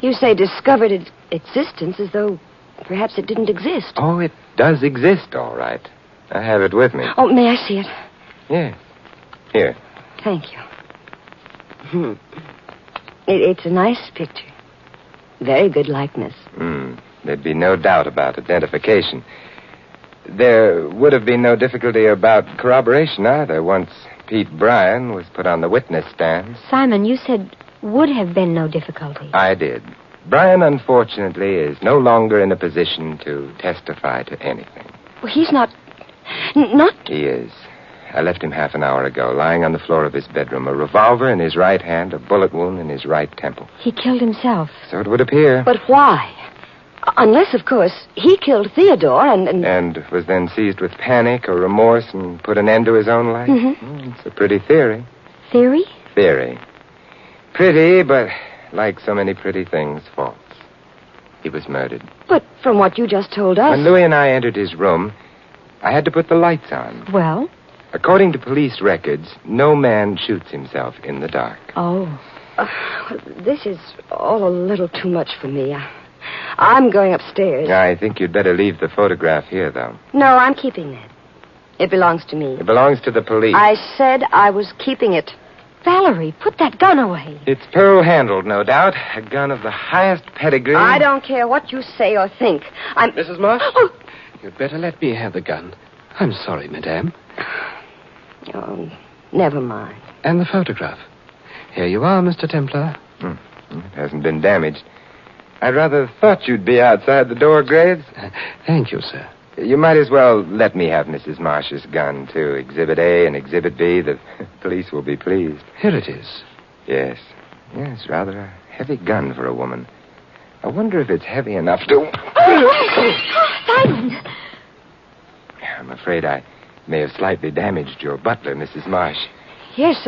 You say discovered its existence as though perhaps it didn't exist. Oh, it does exist, all right. I have it with me. Oh, may I see it? Yes. Here. Thank you. It's a nice picture. Very good likeness. There'd be no doubt about identification. There would have been no difficulty about corroboration either once Pete Bryan was put on the witness stand. Simon, you said would have been no difficulty. I did. Bryan, unfortunately, is no longer in a position to testify to anything. Well, he's not... Not... He is. I left him half an hour ago, lying on the floor of his bedroom, a revolver in his right hand, a bullet wound in his right temple. He killed himself. So it would appear. But why? Unless, of course, he killed Theodore And was then seized with panic or remorse and put an end to his own life? Mm-hmm. It's a pretty theory. Theory? Theory. Pretty, but like so many pretty things, false. He was murdered. But from what you just told us... When Louis and I entered his room, I had to put the lights on. Well? According to police records, no man shoots himself in the dark. Oh. This is all a little too much for me. I'm going upstairs. I think you'd better leave the photograph here, though. No, I'm keeping it. It belongs to me. It belongs to the police. I said I was keeping it. Valerie, put that gun away. It's pearl-handled, no doubt. A gun of the highest pedigree. I don't care what you say or think. Mrs. Marsh? Oh. You'd better let me have the gun. I'm sorry, madame. Oh, never mind. And the photograph. Here you are, Mr. Templar. It hasn't been damaged. I'd rather thought you'd be outside the door, Graves. Thank you, sir. You might as well let me have Mrs. Marsh's gun, too. Exhibit A and Exhibit B. The police will be pleased. Here it is. Yes. Yes, rather a heavy gun for a woman. I wonder if it's heavy enough to... Simon! I'm afraid I may have slightly damaged your butler, Mrs. Marsh. Yes,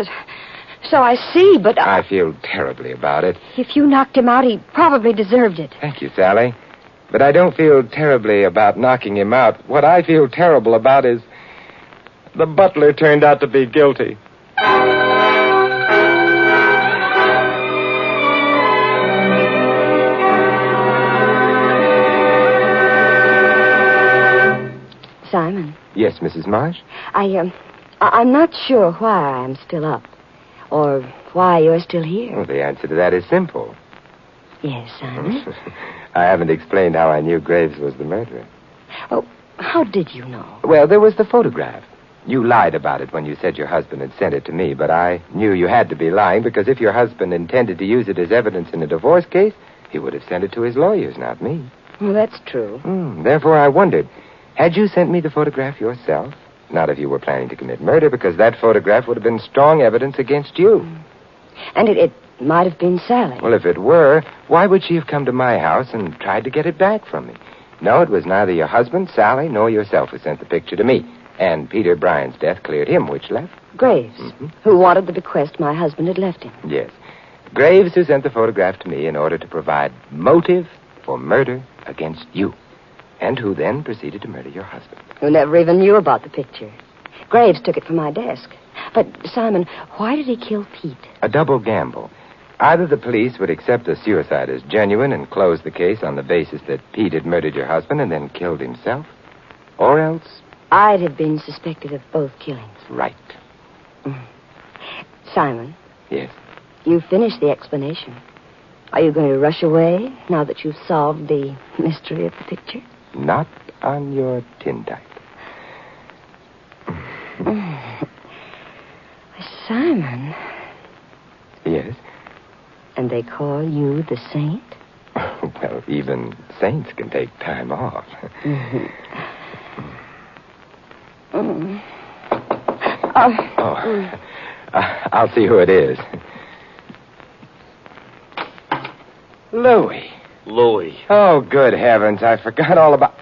so I see, but... I feel terribly about it. If you knocked him out, he probably deserved it. Thank you, Sally. But I don't feel terribly about knocking him out. What I feel terrible about is the butler turned out to be guilty. Simon. Yes, Mrs. Marsh? I'm not sure why I'm still up. Or why you're still here. Well, the answer to that is simple. Yes, Simon? I haven't explained how I knew Graves was the murderer. Oh, how did you know? Well, there was the photograph. You lied about it when you said your husband had sent it to me, but I knew you had to be lying because if your husband intended to use it as evidence in a divorce case, he would have sent it to his lawyers, not me. Well, that's true. Therefore, I wondered, had you sent me the photograph yourself? Not if you were planning to commit murder, because that photograph would have been strong evidence against you. And it might have been Sally. Well, if it were, why would she have come to my house and tried to get it back from me? No, it was neither your husband, Sally, nor yourself who sent the picture to me. And Peter Bryan's death cleared him, which left? Graves, who wanted the bequest my husband had left him. Yes. Graves who sent the photograph to me in order to provide motive for murder against you. And who then proceeded to murder your husband. Who never even knew about the picture. Graves took it from my desk. But, Simon, why did he kill Pete? A double gamble. Either the police would accept the suicide as genuine and close the case on the basis that Pete had murdered your husband and then killed himself, or else... I'd have been suspected of both killings. Right. Simon. Yes? You finished the explanation. Are you going to rush away now that you've solved the mystery of the picture? Not on your tintype. Simon. Yes? And they call you the saint? Well, even saints can take time off. I'll see who it is. Louis. Louis. Oh, good heavens, I forgot all about...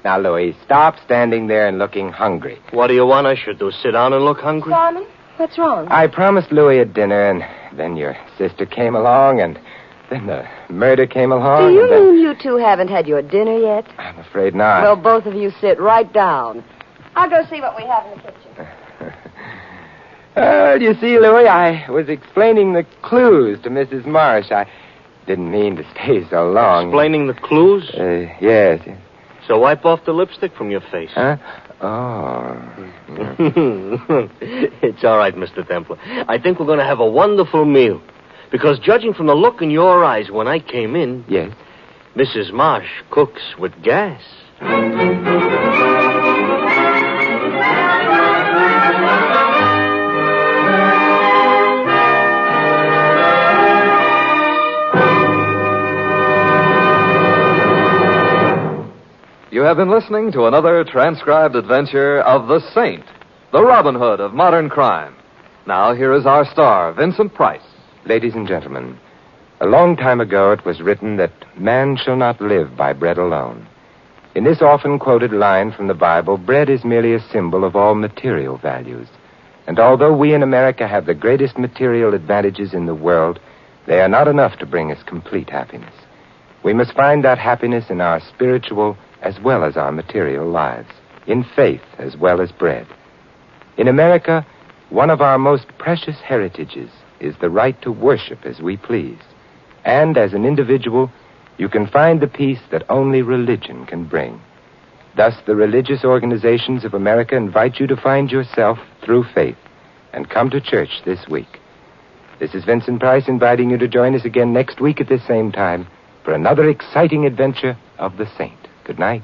Now, Louis, stop standing there and looking hungry. What do you want I should do, sit down and look hungry? Simon, what's wrong? I promised Louis a dinner, and then your sister came along, and then the murder came along. Do you mean you two haven't had your dinner yet? I'm afraid not. Well, both of you sit right down. I'll go see what we have in the kitchen. You see, Louis, I was explaining the clues to Mrs. Marsh. I didn't mean to stay so long. Explaining the clues? Yes. So wipe off the lipstick from your face. Huh? Oh. It's all right, Mr. Templar. I think we're going to have a wonderful meal. Because judging from the look in your eyes when I came in... Yes? Mrs. Marsh cooks with gas. have been listening to another transcribed adventure of the Saint, the Robin Hood of modern crime. Now, here is our star, Vincent Price. Ladies and gentlemen, a long time ago it was written that man shall not live by bread alone. In this often quoted line from the Bible, bread is merely a symbol of all material values. And although we in America have the greatest material advantages in the world, they are not enough to bring us complete happiness. We must find that happiness in our spiritual as well as our material lives, in faith as well as bread. In America, one of our most precious heritages is the right to worship as we please. And as an individual, you can find the peace that only religion can bring. Thus, the religious organizations of America invite you to find yourself through faith and come to church this week. This is Vincent Price inviting you to join us again next week at this same time for another exciting adventure of the Saint. Good night.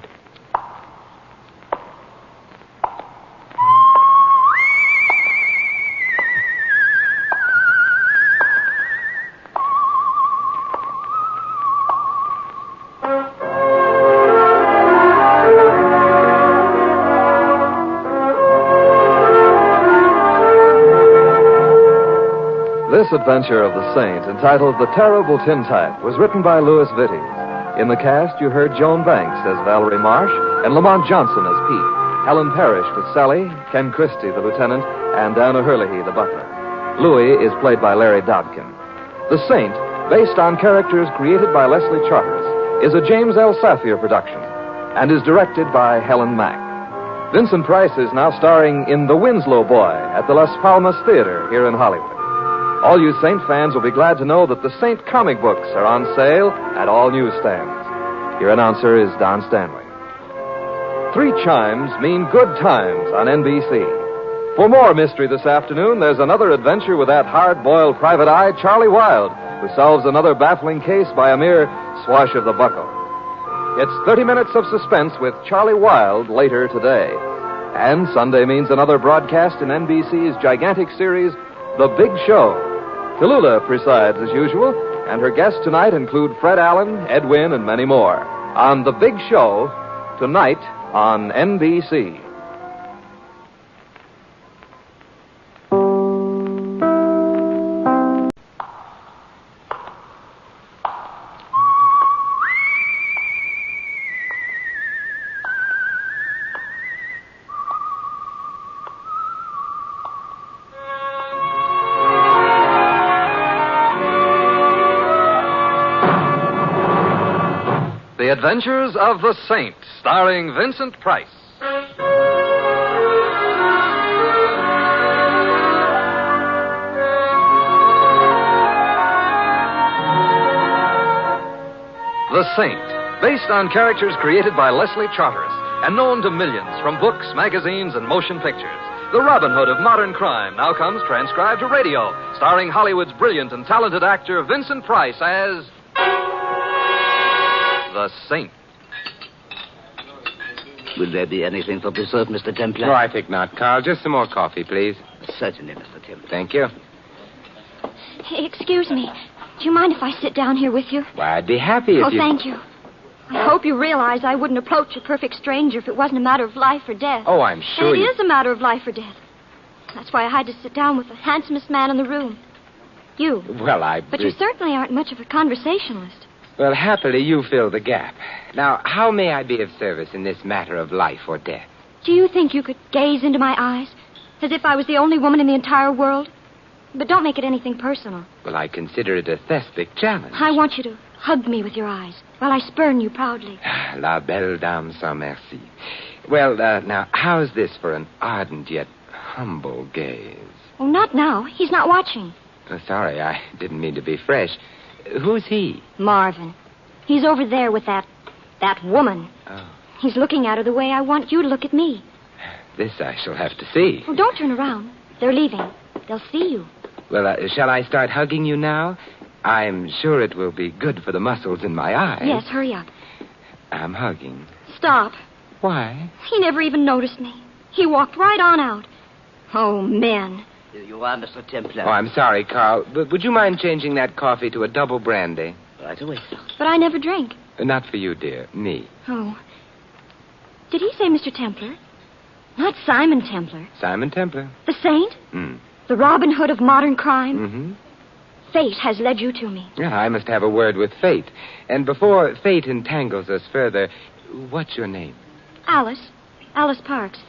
This adventure of the Saint, entitled The Terrible Tintype, was written by Louis Witty. In the cast, you heard Joan Banks as Valerie Marsh and Lamont Johnson as Pete, Helen Parrish with Sally, Ken Christie, the lieutenant, and Anna Hurley, the butler. Louis is played by Larry Dobkin. The Saint, based on characters created by Leslie Charteris, is a James L. Safier production and is directed by Helen Mack. Vincent Price is now starring in The Winslow Boy at the Las Palmas Theater here in Hollywood. All you Saint fans will be glad to know that the Saint comic books are on sale at all newsstands. Your announcer is Don Stanley. 3 chimes mean good times on NBC. For more mystery this afternoon, there's another adventure with that hard-boiled private eye, Charlie Wilde, who solves another baffling case by a mere swash of the buckle. It's 30 minutes of suspense with Charlie Wilde later today. And Sunday means another broadcast in NBC's gigantic series, The Big Show. Tallulah presides as usual, and her guests tonight include Fred Allen, Ed Wynn, and many more. On The Big Show, tonight on NBC. The Adventures of the Saint, starring Vincent Price. The Saint, based on characters created by Leslie Charteris and known to millions from books, magazines, and motion pictures. The Robin Hood of modern crime now comes transcribed to radio, starring Hollywood's brilliant and talented actor Vincent Price as the Saint. Will there be anything for dessert, Mr. Templar? No, I think not, Carl. Just some more coffee, please. Certainly, Mr. Templar. Thank you. Excuse me. Do you mind if I sit down here with you? Why, I'd be happy if you... Oh, thank you. I hope you realize I wouldn't approach a perfect stranger if it wasn't a matter of life or death. Oh, I'm sure And it is a matter of life or death. That's why I had to sit down with the handsomest man in the room. You. Well, But you certainly aren't much of a conversationalist. Well, happily, you fill the gap. Now, how may I be of service in this matter of life or death? Do you think you could gaze into my eyes as if I was the only woman in the entire world? But don't make it anything personal. Well, I consider it a thespic challenge. I want you to hug me with your eyes while I spurn you proudly. La belle dame sans merci. Well, now, how's this for an ardent yet humble gaze? Oh, not now. He's not watching. Oh, sorry, I didn't mean to be fresh. Who's he? Marvin. He's over there with that woman. Oh. He's looking at her the way I want you to look at me. This I shall have to see. Oh, don't turn around. They're leaving. They'll see you. Well, shall I start hugging you now? I'm sure it will be good for the muscles in my eyes. Yes, hurry up. I'm hugging. Stop. Why? He never even noticed me. He walked right on out. Oh, men. Here you are, Mr. Templar. Oh, I'm sorry, Carl, but would you mind changing that coffee to a double brandy? Right away, sir. But I never drink. Not for you, dear. Me. Oh. Did he say Mr. Templar? Not Simon Templar. Simon Templar. The saint? The Robin Hood of modern crime? Mm-hmm. Fate has led you to me. Yeah, I must have a word with fate. And before fate entangles us further, what's your name? Alice. Alice Parks.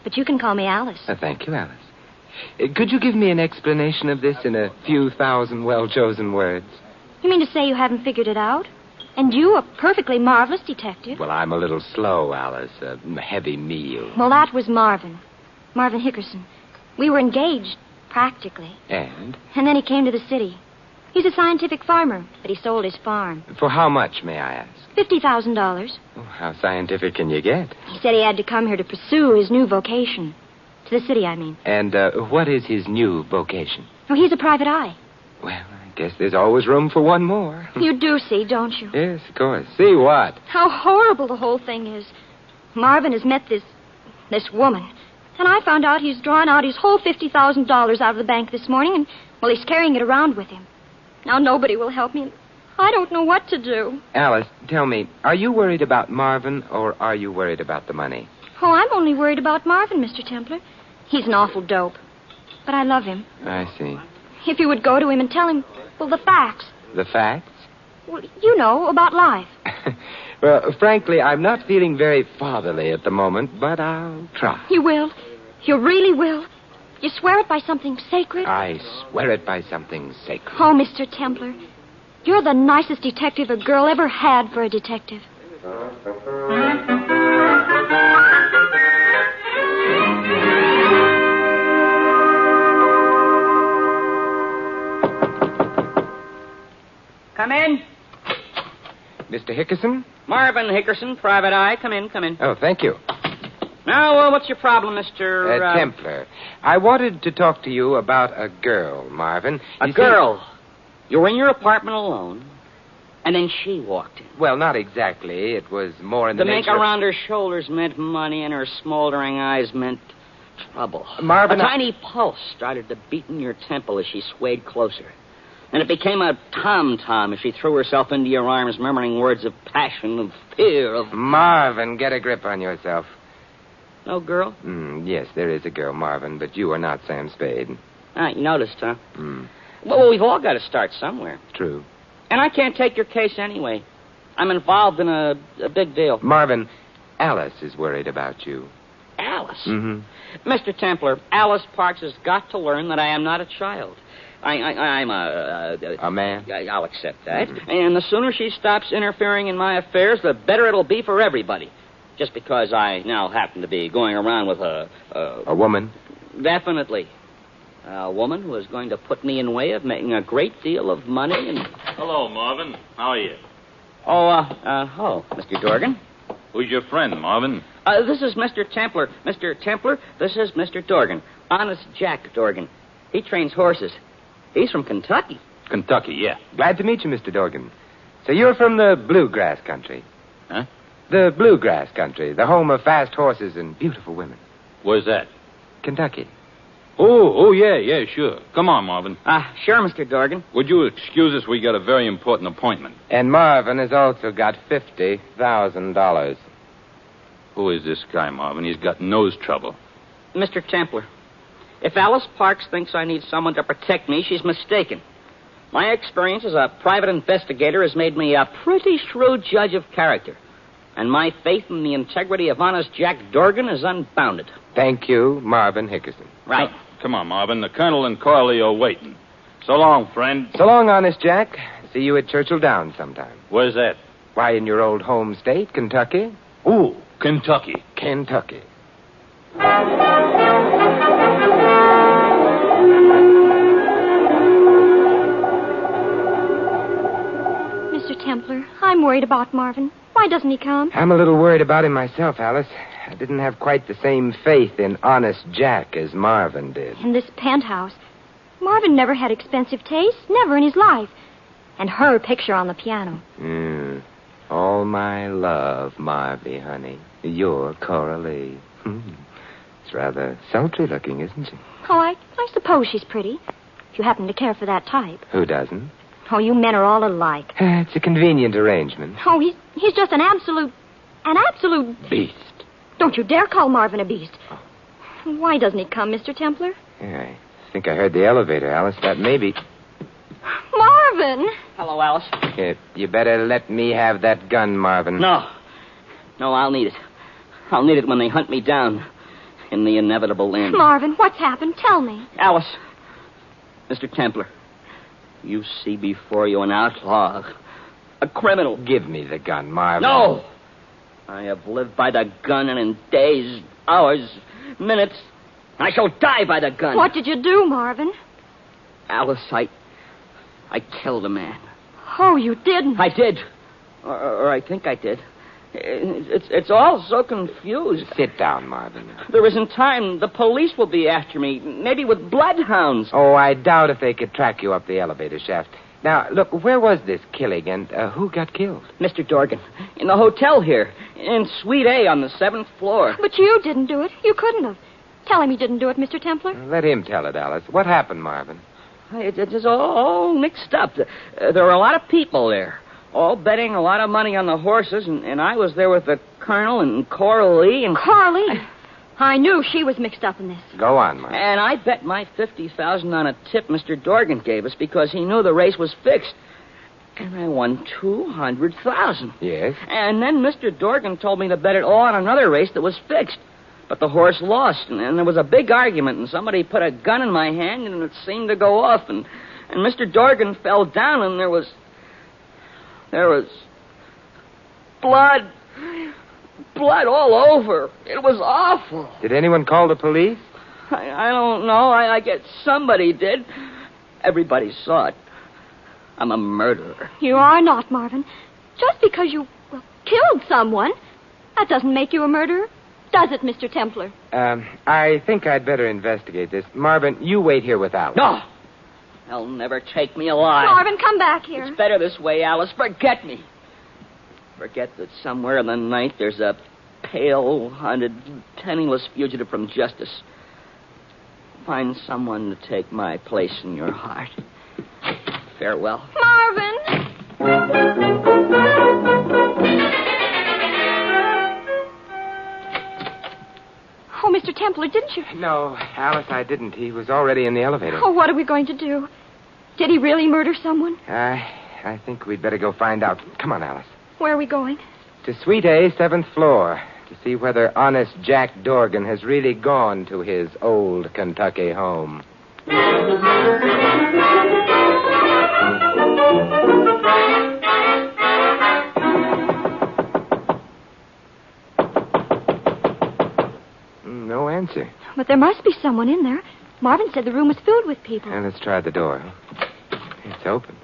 But you can call me Alice. Thank you, Alice. Could you give me an explanation of this in a few thousand well-chosen words? You mean to say you haven't figured it out? And you, a perfectly marvelous detective? Well, I'm a little slow, Alice. A heavy meal. Well, that was Marvin. Marvin Hickerson. We were engaged, practically. And? And then he came to the city. He's a scientific farmer, but he sold his farm. For how much, may I ask? $50,000. Oh, how scientific can you get? He said he had to come here to pursue his new vocation. To the city, I mean. And what is his new vocation? Oh, he's a private eye. Well, I guess there's always room for one more. You do see, don't you? Yes, of course. See what? How horrible the whole thing is. Marvin has met this woman. And I found out he's drawn out his whole $50,000 out of the bank this morning, and, well, he's carrying it around with him. Now nobody will help me, and I don't know what to do. Alice, tell me, are you worried about Marvin, or are you worried about the money? Oh, I'm only worried about Marvin, Mr. Templar. He's an awful dope. But I love him. I see. If you would go to him and tell him, well, the facts. The facts? Well, you know, about life. Well, frankly, I'm not feeling very fatherly at the moment, but I'll try. You will? You really will? You swear it by something sacred? I swear it by something sacred. Oh, Mr. Templar, you're the nicest detective a girl ever had for a detective. Come in. Mr. Hickerson? Marvin Hickerson, private eye. Come in, come in. Oh, thank you. Now, what's your problem, Mr. Templar. I wanted to talk to you about a girl, Marvin. A girl? You were in your apartment alone, and then she walked in. Well, not exactly. It was more in the nature... nature The make around her shoulders meant money, and her smoldering eyes meant trouble. Marvin... A tiny pulse started to beat in your temple as she swayed closer. And it became a tom-tom as she threw herself into your arms, murmuring words of passion, of fear, of... Marvin, get a grip on yourself. No girl? Yes, there is a girl, Marvin, but you are not Sam Spade. Ah, you noticed, huh? Well, we've all got to start somewhere. True. And I can't take your case anyway. I'm involved in a big deal. Marvin, Alice is worried about you. Alice? Mm-hmm. Mr. Templar, Alice Parks has got to learn that I am not a child. I'm a man? I'll accept that. And the sooner she stops interfering in my affairs, the better it'll be for everybody. Just because I now happen to be going around with a woman? Definitely. A woman who is going to put me in way of making a great deal of money and... Hello, Marvin. How are you? Hello, Mr. Dorgan. Who's your friend, Marvin? This is Mr. Templar. Mr. Templar, this is Mr. Dorgan. Honest Jack Dorgan. He trains horses. He's from Kentucky. Kentucky, yeah. Glad to meet you, Mr. Dorgan. So you're from the bluegrass country? Huh? The bluegrass country, the home of fast horses and beautiful women. Where's that? Kentucky. Oh, yeah, sure. Come on, Marvin. Sure, Mr. Dorgan. Would you excuse us? We got a very important appointment. And Marvin has also got $50,000. Who is this guy, Marvin? He's got nose trouble. Mr. Templar, if Alice Parks thinks I need someone to protect me, she's mistaken. My experience as a private investigator has made me a pretty shrewd judge of character. And my faith in the integrity of honest Jack Dorgan is unbounded. Thank you, Marvin Hickerson. Right. Come on, Marvin. The Colonel and Corley are waiting. So long, friend. So long, honest Jack. See you at Churchill Downs sometime. Where's that? Why, in your old home state, Kentucky. Ooh, Kentucky. Kentucky. Mr. Templar, I'm worried about Marvin. Why doesn't he come? I'm a little worried about him myself, Alice. I didn't have quite the same faith in honest Jack as Marvin did. In this penthouse. Marvin never had expensive taste, never in his life. And her picture on the piano. All my love, Marvy, honey. You're Coralie. It's rather sultry looking, isn't she? Oh, I suppose she's pretty. If you happen to care for that type. Who doesn't? Oh, you men are all alike. It's a convenient arrangement. Oh, he's just an absolute beast. Don't you dare call Marvin a beast. Why doesn't he come, Mr. Templar? Yeah, I think I heard the elevator, Alice. That may be... Marvin! Hello, Alice. You better let me have that gun, Marvin. No, I'll need it. I'll need it when they hunt me down in the inevitable end. Marvin, what's happened? Tell me. Alice, Mr. Templar, you see before you an outlaw, a criminal. Give me the gun, Marvin. No! I have lived by the gun, and in days, hours, minutes, I shall die by the gun. What did you do, Marvin? Alice, I killed a man. Oh, you didn't. I did. Or I think I did. It's all so confused. Sit down, Marvin. There isn't time. The police will be after me, maybe with bloodhounds. Oh, I doubt if they could track you up the elevator shaft. Now, look, where was this killing, and who got killed? Mr. Dorgan, in the hotel here, in Suite A on the 7th floor. But you didn't do it. You couldn't have. Tell him you didn't do it, Mr. Templar. Let him tell it, Alice. What happened, Marvin? It's all mixed up. There were a lot of people there, all betting a lot of money on the horses, and I was there with the Colonel and Coralie and... Coralie? I knew she was mixed up in this. Go on, Marvin. And I bet my $50,000 on a tip Mr. Dorgan gave us because he knew the race was fixed. And I won $200,000. Yes? And then Mr. Dorgan told me to bet it all on another race that was fixed. But the horse lost, and there was a big argument, and somebody put a gun in my hand, and it seemed to go off, and Mr. Dorgan fell down, and there was blood all over. It was awful. Did anyone call the police? I don't know. I guess somebody did. Everybody saw it. I'm a murderer. You are not, Marvin. Just because you killed someone, that doesn't make you a murderer. Does it, Mr. Templar? I think I'd better investigate this. Marvin, you wait here with Alice. No! They'll never take me alive. Marvin, come back here. It's better this way, Alice. Forget me. Forget that somewhere in the night there's a pale, hunted, penniless fugitive from justice. Find someone to take my place in your heart. Farewell. Marvin! Oh, Mr. Templar, didn't you? No, Alice, I didn't. He was already in the elevator. Oh, what are we going to do? Did he really murder someone? I think we'd better go find out. Come on, Alice. Where are we going? To Suite A, 7th floor, to see whether honest Jack Dorgan has really gone to his old Kentucky home. No answer. But there must be someone in there. Marvin said the room was filled with people. Now, let's try the door. It's open.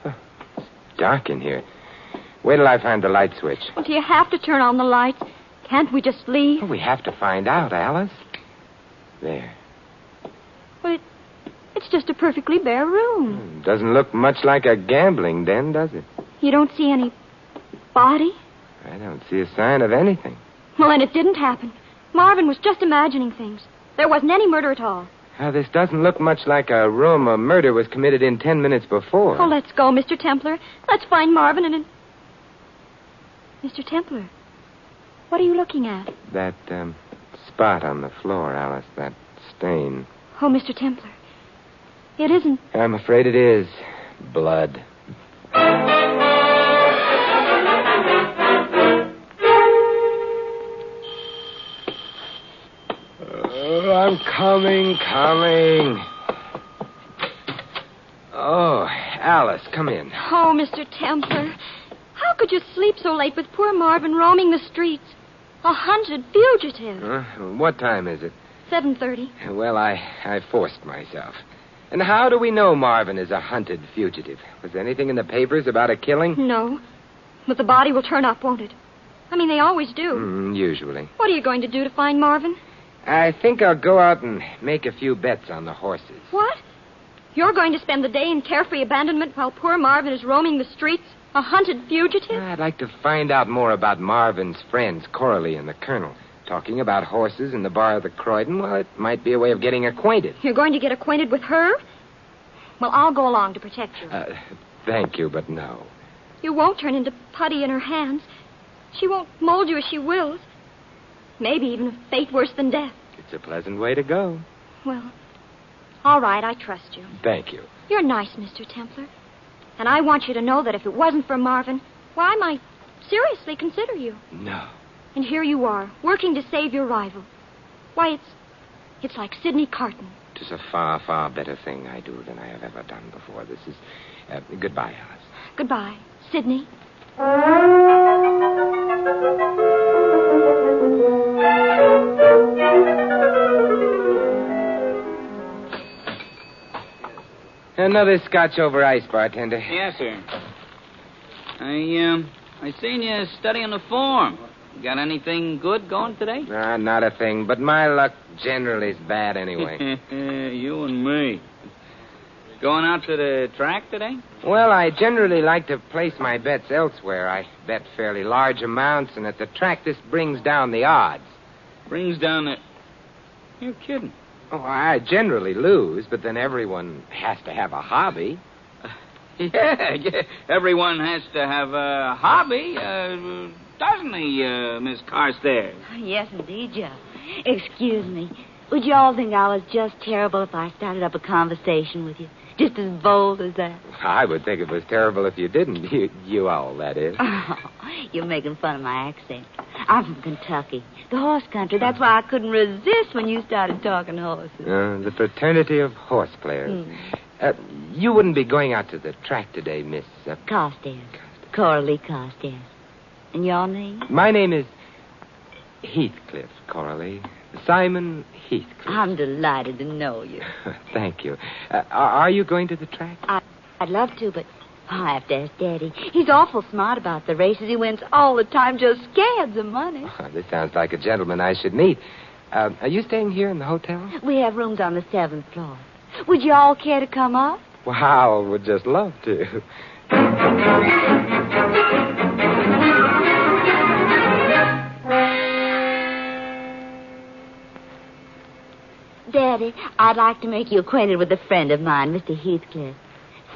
It's dark in here. Wait till I find the light switch. Well, do you have to turn on the lights? Can't we just leave? Well, we have to find out, Alice. There. Well, it's just a perfectly bare room. Doesn't look much like a gambling den, does it? You don't see any body? I don't see a sign of anything. Well, then it didn't happen. Marvin was just imagining things. There wasn't any murder at all. This doesn't look much like a room a murder was committed in 10 minutes before. Oh, let's go, Mr. Templar. Let's find Marvin and... Mr. Templar, what are you looking at? That, spot on the floor, Alice. That stain. Oh, Mr. Templar, it isn't... I'm afraid it is. Blood. I'm coming. Oh, Alice, come in. Oh, Mr. Templar, how could you sleep so late with poor Marvin roaming the streets? A hunted fugitive. What time is it? 7:30. Well, I forced myself. And how do we know Marvin is a hunted fugitive? Was anything in the papers about a killing? No, but the body will turn up, won't it? I mean, they always do. Usually. What are you going to do to find Marvin? I think I'll go out and make a few bets on the horses. What? You're going to spend the day in carefree abandonment while poor Marvin is roaming the streets, a hunted fugitive? I'd like to find out more about Marvin's friends, Coralie and the Colonel. Talking about horses in the bar of the Croydon, well, it might be a way of getting acquainted. You're going to get acquainted with her? Well, I'll go along to protect you. Thank you, but no. You won't turn into putty in her hands. She won't mold you as she wills. Maybe even a fate worse than death. It's a pleasant way to go. Well, all right, I trust you. Thank you. You're nice, Mr. Templar. And I want you to know that if it wasn't for Marvin, why, I might seriously consider you. No. And here you are, working to save your rival. Why, it's like Sidney Carton. It is a far, far better thing I do than I have ever done before. This is... goodbye, Alice. Goodbye, Sidney. Another scotch over ice, bartender. Yes, sir. I seen you studying the form. Got anything good going today? Not a thing, but my luck generally is bad anyway. You and me. Going out to the track today? Well, I generally like to place my bets elsewhere. I bet fairly large amounts, and at the track, this brings down the odds. Brings down the... You're kidding. Oh, I generally lose, but then everyone has to have a hobby. Yeah. Everyone has to have a hobby, doesn't he, Miss Carstairs? Yes, indeed, Joe. Excuse me. Would you all think I was just terrible if I started up a conversation with you? Just as bold as that? I would think it was terrible if you didn't. You all, that is. Oh, you're making fun of my accent. I'm from Kentucky, the horse country. That's why I couldn't resist when you started talking horses. The fraternity of horse players. You wouldn't be going out to the track today, Miss... Carstairs. Coralie Carstairs. And your name? My name is Heathcliff, Coralie. Simon Heathcliff. I'm delighted to know you. Thank you. Are you going to the track? I'd love to, but I have to ask Daddy. He's awful smart about the races. He wins all the time, just scads of money. Oh, this sounds like a gentleman I should meet. Are you staying here in the hotel? We have rooms on the 7th floor. Would you all care to come up? Wow, would just love to. Daddy, I'd like to make you acquainted with a friend of mine, Mr. Heathcliff.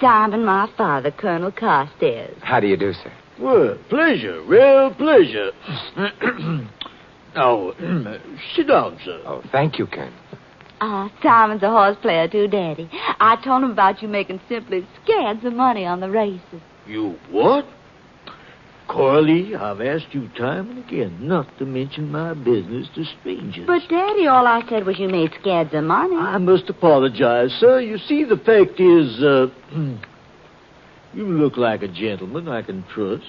Simon, my father, Colonel Carstairs. How do you do, sir? Well, pleasure, real pleasure. Now, sit down, sir. Oh, thank you, Colonel. Simon's a horse player, too, Daddy. I told him about you making simply scads of money on the races. You what? Coralie, I've asked you time and again not to mention my business to strangers. But, Daddy, all I said was you made scads of money. I must apologize, sir. You see, the fact is, you look like a gentleman I can trust.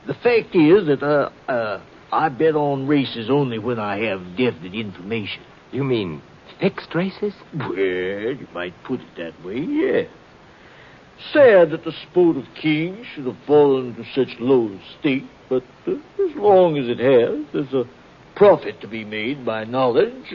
The fact is that, I bet on races only when I have definite information. You mean fixed races? Well, you might put it that way, yeah. Sad that the sport of kings should have fallen to such low estate, but as long as it has, there's a profit to be made by knowledge,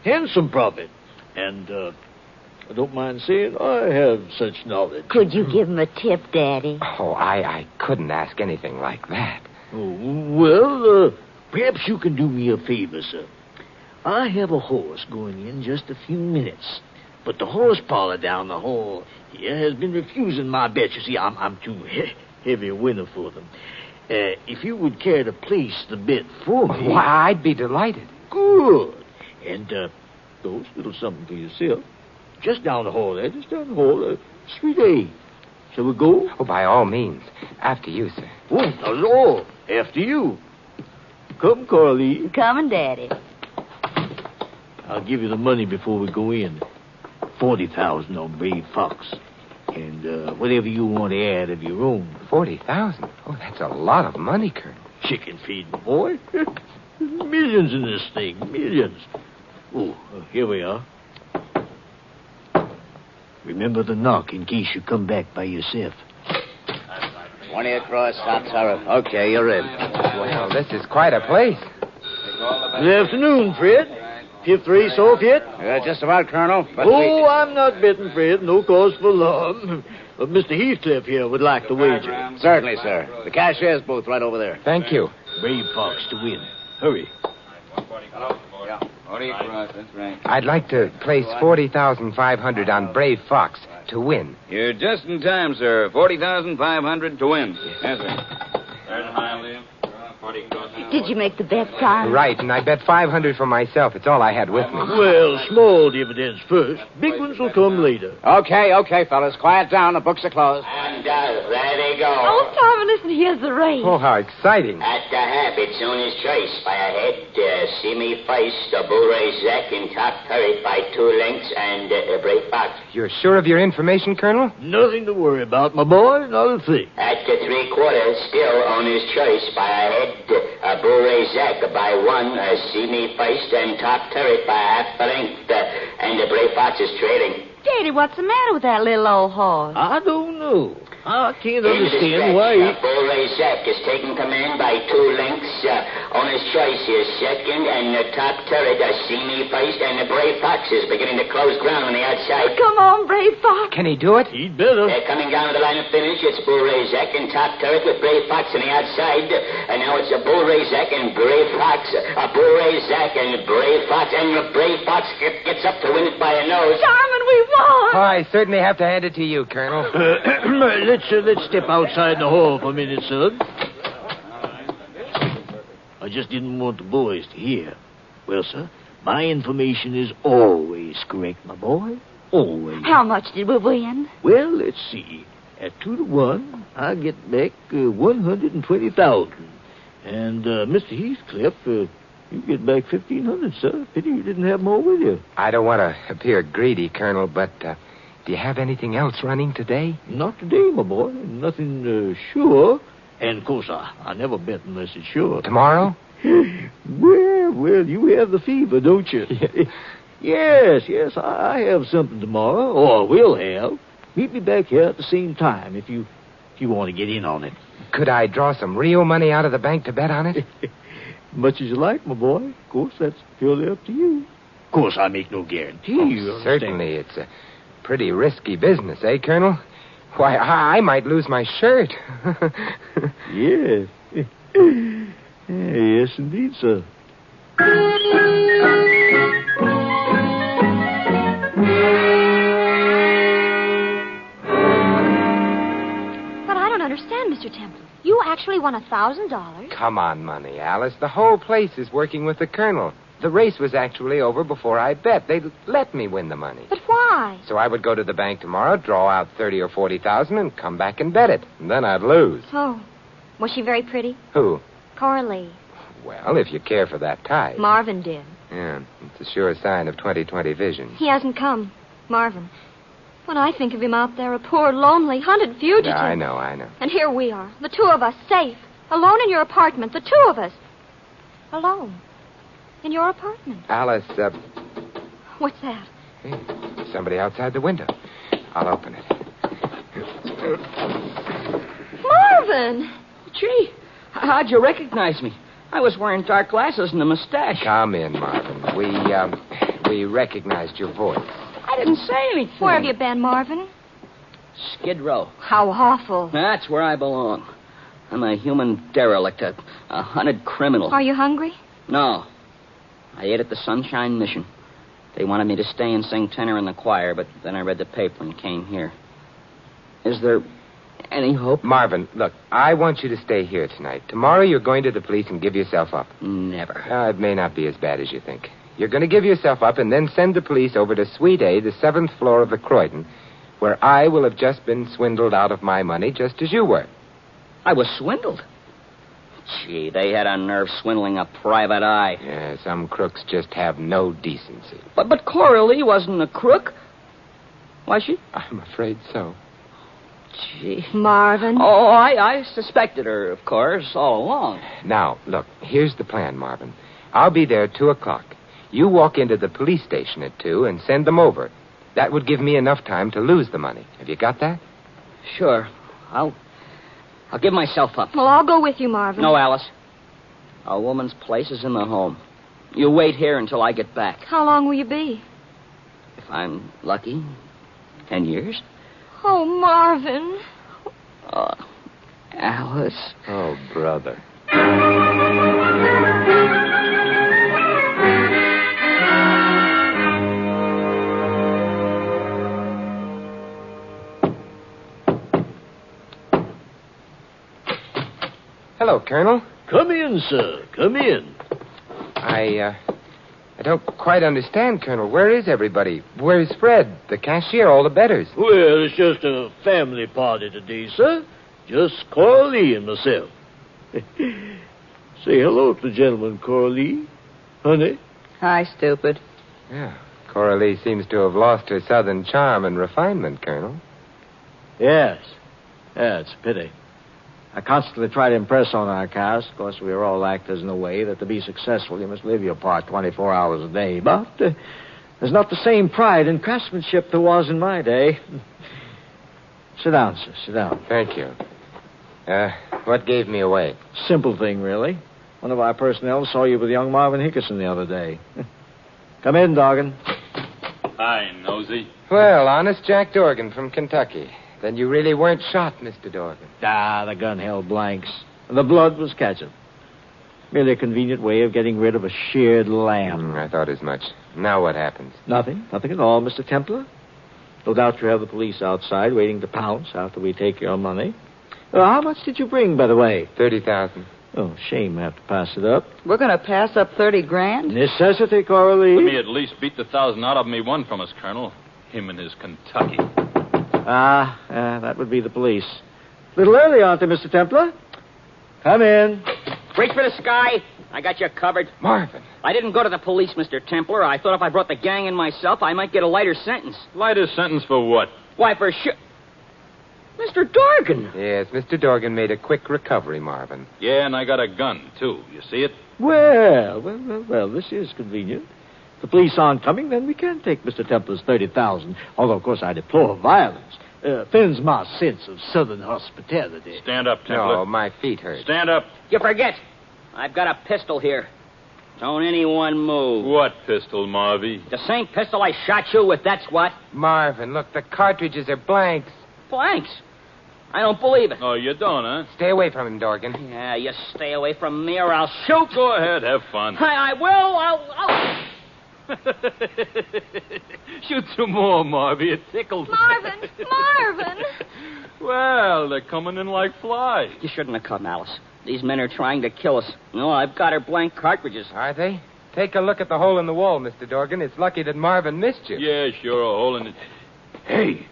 handsome profit. And I don't mind saying I have such knowledge. Could you give him a tip, Daddy? Oh, I couldn't ask anything like that. Oh, well, perhaps you can do me a favor, sir. I have a horse going in just a few minutes. But the horse parlor down the hall here has been refusing my bet. You see, I'm too heavy a winner for them. If you would care to place the bet for me... Why, I'd be delighted. Good. And, those little something for yourself. Just down the hall there, just down the hall. Suite A. Shall we go? Oh, by all means. After you, sir. Oh, not at all. After you. Come, Coralie. Coming, Daddy. I'll give you the money before we go in. 40,000 on Brave Fox. And whatever you want to add of your own. 40,000? Oh, that's a lot of money, Colonel. Chicken feed, boy. Millions in this thing. Millions. Oh, here we are. Remember the knock in case you come back by yourself. 20 across, hot sorrow. Okay, you're in. Well, this is quite a place. Good afternoon, Fred. Fifth race off yet? Just about, Colonel. But I'm not betting, Fred. No cause for alarm. But Mr. Heathcliff here would like to wager. Certainly, sir. The cashier's booth right over there. Thank you. Brave Fox to win. Hurry. 40 across, that's right. I'd like to place 40,500 on Brave Fox to win. You're just in time, sir. 40,500 to win. Yes, sir. There's my leave. 40 across. Did you make the bet, Carl? Right, and I bet $500 for myself. It's all I had with me. Well, small dividends first. Big ones will come later. Okay, fellas. Quiet down. The books are closed. And there they go. Oh, Simon, listen, here's the race. Oh, how exciting. At the habit, soon as choice by a head, see me face, the Bourret Zec in top turret by 2 lengths, and a brave fox. You're sure of your information, Colonel? Nothing to worry about, my boy. Not a thing. At the 3/4, still owner's choice by a head, a Bourret Zec by 1, see me face, and top turret by half a length, and the brave fox is trailing. Daddy, what's the matter with that little old horse? I don't know. I can't In the understand stretch, why he... Bourret Zec is taking command by 2 lengths. Owner's choice is second, and the top turret, see me first, and the brave fox is beginning to close ground on the outside. Come on, Brave Fox. Can he do it? He'd better. They're coming down to the line of finish. It's Bourret Zec and top turret with Brave Fox on the outside. And now it's a Bourret Zec and Brave Fox. A Bourret Zec and Brave Fox. And the Brave Fox gets up to win it by a nose. Simon, we won. Oh, I certainly have to hand it to you, Colonel. Let's step outside the hall for a minute, son. I just didn't want the boys to hear. Well, sir, my information is always correct, my boy. Always. How much did we win? Well, let's see. At 2-1, I get back 120,000, and Mr. Heathcliff, you get back 1,500, sir. Pity you didn't have more with you. I don't want to appear greedy, Colonel, but do you have anything else running today? Not today, my boy. Nothing sure. And, of course, I never bet unless it's sure. Tomorrow? Well, you have the fever, don't you? Yes, I have something tomorrow, or will have. Meet me back here at the same time if you want to get in on it. Could I draw some real money out of the bank to bet on it? Much as you like, my boy. Of course, that's purely up to you. Of course, I make no guarantee. You understand? Certainly, it's a pretty risky business, eh, Colonel? Why, I might lose my shirt. Yes. Yes, indeed, sir. But I don't understand, Mr. Templar. You actually won $1,000. Come on, money, Alice. The whole place is working with the Colonel. The race was actually over before I bet. They'd let me win the money. But why? So I would go to the bank tomorrow, draw out 30 or 40,000, and come back and bet it. And then I'd lose. Oh. Was she very pretty? Who? Coralie. Well, if you care for that type. Marvin did. Yeah, it's a sure sign of 20/20 vision. He hasn't come. Marvin. When I think of him out there, a poor, lonely, hunted fugitive. Yeah, I know. And here we are, the two of us, safe, alone in your apartment, the two of us. Alone. In your apartment. Alice, What's that? hey, somebody outside the window. I'll open it. Marvin! Gee, how'd you recognize me? I was wearing dark glasses and a mustache. Come in, Marvin. We recognized your voice. I didn't say anything. Where have you been, Marvin? Skid Row. How awful. That's where I belong. I'm a human derelict, a hunted criminal. Are you hungry? No. I ate at the Sunshine Mission. They wanted me to stay and sing tenor in the choir, but then I read the paper and came here. Is there any hope? Marvin, look, I want you to stay here tonight. Tomorrow you're going to the police and give yourself up. Never. It may not be as bad as you think. You're going to give yourself up and then send the police over to Suite A, the 7th floor of the Croydon, where I will have just been swindled out of my money just as you were. I was swindled? Gee, they had a nerve swindling a private eye. Yeah, some crooks just have no decency. But Coralie wasn't a crook. Was she? I'm afraid so. Gee. Marvin. Oh, I suspected her, of course, all along. Now, look, here's the plan, Marvin. I'll be there at 2 o'clock. You walk into the police station at 2 and send them over. That would give me enough time to lose the money. Have you got that? Sure. I'll give myself up. Well, I'll go with you, Marvin. No, Alice. A woman's place is in the home. You wait here until I get back. How long will you be? If I'm lucky, 10 years. Oh, Marvin. Alice. Oh, brother. Hello, Colonel. Come in, sir. Come in. I don't quite understand, Colonel. Where is everybody? Where's Fred, the cashier, all the betters? Well, it's just a family party today, sir. Just Coralie and myself. Say hello to the gentleman, Coralie. Honey. Hi, stupid. Yeah. Coralie seems to have lost her southern charm and refinement, Colonel. Yes. Yeah, it's a pity. I constantly try to impress on our cast. Of course, we are all actors in a way that to be successful, you must live your part 24 hours a day. But there's not the same pride in craftsmanship there was in my day. Sit down, sir. Sit down. Thank you. What gave me away? Simple thing, really. One of our personnel saw you with young Marvin Hickerson the other day. Come in, Doggone. Hi, Nosy. Well, honest Jack Dorgan from Kentucky. Then you really weren't shot, Mr. Dorgan. The gun held blanks. And the blood was catching. Merely a convenient way of getting rid of a sheared lamb. I thought as much. Now what happens? Nothing. Nothing at all, Mr. Templar. No doubt you have the police outside waiting to pounce after we take your money. How much did you bring, by the way? 30,000. Oh, shame we have to pass it up. We're going to pass up 30 grand? Necessity, Coralie. Let me at least beat the 1,000 out of him he won from us, Colonel. Him and his Kentucky. That would be the police. A little early, aren't they, Mr. Templar? Come in. Reach for the sky. I got you covered. Marvin. I didn't go to the police, Mr. Templar. I thought if I brought the gang in myself, I might get a lighter sentence. Lighter sentence for what? Why, for sure. Mr. Dorgan. Yes, Mr. Dorgan made a quick recovery, Marvin. Yeah, and I got a gun, too. You see it? Well, this is convenient. If the police aren't coming, then we can take Mr. Templar's 30,000. Although, of course, I deplore violence. Offends my sense of southern hospitality. Stand up, Templar. No, my feet hurt. Stand up. You forget. I've got a pistol here. Don't anyone move. What pistol, Marvy? The same pistol I shot you with, that's what. Marvin, look, the cartridges are blanks. Blanks? I don't believe it. Oh, you don't, huh? Stay away from him, Dorgan. Yeah, you stay away from me or I'll shoot. Go ahead, have fun. I will. I'll... Shoot some more, Marvy. It tickles. Marvin! Well, they're coming in like flies. You shouldn't have come, Alice. These men are trying to kill us. No, I've got her blank cartridges. Are they? Take a look at the hole in the wall, Mr. Dorgan. It's lucky that Marvin missed you. Yeah, sure, a hole in it. Hey,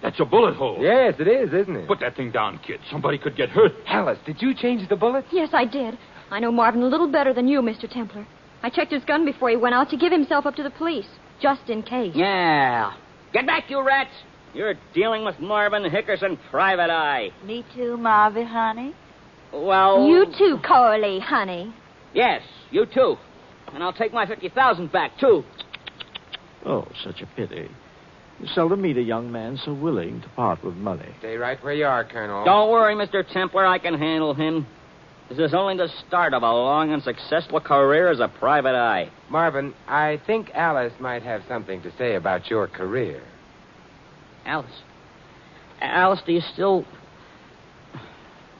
that's a bullet hole. Yes, it is, isn't it? Put that thing down, kid. Somebody could get hurt. Alice, did you change the bullets? Yes, I did. I know Marvin a little better than you, Mr. Templar. I checked his gun before he went out to give himself up to the police, just in case. Yeah. Get back, you rats. You're dealing with Marvin Hickerson, private eye. Me too, Marvy, honey. Well... You too, Coralie, honey. Yes, you too. And I'll take my 50,000 back, too. Oh, such a pity. You seldom meet a young man so willing to part with money. Stay right where you are, Colonel. Don't worry, Mr. Templar. I can handle him. This is only the start of a long and successful career as a private eye. Marvin, I think Alice might have something to say about your career. Alice? Alice, do you still...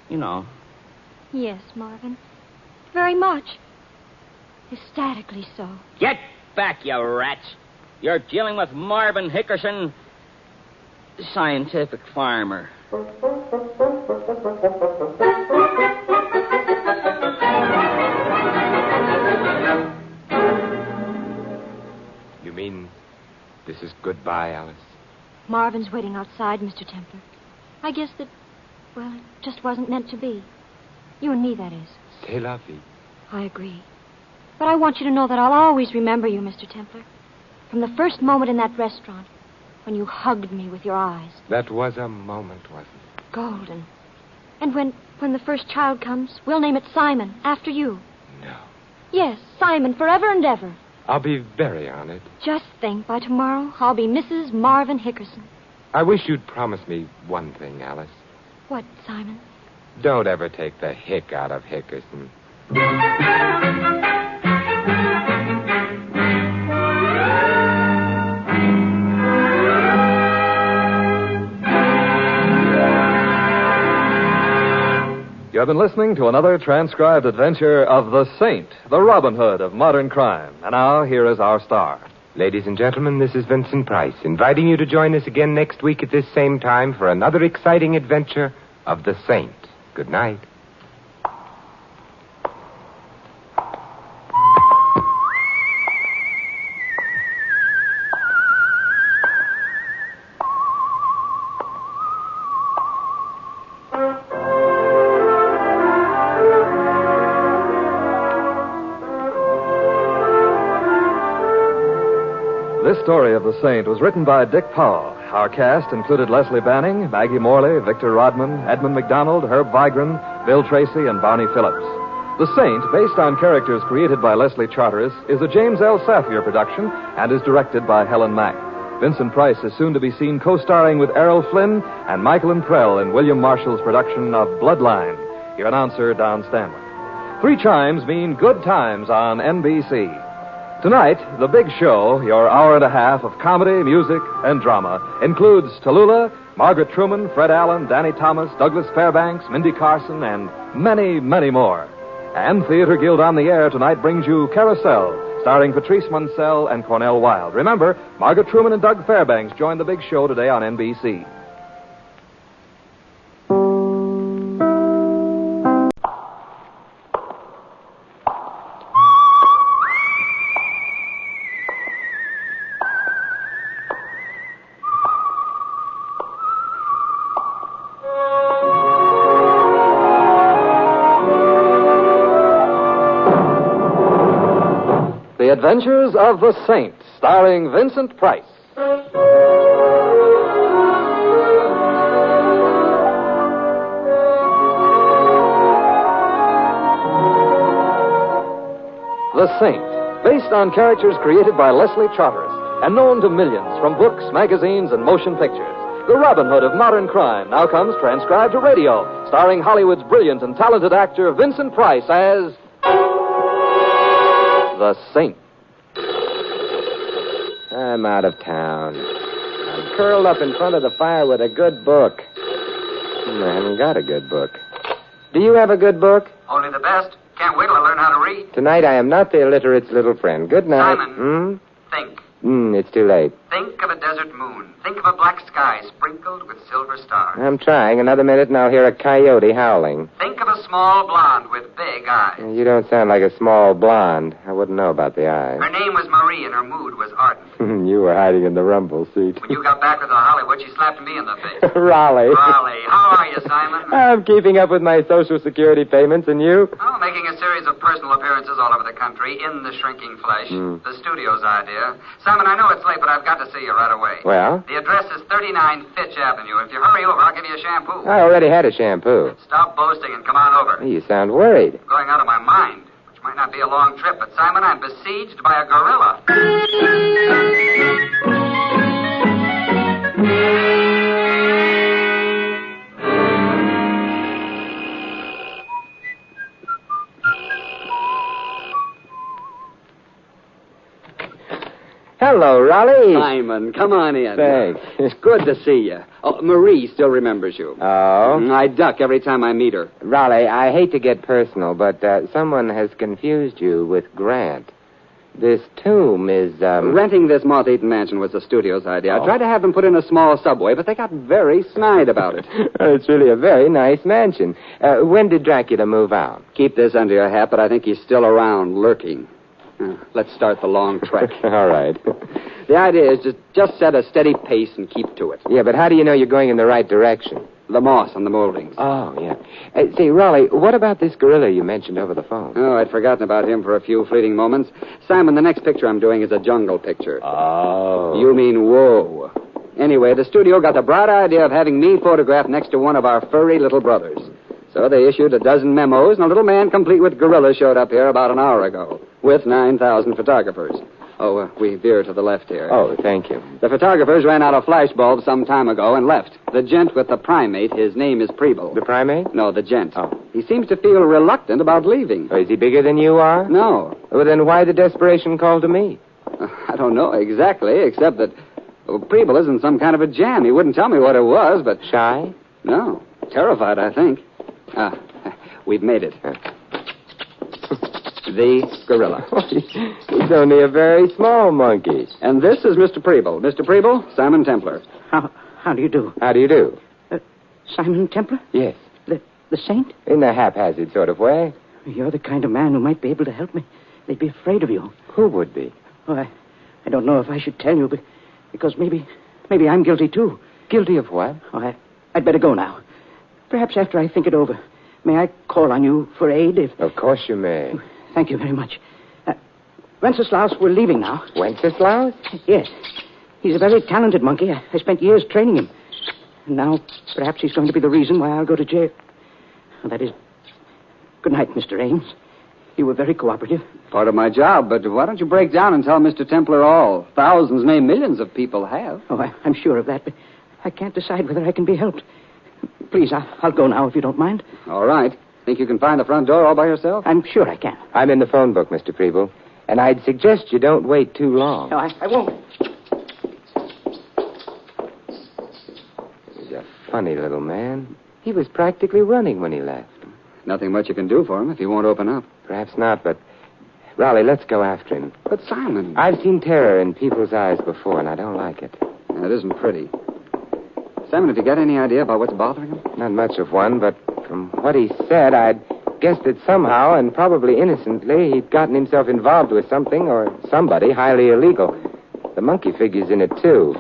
You know... Yes, Marvin. Very much. Ecstatically so. Get back, you rats. You're dealing with Marvin Hickerson, scientific farmer. You mean this is goodbye, Alice? Marvin's waiting outside, Mr. Templar. I guess that, well, it just wasn't meant to be. You and me, that is. C'est la vie. I agree. But I want you to know that I'll always remember you, Mr. Templar. From the first moment in that restaurant, when you hugged me with your eyes. That was a moment, wasn't it? Golden. And when the first child comes, we'll name it Simon, after you. No. Yes, Simon, forever and ever. I'll be very honored. Just think, by tomorrow, I'll be Mrs. Marvin Hickerson. I wish you'd promise me one thing, Alice. What, Simon? Don't ever take the hick out of Hickerson. You have been listening to another transcribed adventure of the Saint, the Robin Hood of modern crime. And now, here is our star. Ladies and gentlemen, this is Vincent Price, inviting you to join us again next week at this same time for another exciting adventure of the Saint. Good night. This story of the Saint was written by Dick Powell. Our cast included Leslie Banning, Maggie Morley, Victor Rodman, Edmund McDonald, Herb Vigran, Bill Tracy, and Barney Phillips. The Saint, based on characters created by Leslie Charteris, is a James L. Safier production and is directed by Helen Mack. Vincent Price is soon to be seen co-starring with Errol Flynn and Michael and Prell in William Marshall's production of Bloodline. Your announcer, Don Stanley. 3 chimes mean good times on NBC. Tonight, the big show, your hour and a half of comedy, music, and drama, includes Tallulah, Margaret Truman, Fred Allen, Danny Thomas, Douglas Fairbanks, Mindy Carson, and many, many more. And Theater Guild on the Air tonight brings you Carousel, starring Patrice Munsell and Cornell Wilde. Remember, Margaret Truman and Doug Fairbanks join the big show today on NBC. The Adventures of the Saint, starring Vincent Price. The Saint, based on characters created by Leslie Charteris and known to millions from books, magazines, and motion pictures. The Robin Hood of modern crime now comes transcribed to radio, starring Hollywood's brilliant and talented actor Vincent Price as the Saint. I'm out of town. I'm curled up in front of the fire with a good book. I haven't got a good book. Do you have a good book? Only the best. Can't wait till I learn how to read. Tonight I am not the illiterate's little friend. Good night. Simon, think. It's too late. Think of a desert moon. Think of a black sky sprinkled with silver stars. I'm trying. Another minute and I'll hear a coyote howling. Think of a small blonde with big eyes. You don't sound like a small blonde. I wouldn't know about the eyes. Her name was Marie and her mood was ardent. You were hiding in the rumble seat. When you got back with her Hollywood, she slapped me in the face. Raleigh. Raleigh. How are you, Simon? I'm keeping up with my Social Security payments, and you? Oh, making a series of personal appearances all over the country in the shrinking flesh. The studio's idea. Simon, I know it's late, but I've got to see you right away. Well? The address is 39 Fitch Avenue. If you hurry over, I'll give you a shampoo. I already had a shampoo. Stop boasting and come on over. You sound worried. I'm going out of my mind, which might not be a long trip, but Simon, I'm besieged by a gorilla. Hello, Raleigh. Simon, come on in. Thanks. It's good to see you. Oh, Marie still remembers you. Oh? I duck every time I meet her. Raleigh, I hate to get personal, but someone has confused you with Grant. This tomb is, Renting this moth-eaten mansion was the studio's idea. Oh. I tried to have them put in a small subway, but they got very snide about it. It's really a very nice mansion. When did Dracula move out? Keep this under your hat, but I think he's still around, lurking. Let's start the long trek. All right. The idea is just set a steady pace and keep to it. Yeah, but how do you know you're going in the right direction? The moss on the moldings. Oh, yeah. Say, Raleigh, what about this gorilla you mentioned over the phone? Oh, I'd forgotten about him for a few fleeting moments. Simon, the next picture I'm doing is a jungle picture. Oh. You mean whoa. Anyway, the studio got the bright idea of having me photographed next to one of our furry little brothers. So they issued a dozen memos, and a little man complete with gorillas showed up here about an hour ago, with 9,000 photographers. Oh, we veer to the left here. Oh, thank you. The photographers ran out of flash bulbs some time ago and left. The gent with the primate, his name is Preble. The primate? No, the gent. Oh. He seems to feel reluctant about leaving. Oh, is he bigger than you are? No. Well, then why the desperation call to me? I don't know exactly, except that Preble is in some kind of a jam. He wouldn't tell me what it was, but... Shy? No. Terrified, I think. We've made it. The gorilla. He's only a very small monkey. And this is Mr. Preble. Mr. Preble, Simon Templar. How do you do? How do you do? Simon Templar? Yes. The saint? In a haphazard sort of way. You're the kind of man who might be able to help me. They'd be afraid of you. Who would be? Oh, I don't know if I should tell you, but because maybe I'm guilty, too. Guilty of what? Oh, I'd better go now. Perhaps after I think it over. May I call on you for aid if... Of course you may. Thank you very much. Wenceslaus, we're leaving now. Wenceslaus? Yes. He's a very talented monkey. I spent years training him. And now, perhaps he's going to be the reason why I'll go to jail. That is... Good night, Mr. Ames. You were very cooperative. Part of my job, but why don't you break down and tell Mr. Templar all? Thousands, nay, millions of people have. Oh, I'm sure of that, but I can't decide whether I can be helped. Please, I'll go now if you don't mind. All right. Think you can find the front door all by yourself? I'm sure I can. I'm in the phone book, Mr. Preble, and I'd suggest you don't wait too long. No, I won't. He's a funny little man. He was practically running when he left. Nothing much you can do for him if he won't open up. Perhaps not, but... Raleigh, let's go after him. But Simon... I've seen terror in people's eyes before, and I don't like it. It isn't pretty. Simon, have you got any idea about what's bothering him? Not much of one, but from what he said, I'd guessed that somehow, and probably innocently, he'd gotten himself involved with something or somebody highly illegal. The monkey figures in it, too.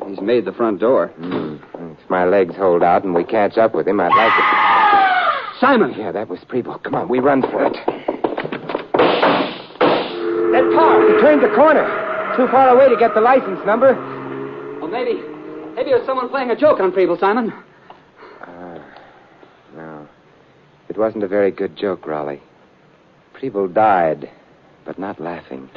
He's made the front door. If my legs hold out and we catch up with him, I'd like to... Simon! Yeah, that was Preble. Come on, we run for it. That car! He turned the corner. Too far away to get the license number. Well, maybe it was someone playing a joke on Preble, Simon. No. It wasn't a very good joke, Raleigh. Preble died, but not laughing.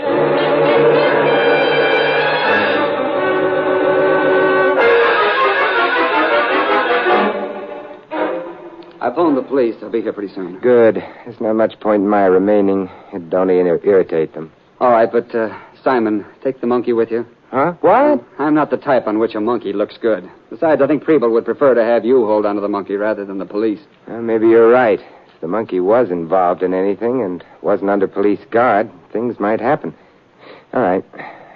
I phoned the police. They'll be here pretty soon. Good. There's not much point in my remaining. It'd only irritate them. All right, but, Simon, take the monkey with you. Huh? What? I'm not the type on which a monkey looks good. Besides, I think Preble would prefer to have you hold onto the monkey rather than the police. Well, maybe you're right. If the monkey was involved in anything and wasn't under police guard, things might happen. All right.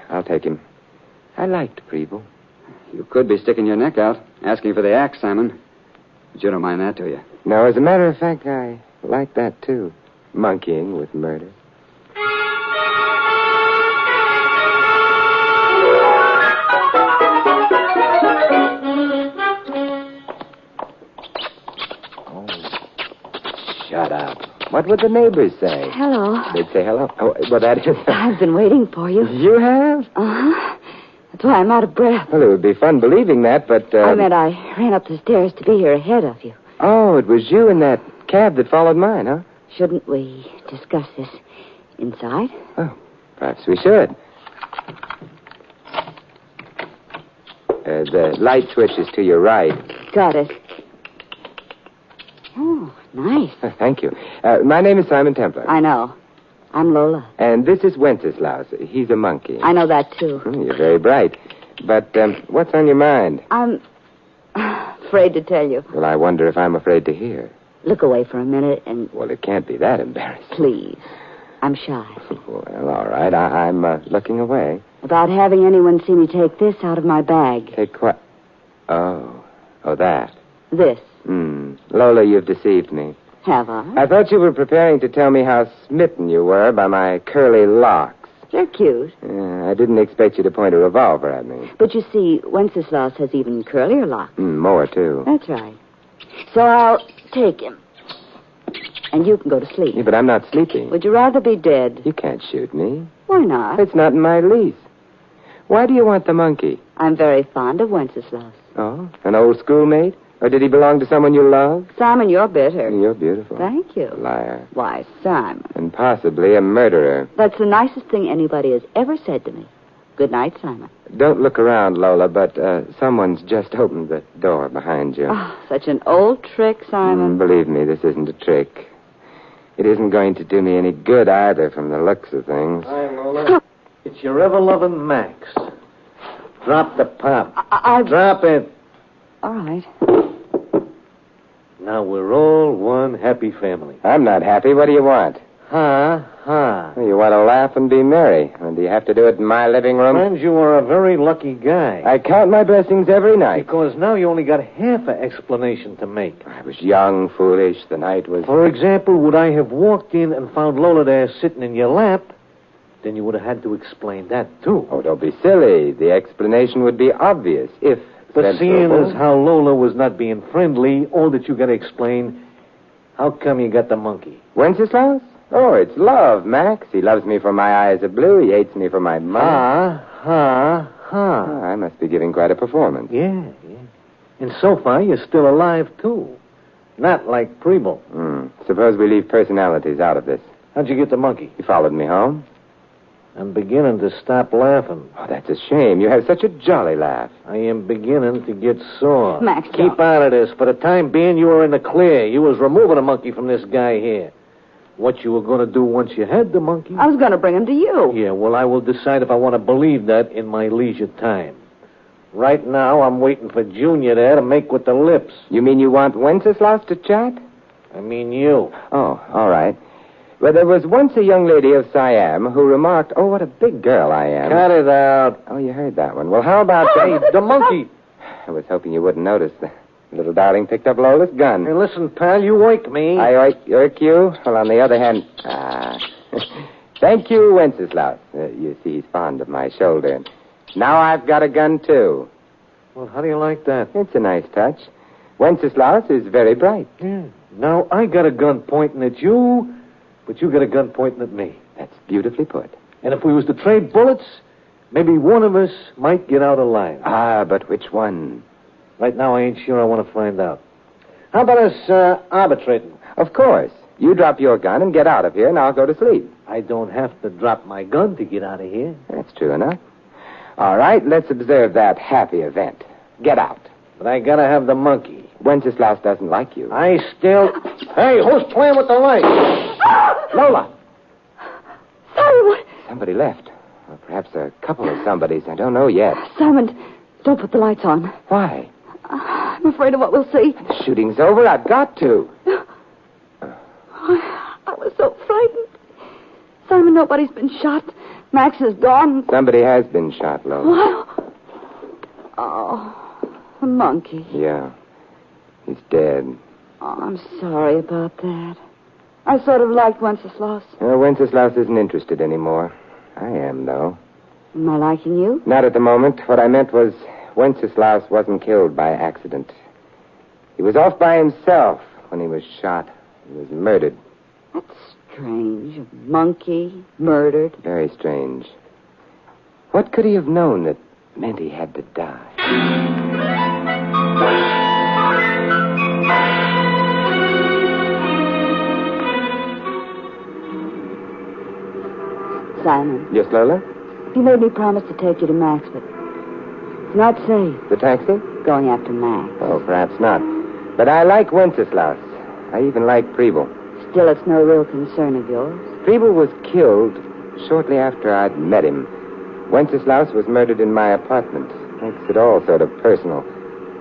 I'll take him. I liked Preble. You could be sticking your neck out, asking for the axe, Simon. But you don't mind that, do you? No, as a matter of fact, I like that, too. Monkeying with murder. Shut up. What would the neighbors say? Hello. They'd say hello. Oh, well, that is... I've been waiting for you. You have? Uh-huh. That's why I'm out of breath. Well, it would be fun believing that, but... I meant I ran up the stairs to be here ahead of you. Oh, it was you in that cab that followed mine, huh? Shouldn't we discuss this inside? Oh, perhaps we should. The light switch is to your right. Got it. Oh, nice. Thank you. My name is Simon Templar. I know. I'm Lola. And this is Wenceslaus. He's a monkey. I know that, too. You're very bright. But what's on your mind? I'm afraid to tell you. Well, I wonder if I'm afraid to hear. Look away for a minute and... Well, it can't be that embarrassing. Please. I'm shy. Well, all right. I'm looking away. About having anyone see me take this out of my bag. Take what? Oh, that. This. Lola, you've deceived me. Have I? I thought you were preparing to tell me how smitten you were by my curly locks. They're cute. I didn't expect you to point a revolver at me. But you see, Wenceslaus has even curlier locks. More, too. That's right. So I'll take him. And you can go to sleep. Yeah, but I'm not sleeping. Would you rather be dead? You can't shoot me. Why not? It's not in my lease. Why do you want the monkey? I'm very fond of Wenceslaus. Oh, an old schoolmate? Or did he belong to someone you love? Simon, you're bitter. You're beautiful. Thank you. Liar. Why, Simon. And possibly a murderer. That's the nicest thing anybody has ever said to me. Good night, Simon. Don't look around, Lola, but someone's just opened the door behind you. Oh, such an old trick, Simon. Believe me, this isn't a trick. It isn't going to do me any good either from the looks of things. Hi, Lola. It's your ever-loving Max. Drop the pop. Drop it. All right. Now we're all one happy family. I'm not happy. What do you want? Ha. You want to laugh and be merry. And do you have to do it in my living room? Friends, you are a very lucky guy. I count my blessings every night. Because now you only got half an explanation to make. I was young, foolish. The night was... For example, would I have walked in and found Lola there sitting in your lap? Then you would have had to explain that, too. Oh, don't be silly. The explanation would be obvious if... But seeing as how Lola was not being friendly, all that you got to explain, how come you got the monkey? Wenceslaus? Oh, it's love, Max. He loves me for my eyes of blue. He hates me for my money. Oh, I must be giving quite a performance. Yeah. And so far, you're still alive, too. Not like Preble. Suppose we leave personalities out of this. How'd you get the monkey? He followed me home. I'm beginning to stop laughing. Oh, that's a shame. You have such a jolly laugh. I am beginning to get sore. Max, keep out of this. For the time being, you were in the clear. You was removing a monkey from this guy here. What you were going to do once you had the monkey? I was going to bring him to you. Yeah, well, I will decide if I want to believe that in my leisure time. Right now, I'm waiting for Junior there to make with the lips. You mean you want Wenceslaus to chat? I mean you. Oh, all right. Well, there was once a young lady of Siam who remarked, "Oh, what a big girl I am." Cut it out. Oh, you heard that one. Well, how about the monkey? I was hoping you wouldn't notice. The little darling picked up Lola's gun. Hey, listen, pal, you wake me. I irk you? Well, on the other hand... Thank you, Wenceslaus. You see, he's fond of my shoulder. And now I've got a gun, too. Well, how do you like that? It's a nice touch. Wenceslaus is very bright. Yeah. Now I got a gun pointing at you, but you got a gun pointing at me. That's beautifully put. And if we was to trade bullets, maybe one of us might get out alive. But which one? Right now, I ain't sure. I want to find out. How about us arbitrating? Of course. You drop your gun and get out of here, and I'll go to sleep. I don't have to drop my gun to get out of here. That's true enough. All right, let's observe that happy event. Get out. But I gotta have the monkey. Wenceslaus doesn't like you. I still... Hey, who's playing with the light? Lola! Sorry, what? Somebody left. Or perhaps a couple of somebodies. I don't know yet. Simon, don't put the lights on. Why? I'm afraid of what we'll see. The shooting's over. I've got to. I was so frightened. Simon, nobody's been shot. Max is gone. Somebody has been shot, Lola. What? Oh, the monkey. Yeah. He's dead. Oh, I'm sorry about that. I sort of liked Wenceslaus. Wenceslaus isn't interested anymore. I am, though. Am I liking you? Not at the moment. What I meant was Wenceslaus wasn't killed by accident. He was off by himself when he was shot. He was murdered. That's strange. A monkey murdered. Very strange. What could he have known that meant he had to die? Simon. Yes, Lola? You made me promise to take you to Max, but it's not safe. The taxi? Going after Max. Oh, perhaps not. But I like Wenceslaus. I even like Preble. Still, it's no real concern of yours. Preble was killed shortly after I'd met him. Wenceslaus was murdered in my apartment. Makes it all sort of personal.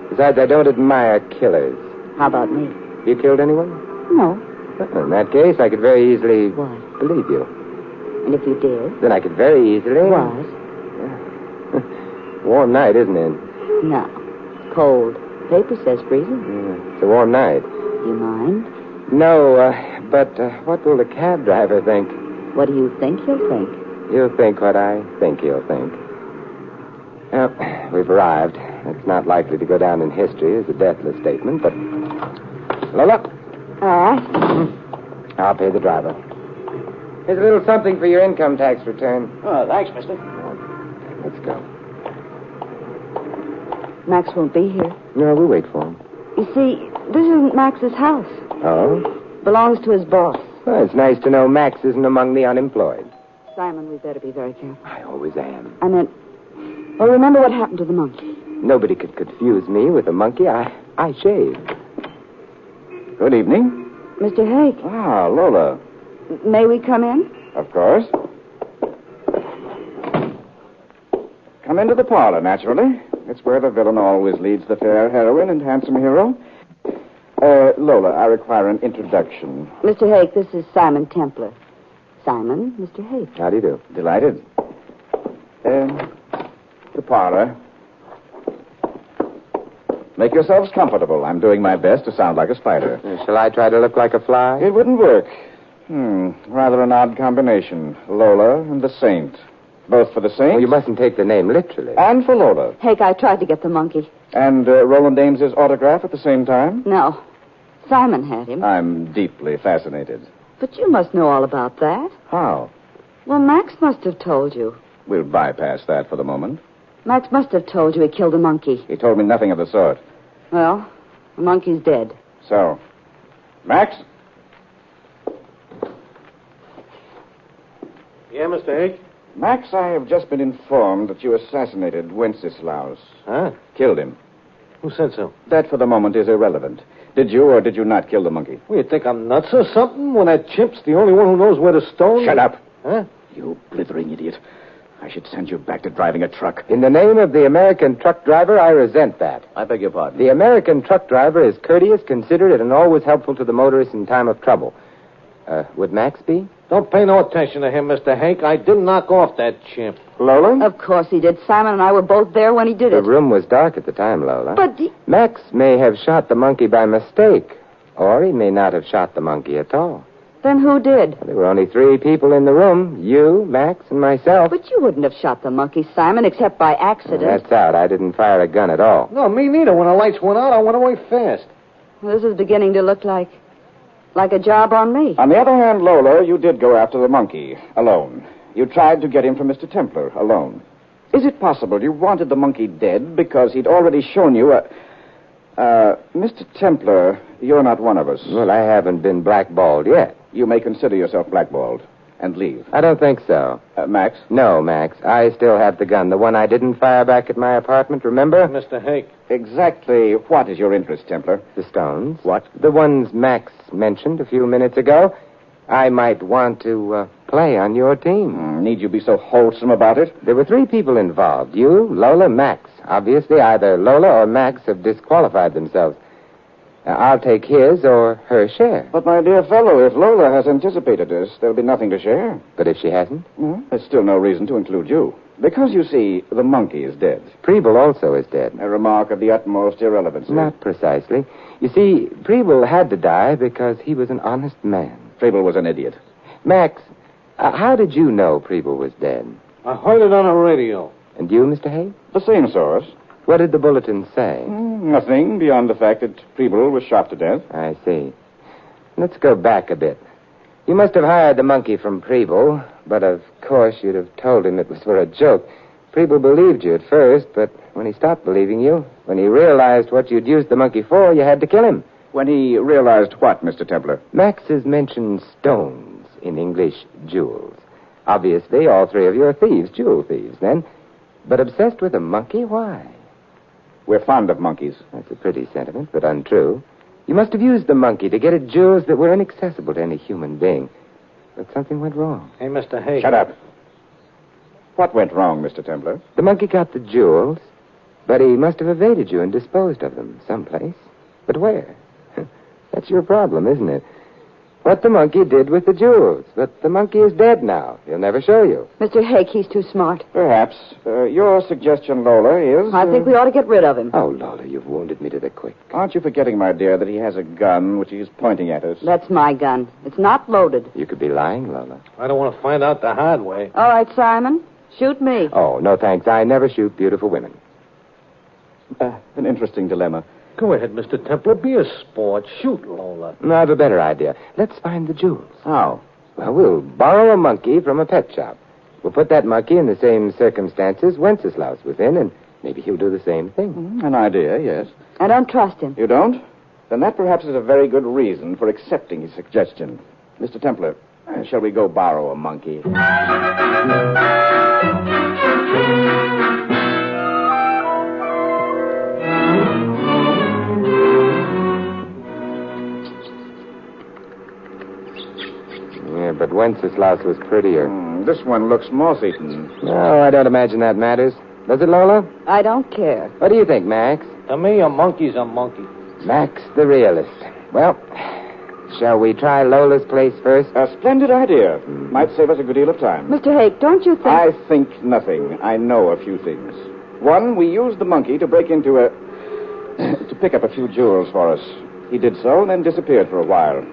Besides, I don't admire killers. How about me? You killed anyone? No. Well, in that case, I could very easily... What? Believe you. And if you did? Then I could very easily... What? Warm night, isn't it? No. Cold. Paper says freezing. Yeah, it's a warm night. You mind? No, but what will the cab driver think? What do you think he'll think? He'll think what I think he'll think. Well, we've arrived. It's not likely to go down in history as a deathless statement, but... Lola? All right. I'll pay the driver. Here's a little something for your income tax return. Oh, thanks, mister. Let's go. Max won't be here. No, we'll wait for him. You see, this isn't Max's house. Oh? Belongs to his boss. Well, it's nice to know Max isn't among the unemployed. Simon, we better be very careful. I always am. I meant... Well, remember what happened to the monkey. Nobody could confuse me with a monkey. I shave. Good evening. Mr. Hake. Ah, Lola. May we come in? Of course. Come into the parlor, naturally. It's where the villain always leads the fair heroine and handsome hero. Lola, I require an introduction. Mr. Hake, this is Simon Templar. Simon, Mr. Hake. How do you do? Delighted. The parlor. Make yourselves comfortable. I'm doing my best to sound like a spider. Shall I try to look like a fly? It wouldn't work. Rather an odd combination. Lola and the Saint. Both for the Saint. Well, you mustn't take the name literally. And for Lola. Hake, I tried to get the monkey. And Roland Ames's autograph at the same time? No. Simon had him. I'm deeply fascinated. But you must know all about that. How? Well, Max must have told you. We'll bypass that for the moment. Max must have told you he killed a monkey. He told me nothing of the sort. Well, the monkey's dead. So, Max? Yeah, Mr. Hake? Max, I have just been informed that you assassinated Wenceslaus. Huh? Killed him. Who said so? That, for the moment, is irrelevant. Did you or did you not kill the monkey? Well, you think I'm nuts or something when that chimp's the only one who knows where to stone? Shut up. Huh? You blithering idiot. I should send you back to driving a truck. In the name of the American truck driver, I resent that. I beg your pardon. The American truck driver is courteous, considerate, and always helpful to the motorist in time of trouble. Would Max be? Don't pay no attention to him, Mr. Hank. I didn't knock off that chimp. Lola? Of course he did. Simon and I were both there when he did The it. room was dark at the time, Lola. But Max may have shot the monkey by mistake, or he may not have shot the monkey at all. then who did? There were only 3 people in the room, you, Max, and myself. But you wouldn't have shot the monkey, Simon, except by accident. That's out. I didn't fire a gun at all. No, me neither. When the lights went out, I went away fast. Well, this is beginning to look like a job on me. On the other hand, Lola, you did go after the monkey, alone. You tried to get him from Mr. Templar, alone. Is it possible you wanted the monkey dead because he'd already shown you a... Mr. Templar, you're not one of us. Well, I haven't been blackballed yet. You may consider yourself blackballed and leave. I don't think so. Max? No, Max. I still have the gun. The one I didn't fire back at my apartment, remember? Mr. Hake. Exactly what is your interest, Templar? The stones. What? The ones Max mentioned a few minutes ago. I might want to play on your team. Need you be so wholesome about it? There were 3 people involved. You, Lola, Max. Obviously, either Lola or Max have disqualified themselves. I'll take his or her share. But, my dear fellow, if Lola has anticipated this, there'll be nothing to share. But if she hasn't? There's still no reason to include you. Because, you see, the monkey is dead. Preble also is dead. A remark of the utmost irrelevancy. Not precisely. You see, Preble had to die because he was an honest man. Preble was an idiot. Max, how did you know Preble was dead? I heard it on the radio. And you, Mr. Hay? The same source. What did the bulletin say? Nothing beyond the fact that Preble was shot to death. I see. Let's go back a bit. You must have hired the monkey from Preble, but of course you'd have told him it was for a joke. Preble believed you at first, but when he stopped believing you, when he realized what you'd used the monkey for, you had to kill him. When he realized what, Mr. Templar? Max has mentioned stones, in English, jewels. Obviously, all 3 of you are thieves, jewel thieves, then. But obsessed with a monkey? Why? We're fond of monkeys. That's a pretty sentiment, but untrue. You must have used the monkey to get at jewels that were inaccessible to any human being. But something went wrong. Hey, Mr. Hake. Shut up. What went wrong, Mr. Templar? The monkey got the jewels, but he must have evaded you and disposed of them someplace. But where? That's your problem, isn't it? What the monkey did with the jewels. But the monkey is dead now. He'll never show you. Mr. Hake, he's too smart. Perhaps. Your suggestion, Lola, is... I think we ought to get rid of him. Oh, Lola, you've wounded me to the quick. Aren't you forgetting, my dear, that he has a gun which he's pointing at us? That's my gun. It's not loaded. You could be lying, Lola. I don't want to find out the hard way. All right, Simon. Shoot me. Oh, no thanks. I never shoot beautiful women. An interesting dilemma. Go ahead, Mr. Templar. Be a sport. Shoot, Lola. No, I have a better idea. Let's find the jewels. How? Well, we'll borrow a monkey from a pet shop. We'll put that monkey in the same circumstances Wenceslaus was in, and maybe he'll do the same thing. An idea, yes. I don't trust him. You don't? Then that perhaps is a very good reason for accepting his suggestion. Mr. Templar, shall we go borrow a monkey? Yeah, but Wenceslaus was prettier. This one looks moth-eaten. No, I don't imagine that matters. Does it, Lola? I don't care. What do you think, Max? To me, a monkey's a monkey. Max the realist. Well, shall we try Lola's place first? A splendid idea. Might save us a good deal of time. Mr. Hake, don't you think... I think nothing. I know a few things. One, we used the monkey to break into to pick up a few jewels for us. He did so and then disappeared for a while.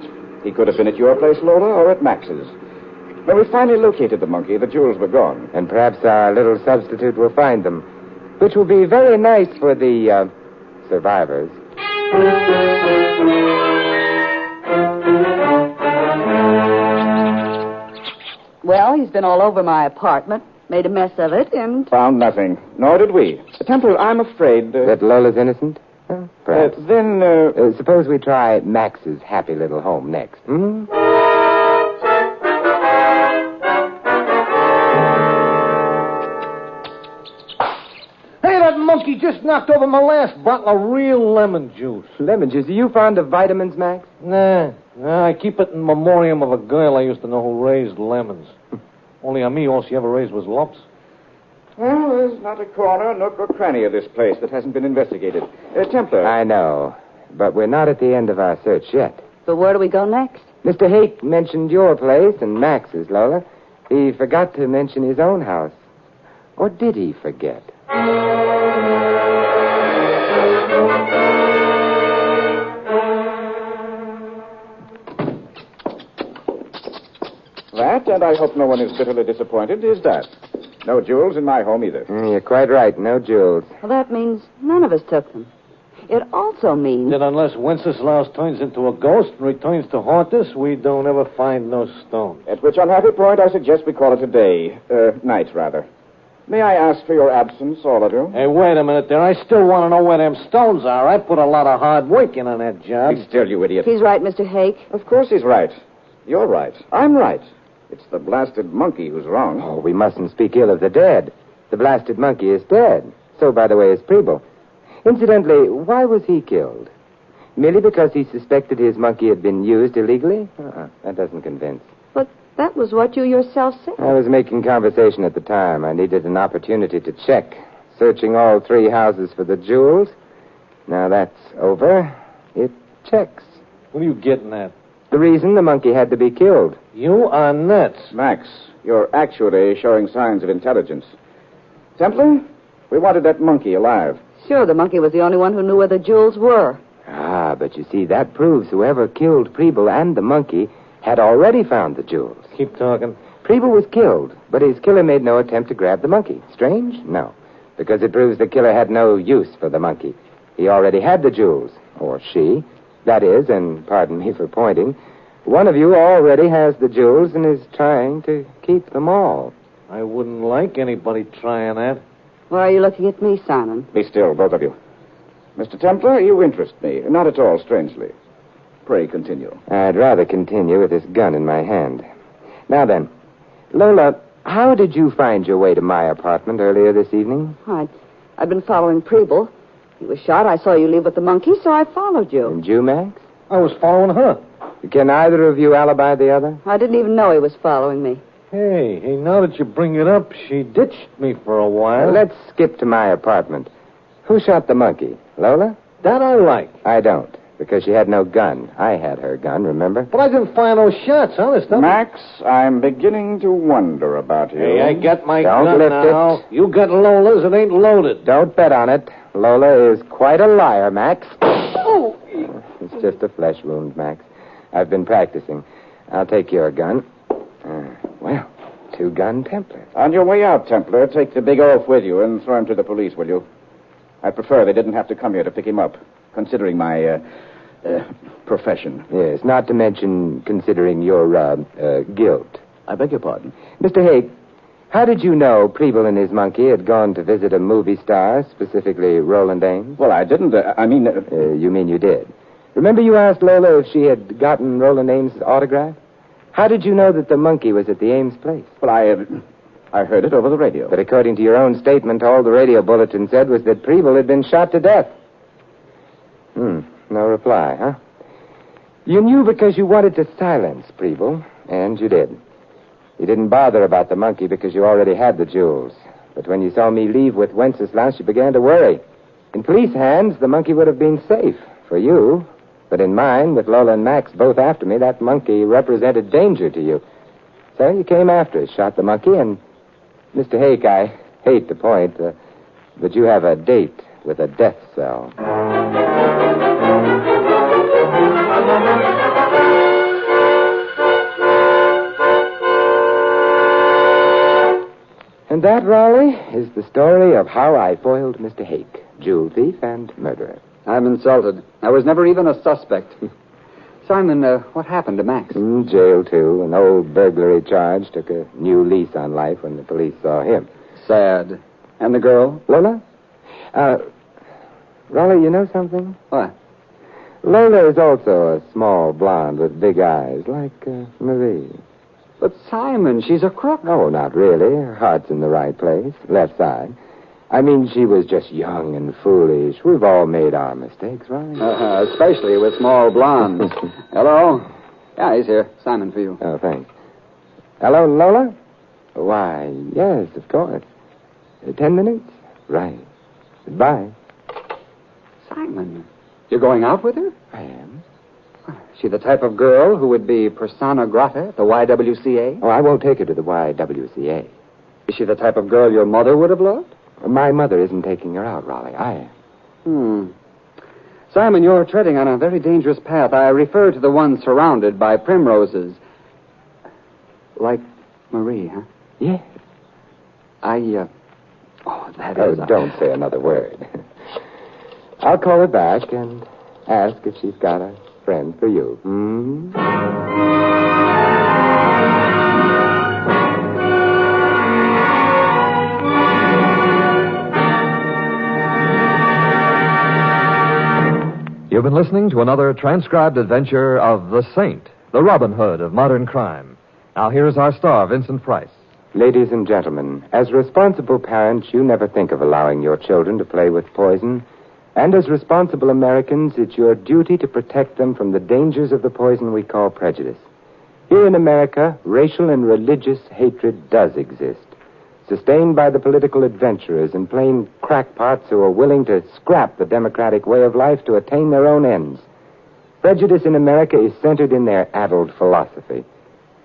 He could have been at your place, Lola, or at Max's. When we finally located the monkey, the jewels were gone. And perhaps our little substitute will find them, which will be very nice for the, survivors. Well, he's been all over my apartment, made a mess of it, and... Found nothing. Nor did we. Templar, I'm afraid... That Lola's innocent? Perhaps. Then, suppose we try Max's happy little home next. Hmm? Hey, that monkey just knocked over my last bottle of real lemon juice. Lemon juice? Are you fond of vitamins, Max? Nah, I keep it in memoriam of a girl I used to know who raised lemons. Only on me, all she ever raised was lumps. Well, there's not a corner, nook, or cranny of this place that hasn't been investigated. Templar. I know, but we're not at the end of our search yet. But where do we go next? Mr. Hake mentioned your place and Max's, Lola. He forgot to mention his own house. Or did he forget? That, and I hope no one is bitterly disappointed, is that. No jewels in my home either. You're quite right, no jewels. Well, that means none of us took them. It also means... That unless Wenceslaus turns into a ghost and returns to haunt us, we don't ever find no stone. At which unhappy point I suggest we call it a day. Night, rather. May I ask for your absence, all of you? Hey, wait a minute there. I still want to know where them stones are. I put a lot of hard work in on that job. Be still, you idiot. He's right, Mr. Hake. Of course he's right. You're right. I'm right. It's the blasted monkey who's wrong. Oh, we mustn't speak ill of the dead. The blasted monkey is dead. So, by the way, is Preble. Incidentally, why was he killed? Merely because he suspected his monkey had been used illegally? That doesn't convince. But that was what you yourself said. I was making conversation at the time. I needed an opportunity to check. Searching all 3 houses for the jewels. Now that's over. It checks. What are you getting at? The reason the monkey had to be killed. You are nuts. Max, you're actually showing signs of intelligence. Templar, we wanted that monkey alive. Sure, the monkey was the only one who knew where the jewels were. But you see, that proves whoever killed Preble and the monkey had already found the jewels. Keep talking. Preble was killed, but his killer made no attempt to grab the monkey. Strange? No. Because it proves the killer had no use for the monkey. He already had the jewels. Or she. That is, and pardon me for pointing, one of you already has the jewels and is trying to keep them all. I wouldn't like anybody trying that. Why are you looking at me, Simon? Be still, both of you. Mr. Templar, you interest me, not at all strangely. Pray continue. I'd rather continue with this gun in my hand. Now then, Lola, how did you find your way to my apartment earlier this evening? I'd been following Preble. He was shot. I saw you leave with the monkey, so I followed you. And you, Max? I was following her. Can either of you alibi the other? I didn't even know he was following me. Hey, now that you bring it up, she ditched me for a while. Let's skip to my apartment. Who shot the monkey? Lola? That I like. I don't, because she had no gun. I had her gun, remember? But I didn't fire no shots, honest. Max, I'm beginning to wonder about you. Hey, I got my Don't gun lift now. it. You got Lola's, it ain't loaded. Don't bet on it. Lola is quite a liar, Max. Oh! It's just a flesh wound, Max. I've been practicing. I'll take your gun. Well, 2-gun Templar. On your way out, Templar, take the big oaf with you and throw him to the police, will you? I prefer they didn't have to come here to pick him up, considering my, profession. Yes, not to mention considering your, guilt. I beg your pardon? Mr. Hake, how did you know Preble and his monkey had gone to visit a movie star, specifically Roland Ames? Well, I didn't. You mean you did? Remember you asked Lola if she had gotten Roland Ames' autograph? How did you know that the monkey was at the Ames place? Well, I heard it over the radio. But according to your own statement, all the radio bulletin said was that Preble had been shot to death. No reply, huh? You knew because you wanted to silence Preble, and you did. You didn't bother about the monkey because you already had the jewels. But when you saw me leave with Wenceslaus, you began to worry. In police hands, the monkey would have been safe for you. But in mine, with Lola and Max both after me, that monkey represented danger to you. So you came after it, shot the monkey, and... Mr. Hake, I hate to point, but you have a date with a death cell. And that, Raleigh, is the story of how I foiled Mr. Hake, jewel thief and murderer. I'm insulted. I was never even a suspect. Simon, what happened to Max? Jail, too. An old burglary charge. Took a new lease on life when the police saw him. Sad. And the girl? Lola? Raleigh, you know something? What? Lola is also a small blonde with big eyes, like Marie. But Simon, she's a crook. Oh, not really. Her heart's in the right place. Left side. I mean, she was just young and foolish. We've all made our mistakes, right? Especially with small blondes. Hello? Yeah, he's here. Simon for you. Oh, thanks. Hello, Lola? Why, yes, of course. 10 minutes? Right. Goodbye. Simon, you're going out with her? I am. Is she the type of girl who would be persona grata at the YWCA? Oh, I won't take her to the YWCA. Is she the type of girl your mother would have loved? My mother isn't taking her out, Raleigh. I am. Simon, you're treading on a very dangerous path. I refer to the one surrounded by primroses. Like Marie, huh? Yes. Don't say another word. I'll call her back and ask if she's got a friend for you. You've been listening to another transcribed adventure of the Saint, the Robin Hood of modern crime. Now here's our star, Vincent Price. Ladies and gentlemen, as responsible parents, you never think of allowing your children to play with poison. And as responsible Americans, it's your duty to protect them from the dangers of the poison we call prejudice. Here in America, racial and religious hatred does exist, sustained by the political adventurers and plain crackpots who are willing to scrap the democratic way of life to attain their own ends. Prejudice in America is centered in their addled philosophy.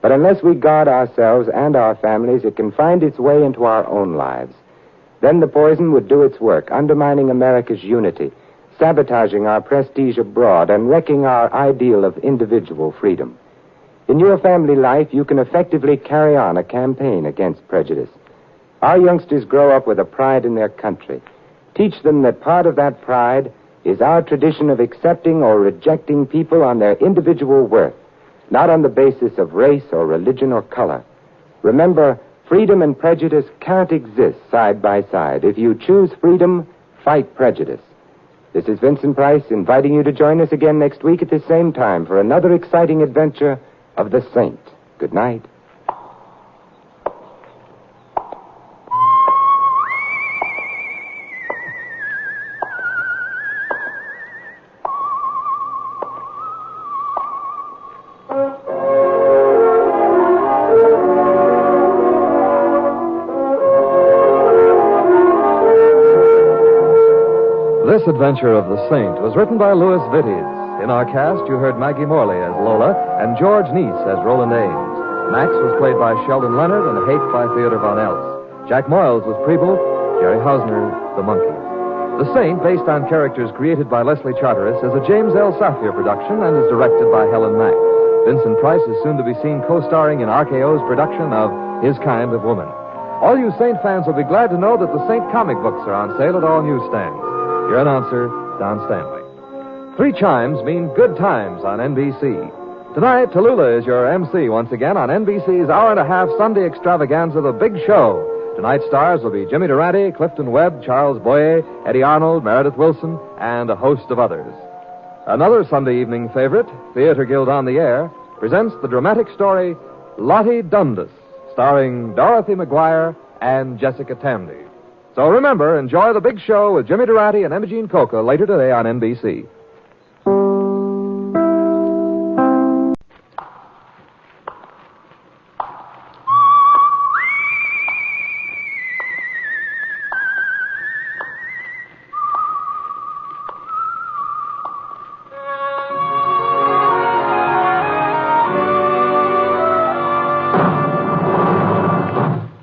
But unless we guard ourselves and our families, it can find its way into our own lives. Then the poison would do its work, undermining America's unity, sabotaging our prestige abroad, and wrecking our ideal of individual freedom. In your family life, you can effectively carry on a campaign against prejudice. Our youngsters grow up with a pride in their country. Teach them that part of that pride is our tradition of accepting or rejecting people on their individual worth, not on the basis of race or religion or color. Remember, freedom and prejudice can't exist side by side. If you choose freedom, fight prejudice. This is Vincent Price inviting you to join us again next week at the same time for another exciting adventure of the Saint. Good night. This adventure of the Saint was written by Louis Vittes. In our cast, you heard Maggie Morley as Lola and George Neese as Roland Ames. Max was played by Sheldon Leonard and Hake by Theodore Von Eltz. Jack Moyles was Preble, Jerry Hausner, the monkey. The Saint, based on characters created by Leslie Charteris, is a James L. Safier production and is directed by Helen Mack. Vincent Price is soon to be seen co-starring in RKO's production of His Kind of Woman. All you Saint fans will be glad to know that the Saint comic books are on sale at all newsstands. Your announcer, Don Stanley. 3 chimes mean good times on NBC. Tonight, Tallulah is your MC once again on NBC's hour-and-a-half Sunday extravaganza, The Big Show. Tonight's stars will be Jimmy Durante, Clifton Webb, Charles Boyer, Eddie Arnold, Meredith Wilson, and a host of others. Another Sunday evening favorite, Theater Guild on the Air, presents the dramatic story Lottie Dundas, starring Dorothy McGuire and Jessica Tandy. So remember, enjoy The Big Show with Jimmy Durante and Imogene Coca later today on NBC.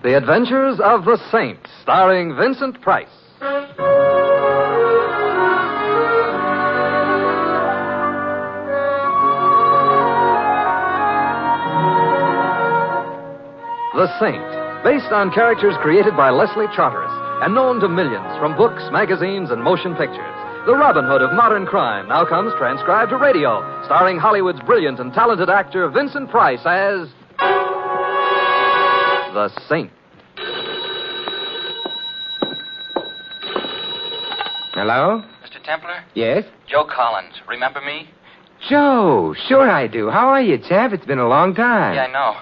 The Adventures of the Saint, starring Vincent Price. The Saint, based on characters created by Leslie Charteris and known to millions from books, magazines, and motion pictures. The Robin Hood of modern crime now comes transcribed to radio, starring Hollywood's brilliant and talented actor Vincent Price as the Saint. Hello? Mr. Templar? Yes? Joe Collins. Remember me? Joe, sure I do. How are you, chap? It's been a long time. Yeah, I know.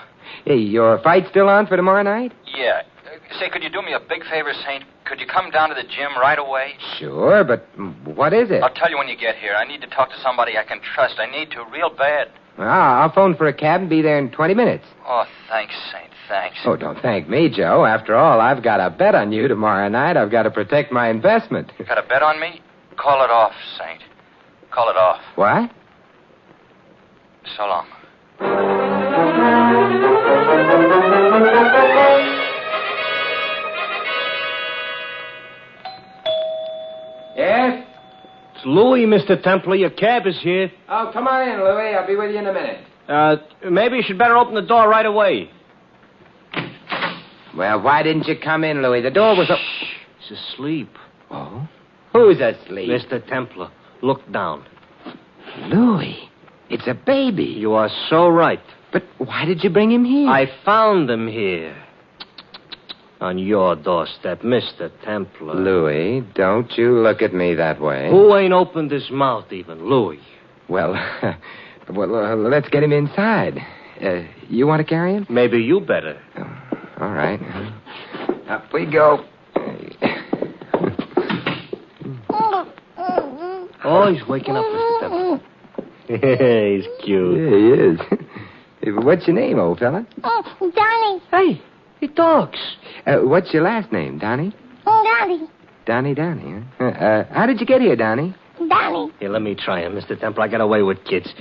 Hey, your fight still on for tomorrow night? Yeah. Say, could you do me a big favor, Saint? Could you come down to the gym right away? Sure, but what is it? I'll tell you when you get here. I need to talk to somebody I can trust. I need to real bad. I'll phone for a cab and be there in 20 minutes. Oh, thanks, Saint. Thanks. Oh, don't thank me, Joe. After all, I've got a bet on you tomorrow night. I've got to protect my investment. Got a bet on me? Call it off, Saint. Call it off. What? So long. Yes? It's Louis, Mr. Templar. Your cab is here. Oh, come on in, Louis. I'll be with you in a minute. Maybe you should better open the door right away. Well, why didn't you come in, Louis? The door was... He's asleep. Oh? Who's asleep? Mr. Templar, look down. Louis, it's a baby. You are so right. But why did you bring him here? I found him here. On your doorstep, Mr. Templar. Louis, don't you look at me that way. Who ain't opened his mouth even? Louis. Well, let's get him inside. You want to carry him? Maybe you better. Oh, all right. Up we go. Oh, he's waking up, Mr. Templar. He's cute. Yeah, he is. What's your name, old fella? Donnie. Hey, he talks. What's your last name, Donnie? Donnie. Donnie, huh? How did you get here, Donnie? Donnie. Here, let me try him, Mr. Templar. I got away with kids.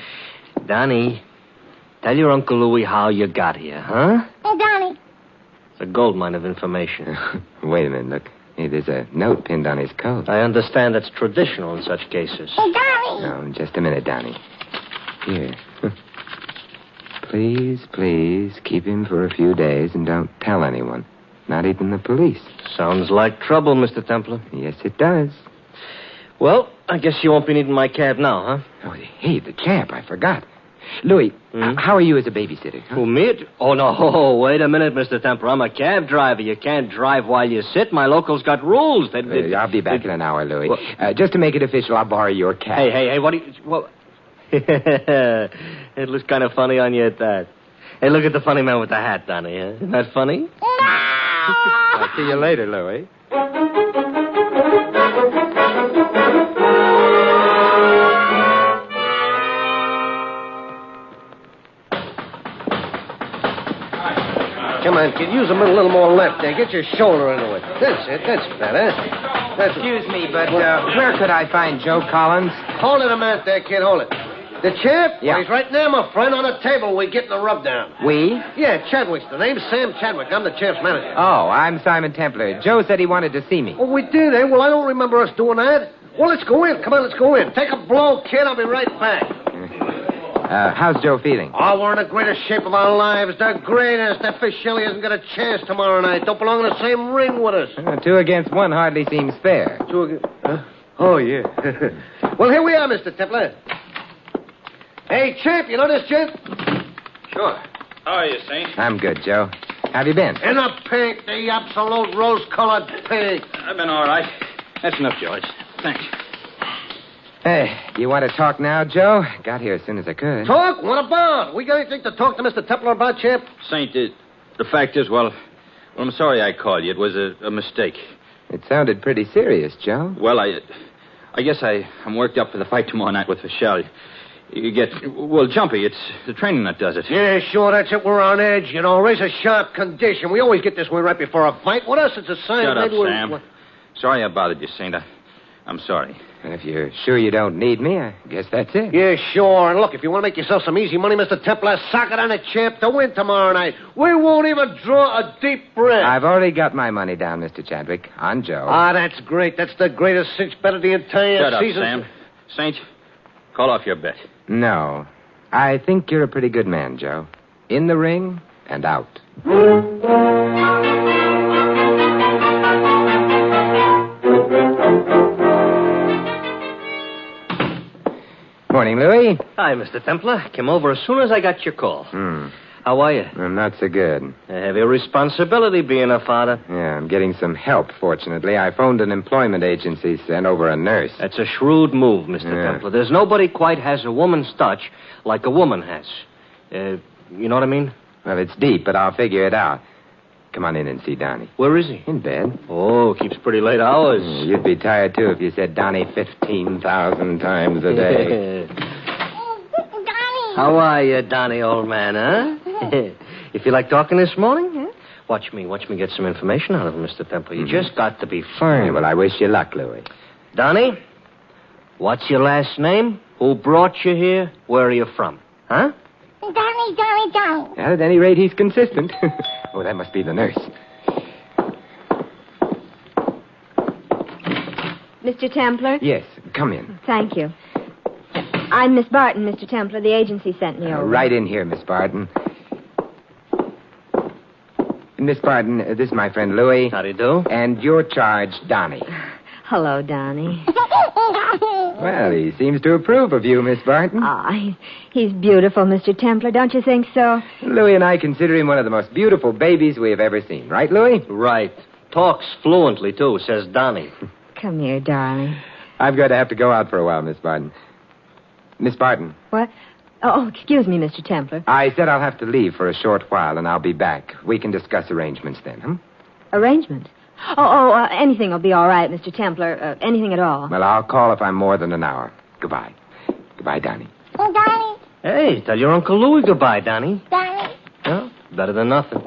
Donnie, tell your Uncle Louis how you got here, huh? Donnie. It's a goldmine of information. Wait a minute, look. Hey, there's a note pinned on his coat. I understand that's traditional in such cases. Donnie. No, just a minute, Donnie. Here. Please keep him for a few days and don't tell anyone. Not even the police. Sounds like trouble, Mr. Templar. Yes, it does. Well, I guess you won't be needing my cab now, huh? Oh, hey, the cab, I forgot. Louis, how are you as a babysitter? Huh? Who, me? Oh, no, wait a minute, Mr. Templar. I'm a cab driver. You can't drive while you sit. My locals got rules. I'll be back in an hour, Louis. Just to make it official, I'll borrow your cab. Hey, what do you... Well, it looks kind of funny on you at that. Hey, look at the funny man with the hat, Donnie. Huh? Isn't that funny? I'll see you later, Louis. Come on, kid. Use a little more left there. Get your shoulder into it. That's it. That's better. Excuse me, but where could I find Joe Collins? Hold it a minute there, kid. Hold it. The champ? Yeah. Well, he's right there, my friend, on the table. We're getting a rub-down. We? Yeah, Chadwick's the name. Sam Chadwick. I'm the champ's manager. Oh, I'm Simon Templar. Joe said he wanted to see me. Oh, we did, eh? Well, I don't remember us doing that. Well, let's go in. Come on, let's go in. Take a blow, kid. I'll be right back. How's Joe feeling? Oh, we're in the greatest shape of our lives. The greatest. That fish Shelley hasn't got a chance tomorrow night. Don't belong in the same ring with us. 2 against 1 hardly seems fair. 2 against... Oh, yeah. Well, here we are, Mr. Templar. Hey, champ, you know this gent? Sure. How are you, Saint? I'm good, Joe. Have you been? In the pink, the absolute rose-colored pink. I've been all right. That's enough, George. Thanks. Hey, you want to talk now, Joe? Got here as soon as I could. Talk? What about? We got anything to talk to Mr. Templar about, champ? Saint, the fact is, well, I'm sorry I called you. It was a mistake. It sounded pretty serious, Joe. Well, I guess I'm worked up for the fight tomorrow night with Michelle. You get, jumpy. It's the training that does it. Yeah, sure, that's it. We're on edge, you know. Razor sharp condition. We always get this way right before a fight. With us, it's a sign. Shut up, maybe Sam. Sorry I bothered you, Saint. I'm sorry. And if you're sure you don't need me, I guess that's it. Yeah, sure. And look, if you want to make yourself some easy money, Mr. Templar, sock it on the champ to win tomorrow night. We won't even draw a deep breath. I've already got my money down, Mr. Chadwick, on Joe. Ah, that's great. That's the greatest cinch bet of the entire season. Shut up, Sam. Saint, call off your bet. No. I think you're a pretty good man, Joe. In the ring and out. Morning, Louis. Hi, Mr. Templar. Came over as soon as I got your call. How are you? I'm not so good. A heavy responsibility being a father. Yeah, I'm getting some help, fortunately. I phoned an employment agency, sent over a nurse. That's a shrewd move, Mr. Templar. There's nobody quite has a woman's touch like a woman has. You know what I mean? Well, it's deep, but I'll figure it out. Come on in and see Donnie. Where is he? In bed. Oh, keeps pretty late hours. You'd be tired, too, if you said Donnie 15,000 times a day. Donnie. How are you, Donnie, old man, huh? You feel like talking this morning? Huh? Watch me get some information out of him, Mr. Templar. You just got to be firm. Yeah, well, I wish you luck, Louis. Donnie, what's your last name? Who brought you here? Where are you from? Huh? Donnie. Well, at any rate, he's consistent. Oh, that must be the nurse. Mr. Templar? Yes, come in. Thank you. I'm Miss Barton, Mr. Templar. The agency sent me over. Right in here, Miss Barton. Miss Barton, this is my friend Louis. How do you do? And your charge, Donnie. Hello, Donnie. Well, he seems to approve of you, Miss Barton. He's beautiful, Mr. Templar. Don't you think so? Louis and I consider him one of the most beautiful babies we have ever seen. Right, Louis? Right. Talks fluently, too, says Donnie. Come here, darling. I'm going to have to go out for a while, Miss Barton. Miss Barton. What? Oh, excuse me, Mr. Templar. I said I'll have to leave for a short while, and I'll be back. We can discuss arrangements then, huh? Arrangements? Anything will be all right, Mr. Templar. Anything at all. Well, I'll call if I'm more than an hour. Goodbye. Goodbye, Donnie. Donnie. Hey, tell your Uncle Louis goodbye, Donnie. Donnie. Well, better than nothing.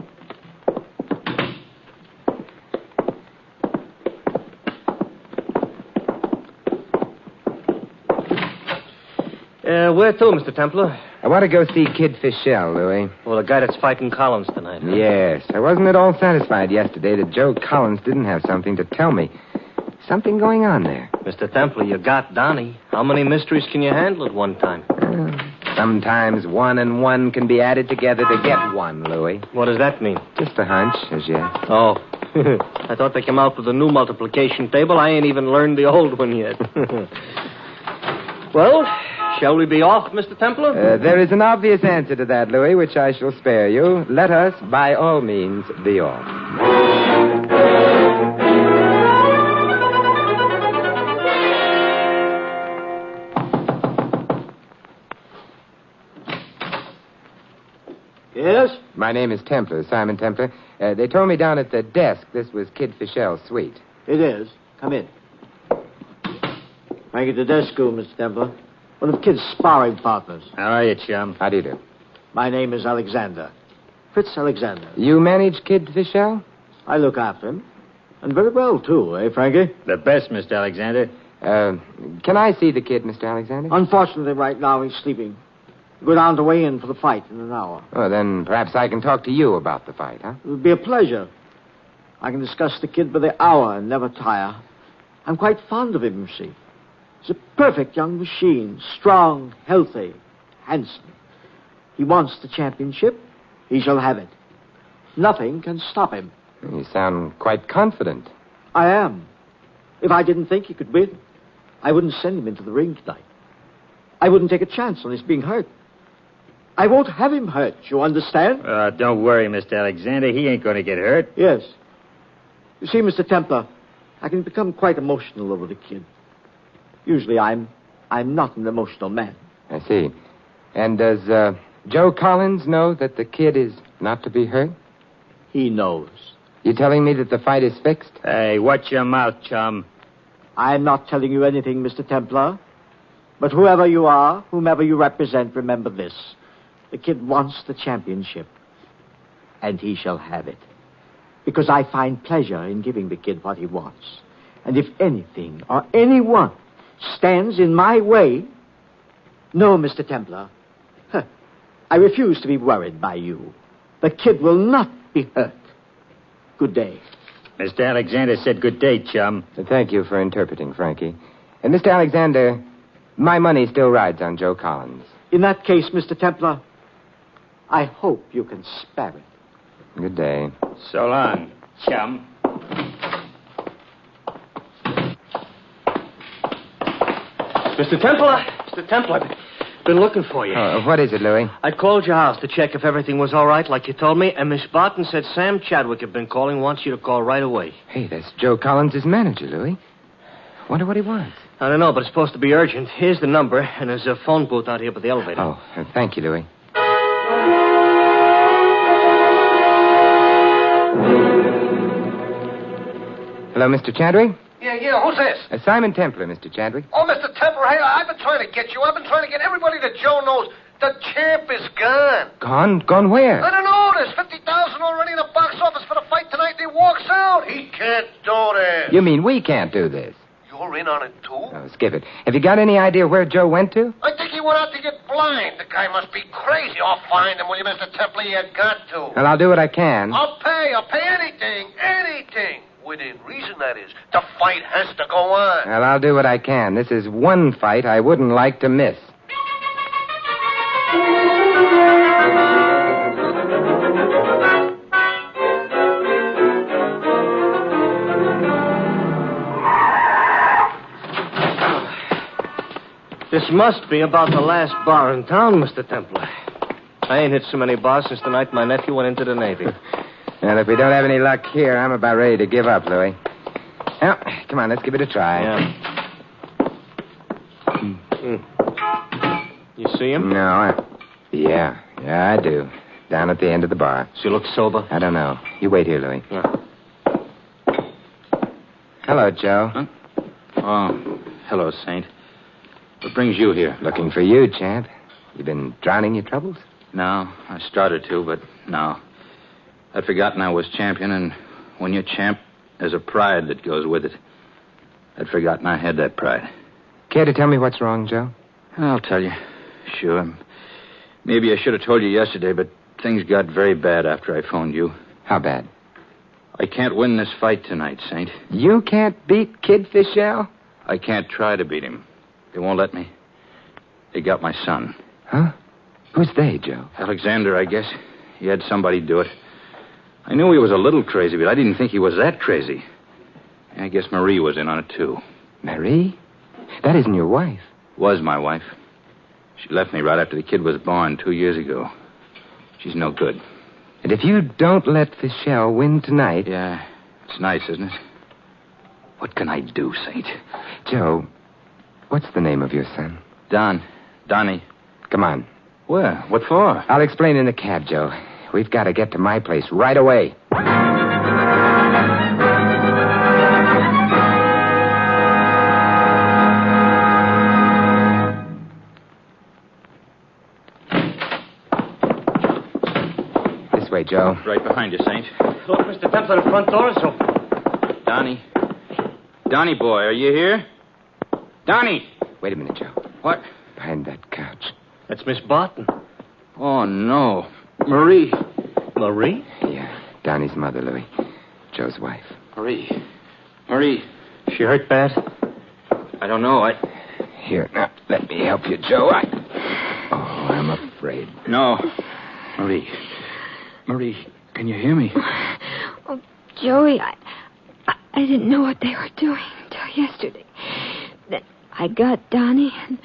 Where to, Mr. Templar? I want to go see Kid Fischel, Louis. Well, the guy that's fighting Collins tonight. Huh? Yes. I wasn't at all satisfied yesterday that Joe Collins didn't have something to tell me. Something going on there. Mr. Templar, you got Donnie. How many mysteries can you handle at one time? Sometimes 1 and 1 can be added together to get 1, Louis. What does that mean? Just a hunch, as yet. Oh. I thought they came out with a new multiplication table. I ain't even learned the old one yet. Well, shall we be off, Mr. Templar? There is an obvious answer to that, Louis, which I shall spare you. Let us, by all means, be off. Yes? My name is Templar, Simon Templar. They told me down at the desk this was Kid Fischel's suite. It is. Come in. Back at the desk school, Mr. Templar. One of Kid's sparring partners. How are you, chum? How do you do? My name is Alexander. Fritz Alexander. You manage Kid Fischel? I look after him. And very well, too, eh, Frankie? The best, Mr. Alexander. Can I see the kid, Mr. Alexander? Unfortunately, right now, he's sleeping. Go down to weigh in for the fight in an hour. Oh, then perhaps I can talk to you about the fight, huh? It would be a pleasure. I can discuss the kid by the hour and never tire. I'm quite fond of him, you see. He's a perfect young machine. Strong, healthy, handsome. He wants the championship. He shall have it. Nothing can stop him. You sound quite confident. I am. If I didn't think he could win, I wouldn't send him into the ring tonight. I wouldn't take a chance on his being hurt. I won't have him hurt, you understand? Don't worry, Mr. Alexander. He ain't going to get hurt. Yes. You see, Mr. Templar, I can become quite emotional over the kid. Usually I'm not an emotional man. I see. And does Joe Collins know that the kid is not to be hurt? He knows. You telling me that the fight is fixed? Hey, watch your mouth, chum. I'm not telling you anything, Mr. Templar. But whoever you are, whomever you represent, remember this. The kid wants the championship. And he shall have it. Because I find pleasure in giving the kid what he wants. And if anything or anyone stands in my way... No, Mr. Templar. I refuse to be worried by you. The kid will not be hurt. Good day. Mr. Alexander said good day, chum. Thank you for interpreting, Frankie. And Mr. Alexander, my money still rides on Joe Collins. In that case, Mr. Templar, I hope you can spare it. Good day. So long, chum. Mr. Templar! Been looking for you. What is it, Louis? I called your house to check if everything was all right, like you told me, and Miss Barton said Sam Chadwick had been calling, wants you to call right away. Hey, that's Joe Collins' manager, Louis. Wonder what he wants. I don't know, but it's supposed to be urgent. Here's the number, and there's a phone booth out here by the elevator. Oh, thank you, Louis. Hello, Mr. Chadwick? Yeah, who's this? Simon Templar, Mr. Chadwick. Oh, Mr. Templar, hey, I've been trying to get you. I've been trying to get everybody that Joe knows. The champ is gone. Gone? Gone where? I don't know. There's $50,000 already in the box office for the fight tonight, and he walks out. He can't do this. You mean we can't do this? You're in on it, too? Oh, skip it. Have you got any idea where Joe went to? I think he went out to get blind. The guy must be crazy. I'll find him, will you, Mr. Templar? You got to. Well, I'll do what I can. I'll pay anything. Within reason, that is. The fight has to go on. Well, I'll do what I can. This is one fight I wouldn't like to miss. This must be about the last bar in town, Mr. Templar. I ain't hit so many bars since the night my nephew went into the Navy. Well, if we don't have any luck here, I'm about ready to give up, Louis. Well, come on, let's give it a try. Yeah. You see him? No, Yeah, I do. Down at the end of the bar. Does he look sober? I don't know. You wait here, Louis. Yeah. Hello, Joe. Huh? Oh, hello, Saint. What brings you here? Looking for you, champ. You been drowning your troubles? No, I started to, but no. I'd forgotten I was champion, and when you're champ, there's a pride that goes with it. I'd forgotten I had that pride. Care to tell me what's wrong, Joe? I'll tell you. Sure. Maybe I should have told you yesterday, but things got very bad after I phoned you. How bad? I can't win this fight tonight, Saint. You can't beat Kid Fischel? I can't try to beat him. They won't let me. They got my son. Huh? Who's they, Joe? Alexander, I guess. He had somebody do it. I knew he was a little crazy, but I didn't think he was that crazy. I guess Marie was in on it, too. Marie? That isn't your wife. Was my wife. She left me right after the kid was born 2 years ago. She's no good. And if you don't let Fischel win tonight... Yeah, it's nice, isn't it? What can I do, Saint? Joe, what's the name of your son? Donnie. Come on. Where? What for? I'll explain in the cab, Joe. We've got to get to my place right away. This way, Joe. Right behind you, Saint. Look, Mr. Templar, the front door is open. Donnie boy, are you here? Donnie! Wait a minute, Joe. What? Behind that couch. That's Miss Barton. Oh, no. Marie. Marie? Yeah, Donnie's mother, Louis. Joe's wife. Marie. She hurt bad? I don't know. Here, now, let me help you, Joe. I'm afraid. No. Marie, can you hear me? Oh, Joey, I didn't know what they were doing until yesterday. Then I got Donnie and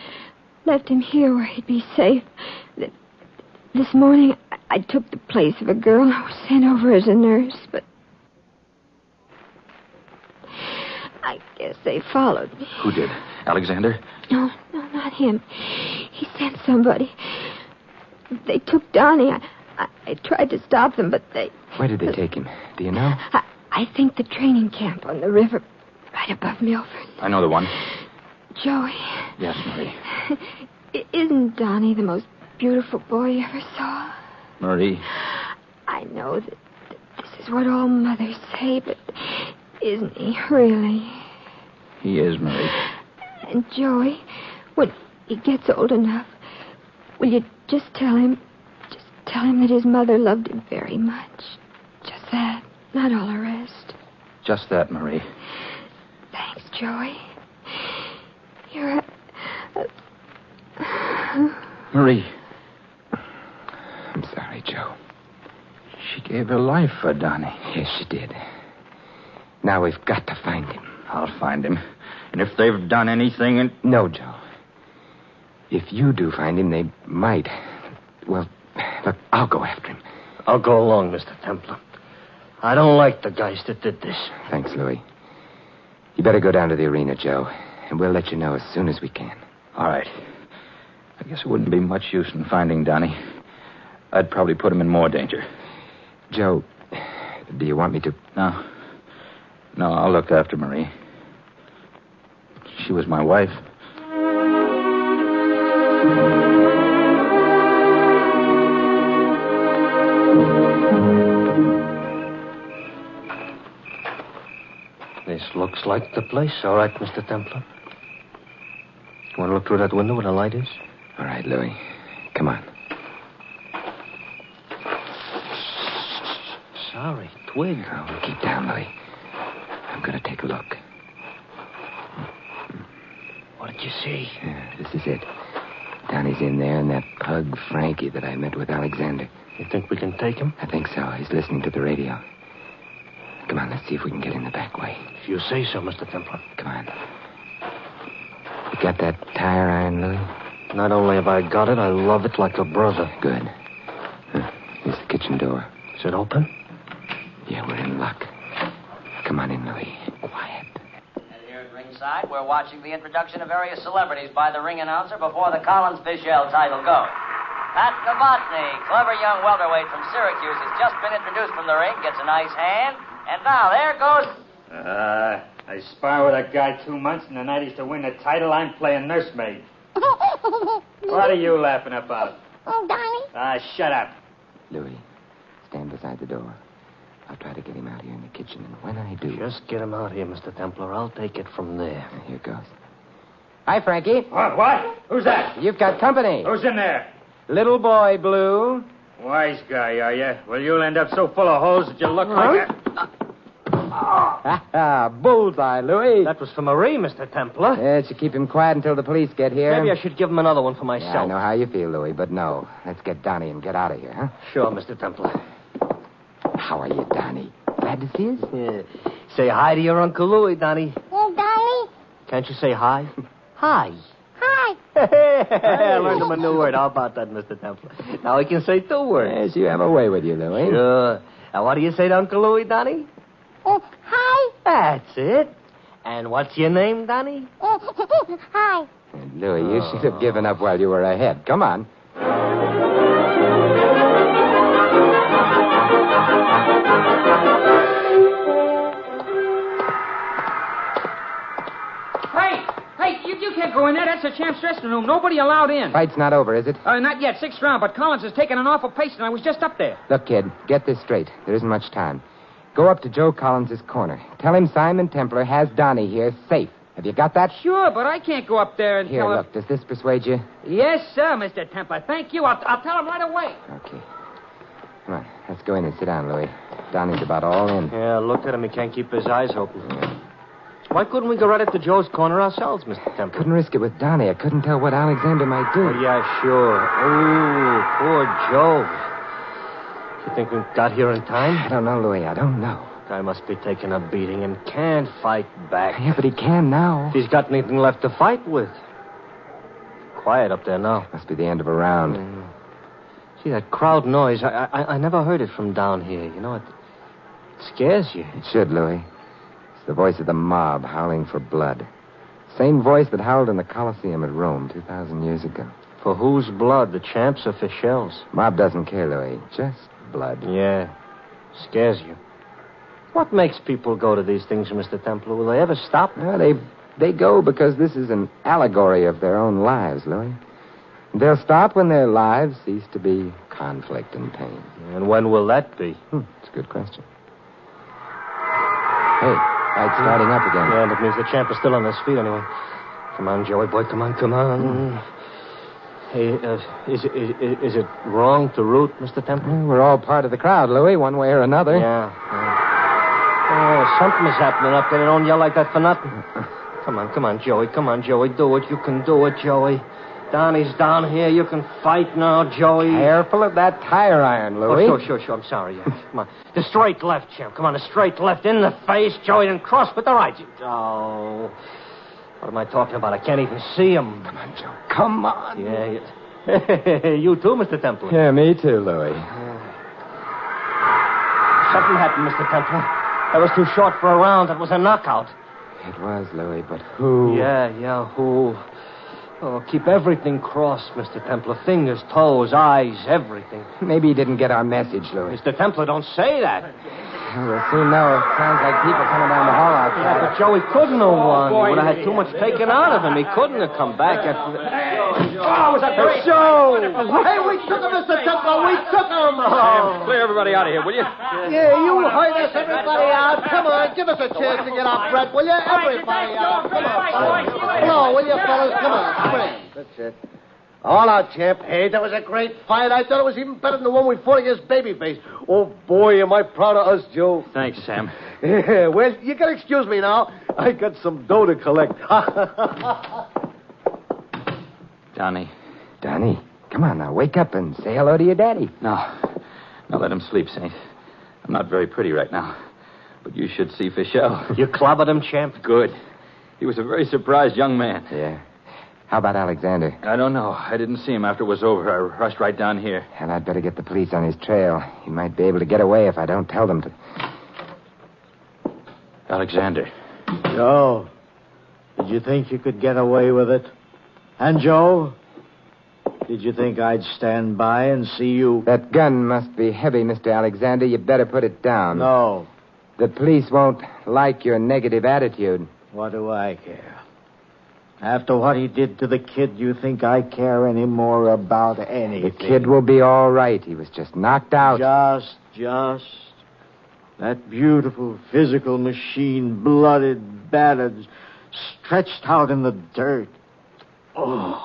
left him here where he'd be safe. This morning, I took the place of a girl who was sent over as a nurse, but I guess they followed me. Who did? Alexander? No, not him. He sent somebody. They took Donnie. I tried to stop them, but they... Where did they take him? Do you know? I think the training camp on the river right above Milford. I know the one. Joey. Yes, Marie. Isn't Donnie the most beautiful boy you ever saw? Marie. I know that this is what all mothers say, but isn't he really? He is, Marie. And Joey, when he gets old enough, will you just tell him that his mother loved him very much? Just that, not all the rest. Just that, Marie. Thanks, Joey. You're Marie. I'm sorry, Joe. She gave her life for Donnie. Yes, she did. Now we've got to find him. I'll find him. And if they've done anything... No, Joe. If you do find him, they might. Well, look, I'll go after him. I'll go along, Mr. Templar. I don't like the guys that did this. Thanks, Louis. You better go down to the arena, Joe, and we'll let you know as soon as we can. All right. I guess it wouldn't be much use in finding Donnie. I'd probably put him in more danger. Joe, do you want me to... No. No, I'll look after Marie. She was my wife. This looks like the place. All right, Mr. Templar. You want to look through that window where the light is? All right, Louis. Come on. Sorry, twig. Oh, keep down, Louis. I'm going to take a look. What did you see? Yeah, this is it. Donnie's in there, and that pug Frankie that I met with Alexander. You think we can take him? I think so. He's listening to the radio. Come on, let's see if we can get in the back way. If you say so, Mr. Templar. Come on. You got that tire iron, Louis? Not only have I got it, I love it like a brother. Good. Here's the kitchen door. Is it open? Yeah, we're in luck. Come on in, Louis. Quiet. And here at ringside, we're watching the introduction of various celebrities by the ring announcer before the Collins-Fischel title go. Pat Novotny, clever young welterweight from Syracuse, has just been introduced from the ring, gets a nice hand, and now there goes... I spar with a guy 2 months, and the night he's to win the title, I'm playing nursemaid. What are you laughing about? Oh, Donnie. Shut up. Louis, stand beside the door. I'll try to get him out here in the kitchen, and when I do... Just get him out here, Mr. Templar. I'll take it from there. Here goes. Hi, Frankie. What? Who's that? You've got company. Who's in there? Little boy, Blue. Wise guy, are you? Well, you'll end up so full of holes that you look like a... Bullseye, Louis. That was for Marie, Mr. Templar. Yeah, it should keep him quiet until the police get here. Maybe I should give him another one for myself. Yeah, I know how you feel, Louis, but no. Let's get Donnie and get out of here, huh? Sure, Mr. Templar. How are you, Donnie? Glad to see us? Yeah. Say hi to your Uncle Louis, Donnie. Oh, Donnie. Can't you say hi? Hi. Hi. I learned him a new word. How about that, Mr. Templar? Now he can say 2 words. Yes, you have a way with you, Louis. Sure. Now, what do you say to Uncle Louis, Donnie? Hi. That's it. And what's your name, Donnie? Hi. Louis, you should have given up while you were ahead. Come on. Hey, you can't go in there. That's the champ's dressing room. Nobody allowed in. Fight's not over, is it? Not yet. 6th round, but Collins has taken an awful pace, and I was just up there. Look, kid, get this straight. There isn't much time. Go up to Joe Collins' corner. Tell him Simon Templar has Donnie here safe. Have you got that? Sure, but I can't go up there and Here, tell him... look, does this persuade you? Yes, sir, Mr. Templar. Thank you. I'll tell him right away. Okay. Come on, let's go in and sit down, Louis. Donnie's about all in. Yeah, look at him. He can't keep his eyes open. Yeah. Why couldn't we go right up to Joe's corner ourselves, Mr. Templar? Couldn't risk it with Donnie. I couldn't tell what Alexander might do. Oh, yeah, sure. Oh, poor Joe. You think we got here in time? I don't know, Louis. I don't know. Guy must be taking a beating and can't fight back. Yeah, but he can now. If he's got anything left to fight with. Quiet up there now. Must be the end of a round. See, that crowd noise, I never heard it from down here. You know, it scares you. It should, Louis. It's the voice of the mob howling for blood. Same voice that howled in the Colosseum at Rome 2,000 years ago. For whose blood? The champs or Fischel's? Mob doesn't care, Louis. Just blood. Yeah. Scares you. What makes people go to these things, Mr. Templar? Will they ever stop? No, they go because this is an allegory of their own lives, Louis. They'll stop when their lives cease to be conflict and pain. And when will that be? It's a good question. Hey, fight's starting up again. Yeah, that means the champ is still on his feet anyway. Come on, Joey boy, come on. Hey, is it wrong to root, Mr. Templar? We're all part of the crowd, Louis, one way or another. Yeah. Oh, something is happening up there. They don't yell like that for nothing. Come on, Joey. Come on, Joey. Do it. You can do it, Joey. Donnie's down here. You can fight now, Joey. Careful of that tire iron, Louis. Oh, sure. I'm sorry. Yeah. Come on. The straight left, champ. Come on, the straight left in the face, Joey, and cross with the right. Oh. What am I talking about? I can't even see him. Come on, Joe. Come on. Yeah. You too, Mr. Templar. Yeah, me too, Louis. Something happened, Mr. Templar. That was too short for a round. That was a knockout. It was, Louis, but who? Yeah, who? Oh, keep everything crossed, Mr. Templar. Fingers, toes, eyes, everything. Maybe he didn't get our message, Louis. Mr. Templar, don't say that. We'll soon know. It sounds like people coming down the hall outside. Yeah, but Joey couldn't have won. He would have had too much taken out of him. He couldn't have come back after... Oh, was that great? Joe! Hey, we took him, Mr. Templar. We took him. Sam, clear everybody out of here, will you? Yeah, you heard us, everybody out. Come on, give us a chance to get our breath, will you? Everybody out. Come on. Come on, will you, fellas? Come on. Spring. That's it. All out, champ. Hey, that was a great fight. I thought it was even better than the one we fought against Babyface. Oh, boy, am I proud of us, Joe. Thanks, Sam. Yeah, well, you can excuse me now. I got some dough to collect. Donnie. Donnie, come on now. Wake up and say hello to your daddy. No, let him sleep, Saint. I'm not very pretty right now. But you should see Fischel. You clobbered him, champ? Good. He was a very surprised young man. Yeah. How about Alexander? I don't know. I didn't see him after it was over. I rushed right down here. Hell, I'd better get the police on his trail. He might be able to get away if I don't tell them to. Alexander. Joe, did you think you could get away with it? And Joe, did you think I'd stand by and see you... That gun must be heavy, Mr. Alexander. You better put it down. No. The police won't like your negative attitude. What do I care? After what he did to the kid, you think I care any more about anything? The kid will be all right. He was just knocked out. Just. That beautiful physical machine, blooded, battered, stretched out in the dirt. Oh.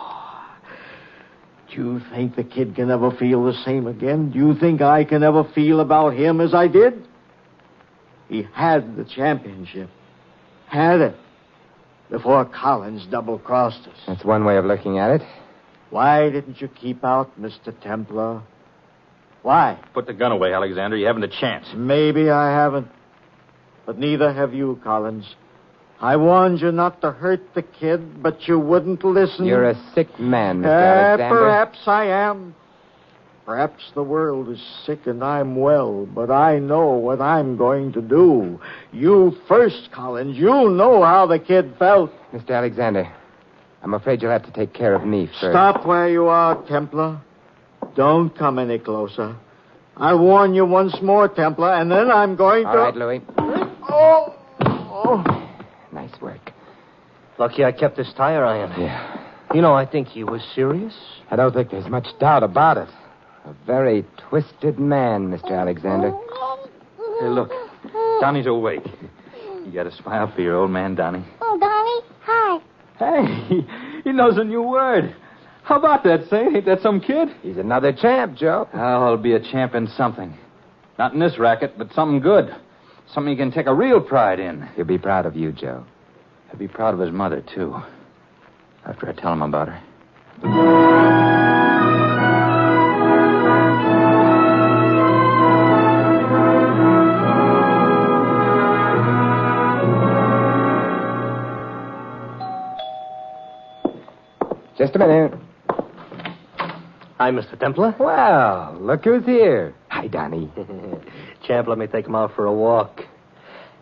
Do you think the kid can ever feel the same again? Do you think I can ever feel about him as I did? He had the championship. Had it. Before Collins double-crossed us. That's one way of looking at it. Why didn't you keep out Mr. Templar? Why? Put the gun away, Alexander. You haven't a chance. Maybe I haven't. But neither have you, Collins. I warned you not to hurt the kid, but you wouldn't listen. You're a sick man, Mr. Alexander. Perhaps I am. Perhaps the world is sick and I'm well, but I know what I'm going to do. You first, Collins. You know how the kid felt. Mr. Alexander, I'm afraid you'll have to take care of me first. Stop where you are, Templar. Don't come any closer. I'll warn you once more, Templar, and then I'm going to... All right, Louis. Oh. Nice work. Lucky I kept this tire iron. Yeah. You know, I think he was serious. I don't think there's much doubt about it. A very twisted man, Mr. Alexander. Hey, look. Donnie's awake. You got a smile for your old man, Donnie. Oh, Donnie, hi. Hey, he knows a new word. How about that, Saint? Ain't that some kid? He's another champ, Joe. Oh, he'll be a champ in something. Not in this racket, but something good. Something he can take a real pride in. He'll be proud of you, Joe. He'll be proud of his mother, too. After I tell him about her. Just a minute. Hi, Mr. Templar. Well, look who's here. Hi, Donnie. Champ, let me take him out for a walk.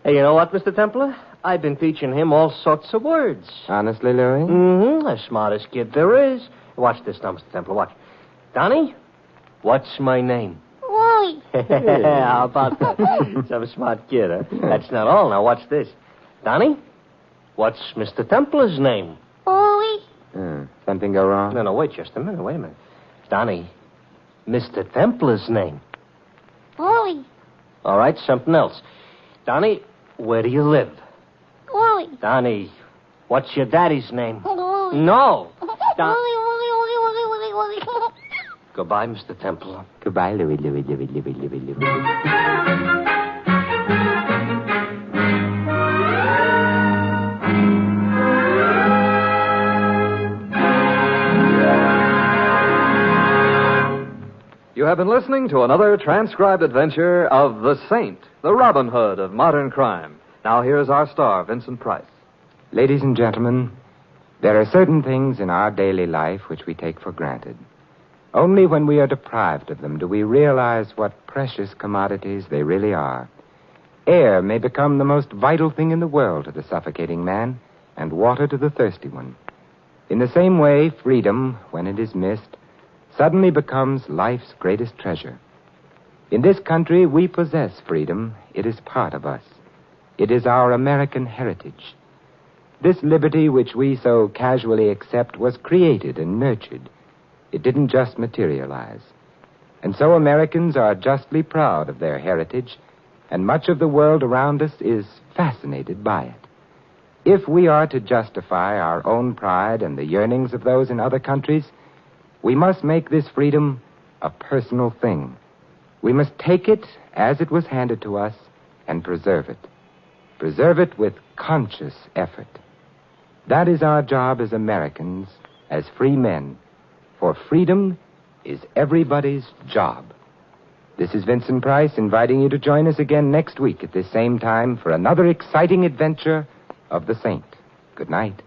Hey, you know what, Mr. Templar? I've been teaching him all sorts of words. Honestly, Louis? Mm-hmm. The smartest kid there is. Watch this now, Mr. Templar. Watch. Donnie, what's my name? Wally. How about that? Some smart kid, huh? That's not all. Now, watch this. Donnie, what's Mr. Templar's name? Wally. Something go wrong? No, wait just a minute. Wait a minute. Donnie, Mr. Templar's name. Wally. All right, something else. Donnie, where do you live? Wally. Donnie, what's your daddy's name? Wally. No. Wally. Goodbye, Mr. Templar. Goodbye, Louis. You have been listening to another transcribed adventure of the Saint, the Robin Hood of modern crime. Now here's our star, Vincent Price. Ladies and gentlemen, There are certain things in our daily life which we take for granted. Only when we are deprived of them do we realize what precious commodities they really are. Air may become the most vital thing in the world to the suffocating man, and water to the thirsty one. In the same way, freedom, when it is missed, suddenly becomes life's greatest treasure. In this country, we possess freedom. It is part of us. It is our American heritage. This liberty which we so casually accept was created and nurtured. It didn't just materialize. And so Americans are justly proud of their heritage, and much of the world around us is fascinated by it. If we are to justify our own pride and the yearnings of those in other countries, we must make this freedom a personal thing. We must take it as it was handed to us and preserve it. Preserve it with conscious effort. That is our job as Americans, as free men. For freedom is everybody's job. This is Vincent Price inviting you to join us again next week at this same time for another exciting adventure of the Saint. Good night.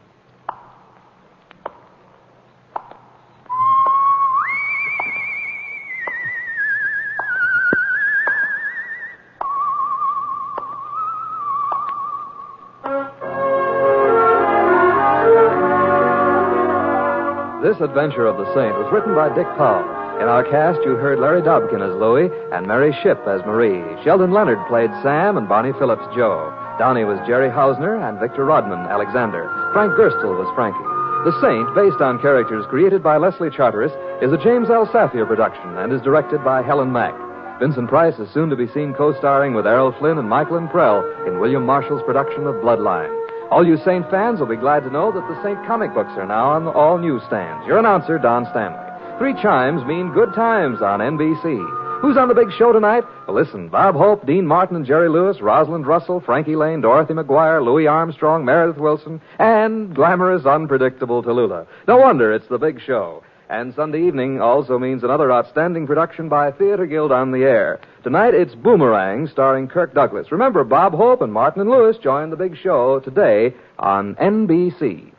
This adventure of the Saint was written by Dick Powell. In our cast, you heard Larry Dobkin as Louie and Mary Shipp as Marie. Sheldon Leonard played Sam and Bonnie Phillips Joe. Downey was Jerry Hausner and Victor Rodman Alexander. Frank Gerstle was Frankie. The Saint, based on characters created by Leslie Charteris, is a James L. Safier production and is directed by Helen Mack. Vincent Price is soon to be seen co-starring with Errol Flynn and Michael Prell in William Marshall's production of Bloodline. All you Saint fans will be glad to know that the Saint comic books are now on all newsstands. Your announcer, Don Stanley. 3 chimes mean good times on NBC. Who's on the big show tonight? Well, listen, Bob Hope, Dean Martin and Jerry Lewis, Rosalind Russell, Frankie Lane, Dorothy McGuire, Louis Armstrong, Meredith Wilson, and glamorous, unpredictable Tallulah. No wonder it's the big show. And Sunday evening also means another outstanding production by Theater Guild on the Air. Tonight, it's Boomerang, starring Kirk Douglas. Remember, Bob Hope and Martin and Lewis join the big show today on NBC.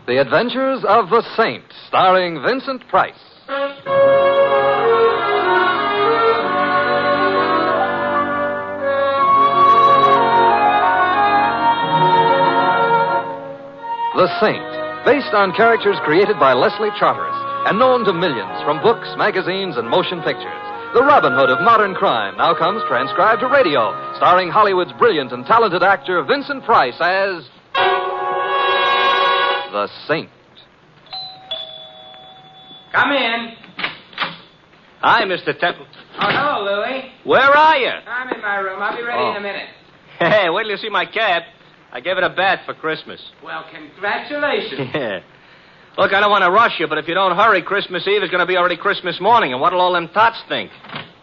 The Adventures of the Saint, starring Vincent Price. The Saint, based on characters created by Leslie Charteris and known to millions from books, magazines, and motion pictures. The Robin Hood of modern crime now comes transcribed to radio, starring Hollywood's brilliant and talented actor Vincent Price as the Saint. Come in. Hi, Mr. Templar. Oh, hello, Louie. Where are you? I'm in my room. I'll be ready in a minute. Hey, wait till you see my cap. I gave it a bath for Christmas. Well, congratulations. Yeah. Look, I don't want to rush you, but if you don't hurry, Christmas Eve is going to be already Christmas morning, and what'll all them tots think?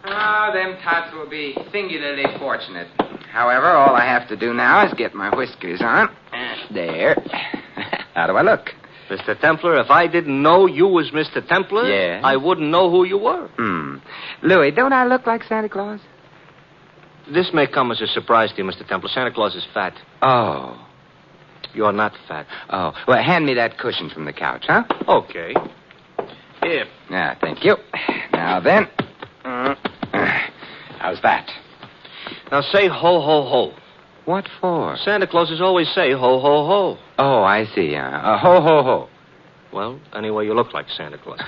Oh, them tots will be singularly fortunate. However, all I have to do now is get my whiskers on. There. How do I look? Mr. Templar, if I didn't know you was Mr. Templar, Yes? I wouldn't know who you were. Louis, don't I look like Santa Claus? This may come as a surprise to you, Mr. Templar. Santa Claus is fat. Oh. You're not fat. Oh. Well, hand me that cushion from the couch, huh? Okay. Here. Yeah, thank you. Now then. How's that? Now say ho, ho, ho. What for? Santa Clauses always say ho, ho, ho. Oh, I see. Ho, ho, ho. Well, anyway, you look like Santa Claus.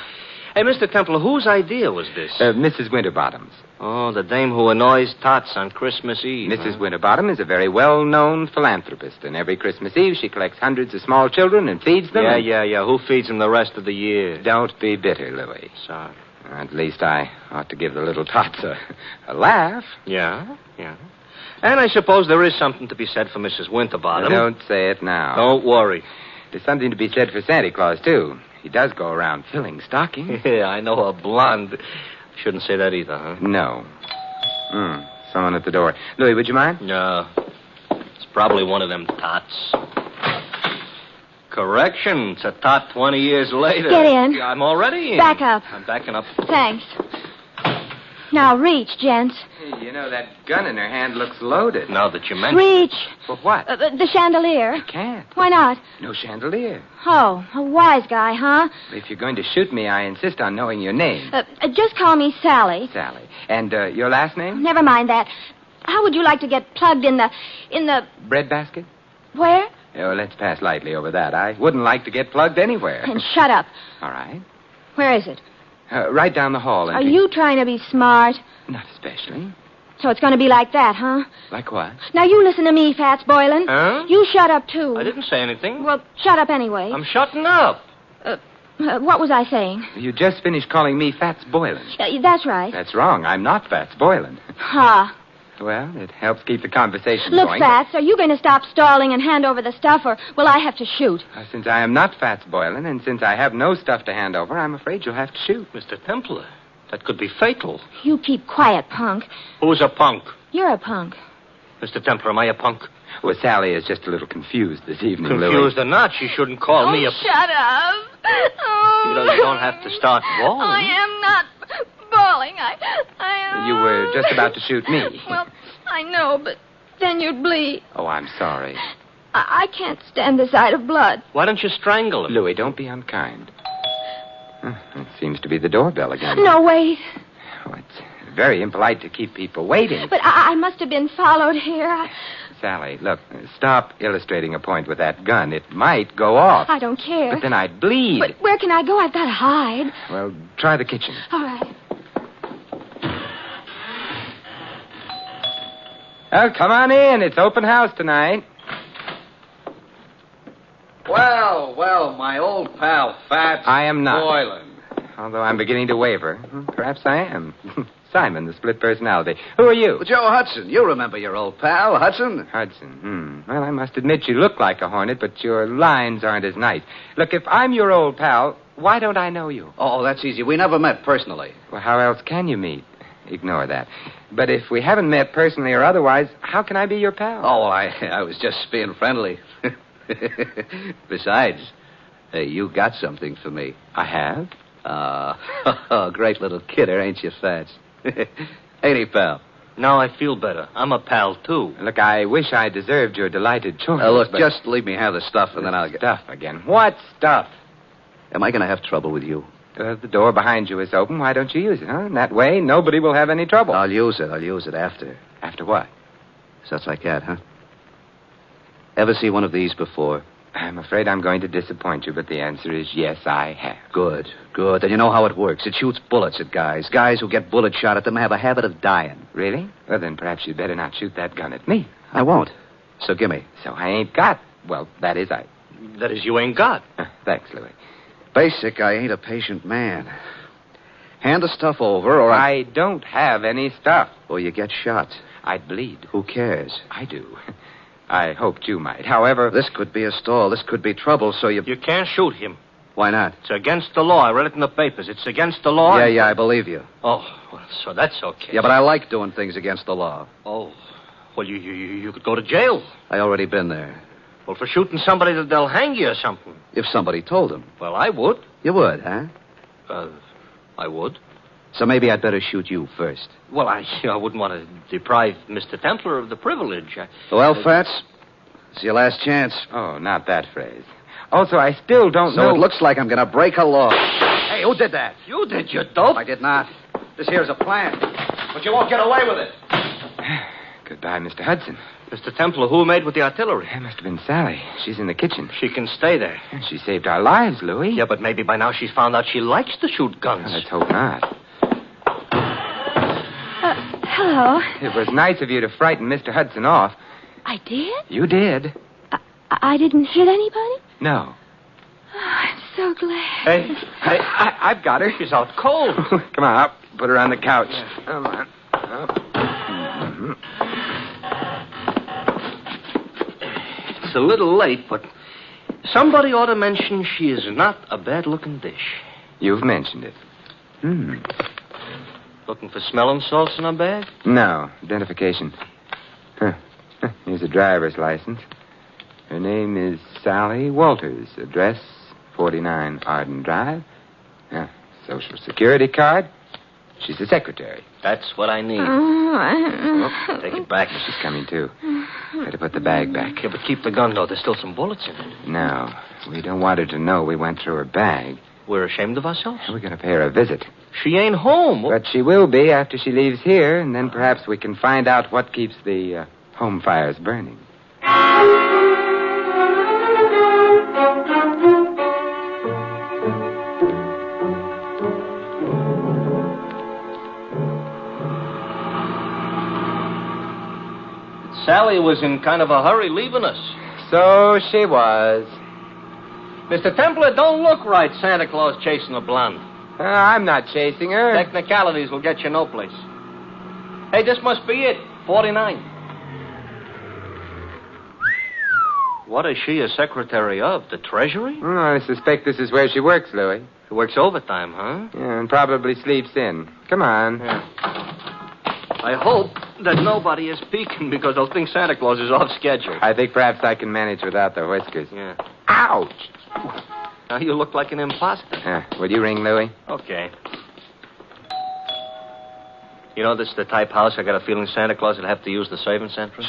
Hey, Mr. Templar, whose idea was this? Mrs. Winterbottom's. Oh, the dame who annoys tots on Christmas Eve. Mrs. Winterbottom is a very well-known philanthropist, and every Christmas Eve she collects hundreds of small children and feeds them. Yeah. Who feeds them the rest of the year? Don't be bitter, Louis. Sorry. At least I ought to give the little tots a laugh. Yeah. And I suppose there is something to be said for Mrs. Winterbottom. Don't say it now. Don't worry. There's something to be said for Santa Claus, too. He does go around filling stockings. Yeah, I know a blonde. Shouldn't say that either, huh? No. Someone at the door. Louis, would you mind? No. It's probably one of them tots. Correction. It's a tot 20 years later. Get in. I'm already in. Back up. I'm backing up. Thanks. Now reach, gents. Hey, you know, that gun in her hand looks loaded. Now that you mention Reach. For what? The chandelier. I can't. Why not? No chandelier. Oh, a wise guy, huh? If you're going to shoot me, I insist on knowing your name. Just call me Sally. Sally. And your last name? Never mind that. How would you like to get plugged in the... Bread basket? Where? Oh, let's pass lightly over that. I wouldn't like to get plugged anywhere. And shut up. All right. Where is it? Right down the hall. Are you trying to be smart? Not especially. So it's going to be like that, huh? Like what? Now you listen to me, Fats Boylan. Huh? You shut up, too. I didn't say anything. Well, shut up anyway. I'm shutting up. What was I saying? You just finished calling me Fats Boylan. That's right. That's wrong. I'm not Fats Boylan. Ha. Well, it helps keep the conversation Look, going. Fats, are you going to stop stalling and hand over the stuff, or will I have to shoot? Since I am not Fats Boylan, and since I have no stuff to hand over, I'm afraid you'll have to shoot. Mr. Templar, that could be fatal. You keep quiet, punk. Who's a punk? You're a punk. Mr. Templar, am I a punk? Well, Sally is just a little confused this evening, Louis. Confused or not, she shouldn't call me a... Shut up. Oh. You don't have to start bawling. I am not bawling. I am... You were just about to shoot me. Well, I know, but then you'd bleed. Oh, I'm sorry. I can't stand the sight of blood. Why don't you strangle him? Louis, don't be unkind. It seems to be the doorbell again. No, wait. Oh, it's very impolite to keep people waiting. But I must have been followed here. Sally, look, stop illustrating a point with that gun. It might go off. I don't care. But then I'd bleed. But where can I go? I've got to hide. Well, try the kitchen. All right. Oh, come on in. It's open house tonight. Well, my old pal, Fats I am not. Boylan. Although I'm beginning to waver. Perhaps I am. Simon, the split personality. Who are you? Well, Joe Hudson. You remember your old pal, Hudson? Hudson. Well, I must admit you look like a hornet, but your lines aren't as nice. Look, if I'm your old pal, why don't I know you? Oh, that's easy. We never met personally. Well, how else can you meet? Ignore that. But if we haven't met personally or otherwise, how can I be your pal? Oh, I was just being friendly. Besides, you got something for me. I have? Great little kidder, ain't you, Fats? Ain't he, pal? Now I feel better. I'm a pal, too. Look, I wish I deserved your delighted choice. Look, but... just leave me have the stuff, and then I'll get... Stuff again? What stuff? Am I going to have trouble with you? The door behind you is open. Why don't you use it, huh? That way, nobody will have any trouble. I'll use it after. After what? Such like that, huh? Ever see one of these before? I'm afraid I'm going to disappoint you, but the answer is yes, I have. Good. And you know how it works. It shoots bullets at guys. Guys who get bullet shot at them have a habit of dying. Really? Well, then perhaps you'd better not shoot that gun at me. I won't. So gimme. So I ain't got... Well, that is you ain't got. Thanks, Louis. Basic, I ain't a patient man. Hand the stuff over, or I don't have any stuff. Or you get shot. I'd bleed. Who cares? I do. I hoped you might. However... This could be a stall. This could be trouble, so you... You can't shoot him. Why not? It's against the law. I read it in the papers. It's against the law. Yeah, I believe you. Oh, well, so that's okay. Yeah, but I like doing things against the law. Oh, well, you could go to jail. I already been there. Well, for shooting somebody, they'll hang you or something. If somebody told them. Well, I would. You would, huh? I would. So maybe I'd better shoot you first. Well, I wouldn't want to deprive Mr. Templar of the privilege. Well, Fats, it's your last chance. Oh, not that phrase. Also, I still don't know... So it looks like I'm going to break a law. Hey, who did that? You did, you dope. I did not. This here's a plan. But you won't get away with it. Goodbye, Mr. Hudson. Mr. Templar, who made with the artillery? It must have been Sally. She's in the kitchen. She can stay there. She saved our lives, Louis. Yeah, but maybe by now she's found out she likes to shoot guns. Well, let's hope not. Hello. It was nice of you to frighten Mr. Hudson off. I did? You did. I didn't hit anybody? No. Oh, I'm so glad. Hey, I've got her. She's out cold. Come on, up. Put her on the couch. Yeah. Come on. It's a little late, but somebody ought to mention she is not a bad-looking dish. You've mentioned it. Looking for smelling salts in a bag? No, identification. Here's a driver's license. Her name is Sally Walters. Address 49 Arden Drive. Social Security card. She's the secretary. That's what I need. Take it back. She's coming, too. Better put the bag back. Yeah, but keep the gun, though. There's still some bullets in it. No, we don't want her to know we went through her bag. We're ashamed of ourselves? We're going to pay her a visit. She ain't home. But she will be after she leaves here, and then perhaps we can find out what keeps the home fires burning. Sally was in kind of a hurry leaving us. So she was. Mr. Templar, don't look right, Santa Claus chasing a blonde. I'm not chasing her. Technicalities will get you no place. Hey, this must be it. 49. What is she a secretary of? The Treasury? I suspect this is where she works, Louis. She works overtime, huh? Yeah, and probably sleeps in. Come on. Yeah. I hope that nobody is peeking because they'll think Santa Claus is off schedule. I think perhaps I can manage without the whiskers. Yeah. Ouch! Now you look like an imposter. Will you ring, Louis? Okay. You know, this is the type house I got a feeling Santa Claus would have to use the service entrance.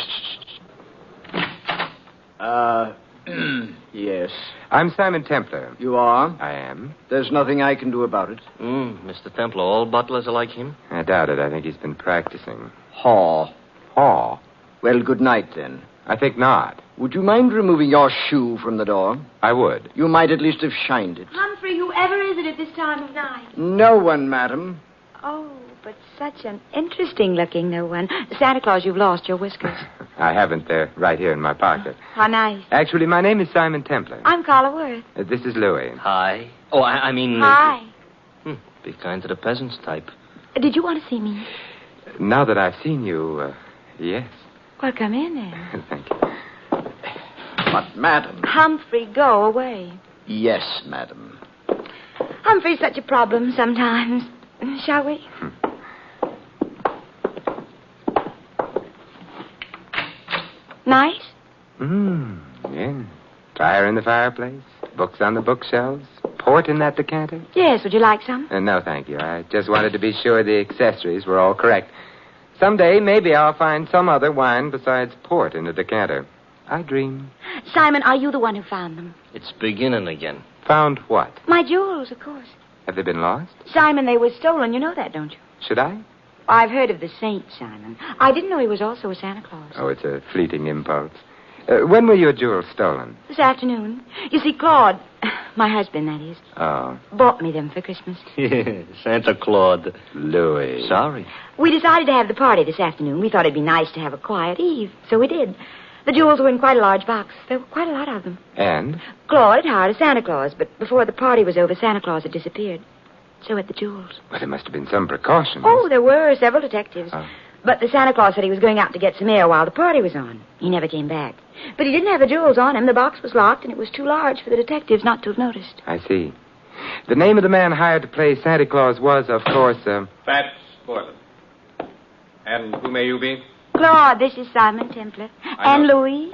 Yes. I'm Simon Templar. You are? I am. There's nothing I can do about it. Mr. Templar, all butlers are like him? I doubt it. I think he's been practicing. Haw. Haw? Well, good night, then. I think not. Would you mind removing your shoe from the door? I would. You might at least have shined it. Humphrey, whoever is it at this time of night? No one, madam. Oh, but such an interesting-looking no one. Santa Claus, you've lost your whiskers. I haven't. They're right here in my pocket. How nice. Actually, my name is Simon Templar. I'm Carla Worth. This is Louis. Hi. Oh, I mean... Hi. Be kind to the peasants type. Did you want to see me? Now that I've seen you, yes. Well, come in, then. Thank you. But, madam... Humphrey, go away. Yes, madam. Humphrey's such a problem sometimes. Shall we? Nice? Yeah. Fire in the fireplace, books on the bookshelves, port in that decanter. Yes, would you like some? No, thank you. I just wanted to be sure the accessories were all correct. Someday, maybe I'll find some other wine besides port in a decanter. I dream. Simon, are you the one who found them? It's beginning again. Found what? My jewels, of course. Have they been lost? Simon, they were stolen. You know that, don't you? Should I? I've heard of the saint, Simon. I didn't know he was also a Santa Claus. Oh, it's a fleeting impulse. When were your jewels stolen? This afternoon. You see, Claude, my husband, that is, bought me them for Christmas. Santa Claus. Louis. Sorry. We decided to have the party this afternoon. We thought it'd be nice to have a quiet eve, so we did. The jewels were in quite a large box. There were quite a lot of them. And? Claude had hired a Santa Claus, but before the party was over, Santa Claus had disappeared. So had the jewels. Well, there must have been some precautions. Oh, there were several detectives. But the Santa Claus said he was going out to get some air while the party was on. He never came back. But he didn't have the jewels on him. The box was locked, and it was too large for the detectives not to have noticed. I see. The name of the man hired to play Santa Claus was, of course, Fats Boylan. And who may you be? Claude, this is Simon Templar. And Louis.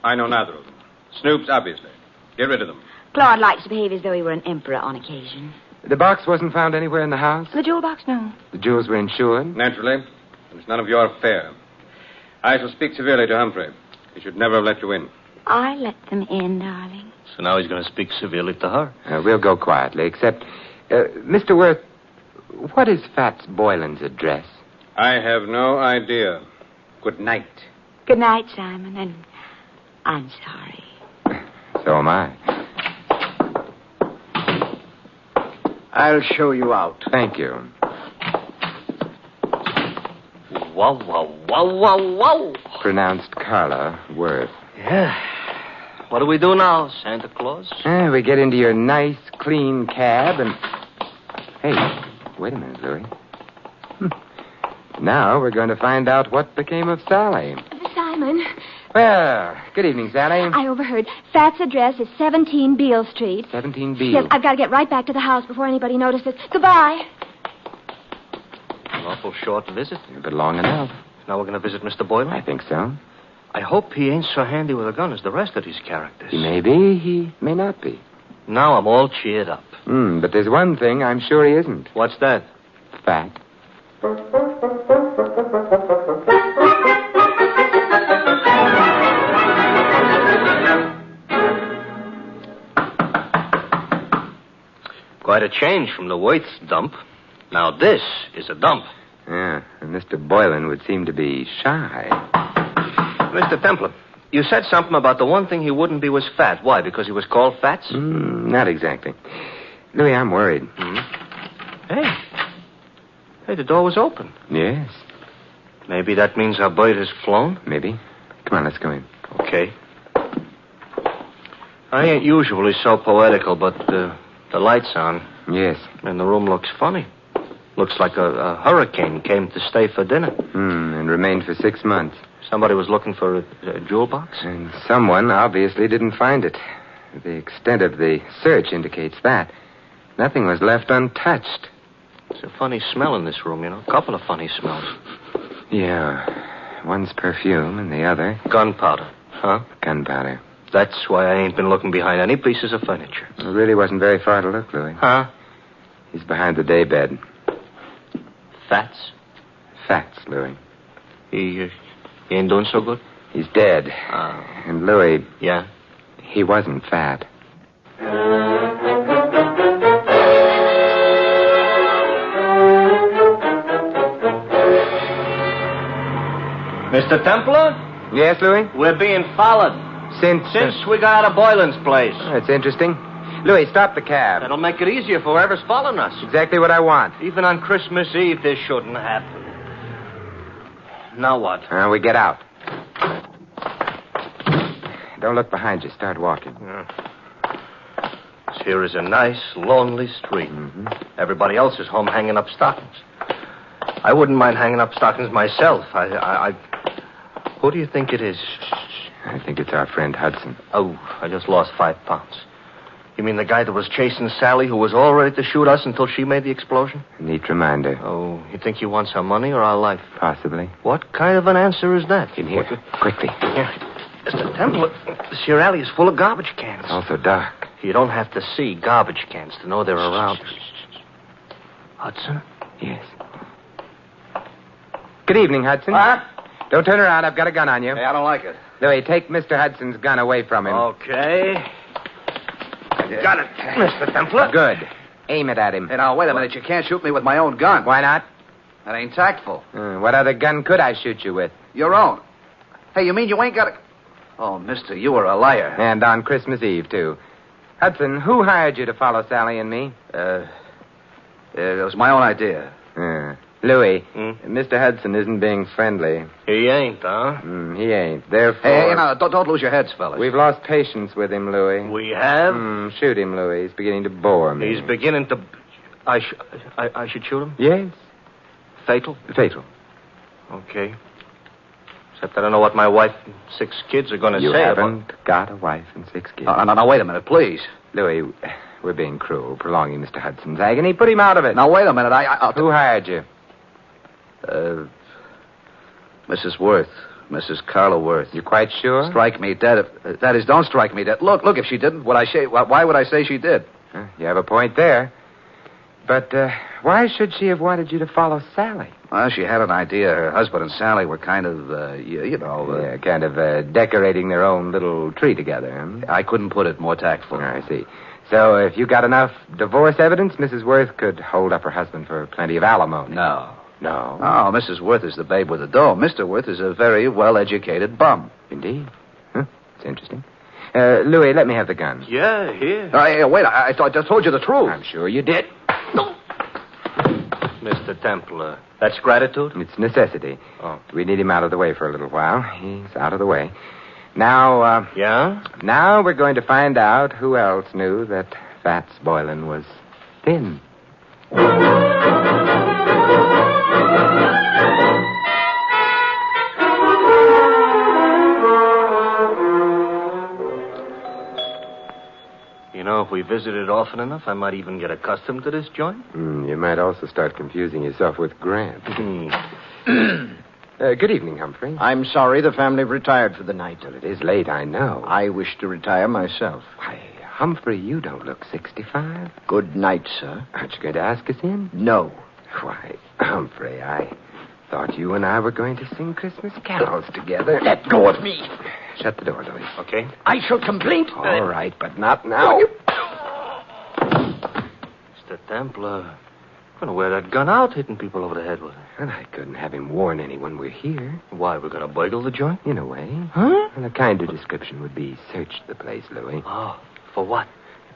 I know neither of them. Snoops, obviously. Get rid of them. Claude likes to behave as though he were an emperor on occasion. The box wasn't found anywhere in the house? The jewel box, no. The jewels were insured? Naturally. It's none of your affair. I shall speak severely to Humphrey. He should never have let you in. I let them in, darling. So now he's going to speak severely to her. We'll go quietly, except... Mr. Worth, what is Fats Boylan's address? I have no idea. Good night. Good night, Simon, and I'm sorry. So am I. I'll show you out. Thank you. Wow, wow, wow, wow, wow. Pronounced Carla Worth. Yeah. What do we do now, Santa Claus? We get into your nice, clean cab and... Hey, wait a minute, Louis. Now we're going to find out what became of Sally. Simon. Well, good evening, Sally. I overheard. Fat's address is 17 Beale Street. 17 Beale. Yes, I've got to get right back to the house before anybody notices. Goodbye. An awful short visit. But long enough. Now we're going to visit Mr. Boylan? I think so. I hope he ain't so handy with a gun as the rest of these characters. He may be, he may not be. Now I'm all cheered up. But there's one thing I'm sure he isn't. What's that? Fat. Quite a change from the Waits dump. Now this is a dump. Yeah, and Mr. Boylan would seem to be shy. Mr. Templar, you said something about the one thing he wouldn't be was fat. Why, because he was called Fats? Not exactly. Louis, I'm worried. Hey, the door was open. Yes. Maybe that means our bird has flown? Maybe. Come on, let's go in. Okay. I ain't usually so poetical, but the light's on. Yes. And the room looks funny. Looks like a hurricane came to stay for dinner. And remained for 6 months. Somebody was looking for a jewel box? And someone obviously didn't find it. The extent of the search indicates that. Nothing was left untouched. It's a funny smell in this room, you know. A couple of funny smells. Yeah. One's perfume and the other... Gunpowder. Huh? Gunpowder. That's why I ain't been looking behind any pieces of furniture. It really wasn't very far to look, Louis. Huh? He's behind the daybed. Fats? Fats, Louis. He ain't doing so good? He's dead. And Louis... Yeah? He wasn't fat. Mr. Templar? Yes, Louis? We're being followed. Since we got out of Boylan's place. That's interesting. Louis, stop the cab. That'll make it easier for whoever's following us. Exactly what I want. Even on Christmas Eve, this shouldn't happen. Now what? We get out. Don't look behind you. Start walking. This here is a nice, lonely street. Everybody else is home hanging up stockings. I wouldn't mind hanging up stockings myself. Who do you think it is? I think it's our friend Hudson. Oh, I just lost 5 pounds. You mean the guy that was chasing Sally, who was all ready to shoot us until she made the explosion? Neat reminder. Oh, you think he wants our money or our life? Possibly. What kind of an answer is that? In here, quickly. Here. Mr. Templar, this here alley is full of garbage cans. It's also dark. You don't have to see garbage cans to know they're around. Hudson? Yes. Good evening, Hudson. What? Don't turn around. I've got a gun on you. Hey, I don't like it. Louis, take Mr. Hudson's gun away from him. Okay. Got it, Mr. Templar. Good. Aim it at him. Hey, now, wait a minute. You can't shoot me with my own gun. Why not? That ain't tactful. What other gun could I shoot you with? Your own. Hey, you mean you ain't got a... Oh, mister, you are a liar. And on Christmas Eve, too. Hudson, who hired you to follow Sally and me? It was my own idea. Louis, Mr. Hudson isn't being friendly. He ain't, huh? He ain't. Therefore... Hey, now, don't lose your heads, fellas. We've lost patience with him, Louis. We have? Shoot him, Louis. He's beginning to bore me. He's beginning to... I should shoot him? Yes. Fatal? Fatal. Okay. Except I don't know what my wife and 6 kids are going to say. You haven't got a wife and 6 kids. Now, wait a minute, please. Louis, we're being cruel, prolonging Mr. Hudson's agony. Put him out of it. Now, wait a minute. Who hired you? Mrs. Worth. Mrs. Carla Worth. You quite sure? Strike me dead. That is, don't strike me dead. Look, if she didn't, why would I say she did? You have a point there. But why should she have wanted you to follow Sally? Well, she had an idea. Her husband and Sally were kind of, kind of decorating their own little tree together. I couldn't put it more tactful. I see. So if you got enough divorce evidence, Mrs. Worth could hold up her husband for plenty of alimony. No. No, Mrs. Worth is the babe with the dough. Mr. Worth is a very well-educated bum. Indeed. It's interesting. Louis, let me have the gun. Yeah, here. Wait, I just told you the truth. I'm sure you did. No. Mr. Templar, that's gratitude? It's necessity. Oh. We need him out of the way for a little while. He's out of the way. Now, Yeah? Now we're going to find out who else knew that Fats Boylan was thin. You know, if we visited often enough, I might even get accustomed to this joint. You might also start confusing yourself with Grant. Good evening, Humphrey. I'm sorry the family have retired for the night. Well, it is late, I know. I wish to retire myself. Why, Humphrey, you don't look 65. Good night, sir. Aren't you going to ask us in? No. Why, Humphrey, I thought you and I were going to sing Christmas carols together. Let go of me. Shut the door, Louis. Okay. I shall complain. All right, but not now. Mr. Templar, I'm going to wear that gun out hitting people over the head with it. And I couldn't have him warn anyone we're here. Why, we're going to burgle the joint? In a way. Huh? And a kinder description would be search the place, Louis. Oh, for what?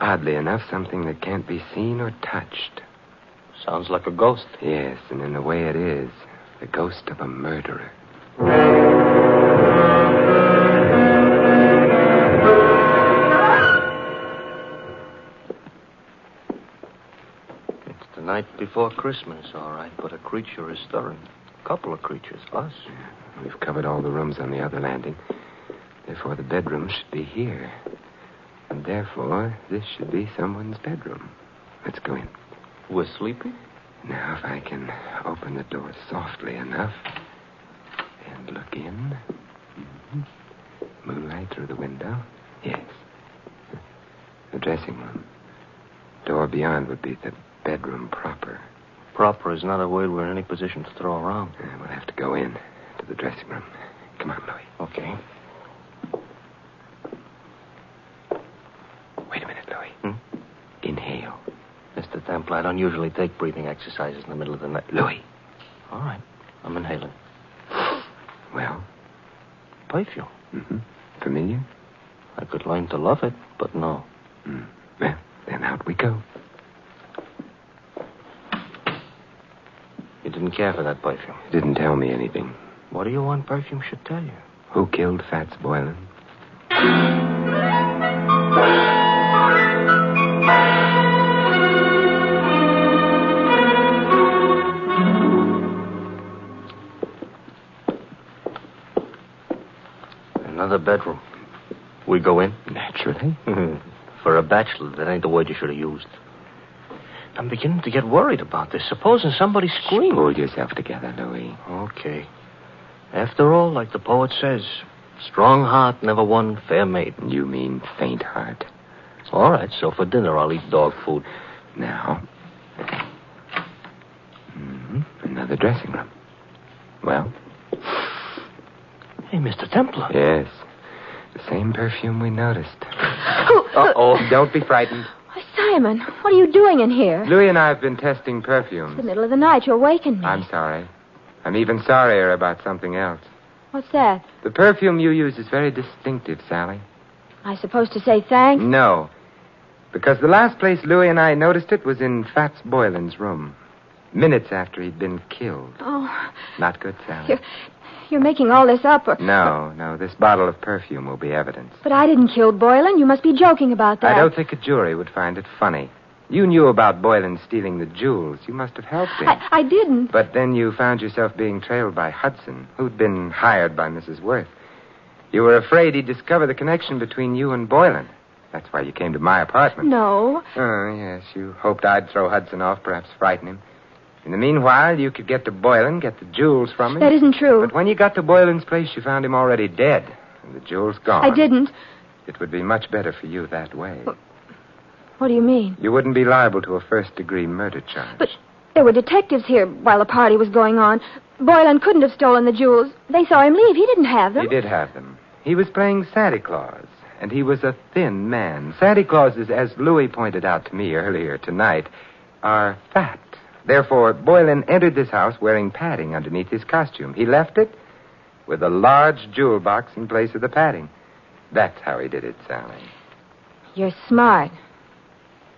Oddly enough, something that can't be seen or touched. Sounds like a ghost. Yes, and in a way it is. The ghost of a murderer. It's the night before Christmas, all right, but a creature is stirring. A couple of creatures, us. We've covered all the rooms on the other landing. Therefore, the bedroom should be here. And therefore, this should be someone's bedroom. Let's go in. We're sleeping? Now, if I can open the door softly enough and look in. Moonlight through the window. Yes. The dressing room. Door beyond would be the bedroom proper. Proper is not a word we're in any position to throw around. We'll have to go in to the dressing room. Come on, Louis. Okay. Wait a minute, Louis. Inhale. Mr. Templar, I don't usually take breathing exercises in the middle of the night. Louis. All right. I'm inhaling. Well? Perfume. Mm-hmm. Familiar? I could learn to love it, but no. Well, then out we go. You didn't care for that perfume. It didn't tell me anything. What do you want perfume should tell you? Who killed Fats Boylan? Another bedroom. We go in? Naturally. For a bachelor, that ain't the word you should have used. I'm beginning to get worried about this. Supposing somebody screamed. Hold yourself together, Louis. Okay. After all, like the poet says, strong heart never won fair maiden. You mean faint heart. All right, so for dinner I'll eat dog food. Now. Another dressing room. Well? Hey, Mr. Templar. Yes. The same perfume we noticed. Uh-oh. Don't be frightened. Why, Simon, what are you doing in here? Louis and I have been testing perfumes. It's the middle of the night. You awakened me. I'm sorry. I'm even sorrier about something else. What's that? The perfume you use is very distinctive, Sally. I supposed to say thanks? No. Because the last place Louis and I noticed it was in Fats Boylan's room. Minutes after he'd been killed. Oh. Not good, Sally. You're making all this up. No. This bottle of perfume will be evidence. But I didn't kill Boylan. You must be joking about that. I don't think a jury would find it funny. You knew about Boylan stealing the jewels. You must have helped him. I didn't. But then you found yourself being trailed by Hudson, who'd been hired by Mrs. Worth. You were afraid he'd discover the connection between you and Boylan. That's why you came to my apartment. No. Oh, yes. You hoped I'd throw Hudson off, perhaps frighten him. In the meanwhile, you could get to Boylan, get the jewels from him. That isn't true. But when you got to Boylan's place, you found him already dead, and the jewels gone. I didn't. It would be much better for you that way. What do you mean? You wouldn't be liable to a first-degree murder charge. But there were detectives here while the party was going on. Boylan couldn't have stolen the jewels. They saw him leave. He didn't have them. He did have them. He was playing Santa Claus, and he was a thin man. Santa Clauses, as Louis pointed out to me earlier tonight, are fat. Therefore, Boylan entered this house wearing padding underneath his costume. He left it with a large jewel box in place of the padding. That's how he did it, Sally. You're smart.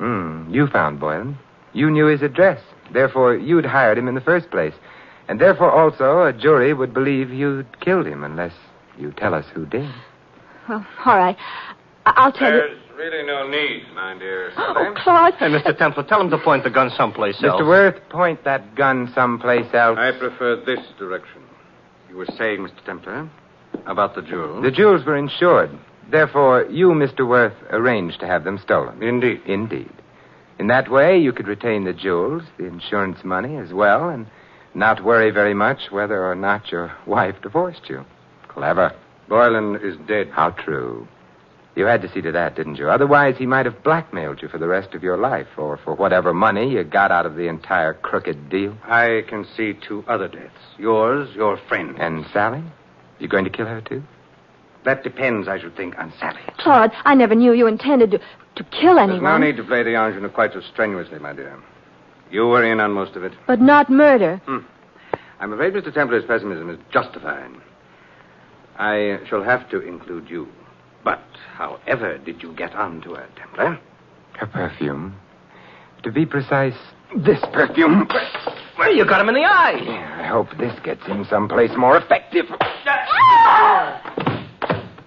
You found Boylan. You knew his address. Therefore, you'd hired him in the first place. And therefore, also, a jury would believe you'd killed him unless you tell us who did. Well, all right. I'll tell you. There's really no need, my dear. Oh, Claude. Hey, Mr. Templar, tell him to point the gun someplace else. Mr. Worth, point that gun someplace else. I prefer this direction. You were saying, Mr. Templar, about the jewels. The jewels were insured. Therefore, you, Mr. Worth, arranged to have them stolen. Indeed. Indeed. In that way, you could retain the jewels, the insurance money as well, and not worry very much whether or not your wife divorced you. Clever. Boylan is dead. How true. You had to see to that, didn't you? Otherwise, he might have blackmailed you for the rest of your life, or for whatever money you got out of the entire crooked deal. I can see 2 other deaths. Yours, your friend. And Sally? You going to kill her, too? That depends, I should think, on Sally. Claude, I never knew you intended to kill anyone. There's no need to play the ingenue quite so strenuously, my dear. You were in on most of it. But not murder. I'm afraid Mr. Templar's pessimism is justified. I shall have to include you. But however did you get onto her, Templar? Her perfume. To be precise, this perfume. Well, you got him in the eye. Yeah, I hope this gets him someplace more effective.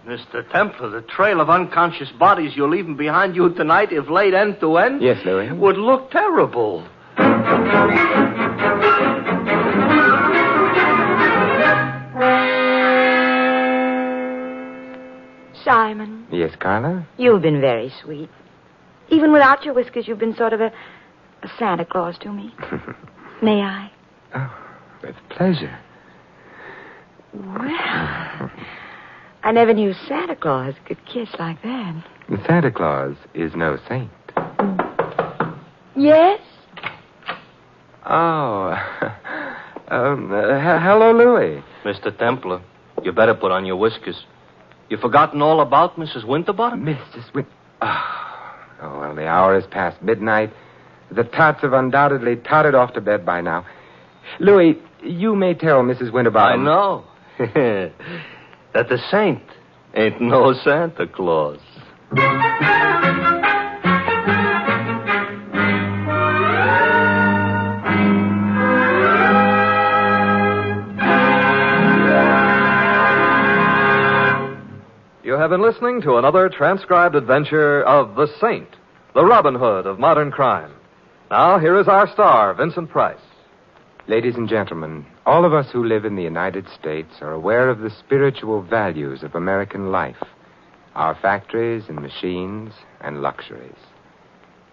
Mr. Templar, the trail of unconscious bodies you're leaving behind you tonight, if laid end to end... Yes, Louis? ...would look terrible. Simon. Yes, Carla? You've been very sweet. Even without your whiskers, you've been sort of a Santa Claus to me. May I? Oh, with pleasure. Well, I never knew Santa Claus could kiss like that. Santa Claus is no saint. Yes? Oh. Hello, Louis. Mr. Templar, you better put on your whiskers. You've forgotten all about Mrs. Winterbottom? Mrs. Oh, well, the hour is past midnight. The tots have undoubtedly tottered off to bed by now. Louis, you may tell Mrs. Winterbottom... I know. That the saint ain't no Santa Claus. You have been listening to another transcribed adventure of The Saint, the Robin Hood of modern crime. Now, here is our star, Vincent Price. Ladies and gentlemen, all of us who live in the United States are aware of the spiritual values of American life, our factories and machines and luxuries.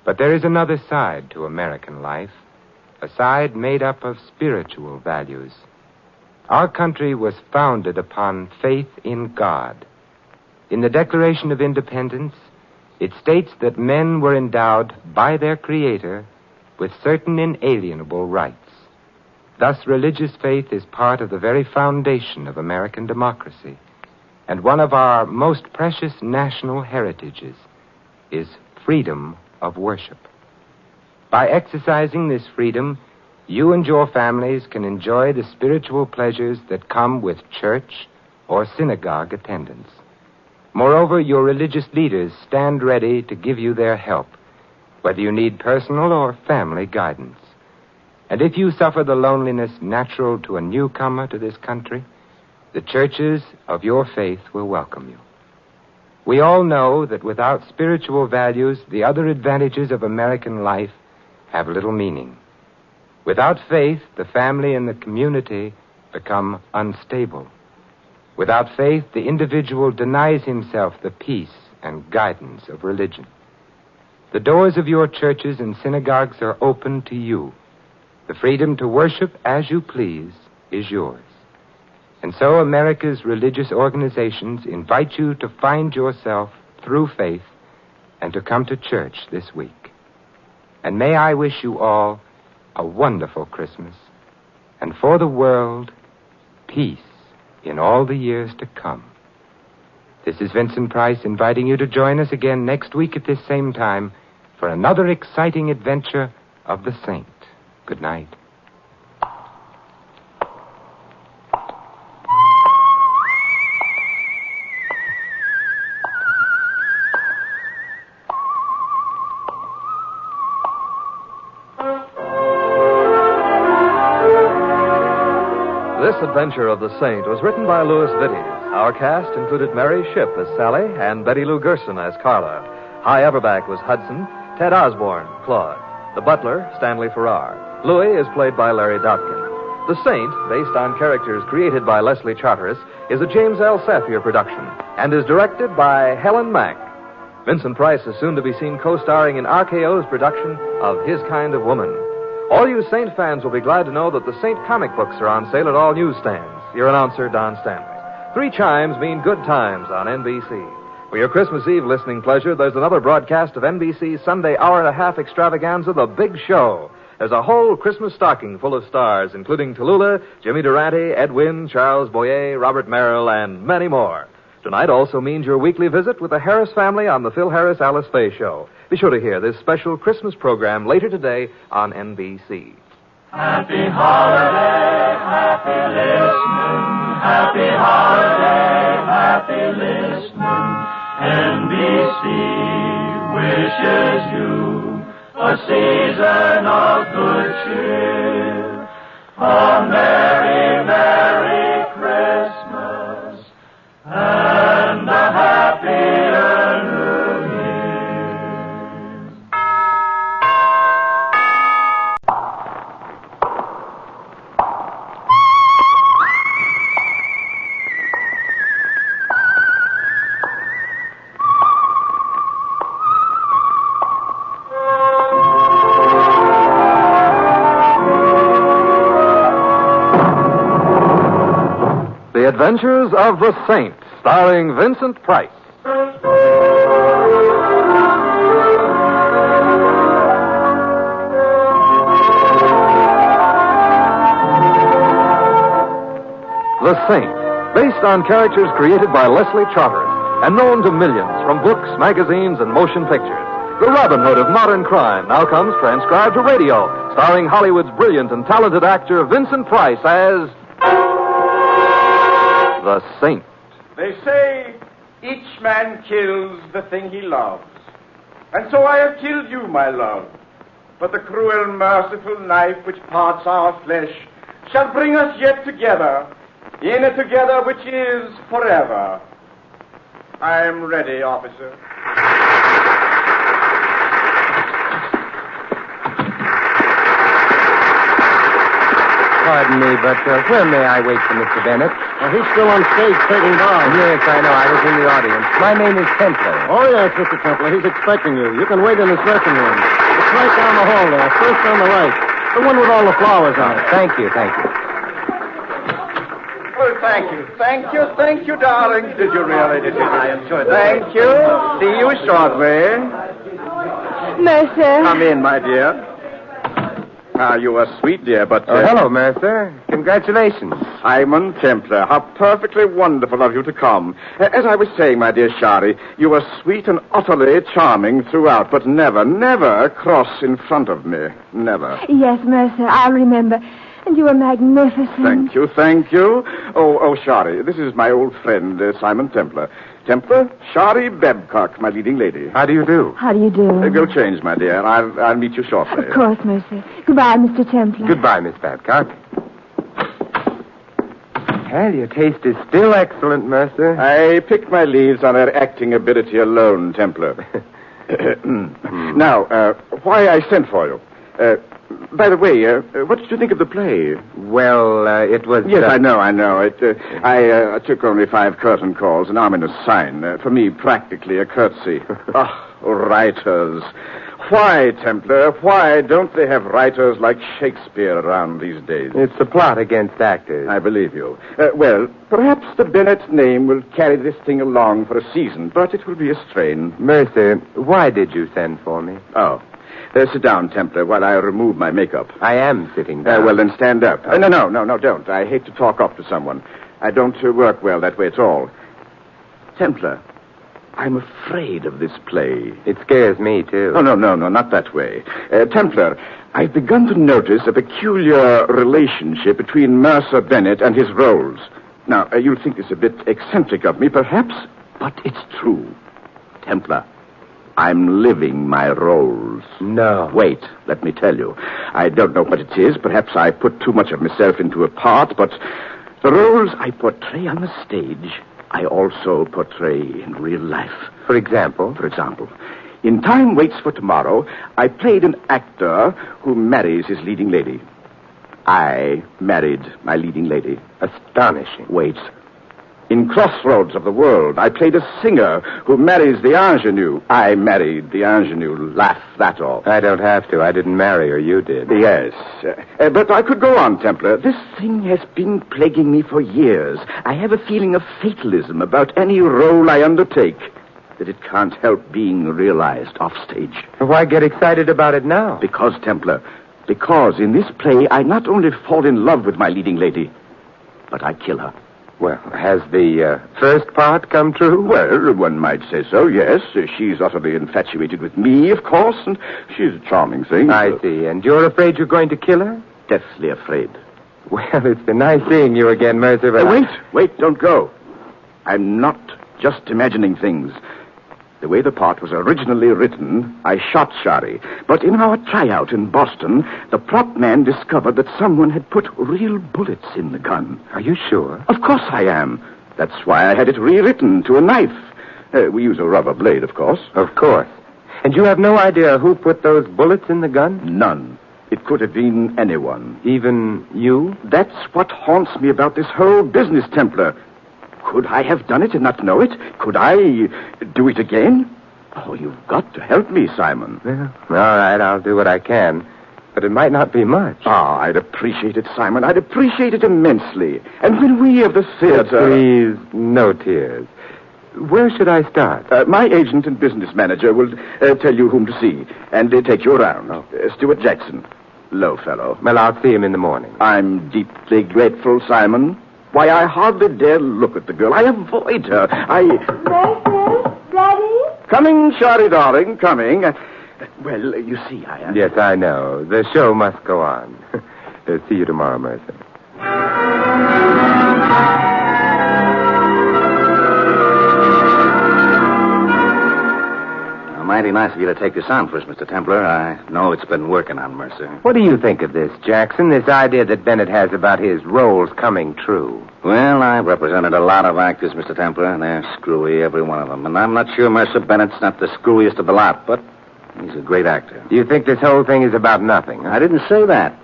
But there is another side to American life, a side made up of spiritual values. Our country was founded upon faith in God. In the Declaration of Independence, it states that men were endowed by their Creator with certain inalienable rights. Thus, religious faith is part of the very foundation of American democracy, and one of our most precious national heritages is freedom of worship. By exercising this freedom, you and your families can enjoy the spiritual pleasures that come with church or synagogue attendance. Moreover, your religious leaders stand ready to give you their help, whether you need personal or family guidance. And if you suffer the loneliness natural to a newcomer to this country, the churches of your faith will welcome you. We all know that without spiritual values, the other advantages of American life have little meaning. Without faith, the family and the community become unstable. Without faith, the individual denies himself the peace and guidance of religion. The doors of your churches and synagogues are open to you. The freedom to worship as you please is yours. And so America's religious organizations invite you to find yourself through faith and to come to church this week. And may I wish you all a wonderful Christmas, and for the world, peace in all the years to come. This is Vincent Price inviting you to join us again next week at this same time for another exciting adventure of the Saint. Good night. This adventure of the Saint was written by Louis Witty. Our cast included Mary Shipp as Sally and Betty Lou Gerson as Carla. Hy Everback was Hudson, Ted Osborne, Claude. The butler, Stanley Farrar. Louis is played by Larry Dobkin. The Saint, based on characters created by Leslie Charteris, is a James L. Safier production and is directed by Helen Mack. Vincent Price is soon to be seen co-starring in RKO's production of His Kind of Woman. All you Saint fans will be glad to know that the Saint comic books are on sale at all newsstands. Your announcer, Don Stanley. 3 chimes mean good times on NBC. For your Christmas Eve listening pleasure, there's another broadcast of NBC's Sunday hour-and-a-half extravaganza, The Big Show. There's a whole Christmas stocking full of stars, including Tallulah, Jimmy Durante, Ed Wynn, Charles Boyer, Robert Merrill, and many more. Tonight also means your weekly visit with the Harris family on the Phil Harris Alice Faye Show. Be sure to hear this special Christmas program later today on NBC. Happy holiday, happy listening. Happy holiday, happy listening. NBC wishes you a season of good cheer. A merry, merry Christmas and a happier New Year. The Adventures of the Saint, starring Vincent Price. The Saint, based on characters created by Leslie Charteris and known to millions from books, magazines, and motion pictures. The Robin Hood of modern crime now comes transcribed to radio, starring Hollywood's brilliant and talented actor Vincent Price as The Saint. They say each man kills the thing he loves. And so I have killed you, my love. But the cruel, merciful knife which parts our flesh shall bring us yet together, in a together which is forever. I am ready, officer. Pardon me, but where may I wait for Mr. Bennett? He's still on stage taking down. Yes, I know. I was in the audience. My name is Templar. Oh, yes, Mr. Templar. He's expecting you. You can wait in his dressing room. It's right down the hall there, first on the right. The one with all the flowers on it. Thank you, thank you. Oh, thank you. Thank you, darling. Did you really? Did you? I enjoyed it. Thank you. See you shortly. Mercer. Come in, my dear. You are sweet, dear, but... hello, Mercer. Congratulations. Simon Templar, how perfectly wonderful of you to come. As I was saying, my dear Shari, you were sweet and utterly charming throughout, but never, never cross in front of me. Never. Yes, Mercer, I'll remember. And you were magnificent. Thank you. Oh, Shari, this is my old friend, Simon Templar. Templar, Shari Babcock, my leading lady. How do you do? How do you do? Go change, my dear. I'll meet you shortly. Of course, Mercer. Goodbye, Mr. Templar. Goodbye, Miss Babcock. Well, your taste is still excellent, Mercer. I picked my leaves on her acting ability alone, Templar. Now, why I sent for you. By the way, what did you think of the play? Well, it was... Yes, I know. I took only 5 curtain calls, an ominous sign. For me, practically a courtesy. Writers. Why, Templar, why don't they have writers like Shakespeare around these days? It's a plot against actors. I believe you. Well, perhaps the Bennett name will carry this thing along for a season, but it will be a strain. Mercer, why did you send for me? Oh. Sit down, Templar, while I remove my makeup. I am sitting down. Well, then stand up. No, don't. I hate to talk up to someone. I don't work well that way at all. Templar, I'm afraid of this play. It scares me, too. Oh, no, not that way. Templar, I've begun to notice a peculiar relationship between Mercer Bennett and his roles. Now, you'll think this a bit eccentric of me, perhaps, but it's true. Templar, I'm living my roles. No. Wait, let me tell you. I don't know what it is. Perhaps I put too much of myself into a part, but the roles I portray on the stage, I also portray in real life. For example? For example, in Time Waits for Tomorrow, I played an actor who marries his leading lady. I married my leading lady. Astonishing. Wait. In Crossroads of the World, I played a singer who marries the ingenue. I married the ingenue. Laugh that off. I don't have to. I didn't marry her. You did. Yes. But I could go on, Templar. This thing has been plaguing me for years. I have a feeling of fatalism about any role I undertake, that it can't help being realized offstage. Why get excited about it now? Because, Templar, because in this play I not only fall in love with my leading lady, but I kill her. Well, has the first part come true? Well, one might say so, yes. She's utterly infatuated with me, of course, and she's a charming thing. I see. And you're afraid you're going to kill her? Deathly afraid. Well, it's been nice seeing you again, Mercer, but Wait, don't go. I'm not just imagining things. The way the part was originally written, I shot Shari. But in our tryout in Boston, the prop man discovered that someone had put real bullets in the gun. Are you sure? Of course I am. That's why I had it rewritten to a knife. We use a rubber blade, of course. Of course. And you have no idea who put those bullets in the gun? None. It could have been anyone. Even you? That's what haunts me about this whole business, Templar. Could I have done it and not know it? Could I do it again? Oh, you've got to help me, Simon. Yeah. All right, I'll do what I can. But it might not be much. Ah, I'd appreciate it, Simon. I'd appreciate it immensely. And when we of the theater... Please, no tears. Where should I start? My agent and business manager will tell you whom to see, and take you around. Stuart Jackson. Low fellow. Well, I'll see him in the morning. I'm deeply grateful, Simon. Why, I hardly dare look at the girl. I avoid her. Daddy? Coming, Shari, darling, coming. Well, you see, Yes, I know. The show must go on. See you tomorrow, Mercer. Mighty nice of you to take this on for us, Mr. Templar. I know it's been working on Mercer. What do you think of this, Jackson? This idea that Bennett has about his roles coming true? Well, I've represented a lot of actors, Mr. Templar, and they're screwy, every one of them. And I'm not sure Mercer Bennett's not the screwiest of the lot, but he's a great actor. Do you think this whole thing is about nothing? Huh? I didn't say that.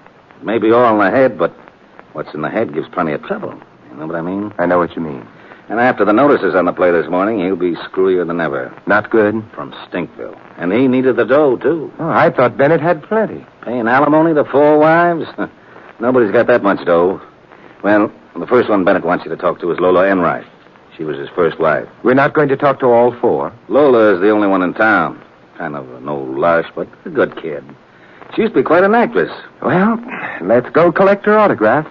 Maybe all in the head, but what's in the head gives plenty of trouble. You know what I mean? I know what you mean. And after the notices on the play this morning, he'll be screwier than ever. Not good? From Stinkville. And he needed the dough, too. Oh, I thought Bennett had plenty. Paying alimony to 4 wives? Nobody's got that much dough. Well, the first one Bennett wants you to talk to is Lola Enright. She was his first wife. We're not going to talk to all 4? Lola is the only one in town. Kind of an old lush, but a good kid. She used to be quite an actress. Well, let's go collect her autograph.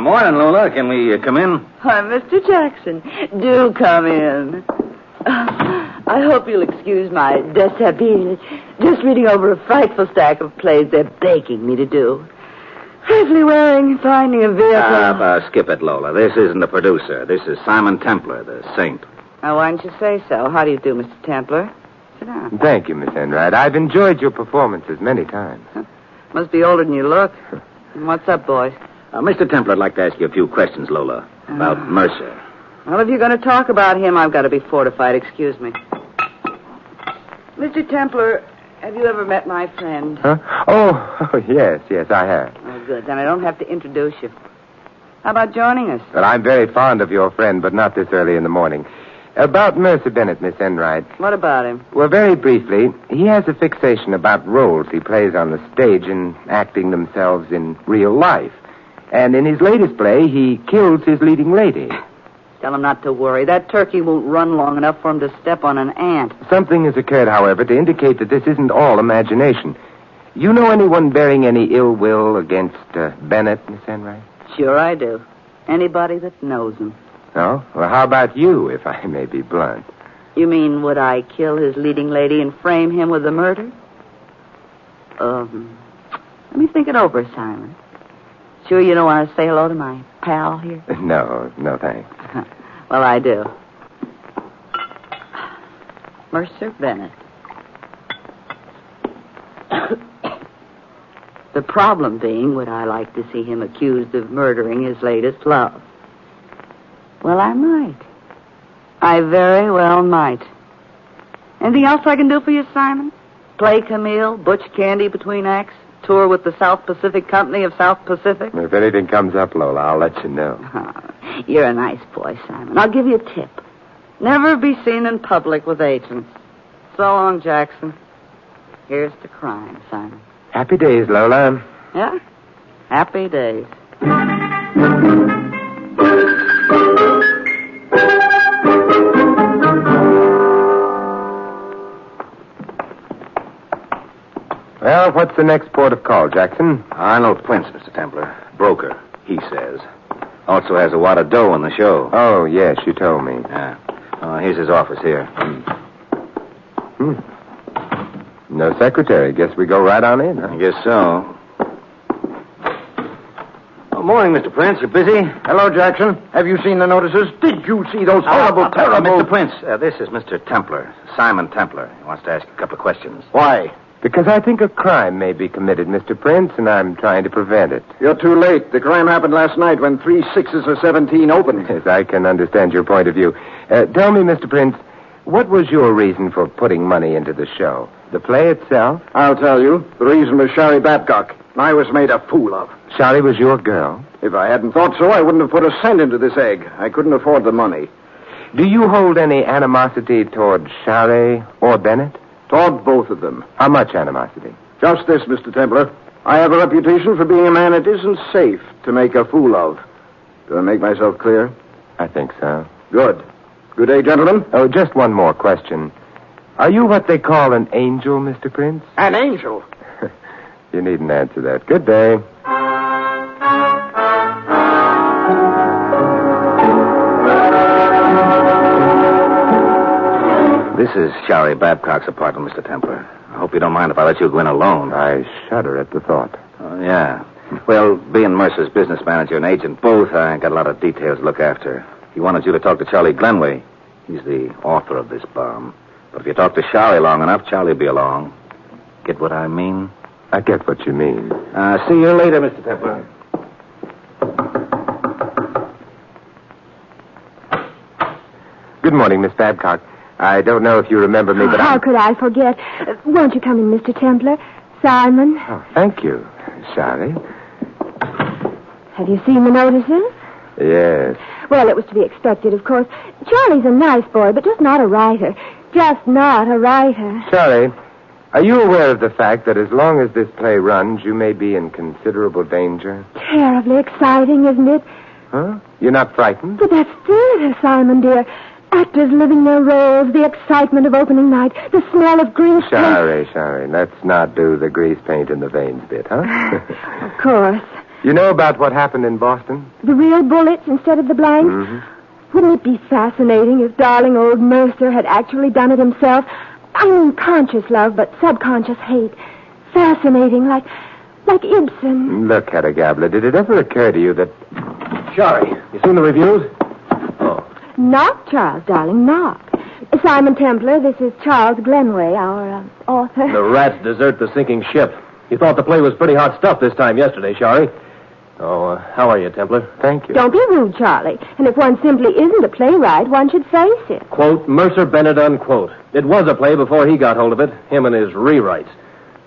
Morning, Lola. Can we come in? Why, Mr. Jackson, do come in. I hope you'll excuse my dishabille. Just reading over a frightful stack of plays they're begging me to do. Safely wearing, finding a vehicle. Skip it, Lola. This isn't the producer. This is Simon Templar, the saint. Now, why didn't you say so? How do you do, Mr. Templar? Sit down. Thank you, Miss Enright. I've enjoyed your performances many times. Must be older than you look. What's up, boys? Mr. Templar, I'd like to ask you a few questions, Lola, about Mercer. Well, if you're going to talk about him, I've got to be fortified. Excuse me. Mr. Templar, have you ever met my friend? Huh? Oh, yes, I have. Oh, good. Then I don't have to introduce you. How about joining us? Well, I'm very fond of your friend, but not this early in the morning. About Mercer Bennett, Miss Enright. What about him? Well, very briefly, he has a fixation about roles he plays on the stage and acting themselves in real life. And in his latest play, he kills his leading lady. Tell him not to worry. That turkey won't run long enough for him to step on an ant. Something has occurred, however, to indicate that this isn't all imagination. You know anyone bearing any ill will against Bennett, Miss Enright? Sure I do. Anybody that knows him. Oh? Well, how about you, if I may be blunt? You mean, would I kill his leading lady and frame him with the murder? Let me think it over, Simon. Sure you don't want to say hello to my pal here? No, thanks. Well, I do. Mercer Bennett. The problem being, would I like to see him accused of murdering his latest love? Well, I might. I very well might. Anything else I can do for you, Simon? Play Camille, butch candy between acts, tour with the South Pacific Company of South Pacific? If anything comes up, Lola, I'll let you know. Oh, you're a nice boy, Simon. I'll give you a tip. Never be seen in public with agents. So long, Jackson. Here's to crime, Simon. Happy days, Lola. Yeah? Happy days. Well, what's the next port of call, Jackson? Arnold Prince, Mr. Templar. Broker, he says. Also has a wad of dough on the show. Oh, yes, you told me. Yeah. Here's his office here. No secretary. Guess we go right on in, huh? I guess so. Morning, Mr. Prince. You busy? Hello, Jackson. Have you seen the notices? Did you see those horrible, terrible... Mr. Prince, this is Mr. Templar, Simon Templar. He wants to ask a couple of questions. Why? Because I think a crime may be committed, Mr. Prince, and I'm trying to prevent it. You're too late. The crime happened last night when 3 6s of 17 opened. Yes, I can understand your point of view. Tell me, Mr. Prince, what was your reason for putting money into the show? The play itself? I'll tell you. The reason was Sherry Babcock. I was made a fool of. Shari was your girl? If I hadn't thought so, I wouldn't have put a cent into this egg. I couldn't afford the money. Do you hold any animosity toward Shari or Bennett? Toward both of them. How much animosity? Just this, Mr. Templar. I have a reputation for being a man it isn't safe to make a fool of. Do I make myself clear? I think so. Good. Good day, gentlemen. Oh, just one more question. Are you what they call an angel, Mr. Prince? An angel? You needn't answer that. Good day. This is Shari Babcock's apartment, Mr. Templar. I hope you don't mind if I let you go in alone. I shudder at the thought. Oh, yeah. Well, being Mercer's business manager and agent both, I got a lot of details to look after. He wanted you to talk to Charlie Glenway. He's the author of this bomb. But if you talk to Shari long enough, Charlie'll be along. Get what I mean? I get what you mean. See you later, Mr. Templar. Good morning, Miss Babcock. I don't know if you remember me, but How could I forget? Won't you come in, Mr. Templar? Simon? Oh, thank you, Shari. Have you seen the notices? Yes. Well, it was to be expected, of course. Charlie's a nice boy, but just not a writer. Just not a writer. Shari, are you aware of the fact that as long as this play runs, you may be in considerable danger? Terribly exciting, isn't it? Huh? You're not frightened? But that's theater, Simon, dear. Actors living their roles, the excitement of opening night, the smell of grease paint. Shari, let's not do the grease paint in the veins bit, huh? Of course. You know about what happened in Boston? The real bullets instead of the blanks? Mm-hmm. Wouldn't it be fascinating if darling old Mercer had actually done it himself? I mean, conscious love, but subconscious hate. Fascinating, like Ibsen. Look, Hedda Gabler, did it ever occur to you that... Shari, you seen the reviews? Knock, Charles, darling, knock. Simon Templar, this is Charles Glenway, our author. The rats desert the sinking ship. You thought the play was pretty hot stuff this time yesterday, Shari. Oh, how are you, Templar? Thank you. Don't be rude, Charlie. And if one simply isn't a playwright, one should face it. Quote, Mercer Bennett, unquote. It was a play before he got hold of it, him and his rewrites.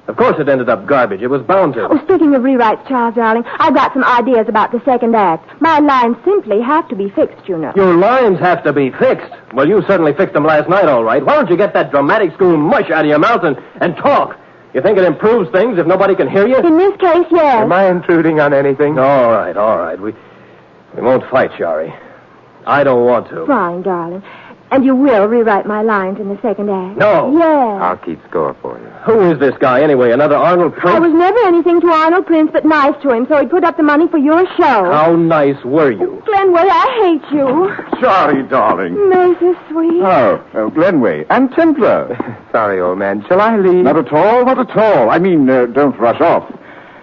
Of course it ended up garbage. It was bound to. Oh, speaking of rewrites, Charles, darling, I've got some ideas about the second act. My lines simply have to be fixed, you know. Your lines have to be fixed. Well, you certainly fixed them last night, all right. Why don't you get that dramatic school mush out of your mouth and talk? You think it improves things if nobody can hear you? In this case, yes. Am I intruding on anything? All right. We won't fight, Shari. I don't want to. Fine, darling. And you will rewrite my lines in the second act? No. Yes. I'll keep score for you. Who is this guy, anyway? Another Arnold Prince? I was never anything to Arnold Prince but nice to him, so he put up the money for your show. How nice were you? Glenway, I hate you. Sorry, darling. Mercer, sweet. Oh, Glenway. And Templar. Sorry, old man. Shall I leave? Not at all. I mean, don't rush off.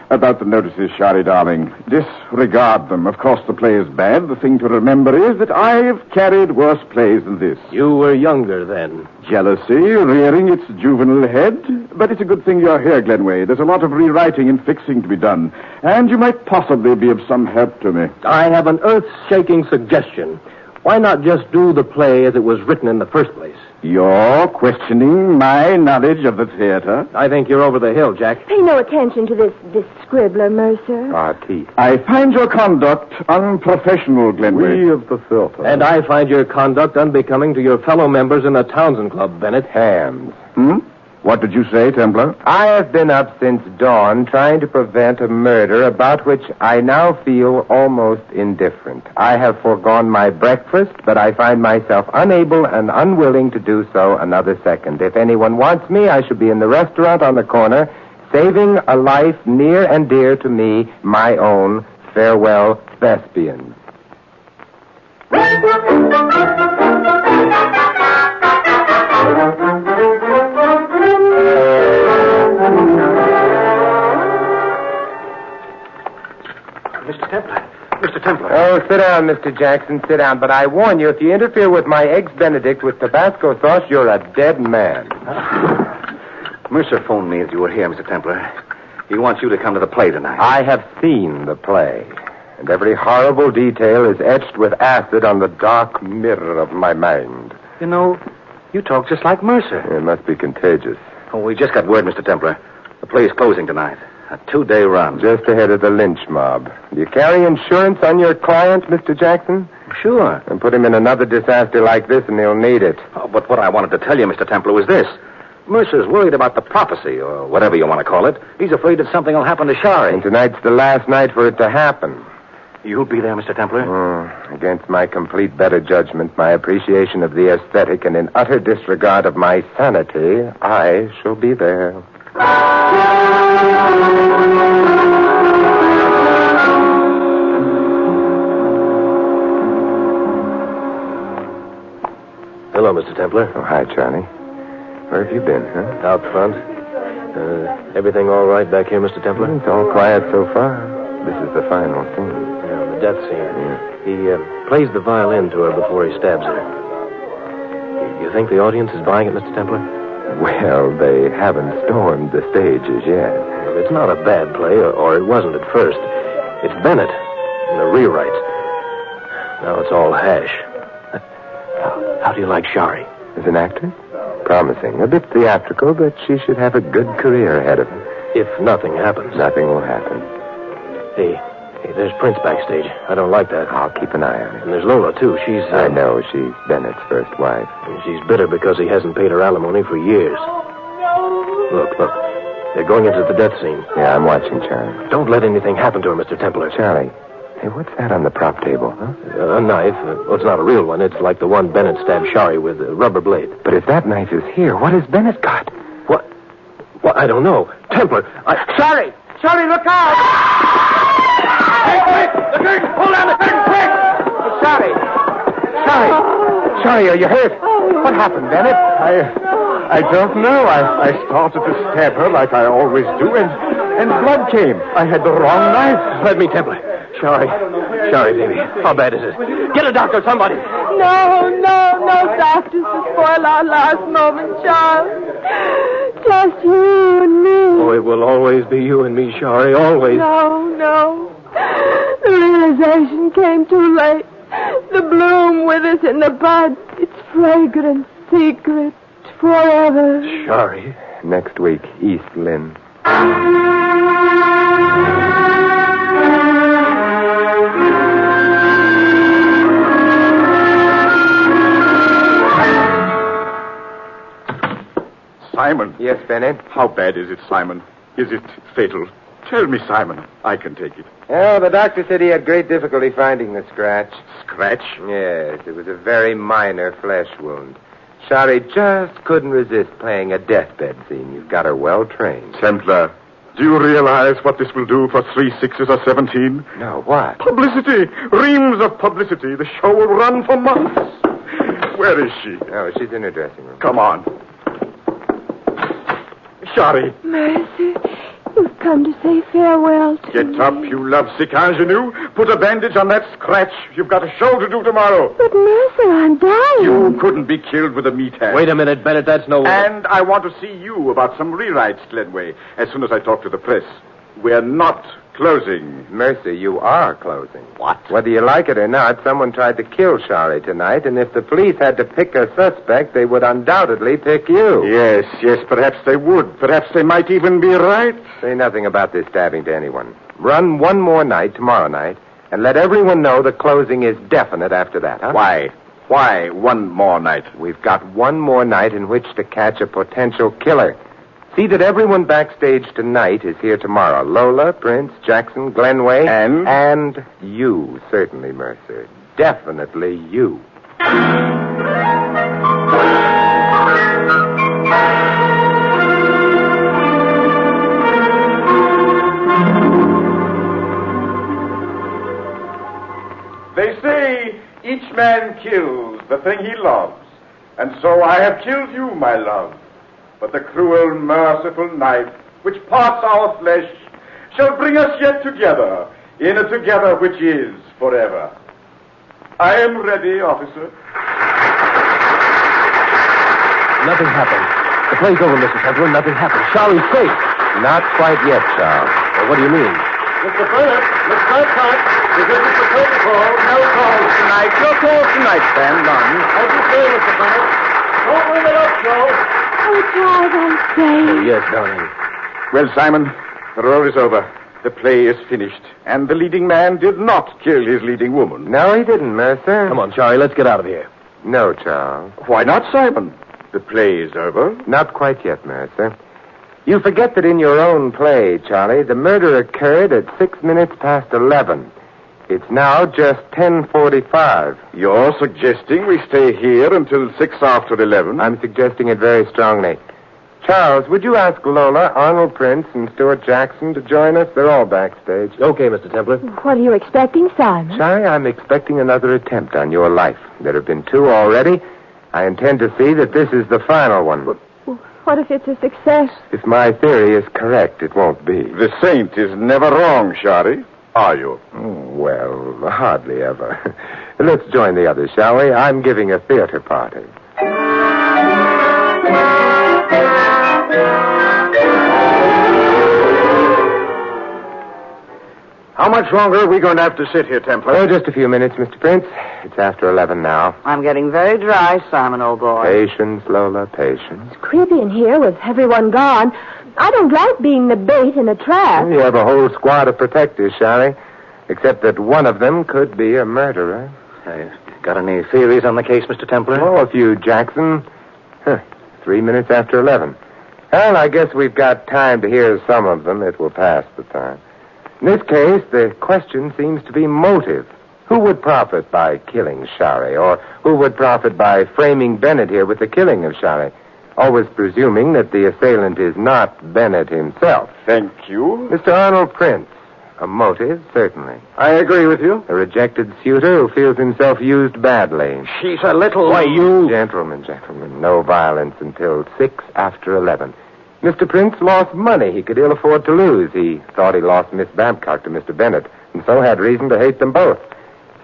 About the notices, Shari, darling. Disregard them. Of course, the play is bad. The thing to remember is that I've carried worse plays than this. You were younger then. Jealousy rearing its juvenile head. But it's a good thing you're here, Glenway. There's a lot of rewriting and fixing to be done. And you might possibly be of some help to me. I have an earth-shaking suggestion. Why not just do the play as it was written in the first place? You're questioning my knowledge of the theater? I think you're over the hill, Jack. Pay no attention to this scribbler, Mercer. Artie. I find your conduct unprofessional, Glenway. We of the theater. And I find your conduct unbecoming to your fellow members in the Townsend Club, Bennett. Hams. What did you say, Templar? I have been up since dawn trying to prevent a murder about which I now feel almost indifferent. I have foregone my breakfast, but I find myself unable and unwilling to do so another second. If anyone wants me, I shall be in the restaurant on the corner, saving a life near and dear to me, my own. Farewell, Thespians. Mr. Templar. Oh, sit down, Mr. Jackson, sit down. But I warn you, if you interfere with my Eggs Benedict with Tabasco sauce, you're a dead man. Mercer phoned me as you were here, Mr. Templar. He wants you to come to the play tonight. I have seen the play, and every horrible detail is etched with acid on the dark mirror of my mind. You know, you talk just like Mercer. It must be contagious. Oh, we just got word, Mr. Templar. The play's closing tonight. A 2-day run. Just ahead of the lynch mob. Do you carry insurance on your client, Mr. Jackson? Sure. And put him in another disaster like this, and he'll need it. Oh, but what I wanted to tell you, Mr. Templar, was this. Mercer's worried about the prophecy, or whatever you want to call it. He's afraid that something will happen to Shari. And tonight's the last night for it to happen. You'll be there, Mr. Templar? Against my complete better judgment, my appreciation of the aesthetic, and in utter disregard of my sanity, I shall be there. Hello, Mr. Templar. Oh, hi, Charlie. Where have you been, huh? Out front. Everything all right back here, Mr. Templar? It's all quiet so far. This is the final scene. Yeah, the death scene. Yeah. He plays the violin to her before he stabs her. You think the audience is buying it, Mr. Templar? Well, they haven't stormed the stage as yet. Well, it's not a bad play, or it wasn't at first. It's Bennett in the rewrite. Now it's all hash. How do you like Shari? As an actress? Promising. A bit theatrical, but she should have a good career ahead of her. If nothing happens. Nothing will happen. Hey, there's Prince backstage. I don't like that. I'll keep an eye on her. And there's Lola, too. She's... I know. She's Bennett's first wife. And she's bitter because he hasn't paid her alimony for years. Look. They're going into the death scene. Yeah, I'm watching, Charlie. Don't let anything happen to her, Mr. Templar. Charlie. Hey, what's that on the prop table, huh? A knife. Well, it's not a real one. It's like the one Bennett stabbed Shari with, a rubber blade. But if that knife is here, what has Bennett got? What? Well, I don't know. Templar, Shari! Shari, look out! Quick! The curtain! Pull down the curtain, quick! Shari, are you hurt? What happened, Bennett? I don't know. I started to stab her like I always do, and blood came. I had the wrong knife. Let me, Templar. Shari, baby. How bad is it? Get a doctor, somebody. No doctors to spoil our last moment, Charles. Just you and me. Oh, it will always be you and me, Shari, always. No. The realization came too late. The bloom withers in the bud. Its fragrant secret forever. Shari. Next week, East Lynn. Simon. Yes, Bennett? How bad is it, Simon? Is it fatal? Tell me, Simon. I can take it. Oh, the doctor said he had great difficulty finding the scratch. Scratch? Yes, it was a very minor flesh wound. Shari just couldn't resist playing a deathbed scene. You've got her well trained. Templar, do you realize what this will do for 3 6s or 17? No, what? Publicity. Reams of publicity. The show will run for months. Where is she? Oh, she's in her dressing room. Come on. Shari. Mercy, you've come to say farewell to Get me. up, you lovesick ingenue. Put a bandage on that scratch. You've got a show to do tomorrow. But Mercy, I'm dying. You couldn't be killed with a meat hand. Wait a minute, Bennett. That's no way. And I want to see you about some rewrites, Glenway, as soon as I talk to the press. We're not Closing. Mercy, you are closing. What? Whether you like it or not, someone tried to kill Charlie tonight, and if the police had to pick a suspect, they would undoubtedly pick you. Yes, perhaps they would. Perhaps they might even be right. Say nothing about this stabbing to anyone. Run one more night, tomorrow night, and let everyone know the closing is definite after that, huh? Why? Why one more night? We've got one more night in which to catch a potential killer. See that everyone backstage tonight is here tomorrow. Lola, Prince, Jackson, Glenway. And you, certainly, Mercer. Definitely you. They say each man kills the thing he loves. And so I have killed you, my love. But the cruel, merciful knife which parts our flesh shall bring us yet together in a together which is forever. I am ready, officer. Nothing happened. The play's over, Mr. Templar. Nothing happened. Charlie's safe. Not quite yet, Charles. Well, what do you mean? Mr. Bennett, Miss Blackcock, this is the protocol. No calls tonight. No calls tonight, Sam. None. As you say, Mr. Bennett. Don't bring it up, Joe. Oh, Charles, I'm safe. Oh, yes, darling. Well, Simon, the role is over. The play is finished. And the leading man did not kill his leading woman. No, he didn't, Mercer. Come on, Charlie, let's get out of here. No, Charles. Why not, Simon? The play is over. Not quite yet, Mercer. You forget that in your own play, Charlie, the murder occurred at 6 minutes past 11. It's now just 10:45. You're suggesting we stay here until 6 after 11? I'm suggesting it very strongly. Charles, would you ask Lola, Arnold Prince, and Stuart Jackson to join us? They're all backstage. Okay, Mr. Templar. What are you expecting, Simon? Charlie, I'm expecting another attempt on your life. There have been 2 already. I intend to see that this is the final one. What if it's a success? If my theory is correct, it won't be. The saint is never wrong, Shari. Are you? Well, hardly ever. Let's join the others, shall we? I'm giving a theater party. How much longer are we going to have to sit here, Templar? Oh, just a few minutes, Mr. Prince. It's after 11 now. I'm getting very dry, Simon, old boy. Patience, Lola, patience. It's creepy in here with everyone gone. I don't like being the bait in a trap. You have a whole squad of protectors, Shari. Except that one of them could be a murderer. Got any theories on the case, Mr. Templar? Oh, a few, Jackson. 3 minutes after 11. Well, I guess we've got time to hear some of them. It will pass the time. In this case, the question seems to be motive. Who would profit by killing Shari? Or who would profit by framing Bennett here with the killing of Shari? Always presuming that the assailant is not Bennett himself. Thank you. Mr. Arnold Prince. A motive, certainly. I agree with you. A rejected suitor who feels himself used badly. She's a little... Why, you... Gentlemen, no violence until 6 after 11. Mr. Prince lost money he could ill afford to lose. He thought he lost Miss Babcock to Mr. Bennett, and so had reason to hate them both.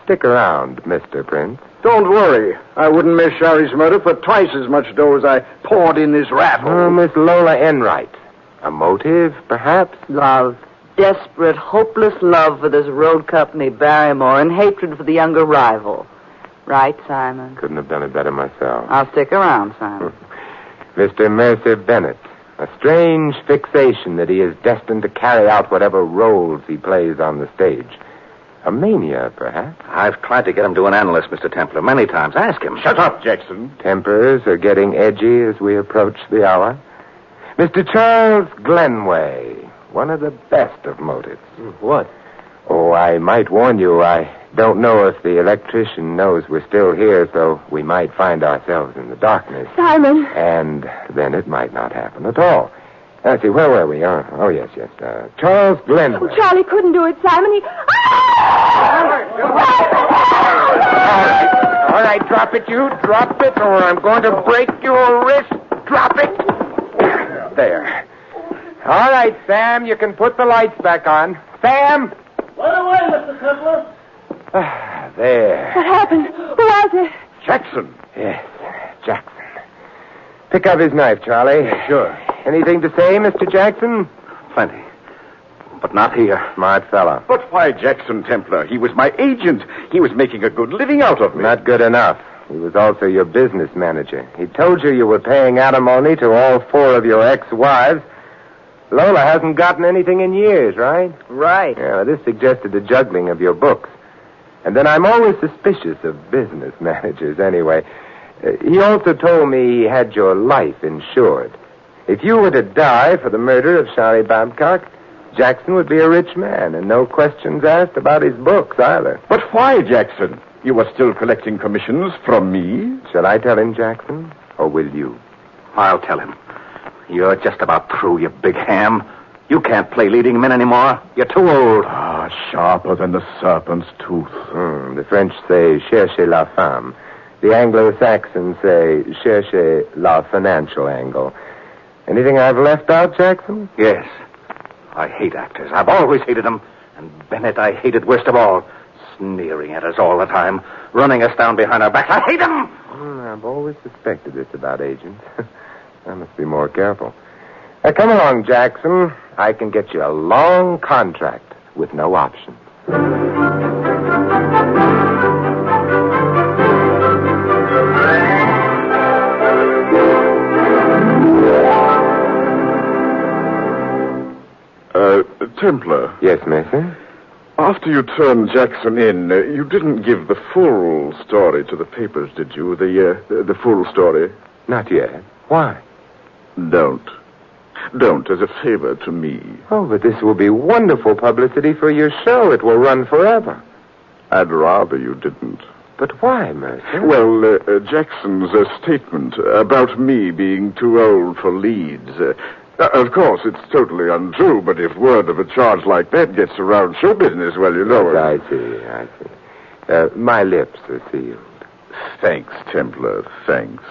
Stick around, Mr. Prince. Don't worry. I wouldn't miss Shari's murder for twice as much dough as I poured in this raffle. Oh, Miss Lola Enright. A motive, perhaps? Love. Desperate, hopeless love for this road company, Barrymore, and hatred for the younger rival. Right, Simon? Couldn't have done it better myself. I'll stick around, Simon. Mr. Mercer Bennett. A strange fixation that he is destined to carry out whatever roles he plays on the stage. A mania, perhaps? I've tried to get him to an analyst, Mr. Templar, many times. Ask him. Shut up, Jackson. Tempers are getting edgy as we approach the hour. Mr. Charles Glenway, one of the best of motives. What? Oh, I might warn you, I don't know if the electrician knows we're still here, so we might find ourselves in the darkness. Simon. And then it might not happen at all. Let's see, where were we? Oh, yes. Charles Glenway. Oh, Charlie couldn't do it, Simon. All right, drop it, you. Drop it, or I'm going to break your wrist. Drop it. There. All right, Sam, you can put the lights back on. Sam! Right away, Mr. Templar. There. What happened? Who was it? Jackson. Yes, Jackson. Pick up his knife, Charlie. Sure. Anything to say, Mr. Jackson? Plenty. but not here. Smart fella. But why Jackson, Templar? He was my agent. He was making a good living out of me. Not good enough. He was also your business manager. He told you were paying alimony to all 4 of your ex-wives. Lola hasn't gotten anything in years, right? Right. Yeah, this suggested the juggling of your books. And then I'm always suspicious of business managers anyway. He also told me he had your life insured. If you were to die for the murder of Charlie Babcock, Jackson would be a rich man, and no questions asked about his books either. But why, Jackson? You were still collecting commissions from me? Shall I tell him, Jackson, or will you? I'll tell him. You're just about through, you big ham. You can't play leading men anymore. You're too old. Ah, sharper than the serpent's tooth. The French say, cherchez la femme. The Anglo-Saxons say, cherchez la financial angle. Anything I've left out, Jackson? Yes. I hate actors. I've always hated them. And Bennett I hated worst of all. Sneering at us all the time. Running us down behind our backs. I hate them! I've always suspected this about agents. I must be more careful. Now, come along, Jackson. I can get you a long contract with no options. Templar. Yes, Mason? After you turned Jackson in, you didn't give the full story to the papers, did you? The full story? Not yet. Why? Don't. Don't, as a favor to me. Oh, but this will be wonderful publicity for your show. It will run forever. I'd rather you didn't. But why, Mercer? Well, Jackson's statement about me being too old for leads. Of course, it's totally untrue, but if word of a charge like that gets around show business, well, you know... Yes, I see. My lips are sealed. Thanks, Templar, thanks.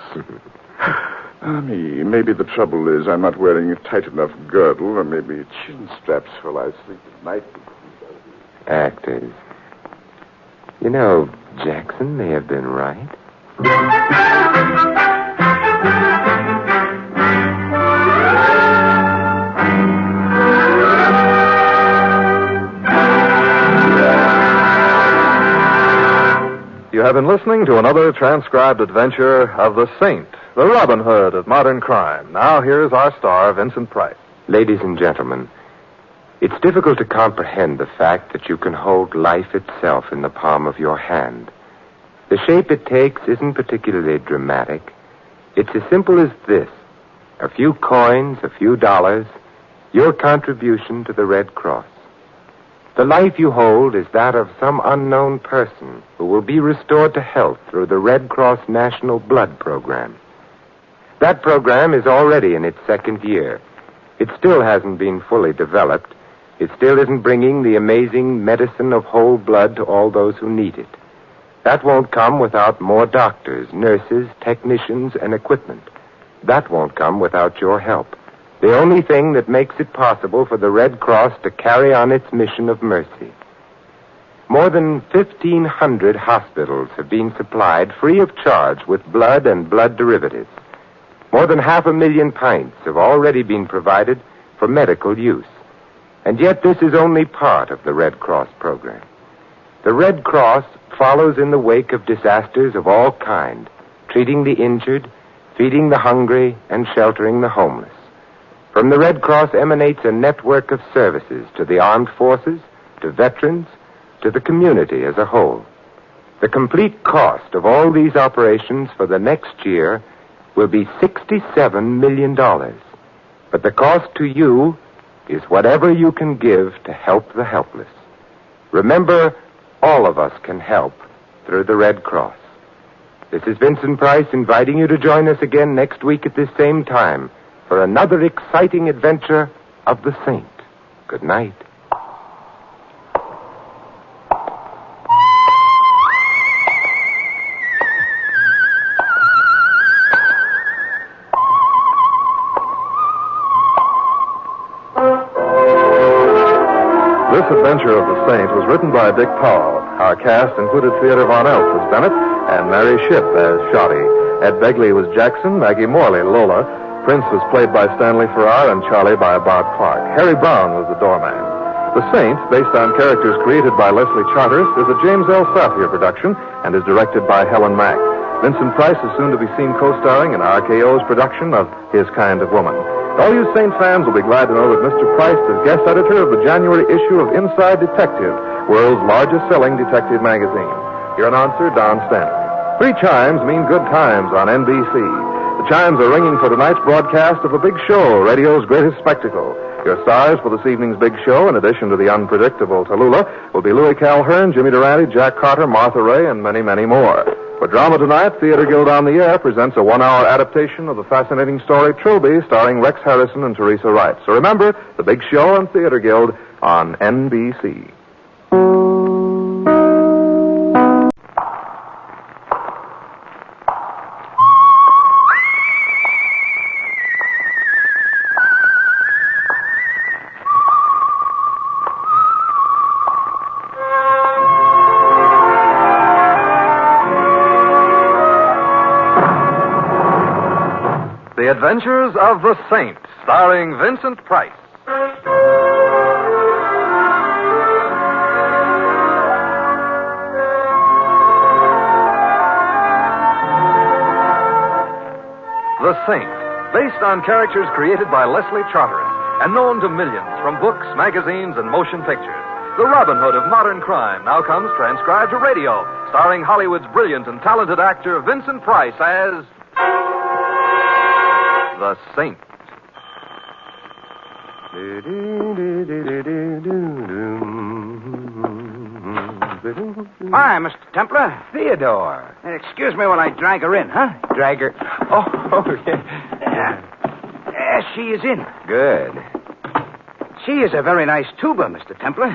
Maybe the trouble is I'm not wearing a tight enough girdle, or maybe chin straps while I sleep at night. Actors. You know, Jackson may have been right. You have been listening to another transcribed adventure of the Saint, the Robin Hood of modern crime. Now here's our star, Vincent Price. Ladies and gentlemen, it's difficult to comprehend the fact that you can hold life itself in the palm of your hand. The shape it takes isn't particularly dramatic. It's as simple as this. A few coins, a few dollars, your contribution to the Red Cross. The life you hold is that of some unknown person who will be restored to health through the Red Cross National Blood Program. That program is already in its 2nd year. It still hasn't been fully developed. It still isn't bringing the amazing medicine of whole blood to all those who need it. That won't come without more doctors, nurses, technicians, and equipment. That won't come without your help. The only thing that makes it possible for the Red Cross to carry on its mission of mercy. More than 1,500 hospitals have been supplied free of charge with blood and blood derivatives. More than 500,000 pints have already been provided for medical use. And yet this is only part of the Red Cross program. The Red Cross follows in the wake of disasters of all kind, treating the injured, feeding the hungry, and sheltering the homeless. From the Red Cross emanates a network of services to the armed forces, to veterans, to the community as a whole. The complete cost of all these operations for the next year will be $67 million. But the cost to you is whatever you can give to help the helpless. Remember, all of us can help through the Red Cross. This is Vincent Price inviting you to join us again next week at this same time for another exciting adventure of the Saint. Good night. This adventure of the Saint was written by Dick Powell. Our cast included Theodore Von Eltz as Bennett and Mary Shipp as Shoddy. Ed Begley was Jackson, Maggie Morley, Lola. Prince was played by Stanley Farrar and Charlie by Bob Clark. Harry Brown was the doorman. The Saint, based on characters created by Leslie Charteris, is a James L. Safier production and is directed by Helen Mack. Vincent Price is soon to be seen co-starring in RKO's production of His Kind of Woman. All you Saint fans will be glad to know that Mr. Price is guest editor of the January issue of Inside Detective, world's largest-selling detective magazine. Your announcer, Don Stanley. 3 chimes mean good times on NBC. The chimes are ringing for tonight's broadcast of The Big Show, radio's greatest spectacle. Your stars for this evening's Big Show, in addition to the unpredictable Tallulah, will be Louis Calhern, Jimmy Durante, Jack Carter, Martha Ray, and many, many more. For drama tonight, Theater Guild on the Air presents a 1-hour adaptation of the fascinating story Trilby, starring Rex Harrison and Teresa Wright. So remember, The Big Show and Theater Guild on NBC. The Adventures of the Saint, starring Vincent Price. The Saint, based on characters created by Leslie Charteris and known to millions from books, magazines, and motion pictures. The Robin Hood of modern crime now comes transcribed to radio, starring Hollywood's brilliant and talented actor Vincent Price as The Saint. Hi, Mr. Templar. Theodore. Excuse me while I drag her in, huh? Drag her. Oh, yeah. She is in. Good. She is a very nice tuba, Mr. Templar.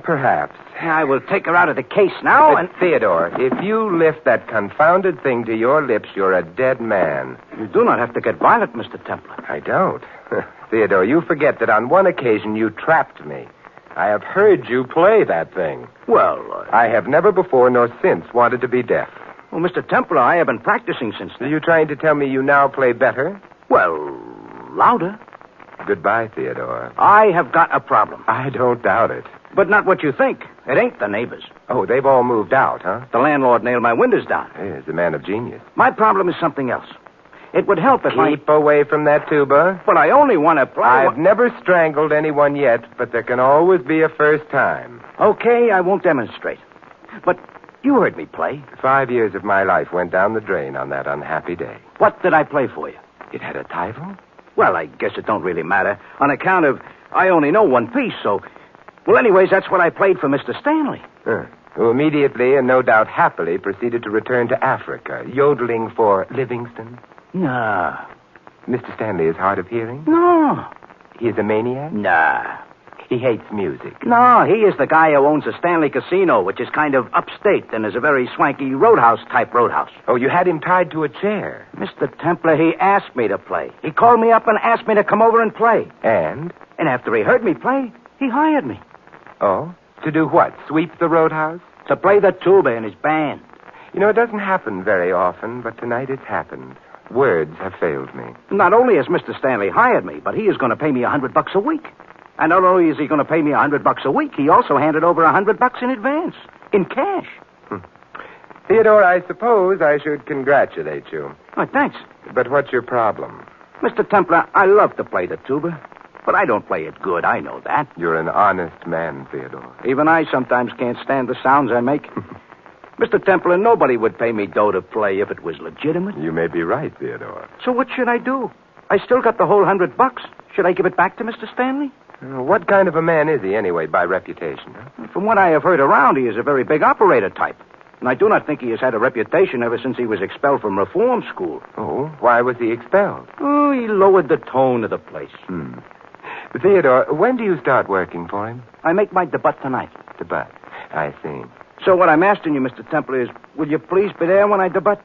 Perhaps. I will take her out of the case now and... Theodore, if you lift that confounded thing to your lips, you're a dead man. You do not have to get violent, Mr. Templar. I don't. Theodore, you forget that on one occasion you trapped me. I have heard you play that thing. Well, I have never before nor since wanted to be deaf. Well, Mr. Templar, I have been practicing since then. Are you trying to tell me you now play better? Well, louder. Goodbye, Theodore. I have got a problem. I don't doubt it. But not what you think. It ain't the neighbors. Oh, they've all moved out, huh? The landlord nailed my windows down. He's a man of genius. My problem is something else. It would help if Keep away from that tuba. But I only want to play... I've never strangled anyone yet, but there can always be a first time. Okay, I won't demonstrate. But you heard me play. 5 years of my life went down the drain on that unhappy day. What did I play for you? It had a title? Well, I guess it don't really matter. On account of I only know one piece, so... Well, anyways, that's what I played for Mr. Stanley. Who immediately and no doubt happily proceeded to return to Africa, yodeling for Livingston. Nah. Mr. Stanley is hard of hearing? No. He is a maniac? Nah. He hates music? No, he is the guy who owns a Stanley Casino, which is kind of upstate and is a very swanky roadhouse-type roadhouse. Oh, you had him tied to a chair? Mr. Templar, he asked me to play. He called me up and asked me to come over and play. And? And after he heard me play, he hired me. Oh? To do what? Sweep the roadhouse? To play the tuba in his band. You know, it doesn't happen very often, but tonight it's happened. Words have failed me. Not only has Mr. Stanley hired me, but he is going to pay me $100 a week. And not only is he going to pay me $100 a week, he also handed over $100 in advance, in cash. Theodore, I suppose I should congratulate you. Oh, thanks. But what's your problem? Mr. Templar, I love to play the tuba, but I don't play it good. I know that. You're an honest man, Theodore. Even I sometimes can't stand the sounds I make. Mr. Templar, nobody would pay me dough to play if it was legitimate. You may be right, Theodore. So what should I do? I still got the whole $100. Should I give it back to Mr. Stanley? What kind of a man is he, anyway, by reputation? Huh? From what I have heard around, he is a very big operator type. And I do not think he has had a reputation ever since he was expelled from reform school. Oh, why was he expelled? Oh, he lowered the tone of the place. Theodore, when do you start working for him? I make my debut tonight. Debut? I see. So what I'm asking you, Mr. Templar, is will you please be there when I debut?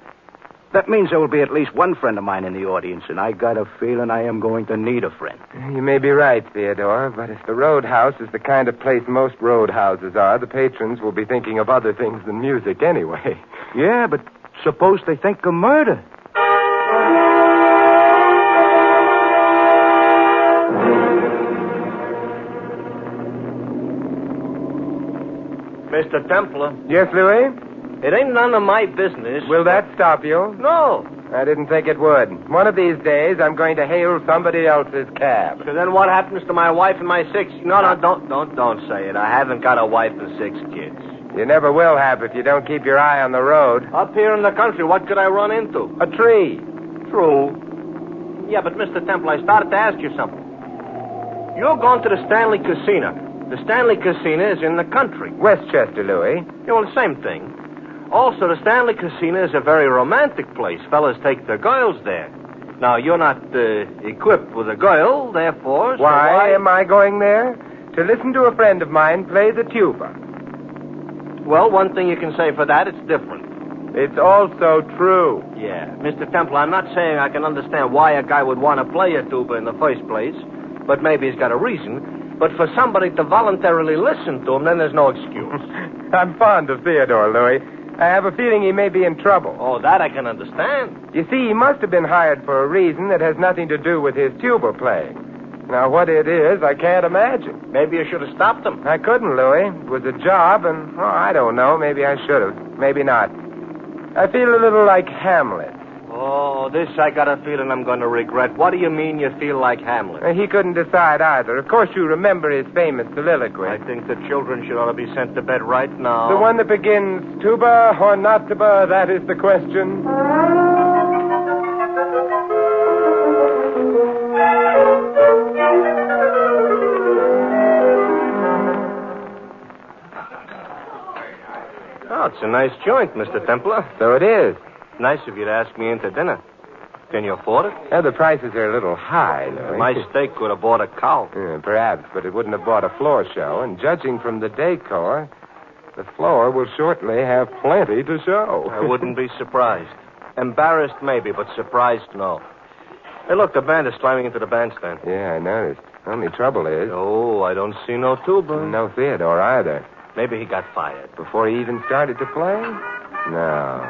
That means there will be at least one friend of mine in the audience, and I got a feeling I am going to need a friend. You may be right, Theodore, but if the roadhouse is the kind of place most roadhouses are, the patrons will be thinking of other things than music anyway. Yeah, but suppose they think of murder. Mr. Templar. Yes, Louis? It ain't none of my business. Will that stop you? No. I didn't think it would. One of these days, I'm going to hail somebody else's cab. So then what happens to my wife and my 6... No, don't say it. I haven't got a wife and 6 kids. You never will have if you don't keep your eye on the road. Up here in the country, what could I run into? A tree. True. Yeah, but Mr. Templar, I started to ask you something. You're going to the Stanley Casino. The Stanley Casino is in the country. Westchester, Louis. Yeah, well, the same thing. Also, the Stanley Casino is a very romantic place. Fellas take their girls there. Now, you're not equipped with a girl, therefore... Why am I going there? To listen to a friend of mine play the tuba. Well, one thing you can say for that, it's different. It's also true. Yeah. Mr. Templar, I'm not saying I can understand why a guy would want to play a tuba in the first place, but maybe he's got a reason. But for somebody to voluntarily listen to him, then there's no excuse. I'm fond of Theodore, Louis. I have a feeling he may be in trouble. Oh, that I can understand. You see, he must have been hired for a reason that has nothing to do with his tuba playing. Now, what it is, I can't imagine. Maybe you should have stopped him. I couldn't, Louis. It was a job, and, I don't know. Maybe I should have. Maybe not. I feel a little like Hamlet. Oh, this I got a feeling I'm going to regret. What do you mean you feel like Hamlet? He couldn't decide either. Of course, you remember his famous soliloquy. I think the children should ought to be sent to bed right now. The one that begins, tuba or not tuba, that is the question. Oh, it's a nice joint, Mr. Templar. So it is. Nice of you to ask me into dinner. Can you afford it? Yeah, the prices are a little high, Louis. My steak could have bought a cow. Perhaps, but it wouldn't have bought a floor show. And judging from the decor, the floor will shortly have plenty to show. I wouldn't be surprised. Embarrassed, maybe, but surprised, no. Hey, look, the band is climbing into the bandstand. Yeah, I noticed. Only trouble is... Oh, I don't see no tuba. No Theodore either. Maybe he got fired. Before he even started to play? No.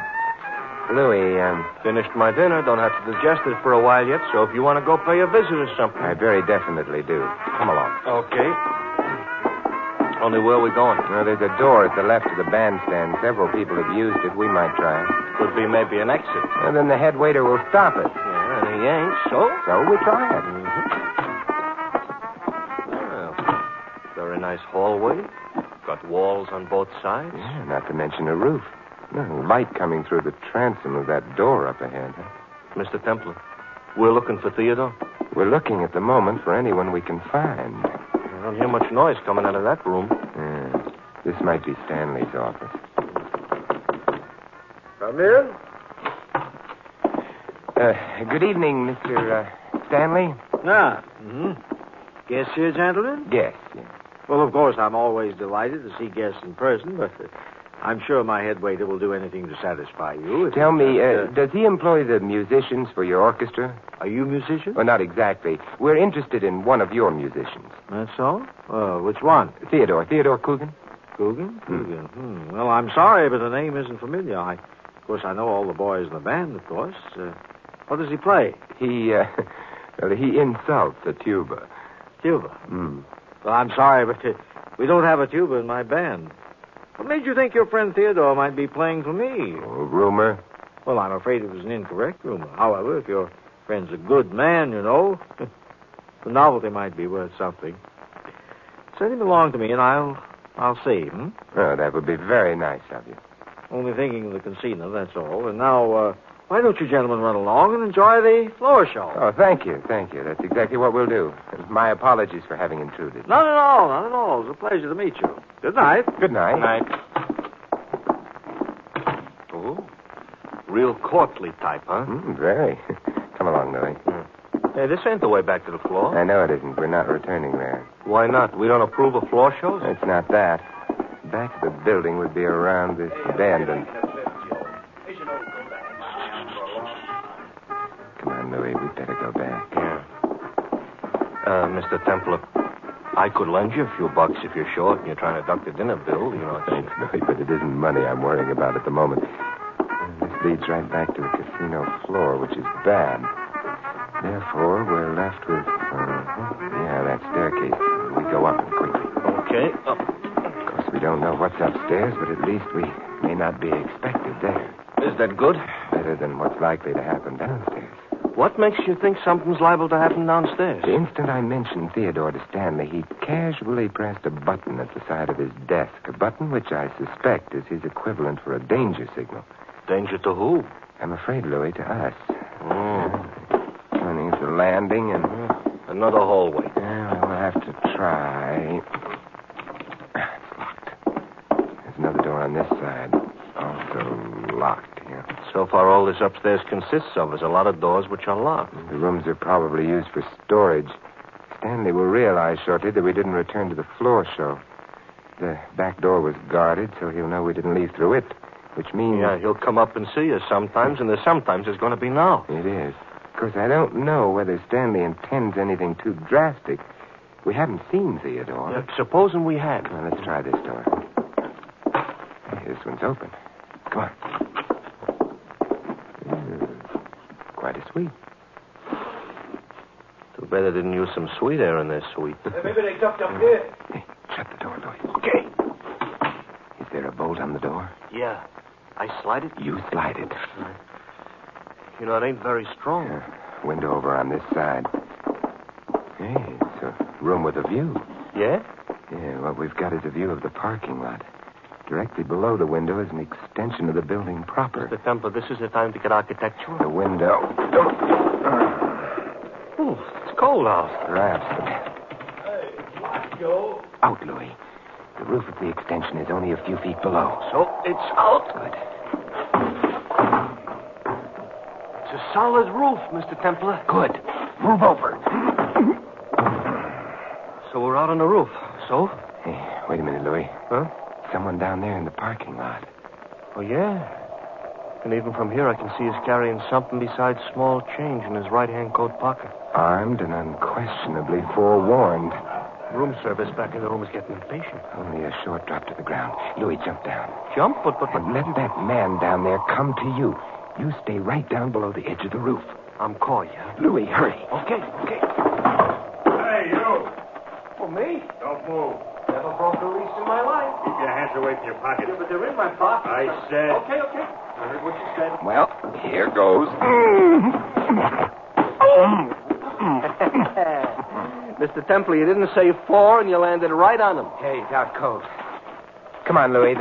Louis, Finished my dinner. Don't have to digest it for a while yet, so if you want to go pay a visit or something. I very definitely do. Come along. Okay. Only where are we going? Well, there's a door at the left of the bandstand. Several people have used it. We might try it. Could be maybe an exit. And then the head waiter will stop it. Yeah, and he ain't, so? So we try it. Well, very nice hallway. Got walls on both sides. Yeah, not to mention a roof. No, light coming through the transom of that door up ahead. Mr. Templar, we're looking for Theodore. We're looking at the moment for anyone we can find. I don't hear much noise coming out of that room. This might be Stanley's office. Come in. Good evening, Mr. Stanley. Guests here, gentlemen? Yes. Well, of course, I'm always delighted to see guests in person, but I'm sure my head waiter will do anything to satisfy you. Tell me, does he employ the musicians for your orchestra? Are you musicians? Well, not exactly. We're interested in one of your musicians. That's all? Which one? Theodore Coogan. Coogan? Coogan. Well, I'm sorry, but the name isn't familiar. Of course, I know all the boys in the band, of course. What does he play? He insults a tuba. Tuba? Well, I'm sorry, but we don't have a tuba in my band. What made you think your friend Theodore might be playing for me? Oh, rumor? Well, I'm afraid it was an incorrect rumor. However, if your friend's a good man, you know, the novelty might be worth something. Send him along to me, and I'll see. Oh, that would be very nice of you. Only thinking of the casino, that's all. And now, why don't you gentlemen run along and enjoy the floor show? Oh, thank you. That's exactly what we'll do. My apologies for having intruded. Not at all. It was a pleasure to meet you. Good night. Good night. Good night. Oh, real courtly type, huh? Very. Come along, Louis. Hey, this ain't the way back to the floor. I know it isn't. We're not returning there. Why not? We don't approve of floor shows? It's not that. Back of the building would be around this bend and... Come on, Louis. We'd better go back. Yeah. Mr. Templar, I could lend you a few bucks if you're short and you're trying to duck the dinner bill, you know. Thanks, Louis, but it isn't money I'm worrying about at the moment. This leads right back to the casino floor, which is bad. Therefore, we're left with... that staircase. We go up quickly. Okay, up. Of course, we don't don't know what's upstairs, but at least we may not be expected there. Is that good? Better than what's likely to happen downstairs. What makes you think something's liable to happen downstairs? The instant I mentioned Theodore to Stanley, he casually pressed a button at the side of his desk, a button which I suspect is his equivalent for a danger signal. Danger to who? I'm afraid, Louis, to us. Turning the landing and... Another hallway. We'll have to try. It's locked. There's another door on this side. Also locked, yeah. So far, all this upstairs consists of is a lot of doors which are locked. The rooms are probably used for storage. Stanley will realize shortly that we didn't return to the floor show. The back door was guarded, so he'll know we didn't leave through it, which means... Yeah, he'll come up and see us sometimes, and there's sometimes it's going to be now. It is. Of course, I don't know whether Stanley intends anything too drastic. We haven't seen Theodore. Yeah, supposing we had. Well, let's try this door. Hey, this one's open. Come on. Quite a suite. Too bad they didn't use some sweet air in their suite. Maybe they ducked up here. Hey, shut the door, Louis. Okay. Is there a bolt on the door? Yeah. I slide it? You slide it. You know, it ain't very strong. Window over on this side. Hey, it's a room with a view. Yeah? Yeah, what we've got is a view of the parking lot. Directly below the window is an extension of the building proper. Mr. Templar, this is the time to get architectural. The window. Oh, it's cold out. Perhaps. Hey, watch, Joe. Out, Louis. The roof of the extension is only a few feet below. So it's out? Good. It's a solid roof, Mr. Templar. Good. Move over. So we're out on the roof. So? Hey, wait a minute, Louis. Huh? Someone down there in the parking lot. Oh, yeah. And even from here, I can see he's carrying something besides small change in his right-hand coat pocket. Armed and unquestionably forewarned. Room service back in the room is getting impatient. Only a short drop to the ground. Louis, jump down. Jump? But... And let that man down there come to you. You stay right down below the edge of the roof. I'm coy, yeah? Louis, hurry. Okay. Hey, you. For me? Don't move. Never broke a lease in my life. Keep your hands away from your pockets. Yeah, but they're in my pocket. I said. Okay. I heard what you said. Well, here goes. Mr. Templar, you didn't say 4, and you landed right on him. Hey, he's out cold. Come on, Louis.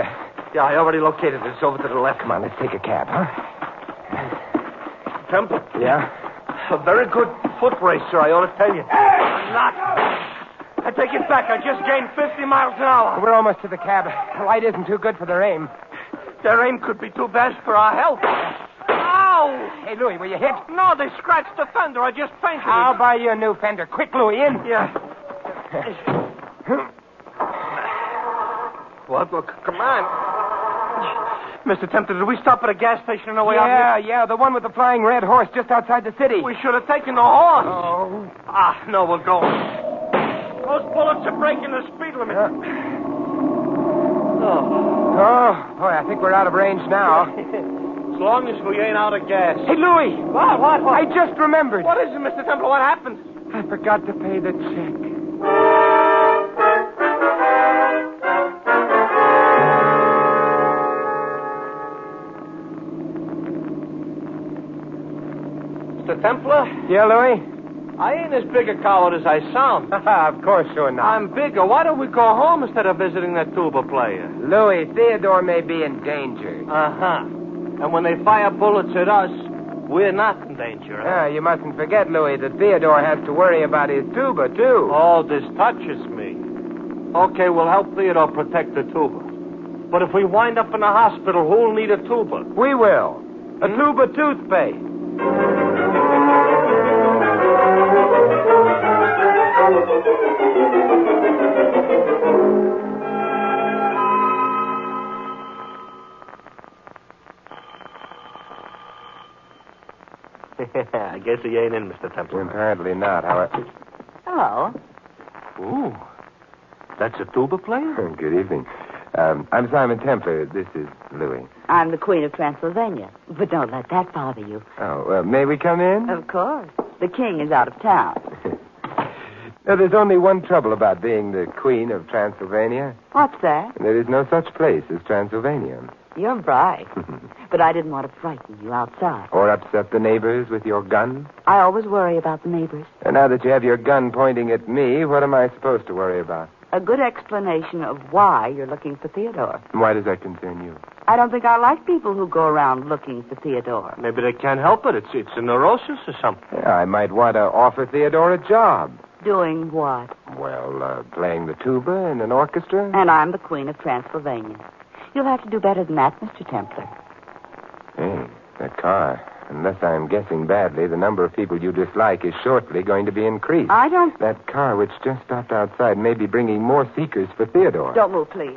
Yeah, I already located it. It's over to the left. Come on, let's take a cab, huh? Templar. Yeah? A very good foot racer, I ought to tell you. I'm not. I take it back. I just gained 50 miles an hour. We're almost to the cab. The light isn't too good for their aim. Their aim could be too bad for our health. Ow! Hey, Louis, were you hit? No, they scratched the fender. I just painted it. I'll buy you a new fender. Quick, Louis, in. Yeah. What? Look, come on. Mr. Templar, did we stop at a gas station on the way out here? Yeah, the one with the flying red horse just outside the city. We should have taken the horse. Oh. No, we'll go. Those bullets are breaking the speed limit. Oh, boy, I think we're out of range now. As long as we ain't out of gas. Hey, Louis. What? I just remembered. What is it, Mr. Templar? What happened? I forgot to pay the check. Mr. Templar? Yeah, Louis? I ain't as big a coward as I sound. Of course you're not. I'm bigger. Why don't we go home instead of visiting that tuba player? Louis, Theodore may be in danger. Uh-huh. And when they fire bullets at us, we're not in danger, huh? You mustn't forget, Louis, that Theodore has to worry about his tuba, too. Oh, this touches me. Okay, we'll help Theodore protect the tuba. But if we wind up in a hospital, who'll need a tuba? We will. A tuba toothpaste. I guess he ain't in, Mr. Templar. Apparently not, however. Hello. Ooh. That's a tuba player? Good evening. I'm Simon Templar. This is Louis. I'm the Queen of Transylvania. But don't let that bother you. Oh, may we come in? Of course. The king is out of town. There's only one trouble about being the Queen of Transylvania. What's that? There is no such place as Transylvania. You're bright. But I didn't want to frighten you outside. Or upset the neighbors with your gun. I always worry about the neighbors. And now that you have your gun pointing at me, what am I supposed to worry about? A good explanation of why you're looking for Theodore. Why does that concern you? I don't think I like people who go around looking for Theodore. Maybe they can't help it. It's a neurosis or something. Yeah, I might want to offer Theodore a job. Doing what? Well, playing the tuba in an orchestra. And I'm the Queen of Transylvania. You'll have to do better than that, Mr. Templar. Hey, that car. Unless I'm guessing badly, the number of people you dislike is shortly going to be increased. I don't... That car which just stopped outside may be bringing more seekers for Theodore. Don't move, please.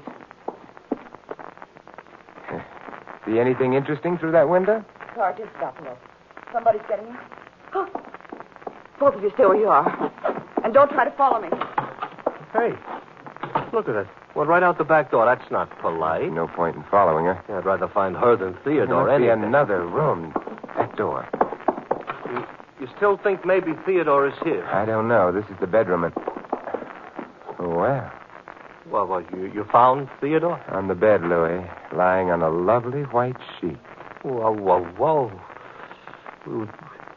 See anything interesting through that window? The car did stop a little. Somebody's getting in. Oh. Both of you stay where you are. And don't try to follow me. Hey, look at it. Went right out the back door. That's not polite. No point in following her. Yeah, I'd rather find her than Theodore. There must be another room. That door. You still think maybe Theodore is here? I don't know. This is the bedroom. And... Well. Well, you found Theodore? On the bed, Louis, lying on a lovely white sheet. Whoa. We've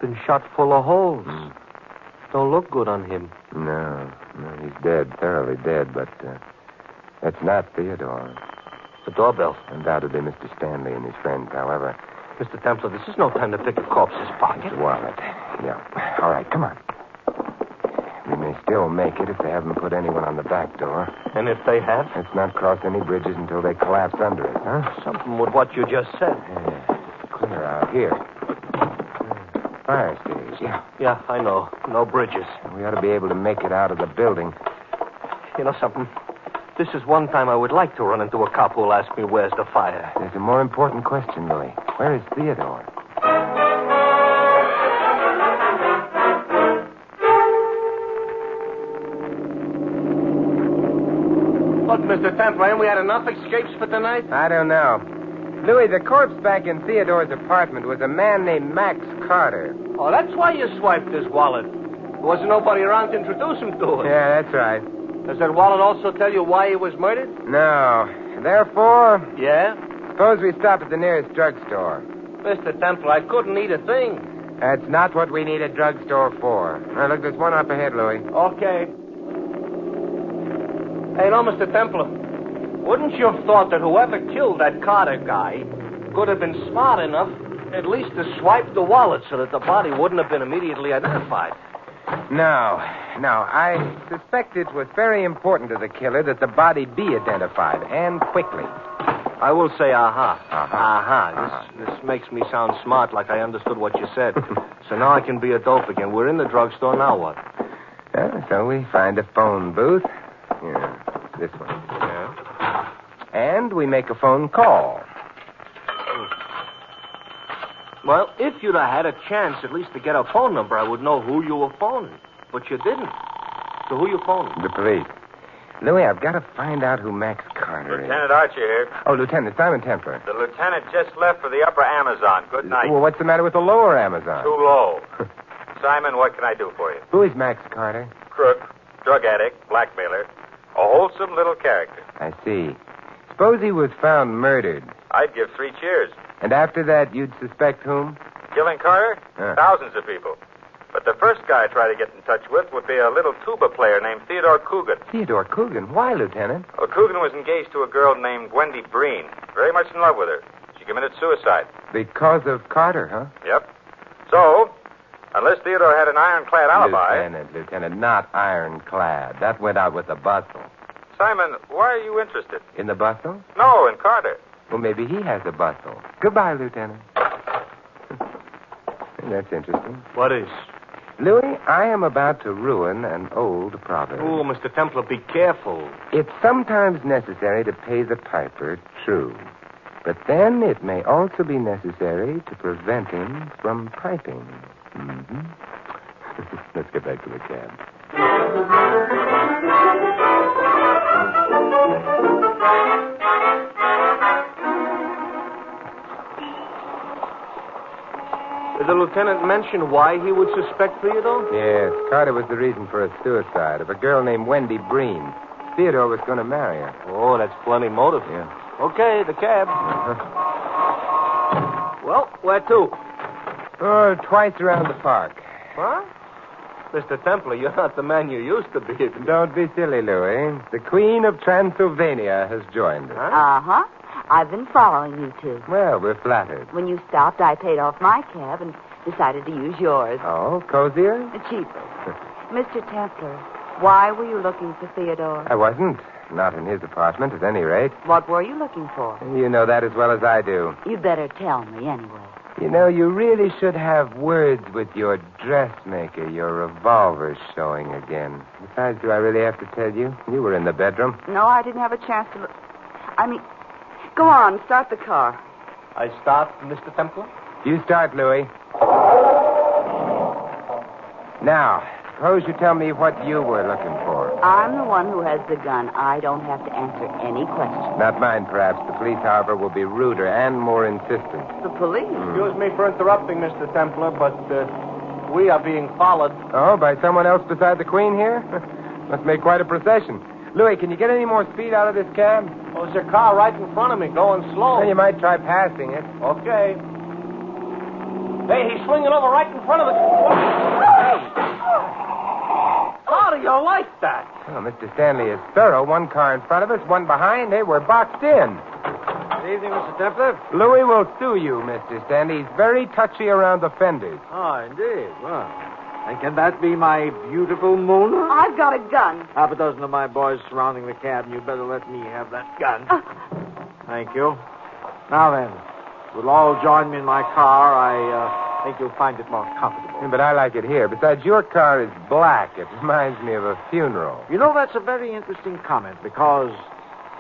been shot full of holes. Don't look good on him. No, he's dead, thoroughly dead, but that's not Theodore. The doorbell. Undoubtedly Mr. Stanley and his friends, however. Mr. Templar, this is no time to pick a corpse's pocket. The wallet. Yeah. All right, come on. We may still make it if they haven't put anyone on the back door. And if they have? Let's not cross any bridges until they collapse under us, huh? Something with what you just said. Clear out here. Fire stage, yeah. Yeah, I know. No bridges. We ought to be able to make it out of the building. You know something? This is one time I would like to run into a cop who'll ask me where's the fire. There's a more important question, Louis. Where is Theodore? Look, Mr. Templar, ain't we had enough escapes for tonight? I don't know. Louis, the corpse back in Theodore's apartment was a man named Max Carter. Oh, that's why you swiped his wallet. There wasn't nobody around to introduce him to it. Yeah, that's right. Does that wallet also tell you why he was murdered? No. Therefore... Yeah? Suppose we stop at the nearest drugstore. Mr. Templar, I couldn't eat a thing. That's not what we need a drugstore for. Now, look, there's one up ahead, Louis. Okay. Hey, no, Mr. Templar. Wouldn't you have thought that whoever killed that Carter guy could have been smart enough at least to swipe the wallet so that the body wouldn't have been immediately identified? No. I suspect it was very important to the killer that the body be identified, and quickly. I will say aha. This makes me sound smart, like I understood what you said. So now I can be a dope again. We're in the drugstore, now what? So we find a phone booth. Yeah, this one. Yeah. And we make a phone call. Well, if you'd have had a chance at least to get a phone number, I would know who you were phoning. But you didn't. So who you phoning? The police. Louis, I've got to find out who Max Carter is. Lieutenant Archer here. Oh, Lieutenant Simon Templar. The lieutenant just left for the upper Amazon. Good night. Well, what's the matter with the lower Amazon? Too low. Simon, what can I do for you? Who is Max Carter? Crook, drug addict, blackmailer. A wholesome little character. I see. Suppose he was found murdered. I'd give 3 cheers. And after that, you'd suspect whom? Killing Carter? Thousands of people. But the first guy I'd try to get in touch with would be a little tuba player named Theodore Coogan. Theodore Coogan? Why, Lieutenant? Well, Coogan was engaged to a girl named Wendy Breen. Very much in love with her. She committed suicide. Because of Carter, huh? Yep. So, unless Theodore had an ironclad alibi... Lieutenant, not ironclad. That went out with the bustle. Simon, why are you interested? In the bustle? No, in Carter. Well, maybe he has a bustle. Goodbye, Lieutenant. That's interesting. What is? Louis, I am about to ruin an old proverb. Oh, Mr. Templar, be careful. It's sometimes necessary to pay the piper, true. But then it may also be necessary to prevent him from piping. Mm-hmm. Let's get back to the cab. Did the lieutenant mention why he would suspect Theodore? Yes, Carter was the reason for a suicide of a girl named Wendy Breen. Theodore was going to marry her. Oh, that's plenty motive. Yeah. Okay, the cab. Well, where to? Oh, twice around the park. What? Mr. Templar, you're not the man you used to be. Don't be silly, Louis. The Queen of Transylvania has joined us. Uh-huh. I've been following you two. Well, we're flattered. When you stopped, I paid off my cab and decided to use yours. Oh, cozier? Cheaper. Mr. Templar, why were you looking for Theodore? I wasn't. Not in his apartment, at any rate. What were you looking for? You know that as well as I do. You'd better tell me anyway. You know, you really should have words with your dressmaker. Your revolver's showing again. Besides, do I really have to tell you? You were in the bedroom. No, I didn't have a chance to look. Go on, start the car. I start, Mr. Templar? You start, Louis. Now, suppose you tell me what you were looking for. I'm the one who has the gun. I don't have to answer any questions. Not mine, perhaps. The police, however, will be ruder and more insistent. The police? Excuse me for interrupting, Mr. Templar, but we are being followed. Oh, by someone else beside the Queen here? Must make quite a procession. Louis, can you get any more speed out of this cab? Well, there's a car right in front of me going slow. Well, you might try passing it. Okay. Hey, he's swinging over right in front of us. Hey. How do you like that? Oh, Mr. Stanley is thorough. One car in front of us, one behind. Hey, we're boxed in. Good evening, Mr. Templar. Louis will sue you, Mr. Stanley. He's very touchy around the fenders. Oh, indeed. Well, and can that be my beautiful Mona? I've got a gun. Half a dozen of my boys surrounding the cab, and you better let me have that gun. Thank you. Now then, you'll all join me in my car. I think you'll find it more comfortable. Yeah, but I like it here. Besides, your car is black. It reminds me of a funeral. You know, that's a very interesting comment, because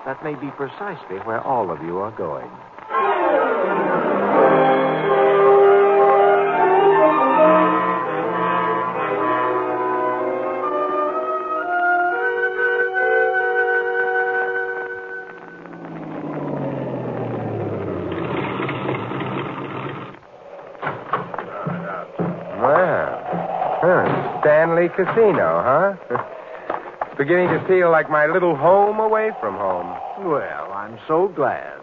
that may be precisely where all of you are going. Stanley Casino, huh? It's beginning to feel like my little home away from home. Well, I'm so glad.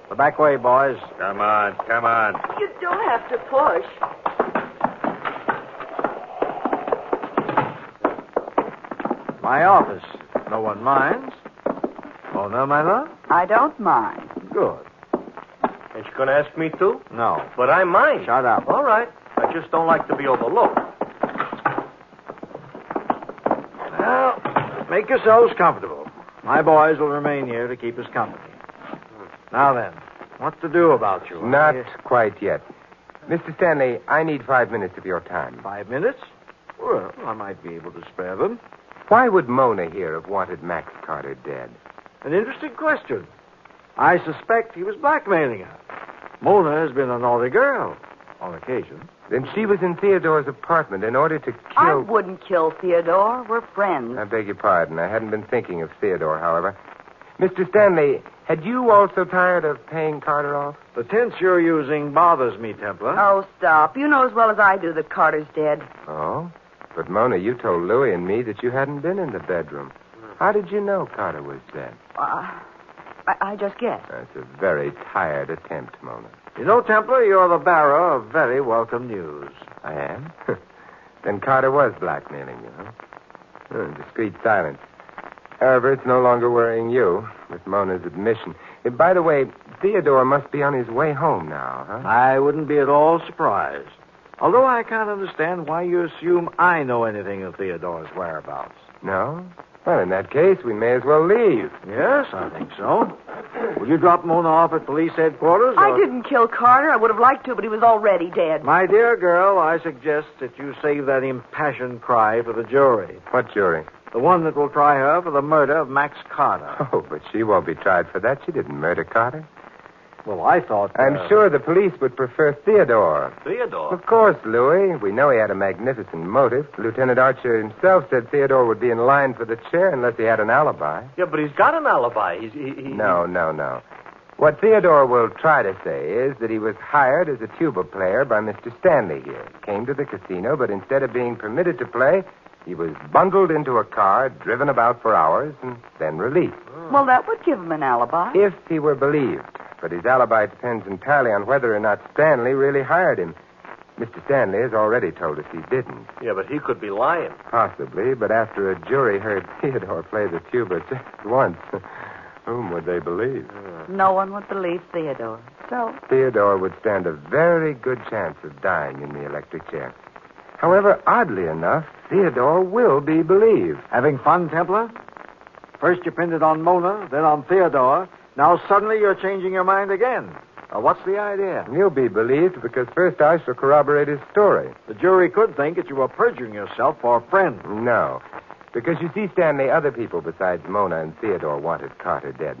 The back way, boys. Come on, come on. You don't have to push. My office. No one minds. Oh, no, my love? I don't mind. Good. Ain't you going to ask me to? No. But I mind. Shut up. All right. I just don't like to be overlooked. Well, make yourselves comfortable. My boys will remain here to keep us company. Now then, what to do about you? Not quite yet. Mr. Stanley, I need 5 minutes of your time. 5 minutes? Well, I might be able to spare them. Why would Mona here have wanted Max Carter dead? An interesting question. I suspect he was blackmailing her. Mona has been a naughty girl, on occasion. Then she was in Theodore's apartment in order to kill... I wouldn't kill Theodore. We're friends. I beg your pardon. I hadn't been thinking of Theodore, however. Mr. Stanley, had you also tired of paying Carter off? The tense you're using bothers me, Templar. Oh, stop. You know as well as I do that Carter's dead. Oh? But, Mona, you told Louis and me that you hadn't been in the bedroom. How did you know Carter was dead? I just guessed. That's a very tired attempt, Mona. You know, Templar, you're the bearer of very welcome news. I am? Then Carter was blackmailing you, huh? Discreet silence. However, it's no longer worrying you, with Mona's admission. By the way, Theodore must be on his way home now, huh? I wouldn't be at all surprised. Although I can't understand why you assume I know anything of Theodore's whereabouts. No? Well, in that case, we may as well leave. Yes, I think so. Will you drop Mona off at police headquarters? I didn't kill Carter. I would have liked to, but he was already dead. My dear girl, I suggest that you save that impassioned cry for the jury. What jury? The one that will try her for the murder of Max Carter. Oh, but she won't be tried for that. She didn't murder Carter. Well, I thought... I'm sure the police would prefer Theodore. Theodore? Of course, Louis. We know he had a magnificent motive. Lieutenant Archer himself said Theodore would be in line for the chair unless he had an alibi. Yeah, but he's got an alibi. No. What Theodore will try to say is that he was hired as a tuba player by Mr. Stanley here. He came to the casino, but instead of being permitted to play, he was bundled into a car, driven about for hours, and then released. Well, that would give him an alibi. If he were believed. But his alibi depends entirely on whether or not Stanley really hired him. Mr. Stanley has already told us he didn't. Yeah, but he could be lying. Possibly, but after a jury heard Theodore play the tuba just once, whom would they believe? No one would believe Theodore. So, Theodore would stand a very good chance of dying in the electric chair. However, oddly enough, Theodore will be believed. Having fun, Templar? First you pinned it on Mona, then on Theodore. Now suddenly you're changing your mind again. What's the idea? He'll be believed because first I shall corroborate his story. The jury could think that you were perjuring yourself for a friend. No. Because you see, Stanley, other people besides Mona and Theodore wanted Carter dead.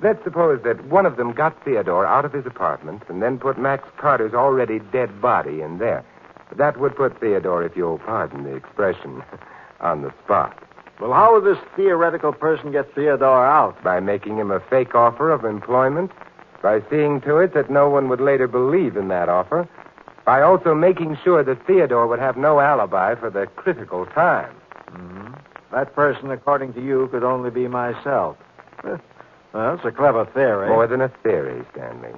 Let's suppose that one of them got Theodore out of his apartment and then put Max Carter's already dead body in there. That would put Theodore, if you'll pardon the expression, on the spot. Well, how would this theoretical person get Theodore out? By making him a fake offer of employment, by seeing to it that no one would later believe in that offer, by also making sure that Theodore would have no alibi for the critical time. Mm-hmm. That person, according to you, could only be myself. Well, that's a clever theory. More than a theory, Stanley.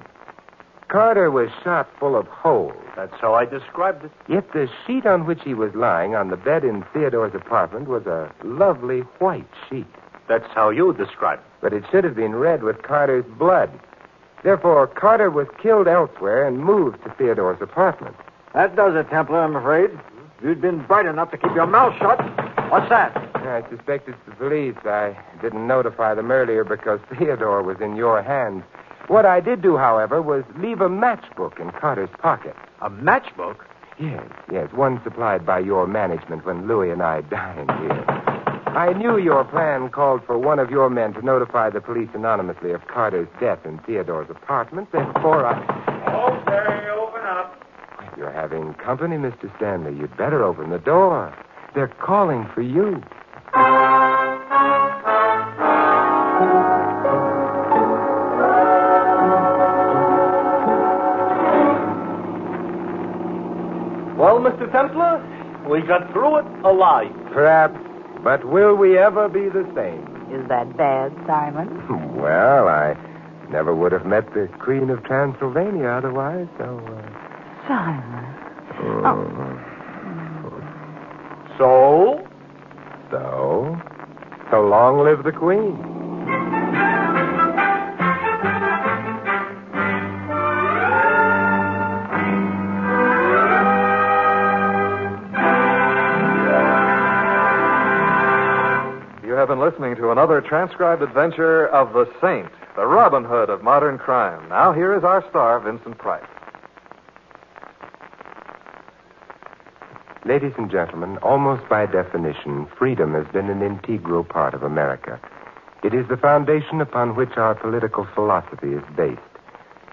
Carter was shot full of holes. That's how I described it. Yet the sheet on which he was lying on the bed in Theodore's apartment was a lovely white sheet. That's how you described it. But it should have been red with Carter's blood. Therefore, Carter was killed elsewhere and moved to Theodore's apartment. That does it, Templar, I'm afraid. If you'd been bright enough to keep your mouth shut. What's that? I suspect it's the police. I didn't notify them earlier because Theodore was in your hands. What I did do, however, was leave a matchbook in Carter's pocket. A matchbook? Yes, one supplied by your management when Louis and I dined here. I knew your plan called for one of your men to notify the police anonymously of Carter's death in Theodore's apartment. Therefore, Okay, open up. If you're having company, Mr. Stanley, you'd better open the door. They're calling for you. Well, Mr. Templar, we got through it alive. Perhaps, but will we ever be the same? Is that bad, Simon? Well, I never would have met the Queen of Transylvania otherwise, so... Simon. So? So long live the Queen. You have been listening to another transcribed adventure of the Saint, the Robin Hood of modern crime. Now here is our star, Vincent Price. Ladies and gentlemen, almost by definition, freedom has been an integral part of America. It is the foundation upon which our political philosophy is based.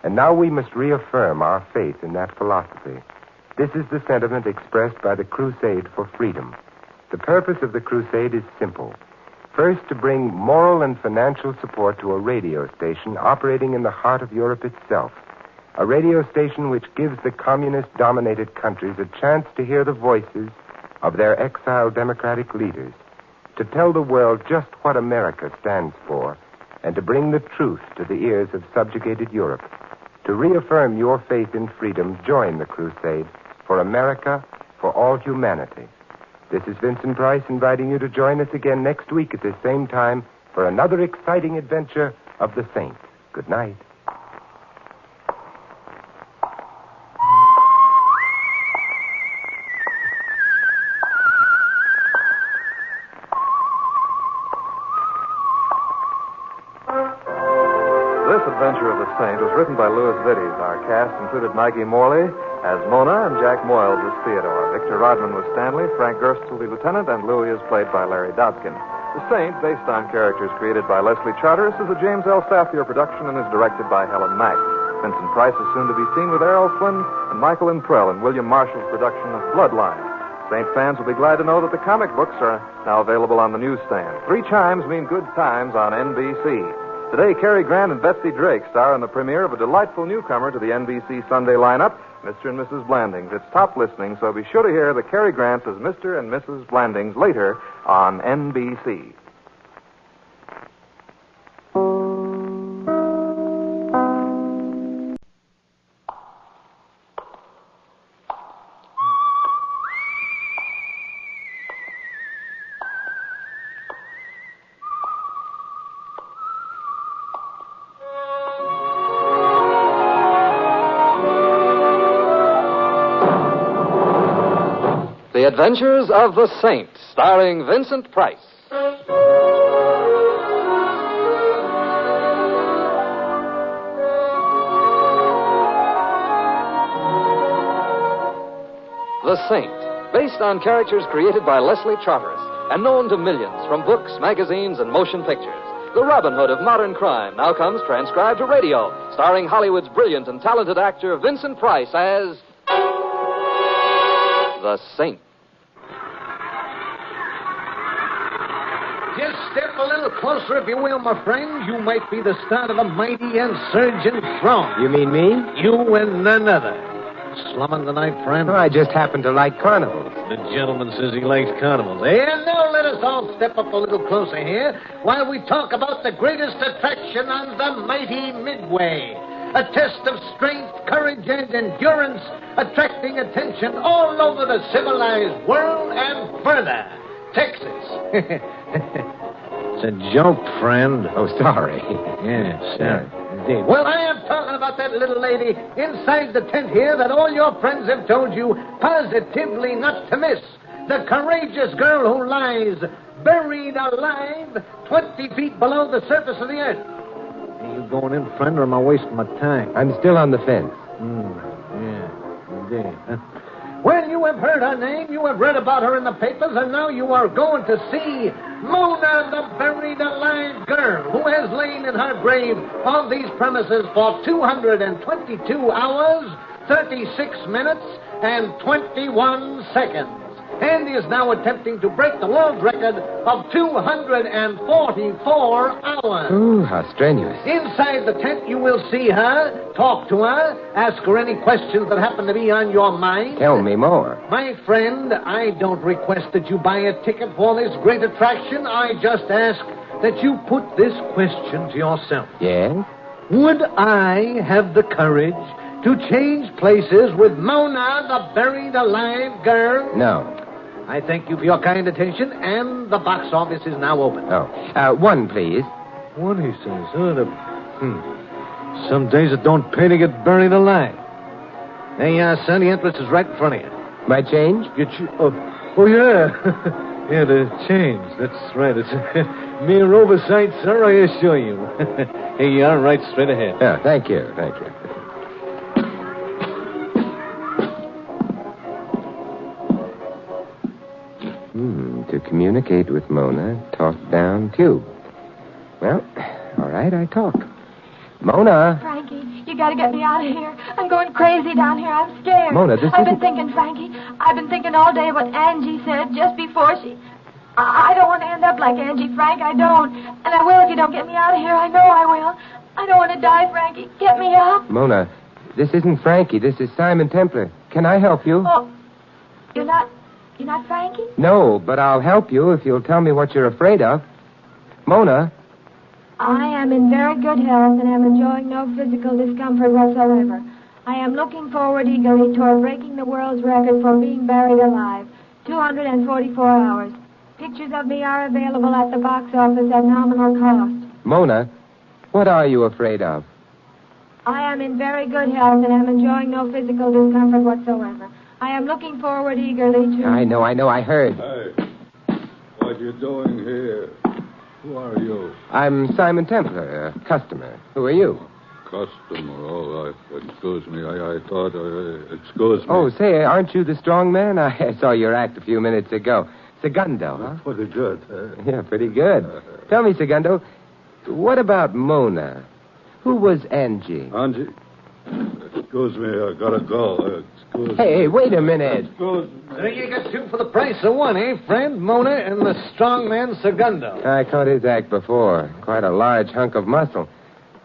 And now we must reaffirm our faith in that philosophy. This is the sentiment expressed by the Crusade for Freedom. The purpose of the crusade is simple. First, to bring moral and financial support to a radio station operating in the heart of Europe itself. A radio station which gives the communist-dominated countries a chance to hear the voices of their exiled democratic leaders, to tell the world just what America stands for, and to bring the truth to the ears of subjugated Europe. To reaffirm your faith in freedom, join the crusade for America, for all humanity. This is Vincent Price inviting you to join us again next week at this same time for another exciting adventure of the Saint. Good night. This adventure of the Saint was written by Louis Vittes. Our cast included Maggie Morley as Mona and Jack Moyles as Theodore. Victor Rodman was Stanley, Frank Gerstle the lieutenant, and Louis is played by Larry Dodkin. The Saint, based on characters created by Leslie Charteris, is a James L. Safier production and is directed by Helen Mack. Vincent Price is soon to be seen with Errol Flynn and Michael Imprell in William Marshall's production of Bloodline. Saint fans will be glad to know that the comic books are now available on the newsstand. 3 chimes mean good times on NBC. Today, Cary Grant and Betsy Drake star in the premiere of a delightful newcomer to the NBC Sunday lineup, Mr. and Mrs. Blandings. It's top listening, so be sure to hear the Cary Grants as Mr. and Mrs. Blandings later on NBC. The Adventures of the Saint, starring Vincent Price. The Saint, based on characters created by Leslie Charteris and known to millions from books, magazines, and motion pictures. The Robin Hood of modern crime now comes transcribed to radio, starring Hollywood's brilliant and talented actor Vincent Price as the Saint. Just step a little closer, if you will, my friend. You might be the start of a mighty insurgent throng. You mean me? You and none other. Slumming tonight, friend? Oh, I just happen to like carnivals. The gentleman says he likes carnivals. And now let us all step up a little closer here while we talk about the greatest attraction on the mighty Midway. A test of strength, courage, and endurance, attracting attention all over the civilized world and further. Texas. It's a joke, friend. Oh, sorry. Yes, sir. Indeed. Well, I am talking about that little lady inside the tent here that all your friends have told you positively not to miss. The courageous girl who lies buried alive 20 feet below the surface of the earth. Are you going in, friend, or am I wasting my time? I'm still on the fence. Yeah, indeed. Well, you have heard her name, you have read about her in the papers, and now you are going to see Mona, the buried alive girl, who has lain in her grave on these premises for 222 hours, 36 minutes, and 21 seconds, and is now attempting to break the world record of 244 hours. Ooh, how strenuous. Inside the tent, you will see her, talk to her, ask her any questions that happen to be on your mind. Tell me more. My friend, I don't request that you buy a ticket for this great attraction. I just ask that you put this question to yourself. Yes? Would I have the courage to change places with Mona, the buried alive girl? No. I thank you for your kind attention, and the box office is now open. Oh, one, please. One, he says. Some days it don't pay to get buried alive. There you are, son. The entrance is right in front of you. My change? Oh, yeah. Yeah, the change. That's right. It's a mere oversight, sir, I assure you. Here you are, right straight ahead. Yeah, thank you. Thank you. To communicate with Mona, talk down tube. Well, all right, I talk. Mona. Frankie, you gotta get me out of here. I'm going crazy down here. I'm scared. Mona, this I've been thinking, Frankie. I've been thinking all day what Angie said just before she... I don't want to end up like Angie, Frank. I don't. And I will if you don't get me out of here. I know I will. I don't want to die, Frankie. Get me up. Mona, this isn't Frankie. This is Simon Templar. Can I help you? Oh, you're not Frankie? No, but I'll help you if you'll tell me what you're afraid of. Mona. I am in very good health and am enjoying no physical discomfort whatsoever. I am looking forward eagerly toward breaking the world's record for being buried alive. 244 hours. Pictures of me are available at the box office at nominal cost. Mona, what are you afraid of? I am in very good health and am enjoying no physical discomfort whatsoever. I am looking forward eagerly to... I know, I heard. Hey, what you doing here? Who are you? I'm Simon Templar, a customer. Who are you? Customer, all right. Excuse me, I thought, excuse me. Oh, say, aren't you the strong man? I saw your act a few minutes ago. Segundo, huh? Pretty good. Yeah, pretty good. Tell me, Segundo, what about Mona? Who was Angie? Angie? Excuse me, I gotta go. Excuse me. Hey, wait a minute. Excuse me. So you got two for the price of one, eh, friend? Mona and the strong man Segundo. I caught his act before. Quite a large hunk of muscle.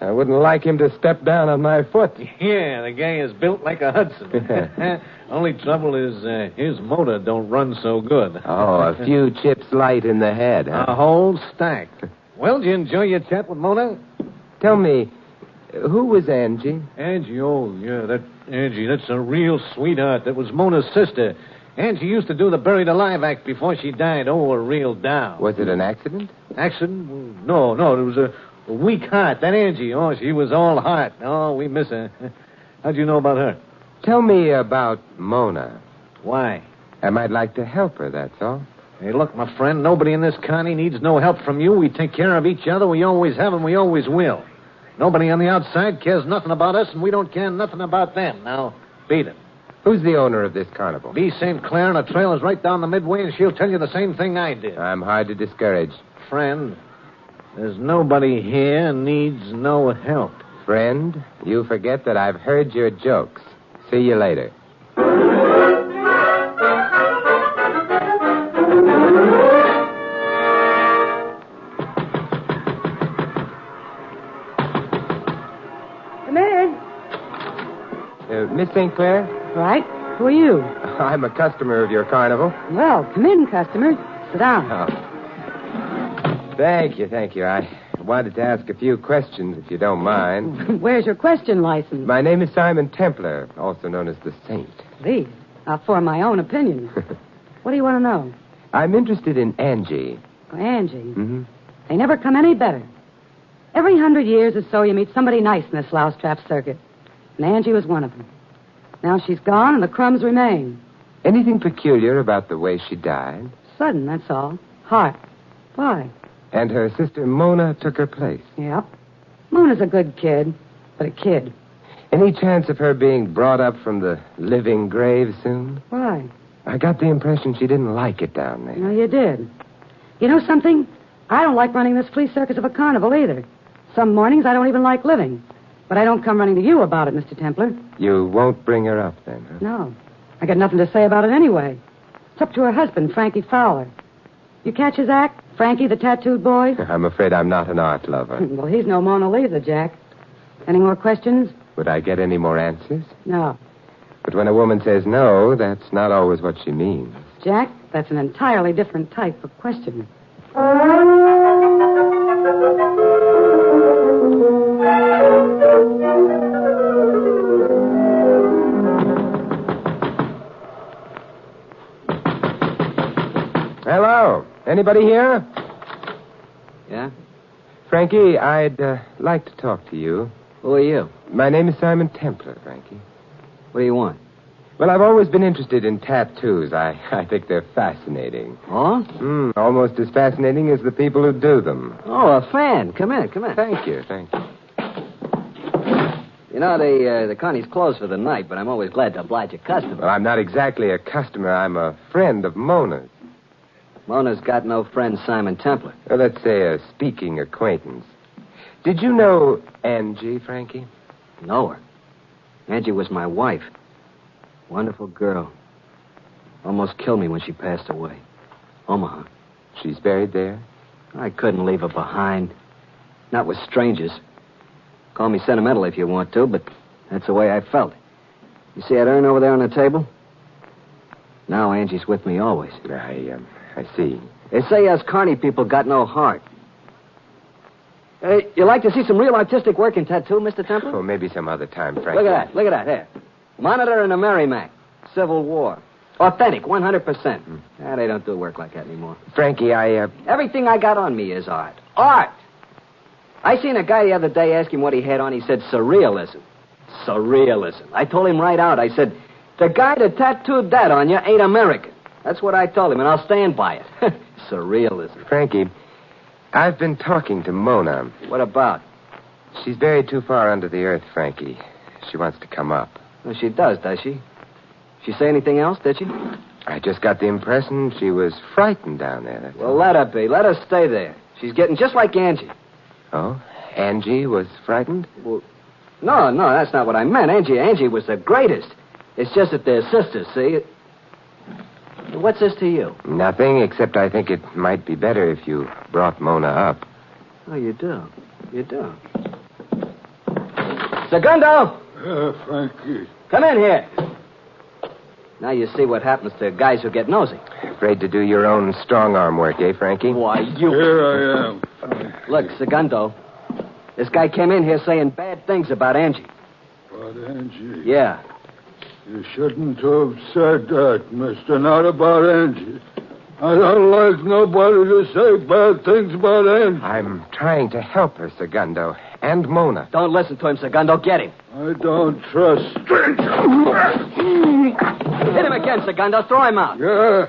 I wouldn't like him to step down on my foot. Yeah, the guy is built like a Hudson. Only trouble is his motor don't run so good. Oh, a few chips light in the head, huh? A whole stack. Well, did you enjoy your chat with Mona? Tell me, who was Angie? Angie, oh, yeah, that's a real sweetheart. That was Mona's sister. Angie used to do the buried alive act before she died. Oh, a real doll. Was it an accident? Accident? No, it was a weak heart. That Angie, oh, she was all heart. Oh, we miss her. How'd you know about her? Tell me about Mona. Why? I might like to help her, that's all. Hey, look, my friend, nobody in this county needs no help from you. We take care of each other. We always have and we always will. Nobody on the outside cares nothing about us, and we don't care nothing about them. Now, beat it. Who's the owner of this carnival? B. St. Clair, and her trailer's right down the midway, and she'll tell you the same thing I did. I'm hard to discourage. Friend, there's nobody here needs no help. Friend, you forget that I've heard your jokes. See you later. Come in. Miss St. Clair? Right. Who are you? I'm a customer of your carnival. Well, come in, customer. Sit down. Oh. Thank you. I wanted to ask a few questions, if you don't mind. Where's your question license? My name is Simon Templar, also known as the Saint. Please. I'll form my own opinion. What do you want to know? I'm interested in Angie. Oh, Angie? Mm-hmm. They never come any better. Every 100 years or so, you meet somebody nice in this louse-trap circuit. And Angie was one of them. Now she's gone, and the crumbs remain. Anything peculiar about the way she died? Sudden, that's all. Heart. Why? And her sister Mona took her place. Yep. Mona's a good kid, but a kid. Any chance of her being brought up from the living grave soon? Why? I got the impression she didn't like it down there. No, you did. You know something? I don't like running this flea circus of a carnival either. Some mornings I don't even like living. But I don't come running to you about it, Mr. Templar. You won't bring her up then, huh? No. I got nothing to say about it anyway. It's up to her husband, Frankie Fowler. You catch his act? Frankie, the tattooed boy? I'm afraid I'm not an art lover. Well, he's no Mona Lisa, Jack. Any more questions? Would I get any more answers? No. But when a woman says no, that's not always what she means. Jack, that's an entirely different type of question. Hello. Anybody here? Yeah? Frankie, I'd like to talk to you. Who are you? My name is Simon Templar, Frankie. What do you want? Well, I've always been interested in tattoos. I think they're fascinating. Oh? Almost as fascinating as the people who do them. Oh, a fan. Come in. Thank you. You know, the Connie's closed for the night, but I'm always glad to oblige a customer. Well, I'm not exactly a customer. I'm a friend of Mona's. Mona's got no friend, Simon Templar. Well, let's say a speaking acquaintance. Did you know Angie, Frankie? Know her. Angie was my wife. Wonderful girl. Almost killed me when she passed away. Omaha. She's buried there? I couldn't leave her behind. Not with strangers. Call me sentimental if you want to, but that's the way I felt. You see that urn over there on the table? Now Angie's with me always. I see. They say us Carney people got no heart. You like to see some real artistic work in tattoo, Mr. Templar? Oh, maybe some other time, Frankie. Look at that. Here. Monitor and a Merrimack. Civil War. Authentic, 100%. They don't do work like that anymore. Frankie, Everything I got on me is art. Art! I seen a guy the other day ask him what he had on. He said surrealism. Surrealism. I told him right out. I said, the guy that tattooed that on you ain't American. That's what I told him, and I'll stand by it. Surrealism. Frankie, I've been talking to Mona. What about? She's buried too far under the earth, Frankie. She wants to come up. Well, she does she? She say anything else, did she? I just got the impression she was frightened down there. Well, let her be. Let her stay there. She's getting just like Angie. Oh? Angie was frightened? Well, No, that's not what I meant. Angie was the greatest. It's just that they're sisters, see? What's this to you? Nothing, except I think it might be better if you brought Mona up. Oh, you do? You do? Segundo! Frankie. Come in here. Now you see what happens to guys who get nosy. Afraid to do your own strong-arm work, eh, Frankie? Why, you... Here I am. Look, Segundo, this guy came in here saying bad things about Angie. About Angie? Yeah. You shouldn't have said that, mister. Not about Angie. I don't like nobody to say bad things about Angie. I'm trying to help her, Segundo, and Mona. Don't listen to him, Segundo. Get him. I don't trust strangers. Hit him again, Segundo. Throw him out. Yeah.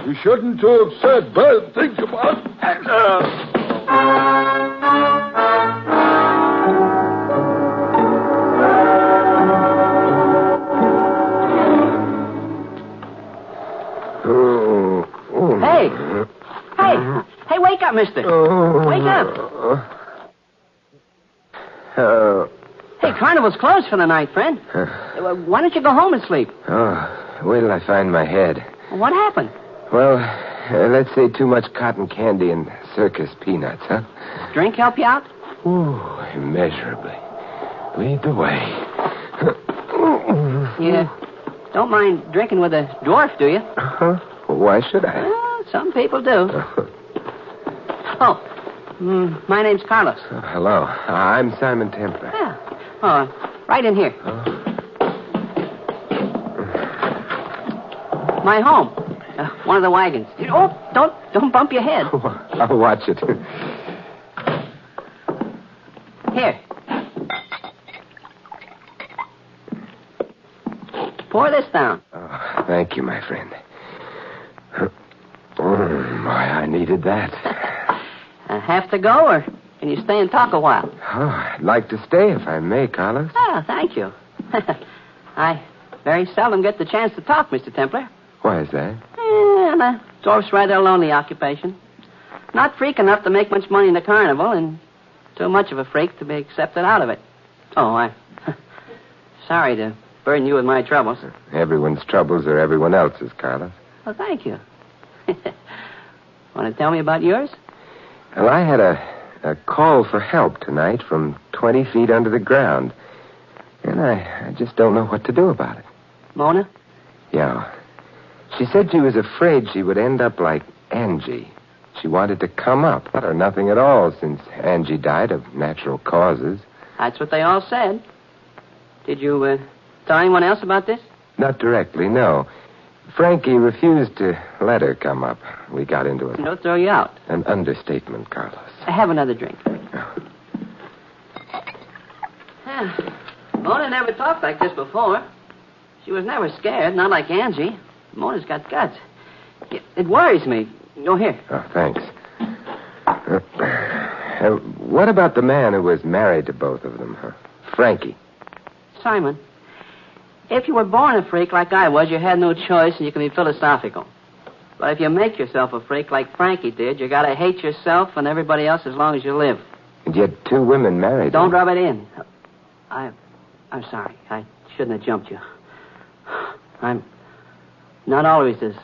You shouldn't have said bad things about... Hey, wake up, mister. Wake up. Hey, Carnival's closed for the night, friend. Why don't you go home and sleep? Where till I find my head? What happened? Well, let's say too much cotton candy and circus peanuts, huh? Drink help you out? Ooh, immeasurably. Lead the way. You don't mind drinking with a dwarf, do you? Uh-huh. Why should I? Well, some people do. My name's Carlos. Hello. I'm Simon Templar. Yeah. Right in here. My home. One of the wagons. Don't bump your head. I'll watch it. Here. Pour this down. Oh, thank you, my friend. My, I needed that. Have to go, or can you stay and talk a while? Oh, I'd like to stay if I may, Carlos. Oh, thank you. I very seldom get the chance to talk, Mr. Templar. Why is that? The dwarf's rather a lonely occupation. Not freak enough to make much money in the carnival, and too much of a freak to be accepted out of it. Oh, I'm sorry to burden you with my troubles. Everyone's troubles are everyone else's, Carlos. Well, thank you. Want to tell me about yours? Well, I had a call for help tonight from 20 feet under the ground. And I just don't know what to do about it. Mona? Yeah. She said she was afraid she would end up like Angie. She wanted to come up, or nothing at all, since Angie died of natural causes. That's what they all said. Did you tell anyone else about this? Not directly, no. Frankie refused to let her come up. We got into it. Don't throw you out. An understatement, Carlos. Have another drink. Mona never talked like this before. She was never scared, not like Angie. Mona's got guts. It worries me. Go here. Oh, thanks. What about the man who was married to both of them, huh? Frankie. Simon, if you were born a freak like I was, you had no choice and you can be philosophical. But if you make yourself a freak like Frankie did, you gotta hate yourself and everybody else as long as you live. And yet 2 women married. Don't rub it in. I'm sorry. I shouldn't have jumped you. I'm not always as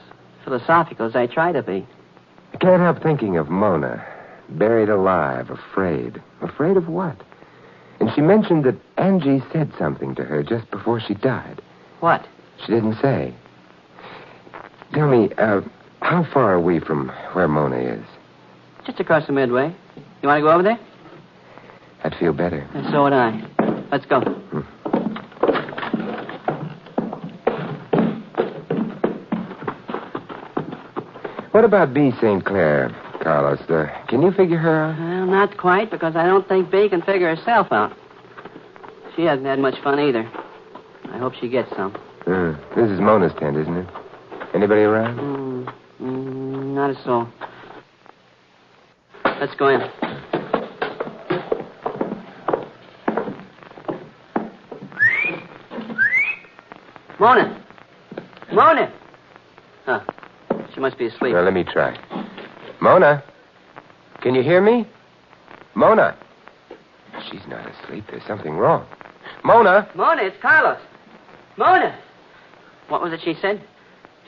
philosophical as I try to be. I can't help thinking of Mona, buried alive, afraid. Afraid of what? And she mentioned that Angie said something to her just before she died. What? She didn't say. Tell me, how far are we from where Mona is? Just across the midway. You want to go over there? I'd feel better. And so would I. Let's go. What about B. St. Clair, Carlos? Can you figure her out? Well, not quite, because I don't think B can figure herself out. She hasn't had much fun either. I hope she gets some. This is Mona's tent, isn't it? Anybody around? Not a soul. Let's go in. Mona! Mona! Huh. She must be asleep. Well, let me try. Mona? Can you hear me? Mona? She's not asleep. There's something wrong. Mona! Mona, it's Carlos. Mona! What was it she said?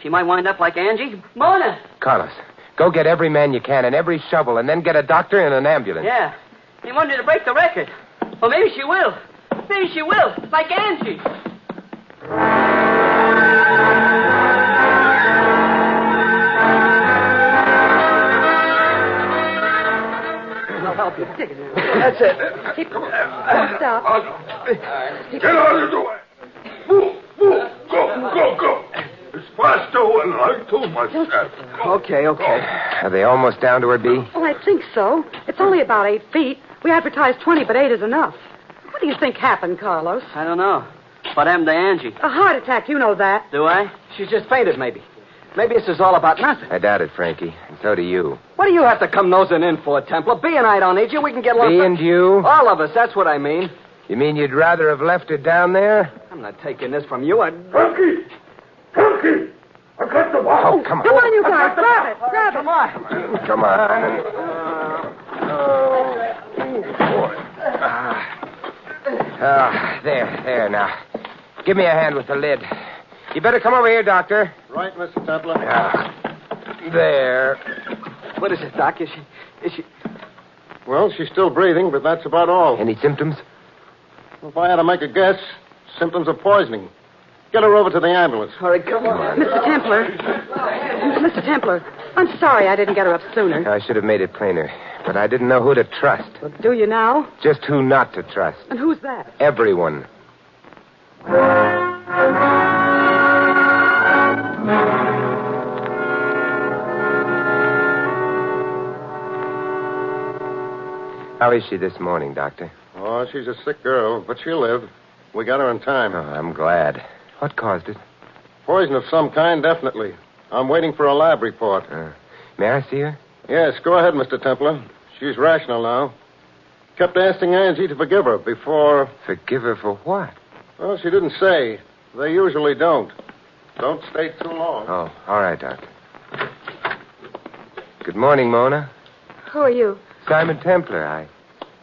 She might wind up like Angie? Mona! Carlos, go get every man you can and every shovel, and then get a doctor and an ambulance. Yeah. He wanted to break the record. Well, maybe she will. Maybe she will. Like Angie. I'll help you. Take it. That's it. Keep stop. Get out of the way. Move. Go. It's faster than I told myself. Okay. Are they almost down to her, B? Well, I think so. It's only about 8 feet. We advertised 20, but 8 is enough. What do you think happened, Carlos? I don't know. What happened to Angie? A heart attack, you know that. Do I? She's just fainted, maybe. Maybe this is all about nothing. I doubt it, Frankie. And so do you. What do you have to come nosing in for, Templar? B and I don't need you. We can get along. B and you? All of us, that's what I mean. You mean you'd rather have left her down there? I'm not taking this from you. Frankie! I got the bottle. Oh, come on. Come on, you guys. Grab it. Come on. There now. Give me a hand with the lid. You better come over here, Doctor. Right, Mr. Templar. There. What is it, Doc? Is she... Well, she's still breathing, but that's about all. Any symptoms? If I had to make a guess, symptoms of poisoning. Get her over to the ambulance. All right, come on. Mr. Templar, I'm sorry I didn't get her up sooner. I should have made it plainer, but I didn't know who to trust. Well, do you now? Just who not to trust. And who's that? Everyone. How is she this morning, Doctor? Oh, she's a sick girl, but she'll live. We got her in time. Oh, I'm glad. What caused it? Poison of some kind, definitely. I'm waiting for a lab report. May I see her? Yes, go ahead, Mr. Templar. She's rational now. Kept asking Angie to forgive her before... Forgive her for what? Well, she didn't say. They usually don't. Don't stay too long. Oh, all right, Doctor. Good morning, Mona. Who are you? Simon Templar. I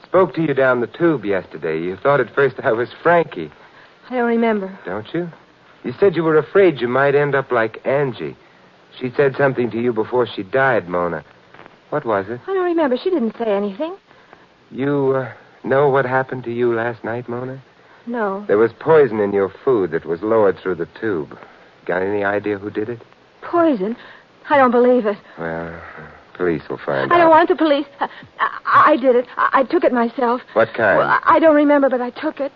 spoke to you down the tube yesterday. You thought at first I was Frankie. I don't remember. Don't you? You said you were afraid you might end up like Angie. She said something to you before she died, Mona. What was it? I don't remember. She didn't say anything. You know what happened to you last night, Mona? No. There was poison in your food that was lowered through the tube. Got any idea who did it? Poison? I don't believe it. Well, police will find out. I don't want the police. I did it. I took it myself. What kind? Well, I don't remember, but I took it.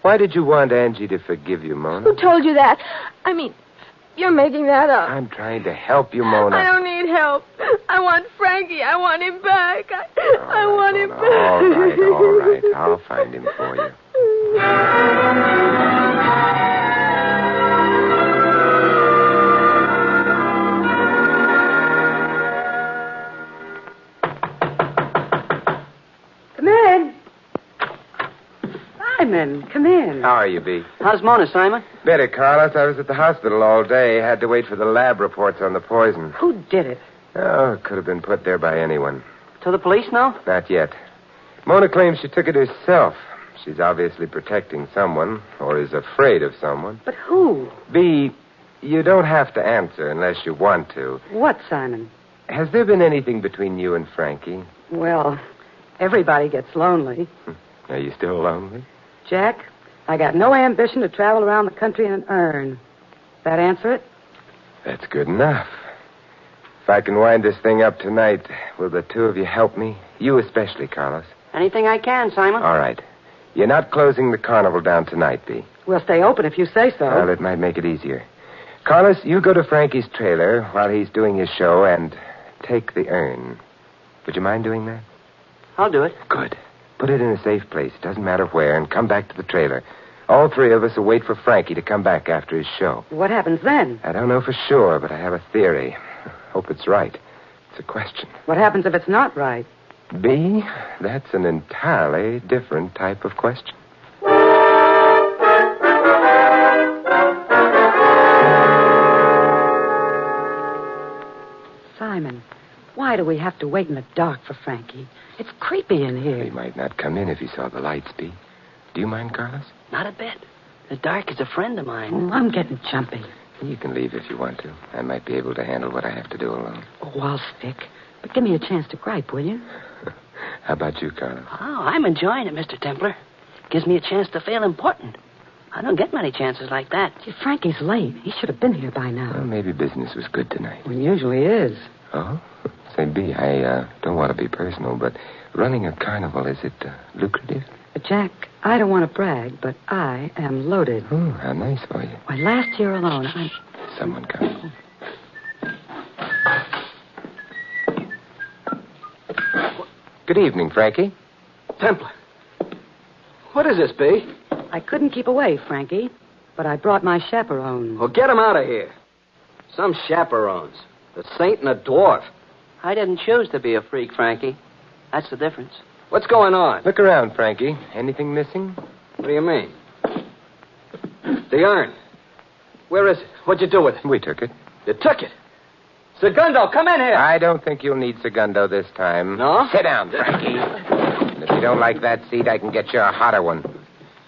Why did you want Angie to forgive you, Mona? Who told you that? I mean, you're making that up. I'm trying to help you, Mona. I don't need help. I want Frankie. I want him back. I want him back. All right. I'll find him for you. Come in. Simon, come in. How are you, B? How's Mona, Simon? Better, Carlos. I was at the hospital all day. Had to wait for the lab reports on the poison. Who did it? Oh, it could have been put there by anyone. To the police now? Not yet. Mona claims she took it herself. She's obviously protecting someone, or is afraid of someone. But who? B, you don't have to answer unless you want to. What, Simon? Has there been anything between you and Frankie? Well, everybody gets lonely. Are you still lonely? Jack, I got no ambition to travel around the country in an urn. That answer it? That's good enough. If I can wind this thing up tonight, will the two of you help me? You especially, Carlos. Anything I can, Simon. All right. You're not closing the carnival down tonight, B. We'll stay open if you say so. Well, it might make it easier. Carlos, you go to Frankie's trailer while he's doing his show and take the urn. Would you mind doing that? I'll do it. Good. Put it in a safe place. Doesn't matter where, and come back to the trailer. All three of us will wait for Frankie to come back after his show. What happens then? I don't know for sure, but I have a theory. Hope it's right. It's a question. What happens if it's not right? B, that's an entirely different type of question. Simon, Why do we have to wait in the dark for Frankie? It's creepy in here. He might not come in if he saw the lights, Bee. Do you mind, Carlos? Not a bit. The dark is a friend of mine. Oh, I'm getting jumpy. You can leave if you want to. I might be able to handle what I have to do alone. Oh, I'll stick. But give me a chance to gripe, will you? How about you, Carlos? Oh, I'm enjoying it, Mr. Templar. Gives me a chance to feel important. I don't get many chances like that. Gee, Frankie's late. He should have been here by now. Well, maybe business was good tonight. Well, usually is. Oh? Say, Bee, I don't want to be personal, but running a carnival, is it lucrative? Jack, I don't want to brag, but I am loaded. Oh, how nice for you. Why, last year alone, I... Someone coming. Good evening, Frankie. Templar. What is this, Bee? I couldn't keep away, Frankie, but I brought my chaperone. Well, get him out of here. Some chaperones. A saint and a dwarf. I didn't choose to be a freak, Frankie. That's the difference. What's going on? Look around, Frankie. Anything missing? What do you mean? The urn. Where is it? What'd you do with it? We took it. You took it? Segundo, come in here. I don't think you'll need Segundo this time. No? Sit down, Frankie. And if you don't like that seat, I can get you a hotter one.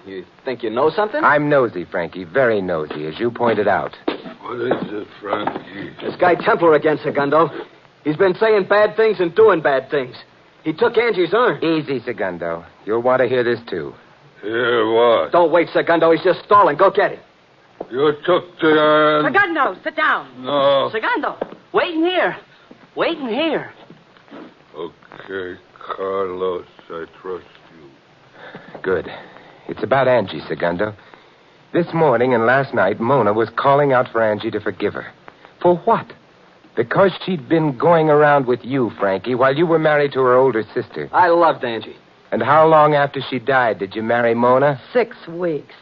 You think you know something? I'm nosy, Frankie. Very nosy, as you pointed out. What is it, Frankie? This guy Templar again, Segundo. He's been saying bad things and doing bad things. He took Angie's urn. Easy, Segundo. You'll want to hear this, too. Hear what? Don't wait, Segundo. He's just stalling. Go get him. You took the urn. Segundo, sit down. No. Segundo, wait in here. Wait in here. Okay, Carlos, I trust you. Good. It's about Angie, Segundo. This morning and last night, Mona was calling out for Angie to forgive her. For what? Because she'd been going around with you, Frankie, while you were married to her older sister. I loved Angie. And how long after she died did you marry Mona? 6 weeks.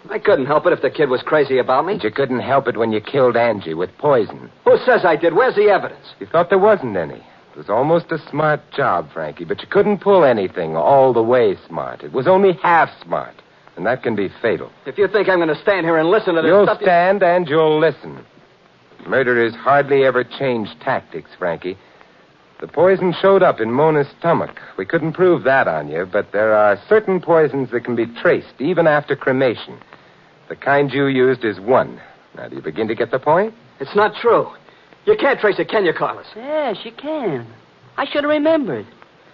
I couldn't help it if the kid was crazy about me. And you couldn't help it when you killed Angie with poison. Who says I did? Where's the evidence? You thought there wasn't any. It was almost a smart job, Frankie, but you couldn't pull anything all the way smart. It was only half smart, and that can be fatal. If you think I'm going to stand here and listen to this You'll stuff... stand and you'll listen. Murderers hardly ever change tactics, Frankie. The poison showed up in Mona's stomach. We couldn't prove that on you, but there are certain poisons that can be traced even after cremation. The kind you used is one. Now, do you begin to get the point? It's not true. You can't trace it, can you, Carlos? Yes, you can. I should have remembered.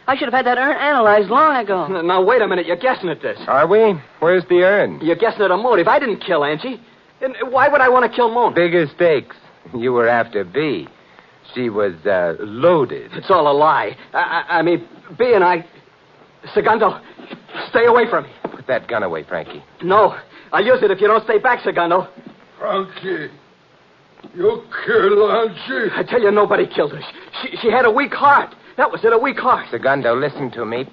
I should have had that urn analyzed long ago. Now, wait a minute. You're guessing at this. Are we? Where's the urn? You're guessing at a motive. I didn't kill Angie. And why would I want to kill Mona? Bigger stakes. You were after B. She was loaded. It's all a lie. I mean, B and I... Segundo, stay away from me. Put that gun away, Frankie. No. I'll use it if you don't stay back, Segundo. Frankie, you killed Angie. I tell you, nobody killed her. She had a weak heart. That was it, a weak heart. Segundo, listen to me.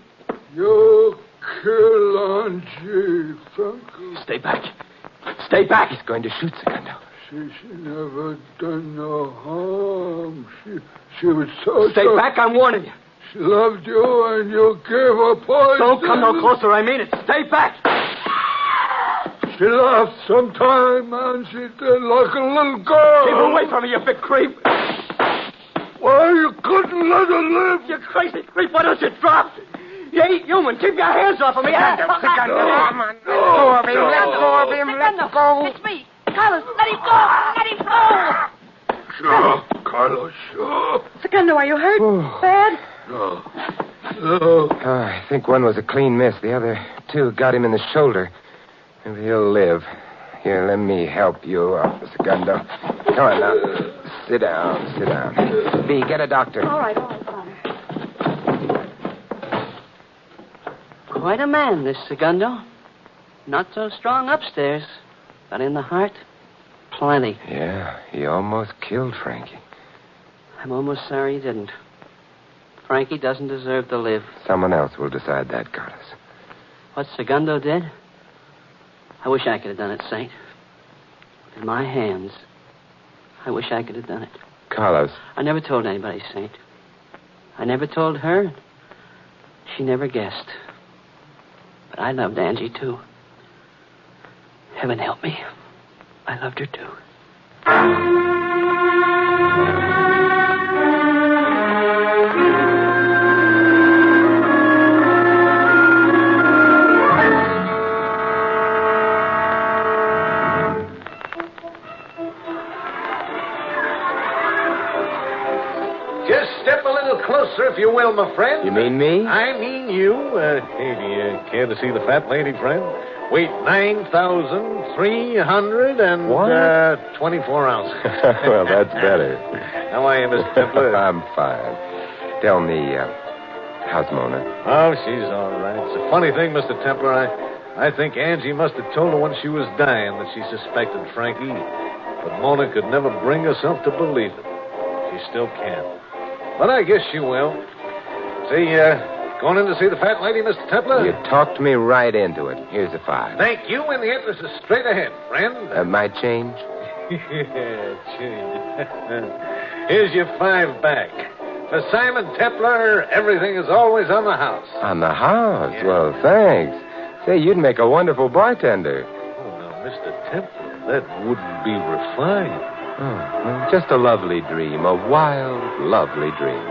You killed Angie, Frankie. Stay back. Stay back. He's going to shoot, Segundo. She never done no harm. She was so... Stay back, I'm warning you. She loved you and you gave her poison. Don't come no closer, I mean it. Stay back. She laughed sometime, and she did like a little girl. Keep away from me, you big creep. Why, you couldn't let her live? You crazy creep, why don't you drop? You ain't human. Keep your hands off of me. Segundo, come on. Let go of him. Let go of him. Let go. It's me. Carlos, let him go. Let him go. Sure, Carlos, sure. Segundo, are you hurt? Bad? No. Oh, I think one was a clean miss. The other two got him in the shoulder. Maybe he'll live. Here, let me help you up, Segundo. Come on now. Sit down, sit down. B, get a doctor. All right, Father. Quite a man, this Segundo. Not so strong upstairs, but in the heart, plenty. Yeah, he almost killed Frankie. I'm almost sorry he didn't. Frankie doesn't deserve to live. Someone else will decide that, Carlos. What Segundo did? I wish I could have done it, Saint. In my hands, I wish I could have done it. Carlos. I never told anybody, Saint. I never told her. She never guessed. But I loved Angie, too. Heaven help me. I loved her, too. well, my friend. You mean me? I mean you. Hey, do you care to see the fat lady, friend? Weight 9,324 ounces. Well, that's better. How are you, Mr. Templar? I'm fine. Tell me, how's Mona? Oh, she's all right. It's a funny thing, Mr. Templar. I think Angie must have told her when she was dying that she suspected Frankie. But Mona could never bring herself to believe it. She still can't. But I guess she will. See, going in to see the fat lady, Mr. Templar? You talked me right into it. Here's a $5. Thank you, and the interest is straight ahead, friend. My change? Yeah, change. Here's your $5 back. For Simon Templar, everything is always on the house. On the house? Yeah. Well, thanks. Say, you'd make a wonderful bartender. Oh, now, Mr. Templar, that wouldn't be refined. Oh, well, just a lovely dream. A wild, lovely dream.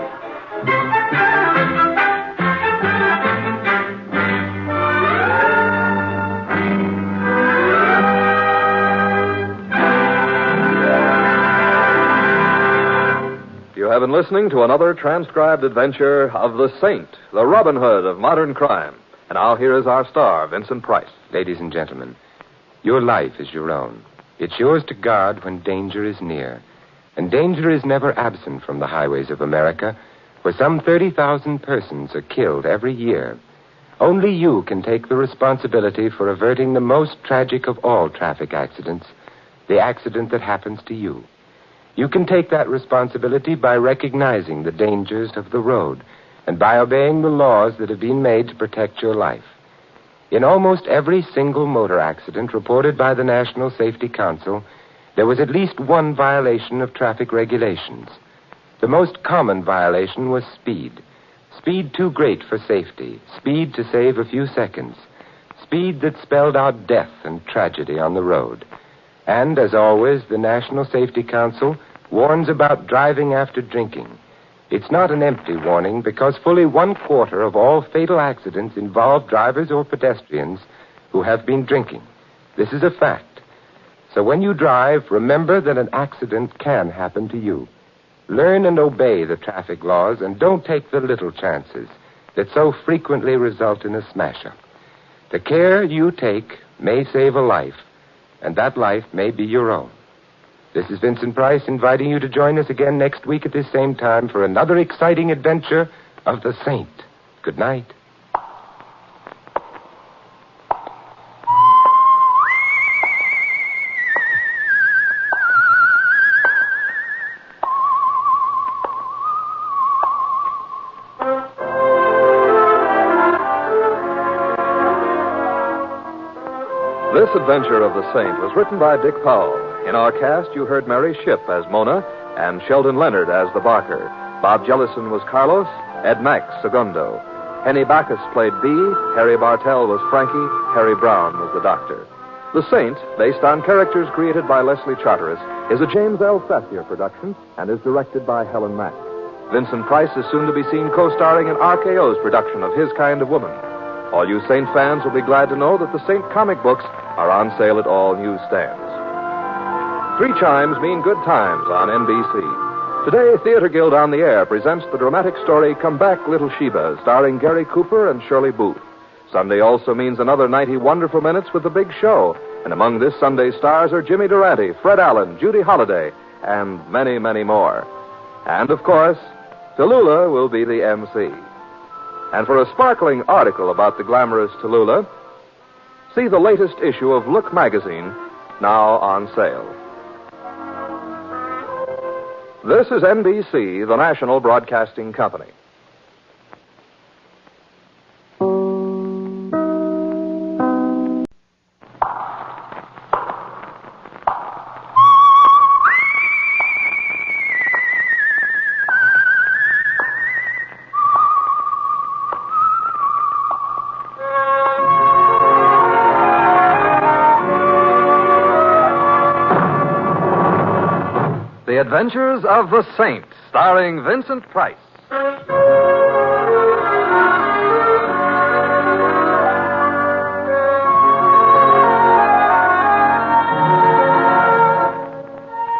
You have been listening to another transcribed adventure of the Saint, the Robin Hood of modern crime. And now here is our star, Vincent Price. Ladies and gentlemen, your life is your own. It's yours to guard when danger is near. And danger is never absent from the highways of America, where some 30,000 persons are killed every year. Only you can take the responsibility for averting the most tragic of all traffic accidents, the accident that happens to you. You can take that responsibility by recognizing the dangers of the road and by obeying the laws that have been made to protect your life. In almost every single motor accident reported by the National Safety Council, there was at least one violation of traffic regulations. The most common violation was speed. Speed too great for safety. Speed to save a few seconds. Speed that spelled out death and tragedy on the road. And, as always, the National Safety Council warns about driving after drinking. It's not an empty warning because fully 1/4 of all fatal accidents involve drivers or pedestrians who have been drinking. This is a fact. So when you drive, remember that an accident can happen to you. Learn and obey the traffic laws and don't take the little chances that so frequently result in a smash-up. The care you take may save a life, and that life may be your own. This is Vincent Price inviting you to join us again next week at this same time for another exciting adventure of the Saint. Good night. This adventure of the Saint was written by Dick Powell. In our cast, you heard Mary Shipp as Mona and Sheldon Leonard as the Barker. Bob Jellison was Carlos, Ed Max, Segundo. Henny Bacchus played Bee, Harry Bartell was Frankie, Harry Brown was the Doctor. The Saint, based on characters created by Leslie Charteris, is a James L. Sassier production and is directed by Helen Mack. Vincent Price is soon to be seen co-starring in RKO's production of His Kind of Woman. All you Saint fans will be glad to know that the Saint comic books are on sale at all newsstands. 3 chimes mean good times on NBC. Today, Theater Guild on the Air presents the dramatic story Come Back, Little Sheba, starring Gary Cooper and Shirley Booth. Sunday also means another 90 wonderful minutes with The Big Show. And among this Sunday's stars are Jimmy Durante, Fred Allen, Judy Holliday, and many, many more. And, of course, Tallulah will be the MC. And for a sparkling article about the glamorous Tallulah, see the latest issue of Look magazine, now on sale. This is NBC, the national broadcasting company. The Adventures of the Saint, starring Vincent Price.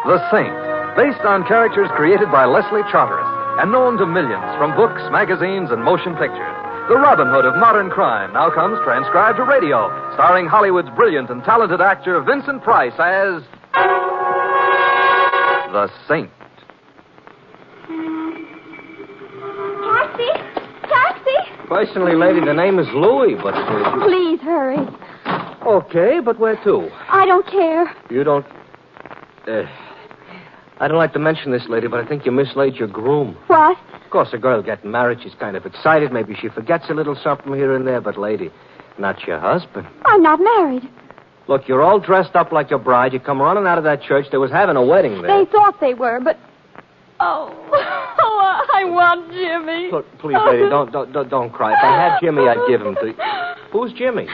The Saint, based on characters created by Leslie Charteris and known to millions from books, magazines, and motion pictures. The Robin Hood of modern crime now comes transcribed to radio, starring Hollywood's brilliant and talented actor Vincent Price as the Saint. Taxi! Personally, lady, the name is Louis, but... Please hurry. Okay, but where to? I don't care. You don't... I don't like to mention this, lady, but I think you mislaid your groom. What? Of course, a girl getting married, she's kind of excited. Maybe she forgets a little something here and there, but, lady, not your husband. I'm not married. Look, you're all dressed up like your bride. You come running out of that church. They was having a wedding there. They thought they were, but... Oh, I want Jimmy. Look, please, lady, don't cry. If I had Jimmy, I'd give him to you. Who's Jimmy?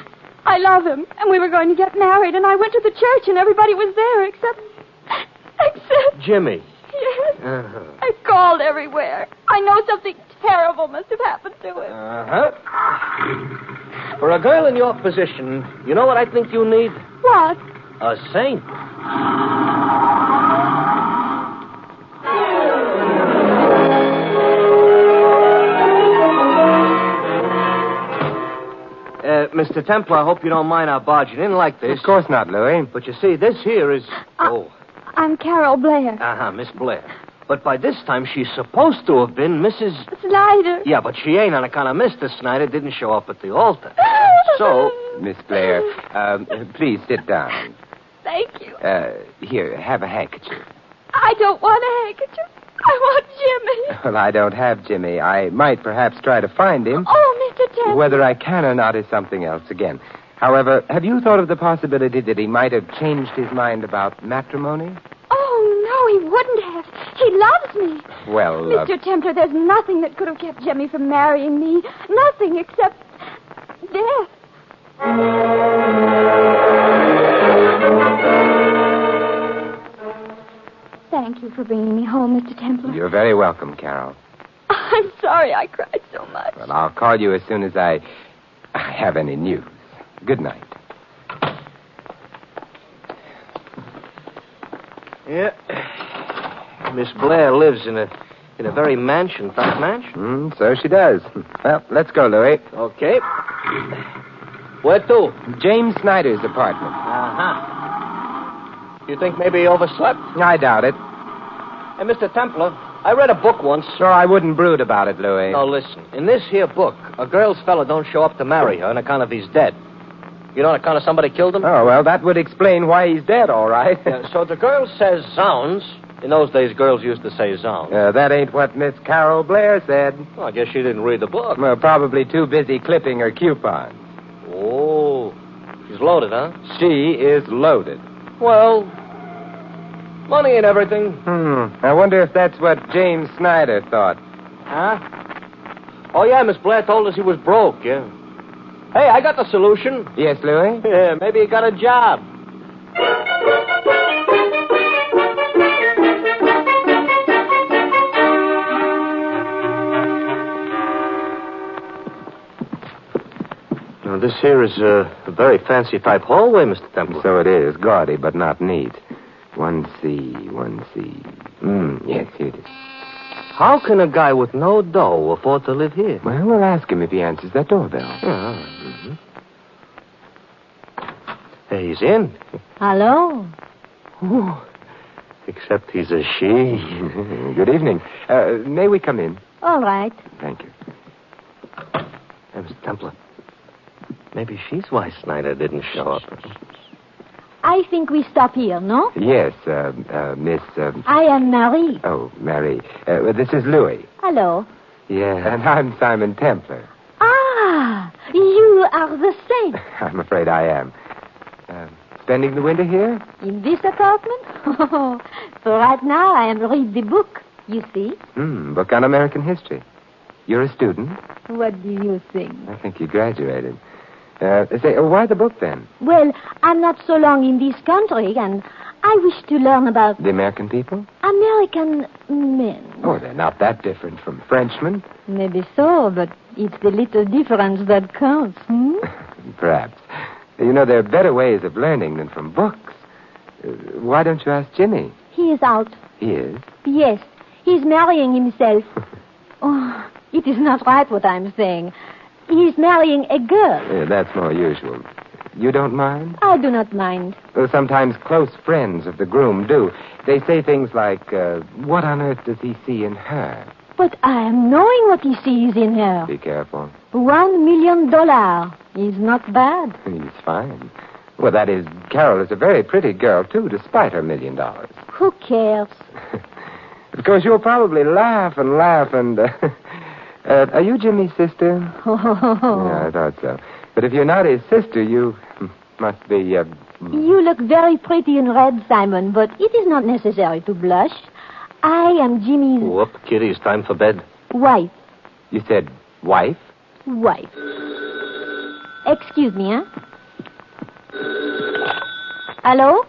I love him, and we were going to get married, and I went to the church, and everybody was there, except... Jimmy. Yes. I called everywhere. I know something terrible must have happened to him. For a girl in your position, you know what I think you need? What? A saint. Mr. Templar, I hope you don't mind our barging in like this. Of course not, Louis. But you see, this here is... I'm Carol Blair. Miss Blair. But by this time, she's supposed to have been Mrs... Snyder. Yeah, but she ain't on account of Mr. Snyder didn't show up at the altar. So... Miss Blair, please sit down. Thank you. Here, have a handkerchief. I don't want a handkerchief. I want Jimmy. Well, I don't have Jimmy. I might perhaps try to find him. Oh, Mr. Templar. Whether I can or not is something else again. However, have you thought of the possibility that he might have changed his mind about matrimony? Oh, no, he wouldn't have. He loves me. Well, Mr. Templar, there's nothing that could have kept Jimmy from marrying me. Nothing except death. Thank you for bringing me home, Mr. Templar. You're very welcome, Carol. I'm sorry I cried so much. Well, I'll call you as soon as I have any news. Good night. Yeah. Miss Blair lives in a very mansion-type mansion. So she does. Well, let's go, Louis. Okay. Where to? James Snyder's apartment. You think maybe he overslept? I doubt it. Hey, Mr. Templar, I read a book once. Sure, I wouldn't brood about it, Louis. Now, listen. In this here book, a girl's fella don't show up to marry her on account of he's dead. You know, on account of somebody killed him? Oh, well, that would explain why he's dead, all right. So the girl says zounds. In those days, girls used to say zounds. That ain't what Miss Carol Blair said. Well, I guess she didn't read the book. Well, probably too busy clipping her coupons. Oh, she's loaded, huh? She is loaded. Well, money and everything. I wonder if that's what James Snyder thought. Huh? Oh, yeah, Miss Blair told us he was broke, yeah. Hey, I got the solution. Yes, Louis? Yeah, maybe he got a job. Now, this here is a very fancy type hallway, Mr. Templar. So it is. Gaudy, but not neat. 1C, 1C. Yes, here it is. How can a guy with no dough afford to live here? Well, we'll ask him if he answers that doorbell. Hey, he's in. Hello. Ooh. Except he's a she. Good evening. May we come in? All right. Thank you. Hey, Mr. Templar. Maybe she's why Snyder didn't show up. I think we stop here, no? Yes, Miss... I am Marie. Oh, Mary. This is Louis. Hello. Yeah, and I'm Simon Templar. Ah, you are the saint. I'm afraid I am. Spending the winter here? In this apartment? For right now, I am reading the book, you see. Book on American history. You're a student? What do you think? I think you graduated. Why the book, then? Well, I'm not so long in this country, and I wish to learn about... The American people? American men. Oh, they're not that different from Frenchmen. Maybe so, but it's the little difference that counts, Perhaps. You know, there are better ways of learning than from books. Why don't you ask Jimmy? He is out. He is? Yes. He's marrying himself. Oh, it is not right what I'm saying. He's marrying a girl. Yeah, that's more usual. You don't mind? I do not mind. Well, sometimes close friends of the groom do. They say things like, what on earth does he see in her? But I am knowing what he sees in her. Be careful. $1 million. Is not bad. He's fine. Well, that is, Carol is a very pretty girl, too, despite her $1 million. Who cares? Of course, you'll probably laugh and... are you Jimmy's sister? Yeah, I thought so. But if you're not his sister, you must be... You look very pretty in red, Simon, but it is not necessary to blush. I am Jimmy's... Whoop, Kitty, it's time for bed. Wife. You said wife? Wife. Excuse me, huh? Hello?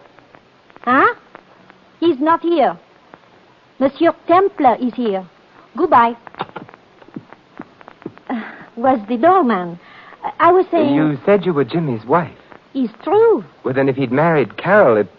Huh? He's not here. Monsieur Templar is here. Goodbye. Was the doorman. I was saying... You said you were Jimmy's wife. It's true. Well, then if he'd married Carol, it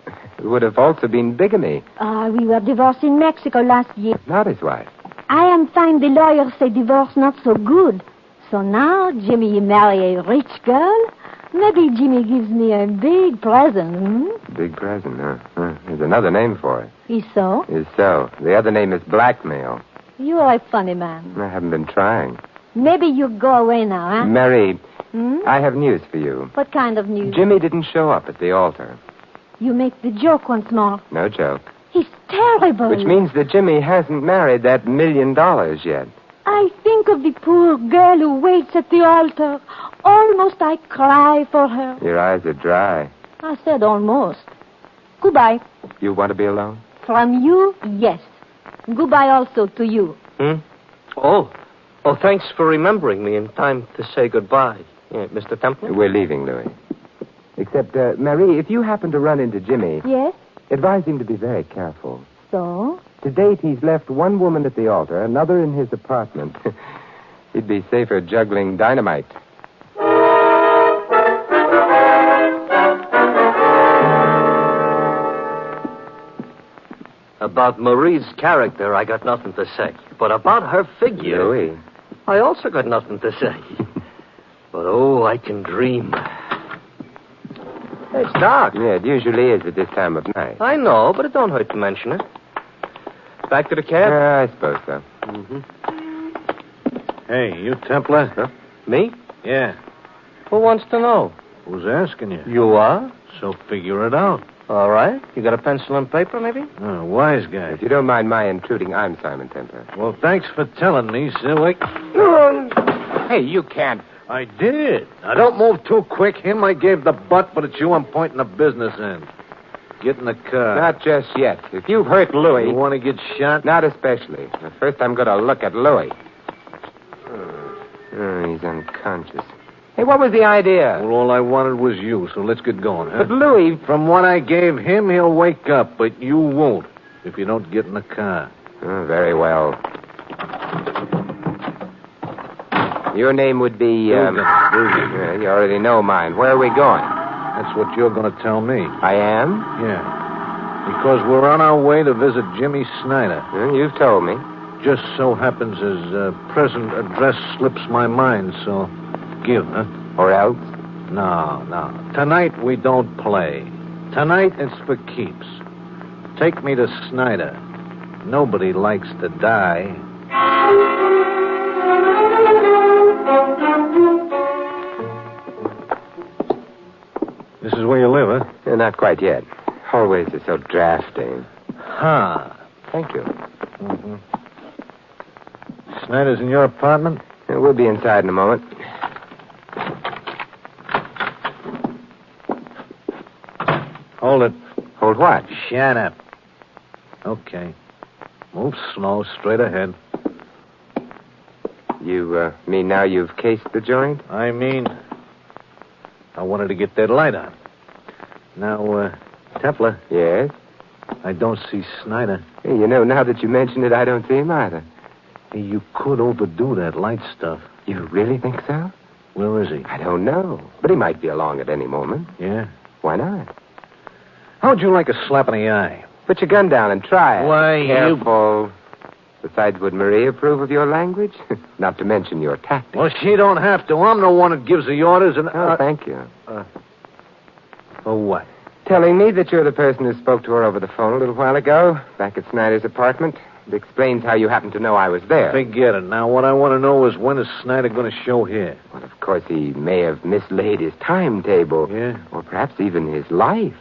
would have also been bigamy. We were divorced in Mexico last year. Not his wife. I am fine. The lawyers say divorce not so good. So now Jimmy marry a rich girl? Maybe Jimmy gives me a big present, Big present, huh? There's another name for it. Is so? Is so. The other name is blackmail. You are a funny man. I haven't been trying. Maybe you go away now, huh? Mary, I have news for you. What kind of news? Jimmy didn't show up at the altar. You make the joke once more. No joke. He's terrible. Which means that Jimmy hasn't married that $1 million yet. I think of the poor girl who waits at the altar. Almost I cry for her. Your eyes are dry. I said almost. Goodbye. You want to be alone? From you, yes. Goodbye also to you. Oh, thanks for remembering me in time to say goodbye. Yeah, Mr. Templar? We're leaving, Louis. Except, Marie, if you happen to run into Jimmy... Yes? Advise him to be very careful. So? To date, he's left one woman at the altar, another in his apartment. He'd be safer juggling dynamite. About Marie's character, I got nothing to say. But about her figure... Louis. I also got nothing to say. But, I can dream. It's dark. Yeah, it usually is at this time of night. I know, but it don't hurt to mention it. Back to the cab? I suppose so. Hey, you Templar? Huh? Me? Yeah. Who wants to know? Who's asking you? You are? So figure it out. All right. You got a pencil and paper, maybe? Oh, wise guy. If you don't mind my intruding, I'm Simon Templar. Well, thanks for telling me, silly. Hey, you can't. I did. Now, don't move too quick. Him I gave the butt, but it's you I'm pointing the business in. Get in the car. Not just yet. If you've hurt Louis... You want to get shot? Not especially. But first I'm going to look at Louis. He's unconscious. Hey, what was the idea? Well, all I wanted was you, so let's get going, huh? But Louis... From what I gave him, he'll wake up, but you won't if you don't get in the car. Oh, very well. Your name would be... You already know mine. Where are we going? That's what you're going to tell me. I am? Yeah. Because we're on our way to visit Jimmy Snyder. You've told me. Just so happens his present address slips my mind, so give, huh? Or else? No. Tonight we don't play. Tonight it's for keeps. Take me to Snyder. Nobody likes to die. This is where you live, huh? Not quite yet. Hallways are so drafty. Huh. Thank you. Mm-hmm. Snyder's in your apartment? We'll be inside in a moment. Hold it. Hold what? Shut up. Okay. Move slow, straight ahead. You mean now you've cased the joint? I mean, I wanted to get that light on. Now, Templar. Yes? I don't see Snyder. Hey, now that you mention it, I don't see him either. Hey, you could overdo that light stuff. You really think so? Where is he? I don't know. But he might be along at any moment. Yeah? Why not? How'd you like a slap in the eye? Put your gun down and try it. Why, Careful. Besides, would Marie approve of your language? Not to mention your tactics. Well, she don't have to. I'm the one that gives the orders, and... Oh, thank you. For what? Telling me that you're the person who spoke to her over the phone a little while ago, back at Snyder's apartment. It explains how you happened to know I was there. Forget it. Now, what I want to know is when is Snyder going to show here? Well, of course, he may have mislaid his timetable. Yeah? Or perhaps even his life.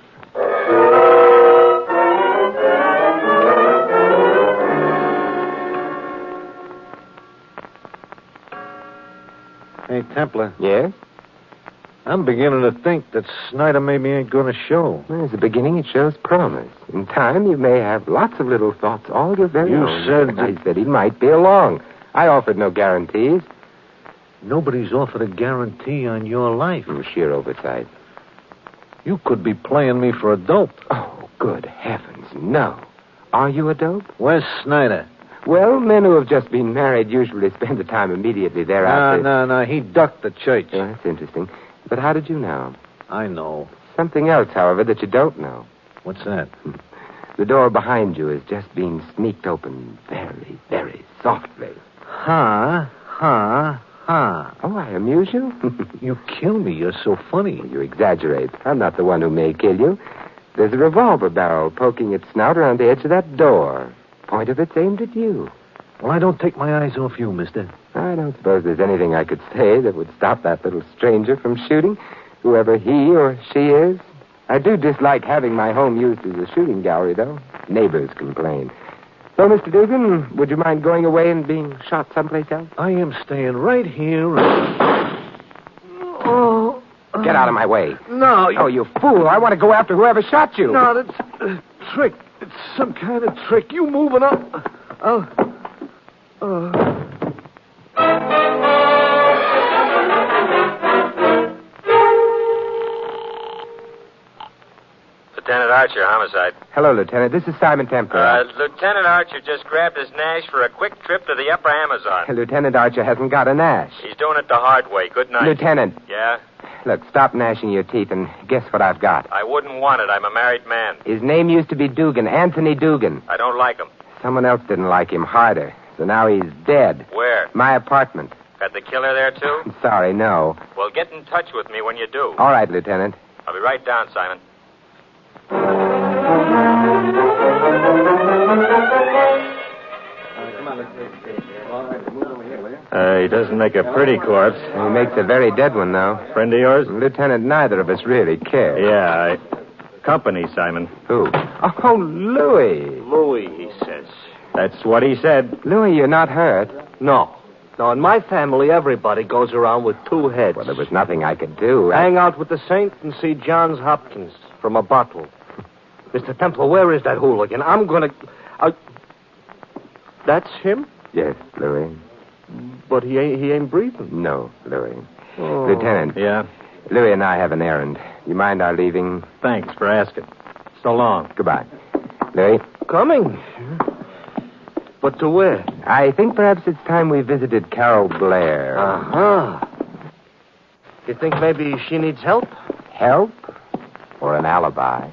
Hey, Templar. Yes? I'm beginning to think that Snyder maybe ain't going to show. Well, as a beginning, it shows promise. In time, you may have lots of little thoughts, all your very You own. said I said he might be along. I offered no guarantees. Nobody's offered a guarantee on your life. Sheer oversight. You could be playing me for a dope. Oh, good heavens, no. Are you a dope? Where's Snyder? Well, men who have just been married usually spend the time immediately thereafter. No. He ducked the church. Oh, that's interesting. But how did you know? I know. Something else, however, that you don't know. What's that? The door behind you is just being sneaked open very, very softly. Ha. Oh, I amuse you? You kill me. You're so funny. You exaggerate. I'm not the one who may kill you. There's a revolver barrel poking its snout around the edge of that door. Point of it's aimed at you. Well, I don't take my eyes off you, mister. I don't suppose there's anything I could say that would stop that little stranger from shooting, whoever he or she is. I do dislike having my home used as a shooting gallery, though. Neighbors complain. So, Mr. Dugan, would you mind going away and being shot someplace else? I am staying right here. Get out of my way. No. Oh, you fool. I want to go after whoever shot you. No, that's a trick. It's some kind of trick. You moving up. Lieutenant Archer, homicide. Hello, Lieutenant. This is Simon Templar. Lieutenant Archer just grabbed his Nash for a quick trip to the upper Amazon. Lieutenant Archer hasn't got a Nash. He's doing it the hard way. Good night. Lieutenant. Yeah? Look, stop gnashing your teeth and guess what I've got. I wouldn't want it. I'm a married man. His name used to be Dugan, Anthony Dugan. I don't like him. Someone else didn't like him harder, so now he's dead. Where? My apartment. Got the killer there, too? I'm sorry, no. Well, get in touch with me when you do. All right, Lieutenant. I'll be right down, Simon. He doesn't make a pretty corpse. He makes a very dead one, though. Friend of yours? Lieutenant, neither of us really care. Yeah, company, Simon. Who? Oh, Louis. Louis, he says. That's what he said. Louis, you're not hurt. No. No, in my family, everybody goes around with two heads. Well, there was nothing I could do. Hang out with the saint and see Johns Hopkins from a bottle. Mr. Templar, where is that hooligan? I'm going to... That's him? Yes, Louis. But he ain't breathing. No, Louis. Oh. Lieutenant. Yeah? Louis and I have an errand. You mind our leaving? Thanks for asking. So long. Goodbye. Louis? Coming. But to where? I think perhaps it's time we visited Carol Blair. Uh-huh. You think maybe she needs help? Help? Or an alibi?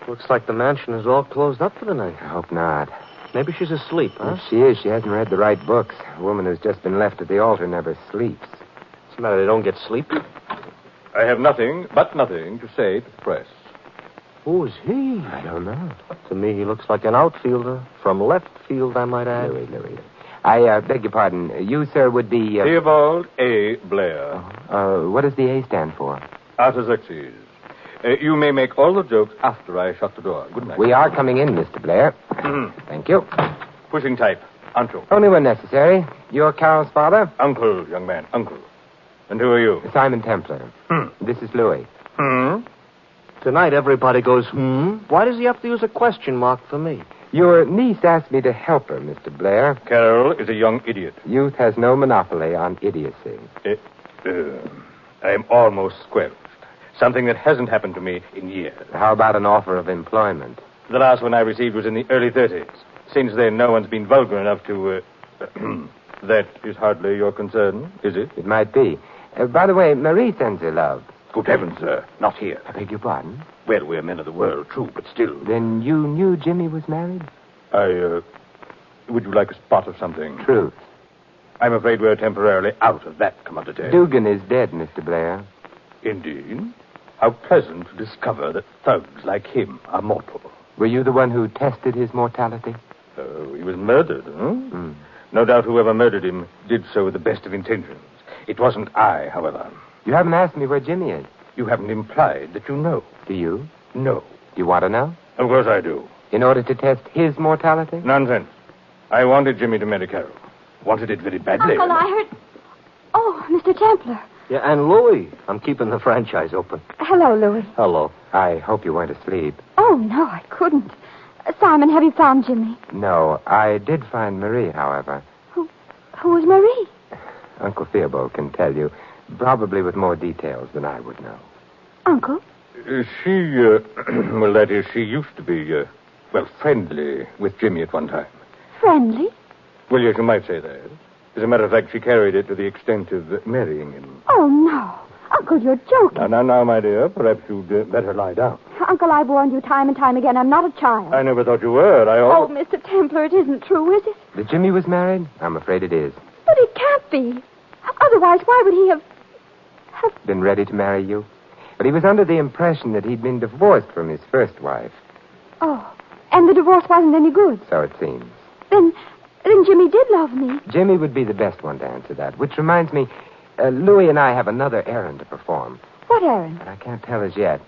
Looks like the mansion is all closed up for the night. I hope not. Maybe she's asleep, huh? If she is, she hasn't read the right books. A woman who's just been left at the altar never sleeps. What's the matter? They don't get sleepy? I have nothing to say to the press. Who is he? I don't know. To me, he looks like an outfielder. From left field, I might add. Louis. I beg your pardon. You, sir, would be... Theobald A. Blair. What does the A stand for? Artaxerxes. You may make all the jokes after I shut the door. Good night. We are coming in, Mr. Blair. Thank you. Pushing type. Uncle. Only when necessary. You're Carol's father? Uncle, young man. Uncle. And who are you? Simon Templar. This is Louis. Tonight, everybody goes, Why does he have to use a question mark for me? Your niece asked me to help her, Mr. Blair. Carol is a young idiot. Youth has no monopoly on idiocy. I am almost squelched. Something that hasn't happened to me in years. How about an offer of employment? The last one I received was in the early 30s. Since then, no one's been vulgar enough to... That is hardly your concern, is it? It might be. By the way, Marie sends her love. Good heavens, sir. Not here. I beg your pardon? Well, we're men of the world, true, but still. Then you knew Jimmy was married? Would you like a spot of something? Truth. I'm afraid we're temporarily out of that commodity. Dugan is dead, Mr. Blair. Indeed. How pleasant to discover that thugs like him are mortal. Were you the one who tested his mortality? He was murdered, huh? No doubt whoever murdered him did so with the best of intentions. It wasn't I, however. You haven't asked me where Jimmy is. You haven't implied that you know. Do you? No. Do you want to know? Of course I do. In order to test his mortality? Nonsense. I wanted Jimmy to marry Carol. Wanted it very badly. Uncle, I heard... Oh, Mr. Templar. Yeah, and Louis. I'm keeping the franchise open. Hello, Louis. Hello. I hope you weren't asleep. Oh, no, I couldn't. Simon, have you found Jimmy? No, I did find Marie, however. Who is Marie? Uncle Theobald can tell you, probably with more details than I would know. Uncle? Well, that is, she used to be, friendly with Jimmy at one time. Friendly? Well, yes, you might say that. As a matter of fact, she carried it to the extent of marrying him. Oh, no. Uncle, you're joking. Now, my dear, perhaps you'd better lie down. Uncle, I've warned you time and time again. I'm not a child. I never thought you were. Oh, Mr. Templar, it isn't true, is it? That Jimmy was married? I'm afraid it is. But it can't be. Otherwise, why would he have... Been ready to marry you? But he was under the impression that he'd been divorced from his first wife. Oh, and the divorce wasn't any good. So it seems. Then Jimmy did love me. Jimmy would be the best one to answer that. Which reminds me, Louis and I have another errand to perform. What errand? But I can't tell as yet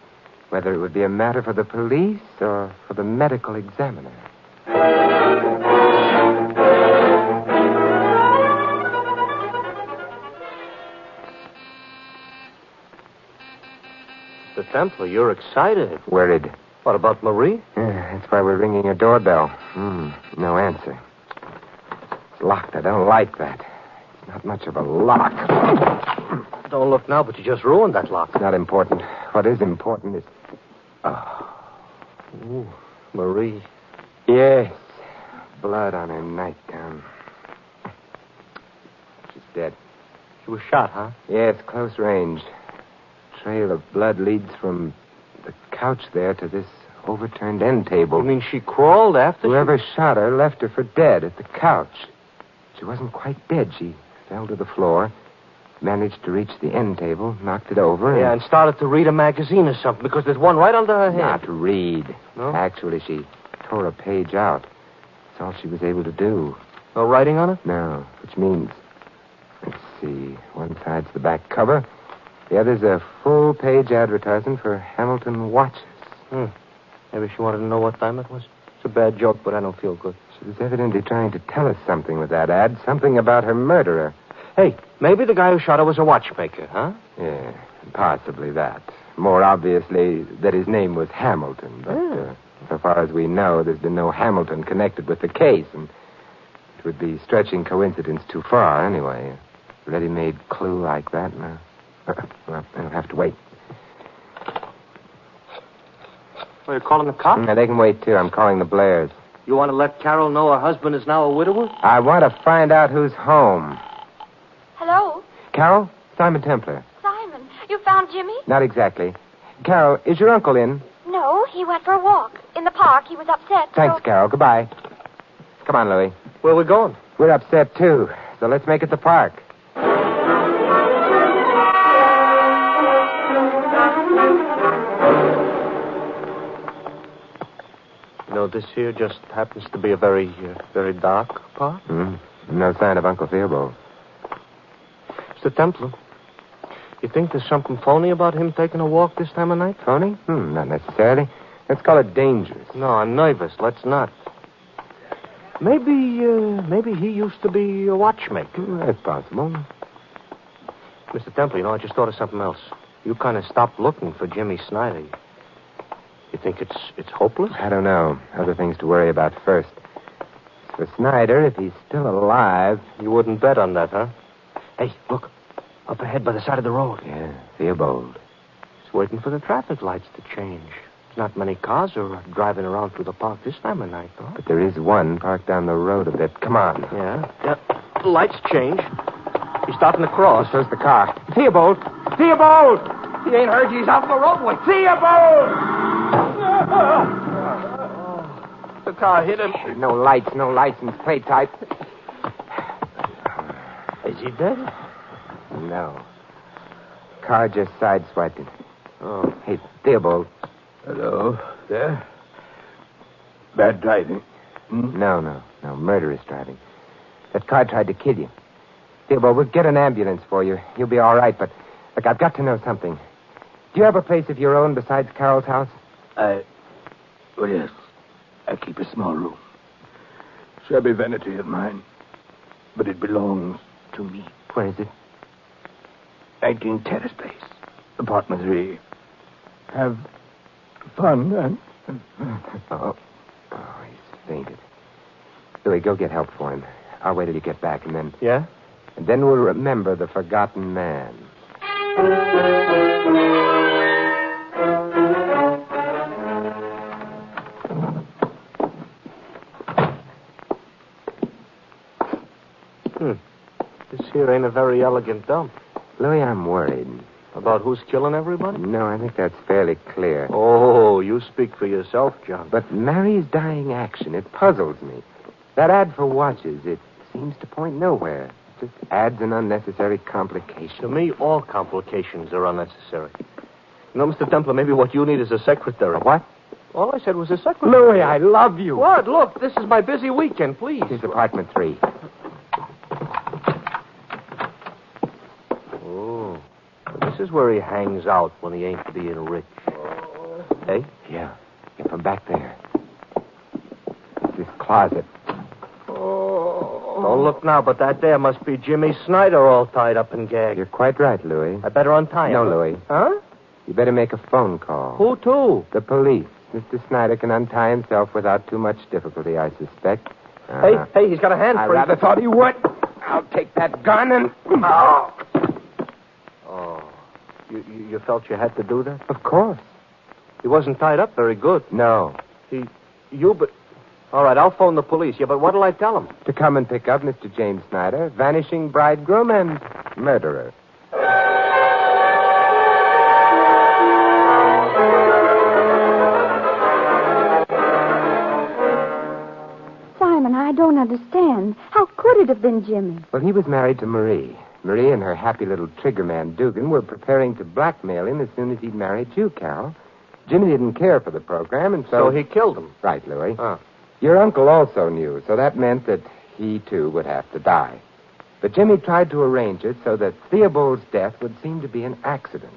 whether it would be a matter for the police or for the medical examiner. Mr. Templar, you're excited. Worried. What about Marie? That's why we're ringing her doorbell. No answer. It's locked. I don't like that. It's not much of a lock. Don't look now, but you just ruined that lock. It's not important. What is important is... Ooh, Marie. Yes. Blood on her nightgown. She's dead. She was shot, huh? Yes, close range. Trail of blood leads from the couch there to this overturned end table. You mean she crawled after Whoever shot her left her for dead at the couch. She wasn't quite dead. She fell to the floor, managed to reach the end table, knocked it over. Yeah, and started to read a magazine or something, because there's one right under her head. Not to read. No? Actually, she tore a page out. That's all she was able to do. No writing on it? No, which means... Let's see. One side's the back cover. The other's a full-page advertisement for Hamilton watches. Maybe she wanted to know what time it was. It's a bad joke, but I don't feel good. She was evidently trying to tell us something with that ad. Something about her murderer. Hey, maybe the guy who shot her was a watchmaker, huh? Yeah, possibly that. More obviously that his name was Hamilton. But so far as we know, there's been no Hamilton connected with the case. And it would be stretching coincidence too far, anyway. A ready-made clue like that. Well, I'll have to wait. Well, you're calling the cops? They can wait, too. I'm calling the Blairs. You want to let Carol know her husband is now a widower? I want to find out who's home. Hello? Carol? Simon Templar. Simon, you found Jimmy? Not exactly. Carol, is your uncle in? No, he went for a walk. In the park, he was upset. Thanks, Carol. Goodbye. Come on, Louis. Where are we going? We're upset, too. So let's make it the park. You know, this here just happens to be a very dark park. No sign of Uncle Theobald. Mr. Templar, you think there's something phony about him taking a walk this time of night? Phony? Not necessarily. Let's call it dangerous. No, I'm nervous. Let's not. Maybe he used to be a watchmaker. That's possible. Mr. Templar, you know, I just thought of something else. You kind of stopped looking for Jimmy Snyder. You think it's hopeless? I don't know. Other things to worry about first. For Snyder, if he's still alive... You wouldn't bet on that, huh? Hey, look. Up ahead by the side of the road. Yeah, Theobald. He's waiting for the traffic lights to change. There's not many cars are driving around through the park this time of night, though. But there is one parked down the road a bit. Come on. Yeah. The lights change. He's starting to cross. So's the car. Theobald! Theobald! He ain't heard you. He's out in the roadway. Theobald! The car hit him. No lights, no license plate type. Is he dead? No. Car just sideswiped him. Oh. Hey, Theobald. Hello, there? Bad driving. No. Murderous driving. That car tried to kill you. Theobald, we'll get an ambulance for you. You'll be all right, but look, I've got to know something. Do you have a place of your own besides Carol's house? Well, yes. I keep a small room. Shabby vanity of mine. But it belongs to me. Where is it? 19 Terrace Place. Apartment 3. Have fun, and... Oh, he's fainted. Louis, go get help for him. I'll wait till you get back, and then... Yeah? And then we'll remember the forgotten man. This here ain't a very elegant dump. Louis, I'm worried. About who's killing everybody? No, I think that's fairly clear. Oh, you speak for yourself, John. But Mary's dying action, it puzzles me. That ad for watches, it seems to point nowhere. Just adds an unnecessary complication. To me, all complications are unnecessary. You know, Mr. Templar, maybe what you need is a secretary. A what? All I said was a secretary. Louis, I love you. What? Look, this is my busy weekend, please. Here's apartment 3. Oh. This is where he hangs out when he ain't being rich. Hey? Yeah. From back there. It's this closet. Don't look now, but that there must be Jimmy Snyder all tied up and gagged. You're quite right, Louis. I better untie him. No, Louis. Huh? You better make a phone call. Who to? The police. Mr. Snyder can untie himself without too much difficulty, I suspect. Hey, he's got a hand I free. rather thought he would. I'll take that gun and... Oh. You felt you had to do that? Of course. He wasn't tied up very good. No. But... All right, I'll phone the police. Yeah, but what'll I tell them? To come and pick up Mr. James Snyder, vanishing bridegroom and murderer. Simon, I don't understand. How could it have been Jimmy? Well, he was married to Marie. Marie and her happy little triggerman, Dugan, were preparing to blackmail him as soon as he'd married you, Carol. Jimmy didn't care for the program, and so... So he killed him? Right, Louis. Your uncle also knew, so that meant that he, too, would have to die. But Jimmy tried to arrange it so that Theobald's death would seem to be an accident.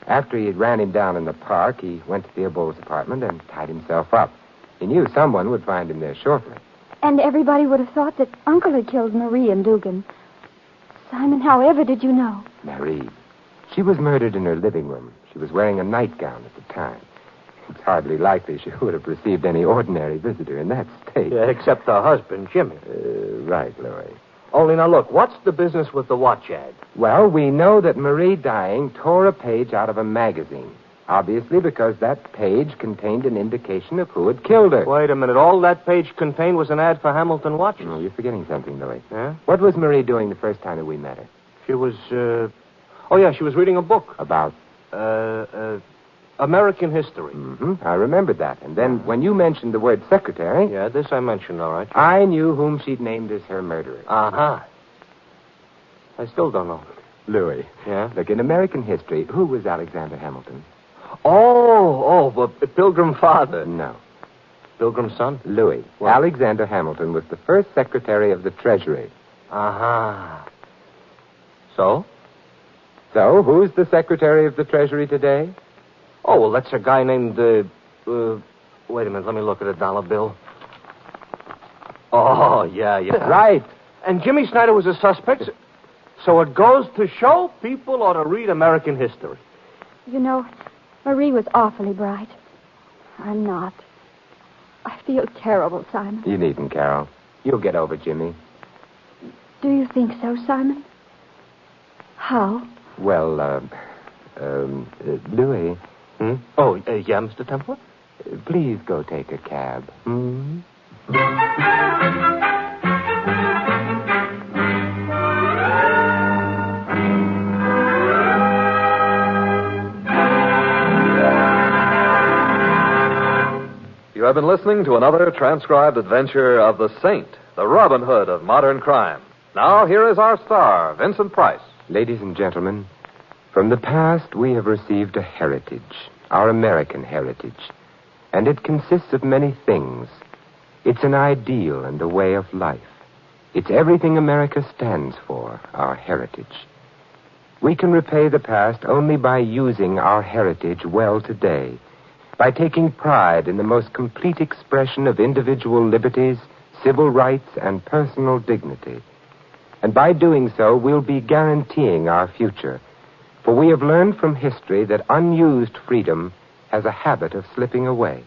After he had ran him down in the park, he went to Theobald's apartment and tied himself up. He knew someone would find him there shortly. And everybody would have thought that Uncle had killed Marie and Dugan. Simon, however did you know? Marie. She was murdered in her living room. She was wearing a nightgown at the time. It's hardly likely she would have received any ordinary visitor in that state. Yeah, except her husband, Jimmy. Right, Louis. Only now, look, what's the business with the watch ad? Well, we know that Marie dying tore a page out of a magazine. Obviously because that page contained an indication of who had killed her. Wait a minute. All that page contained was an ad for Hamilton watches. No, you're forgetting something, Louis. Yeah? What was Marie doing the first time that we met her? She was, Oh, yeah, she was reading a book. About? American history. Mm-hmm. I remembered that. And then when you mentioned the word secretary... Yeah, this I mentioned, all right. I knew whom she'd named as her murderer. Uh-huh. I still don't know. Louis. Yeah? Look, in American history, who was Alexander Hamilton? But Pilgrim Father. No. Pilgrim's son? Louis. What? Alexander Hamilton was the first Secretary of the Treasury. Uh-huh. So? So, who's the Secretary of the Treasury today? Oh, well, that's a guy named, wait a minute, let me look at a dollar bill. Oh, yeah. Right. And Jimmy Snyder was a suspect, so it goes to show people ought to read American history. You know, Marie was awfully bright. I'm not. I feel terrible, Simon. You needn't, Carol. You'll get over Jimmy. Do you think so, Simon? How? Well, Louis... Oh, yeah, Mr. Templar? Please go take a cab. Hmm? have been listening to another transcribed adventure of the Saint, the Robin Hood of modern crime. Now, here is our star, Vincent Price. Ladies and gentlemen, from the past we have received a heritage, our American heritage, and it consists of many things. It's an ideal and a way of life. It's everything America stands for, our heritage. We can repay the past only by using our heritage well today, by taking pride in the most complete expression of individual liberties, civil rights, and personal dignity. And by doing so, we'll be guaranteeing our future. For we have learned from history that unused freedom has a habit of slipping away.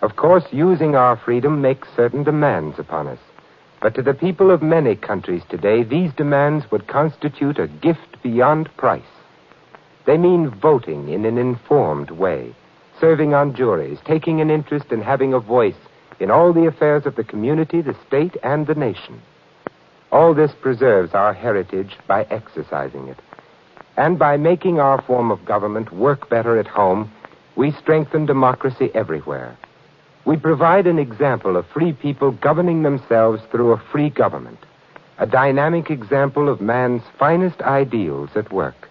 Of course, using our freedom makes certain demands upon us. But to the people of many countries today, these demands would constitute a gift beyond price. They mean voting in an informed way, serving on juries, taking an interest and having a voice in all the affairs of the community, the state, and the nation. All this preserves our heritage by exercising it. And by making our form of government work better at home, we strengthen democracy everywhere. We provide an example of free people governing themselves through a free government, a dynamic example of man's finest ideals at work.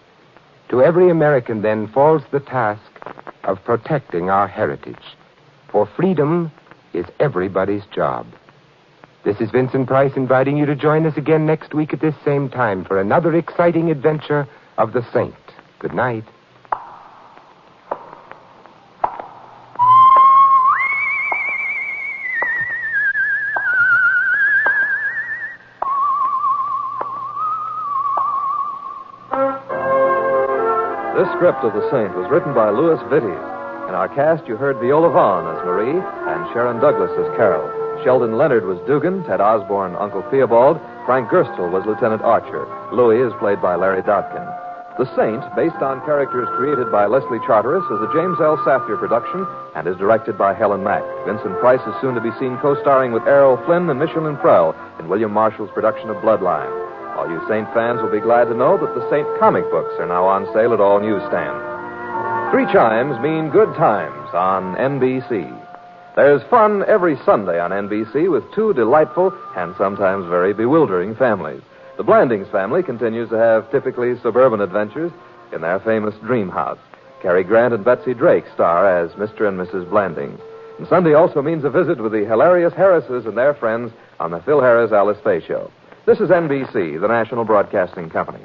To every American, then, falls the task of protecting our heritage. For freedom is everybody's job. This is Vincent Price inviting you to join us again next week at this same time for another exciting adventure of the Saint. Good night. This script of The Saint was written by Louis Witty. In our cast, you heard Viola Vaughn as Marie and Sharon Douglas as Carol. Sheldon Leonard was Dugan, Ted Osborne, Uncle Theobald. Frank Gerstle was Lieutenant Archer. Louis is played by Larry Dodkin. The Saint, based on characters created by Leslie Charteris, is a James L. Safdie production and is directed by Helen Mack. Vincent Price is soon to be seen co-starring with Errol Flynn and Michelin Prell in William Marshall's production of Bloodline. All you Saint fans will be glad to know that the Saint comic books are now on sale at all newsstands. 3 chimes mean good times on NBC. There's fun every Sunday on NBC with 2 delightful and sometimes very bewildering families. The Blandings family continues to have typically suburban adventures in their famous dream house. Cary Grant and Betsy Drake star as Mr. and Mrs. Blandings. And Sunday also means a visit with the hilarious Harrises and their friends on the Phil Harris Alice Faye Show. This is NBC, the National Broadcasting Company.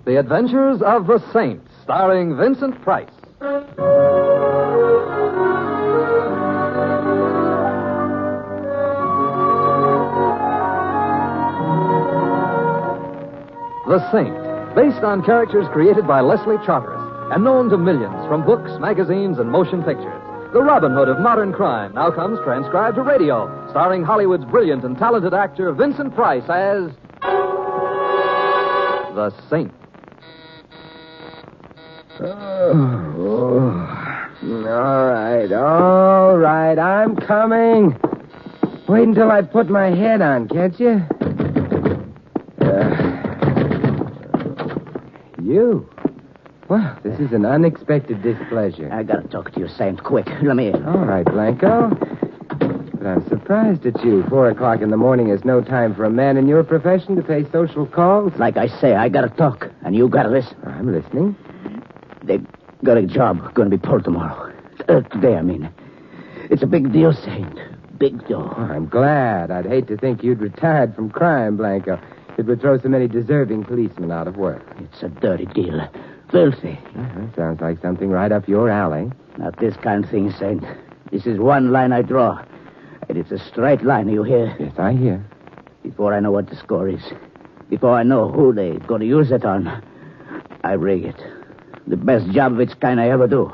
The Adventures of the Saint, starring Vincent Price. The Saint, based on characters created by Leslie Charteris and known to millions from books, magazines, and motion pictures. The Robin Hood of modern crime now comes transcribed to radio, starring Hollywood's brilliant and talented actor Vincent Price as the Saint. All right, I'm coming. Wait until I put my head on, can't you? You? Well, this is an unexpected displeasure. I gotta talk to you, Saint, quick. Let me in. All right, Blanco. But I'm surprised at you. 4 o'clock in the morning is no time for a man in your profession to pay social calls. Like I say, I gotta talk, and you gotta listen. I'm listening. They got a job gonna be pulled tomorrow. Today, I mean. It's a big deal, Saint. Big deal. Oh, I'm glad. I'd hate to think you'd retired from crime, Blanco. It would throw so many deserving policemen out of work. It's a dirty deal. Filthy. Sounds like something right up your alley. Not this kind of thing, Saint. This is one line I draw. And it's a straight line, you hear? Yes, I hear. Before I know what the score is, before I know who they're going to use it on, I rig it. The best job of its kind I ever do.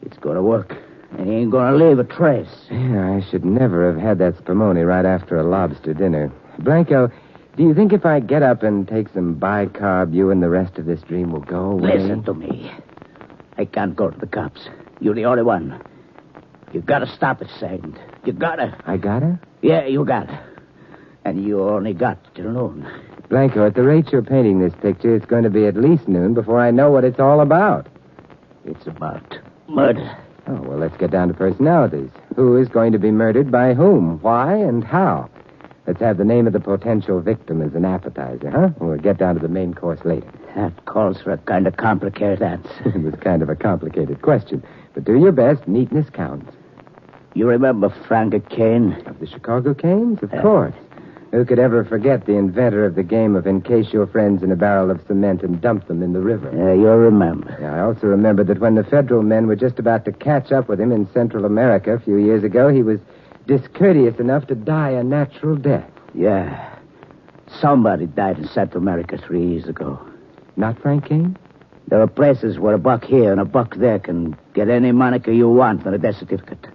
It's going to work, and he ain't going to leave a trace. Yeah, I should never have had that spumoni right after a lobster dinner. Blanco, do you think if I get up and take some bicarb, you and the rest of this dream will go away? Listen to me. I can't go to the cops. You're the only one. You gotta stop it, Saint. You gotta. I gotta? Yeah, you gotta. And you only got till noon. Blanco, at the rate you're painting this picture, it's going to be at least noon before I know what it's all about. It's about murder. Oh, well, let's get down to personalities. Who is going to be murdered by whom, why, and how? Let's have the name of the potential victim as an appetizer, huh? We'll get down to the main course later. That calls for a kind of complicated answer. It was kind of a complicated question. But do your best. Neatness counts. You remember Frank Kane? Of the Chicago Canes? Of course. Who could ever forget the inventor of the game of encase your friends in a barrel of cement and dump them in the river? Yeah, you'll remember. Yeah, I also remember that when the federal men were just about to catch up with him in Central America a few years ago, he was discourteous enough to die a natural death. Yeah. Somebody died in Central America 3 years ago. Not Frank Kane? There are places where a buck here and a buck there can get any moniker you want on a death certificate.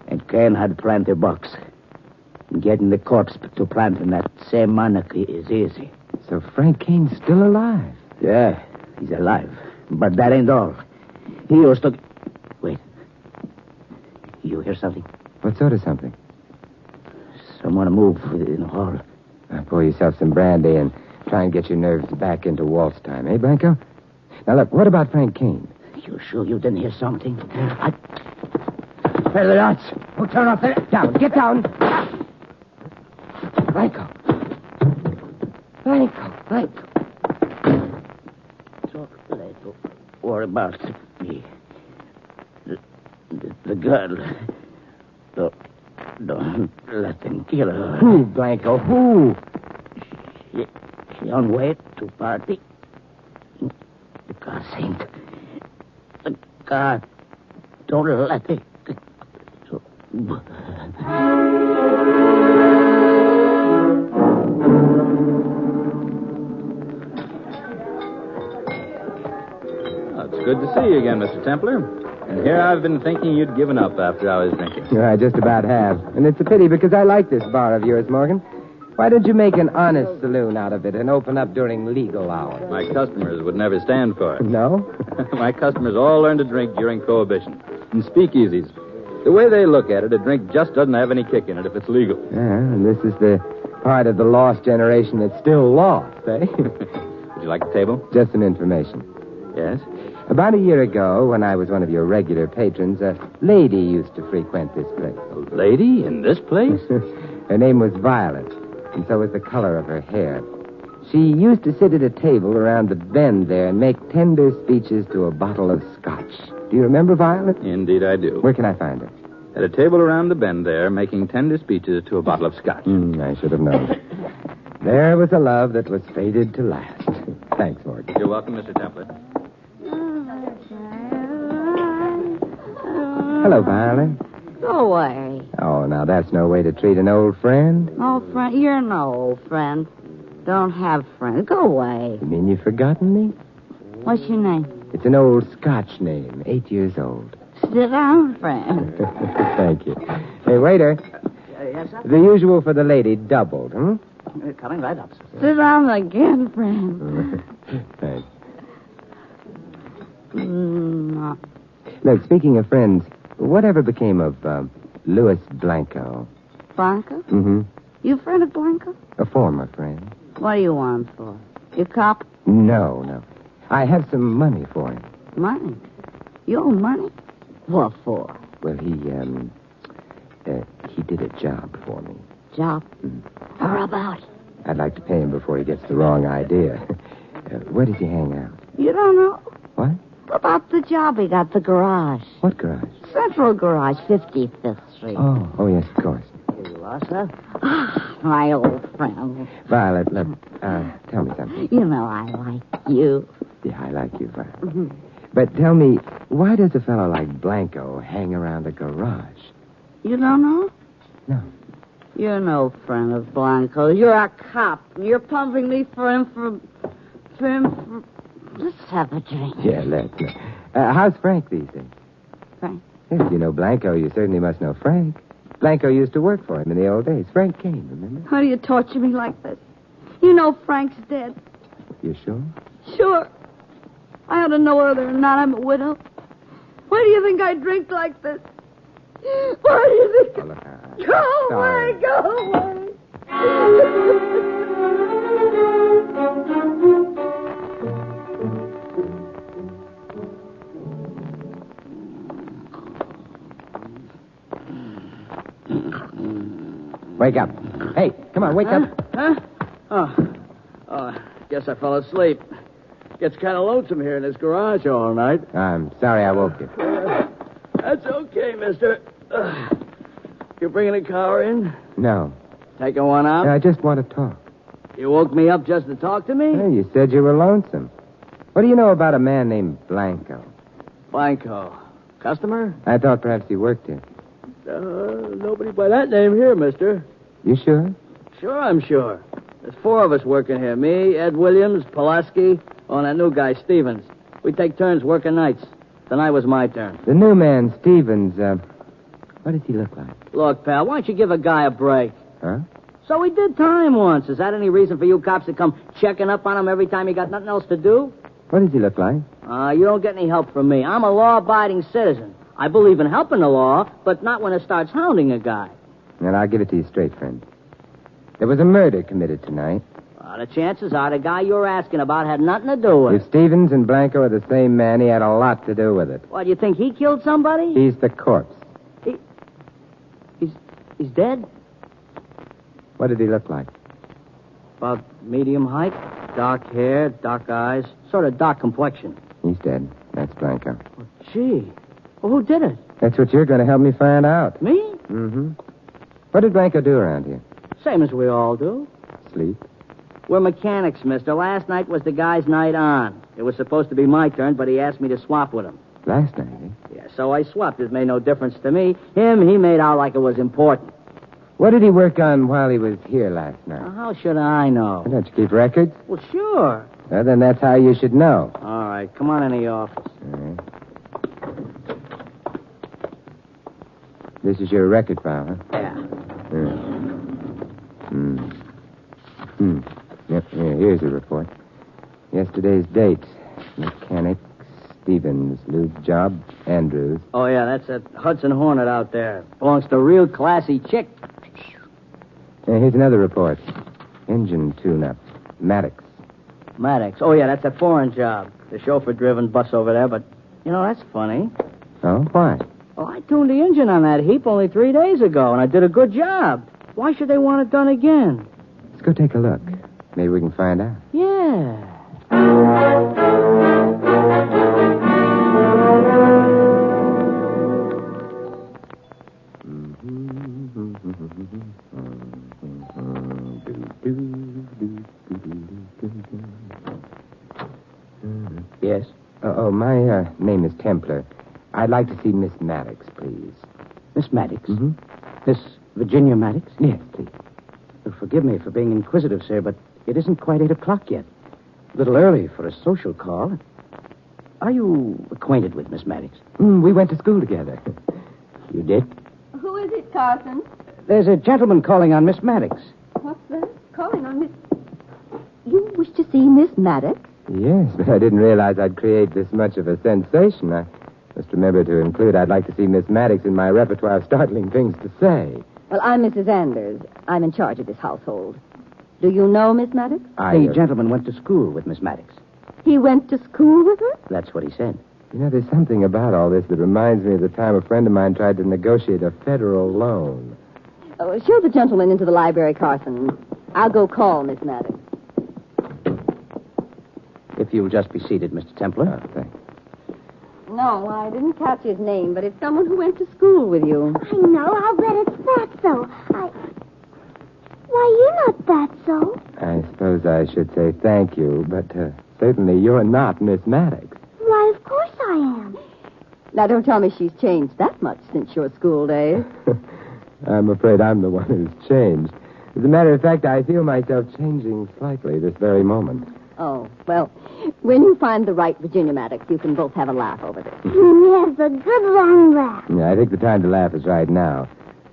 And Kane had plenty of bucks. Getting the corpse to planting that same moniker is easy. So Frank Kane's still alive? Yeah, he's alive. But that ain't all. He used to... Wait. You hear something? What sort of something? Someone move in the hall. Pour yourself some brandy and try and get your nerves back into waltz time, eh, Blanco? Now, look, what about Frank Kane? You sure you didn't hear something? Where are the lights? Oh, turn off there. Down, get down. Blanco. Talk later. What about me? The girl. Don't let them kill her. Who, Blanco? Who? She on way to party. God, Saint. God, don't let it. It's good to see you again, Mr. Templar. And here I've been thinking you'd given up after I was drinking. I just about have. And it's a pity because I like this bar of yours, Morgan. Why don't you make an honest saloon out of it and open up during legal hours? My customers would never stand for it. No? My customers all learned to drink during Prohibition. In speakeasies. The way they look at it, a drink just doesn't have any kick in it if it's legal. Yeah, and this is the part of the lost generation that's still lost, eh? Would you like a table? Just some information. Yes? About a year ago, when I was one of your regular patrons, a lady used to frequent this place. A lady in this place? Her name was Violet, and so was the color of her hair. She used to sit at a table around the bend there and make tender speeches to a bottle of scotch. Do you remember Violet? Indeed I do. Where can I find her? At a table around the bend there, making tender speeches to a bottle of scotch. I should have known. There was a love that was fated to last. Thanks, Morgan. You're welcome, Mr. Templar. Hello, Violet. Go away. Oh, now that's no way to treat an old friend. Old friend? You're no old friend. Don't have friends. Go away. You mean you've forgotten me? What's your name? It's an old Scotch name, 8 years old. Sit down, friend. Thank you. Hey, waiter. Yes, sir? The usual for the lady, doubled, hmm? Coming right up, sir. Sit down again, friend. Thanks. No. Look, speaking of friends, whatever became of Louis Blanco? Blanco? Mm-hmm. You friend of Blanco? A former friend. What do you want him for? You cop? No. I have some money for him. Money? You owe money? What for? Well, he did a job for me. Job? How about? I'd like to pay him before he gets the wrong idea. Where does he hang out? You don't know? What? About the job he got, the garage. What garage? Central Garage, 55th Street. Oh, yes, of course. Here you are, sir. My old friend. Violet, look, tell me something. You know I like you. Yeah, I like you, Violet. But tell me, why does a fellow like Blanco hang around a garage? You don't know? No. You're no friend of Blanco's. You're a cop. You're pumping me for him. Let's have a drink. Yeah, let's. How's Frank these days? Frank? If you know Blanco, you certainly must know Frank. Blanco used to work for him in the old days. Frank Kane, remember? How do you torture me like this? You know Frank's dead. You sure? Sure. I ought to know whether or not I'm a widow. Why do you think I drink like this? Why do you think... Oh, look, Go away, go away. Wake up. Hey, come on, wake up. Huh? Oh, guess I fell asleep. Gets kind of lonesome here in this garage all night. I'm sorry I woke you. That's okay, mister. You bringing a car in? No. Taking one out? I just want to talk. You woke me up just to talk to me? Hey, you said you were lonesome. What do you know about a man named Blanco? Blanco. Customer? I thought perhaps he worked here. Nobody by that name here, mister. You sure? Sure, I'm sure. There's 4 of us working here. Me, Ed Williams, Pulaski, and that new guy, Stevens. We take turns working nights. Tonight was my turn. The new man, Stevens, what does he look like? Look, pal, why don't you give a guy a break? Huh? So he did time once. Is that any reason for you cops to come checking up on him every time you got nothing else to do? What does he look like? You don't get any help from me. I'm a law-abiding citizen. I believe in helping the law, but not when it starts hounding a guy. Well, I'll give it to you straight, friend. There was a murder committed tonight. The chances are the guy you're asking about had nothing to do with it. If Stevens and Blanco are the same man, he had a lot to do with it. What, do you think he killed somebody? He's the corpse. He's dead? What did he look like? About medium height, dark hair, dark eyes, sort of dark complexion. He's dead. That's Blanco. Gee. Well, who did it? That's what you're going to help me find out. Me? Mm-hmm. What did Blanco do around here? Same as we all do. Sleep. We're mechanics, mister. Last night was the guy's night on. It was supposed to be my turn, but he asked me to swap with him. Last night, eh? Yeah, so I swapped. It made no difference to me. Him, he made out like it was important. What did he work on while he was here last night? How should I know? Don't you keep records? Well, sure. Well, then that's how you should know. All right, come on in the office. All right. This is your record file, huh? Yeah. Yep, here's the report. Yesterday's date. Mechanic, Stevens. Lube job, Andrews. Oh, yeah, that's that Hudson Hornet out there. Belongs to a real classy chick. Here's another report. Engine tune-up. Maddox. Maddox. Oh, yeah, that's a foreign job. The chauffeur-driven bus over there, but, you know, that's funny. Oh, why? Oh, I tuned the engine on that heap only 3 days ago, and I did a good job. Why should they want it done again? Let's go take a look. Maybe we can find out. Yeah. Yes? My name is Templar. I'd like to see Miss Maddox, please. Miss Maddox? Mm-hmm. Miss Virginia Maddox? Yes, please. Forgive me for being inquisitive, sir, but it isn't quite 8 o'clock yet. A little early for a social call. Are you acquainted with Miss Maddox? We went to school together. You did? Who is it, Carson? There's a gentleman calling on Miss Maddox. What's that? Calling on Miss... You wish to see Miss Maddox? Yes, but I didn't realize I'd create this much of a sensation. I must remember to include I'd like to see Miss Maddox in my repertoire of startling things to say. Well, I'm Mrs. Anders. I'm in charge of this household. Do you know Miss Maddox? The gentleman went to school with Miss Maddox. He went to school with her? That's what he said. You know, there's something about all this that reminds me of the time a friend of mine tried to negotiate a federal loan. Oh, show the gentleman into the library, Carson. I'll go call Miss Maddox. If you'll just be seated, Mr. Templar. Oh, thanks. No, I didn't catch his name, but it's someone who went to school with you. I know. I'll bet it's Fatso. Why, you're not Fatso. I suppose I should say thank you, but certainly you're not Miss Maddox. Why, of course I am. Now, don't tell me she's changed that much since your school days. I'm afraid I'm the one who's changed. As a matter of fact, I feel myself changing slightly this very moment. Oh, well, when you find the right Virginia Maddox, you can both have a laugh over this. Yes, a good long laugh. Yeah, I think the time to laugh is right now.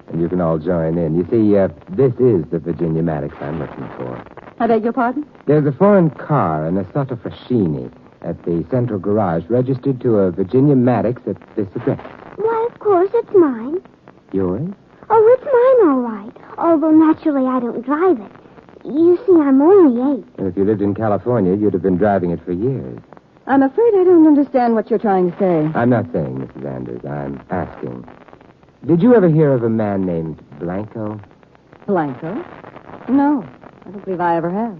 And you can all join in. You see, this is the Virginia Maddox I'm looking for. I beg your pardon? There's a foreign car, an Asata Frashini, at the central garage, registered to a Virginia Maddox at this address. Why, of course, it's mine. Yours? Oh, it's mine, all right. Although, naturally, I don't drive it. You see, I'm only 8. And if you lived in California, you'd have been driving it for years. I'm afraid I don't understand what you're trying to say. I'm not saying, Mrs. Anders. I'm asking. Did you ever hear of a man named Blanco? Blanco? No, I don't believe I ever have.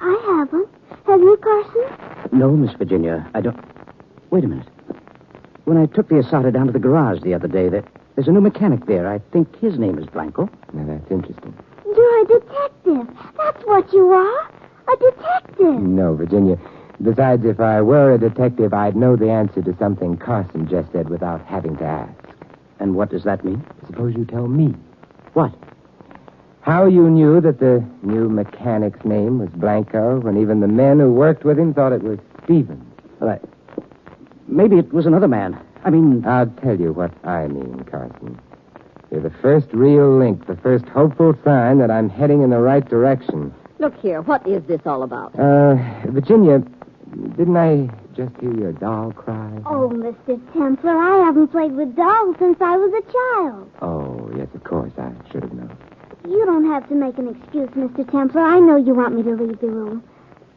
I haven't. Have you, Carson? No, Miss Virginia, I don't... Wait a minute. When I took the Asata down to the garage the other day, there's a new mechanic there. I think his name is Blanco. Now, that's interesting. You're a detective. That's what you are. A detective. No, Virginia. Besides, if I were a detective, I'd know the answer to something Carson just said without having to ask. And what does that mean? Suppose you tell me. What? How you knew that the new mechanic's name was Blanco when even the men who worked with him thought it was Stevens. Well, maybe it was another man. I mean... I'll tell you what I mean, Carson. You're the first real link, the first hopeful sign that I'm heading in the right direction. Look here, what is this all about? Virginia, didn't I just hear your doll cry? Oh, Mr. Templar, I haven't played with dolls since I was a child. Oh, yes, of course. I should have known. You don't have to make an excuse, Mr. Templar. I know you want me to leave the room.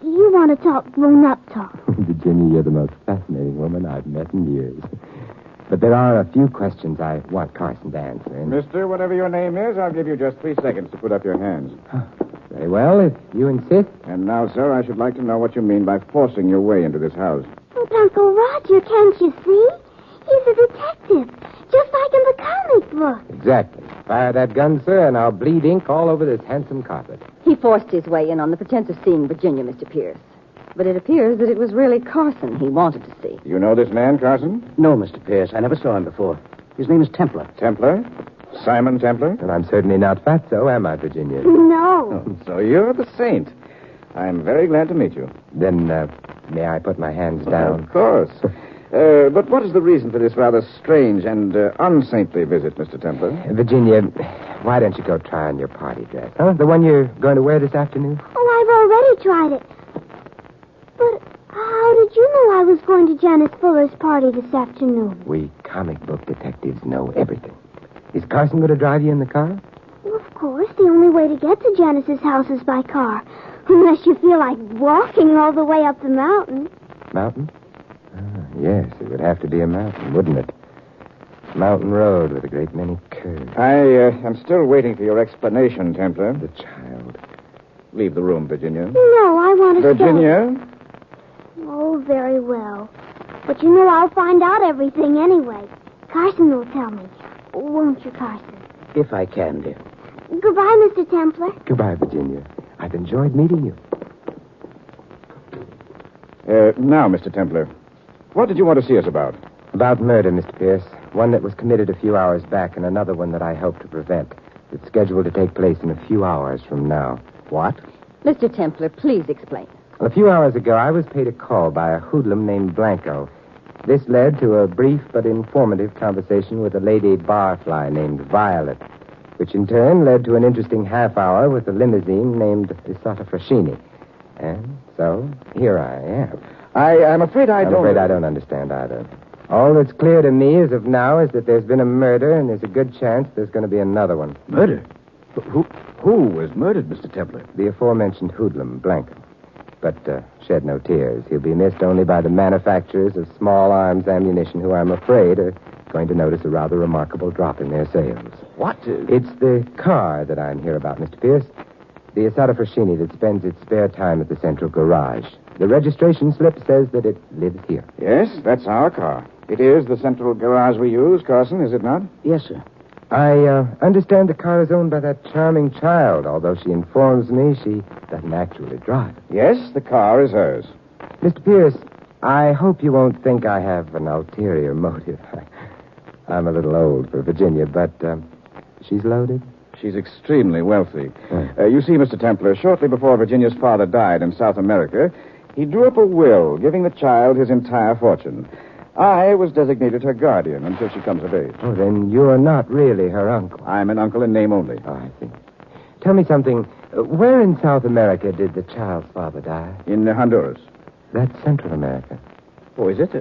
You want to talk grown-up talk. Virginia, you're the most fascinating woman I've met in years. But there are a few questions I want Carson to answer. And... Mister, whatever your name is, I'll give you just 3 seconds to put up your hands. Very well, if you insist. And now, sir, I should like to know what you mean by forcing your way into this house. But Uncle Roger, can't you see? He's a detective, just like in the comic book. Exactly. Fire that gun, sir, and I'll bleed ink all over this handsome carpet. He forced his way in on the pretense of seeing Virginia, Mr. Pierce. But it appears that it was really Carson he wanted to see. You know this man, Carson? No, Mr. Pierce. I never saw him before. His name is Templar. Templar? Simon Templar? And I'm certainly not fatso, am I, Virginia? No. Oh, so you're the saint. I'm very glad to meet you. Then, may I put my hands down? Of course. But what is the reason for this rather strange and unsaintly visit, Mr. Templar? Virginia, why don't you go try on your party dress? Huh? The one you're going to wear this afternoon? Oh, I've already tried it. But how did you know I was going to Janice Fuller's party this afternoon? We comic book detectives know everything. Is Carson going to drive you in the car? Well, of course. The only way to get to Janice's house is by car. Unless you feel like walking all the way up the mountain. Mountain? Yes, it would have to be a mountain, wouldn't it? Mountain road with a great many curves. I am still waiting for your explanation, Templar. The child. Leave the room, Virginia. No, I want to Virginia? Stay. Oh, very well. But you know I'll find out everything anyway. Carson will tell me. Won't you, Carson? If I can, dear. Goodbye, Mr. Templar. Goodbye, Virginia. I've enjoyed meeting you. Now, Mr. Templar, what did you want to see us about? About murder, Mr. Pierce. One that was committed a few hours back and another one that I hope to prevent. It's scheduled to take place in a few hours from now. What? Mr. Templar, please explain. Well, a few hours ago, I was paid a call by a hoodlum named Blanco. This led to a brief but informative conversation with a lady barfly named Violet, which in turn led to an interesting half hour with a limousine named Asata Frashini. And so, here I am. I'm afraid I don't... I'm afraid I don't understand either. All that's clear to me as of now is that there's been a murder, and there's a good chance there's going to be another one. Murder? Who was murdered, Mr. Templar? The aforementioned hoodlum, Blanco. But shed no tears. He'll be missed only by the manufacturers of small arms ammunition who, I'm afraid, are going to notice a rather remarkable drop in their sales. What? It's the car that I'm here about, Mr. Pierce. The Asata Frashini that spends its spare time at the central garage. The registration slip says that it lives here. Yes, that's our car. It is the central garage we use, Carson, is it not? Yes, sir. I understand the car is owned by that charming child, although she informs me she doesn't actually drive. Yes, the car is hers. Mr. Pierce, I hope you won't think I have an ulterior motive. I'm a little old for Virginia, but she's loaded? She's extremely wealthy. You see, Mr. Templar, shortly before Virginia's father died in South America, he drew up a will giving the child his entire fortune. I was designated her guardian until she comes of age. Oh, then you're not really her uncle. I'm an uncle in name only. Oh, I see. Tell me something. Where in South America did the child's father die? In Honduras. That's Central America. Oh, is it?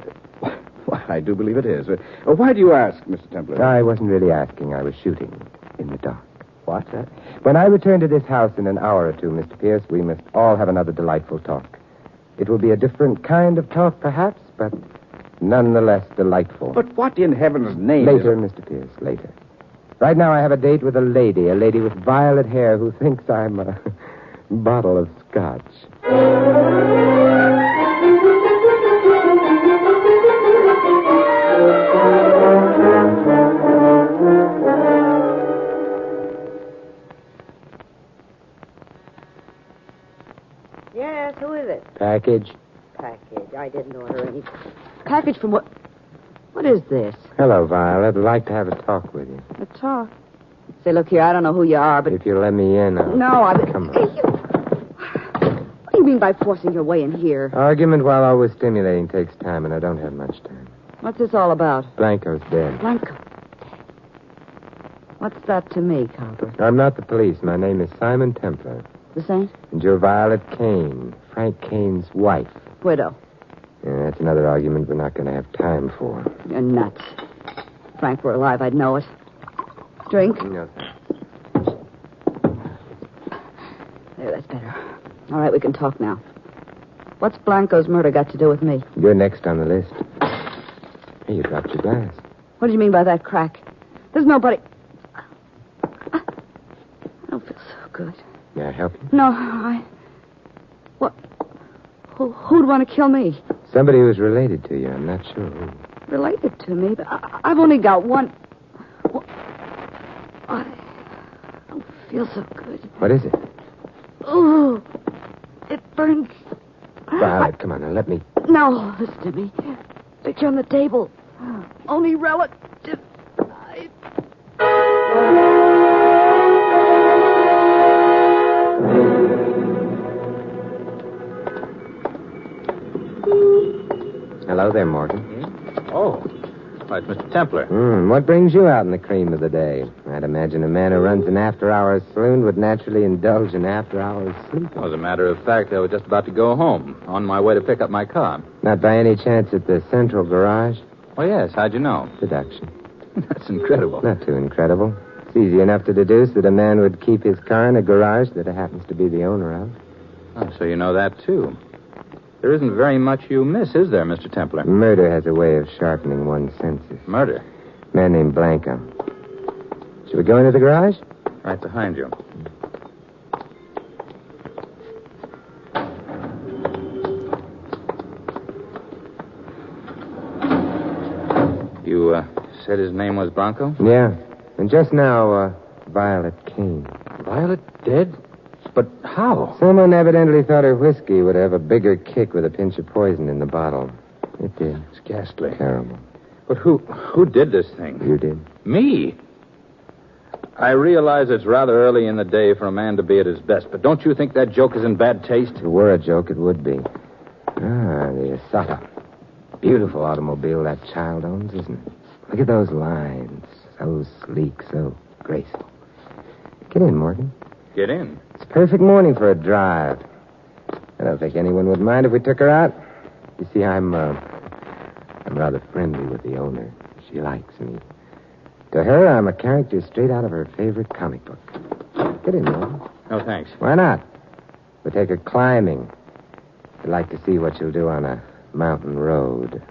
Why, I do believe it is. Why do you ask, Mr. Templar? I wasn't really asking. I was shooting in the dark. What? When I return to this house in an hour or two, Mr. Pierce, we must all have another delightful talk. It will be a different kind of talk, perhaps, but nonetheless delightful. But what in heaven's name Later, Mr. Pierce, later. Right now I have a date with a lady with violet hair who thinks I'm a bottle of scotch. Yes, who is it? Package. Package. I didn't order any. Package from what? What is this? Hello, Violet. I'd like to have a talk with you. A talk. Say, look here, I don't know who you are, but... If you let me in, No, Come on. Hey, What do you mean by forcing your way in here? Argument, while always stimulating, takes time, and I don't have much time. What's this all about? Blanco's dead. Blanco. What's that to me, Copper? I'm not the police. My name is Simon Templar. The Saint? And you're Violet Kane, Frank Kane's wife. Widow. Yeah, that's another argument we're not going to have time for. You're nuts. If Frank were alive, I'd know it. Drink? No, thanks. There, that's better. All right, we can talk now. What's Blanco's murder got to do with me? You're next on the list. Hey, you dropped your glass. What do you mean by that crack? There's nobody... I don't feel so good. May I help you? No, What? Who'd want to kill me? Somebody who's related to you. I'm not sure who. Related to me? But I've only got one... I don't feel so good. What is it? Oh, it burns. Violet, come on, now let me... No, listen to me. Picture on the table. Only relative. Hello there, Morgan. Oh. Why, it's Mr. Templar. What brings you out in the cream of the day? I'd imagine a man who runs an after-hours saloon would naturally indulge in after-hours sleep. Well, as a matter of fact, I was just about to go home, on my way to pick up my car. Not by any chance at the central garage? Oh, yes. How'd you know? Deduction. That's incredible. Not too incredible. It's easy enough to deduce that a man would keep his car in a garage that he happens to be the owner of. Oh, so you know that, too. There isn't very much you miss, is there, Mr. Templar? Murder has a way of sharpening one's senses. Murder? Man named Blanco. Should we go into the garage? Right behind you. You, said his name was Blanco? Yeah. And just now, Violet Kane. Violet dead? But how? Someone evidently thought her whiskey would have a bigger kick with a pinch of poison in the bottle. It did. It's ghastly. Terrible. But who did this thing? You did. Me? I realize it's rather early in the day for a man to be at his best, but don't you think that joke is in bad taste? If it were a joke, it would be. The Asata. Beautiful automobile that child owns, isn't it? Look at those lines. So sleek, so graceful. Get in, Morgan. Get in. It's a perfect morning for a drive. I don't think anyone would mind if we took her out. You see, I'm rather friendly with the owner. She likes me. To her, I'm a character straight out of her favorite comic book. Get in, Morgan. No, thanks. Why not? We'll take her climbing. I'd like to see what she'll do on a mountain road.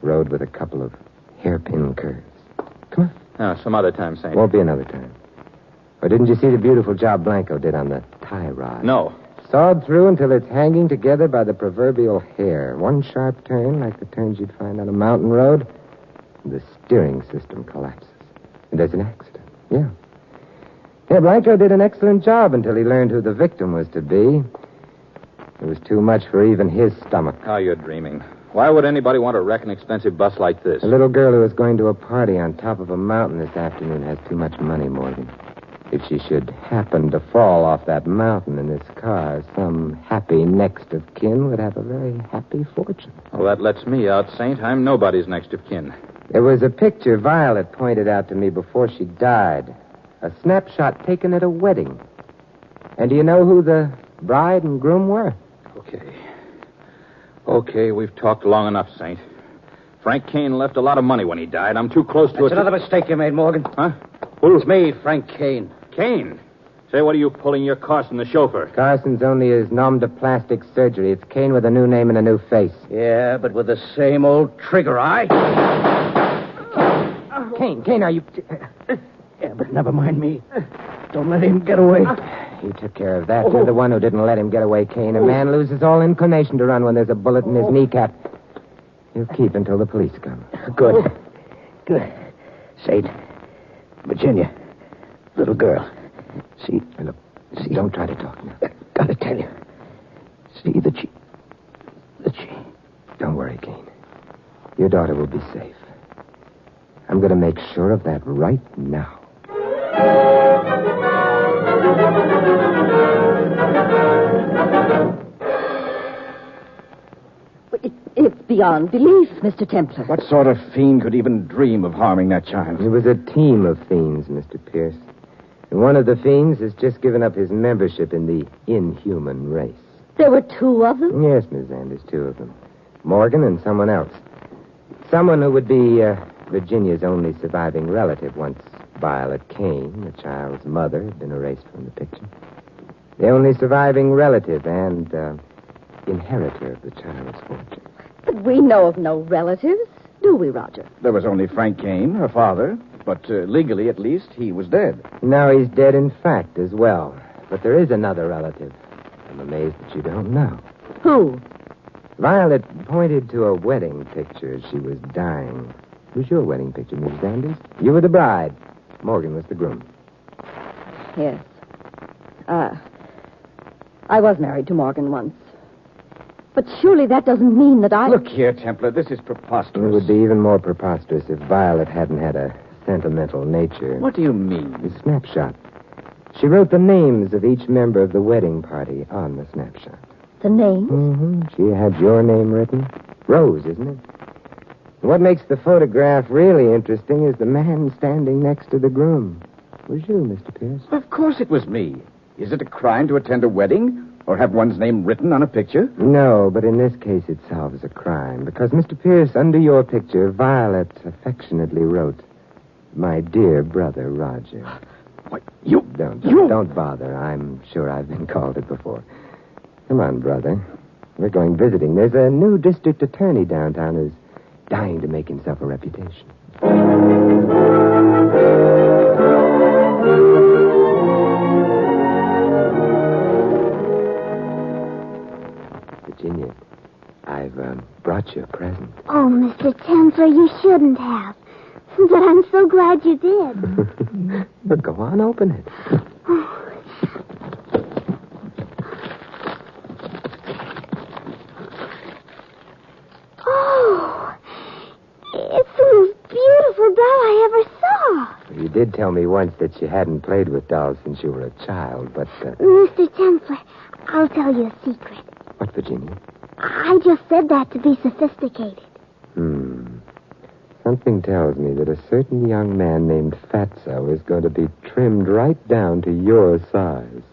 Road with a couple of hairpin curves. Come on. No, some other time, Saint. Won't be another time. Or didn't you see the beautiful job Blanco did on the tie rod? No. Sawed through until it's hanging together by the proverbial hair. One sharp turn, like the turns you'd find on a mountain road, and the steering system collapses. And there's an accident. Yeah. Yeah, Blanco did an excellent job until he learned who the victim was to be. It was too much for even his stomach. Oh, you're dreaming. Why would anybody want to wreck an expensive bus like this? A little girl who was going to a party on top of a mountain this afternoon has too much money, Morgan. If she should happen to fall off that mountain in this car, some happy next of kin would have a very happy fortune. Well, that lets me out, Saint. I'm nobody's next of kin. There was a picture Violet pointed out to me before she died. A snapshot taken at a wedding. And do you know who the bride and groom were? Okay, we've talked long enough, Saint. Frank Kane left a lot of money when he died. I'm too close to it. That's another mistake you made, Morgan. Huh? It's me, Frank Kane. Kane? Say, what are you pulling your Carson, the chauffeur? Carson's only his nom de plastic surgery. It's Kane with a new name and a new face. Yeah, but with the same old trigger eye. Kane, are you... Yeah, but never mind me. Don't let him get away. You took care of that. You're the one who didn't let him get away, Kane. A man loses all inclination to run when there's a bullet in his kneecap. You keep until the police come. Good. Saint, Virginia, little girl. See, look, don't try to talk now. Gotta tell you. See that she... Don't worry, Kane. Your daughter will be safe. I'm going to make sure of that right now. It's beyond belief, Mr. Templar. What sort of fiend could even dream of harming that child? It was a team of fiends, Mr. Pierce. And one of the fiends has just given up his membership in the inhuman race. There were two of them? Yes, Miss Anders, two of them. Morgan and someone else. Someone who would be Virginia's only surviving relative once Violet Kane, the child's mother, had been erased from the picture. The only surviving relative and inheritor of the child's fortune. But we know of no relatives, do we, Roger? There was only Frank Kane, her father, but legally, at least, he was dead. Now he's dead in fact as well. But there is another relative. I'm amazed that you don't know. Who? Violet pointed to a wedding picture as she was dying. It was your wedding picture, Mrs. Anders. You were the bride. Morgan was the groom. Yes. I was married to Morgan once. But surely that doesn't mean that I... Look here, Templar, this is preposterous. It would be even more preposterous if Violet hadn't had a sentimental nature. What do you mean? The snapshot. She wrote the names of each member of the wedding party on the snapshot. The names? Mm-hmm. She had your name written. Rose, isn't it? And what makes the photograph really interesting is the man standing next to the groom. It was you, Mr. Pierce. Of course it was me. Is it a crime to attend a wedding or have one's name written on a picture? No, but in this case it solves a crime. Because, Mr. Pierce, under your picture, Violet affectionately wrote, "My dear brother, Roger." What? You... Don't bother. I'm sure I've been called it before. Come on, brother. We're going visiting. There's a new district attorney downtown who's dying to make himself a reputation. Virginia, I've brought you a present. Oh, Mr. Templar, you shouldn't have. But I'm so glad you did. But go on, open it. Oh, it's the most beautiful doll I ever saw. You did tell me once that you hadn't played with dolls since you were a child, but... Mr. Templar, I'll tell you a secret. What, Virginia? I just said that to be sophisticated. Something tells me that a certain young man named Fatso is going to be trimmed right down to your size.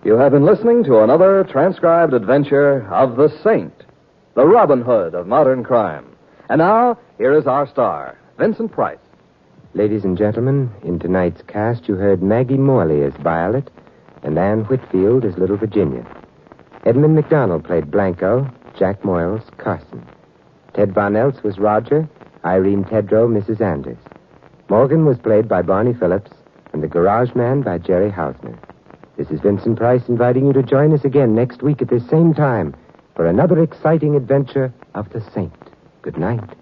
You have been listening to another transcribed adventure of the Saint, the Robin Hood of modern crime. And now, here is our star, Vincent Price. Ladies and gentlemen, in tonight's cast, you heard Maggie Morley as Violet and Anne Whitfield as Little Virginia. Edmund McDonald played Blanco, Jack Moyles, Carson. Ted Von Eltz was Roger, Irene Tedrow, Mrs. Anders. Morgan was played by Barney Phillips, and the Garage Man by Jerry Hausner. This is Vincent Price inviting you to join us again next week at this same time for another exciting adventure of the Saint. Good night.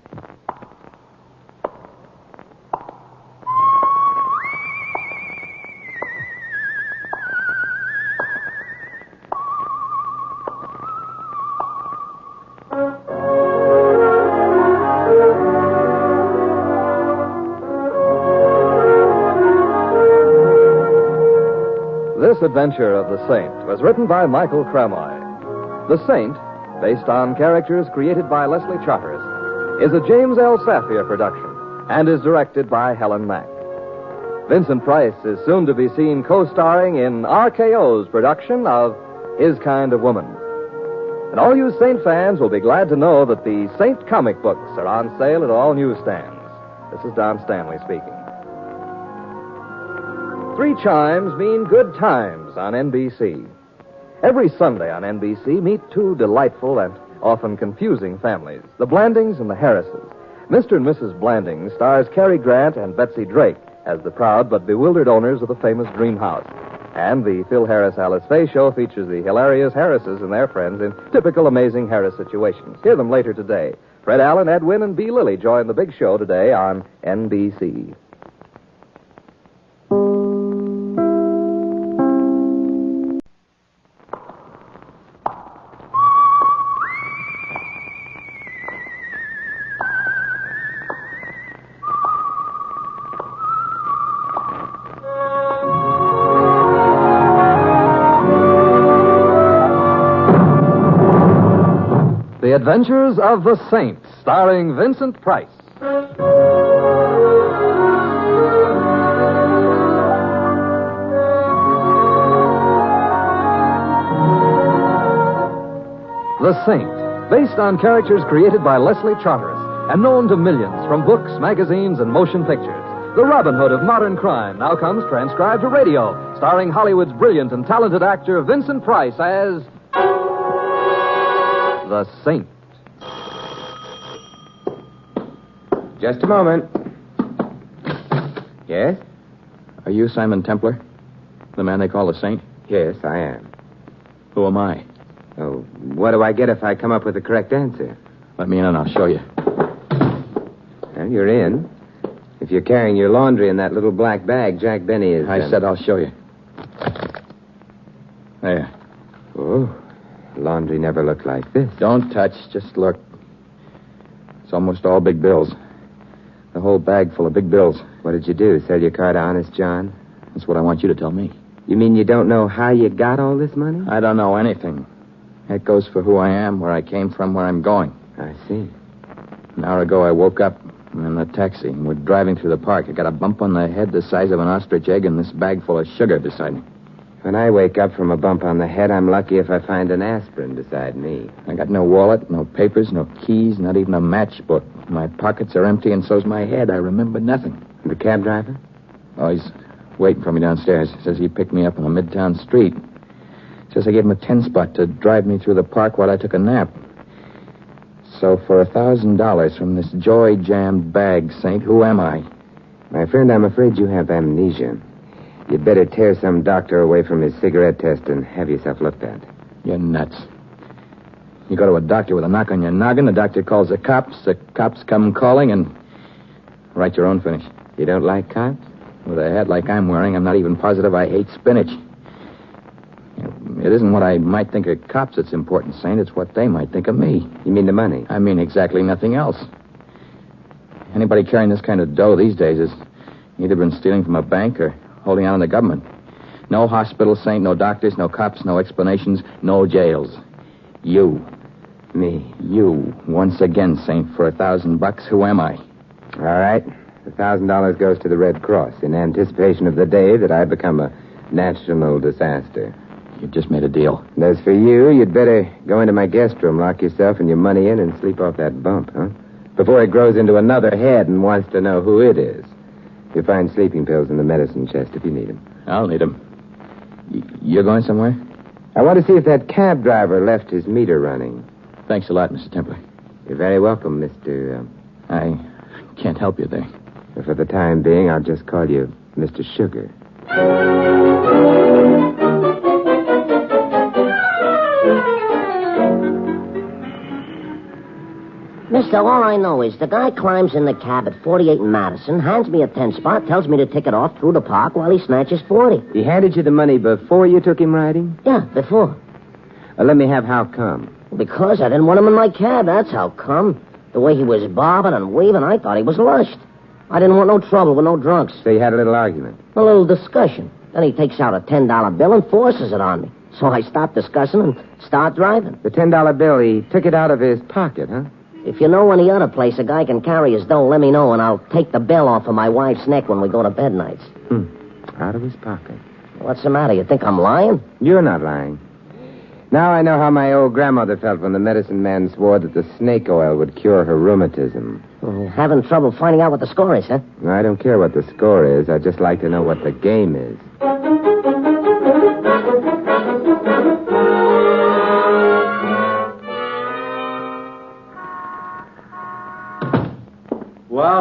marvelous adventure of the Saint was written by Michael Cramoy. The Saint, based on characters created by Leslie Charteris, is a James L. Safier production and is directed by Helen Mack. Vincent Price is soon to be seen co-starring in RKO's production of His Kind of Woman. And all you Saint fans will be glad to know that the Saint comic books are on sale at all newsstands. This is Don Stanley speaking. 3 chimes mean good times on NBC. Every Sunday on NBC, meet 2 delightful and often confusing families, the Blandings and the Harrises. Mr. and Mrs. Blanding stars Cary Grant and Betsy Drake as the proud but bewildered owners of the famous Dream House. And the Phil Harris-Alice Faye show features the hilarious Harrises and their friends in typical amazing Harris situations. Hear them later today. Fred Allen, Edwin, and B. Lilly join the big show today on NBC. The Adventures of the Saint, starring Vincent Price. The Saint, based on characters created by Leslie Charteris and known to millions from books, magazines, and motion pictures. The Robin Hood of modern crime now comes transcribed to radio, starring Hollywood's brilliant and talented actor Vincent Price as the Saint. Just a moment. Yes? Are you Simon Templar? The man they call the Saint? Yes, I am. Who am I? Oh, what do I get if I come up with the correct answer? Let me in and I'll show you. Well, you're in. If you're carrying your laundry in that little black bag, Jack Benny is... I said I'll show you. There. Oh, laundry never looked like this. Don't touch, just look. It's almost all big bills. The whole bag full of big bills. What did you do, sell your car to Honest John? That's what I want you to tell me. You mean you don't know how you got all this money? I don't know anything. That goes for who I am, where I came from, where I'm going. I see. An hour ago, I woke up in a taxi, and we're driving through the park. I got a bump on the head the size of an ostrich egg and this bag full of sugar beside me. When I wake up from a bump on the head, I'm lucky if I find an aspirin beside me. I got no wallet, no papers, no keys, not even a matchbook. My pockets are empty, and so's my head. I remember nothing. The cab driver? Oh, he's waiting for me downstairs. Says he picked me up on a midtown street. Says I gave him a 10 spot to drive me through the park while I took a nap. So for $1,000 from this joy-jammed bag, Saint, who am I? My friend, I'm afraid you have amnesia. You'd better tear some doctor away from his cigarette test and have yourself looked at. You're nuts. You go to a doctor with a knock on your noggin, the doctor calls the cops come calling, and write your own finish. You don't like cops? With a head like I'm wearing, I'm not even positive I hate spinach. It isn't what I might think of cops that's important, Saint. It's what they might think of me. You mean the money? I mean exactly nothing else. Anybody carrying this kind of dough these days has either been stealing from a bank or holding on to the government. No hospital, Saint, no doctors, no cops, no explanations, no jails. You. Me. You. Once again, Saint, for $1,000. Who am I? All right. $1,000 goes to the Red Cross in anticipation of the day that I become a national disaster. You just made a deal. And as for you, you'd better go into my guest room, lock yourself and your money in, and sleep off that bump, huh? Before it grows into another head and wants to know who it is. You'll find sleeping pills in the medicine chest if you need them. I'll need them. You're going somewhere? I want to see if that cab driver left his meter running. Thanks a lot, Mr. Templar. You're very welcome, Mr. I can't help you there. For the time being, I'll just call you Mr. Sugar. Mister, all I know is the guy climbs in the cab at 48 and Madison, hands me a 10 spot, tells me to tick it off through the park while he snatches 40. He handed you the money before you took him riding? Yeah, before. Let me have how come? Because I didn't want him in my cab, that's how come. The way he was bobbing and weaving, I thought he was lushed. I didn't want no trouble with no drunks. So you had a little argument? A little discussion. Then he takes out a $10 bill and forces it on me. So I stop discussing and start driving. The $10 bill, he took it out of his pocket, huh? If you know any other place a guy can carry his dough, let me know, and I'll take the bill off of my wife's neck when we go to bed nights. Out of his pocket. What's the matter? You think I'm lying? You're not lying. Now I know how my old grandmother felt when the medicine man swore that the snake oil would cure her rheumatism. You're having trouble finding out what the score is, huh? I don't care what the score is. I'd just like to know what the game is.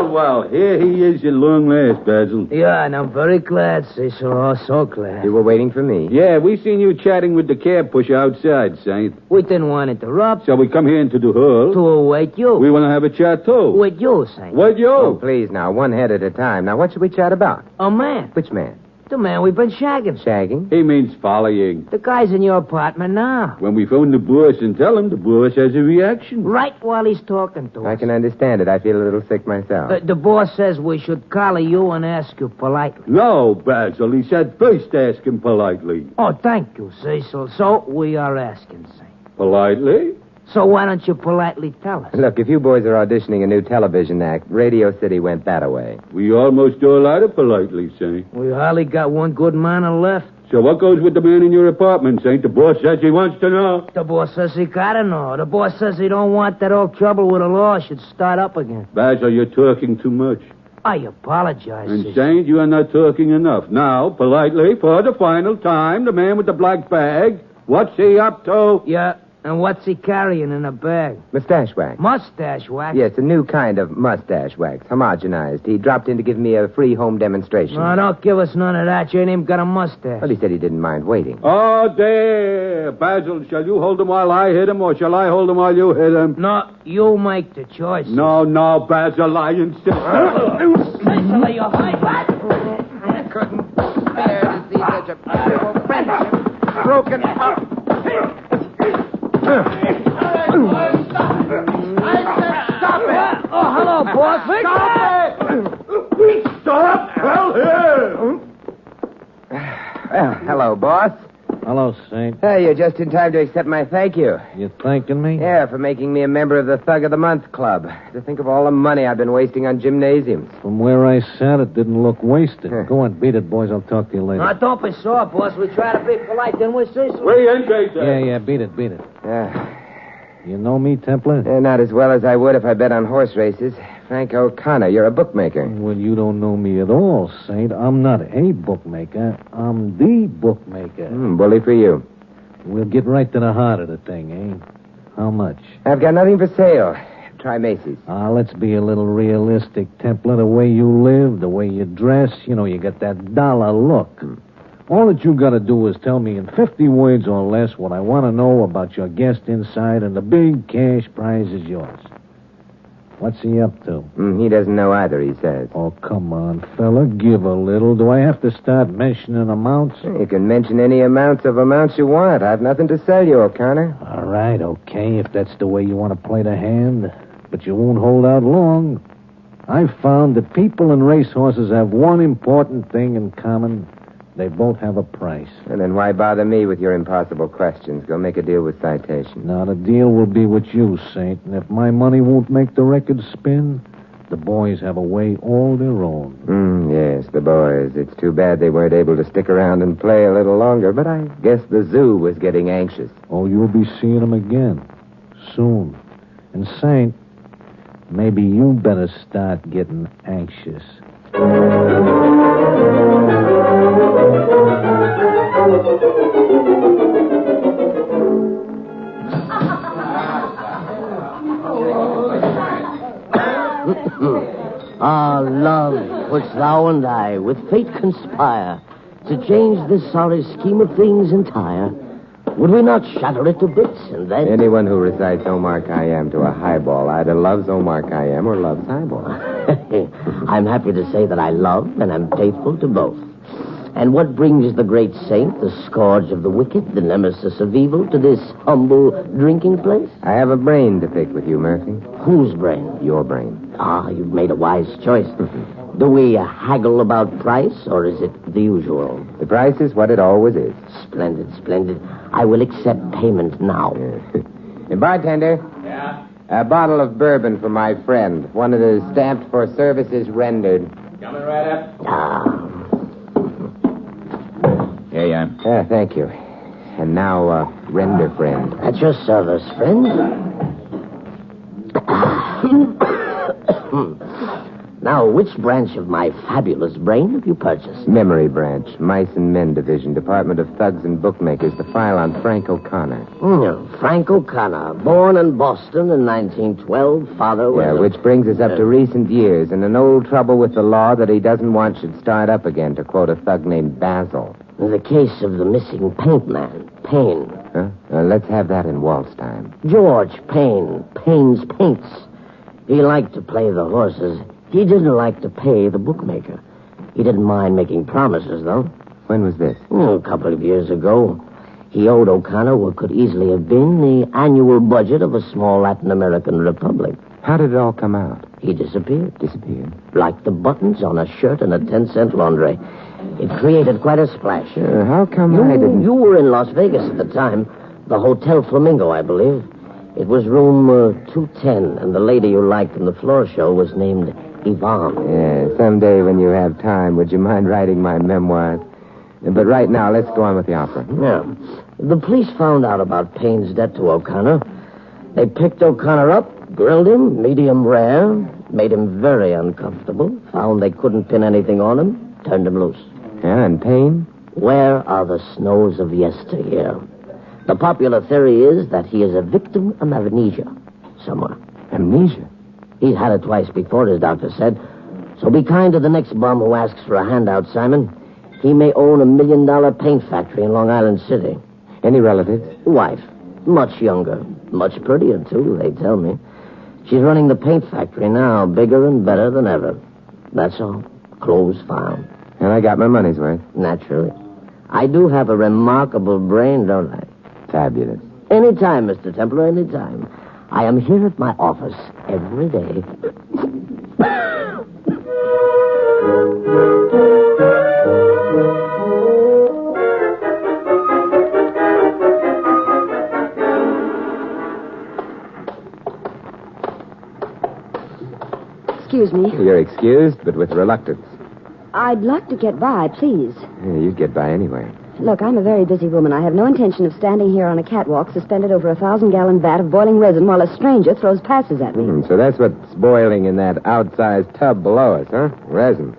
Well, here he is at long last, Basil. Yeah, and I'm very glad, Cecil. Oh, so glad. You were waiting for me. Yeah, we seen you chatting with the cab pusher outside, Saint. We didn't want to interrupt. So we come here into the hall. To await you. We want to have a chat, too. With you, Saint. With you? Oh, please, now, one head at a time. Now, what should we chat about? A man. Which man? The man we've been shagging. Shagging? He means following. The guy's in your apartment now. When we phone the boss and tell him, the boss has a reaction. Right while he's talking to us. I can understand it. I feel a little sick myself. The boss says we should collar you and ask you politely. No, Basil. He said first ask him politely. Oh, thank you, Cecil. So we are asking, Saint. Politely? So why don't you politely tell us? Look, if you boys are auditioning a new television act, Radio City went that away. We almost all out of politely, Saint. We hardly got one good man left. So what goes with the man in your apartment, Saint? The boss says he wants to know. The boss says he gotta know. The boss says he don't want that old trouble with the law should start up again. Basil, you're talking too much. I apologize, And Cecil. Saint, you are not talking enough. Now, politely, for the final time, the man with the black bag, what's he up to? Yeah, and what's he carrying in a bag? Mustache wax. Mustache wax? Yes, a new kind of mustache wax, homogenized. He dropped in to give me a free home demonstration. No, don't give us none of that. You ain't even got a mustache. Well, he said he didn't mind waiting. Oh, there. Basil, shall you hold him while I hit him, or shall I hold him while you hit him? No, you make the choice. No, Basil, I insist. Cecil, are you high? I couldn't bear to see such a beautiful friendship broken up. Stop it! Oh, hello, boss. Stop! Hell here! Well, hello, boss. Hello, Saint. Hey, you're just in time to accept my thank you. You thanking me? Yeah, for making me a member of the Thug of the Month Club. To think of all the money I've been wasting on gymnasiums. From where I sat, it didn't look wasted. Go on, beat it, boys. I'll talk to you later. Now, don't be sore, boss. We try to be polite, didn't we, Cecil? We engage that. Yeah, beat it. Yeah. You know me, Templar? Not as well as I would if I bet on horse races. Frank O'Connor, you're a bookmaker. Well, you don't know me at all, Saint. I'm not a bookmaker. I'm the bookmaker. Bully for you. We'll get right to the heart of the thing, eh? How much? I've got nothing for sale. Try Macy's. Let's be a little realistic, Templar. The way you live, the way you dress, you got that dollar look. All that you got to do is tell me in 50 words or less what I want to know about your guest inside, and the big cash prize is yours. What's he up to? He doesn't know either, he says. Oh, come on, fella. Give a little. Do I have to start mentioning amounts? You can mention any amounts you want. I've nothing to sell you, O'Connor. All right, okay, if that's the way you want to play the hand. But you won't hold out long. I've found that people and racehorses have one important thing in common. They both have a price. And then why bother me with your impossible questions? Go make a deal with Citation. Now, the deal will be with you, Saint. And if my money won't make the record spin, the boys have a way all their own. Yes, the boys. It's too bad they weren't able to stick around and play a little longer, but I guess the zoo was getting anxious. Oh, you'll be seeing them again. Soon. And, Saint, maybe you better start getting anxious. Ah, love, which thou and I with fate conspire to change this sorry scheme of things entire. Would we not shatter it to bits and then... Anyone who recites Omar Khayyam to a highball either loves Omar Khayyam or loves highball. I'm happy to say that I love and am faithful to both. And what brings the great saint, the scourge of the wicked, the nemesis of evil, to this humble drinking place? I have a brain to pick with you, Murphy. Whose brain? Your brain. Ah, you've made a wise choice. Do we haggle about price, or is it the usual? The price is what it always is. Splendid, splendid. I will accept payment now. Hey, bartender. Yeah? A bottle of bourbon for my friend. One that is stamped for services rendered. Coming right up. Here you are. Yeah, thank you. And now, render friend. At your service, friend. Now, which branch of my fabulous brain have you purchased? Memory branch, Mice and Men Division, Department of Thugs and Bookmakers. The file on Frank O'Connor. Frank O'Connor, born in Boston in 1912. Father was which brings us up to recent years and an old trouble with the law that he doesn't want should start up again, to quote a thug named Basil. The case of the missing paint man, Payne. Huh? Let's have that in waltz time. George Payne, Payne's Paints. He liked to play the horses. He didn't like to pay the bookmaker. He didn't mind making promises, though. When was this? A couple of years ago. He owed O'Connor what could easily have been the annual budget of a small Latin American republic. How did it all come out? He disappeared. Disappeared? Like the buttons on a shirt in a 10-cent laundry. It created quite a splash. How come I didn't... You were in Las Vegas at the time. The Hotel Flamingo, I believe. It was room 210, and the lady you liked in the floor show was named Yvonne. Yeah, someday when you have time, would you mind writing my memoirs? But right now, let's go on with the opera. Yeah. The police found out about Payne's debt to O'Connor. They picked O'Connor up, grilled him, medium rare, made him very uncomfortable, found they couldn't pin anything on him, turned him loose. Yeah, and Payne? Where are the snows of yesteryear? The popular theory is that he is a victim of amnesia somewhere. Amnesia? He's had it twice before, his doctor said. So be kind to the next bum who asks for a handout, Simon. He may own $1 million paint factory in Long Island City. Any relatives? Wife. Much younger. Much prettier, too, they tell me. She's running the paint factory now, bigger and better than ever. That's all. Clothes found. And I got my money's worth. Naturally. I do have a remarkable brain, don't I? Fabulous. Anytime, Mr. Templar, anytime. I am here at my office every day. Excuse me. You're excused, but with reluctance. I'd like to get by, please. Yeah, you'd get by anyway. Look, I'm a very busy woman. I have no intention of standing here on a catwalk suspended over a 1,000-gallon vat of boiling resin while a stranger throws passes at me. So that's what's boiling in that outsized tub below us, huh? Resin.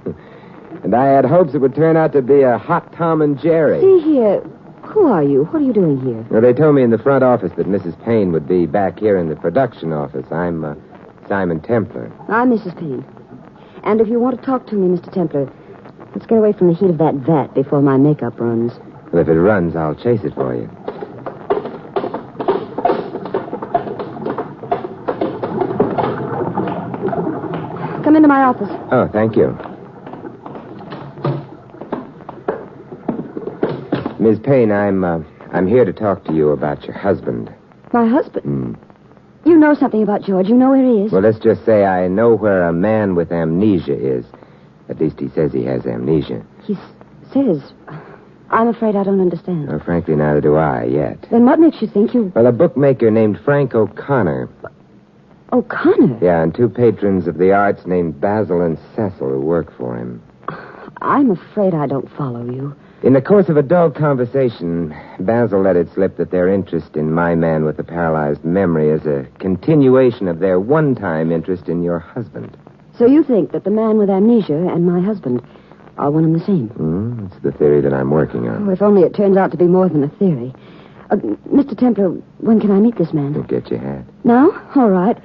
And I had hopes it would turn out to be a hot Tom and Jerry. See here. Who are you? What are you doing here? Well, they told me in the front office that Mrs. Payne would be back here in the production office. I'm Simon Templar. I'm Mrs. Payne. And if you want to talk to me, Mr. Templar, let's get away from the heat of that vat before my makeup runs. Well, if it runs, I'll chase it for you. Come into my office. Oh, thank you. Ms. Payne, I'm here to talk to you about your husband. My husband? You know something about George. You know where he is. Well, let's just say I know where a man with amnesia is. At least he says he has amnesia. He says... I'm afraid I don't understand. Well, frankly, neither do I yet. Then what makes you think you... Well, a bookmaker named Frank O'Connor. O'Connor? Yeah, and two patrons of the arts named Basil and Cecil who work for him. I'm afraid I don't follow you. In the course of a dull conversation, Basil let it slip that their interest in my man with a paralyzed memory is a continuation of their one-time interest in your husband. So you think that the man with amnesia and my husband are one and the same? It's the theory that I'm working on. Oh, if only it turns out to be more than a theory. Mr. Templar, when can I meet this man? You'll get your hat. No? All right.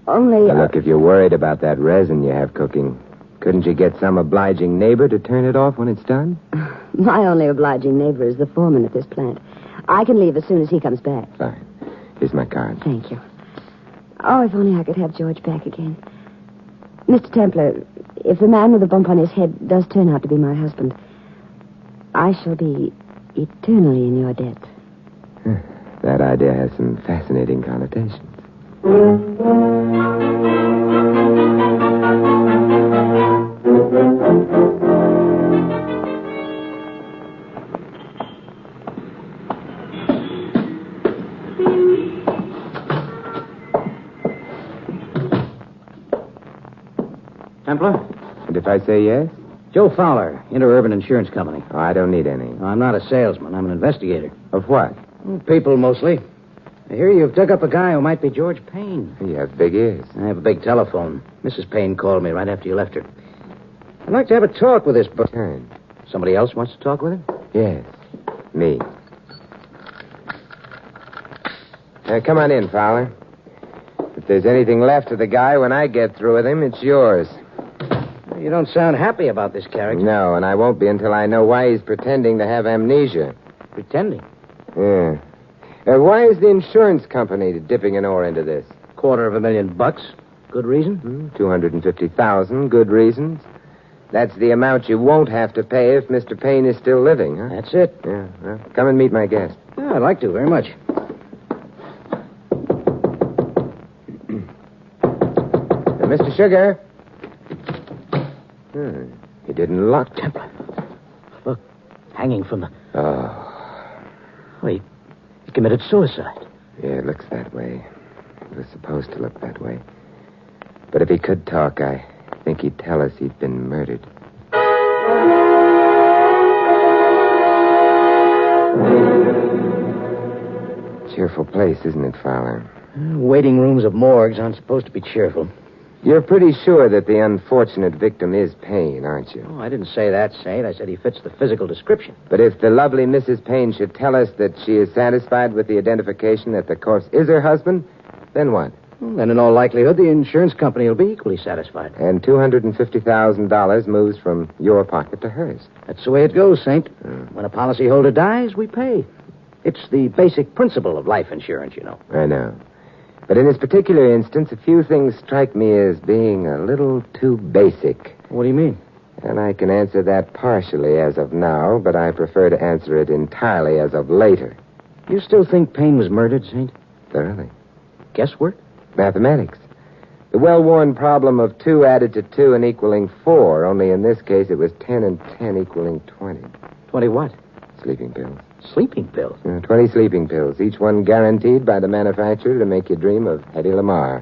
Only... Now, look, if you're worried about that resin you have cooking, couldn't you get some obliging neighbor to turn it off when it's done? My only obliging neighbor is the foreman at this plant. I can leave as soon as he comes back. Fine. Here's my card. Thank you. Oh, if only I could have George back again. Mr. Templar, if the man with the bump on his head does turn out to be my husband, I shall be eternally in your debt. That idea has some fascinating connotations. Templar? And if I say yes? Joe Fowler, Interurban Insurance Company. Oh, I don't need any. I'm not a salesman. I'm an investigator. Of what? People, mostly. I hear you've dug up a guy who might be George Payne. You have big ears. I have a big telephone. Mrs. Payne called me right after you left her. I'd like to have a talk with this Turn. Somebody else wants to talk with him? Yes. Me. Come on in, Fowler. If there's anything left of the guy when I get through with him, it's yours. You don't sound happy about this character. No, and I won't be until I know why he's pretending to have amnesia. Pretending? Yeah. Why is the insurance company dipping an oar into this? $250,000. Good reason? 250,000. Good reasons. That's the amount you won't have to pay if Mr. Payne is still living, huh? That's it. Yeah. Well, come and meet my guest. Yeah, I'd like to, very much. Mr. Sugar. He didn't lock. Templar. Look, hanging from the... Oh. Wait, he committed suicide. Yeah, it looks that way. It was supposed to look that way. But if he could talk, I think he'd tell us he'd been murdered. Cheerful place, isn't it, Fowler? Waiting rooms of morgues aren't supposed to be cheerful. You're pretty sure that the unfortunate victim is Payne, aren't you? Oh, I didn't say that, Saint. I said he fits the physical description. But if the lovely Mrs. Payne should tell us that she is satisfied with the identification that the corpse is her husband, then what? Well, then in all likelihood, the insurance company will be equally satisfied. And $250,000 moves from your pocket to hers. That's the way it goes, Saint. When a policyholder dies, we pay. It's the basic principle of life insurance, you know. I know. But in this particular instance, a few things strike me as being a little too basic. What do you mean? And I can answer that partially as of now, but I prefer to answer it entirely as of later. You still think Payne was murdered, Saint? Thoroughly. Guesswork? Mathematics. The well-worn problem of 2 added to 2 and equaling 4, only in this case it was 10 and 10 equaling 20. 20 what? Sleeping pills. Sleeping pills? 20 sleeping pills, each one guaranteed by the manufacturer to make you dream of Hedy Lamarr.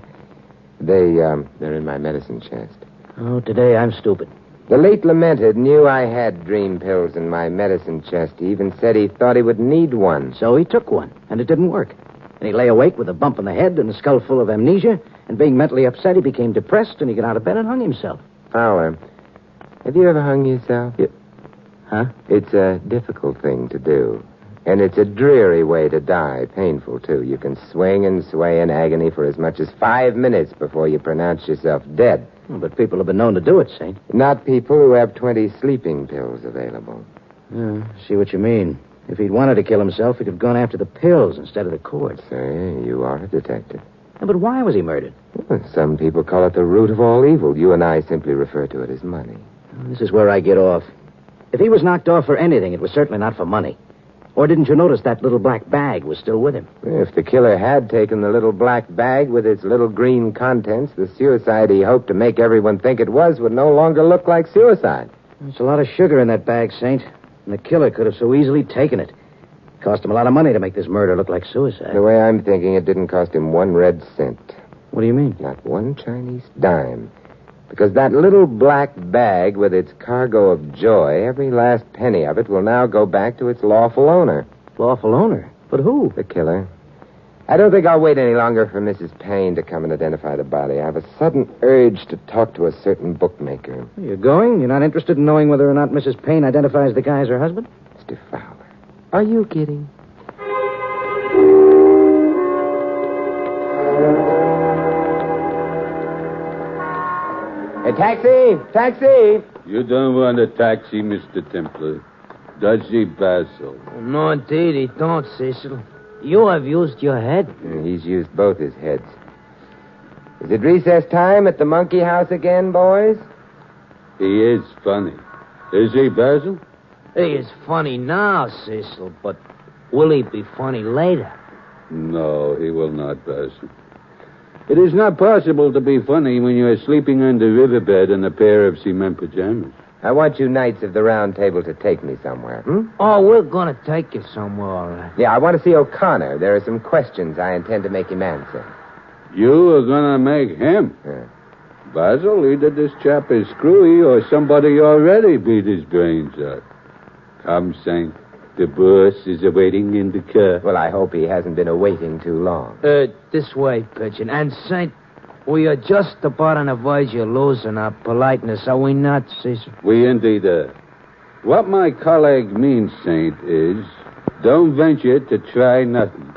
They're in my medicine chest. Oh, today I'm stupid. The late lamented knew I had dream pills in my medicine chest. He even said he thought he would need one. So he took one, and it didn't work. And he lay awake with a bump on the head and a skull full of amnesia, and being mentally upset, he became depressed, and he got out of bed and hung himself. Fowler, have you ever hung yourself? Huh? It's a difficult thing to do. And it's a dreary way to die. Painful, too. You can swing and sway in agony for as much as 5 minutes before you pronounce yourself dead. Well, but people have been known to do it, Saint. Not people who have 20 sleeping pills available. See what you mean. If he'd wanted to kill himself, he'd have gone after the pills instead of the cord. Say, you are a detective. But why was he murdered? Well, some people call it the root of all evil. You and I simply refer to it as money. This is where I get off. If he was knocked off for anything, it was certainly not for money. Or didn't you notice that little black bag was still with him? If the killer had taken the little black bag with its little green contents, the suicide he hoped to make everyone think it was would no longer look like suicide. There's a lot of sugar in that bag, Saint. And the killer could have so easily taken it. It cost him a lot of money to make this murder look like suicide. The way I'm thinking, it didn't cost him 1 red cent. What do you mean? Not 1 Chinese dime. Because that little black bag with its cargo of joy, every last penny of it will now go back to its lawful owner. Lawful owner? But who? The killer. I don't think I'll wait any longer for Mrs. Payne to come and identify the body. I have a sudden urge to talk to a certain bookmaker. You're going? You're not interested in knowing whether or not Mrs. Payne identifies the guy as her husband? Mr. Fowler, are you kidding? Hey, taxi! Taxi! You don't want a taxi, Mr. Templar. Does he, Basil? No, indeed, he don't, Cecil. You have used your head. He's used both his heads. Is it recess time at the monkey house again, boys? He is funny. Is he, Basil? He is funny now, Cecil, but will he be funny later? No, he will not, Basil. It is not possible to be funny when you are sleeping on the riverbed in a pair of cement pajamas. I want you Knights of the Round Table to take me somewhere, Oh, we're going to take you somewhere, all right. Yeah, I want to see O'Connor. There are some questions I intend to make him answer. You are going to make him? Basil, either this chap is screwy or somebody already beat his brains out. Come, Saint. The boss is awaiting in the car. Well, I hope he hasn't been awaiting too long. This way, Pigeon. And, Saint, we are just about on the verge of losing our politeness, are we not, Caesar? We indeed are. What my colleague means, Saint, is don't venture to try nothing.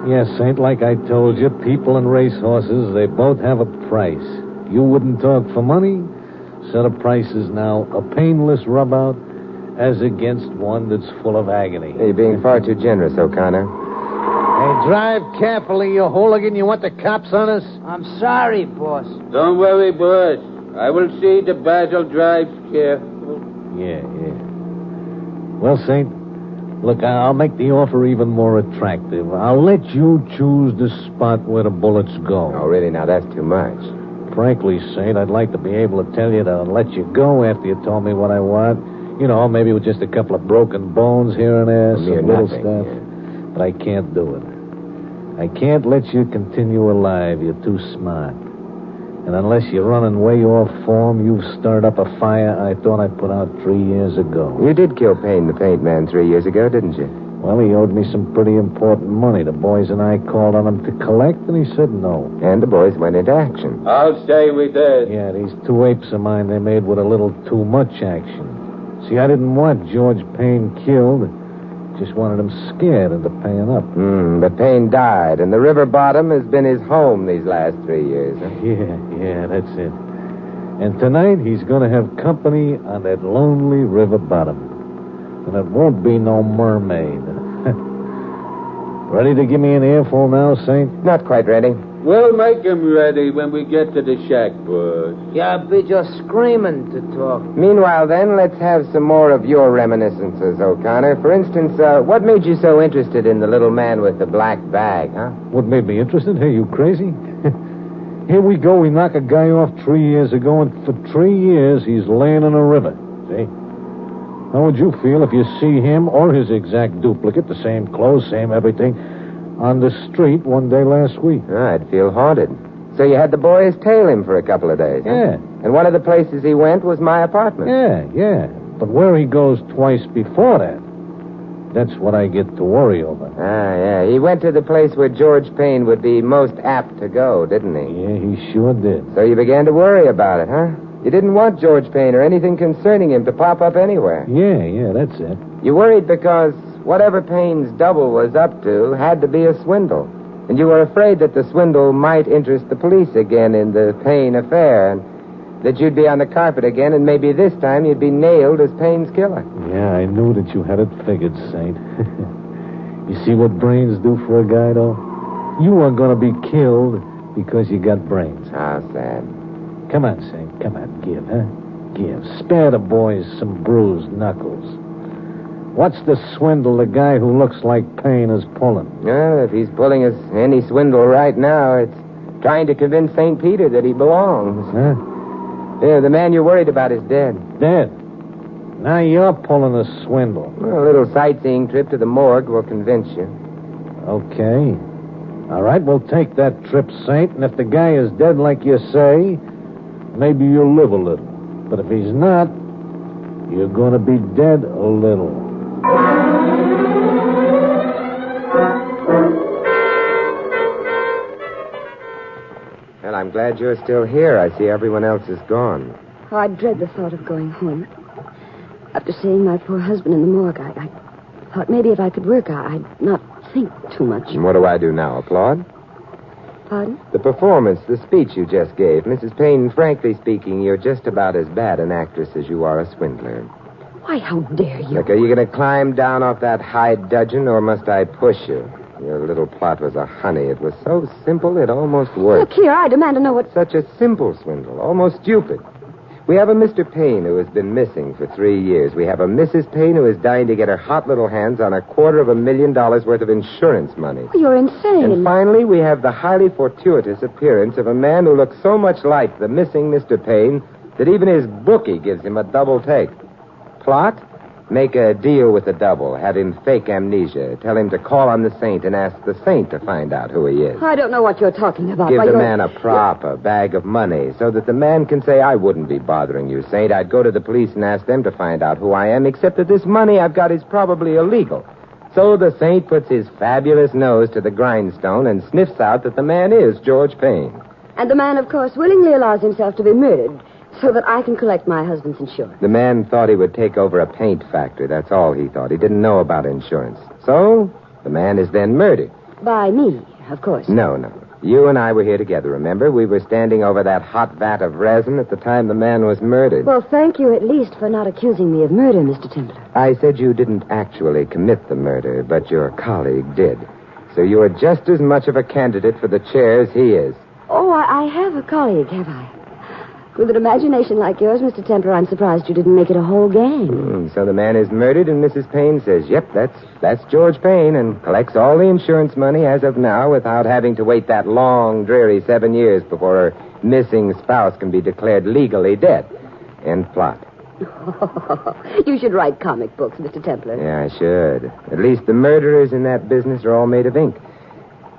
Yes, Saint, like I told you, people and racehorses, they both have a price. You wouldn't talk for money, so the price is now a painless rub-out as against one that's full of agony. You're being far too generous, O'Connor. Hey, drive carefully, you hooligan. You want the cops on us? I'm sorry, boss. Don't worry, boss. I will see that Basil drives careful. Yeah. Well, Saint, look, I'll make the offer even more attractive. I'll let you choose the spot where the bullets go. Oh, really? Now, that's too much. Frankly, Saint, I'd like to be able to tell you to let you go after you told me what I want. You know, maybe with just a couple of broken bones here and there, some little stuff. Yeah. But I can't do it. I can't let you continue alive. You're too smart. And unless you're running way off form, you've stirred up a fire I thought I put out 3 years ago. You did kill Payne the Paint Man 3 years ago, didn't you? Well, he owed me some pretty important money. The boys and I called on him to collect, and he said no. And the boys went into action. I'll stay with that. Yeah, these 2 apes of mine, they made with a little too much action. See, I didn't want George Payne killed. Just wanted him scared into paying up. But Payne died, and the river bottom has been his home these last 3 years, huh? Yeah, that's it. And tonight he's going to have company on that lonely river bottom. And it won't be no mermaid. Ready to give me an earful now, Saint? Not quite ready. We'll make him ready when we get to the shack, boss. Yeah, be just screaming to talk. Meanwhile, then, let's have some more of your reminiscences, O'Connor. For instance, what made you so interested in the little man with the black bag, huh? What made me interested? Hey, you crazy? Here we go. We knock a guy off 3 years ago, and for 3 years he's laying in a river. See? How would you feel if you see him or his exact duplicate, the same clothes, same everything, on the street one day last week? I'd feel haunted. So you had the boys tail him for a couple of days, huh? Yeah. And one of the places he went was my apartment. Yeah. But where he goes twice before that, that's what I get to worry over. Yeah. He went to the place where George Payne would be most apt to go, didn't he? Yeah, he sure did. So you began to worry about it, huh? You didn't want George Payne or anything concerning him to pop up anywhere. Yeah, that's it. You worried because whatever Payne's double was up to had to be a swindle. And you were afraid that the swindle might interest the police again in the Payne affair, and that you'd be on the carpet again, and maybe this time you'd be nailed as Payne's killer. Yeah, I knew that you had it figured, Saint. You see what brains do for a guy, though? You are going to be killed because you got brains. How sad. Come on, Saint. Come on, give, huh? Give. Spare the boys some bruised knuckles. What's the swindle the guy who looks like Payne is pulling? Well, if he's pulling us any swindle right now, it's trying to convince St. Peter that he belongs. Huh? Yeah, the man you're worried about is dead. Dead? Now you're pulling a swindle. Well, a little sightseeing trip to the morgue will convince you. Okay. All right, we'll take that trip, Saint, and if the guy is dead like you say, maybe you'll live a little. But if he's not, you're going to be dead a little. Well, I'm glad you're still here. I see everyone else is gone. Oh, I dread the thought of going home. After seeing my poor husband in the morgue, I thought maybe if I could work, I'd not think too much. And what do I do now, applaud? Pardon? The performance, the speech you just gave. Mrs. Payne, frankly speaking, you're just about as bad an actress as you are a swindler. Why, how dare you? Look, are you going to climb down off that high dudgeon, or must I push you? Your little plot was a honey. It was so simple, it almost worked. Look here, I demand to know what... Such a simple swindle, almost stupid. We have a Mr. Payne who has been missing for 3 years. We have a Mrs. Payne who is dying to get her hot little hands on $250,000 worth of insurance money. You're insane. And finally, we have the highly fortuitous appearance of a man who looks so much like the missing Mr. Payne that even his bookie gives him a double take. Plot? Make a deal with the double. Have him fake amnesia. Tell him to call on the Saint and ask the Saint to find out who he is. I don't know what you're talking about. Give Why, the you're- man a prop, a bag of money, so that the man can say, I wouldn't be bothering you, Saint. I'd go to the police and ask them to find out who I am, except that this money I've got is probably illegal. So the Saint puts his fabulous nose to the grindstone and sniffs out that the man is George Payne. And the man, of course, willingly allows himself to be murdered so that I can collect my husband's insurance. The man thought he would take over a paint factory. That's all he thought. He didn't know about insurance. So the man is then murdered. By me, of course. No. You and I were here together, remember? We were standing over that hot vat of resin at the time the man was murdered. Well, thank you at least for not accusing me of murder, Mr. Templar. I said you didn't actually commit the murder, but your colleague did. So you are just as much of a candidate for the chair as he is. Oh, I have a colleague, have I? With an imagination like yours, Mr. Templar, I'm surprised you didn't make it a whole gang. So the man is murdered, and Mrs. Payne says, yep, that's George Payne, and collects all the insurance money as of now without having to wait that long, dreary 7 years before her missing spouse can be declared legally dead. End plot. You should write comic books, Mr. Templar. Yeah, I should. At least the murderers in that business are all made of ink.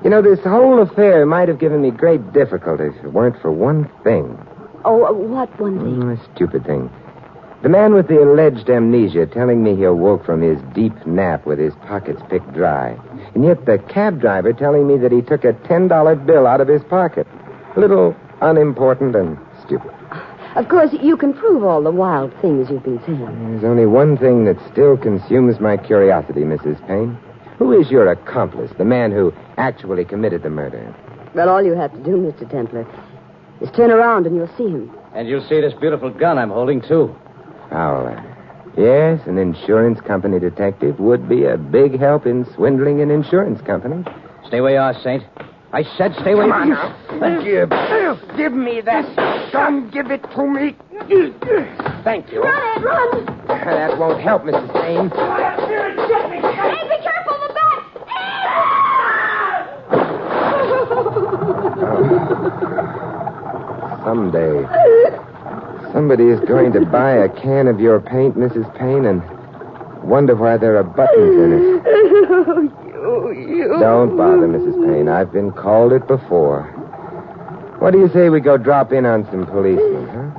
You know, this whole affair might have given me great difficulty if it weren't for one thing. Oh, what one thing? A stupid thing. The man with the alleged amnesia telling me he awoke from his deep nap with his pockets picked dry. And yet the cab driver telling me that he took a $10 bill out of his pocket. A little unimportant and stupid. Of course, you can prove all the wild things you've been saying. There's only one thing that still consumes my curiosity, Mrs. Payne. Who is your accomplice, the man who actually committed the murder? Well, all you have to do, Mr. Templar, is turn around and you'll see him. And you'll see this beautiful gun I'm holding, too. Fowler. Yes, an insurance company detective would be a big help in swindling an insurance company. Stay where you are, Saint. I said stay where you are. Come on now. Give me that gun. Give it to me. Thank you. Run, Ed, run! That won't help, Mrs. Payne. Ed, be careful, the bat! Someday, somebody is going to buy a can of your paint, Mrs. Payne, and wonder why there are buttons in it. You. Don't bother, Mrs. Payne. I've been called it before. What do you say we go drop in on some policemen, huh?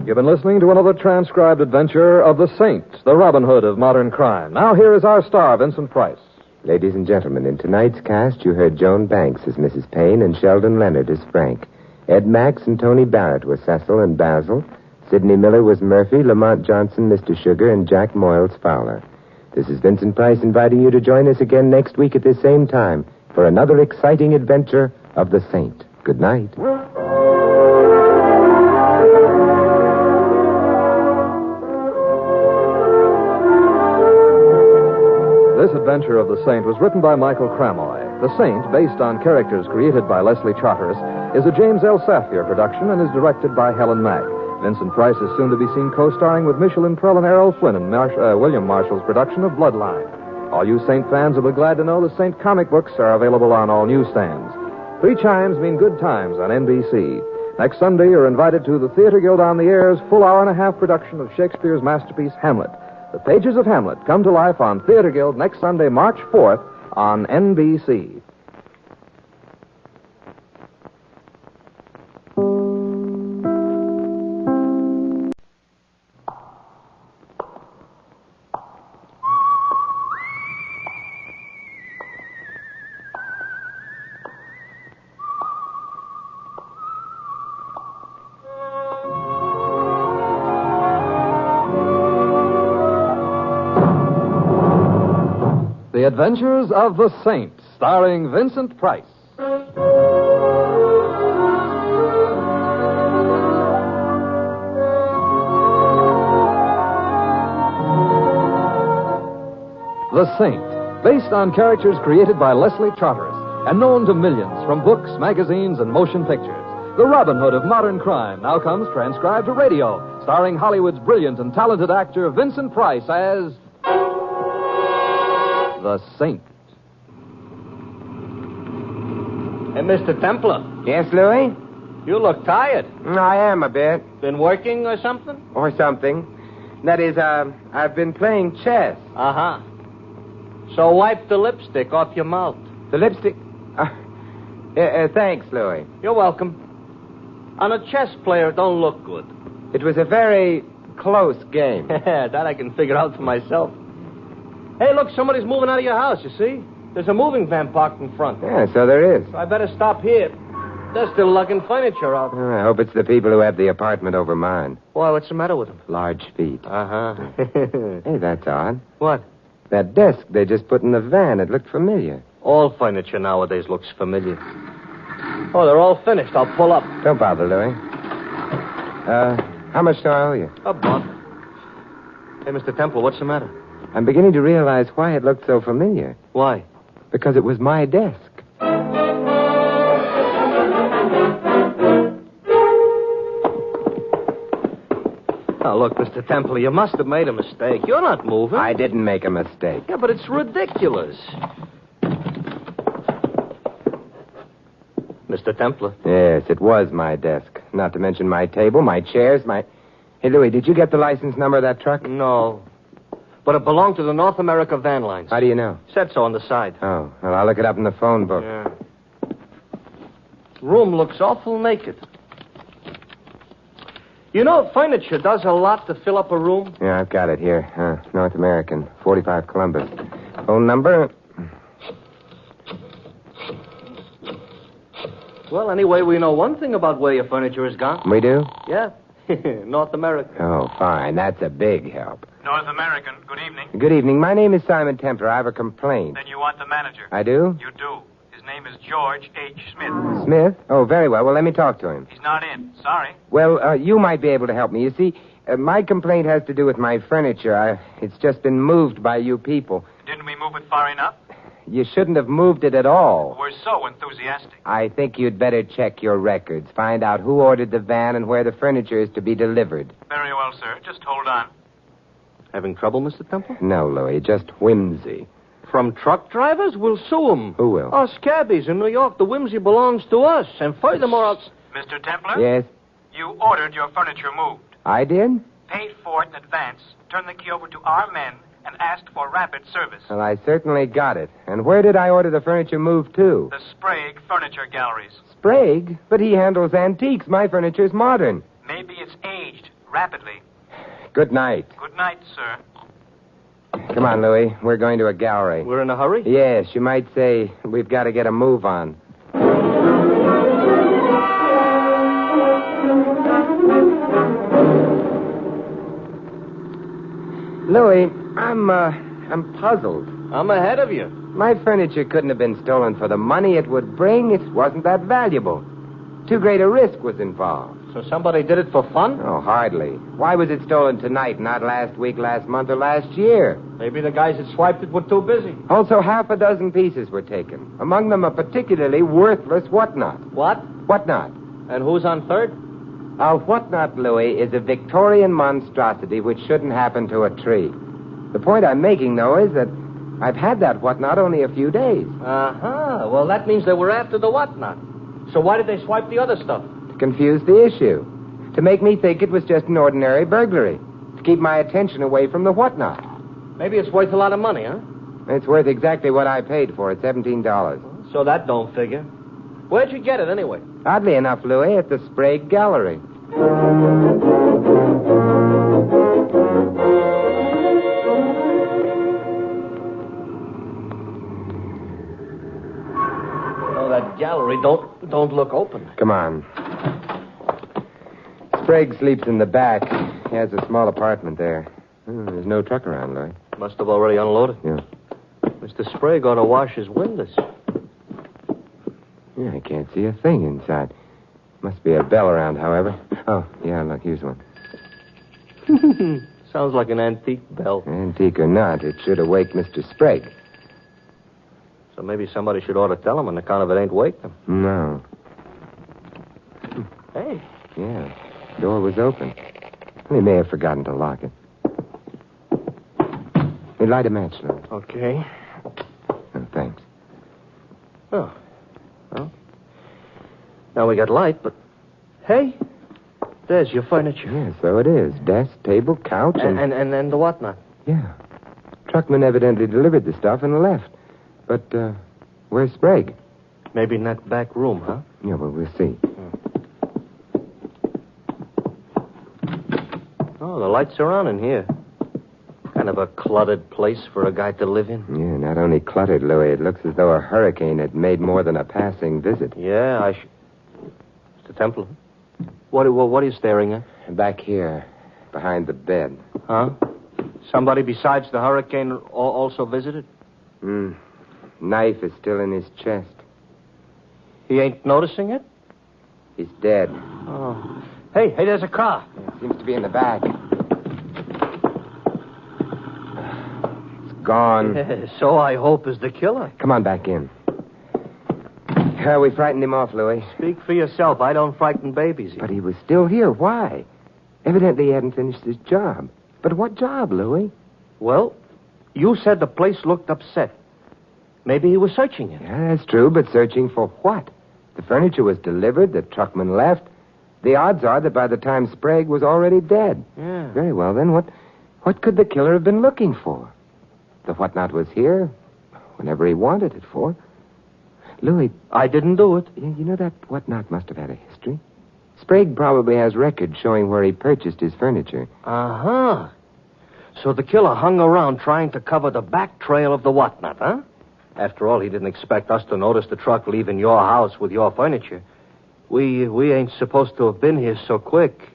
You've been listening to another transcribed adventure of the Saint, the Robin Hood of modern crime. Now here is our star, Vincent Price. Ladies and gentlemen, in tonight's cast, you heard Joan Banks as Mrs. Payne and Sheldon Leonard as Frank. Ed Max and Tony Barrett were Cecil and Basil. Sidney Miller was Murphy, Lamont Johnson, Mr. Sugar, and Jack Moyles Fowler. This is Vincent Price inviting you to join us again next week at this same time for another exciting adventure of the Saint. Good night. This adventure of the Saint was written by Michael Cramoy. The Saint, based on characters created by Leslie Charteris, is a James L. Safier production and is directed by Helen Mack. Vincent Price is soon to be seen co-starring with Michelin Prell and Errol Flynn in William Marshall's production of Bloodline. All you Saint fans will be glad to know the Saint comic books are available on all newsstands. 3 chimes mean good times on NBC. Next Sunday, you're invited to the Theater Guild on the Air's full hour-and-a-half production of Shakespeare's masterpiece, Hamlet. The pages of Hamlet come to life on Theater Guild next Sunday, March 4th on NBC. The Adventures of the Saint, starring Vincent Price. The Saint, based on characters created by Leslie Charteris and known to millions from books, magazines, and motion pictures. The Robin Hood of modern crime now comes transcribed to radio, starring Hollywood's brilliant and talented actor Vincent Price as... The Saint. Hey, Mr. Templar. Yes, Louis? You look tired. I am a bit. Been working or something? Or something. That is, I've been playing chess. Uh-huh. So wipe the lipstick off your mouth. The lipstick? Thanks, Louis. You're welcome. On a chess player, it don't look good. It was a very close game. That I can figure out for myself. Hey, look, somebody's moving out of your house, you see? There's a moving van parked in front. Yeah, so there is. So I better stop here. They're still lugging furniture out. I hope it's the people who have the apartment over mine. Why, what's the matter with them? Large feet. Uh-huh. Hey, that's odd. What? That desk they just put in the van, it looked familiar. All furniture nowadays looks familiar. Oh, they're all finished. I'll pull up. Don't bother, Louis. How much do I owe you? $1. Hey, Mr. Temple, what's the matter? I'm beginning to realize why it looked so familiar. Why? Because it was my desk. Oh, look, Mr. Temple, you must have made a mistake. You're not moving. I didn't make a mistake. Yeah, but it's ridiculous. Mr. Templar. Yes, it was my desk. Not to mention my table, my chairs, my... Hey, Louis, did you get the license number of that truck? No. But it belonged to the North America Van Lines. How do you know? Said so on the side. Oh, well, I'll look it up in the phone book. Yeah. Room looks awful naked. You know, furniture does a lot to fill up a room. Yeah, I've got it here. North American, 45 Columbus. Phone number? Well, anyway, we know one thing about where your furniture has gone. We do? Yeah. North America. Oh, fine. That's a big help. North American, good evening. Good evening. My name is Simon Templar. I have a complaint. Then you want the manager. I do? You do. His name is George H. Smith. Smith? Oh, very well. Well, let me talk to him. He's not in. Sorry. Well, you might be able to help me. You see, my complaint has to do with my furniture. It's just been moved by you people. Didn't we move it far enough? You shouldn't have moved it at all. We're so enthusiastic. I think you'd better check your records. Find out who ordered the van and where the furniture is to be delivered. Very well, sir. Just hold on. Having trouble, Mr. Temple? No, Louis, just whimsy. From truck drivers? We'll sue them. Who will? Us cabbies in New York. The whimsy belongs to us. And furthermore, Mr. Templar? Yes? You ordered your furniture moved. I did? Paid for it in advance, turned the key over to our men, and asked for rapid service. Well, I certainly got it. And where did I order the furniture moved to? The Sprague Furniture Galleries. Sprague? But he handles antiques. My furniture's modern. Maybe it's aged rapidly. Good night. Good night, sir. Come on, Louis. We're going to a gallery. We're in a hurry? Yes, you might say we've got to get a move on. Louis, I'm puzzled. I'm ahead of you. My furniture couldn't have been stolen for the money it would bring. It wasn't that valuable. Too great a risk was involved. So somebody did it for fun? Oh, hardly. Why was it stolen tonight, not last week, last month, or last year? Maybe the guys that swiped it were too busy. Also, half a dozen pieces were taken. Among them, a particularly worthless whatnot. What? Whatnot. And who's on third? A whatnot, Louis, is a Victorian monstrosity which shouldn't happen to a tree. The point I'm making, though, is that I've had that whatnot only a few days. Uh-huh. Well, that means they were after the whatnot. So why did they swipe the other stuff? To confuse the issue. To make me think it was just an ordinary burglary. To keep my attention away from the whatnot. Maybe it's worth a lot of money, huh? It's worth exactly what I paid for it, $17. So that don't figure. Where'd you get it, anyway? Oddly enough, Louis, at the Sprague Gallery. No, that gallery don't look open. Come on. Sprague sleeps in the back. He has a small apartment there. There's no truck around, Louis. Must have already unloaded. Yeah. Mr. Sprague ought to wash his windows. Yeah, I can't see a thing inside. Must be a bell around, however. Oh, yeah, look, here's one. Sounds like an antique bell. Antique or not, it should awake Mr. Sprague. So maybe somebody should ought to tell him on account of it ain't wake them. No. Hey. Yeah, door was open. He may have forgotten to lock it. Hey, light a match, Louis. Okay. Oh, thanks. Oh. Well, Now we got light, but... Hey, there's your furniture. Yeah, so it is. Desk, table, couch, And the whatnot. Yeah. Truckman evidently delivered the stuff and left. But, where's Sprague? Maybe in that back room, huh? Yeah, well, we'll see. Oh, the lights are on in here. Kind of a cluttered place for a guy to live in. Yeah, not only cluttered, Louis. It looks as though a hurricane had made more than a passing visit. Yeah, Mr. Templar. What are you staring at? Back here, behind the bed. Huh? Somebody besides the hurricane also visited? Knife is still in his chest. He ain't noticing it? He's dead. Oh. Hey, there's a car. Yeah, seems to be in the back. It's gone. Yeah, so I hope is the killer. Come on back in. We frightened him off, Louis. Speak for yourself. I don't frighten babies. But he was still here. Why? Evidently he hadn't finished his job. But what job, Louis? Well, you said the place looked upset. Maybe he was searching it. Yeah, that's true, but searching for what? The furniture was delivered, the truckman left. The odds are that by the time Sprague was already dead. Yeah. Very well, then, what could the killer have been looking for? The whatnot was here whenever he wanted it for. Louis... I didn't do it. You know that whatnot must have had a history. Sprague probably has records showing where he purchased his furniture. Uh-huh. So the killer hung around trying to cover the back trail of the whatnot, huh? After all, he didn't expect us to notice the truck leaving your house with your furniture. We ain't supposed to have been here so quick.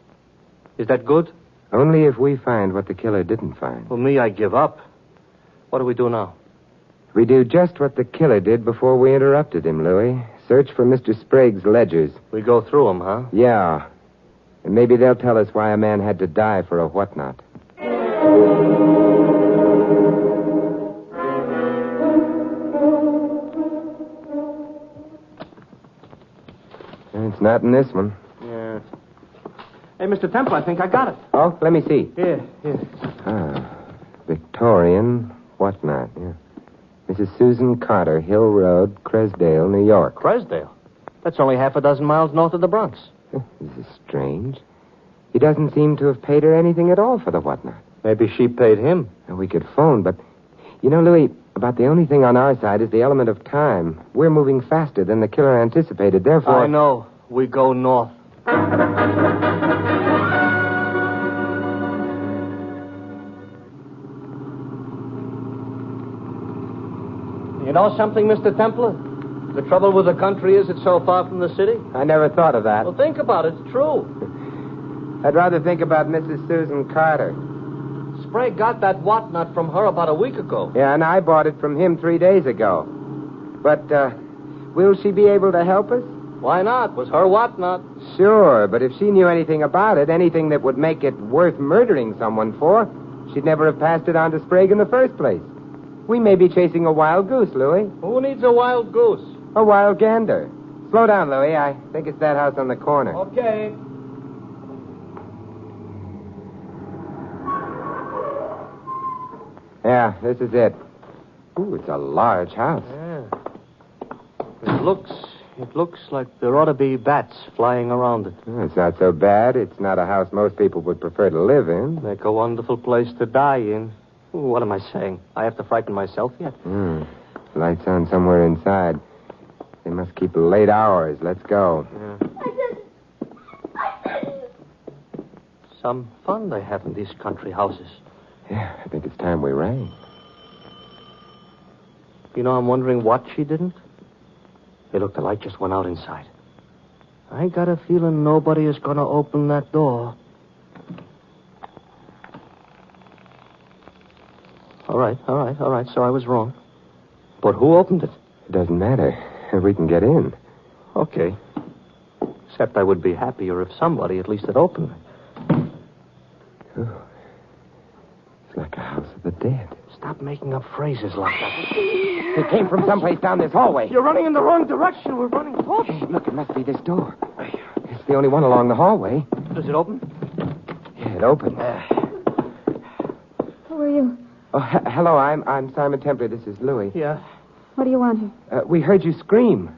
Is that good? Only if we find what the killer didn't find. Well, me, I give up. What do we do now? We do just what the killer did before we interrupted him, Louis. Search for Mr. Sprague's ledgers. We go through them, huh? Yeah. And maybe they'll tell us why a man had to die for a whatnot. It's not in this one. Yeah. Hey, Mr. Templar, I think I got it. Oh, let me see. Here. Victorian whatnot, yeah. Mrs. Susan Carter, Hill Road, Cresdale, New York. Cresdale? That's only half a dozen miles north of the Bronx. This is strange. He doesn't seem to have paid her anything at all for the whatnot. Maybe she paid him. We could phone, but... You know, Louis, about the only thing on our side is the element of time. We're moving faster than the killer anticipated, therefore... I know. We go north. You know something, Mr. Templar? The trouble with the country is it's so far from the city. I never thought of that. Well, think about it. It's true. I'd rather think about Mrs. Susan Carter. Sprague got that whatnot from her about a week ago. Yeah, and I bought it from him 3 days ago. But, will she be able to help us? Why not? Was her whatnot. Sure, but if she knew anything about it, anything that would make it worth murdering someone for, she'd never have passed it on to Sprague in the first place. We may be chasing a wild goose, Louis. Who needs a wild goose? A wild gander. Slow down, Louis. I think it's that house on the corner. Okay. Yeah, this is it. Ooh, it's a large house. Yeah. It looks like there ought to be bats flying around it. It's not so bad. It's not a house most people would prefer to live in. Make a wonderful place to die in. Ooh, what am I saying? I have to frighten myself yet? Lights on somewhere inside. They must keep late hours. Let's go. Yeah. Some fun they have in these country houses. Yeah, I think it's time we rang. You know, I'm wondering what she didn't. Hey, look, the light just went out inside. I got a feeling nobody is going to open that door. All right. So I was wrong. But who opened it? It doesn't matter. We can get in. Okay. Except I would be happier if somebody at least had opened it. Oh. It's like a house of the dead. Stop making up phrases like that. It came from someplace down this hallway. You're running in the wrong direction. We're running forward. Hey, look, it must be this door. It's the only one along the hallway. Does it open? Yeah, it opened. Who are you? Oh, hello, I'm Simon Templar. This is Louis. Yeah. What do you want here? We heard you scream.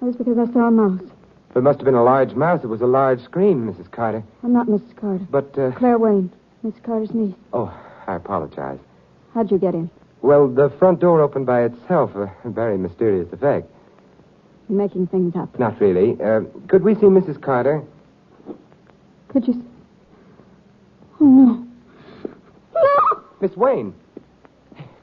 I just because I saw a mouse. It must have been a large mouse. It was a large scream, Mrs. Carter. I'm not Mrs. Carter. But, Claire Wayne, Miss Carter's niece. Oh, I apologize. How'd you get in? Well, the front door opened by itself. A very mysterious effect. You're making things up. Not really. Could we see Mrs. Carter? Could you... Oh, no. No! Miss Wayne.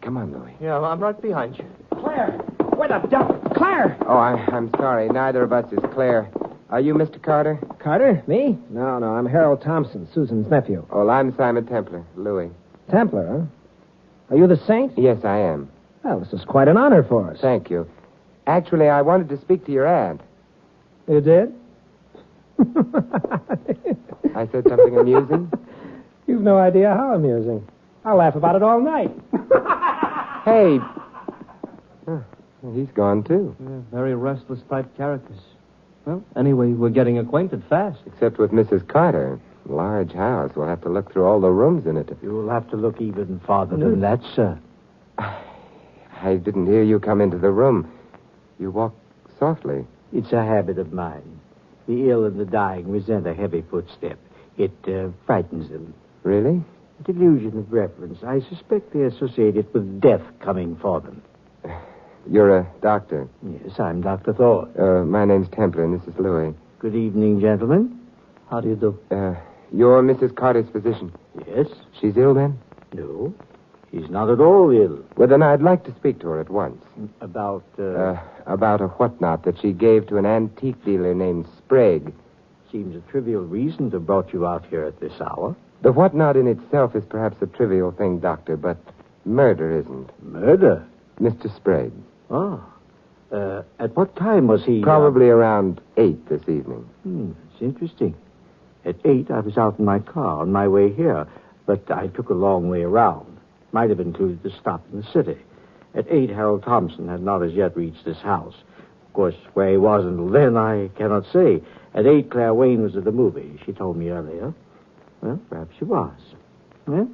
Come on, Louis. Yeah, I'm right behind you. Claire! Where the devil? Claire! Oh, I'm sorry. Neither of us is Claire. Are you Mr. Carter? Carter? Me? No, I'm Harold Thompson, Susan's nephew. Oh, I'm Simon Templar. Louis. Templar, huh? Are you the saint? Yes, I am. Well, this is quite an honor for us. Thank you. Actually, I wanted to speak to your aunt. You did? I said something amusing? You've no idea how amusing. I'll laugh about it all night. Hey. Oh, he's gone, too. Yeah, very restless type characters. Well, anyway, we're getting acquainted fast. Except with Mrs. Carter. Large house. We'll have to look through all the rooms in it. You'll have to look even farther than that, sir. I didn't hear you come into the room. You walk softly. It's a habit of mine. The ill and the dying resent a heavy footstep. It frightens them. Really? A delusion of reverence. I suspect they associate it with death coming for them. You're a doctor? Yes, I'm Dr. Thorne. My name's Templar, and this is Louis. Good evening, gentlemen. How do you do? You're Mrs. Carter's physician? Yes. She's ill, then? No. She's not at all ill. Well, then I'd like to speak to her at once. About, About a whatnot that she gave to an antique dealer named Sprague. Seems a trivial reason to have brought you out here at this hour. The whatnot in itself is perhaps a trivial thing, Doctor, but murder isn't. Murder? Mr. Sprague. Oh. At what time was he... Probably around 8 this evening. It's interesting. At 8, I was out in my car on my way here, but I took a long way around. Might have included the stop in the city. At 8, Harold Thompson had not as yet reached this house. Of course, where he was until then, I cannot say. At 8, Claire Wayne was at the movie. She told me earlier. Well, perhaps she was. Well,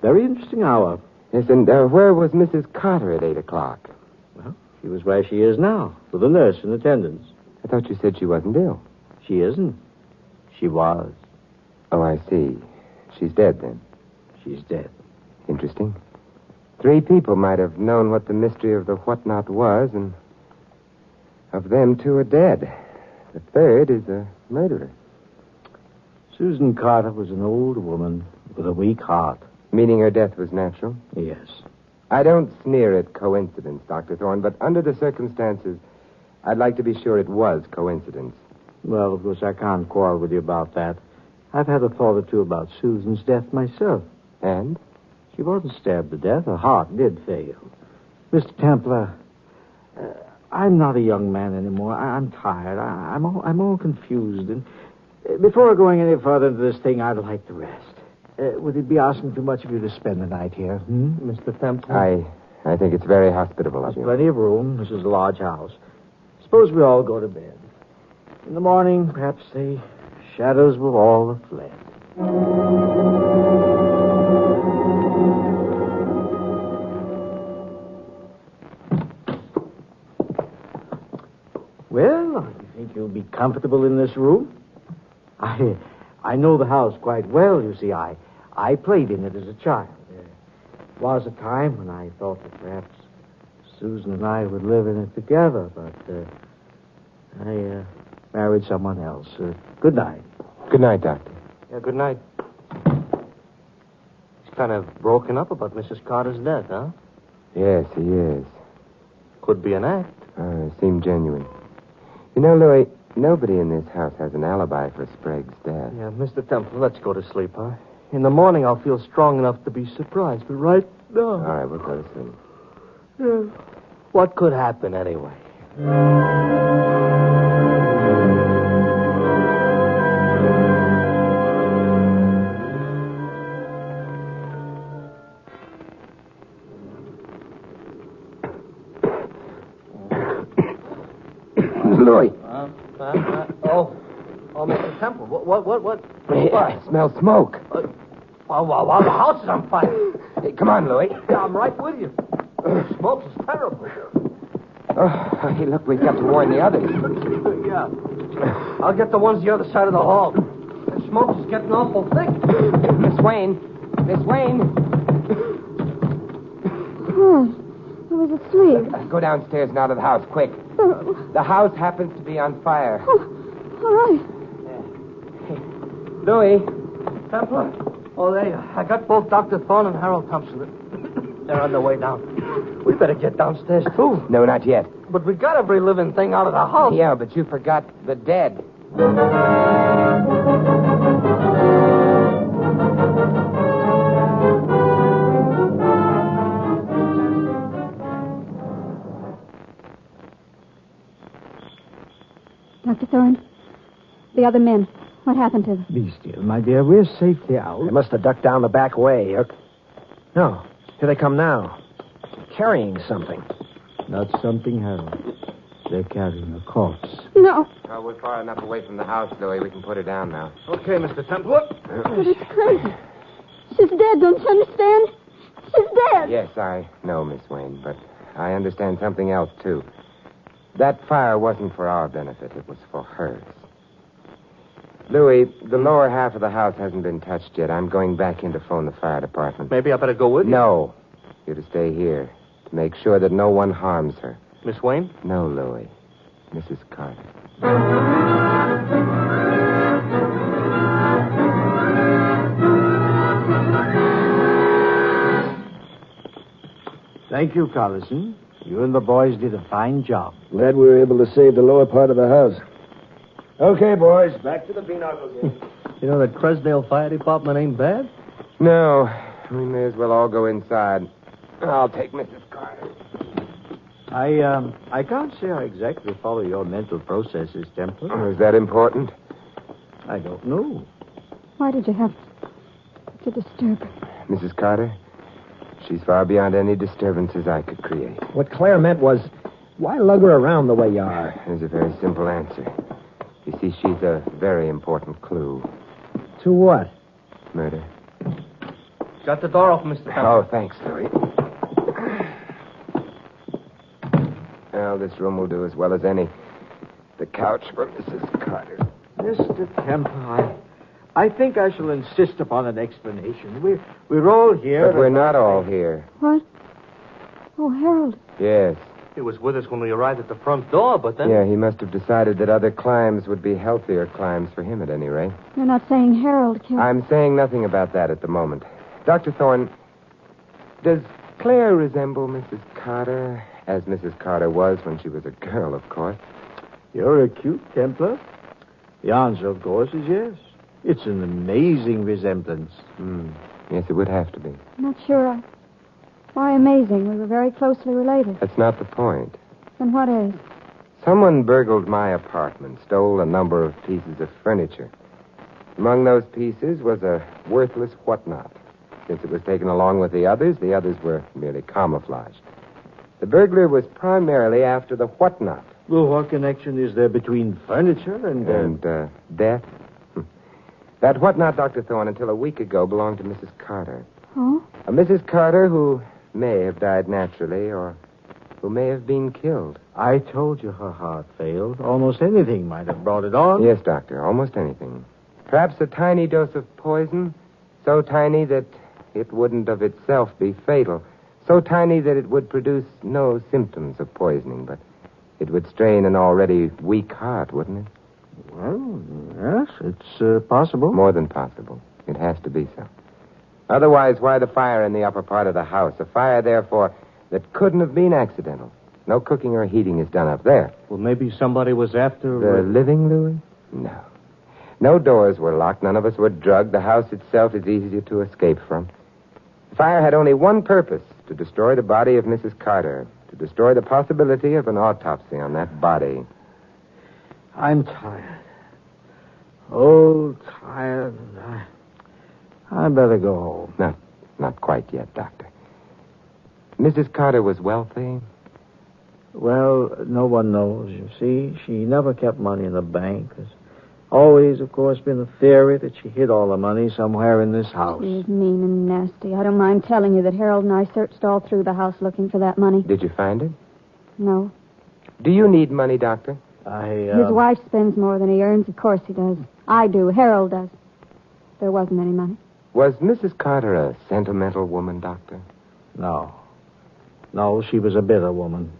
very interesting hour. Yes, and where was Mrs. Carter at 8 o'clock? Well, she was where she is now, with a nurse in attendance. I thought you said she wasn't ill. She isn't. She was. Oh, I see. She's dead, then. She's dead. Interesting. 3 people might have known what the mystery of the whatnot was, and of them 2 are dead. The 3rd is a murderer. Susan Carter was an old woman with a weak heart. Meaning her death was natural? Yes. I don't sneer at coincidence, Dr. Thorne, but under the circumstances, I'd like to be sure it was coincidence. Well, of course, I can't quarrel with you about that. I've had a thought or two about Susan's death myself. And? She wasn't stabbed to death. Her heart did fail. Mr. Templar, I'm not a young man anymore. I'm tired. I'm all confused. And before going any further into this thing, I'd like to rest. Would it be asking too much of you to spend the night here, Mr. Templar? I think it's very hospitable of you. Plenty of room. This is a large house. Suppose we all go to bed. In the morning, perhaps the shadows will all have fled. Well, I think you'll be comfortable in this room. I know the house quite well, you see. I played in it as a child. There was a time when I thought that perhaps Susan and I would live in it together, but I married someone else. Good night. Good night, Doctor. Yeah, good night. He's kind of broken up about Mrs. Carter's death, huh? Yes, he is. Could be an act. Seemed genuine. You know, Louis, nobody in this house has an alibi for Sprague's death. Yeah, Mr. Templar, let's go to sleep, huh? In the morning, I'll feel strong enough to be surprised, but right now... All right, we'll go to sleep. Yeah. What could happen, anyway? Louis. Oh, Mr. Temple, what? Hey, I smell smoke. The house is on fire. Hey, come on, Louis. Yeah, I'm right with you. The smoke is terrible. Oh, hey, look, we've got to warn the others. Yeah. I'll get the ones the other side of the hall. The smoke is getting awful thick. Miss Wayne. Miss Wayne. Oh, I was asleep. Go downstairs and out of the house, quick. The house happens to be on fire. Oh, all right. Louis. Templar? Oh, I got both Dr. Thorne and Harold Thompson. They're on their way down. We better get downstairs, too. No, not yet. But we got every living thing out of the house. Yeah, but you forgot the dead. Dr. Thorne, the other men, what happened to them? Be still, my dear. We're safely out. They must have ducked down the back way. No, here they come now. Carrying something. Not something, Harold. They're carrying a corpse. No. Oh, we're far enough away from the house, Louis. We can put her down now. Okay, Mr. Templar. But it's crazy. She's dead, don't you understand? She's dead. Yes, I know, Miss Wayne, but I understand something else, too. That fire wasn't for our benefit. It was for hers. Louis, the lower half of the house hasn't been touched yet. I'm going back in to phone the fire department. Maybe I better go with you. No. You're to stay here to make sure that no one harms her. Miss Wayne? No, Louis. Mrs. Carter. Thank you, Collison. You and the boys did a fine job. Glad we were able to save the lower part of the house. Okay, boys, back to the pinochle game. You know that Crestdale Fire Department ain't bad? No. We may as well all go inside. I'll take Mrs. Carter. I can't say I exactly follow your mental processes, Templar. Oh, is that important? I don't know. Why did you have to disturb her? Mrs. Carter, she's far beyond any disturbances I could create. What Claire meant was, why lug her around the way you are? There's a very simple answer. You see, she's a very important clue. To what? Murder. Got the door open, Mr. Templar. Oh, thanks, Louis. Well, this room will do as well as any. The couch for Mrs. Carter. Mr. Templar, I think I shall insist upon an explanation. We're all here. But we're not all here. What? Oh, Harold. Yes. He was with us when we arrived at the front door, but then... Yeah, he must have decided that other climbs would be healthier climbs for him at any rate. You're not saying Harold killed... I'm saying nothing about that at the moment. Dr. Thorne, does Claire resemble Mrs. Carter, as Mrs. Carter was when she was a girl, of course? You're a cute Templar. The answer, of course, is yes. It's an amazing resemblance. Yes, it would have to be. I'm not sure. Why amazing? We were very closely related. That's not the point. Then what is? Someone burgled my apartment, stole a number of pieces of furniture. Among those pieces was a worthless whatnot. Since it was taken along with the others were merely camouflaged. The burglar was primarily after the whatnot. Well, what connection is there between furniture and... death? That whatnot, Dr. Thorne, until a week ago belonged to Mrs. Carter. Oh? A Mrs. Carter who may have died naturally or who may have been killed. I told you her heart failed. Almost anything might have brought it on. Yes, Doctor, almost anything. Perhaps a tiny dose of poison, so tiny that it wouldn't of itself be fatal, so tiny that it would produce no symptoms of poisoning, but it would strain an already weak heart, wouldn't it? Well, yes, it's possible. More than possible. It has to be so. Otherwise, why the fire in the upper part of the house? A fire, therefore, that couldn't have been accidental. No cooking or heating is done up there. Well, maybe somebody was after... The living, Louis? No. No doors were locked. None of us were drugged. The house itself is easy to escape from. The fire had only one purpose, to destroy the body of Mrs. Carter, to destroy the possibility of an autopsy on that body. I'm tired. Oh, tired. I better go home. Not quite yet, Doctor. Mrs. Carter was wealthy? Well, no one knows, you see. She never kept money in the bank. There's always, of course, been a theory that she hid all the money somewhere in this house. She's mean and nasty. I don't mind telling you that Harold and I searched all through the house looking for that money. Did you find it? No. Do you need money, Doctor? His wife spends more than he earns. Of course he does. I do. Harold does. There wasn't any money. Was Mrs. Carter a sentimental woman, Doctor? No. No, she was a bitter woman.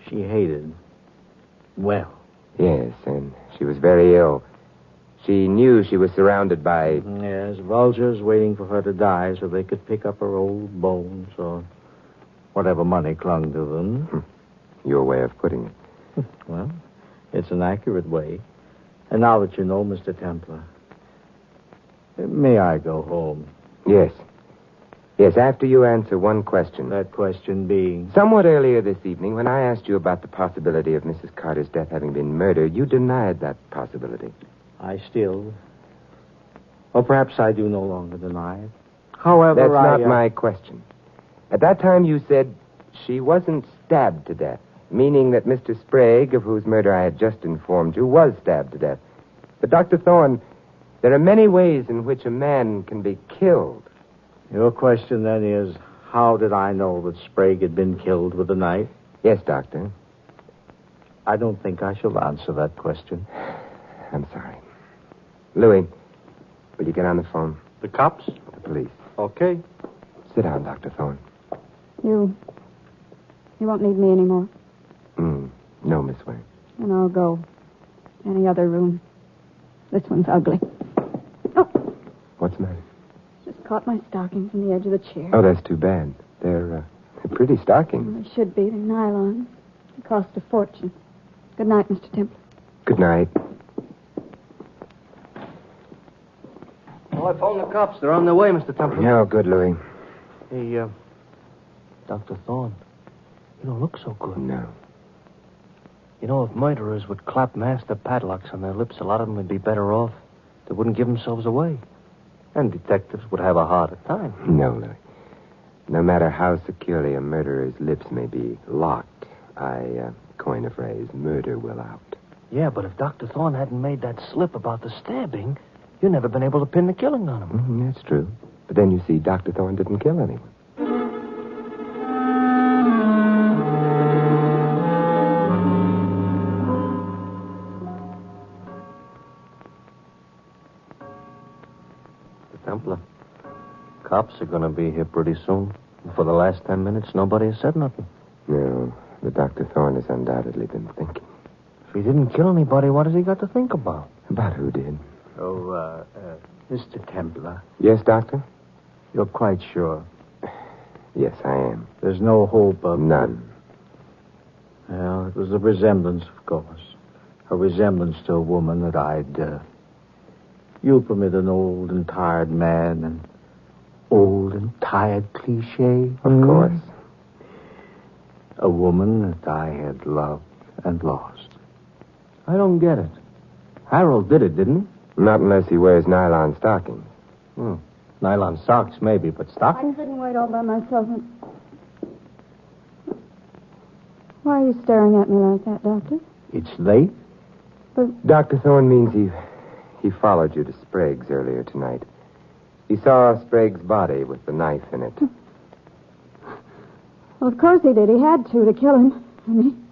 She hated. Well. Yes, and she was very ill. She knew she was surrounded by... Yes, vultures waiting for her to die so they could pick up her old bones or whatever money clung to them. Your way of putting it. Well, it's an accurate way. And now that you know, Mr. Templar, may I go home? Yes. Yes, after you answer one question. That question being? Somewhat earlier this evening, when I asked you about the possibility of Mrs. Carter's death having been murder, you denied that possibility. I still... Or perhaps I do no longer deny it. However, that's not my question. At that time, you said she wasn't stabbed to death, meaning that Mr. Sprague, of whose murder I had just informed you, was stabbed to death. But, Dr. Thorne, there are many ways in which a man can be killed. Your question, then, is, how did I know that Sprague had been killed with a knife? Yes, Doctor. I don't think I shall answer that question. I'm sorry. Louis, will you get on the phone? The cops? The police. Okay. Sit down, Dr. Thorne. You won't need me anymore. No, Miss Wayne. Then I'll go. Any other room. This one's ugly. What's the matter? Just caught my stockings in the edge of the chair. Oh, that's too bad. They're pretty stockings. Well, they should be. They're nylon. They cost a fortune. Good night, Mr. Templar. Good night. Well, I phoned the cops. They're on their way, Mr. Templar. Yeah, good, Louis. Hey, Dr. Thorne, you don't look so good. No. You know, if murderers would clap master padlocks on their lips, a lot of them would be better off. They wouldn't give themselves away. And detectives would have a harder time. No, Louis. No matter how securely a murderer's lips may be locked, I coin a phrase, murder will out. Yeah, but if Dr. Thorne hadn't made that slip about the stabbing, you'd never been able to pin the killing on him. That's true. But then you see, Dr. Thorne didn't kill anyone. Templar, cops are going to be here pretty soon. For the last 10 minutes, nobody has said nothing. No, but Dr. Thorne has undoubtedly been thinking. If he didn't kill anybody, what has he got to think about? About who did? Oh, Mr. Templar. Yes, Doctor? You're quite sure? Yes, I am. There's no hope of... None. Well, it was a resemblance, of course. A resemblance to a woman that I'd... You'll permit an old and tired man an old and tired cliche? Of course. A woman that I had loved and lost. I don't get it. Harold did it, didn't he? Not unless he wears nylon stockings. Nylon socks, maybe, but stockings? I couldn't wait all by myself. Why are you staring at me like that, Doctor? It's late? But Dr. Thorne means he followed you to Sprague's earlier tonight. He saw Sprague's body with the knife in it. Well, of course he did. He had to kill him.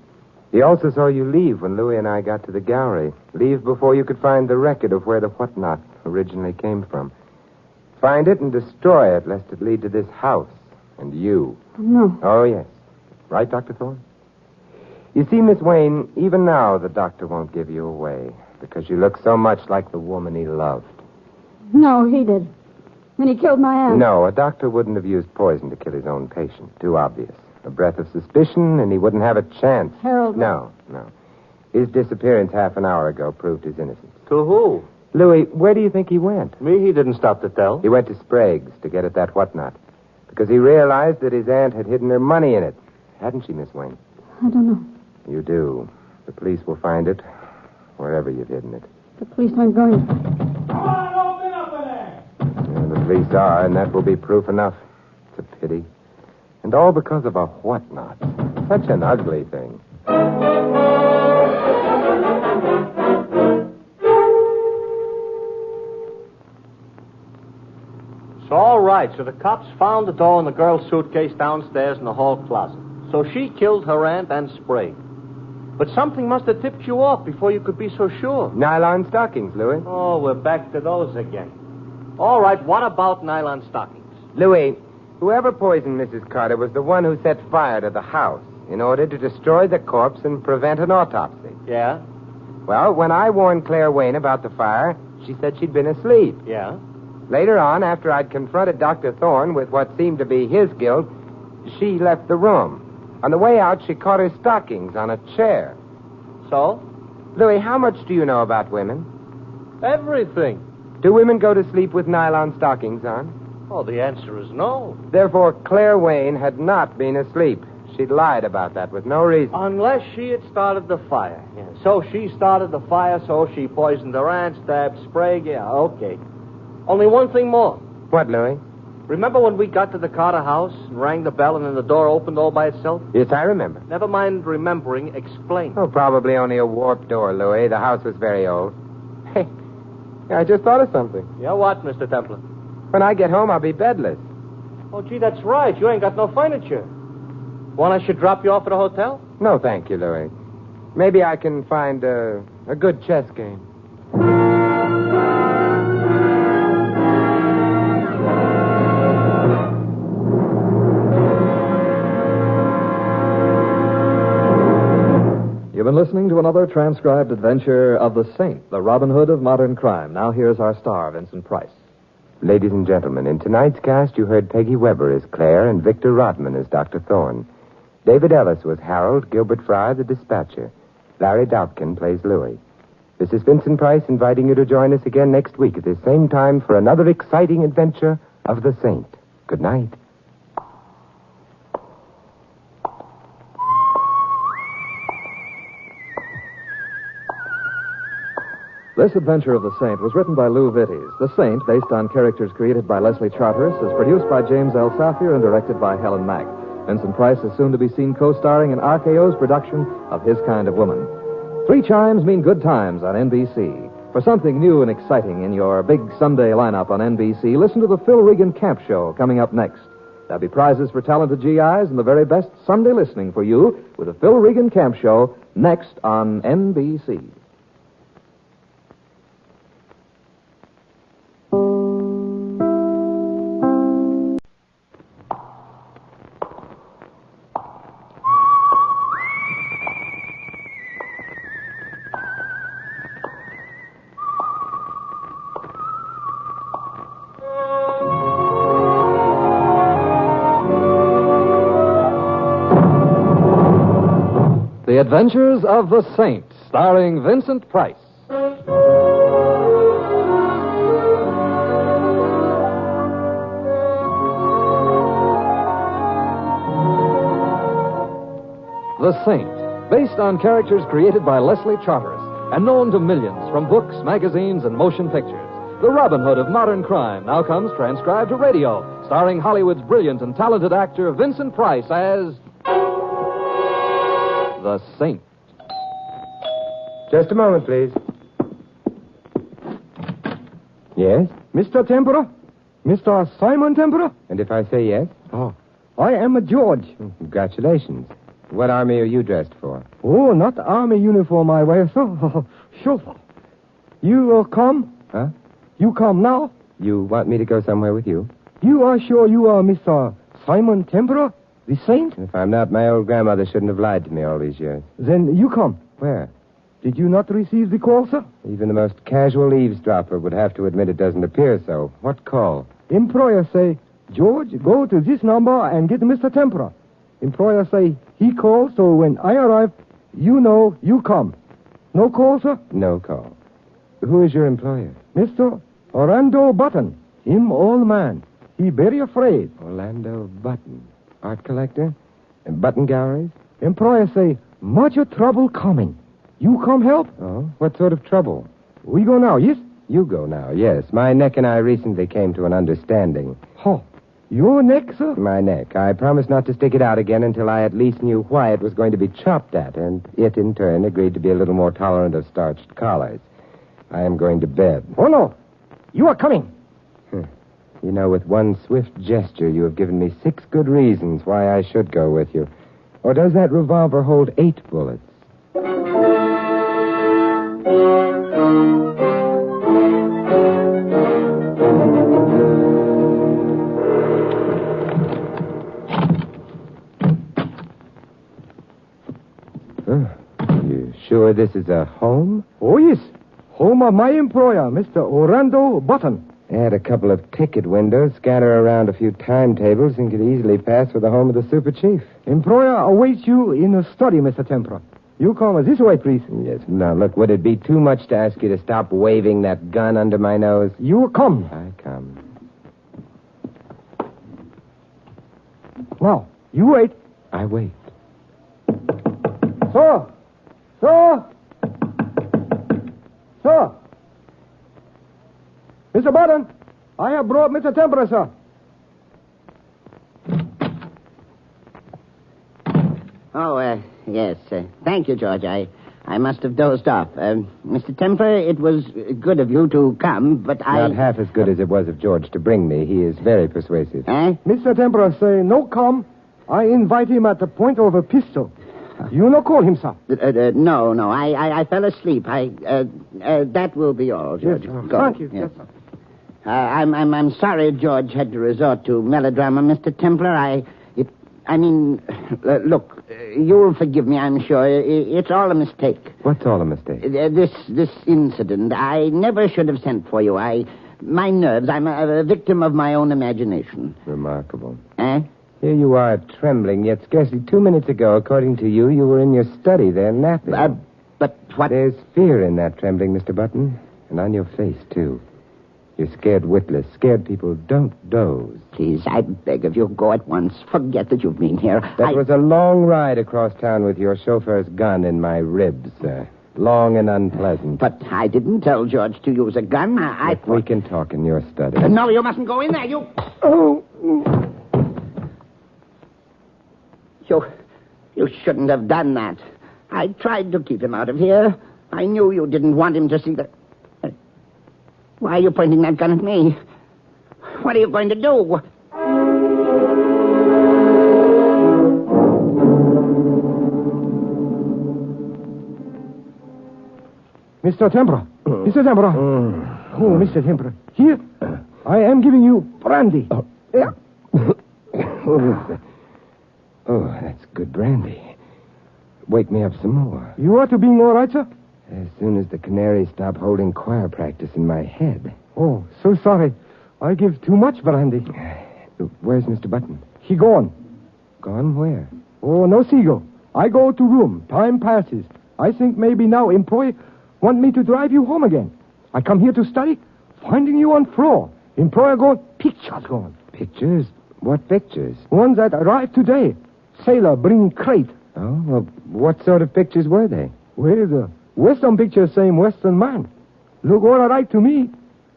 He also saw you leave when Louis and I got to the gallery. Leave before you could find the record of where the whatnot originally came from. Find it and destroy it, lest it lead to this house and you. No. Oh, yes. Right, Dr. Thorne? You see, Miss Wayne, even now the doctor won't give you away because you look so much like the woman he loved. No, he did. When he killed my aunt. No, a doctor wouldn't have used poison to kill his own patient. Too obvious. A breath of suspicion, and he wouldn't have a chance. Harold. No. His disappearance half an hour ago proved his innocence. To who? Louis, where do you think he went? Me, he didn't stop to tell. He went to Sprague's to get at that whatnot. Because he realized that his aunt had hidden her money in it. Hadn't she, Miss Wayne? I don't know. You do. The police will find it, wherever you've hidden it. The police aren't going. Come on, open up there! Yeah, the police are, and that will be proof enough. It's a pity. And all because of a whatnot. Such an ugly thing. So, all right. So the cops found the door in the girl's suitcase downstairs in the hall closet. So she killed her aunt and Sprague. But something must have tipped you off before you could be so sure. Nylon stockings, Louis. Oh, we're back to those again. All right, what about nylon stockings? Louis, whoever poisoned Mrs. Carter was the one who set fire to the house in order to destroy the corpse and prevent an autopsy. Yeah? Well, when I warned Claire Wayne about the fire, she said she'd been asleep. Yeah? Later on, after I'd confronted Dr. Thorne with what seemed to be his guilt, she left the room. On the way out, she caught her stockings on a chair. So? Louis, how much do you know about women? Everything. Do women go to sleep with nylon stockings on? Oh, the answer is no. Therefore, Claire Wayne had not been asleep. She'd lied about that with no reason. Unless she had started the fire. Yeah. So she started the fire, so she poisoned her aunt, stabbed Sprague. Yeah, okay. Only one thing more. What, Louis? Remember when we got to the Carter house and rang the bell and then the door opened all by itself? Yes, I remember. Never mind remembering, explain. Oh, probably only a warped door, Louis. The house was very old. Hey, I just thought of something. Yeah, what, Mr. Templar? When I get home, I'll be bedless. Oh, gee, that's right. You ain't got no furniture. Want I should drop you off at a hotel? No, thank you, Louis. Maybe I can find a good chess game. You've been listening to another transcribed adventure of the Saint, the Robin Hood of modern crime. Now here's our star, Vincent Price. Ladies and gentlemen, in tonight's cast, you heard Peggy Weber as Claire and Victor Rodman as Dr. Thorne. David Ellis was Harold, Gilbert Fry, the dispatcher. Larry Doubtkin plays Louis. This is Vincent Price inviting you to join us again next week at the same time for another exciting adventure of the Saint. Good night. This adventure of the Saint was written by Lou Vitties. The Saint, based on characters created by Leslie Charteris, is produced by James L. Safier and directed by Helen Mack. Vincent Price is soon to be seen co-starring in RKO's production of His Kind of Woman. 3 chimes mean good times on NBC. For something new and exciting in your big Sunday lineup on NBC, listen to the Phil Regan Camp Show coming up next. There'll be prizes for talented GIs and the very best Sunday listening for you with the Phil Regan Camp Show next on NBC. The Adventures of the Saint, starring Vincent Price. The Saint, based on characters created by Leslie Charteris and known to millions from books, magazines, and motion pictures. The Robin Hood of modern crime now comes transcribed to radio, starring Hollywood's brilliant and talented actor Vincent Price as the Saint. Just a moment, please. Yes? Mr. Templar? Mr. Simon Templar? And if I say yes? Oh, I am a George. Congratulations. What army are you dressed for? Oh, not army uniform I wear, sir. Chauffeur. You come? Huh? You come now? You want me to go somewhere with you? You are sure you are Mr. Simon Templar, the Saint? If I'm not, my old grandmother shouldn't have lied to me all these years. Then you come. Where? Did you not receive the call, sir? Even the most casual eavesdropper would have to admit it doesn't appear so. What call? Employer say, George, go to this number and get Mr. Templar. Employer say, he called, so when I arrive, you know you come. No call, sir? No call. Who is your employer? Mr. Orlando Button. Him old man. He very afraid. Orlando Button. Art collector? Button galleries? Employer say, much trouble coming. You come help? Oh, what sort of trouble? We go now, yes? You go now, yes. My neck and I recently came to an understanding. Oh, your neck, sir? My neck. I promised not to stick it out again until I at least knew why it was going to be chopped at, and it, in turn, agreed to be a little more tolerant of starched collars. I am going to bed. Oh, no. You are coming. You know, with one swift gesture, you have given me 6 good reasons why I should go with you. Or does that revolver hold 8 bullets? You sure this is a home? Oh, yes. Home of my employer, Mr. Orlando Button. Add a couple of ticket windows, scatter around a few timetables, and could easily pass for the home of the super chief. Employer awaits you in the study, Mr. Templar. You come this way, please. Yes. Now, look, would it be too much to ask you to stop waving that gun under my nose? You come. I come. Now, you wait. I wait. Sir! Sir! Sir! Mr. Button, I have brought Mr. Templar, sir. Oh, yes. Thank you, George. I must have dozed off. Mr. Templar, it was good of you to come, but Not half as good as it was of George to bring me. He is very persuasive. Eh? Mr. Templar say no come. I invite him at the point of a pistol. You no call him, sir. No. I fell asleep. That will be all, George. Yes, Go. thank you. Yes. Yes, sir. I'm sorry George had to resort to melodrama, Mr. Templar. Look, you'll forgive me, I'm sure. It's all a mistake. What's all a mistake? This incident. I never should have sent for you. My nerves. I'm a victim of my own imagination. Remarkable. Eh? Here you are, trembling, yet scarcely 2 minutes ago, according to you, you were in your study there, napping. But what... There's fear in that trembling, Mr. Button. And on your face, too. You're scared witless. Scared people don't doze. Please, I beg of you, go at once. Forget that you've been here. That was a long ride across town with your chauffeur's gun in my ribs, sir. Long and unpleasant. But I didn't tell George to use a gun. Look, we can talk in your study. No, you mustn't go in there. You... Oh. You shouldn't have done that. I tried to keep him out of here. I knew you didn't want him to see the... Why are you pointing that gun at me? What are you going to do? Mr. Templar. Mr. Templar. Oh, Mr. Templar. Here, I am giving you brandy. Yeah. Oh, that's good brandy. Wake me up some more. You ought to be all right, sir? As soon as the canaries stop holding choir practice in my head. Oh, so sorry. I give too much brandy. Where's Mr. Button? He gone. Gone where? Oh, no seagull. I go to room. Time passes. I think maybe now employee want me to drive you home again. I come here to study. Finding you on floor. Employer gone. Pictures gone. Pictures? What pictures? Ones that arrived today. Sailor bring crate. Oh, well, what sort of pictures were they? Well, the Western picture same Western man. Look all right to me.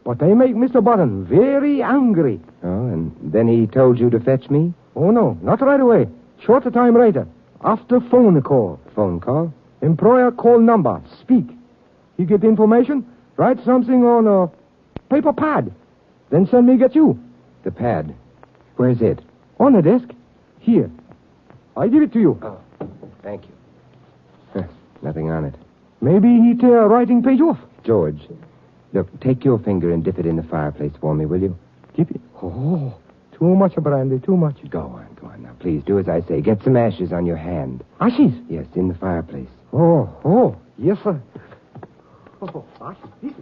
But they make Mr. Button very angry. Oh, and then he told you to fetch me? Oh, no, not right away. Shorter time later. After phone call. Phone call? Employer call number. Speak. You get the information, write something on a paper pad. Then send me get you. The pad. Where's it? On the desk. Here. I give it to you. Oh, thank you. Nothing on it. Maybe he tear writing page off. George, look, take your finger and dip it in the fireplace for me, will you? Dip it? Oh, too much brandy, too much. Go on. Now, please, do as I say. Get some ashes on your hand. Ashes? Yes, in the fireplace. Oh, yes, sir. Oh, ashes.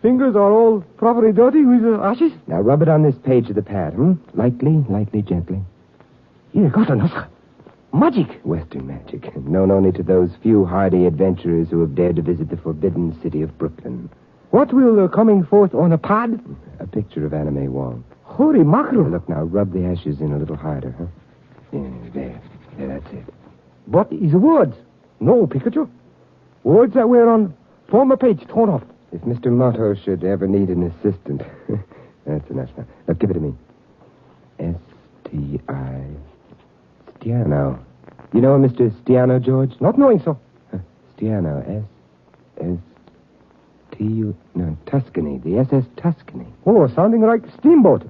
Fingers are all properly dirty with ashes. Now, rub it on this page of the pad, Lightly, gently. Here, got enough. Magic. Western magic. Known only to those few hardy adventurers who have dared to visit the forbidden city of Brooklyn. What will coming forth on a pad? A picture of Anime Wong. Holy mackerel. Look, now, rub the ashes in a little harder, huh? Yeah, there, that's it. But is words. No picture. Words that were on former page torn off. If Mr. Motto should ever need an assistant. That's enough now. Now, give it to me. S-T-I... Stiano. You know Mr. Stiano, George? Not knowing so. Stiano. S-S-T-U... No, Tuscany. The SS Tuscany. Oh, sounding like steamboat.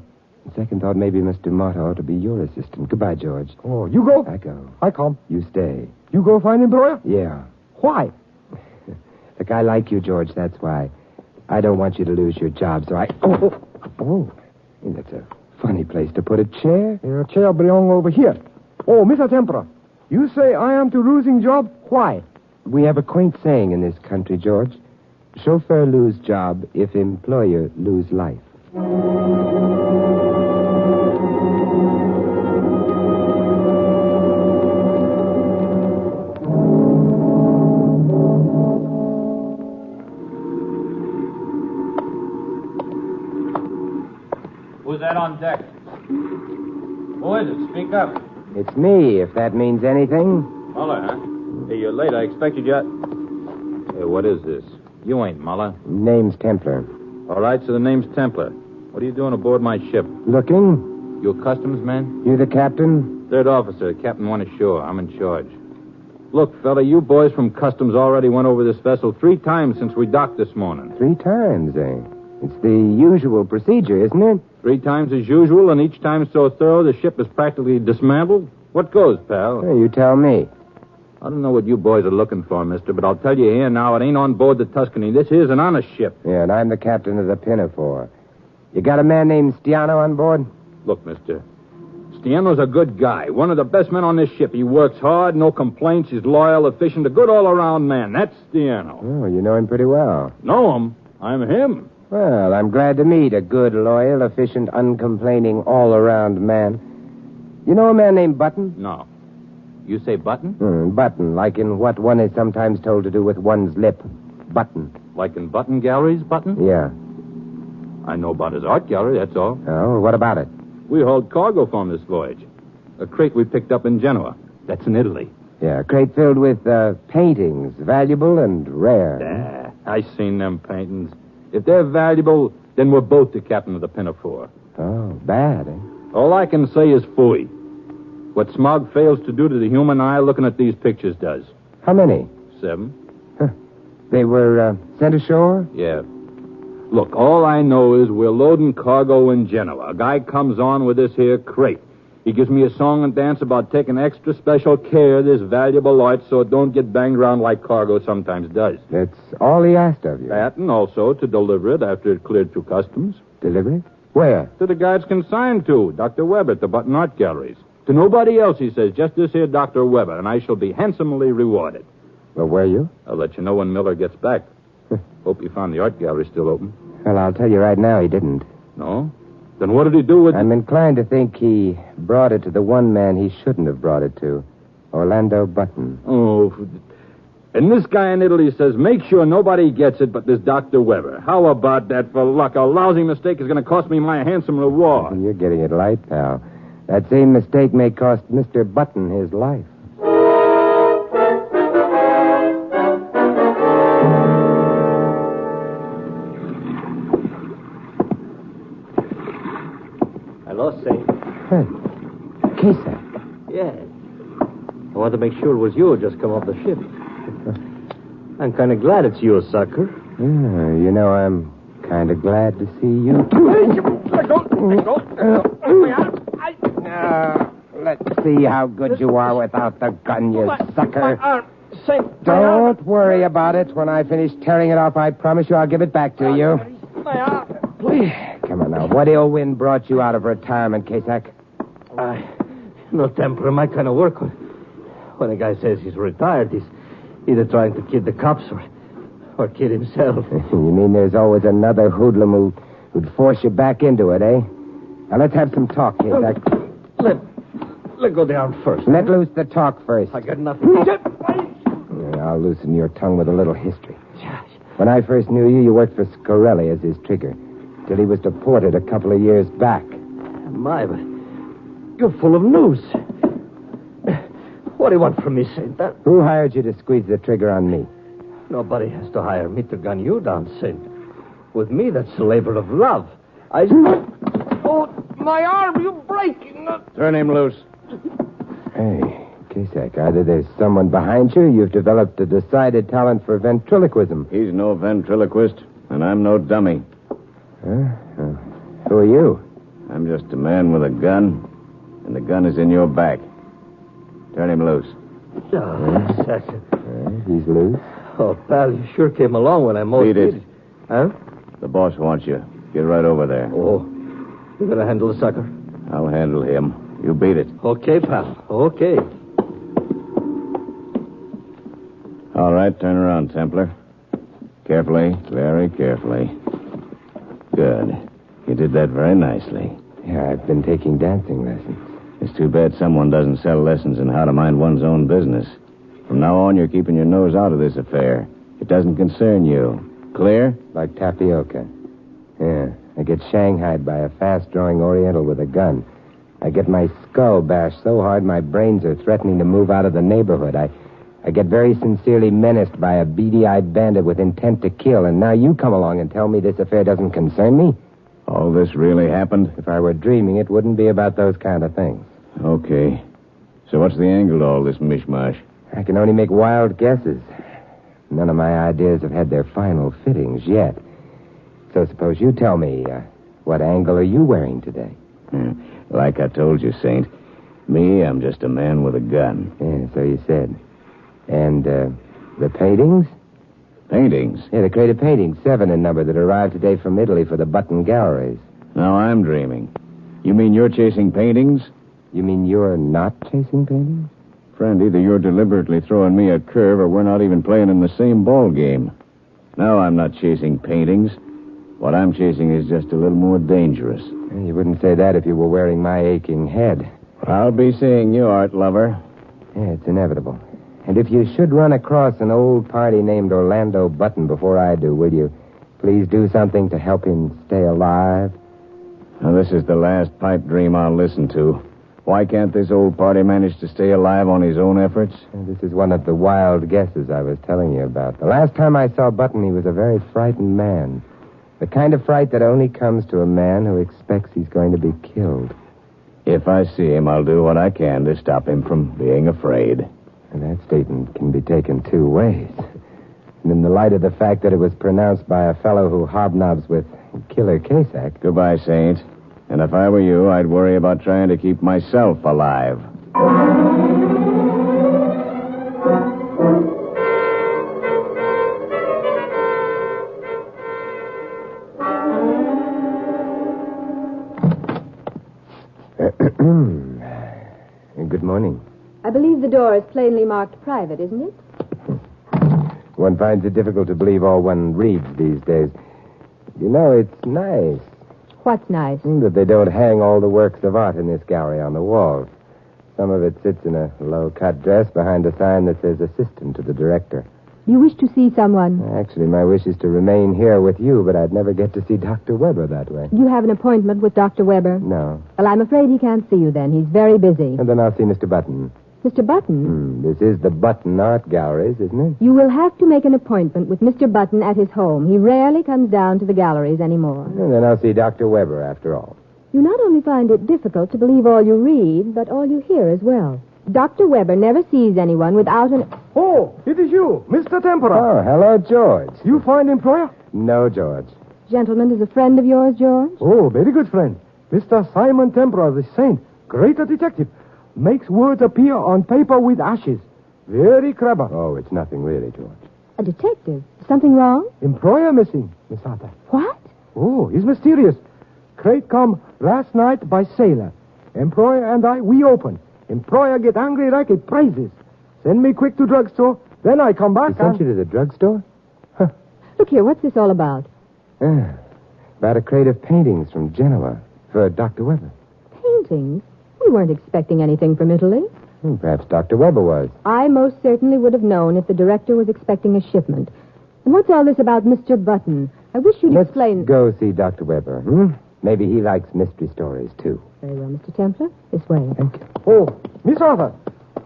On second thought, maybe Mr. Motto ought to be your assistant. Goodbye, George. Oh, you go? I go. I come. You stay. You go find employer? Yeah. Why? Look, I like you, George, that's why. I don't want you to lose your job, so I... Oh. Hey, that's a funny place to put a chair. A chair belong over here. Oh, Mr. Templar, you say I am to losing job? Why? We have a quaint saying in this country, George. Chauffeur lose job if employer lose life. Who's that on deck? Who is it? Speak up. It's me, if that means anything. Muller, huh? Hey, you're late. I expected you. Hey, what is this? You ain't Muller. Name's Templar. All right, so the name's Templar. What are you doing aboard my ship? Looking? You a customs man? You the captain? Third officer. Captain went ashore. I'm in charge. Look, fella, you boys from customs already went over this vessel 3 times since we docked this morning. 3 times, eh? It's the usual procedure, isn't it? 3 times as usual, and each time so thorough the ship is practically dismantled? What goes, pal? Hey, you tell me. I don't know what you boys are looking for, mister, but I'll tell you here now, it ain't on board the Tuscany. This here's an honest ship. Yeah, and I'm the captain of the Pinafore. You got a man named Stiano on board? Look, mister, Stiano's a good guy. One of the best men on this ship. He works hard, no complaints. He's loyal, efficient, a good all-around man. That's Stiano. Oh, you know him pretty well. Know him? I'm him. Well, I'm glad to meet a good, loyal, efficient, uncomplaining, all-around man. You know a man named Button? No. You say Button? Button, like in what one is sometimes told to do with one's lip. Button. Like in Button Galleries, Button? Yeah. I know about his art gallery, that's all. Oh, what about it? We hauled cargo for him this voyage. A crate we picked up in Genoa. That's in Italy. Yeah, a crate filled with paintings, valuable and rare. I seen them paintings. If they're valuable, then we're both the captain of the Pinafore. Oh, bad, eh? All I can say is phooey. What smog fails to do to the human eye looking at these pictures does. How many? 7. Huh. They were sent ashore? Yeah. Look, all I know is we're loading cargo in Genoa. A guy comes on with this here crate. He gives me a song and dance about taking extra special care of this valuable art so it don't get banged around like cargo sometimes does. That's all he asked of you. That, and also to deliver it after it cleared through customs. Deliver it? Where? To the guy it's consigned to, Dr. Weber at the Button Art Galleries. To nobody else, he says, just this here Dr. Weber, and I shall be handsomely rewarded. Well, where are you? I'll let you know when Miller gets back. Hope you found the art gallery still open. Well, I'll tell you right now, he didn't. No? Then what did he do with I'm inclined to think he brought it to the one man he shouldn't have brought it to. Orlando Button. Oh, and this guy in Italy says, make sure nobody gets it but this Dr. Weber. How about that for luck? A lousy mistake is going to cost me my handsome reward. You're getting it light, pal. That same mistake may cost Mr. Button his life. Hello, Saint. Hey, Kesa. Yeah. I want to make sure it was you who just come off the ship. I'm kind of glad it's you, sucker. You know, I'm kind of glad to see you. Let's see how good you are without the gun, you sucker. Don't worry about it. When I finish tearing it off, I promise you I'll give it back to you. Please. Come on now. What ill wind brought you out of retirement, Kasak? No temper, my kind of work. When a guy says he's retired, he's either trying to kid the cops or kid himself. You mean there's always another hoodlum who'd force you back into it, eh? Now, let's have some talk, Kasak. Let go down first. Let loose the talk first. I got nothing. I'll loosen your tongue with a little history. When I first knew you, you worked for Scorelli as his trigger, till he was deported a couple of years back. My, but you're full of news. What do you want from me, Saint? Who hired you to squeeze the trigger on me? Nobody has to hire me to gun you down, Saint. With me, that's a labor of love. Oh, my arm, you're breaking. Turn him loose. Hey, Kasak, either there's someone behind you or you've developed a decided talent for ventriloquism. He's no ventriloquist, and I'm no dummy. Huh? Who are you? I'm just a man with a gun, and the gun is in your back. Turn him loose. Oh, He's loose. Oh, pal, you sure came along when I most Beat it. needed. Huh? The boss wants you. Get right over there. Oh, you gonna handle the sucker? I'll handle him. You beat it. Okay, pal. Okay. All right, turn around, Templar. Carefully, very carefully. Good. You did that very nicely. Yeah, I've been taking dancing lessons. It's too bad someone doesn't sell lessons in how to mind one's own business. From now on, you're keeping your nose out of this affair. It doesn't concern you. Clear? Like tapioca. Yeah, I get shanghaied by a fast-drawing Oriental with a gun. I get my skull bashed so hard my brains are threatening to move out of the neighborhood. I get very sincerely menaced by a beady-eyed bandit with intent to kill, and now you come along and tell me this affair doesn't concern me? All this really happened? If I were dreaming, it wouldn't be about those kind of things. Okay. So what's the angle to all this mishmash? I can only make wild guesses. None of my ideas have had their final fittings yet. So suppose you tell me, what angle are you wearing today? Like I told you, Saint, me, I'm just a man with a gun. Yeah, so you said. And, the paintings? Paintings? Yeah, the crate of paintings, 7 in number, that arrived today from Italy for the Button Galleries. Now I'm dreaming. You mean you're chasing paintings? You mean you're not chasing paintings? Friend, either you're deliberately throwing me a curve or we're not even playing in the same ball game. No, I'm not chasing paintings. What I'm chasing is just a little more dangerous. You wouldn't say that if you were wearing my aching head. I'll be seeing you, art lover. Yeah, it's inevitable. And if you should run across an old party named Orlando Button before I do, will you please do something to help him stay alive? Now, this is the last pipe dream I'll listen to. Why can't this old party manage to stay alive on his own efforts? This is one of the wild guesses I was telling you about. The last time I saw Button, he was a very frightened man. The kind of fright that only comes to a man who expects he's going to be killed. If I see him, I'll do what I can to stop him from being afraid. And that statement can be taken 2 ways. And in the light of the fact that it was pronounced by a fellow who hobnobs with Killer Casack... Goodbye, Saint. And if I were you, I'd worry about trying to keep myself alive. Good morning. I believe the door is plainly marked private, isn't it? One finds it difficult to believe all one reads these days. You know, it's nice. What's nice? That they don't hang all the works of art in this gallery on the walls. Some of it sits in a low-cut dress behind a sign that says assistant to the director. You wish to see someone? Actually, my wish is to remain here with you, but I'd never get to see Dr. Weber that way. You have an appointment with Dr. Weber? No. Well, I'm afraid he can't see you then. He's very busy. And then I'll see Mr. Button. Mr. Button? This is the Button Art Galleries, isn't it? You will have to make an appointment with Mr. Button at his home. He rarely comes down to the galleries anymore. And then I'll see Dr. Weber after all. You not only find it difficult to believe all you read, but all you hear as well. Dr. Weber never sees anyone without an... Oh, it is you, Mr. Templar. Oh, hello, George. You find employer? No, George. Gentleman is a friend of yours, George? Oh, very good friend. Mr. Simon Templar, the saint, greater detective. Makes words appear on paper with ashes. Very clever. Oh, it's nothing really, George. A detective? Something wrong? Employer missing, Miss Arthur. What? Oh, he's mysterious. Crate come last night by sailor. Employer and I, we open. Employer get angry like it praises. Send me quick to drugstore. Then I come back He sent you to the drugstore? Huh. Look here, what's this all about? About a crate of paintings from Genoa for Dr. Weber. Paintings? We weren't expecting anything from Italy. Perhaps Dr. Weber was. I most certainly would have known if the director was expecting a shipment. And what's all this about Mr. Button? I wish you'd explain... Let's go see Dr. Weber. Maybe he likes mystery stories, too. Very well, Mr. Templar. This way. Thank you. Oh, Miss Arthur,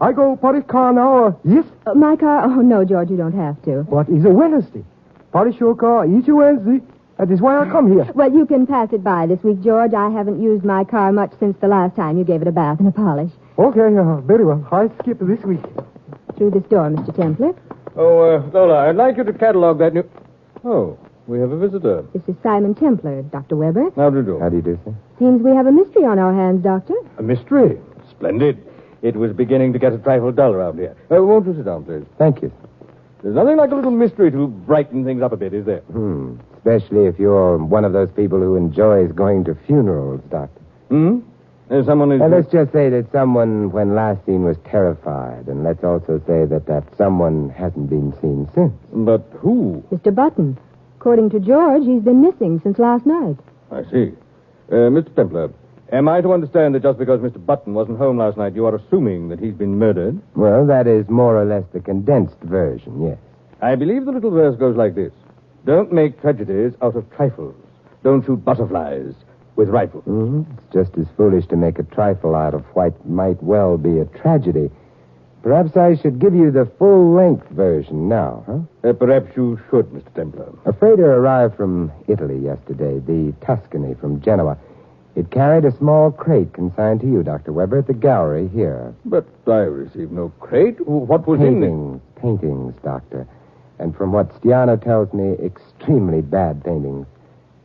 I go Paris car now, or... Yes? My car? Oh, no, George, you don't have to. What is a Wednesday? Paris your car each Wednesday. That is why I come here. Well, you can pass it by this week, George. I haven't used my car much since the last time you gave it a bath and a polish. Okay, very well. I skip this week. Through this door, Mr. Templar. Oh, Lola, I'd like you to catalog that new... Oh, we have a visitor. This is Simon Templar, Dr. Weber. How do you do? How do you do, sir? Seems we have a mystery on our hands, Doctor. A mystery? Splendid. It was beginning to get a trifle dull around here. Won't you sit down, please? Thank you. There's nothing like a little mystery to brighten things up a bit, is there? Especially if you're one of those people who enjoys going to funerals, Doctor. Someone is... Let's just say that someone, when last seen, was terrified. And let's also say that someone hasn't been seen since. But who? Mr. Button. According to George, he's been missing since last night. I see. Mr. Templar, am I to understand that just because Mr. Button wasn't home last night, you are assuming that he's been murdered? Well, that is more or less the condensed version, yes. I believe the little verse goes like this. Don't make tragedies out of trifles. Don't shoot butterflies with rifles. It's just as foolish to make a trifle out of what might well be a tragedy. Perhaps I should give you the full-length version now, huh? Perhaps you should, Mr. Templar. A freighter arrived from Italy yesterday, the Tuscany from Genoa. It carried a small crate consigned to you, Dr. Weber, at the gallery here. But I received no crate. What was in it? Paintings, Doctor. And from what Stiano tells me, extremely bad paintings.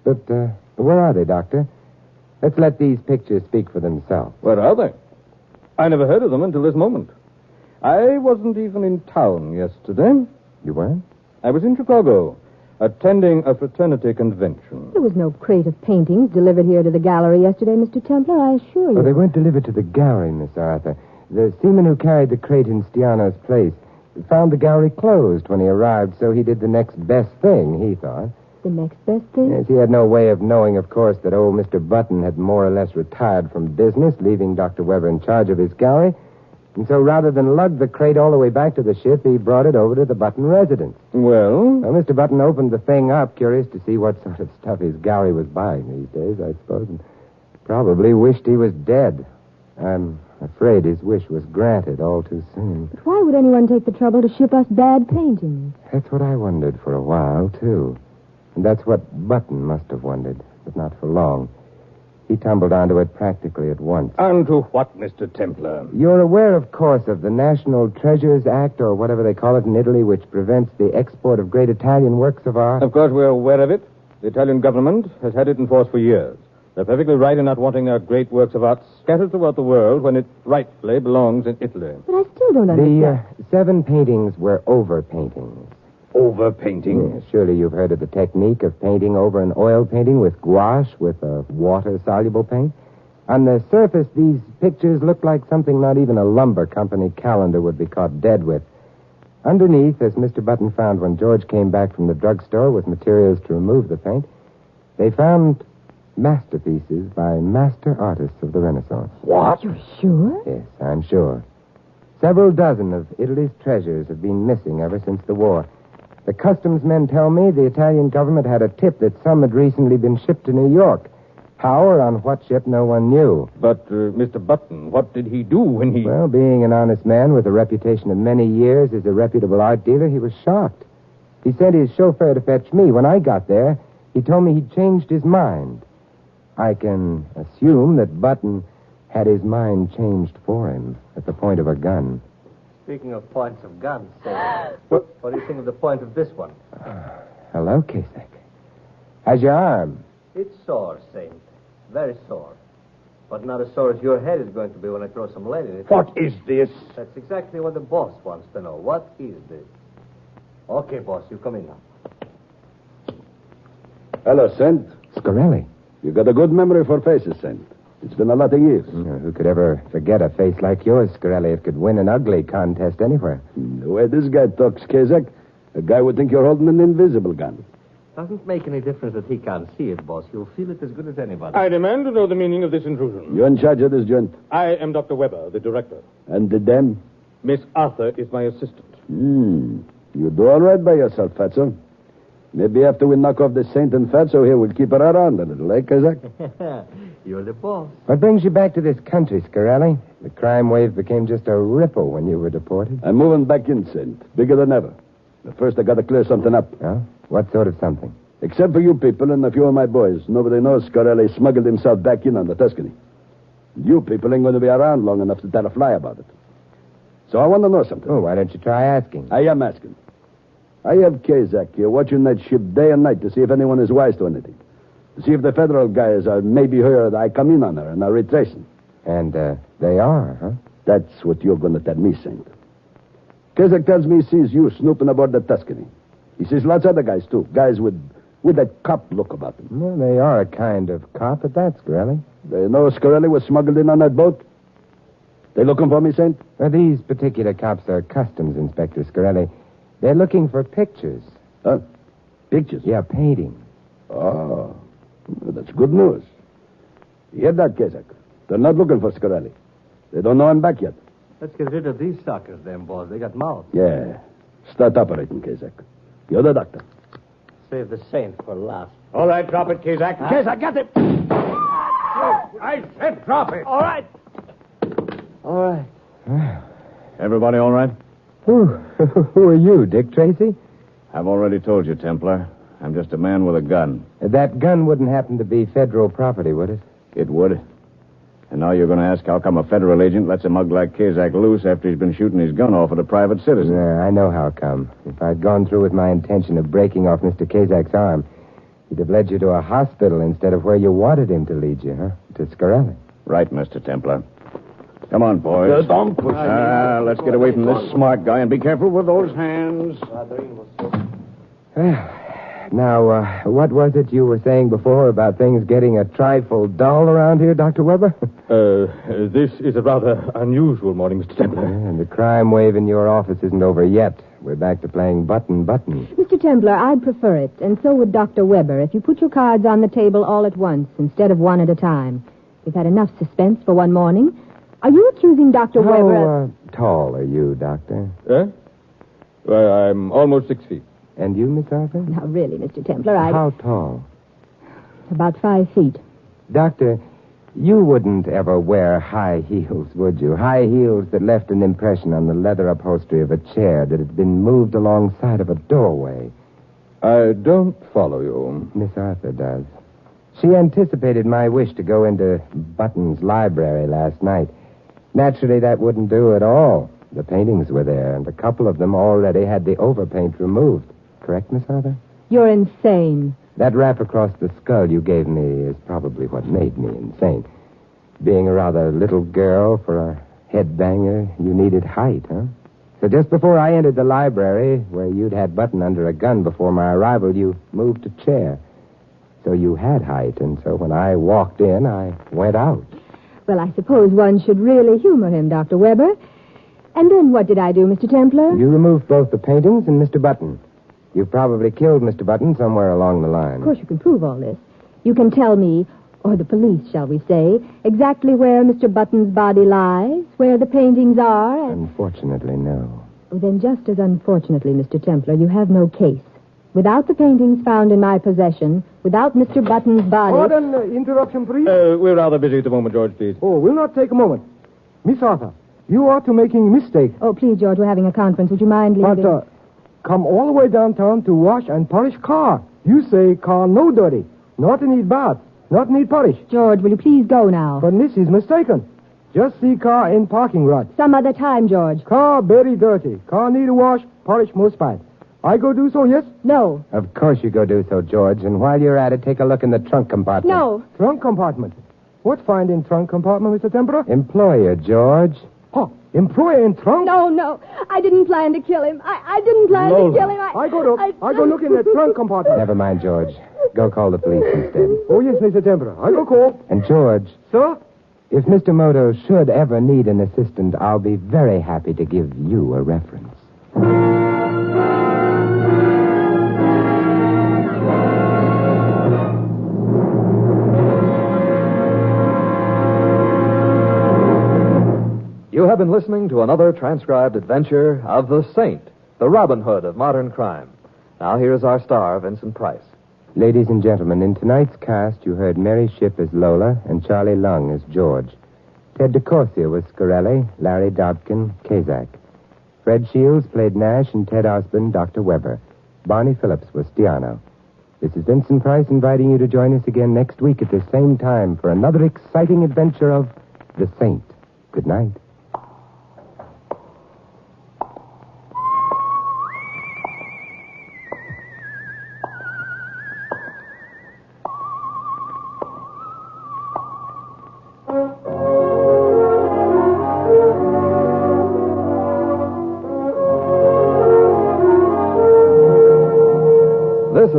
But where are they, Doctor? Let's let these pictures speak for themselves. Where are they? I never heard of them until this moment. I wasn't even in town yesterday. You weren't? I was in Chicago, attending a fraternity convention. There was no crate of paintings delivered here to the gallery yesterday, Mr. Templar, I assure you. Oh, they weren't delivered to the gallery, Miss Arthur. The seaman who carried the crate in Stiano's place found the gallery closed when he arrived, so he did the next best thing, he thought. The next best thing? Yes, he had no way of knowing, of course, that old Mr. Button had more or less retired from business, leaving Dr. Weber in charge of his gallery. And so rather than lug the crate all the way back to the ship, he brought it over to the Button residence. Well, Mr. Button opened the thing up, curious to see what sort of stuff his gallery was buying these days, I suppose, and probably wished he was dead. I'm afraid his wish was granted all too soon. But why would anyone take the trouble to ship us bad paintings? That's what I wondered for a while, too. And that's what Button must have wondered, but not for long. He tumbled onto it practically at once. Onto what, Mr. Templar? You're aware, of course, of the National Treasures Act, or whatever they call it in Italy, which prevents the export of great Italian works of art? Of course, we're aware of it. The Italian government has had it in force for years. They're perfectly right in not wanting their great works of art scattered throughout the world when it rightfully belongs in Italy. But I still don't understand. The 7 paintings were over-paintings. Over-painting? Yes, surely you've heard of the technique of painting over an oil painting with gouache, with a water-soluble paint. On the surface, these pictures look like something not even a lumber company calendar would be caught dead with. Underneath, as Mr. Button found when George came back from the drugstore with materials to remove the paint, they found masterpieces by master artists of the Renaissance. What? You're sure? Yes, I'm sure. Several dozen of Italy's treasures have been missing ever since the war. The customs men tell me the Italian government had a tip that some had recently been shipped to New York. How or on what ship, no one knew. But, Mr. Button, what did he do when he... Well, being an honest man with a reputation of many years as a reputable art dealer, he was shocked. He sent his chauffeur to fetch me. When I got there, he told me he'd changed his mind. I can assume that Button had his mind changed for him at the point of a gun. Speaking of points of guns, what do you think of the point of this one? Hello, Kasek. How's your arm? It's sore, Saint. Very sore. But not as sore as your head is going to be when I throw some lead in it. What is this? That's exactly what the boss wants to know. What is this? Okay, boss, you come in now. Hello, Saint. Scarelli. You got a good memory for faces, Saint. It's been a lot of years. Who could ever forget a face like yours, Scarelli, if could win an ugly contest anywhere? The way this guy talks, Kazak, a guy would think you're holding an invisible gun. Doesn't make any difference that he can't see it, boss. You'll feel it as good as anybody. I demand to know the meaning of this intrusion. You're in charge of this joint. I am Dr. Weber, the director. And the dame? Miss Arthur is my assistant. You do all right by yourself, Fatso. Maybe after we knock off the Saint and Fatso here, we'll keep her around a little, eh, Kazak? You're the boss. What brings you back to this country, Scarelli? The crime wave became just a ripple when you were deported. I'm moving back in, Saint. Bigger than ever. But first, I got to clear something up. Oh? What sort of something? Except for you people and a few of my boys, nobody knows Scarelli smuggled himself back in on the Tuscany. You people ain't going to be around long enough to tell a fly about it. So I want to know something. Oh, why don't you try asking? I am asking. I have Kazak here watching that ship day and night to see if anyone is wise to anything. To see if the federal guys are maybe heard I come in on her and are retracing. And they are, huh? That's what you're going to tell me, Saint. Kazak tells me he sees you snooping aboard the Tuscany. He sees lots of other guys, too. Guys with that cop look about them. Well, they are a kind of cop at that, Scarelli. They know Scarelli was smuggled in on that boat? They looking for me, Saint? Well, these particular cops are customs inspectors, Scarelli. They're looking for pictures. Huh? Pictures? Yeah, paintings. Oh, well, that's good news. You hear that, Kazak? They're not looking for Scarelli. They don't know I'm back yet. Let's get rid of these suckers, then, boys. They got mouths. Yeah. Start operating, Kazak. You're the doctor. Save the saint for last. All right, drop it, Kazak. Kazak, got it. I said drop it. All right. All right. Everybody all right? Who are you, Dick Tracy? I've already told you, Templar. I'm just a man with a gun. That gun wouldn't happen to be federal property, would it? It would. And now you're going to ask how come a federal agent lets a mug like Kazak loose after he's been shooting his gun off at a private citizen. Yeah, I know how come. If I'd gone through with my intention of breaking off Mr. Kazak's arm, he'd have led you to a hospital instead of where you wanted him to lead you, huh? To Scarelli. Right, Mr. Templar. Come on, boys. Don't push me. Let's get away from this smart guy and be careful with those hands. Now, what was it you were saying before about things getting a trifle dull around here, Dr. Weber? This is a rather unusual morning, Mr. Templar. And the crime wave in your office isn't over yet. We're back to playing button. Mr. Templar, I'd prefer it, and so would Dr. Weber, if you put your cards on the table all at once instead of one at a time. We've had enough suspense for one morning. Are you accusing Dr. Weber of... How tall are you, Doctor? Well, I'm almost 6 feet. And you, Miss Arthur? Now, really, Mr. Templar, How tall? About 5 feet. Doctor, you wouldn't ever wear high heels, would you? High heels that left an impression on the leather upholstery of a chair that had been moved alongside of a doorway. I don't follow you. Miss Arthur does. She anticipated my wish to go into Button's library last night. Naturally, that wouldn't do at all. The paintings were there, and a couple of them already had the overpaint removed. Correct, Miss Arthur? You're insane. That rap across the skull you gave me is probably what made me insane. Being a rather little girl for a headbanger, you needed height, huh? So just before I entered the library, where you'd had Button under a gun before my arrival, you moved a chair. So you had height, and so when I walked in, I went out. Well, I suppose one should really humor him, Dr. Weber. And then what did I do, Mr. Templar? You removed both the paintings and Mr. Button. You probably killed Mr. Button somewhere along the line. Of course, you can prove all this. You can tell me, or the police, shall we say, exactly where Mr. Button's body lies, where the paintings are, and... Unfortunately, no. Oh, then just as unfortunately, Mr. Templar, you have no case. Without the paintings found in my possession, without Mr. Button's body... Pardon, interruption, please. We're rather busy at the moment, George, please. Oh, we'll not take a moment. Miss Arthur, you are to making mistake. Oh, please, George, we're having a conference. Would you mind leaving? But, come all the way downtown to wash and polish car. You say car no dirty. Not need bath. Not need polish. George, will you please go now? But this is mistaken. Just see car in parking lot. Some other time, George. Car very dirty. Car need a wash, polish most part. I go do so, yes? No. Of course you go do so, George. And while you're at it, take a look in the trunk compartment. No. Trunk compartment? What find in trunk compartment, Mr. Templar? Employer, George. Oh, employer in trunk? No. I didn't plan to kill him. I didn't plan to kill him. I go look in the trunk compartment. Never mind, George. Go call the police instead. Oh, yes, Mr. Templar. I go call. And, George. Sir? If Mr. Moto should ever need an assistant, I'll be very happy to give you a reference. You have been listening to another transcribed adventure of the Saint, the Robin Hood of modern crime. Now here's our star, Vincent Price. Ladies and gentlemen, in tonight's cast, you heard Mary Shipp as Lola and Charlie Lung as George. Ted DeCorsia was Scarelli, Larry Dobkin, Kazak. Fred Shields played Nash and Ted Osborne, Dr. Weber. Barney Phillips was Stiano. This is Vincent Price inviting you to join us again next week at the same time for another exciting adventure of The Saint. Good night.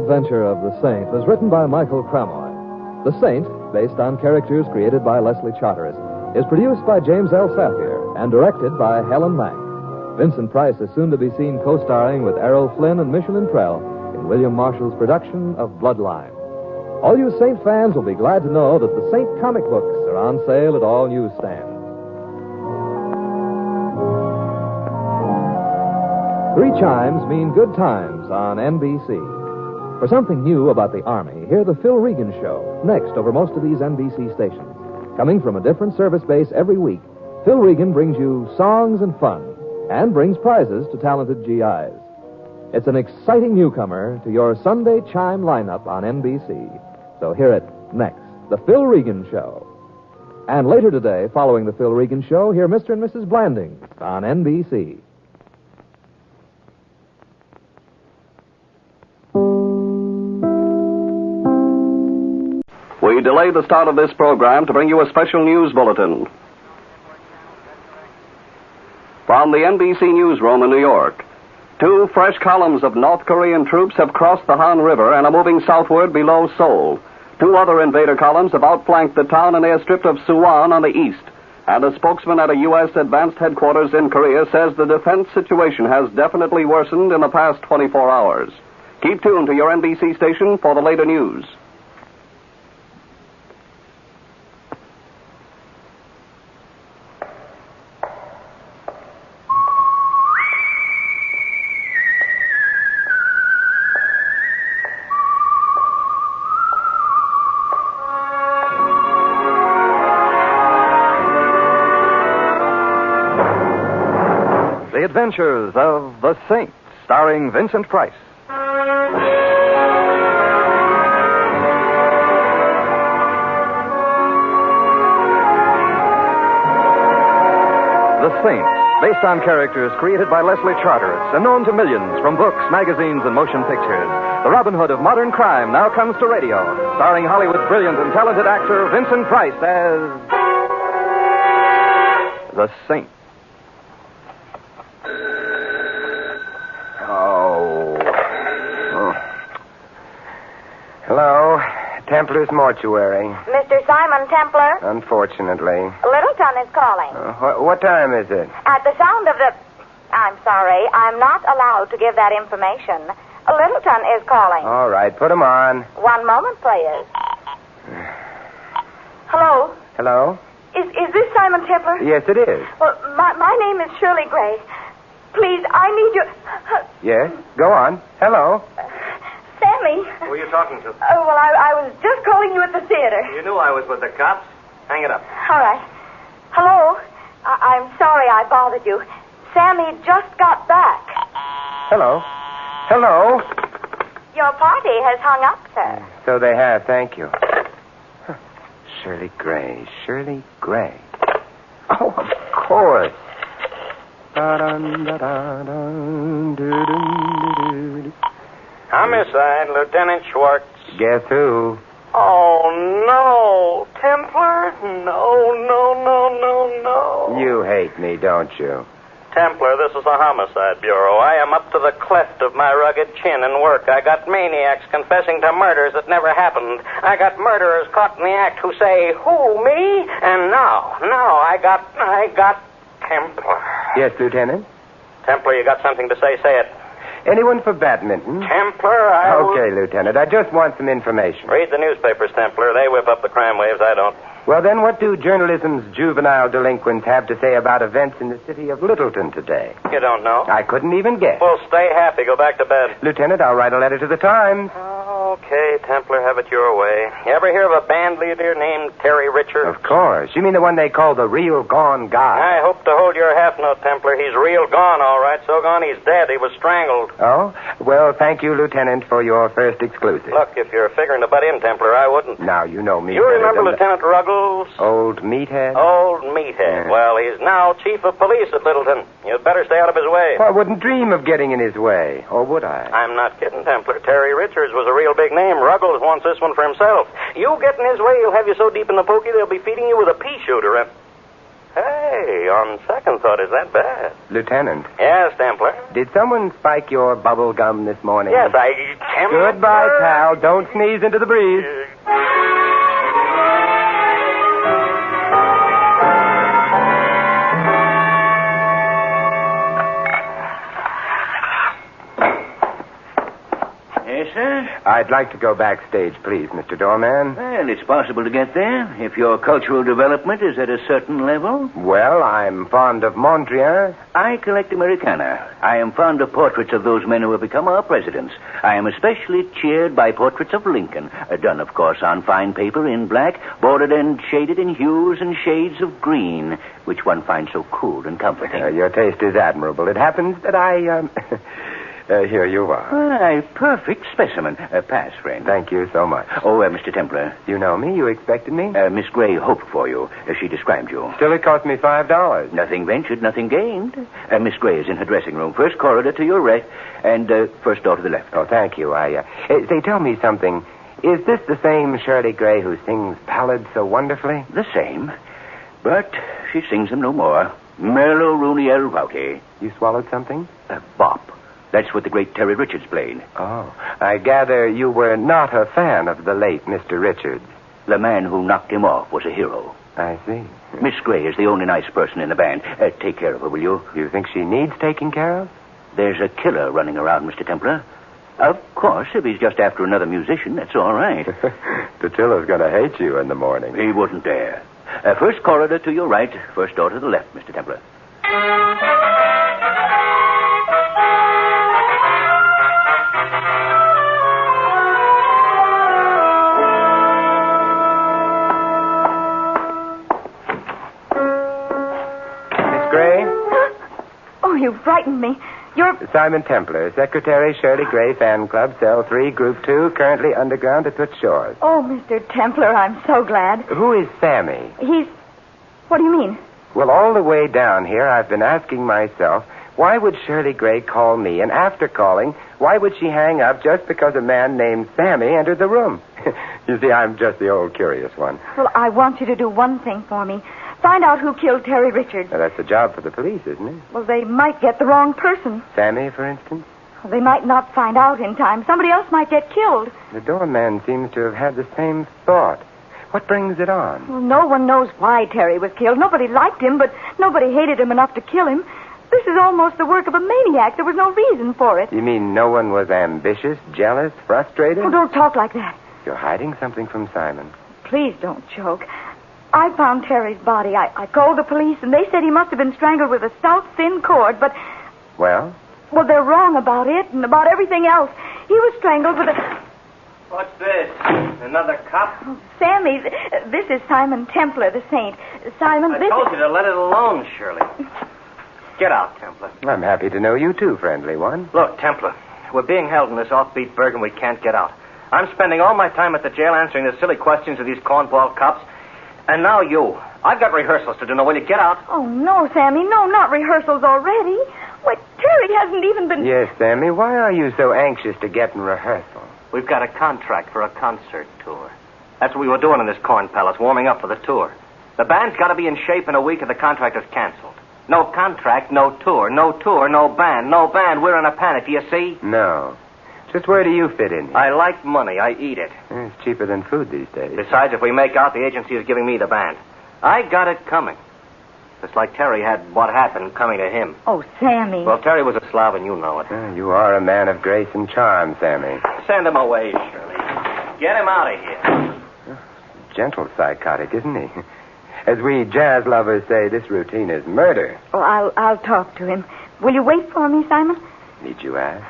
Adventure of the Saint was written by Michael Cramoy. The Saint, based on characters created by Leslie Charteris, is produced by James L. Safier and directed by Helen Mack. Vincent Price is soon to be seen co-starring with Errol Flynn and Michelin Prell in William Marshall's production of Bloodline. All you Saint fans will be glad to know that the Saint comic books are on sale at all newsstands. 3 chimes mean good times on NBC. For something new about the Army, hear the Phil Regan Show, next over most of these NBC stations. Coming from a different service base every week, Phil Regan brings you songs and fun, and brings prizes to talented GIs. It's an exciting newcomer to your Sunday chime lineup on NBC. So hear it next, the Phil Regan Show. And later today, following the Phil Regan Show, hear Mr. and Mrs. Blanding on NBC. We delay the start of this program to bring you a special news bulletin. From the NBC newsroom in New York, 2 fresh columns of North Korean troops have crossed the Han River and are moving southward below Seoul. 2 other invader columns have outflanked the town and airstrip of Suwon on the east. And a spokesman at a U.S. advanced headquarters in Korea says the defense situation has definitely worsened in the past 24 hours. Keep tuned to your NBC station for the later news. The Adventures of the Saint, starring Vincent Price. The Saint, based on characters created by Leslie Charteris and known to millions from books, magazines, and motion pictures. The Robin Hood of modern crime now comes to radio, starring Hollywood's brilliant and talented actor Vincent Price as the Saint. Hello, Templar's mortuary. Mr. Simon Templar? Unfortunately. Littleton is calling. What time is it? At the sound of the... I'm sorry, I'm not allowed to give that information. Littleton is calling. All right, put him on. One moment, please. Hello? Hello? Is this Simon Templar? Yes, it is. Well, my name is Shirley Gray. Please, I need your... Yes? Go on. Hello? Sammy. Who are you talking to? Oh, well, I was just calling you at the theater. You knew I was with the cops. Hang it up. All right. Hello? I'm sorry I bothered you. Sammy just got back. Hello? Hello? Your party has hung up, sir. So they have, thank you. Shirley Gray. Shirley Gray. Oh, of course. Homicide, Lieutenant Schwartz. Guess who? Oh, no. Templar? No. You hate me, don't you? Templar, this is the Homicide Bureau. I am up to the cleft of my rugged chin in work. I got maniacs confessing to murders that never happened. I got murderers caught in the act who say, who, me? And now, I got Templar. Yes, Lieutenant? Templar, you got something to say? Say it. Anyone for badminton? Templar, Okay, Lieutenant. I just want some information. Read the newspapers, Templar. They whip up the crime waves. I don't. Well, then, what do journalism's juvenile delinquents have to say about events in the city of Littleton today? You don't know? I couldn't even guess. Well, stay happy. Go back to bed. Lieutenant, I'll write a letter to the Times. Okay, Templar, have it your way. You ever hear of a band leader named Terry Richards? Of course. You mean the one they call the real gone guy? I hope to hold your half note, Templar. He's real gone, all right. So gone he's dead. He was strangled. Oh? Well, thank you, Lieutenant, for your first exclusive. Look, if you're figuring to butt in, Templar, I wouldn't. Now, you know me. You remember than Lieutenant Ruggles? Old meathead? Old meathead. Yeah. Well, he's now chief of police at Littleton. You'd better stay out of his way. Well, I wouldn't dream of getting in his way. Or would I? I'm not kidding, Templar. Terry Richards was a real big name. Ruggles wants this one for himself. You get in his way, he'll have you so deep in the pokey they'll be feeding you with a pea shooter. Hey, on second thought, is that bad? Lieutenant, Yes, Templar. did someone spike your bubble gum this morning? Yes, Goodbye, pal. Don't sneeze into the breeze. Yes, sir? I'd like to go backstage, please, Mr. Doorman. Well, it's possible to get there if your cultural development is at a certain level. Well, I'm fond of Mondrian. I collect Americana. I am fond of portraits of those men who have become our presidents. I am especially cheered by portraits of Lincoln, done, of course, on fine paper in black, bordered and shaded in hues and shades of green, which one finds so cool and comforting. Your taste is admirable. It happens that I, here you are. A perfect specimen. Pass, friend. Thank you so much. Oh, Mr. Templar. You know me? You expected me? Miss Gray hoped for you. She described you. Still, it cost me $5. Nothing ventured, nothing gained. Miss Gray is in her dressing room. First corridor to your right, and first door to the left. Oh, thank you. Say, tell me something. Is this the same Shirley Gray who sings ballads so wonderfully? The same, but she sings them no more. Merlo Rooney El Rowdy. You swallowed something? Bop. That's what the great Terry Richards played. Oh, I gather you were not a fan of the late Mr. Richards. The man who knocked him off was a hero. I see. Miss Gray is the only nice person in the band. Take care of her, will you? You think she needs taking care of? There's a killer running around, Mr. Templar. Of course, if he's just after another musician, that's all right. Tatilla's going to hate you in the morning. He wouldn't dare. First corridor to your right, first door to the left, Mr. Templar. You frightened me. You're... Simon Templar, Secretary, Shirley Gray Fan Club, Cell 3, Group 2, currently underground at Twitch Shores. Oh, Mr. Templar, I'm so glad. Who is Sammy? He's... What do you mean? Well, all the way down here, I've been asking myself, why would Shirley Gray call me? And after calling, why would she hang up just because a man named Sammy entered the room? You see, I'm just the old curious one. Well, I want you to do one thing for me. Find out who killed Terry Richards. Now, that's a job for the police, isn't it? Well, they might get the wrong person. Sammy, for instance? Well, they might not find out in time. Somebody else might get killed. The doorman seems to have had the same thought. What brings it on? Well, no one knows why Terry was killed. Nobody liked him, but nobody hated him enough to kill him. This is almost the work of a maniac. There was no reason for it. You mean no one was ambitious, jealous, frustrated? Oh, don't talk like that. You're hiding something from Simon. Please don't joke. I found Terry's body. I called the police, and they said he must have been strangled with a stout, thin cord, but... Well? Well, they're wrong about it and about everything else. He was strangled with a... What's this? Another cop? Oh, Sammy, this is Simon Templar, the saint. Simon, I told you to let it alone, Shirley. Get out, Templar. I'm happy to know you too, friendly one. Look, Templar, we're being held in this offbeat burg and we can't get out. I'm spending all my time at the jail answering the silly questions of these cornball cops. And now you. I've got rehearsals to do. Now, will you get out? Oh, no, Sammy. No, not rehearsals already. Why, Terry hasn't even been... Yes, Sammy. Why are you so anxious to get in rehearsal? We've got a contract for a concert tour. That's what we were doing in this corn palace, warming up for the tour. The band's got to be in shape in a week or the contract is canceled. No contract, no tour. No tour, no band. No band, we're in a panic. Do you see? No. Just where do you fit in here? I like money. I eat it. It's cheaper than food these days. Besides, if we make out, the agency is giving me the band. I got it coming. Just like Terry had what happened coming to him. Oh, Sammy. Well, Terry was a Slav, and you know it. You are a man of grace and charm, Sammy. Send him away, Shirley. Get him out of here. Gentle psychotic, isn't he? As we jazz lovers say, this routine is murder. Oh, I'll talk to him. Will you wait for me, Simon? Need you ask?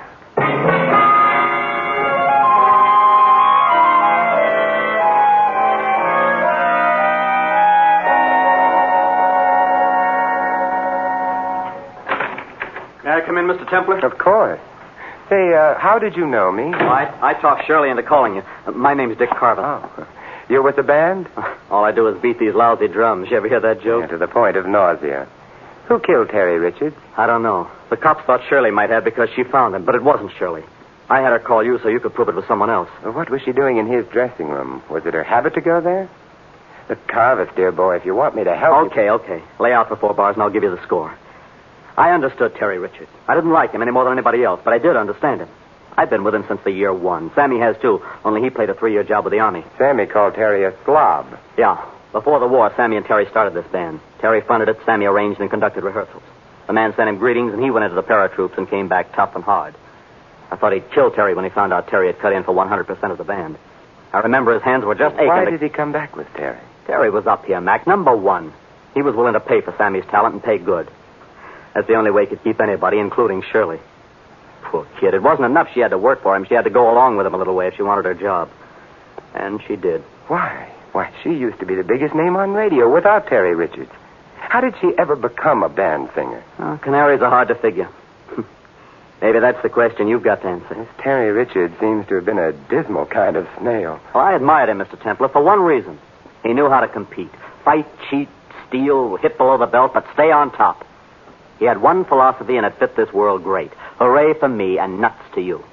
May I come in, Mr. Templar? Of course. Say, how did you know me? Oh, I talked Shirley into calling you. My name's Dick Carvin. Oh. You're with the band? All I do is beat these lousy drums. You ever hear that joke? Yeah, to the point of nausea. Who killed Terry Richards? I don't know. The cops thought Shirley might have because she found him, but it wasn't Shirley. I had her call you so you could prove it was someone else. Well, what was she doing in his dressing room? Was it her habit to go there? Look, Carvis, dear boy, if you want me to help Okay. Lay out for 4 bars and I'll give you the score. I understood Terry Richards. I didn't like him any more than anybody else, but I did understand him. I've been with him since the year 1. Sammy has, too, only he played a 3-year job with the Army. Sammy called Terry a slob. Yeah. Before the war, Sammy and Terry started this band. Terry funded it, Sammy arranged and conducted rehearsals. The man sent him greetings, and he went into the paratroops and came back tough and hard. I thought he'd kill Terry when he found out Terry had cut in for 100% of the band. I remember his hands were just aching. Why did he come back with Terry? Terry was up here, Mac. Number 1. He was willing to pay for Sammy's talent and pay good. That's the only way he could keep anybody, including Shirley. Poor kid. It wasn't enough she had to work for him. She had to go along with him a little way if she wanted her job. And she did. Why? Why, she used to be the biggest name on radio without Terry Richards. How did she ever become a band singer? Canaries are hard to figure. Maybe that's the question you've got to answer. This Terry Richards seems to have been a dismal kind of snail. Well, I admired him, Mr. Templar, for one reason. He knew how to compete. Fight, cheat, steal, hit below the belt, but stay on top. He had one philosophy, and it fit this world great. Hooray for me and nuts to you.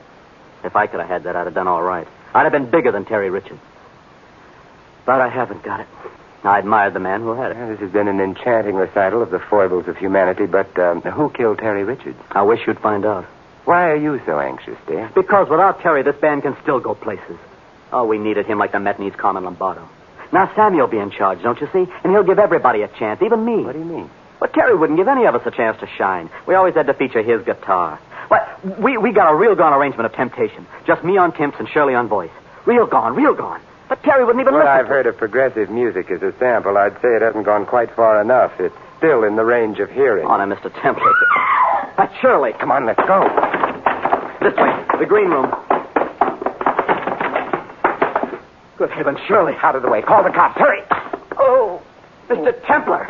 If I could have had that, I'd have done all right. I'd have been bigger than Terry Richards. But I haven't got it. I admired the man who had it. This has been an enchanting recital of the foibles of humanity, but who killed Terry Richards? I wish you'd find out. Why are you so anxious, dear? Because without Terry, this band can still go places. Oh, we needed him like the Met needs Carmen Lombardo. Now Sammy will be in charge, don't you see? And he'll give everybody a chance, even me. What do you mean? Well, Terry wouldn't give any of us a chance to shine. We always had to feature his guitar. Well, we got a real gone arrangement of Temptation. Just me on timps and Shirley on voice. Real gone. But Terry wouldn't even listen. Well, I've heard of progressive music as a sample. I'd say it hasn't gone quite far enough. It's still in the range of hearing. Oh, now, Mr. Templar. That's Shirley. Come on, let's go. This way, the green room. Good heavens, Shirley. Out of the way. Call the cops. Hurry. Oh, Mr. Templar.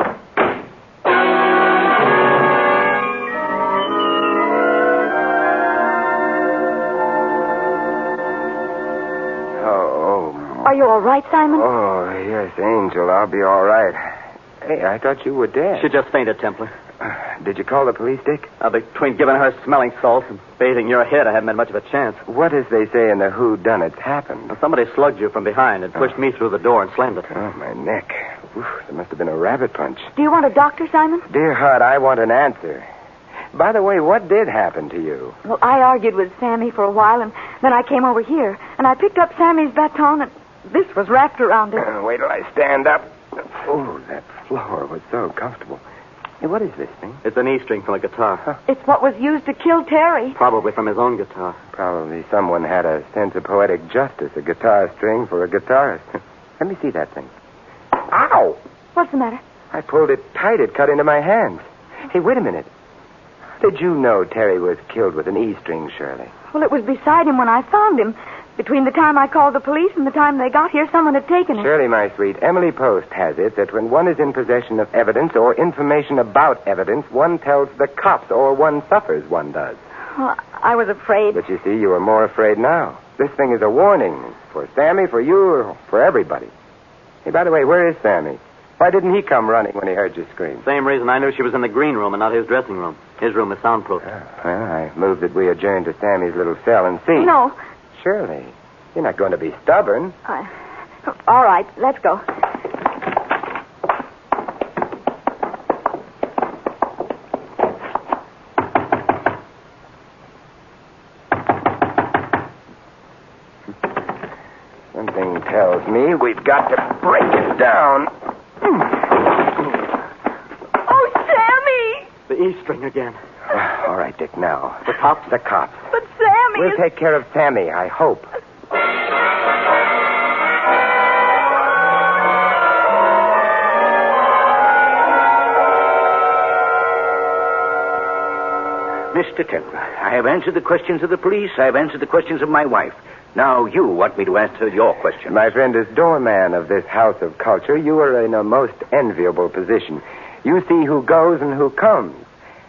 Are you all right, Simon? Oh, yes, Angel. I'll be all right. Hey, I thought you were dead. She just fainted, Templar. Did you call the police, Dick? Between giving her smelling salts and bathing your head, I haven't had much of a chance. What, as they say in the whodunits, happened? Well, somebody slugged you from behind and pushed me through the door and slammed it. Oh, my neck. Oof, there must have been a rabbit punch. Do you want a doctor, Simon? Dear heart, I want an answer. By the way, what did happen to you? Well, I argued with Sammy for a while, and then I came over here, and I picked up Sammy's baton, and this was wrapped around it. Wait till I stand up. Oh, that floor was so comfortable. Hey, what is this thing? It's an E-string from a guitar. Huh. It's what was used to kill Terry. Probably from his own guitar. Probably someone had a sense of poetic justice, a guitar string for a guitarist. Let me see that thing. Ow! What's the matter? I pulled it tight. It cut into my hands. Hey, wait a minute. How did you know Terry was killed with an E-string, Shirley? Well, it was beside him when I found him. Between the time I called the police and the time they got here, someone had taken it. Shirley, my sweet, Emily Post has it that when one is in possession of evidence or information about evidence, one tells the cops, or one suffers, one does. Well, I was afraid. But you see, you are more afraid now. This thing is a warning for Sammy, for you, or for everybody. Hey, by the way, where is Sammy? Why didn't he come running when he heard you scream? Same reason I knew she was in the green room and not his dressing room. His room is soundproof. Well, I move that we adjourn to Sammy's little cell and see. No. Shirley, you're not going to be stubborn. All right, let's go. Something tells me we've got to break it down. Oh, Sammy! The E-string again. All right, Dick, now. The cops? The cops. But Sammy We'll take care of Sammy, I hope. Mr. Templar, I have answered the questions of the police. I have answered the questions of my wife. Now you want me to answer your question. My friend, as doorman of this house of culture, you are in a most enviable position. You see who goes and who comes.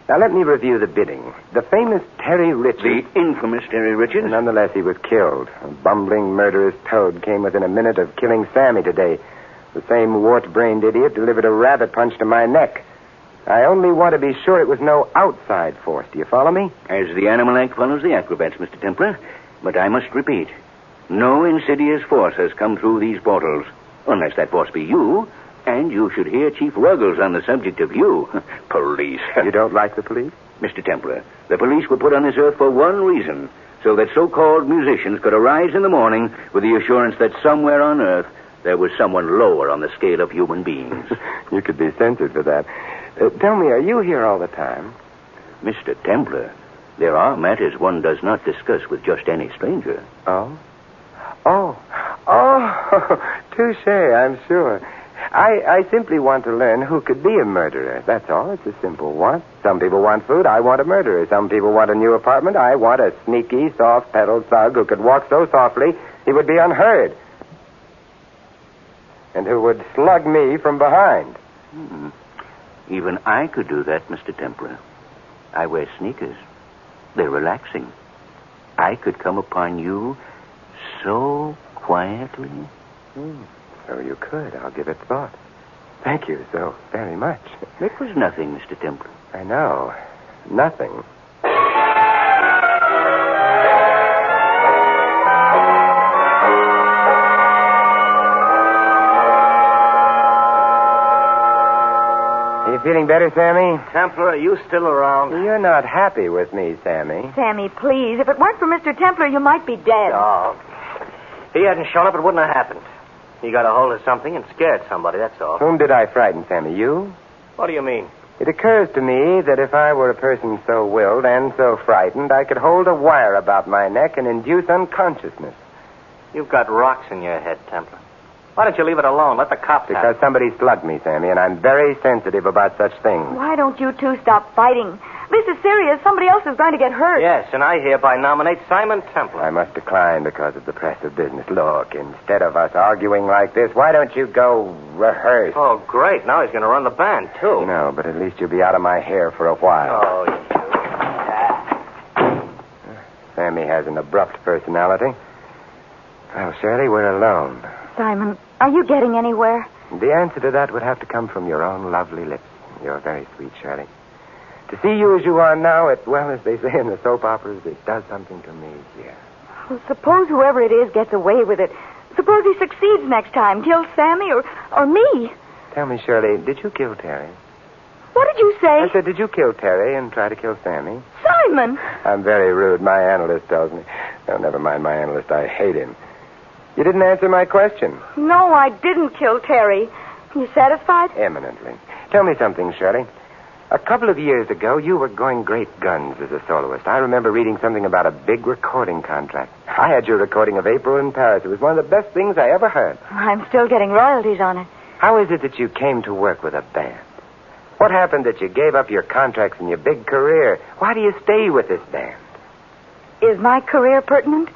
Now, let me review the bidding. The famous Terry Richards... The infamous Terry Richards? Nonetheless, he was killed. A bumbling, murderous toad came within a minute of killing Sammy today. The same wart-brained idiot delivered a rabbit punch to my neck. I only want to be sure it was no outside force. Do you follow me? As the animal act follows the acrobats, Mr. Templar. But I must repeat, no insidious force has come through these portals. Unless that boss be you. And you should hear Chief Ruggles on the subject of you. Police. You don't like the police? Mr. Templar, the police were put on this earth for one reason, so that so-called musicians could arise in the morning with the assurance that somewhere on earth there was someone lower on the scale of human beings. You could be censored for that. Tell me, are you here all the time? Mr. Templar, there are matters one does not discuss with just any stranger. Oh? Oh, touche, I'm sure. I simply want to learn who could be a murderer. That's all. It's a simple want. Some people want food. I want a murderer. Some people want a new apartment. I want a sneaky, soft-pedaled thug who could walk so softly he would be unheard. And who would slug me from behind. Even I could do that, Mr. Templar. I wear sneakers. They're relaxing. I could come upon you so quietly. So you could. I'll give it thought. Thank you so very much. It was nothing, Mr. Templar. I know. Nothing. Are you feeling better, Sammy? Templar, are you still around? You're not happy with me, Sammy. Sammy, please. If it weren't for Mr. Templar, you might be dead. Oh. If he hadn't shown up, it wouldn't have happened. He got a hold of something and scared somebody, that's all. Whom did I frighten, Sammy? You? What do you mean? It occurs to me that if I were a person so willed and so frightened, I could hold a wire about my neck and induce unconsciousness. You've got rocks in your head, Templar. Why don't you leave it alone? Let the cops have it. Because somebody slugged me, Sammy, and I'm very sensitive about such things. Why don't you two stop fighting? This is serious. Somebody else is going to get hurt. Yes, and I hereby nominate Simon Templar. I must decline because of the press of business. Look, instead of us arguing like this, why don't you go rehearse? Oh, great. Now he's going to run the band, too. No, but at least you'll be out of my hair for a while. Oh, Sammy has an abrupt personality. Well, Shirley, we're alone. Simon, are you getting anywhere? The answer to that would have to come from your own lovely lips. You're very sweet, Shirley. To see you as you are now, well, as they say in the soap operas, it does something to me here. Well, suppose whoever it is gets away with it. Suppose he succeeds next time, kills Sammy or me. Tell me, Shirley, did you kill Terry? What did you say? I said, did you kill Terry and try to kill Sammy? Simon! I'm very rude. My analyst tells me. Oh, never mind my analyst. I hate him. You didn't answer my question. No, I didn't kill Terry. You satisfied? Eminently. Tell me something, Shirley. A couple of years ago, you were going great guns as a soloist. I remember reading something about a big recording contract. I had your recording of April in Paris. It was one of the best things I ever heard. I'm still getting royalties on it. How is it that you came to work with a band? What happened that you gave up your contracts and your big career? Why do you stay with this band? Is my career pertinent?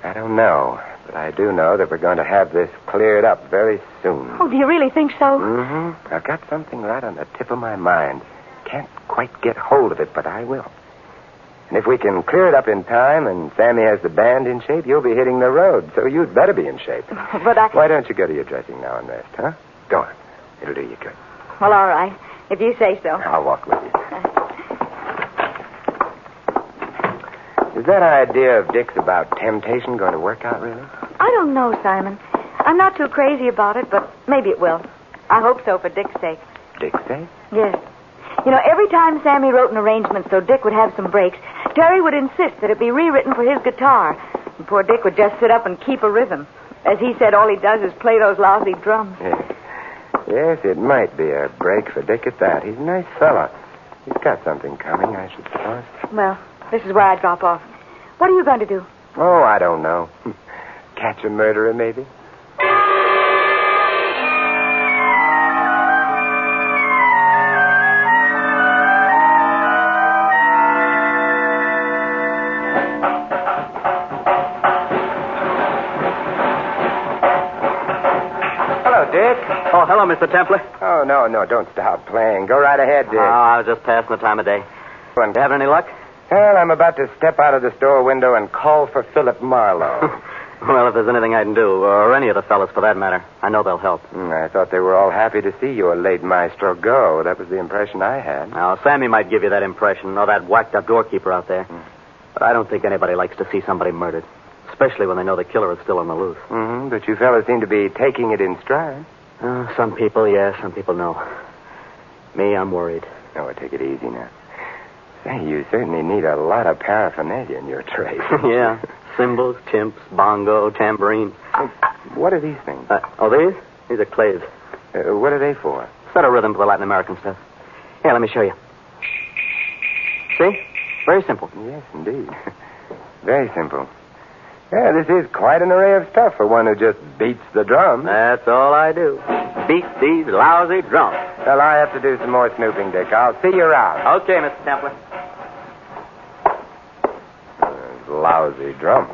I don't know, but I do know that we're going to have this cleared up very soon. Oh, do you really think so? Mm-hmm. I've got something right on the tip of my mind. Can't quite get hold of it, but I will. And if we can clear it up in time and Sammy has the band in shape, you'll be hitting the road, so you'd better be in shape. But Why don't you go to your dressing now and rest, huh? Go on. It'll do you good. Well, all right. If you say so. I'll walk with you. Is that idea of Dick's about temptation going to work out, really? I don't know, Simon. I'm not too crazy about it, but maybe it will. I hope so for Dick's sake. Dick's sake? Yes. You know, every time Sammy wrote an arrangement so Dick would have some breaks, Terry would insist that it be rewritten for his guitar. And poor Dick would just sit up and keep a rhythm. As he said, all he does is play those lousy drums. Yes, it might be a break for Dick at that. He's a nice fella. He's got something coming, I should suppose. Well, this is where I drop off. What are you going to do? Oh, I don't know. Catch a murderer, maybe? Dick? Oh, hello, Mr. Templar. Oh, no, don't stop playing. Go right ahead, Dick. Oh, I was just passing the time of day. You having any luck? Well, I'm about to step out of the store window and call for Philip Marlowe. Well, if there's anything I can do, or any of the fellas for that matter, I know they'll help. I thought they were all happy to see you, a late maestro, go. That was the impression I had. Now, Sammy might give you that impression, or that whacked-up doorkeeper out there. But I don't think anybody likes to see somebody murdered. especially when they know the killer is still on the loose. Mm-hmm, but you fellas seem to be taking it in stride. Some people, yes, some people, no. Me, I'm worried. Oh, take it easy now. Say, you certainly need a lot of paraphernalia in your trade. Yeah, cymbals, chimps, bongo, tambourine. What are these things? These? These are claves. What are they for? Set a rhythm for the Latin American stuff. Here, let me show you. See? Very simple. Yes, indeed. Very simple. Yeah, this is quite an array of stuff for one who just beats the drum. That's all I do. Beat these lousy drums. Well, I have to do some more snooping, Dick. I'll see you around. Okay, Mr. Templar. Lousy drums.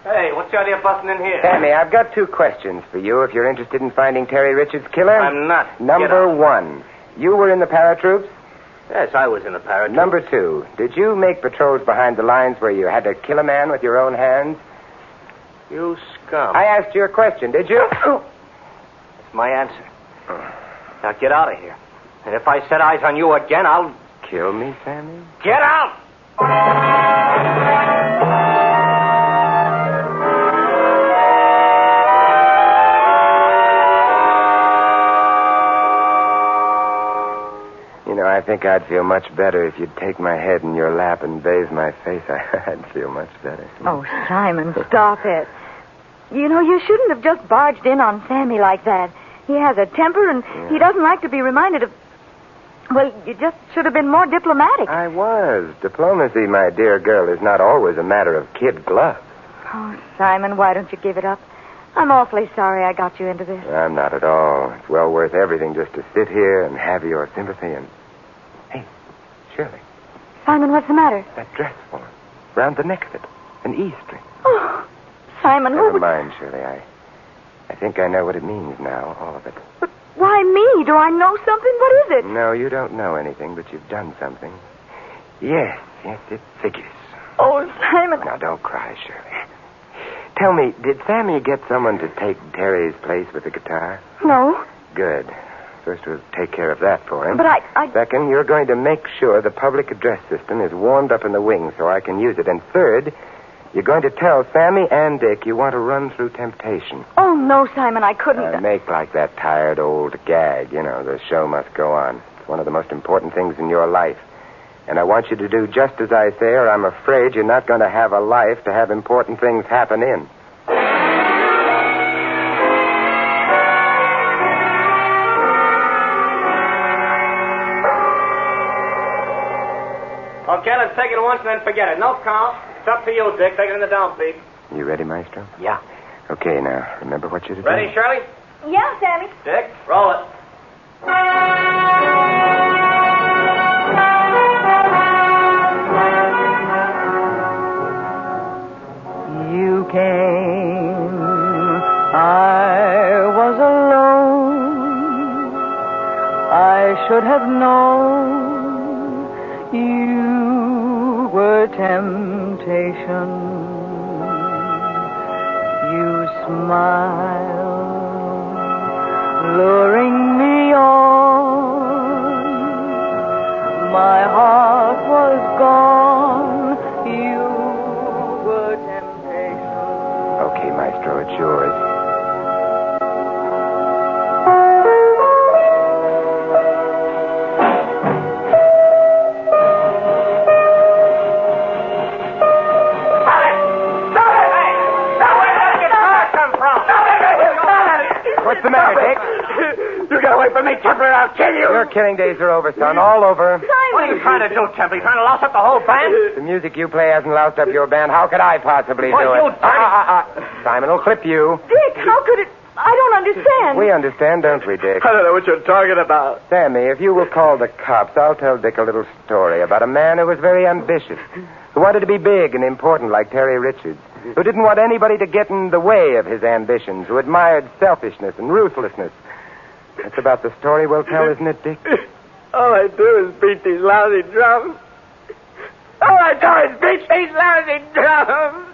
Hey, what's the idea of busting in here? Sammy, I've got 2 questions for you if you're interested in finding Terry Richards' killer. I'm not. Number 1, you were in the paratroops? Yes, I was in the paratroops. Number 2, did you make patrols behind the lines where you had to kill a man with your own hands? You scum. I asked you a question, did you? That's my answer. Now get out of here. And if I set eyes on you again, I'll... Kill me, Sammy? Get out! You know, I think I'd feel much better if you'd take my head in your lap and bathe my face. I'd feel much better. Oh, Simon, stop it. You know, you shouldn't have just barged in on Sammy like that. He has a temper, and he doesn't like to be reminded of... Well, you just should have been more diplomatic. I was. Diplomacy, my dear girl, is not always a matter of kid gloves. Oh, Simon, why don't you give it up? I'm awfully sorry I got you into this. I'm not at all. It's well worth everything just to sit here and have your sympathy and... Hey, Shirley. Simon, what's the matter? That dress form. Round the neck of it. An E string. Oh, Simon, Never mind, Shirley. I think I know what it means now, all of it. But why me? Do I know something? What is it? No, you don't know anything, but you've done something. Yes, it figures. Oh, Simon. Now, don't cry, Shirley. Tell me, did Sammy get someone to take Terry's place with the guitar? No. Good. First, we'll take care of that for him. But I... Second, you're going to make sure the public address system is warmed up in the wing so I can use it. And third, you're going to tell Sammy and Dick you want to run through temptation. Oh, no, Simon, I couldn't. Make like that tired old gag. You know, the show must go on. It's one of the most important things in your life. And I want you to do just as I say, or I'm afraid you're not going to have a life to have important things happen in. Okay, let's take it once and then forget it. No count. It's up to you, Dick. Take it in the downbeat. You ready, Maestro? Yeah. Okay, now, remember what you're to do. Ready, Shirley? Yeah, Sammy. Dick, roll it. You came, I was alone. I should have known you were temptation. You smiled, luring me on. My heart was gone. You were temptation. Okay, Maestro, it's yours. What's the matter, Dick? You get away from me, Templar, I'll kill you. Your killing days are over, son. All over. What are you trying to do, Templar? You trying to louse up the whole band? The music you play hasn't loused up your band. How could I possibly do you it? Simon will clip you. Dick, how could it... I don't understand. We understand, don't we, Dick? I don't know what you're talking about. Sammy, if you will call the cops, I'll tell Dick a little story about a man who was very ambitious, who wanted to be big and important like Terry Richards, who didn't want anybody to get in the way of his ambitions, who admired selfishness and ruthlessness. That's about the story we'll tell, isn't it, Dick? All I do is beat these lousy drums. All I do is beat these lousy drums.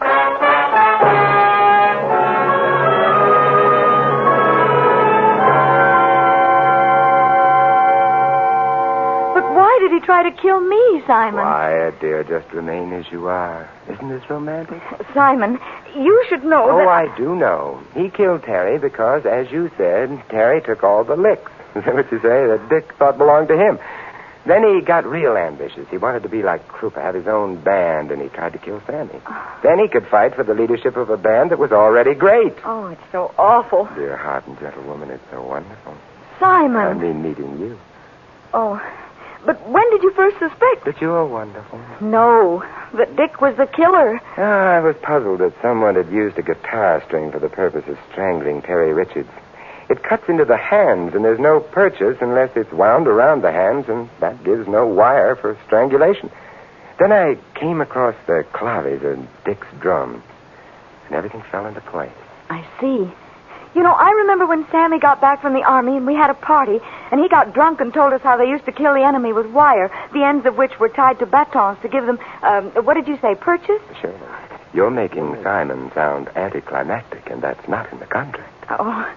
But why did he try kill me, Simon. Quiet, dear. Just remain as you are. Isn't this romantic? Simon, you should know that... Oh, I do know. He killed Terry because, as you said, Terry took all the licks. Is that what you say? That Dick thought belonged to him. Then he got real ambitious. He wanted to be like Krupa, have his own band, and he tried to kill Sammy. Then he could fight for the leadership of a band that was already great. Oh, it's so awful. Dear heart and gentle woman, it's so wonderful. Simon. I mean meeting you. Oh, but when did you first suspect? That you are wonderful. No, that Dick was the killer. I was puzzled that someone had used a guitar string for the purpose of strangling Terry Richards. It cuts into the hands, and there's no purchase unless it's wound around the hands, and that gives no wire for strangulation. Then I came across the claves and Dick's drums, and everything fell into place. I see. You know, I remember when Sammy got back from the army and we had a party, and he got drunk and told us how they used to kill the enemy with wire, the ends of which were tied to batons to give them, what did you say, purchase? Sure. You're making Simon sound anticlimactic, and that's not in the contract. Oh,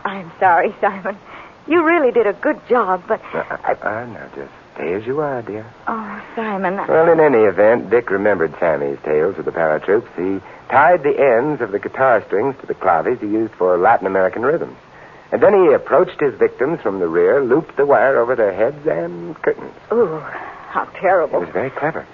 I'm sorry, Simon. You really did a good job, but... Now, just stay as you are, dear. Oh, Simon... Well, in any event, Dick remembered Sammy's tales with the paratroops. He tied the ends of the guitar strings to the claves he used for Latin American rhythms. And then he approached his victims from the rear, looped the wire over their heads and curtains. Ooh, how terrible. It was very clever.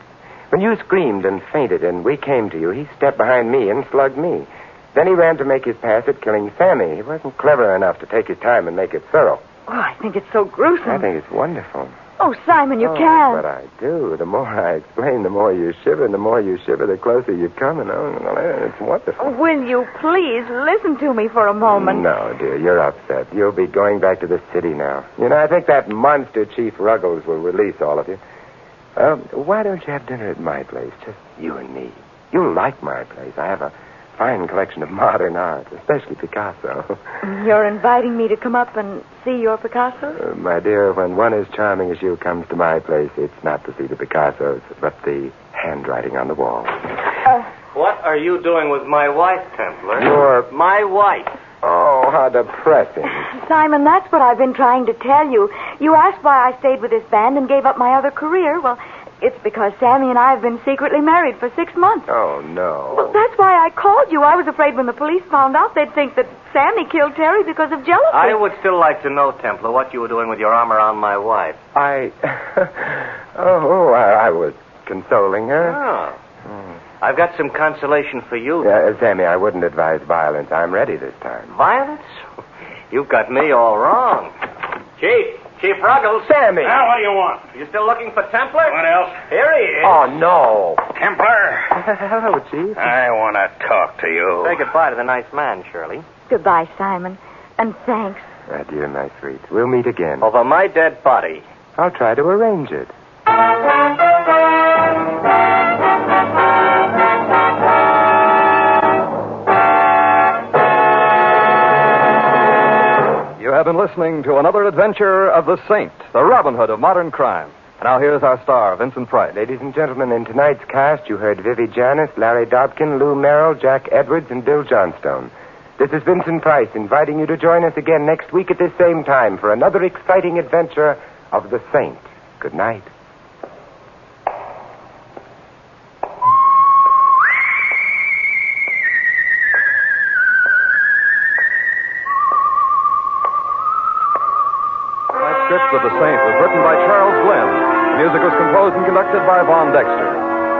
When you screamed and fainted and we came to you, he stepped behind me and slugged me. Then he ran to make his pass at killing Sammy. He wasn't clever enough to take his time and make it thorough. Oh, I think it's so gruesome. I think it's wonderful. Oh, Simon, you can't. But I do. The more I explain, the more you shiver. And the more you shiver, the closer you come. And it's wonderful. Oh, will you please listen to me for a moment? No, dear, you're upset. You'll be going back to the city now. You know, I think that monster Chief Ruggles will release all of you. Why don't you have dinner at my place? Just you and me. You'll like my place. I have a fine collection of modern art, especially Picasso. You're inviting me to come up and see your Picasso? My dear, when one as charming as you comes to my place, it's not to see the Picassos, but the handwriting on the wall. What are you doing with my wife, Templar? My wife. Oh, how depressing. Simon, that's what I've been trying to tell you. You asked why I stayed with this band and gave up my other career. Well, it's because Sammy and I have been secretly married for 6 months. Oh, no. Well, that's why I called you. I was afraid when the police found out, they'd think that Sammy killed Terry because of jealousy. I would still like to know, Templar, what you were doing with your arm around my wife. I was consoling her. Oh. I've got some consolation for you. Sammy, I wouldn't advise violence. I'm ready this time. Violence? You've got me all wrong. Chief Ruggles. Sammy. Now, what do you want? You still looking for Templar? What else? Here he is. Oh, no. Templar. Hello, Chief. I want to talk to you. Say goodbye to the nice man, Shirley. Goodbye, Simon. And thanks. Dear, my sweet. We'll meet again. Over my dead body. I'll try to arrange it. You have been listening to another adventure of the Saint, the Robin Hood of modern crime. And now here's our star, Vincent Price. Ladies and gentlemen, in tonight's cast, you heard Vivi Janis, Larry Dobkin, Lou Merrill, Jack Edwards, and Bill Johnstone. This is Vincent Price inviting you to join us again next week at this same time for another exciting adventure of the Saint. Good night. Script of The Saint was written by Charles Glenn. The music was composed and conducted by Vaughn Dexter.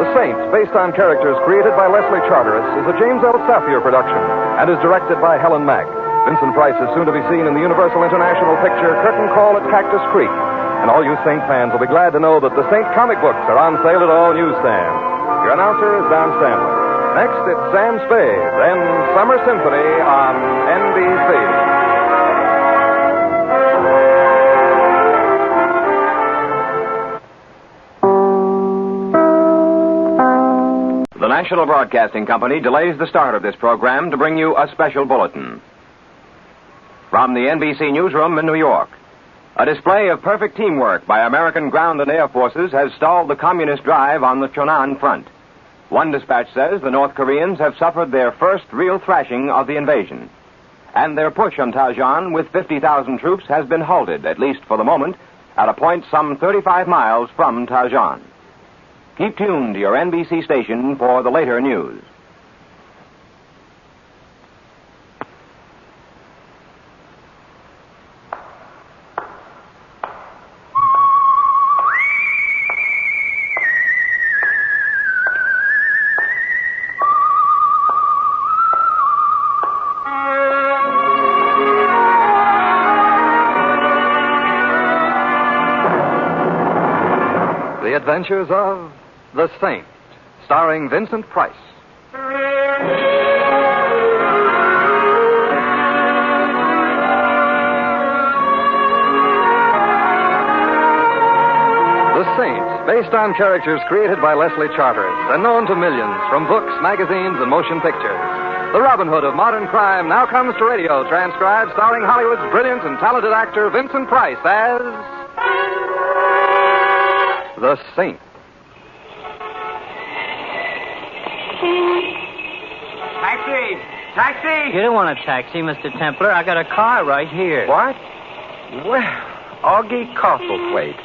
The Saint, based on characters created by Leslie Charteris, is a James L. Safier production and is directed by Helen Mack. Vincent Price is soon to be seen in the Universal International picture Curtain Call at Cactus Creek. And all you Saint fans will be glad to know that the Saint comic books are on sale at all newsstands. Your announcer is Don Stanley. Next, it's Sam Spade, then Summer Symphony on NBC. The National Broadcasting Company delays the start of this program to bring you a special bulletin. From the NBC newsroom in New York, a display of perfect teamwork by American ground and air forces has stalled the communist drive on the Chonan front. One dispatch says the North Koreans have suffered their first real thrashing of the invasion. And their push on Tajan with 50,000 troops has been halted, at least for the moment, at a point some 35 miles from Tarzan. Keep tuned to your NBC station for the later news. The Adventures of The Saint, starring Vincent Price. The Saint, based on characters created by Leslie Charteris and known to millions from books, magazines, and motion pictures. The Robin Hood of modern crime now comes to radio, transcribed, starring Hollywood's brilliant and talented actor Vincent Price as The Saint. Taxi! You don't want a taxi, Mr. Templar. I got a car right here. What? Well, Augie Coffleplate.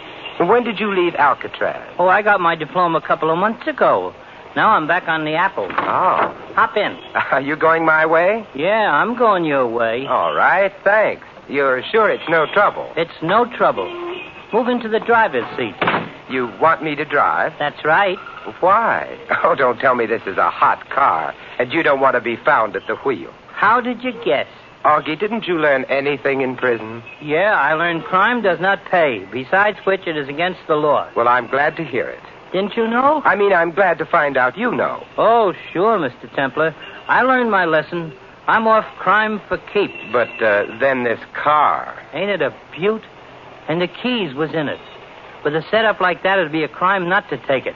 When did you leave Alcatraz? Oh, I got my diploma a couple of months ago. Now I'm back on the apple. Oh. Hop in. Are you going my way? Yeah, I'm going your way. All right, thanks. You're sure it's no trouble? It's no trouble. Move into the driver's seat. You want me to drive? That's right. Why? Oh, don't tell me this is a hot car, and you don't want to be found at the wheel. How did you guess? Augie, didn't you learn anything in prison? Yeah, I learned crime does not pay. Besides which, it is against the law. Well, I'm glad to hear it. Didn't you know? I mean, I'm glad to find out you know. Oh, sure, Mr. Templar. I learned my lesson. I'm off crime for keeps. But then this car. Ain't it a beaut? And the keys was in it. With a setup like that, it'd be a crime not to take it.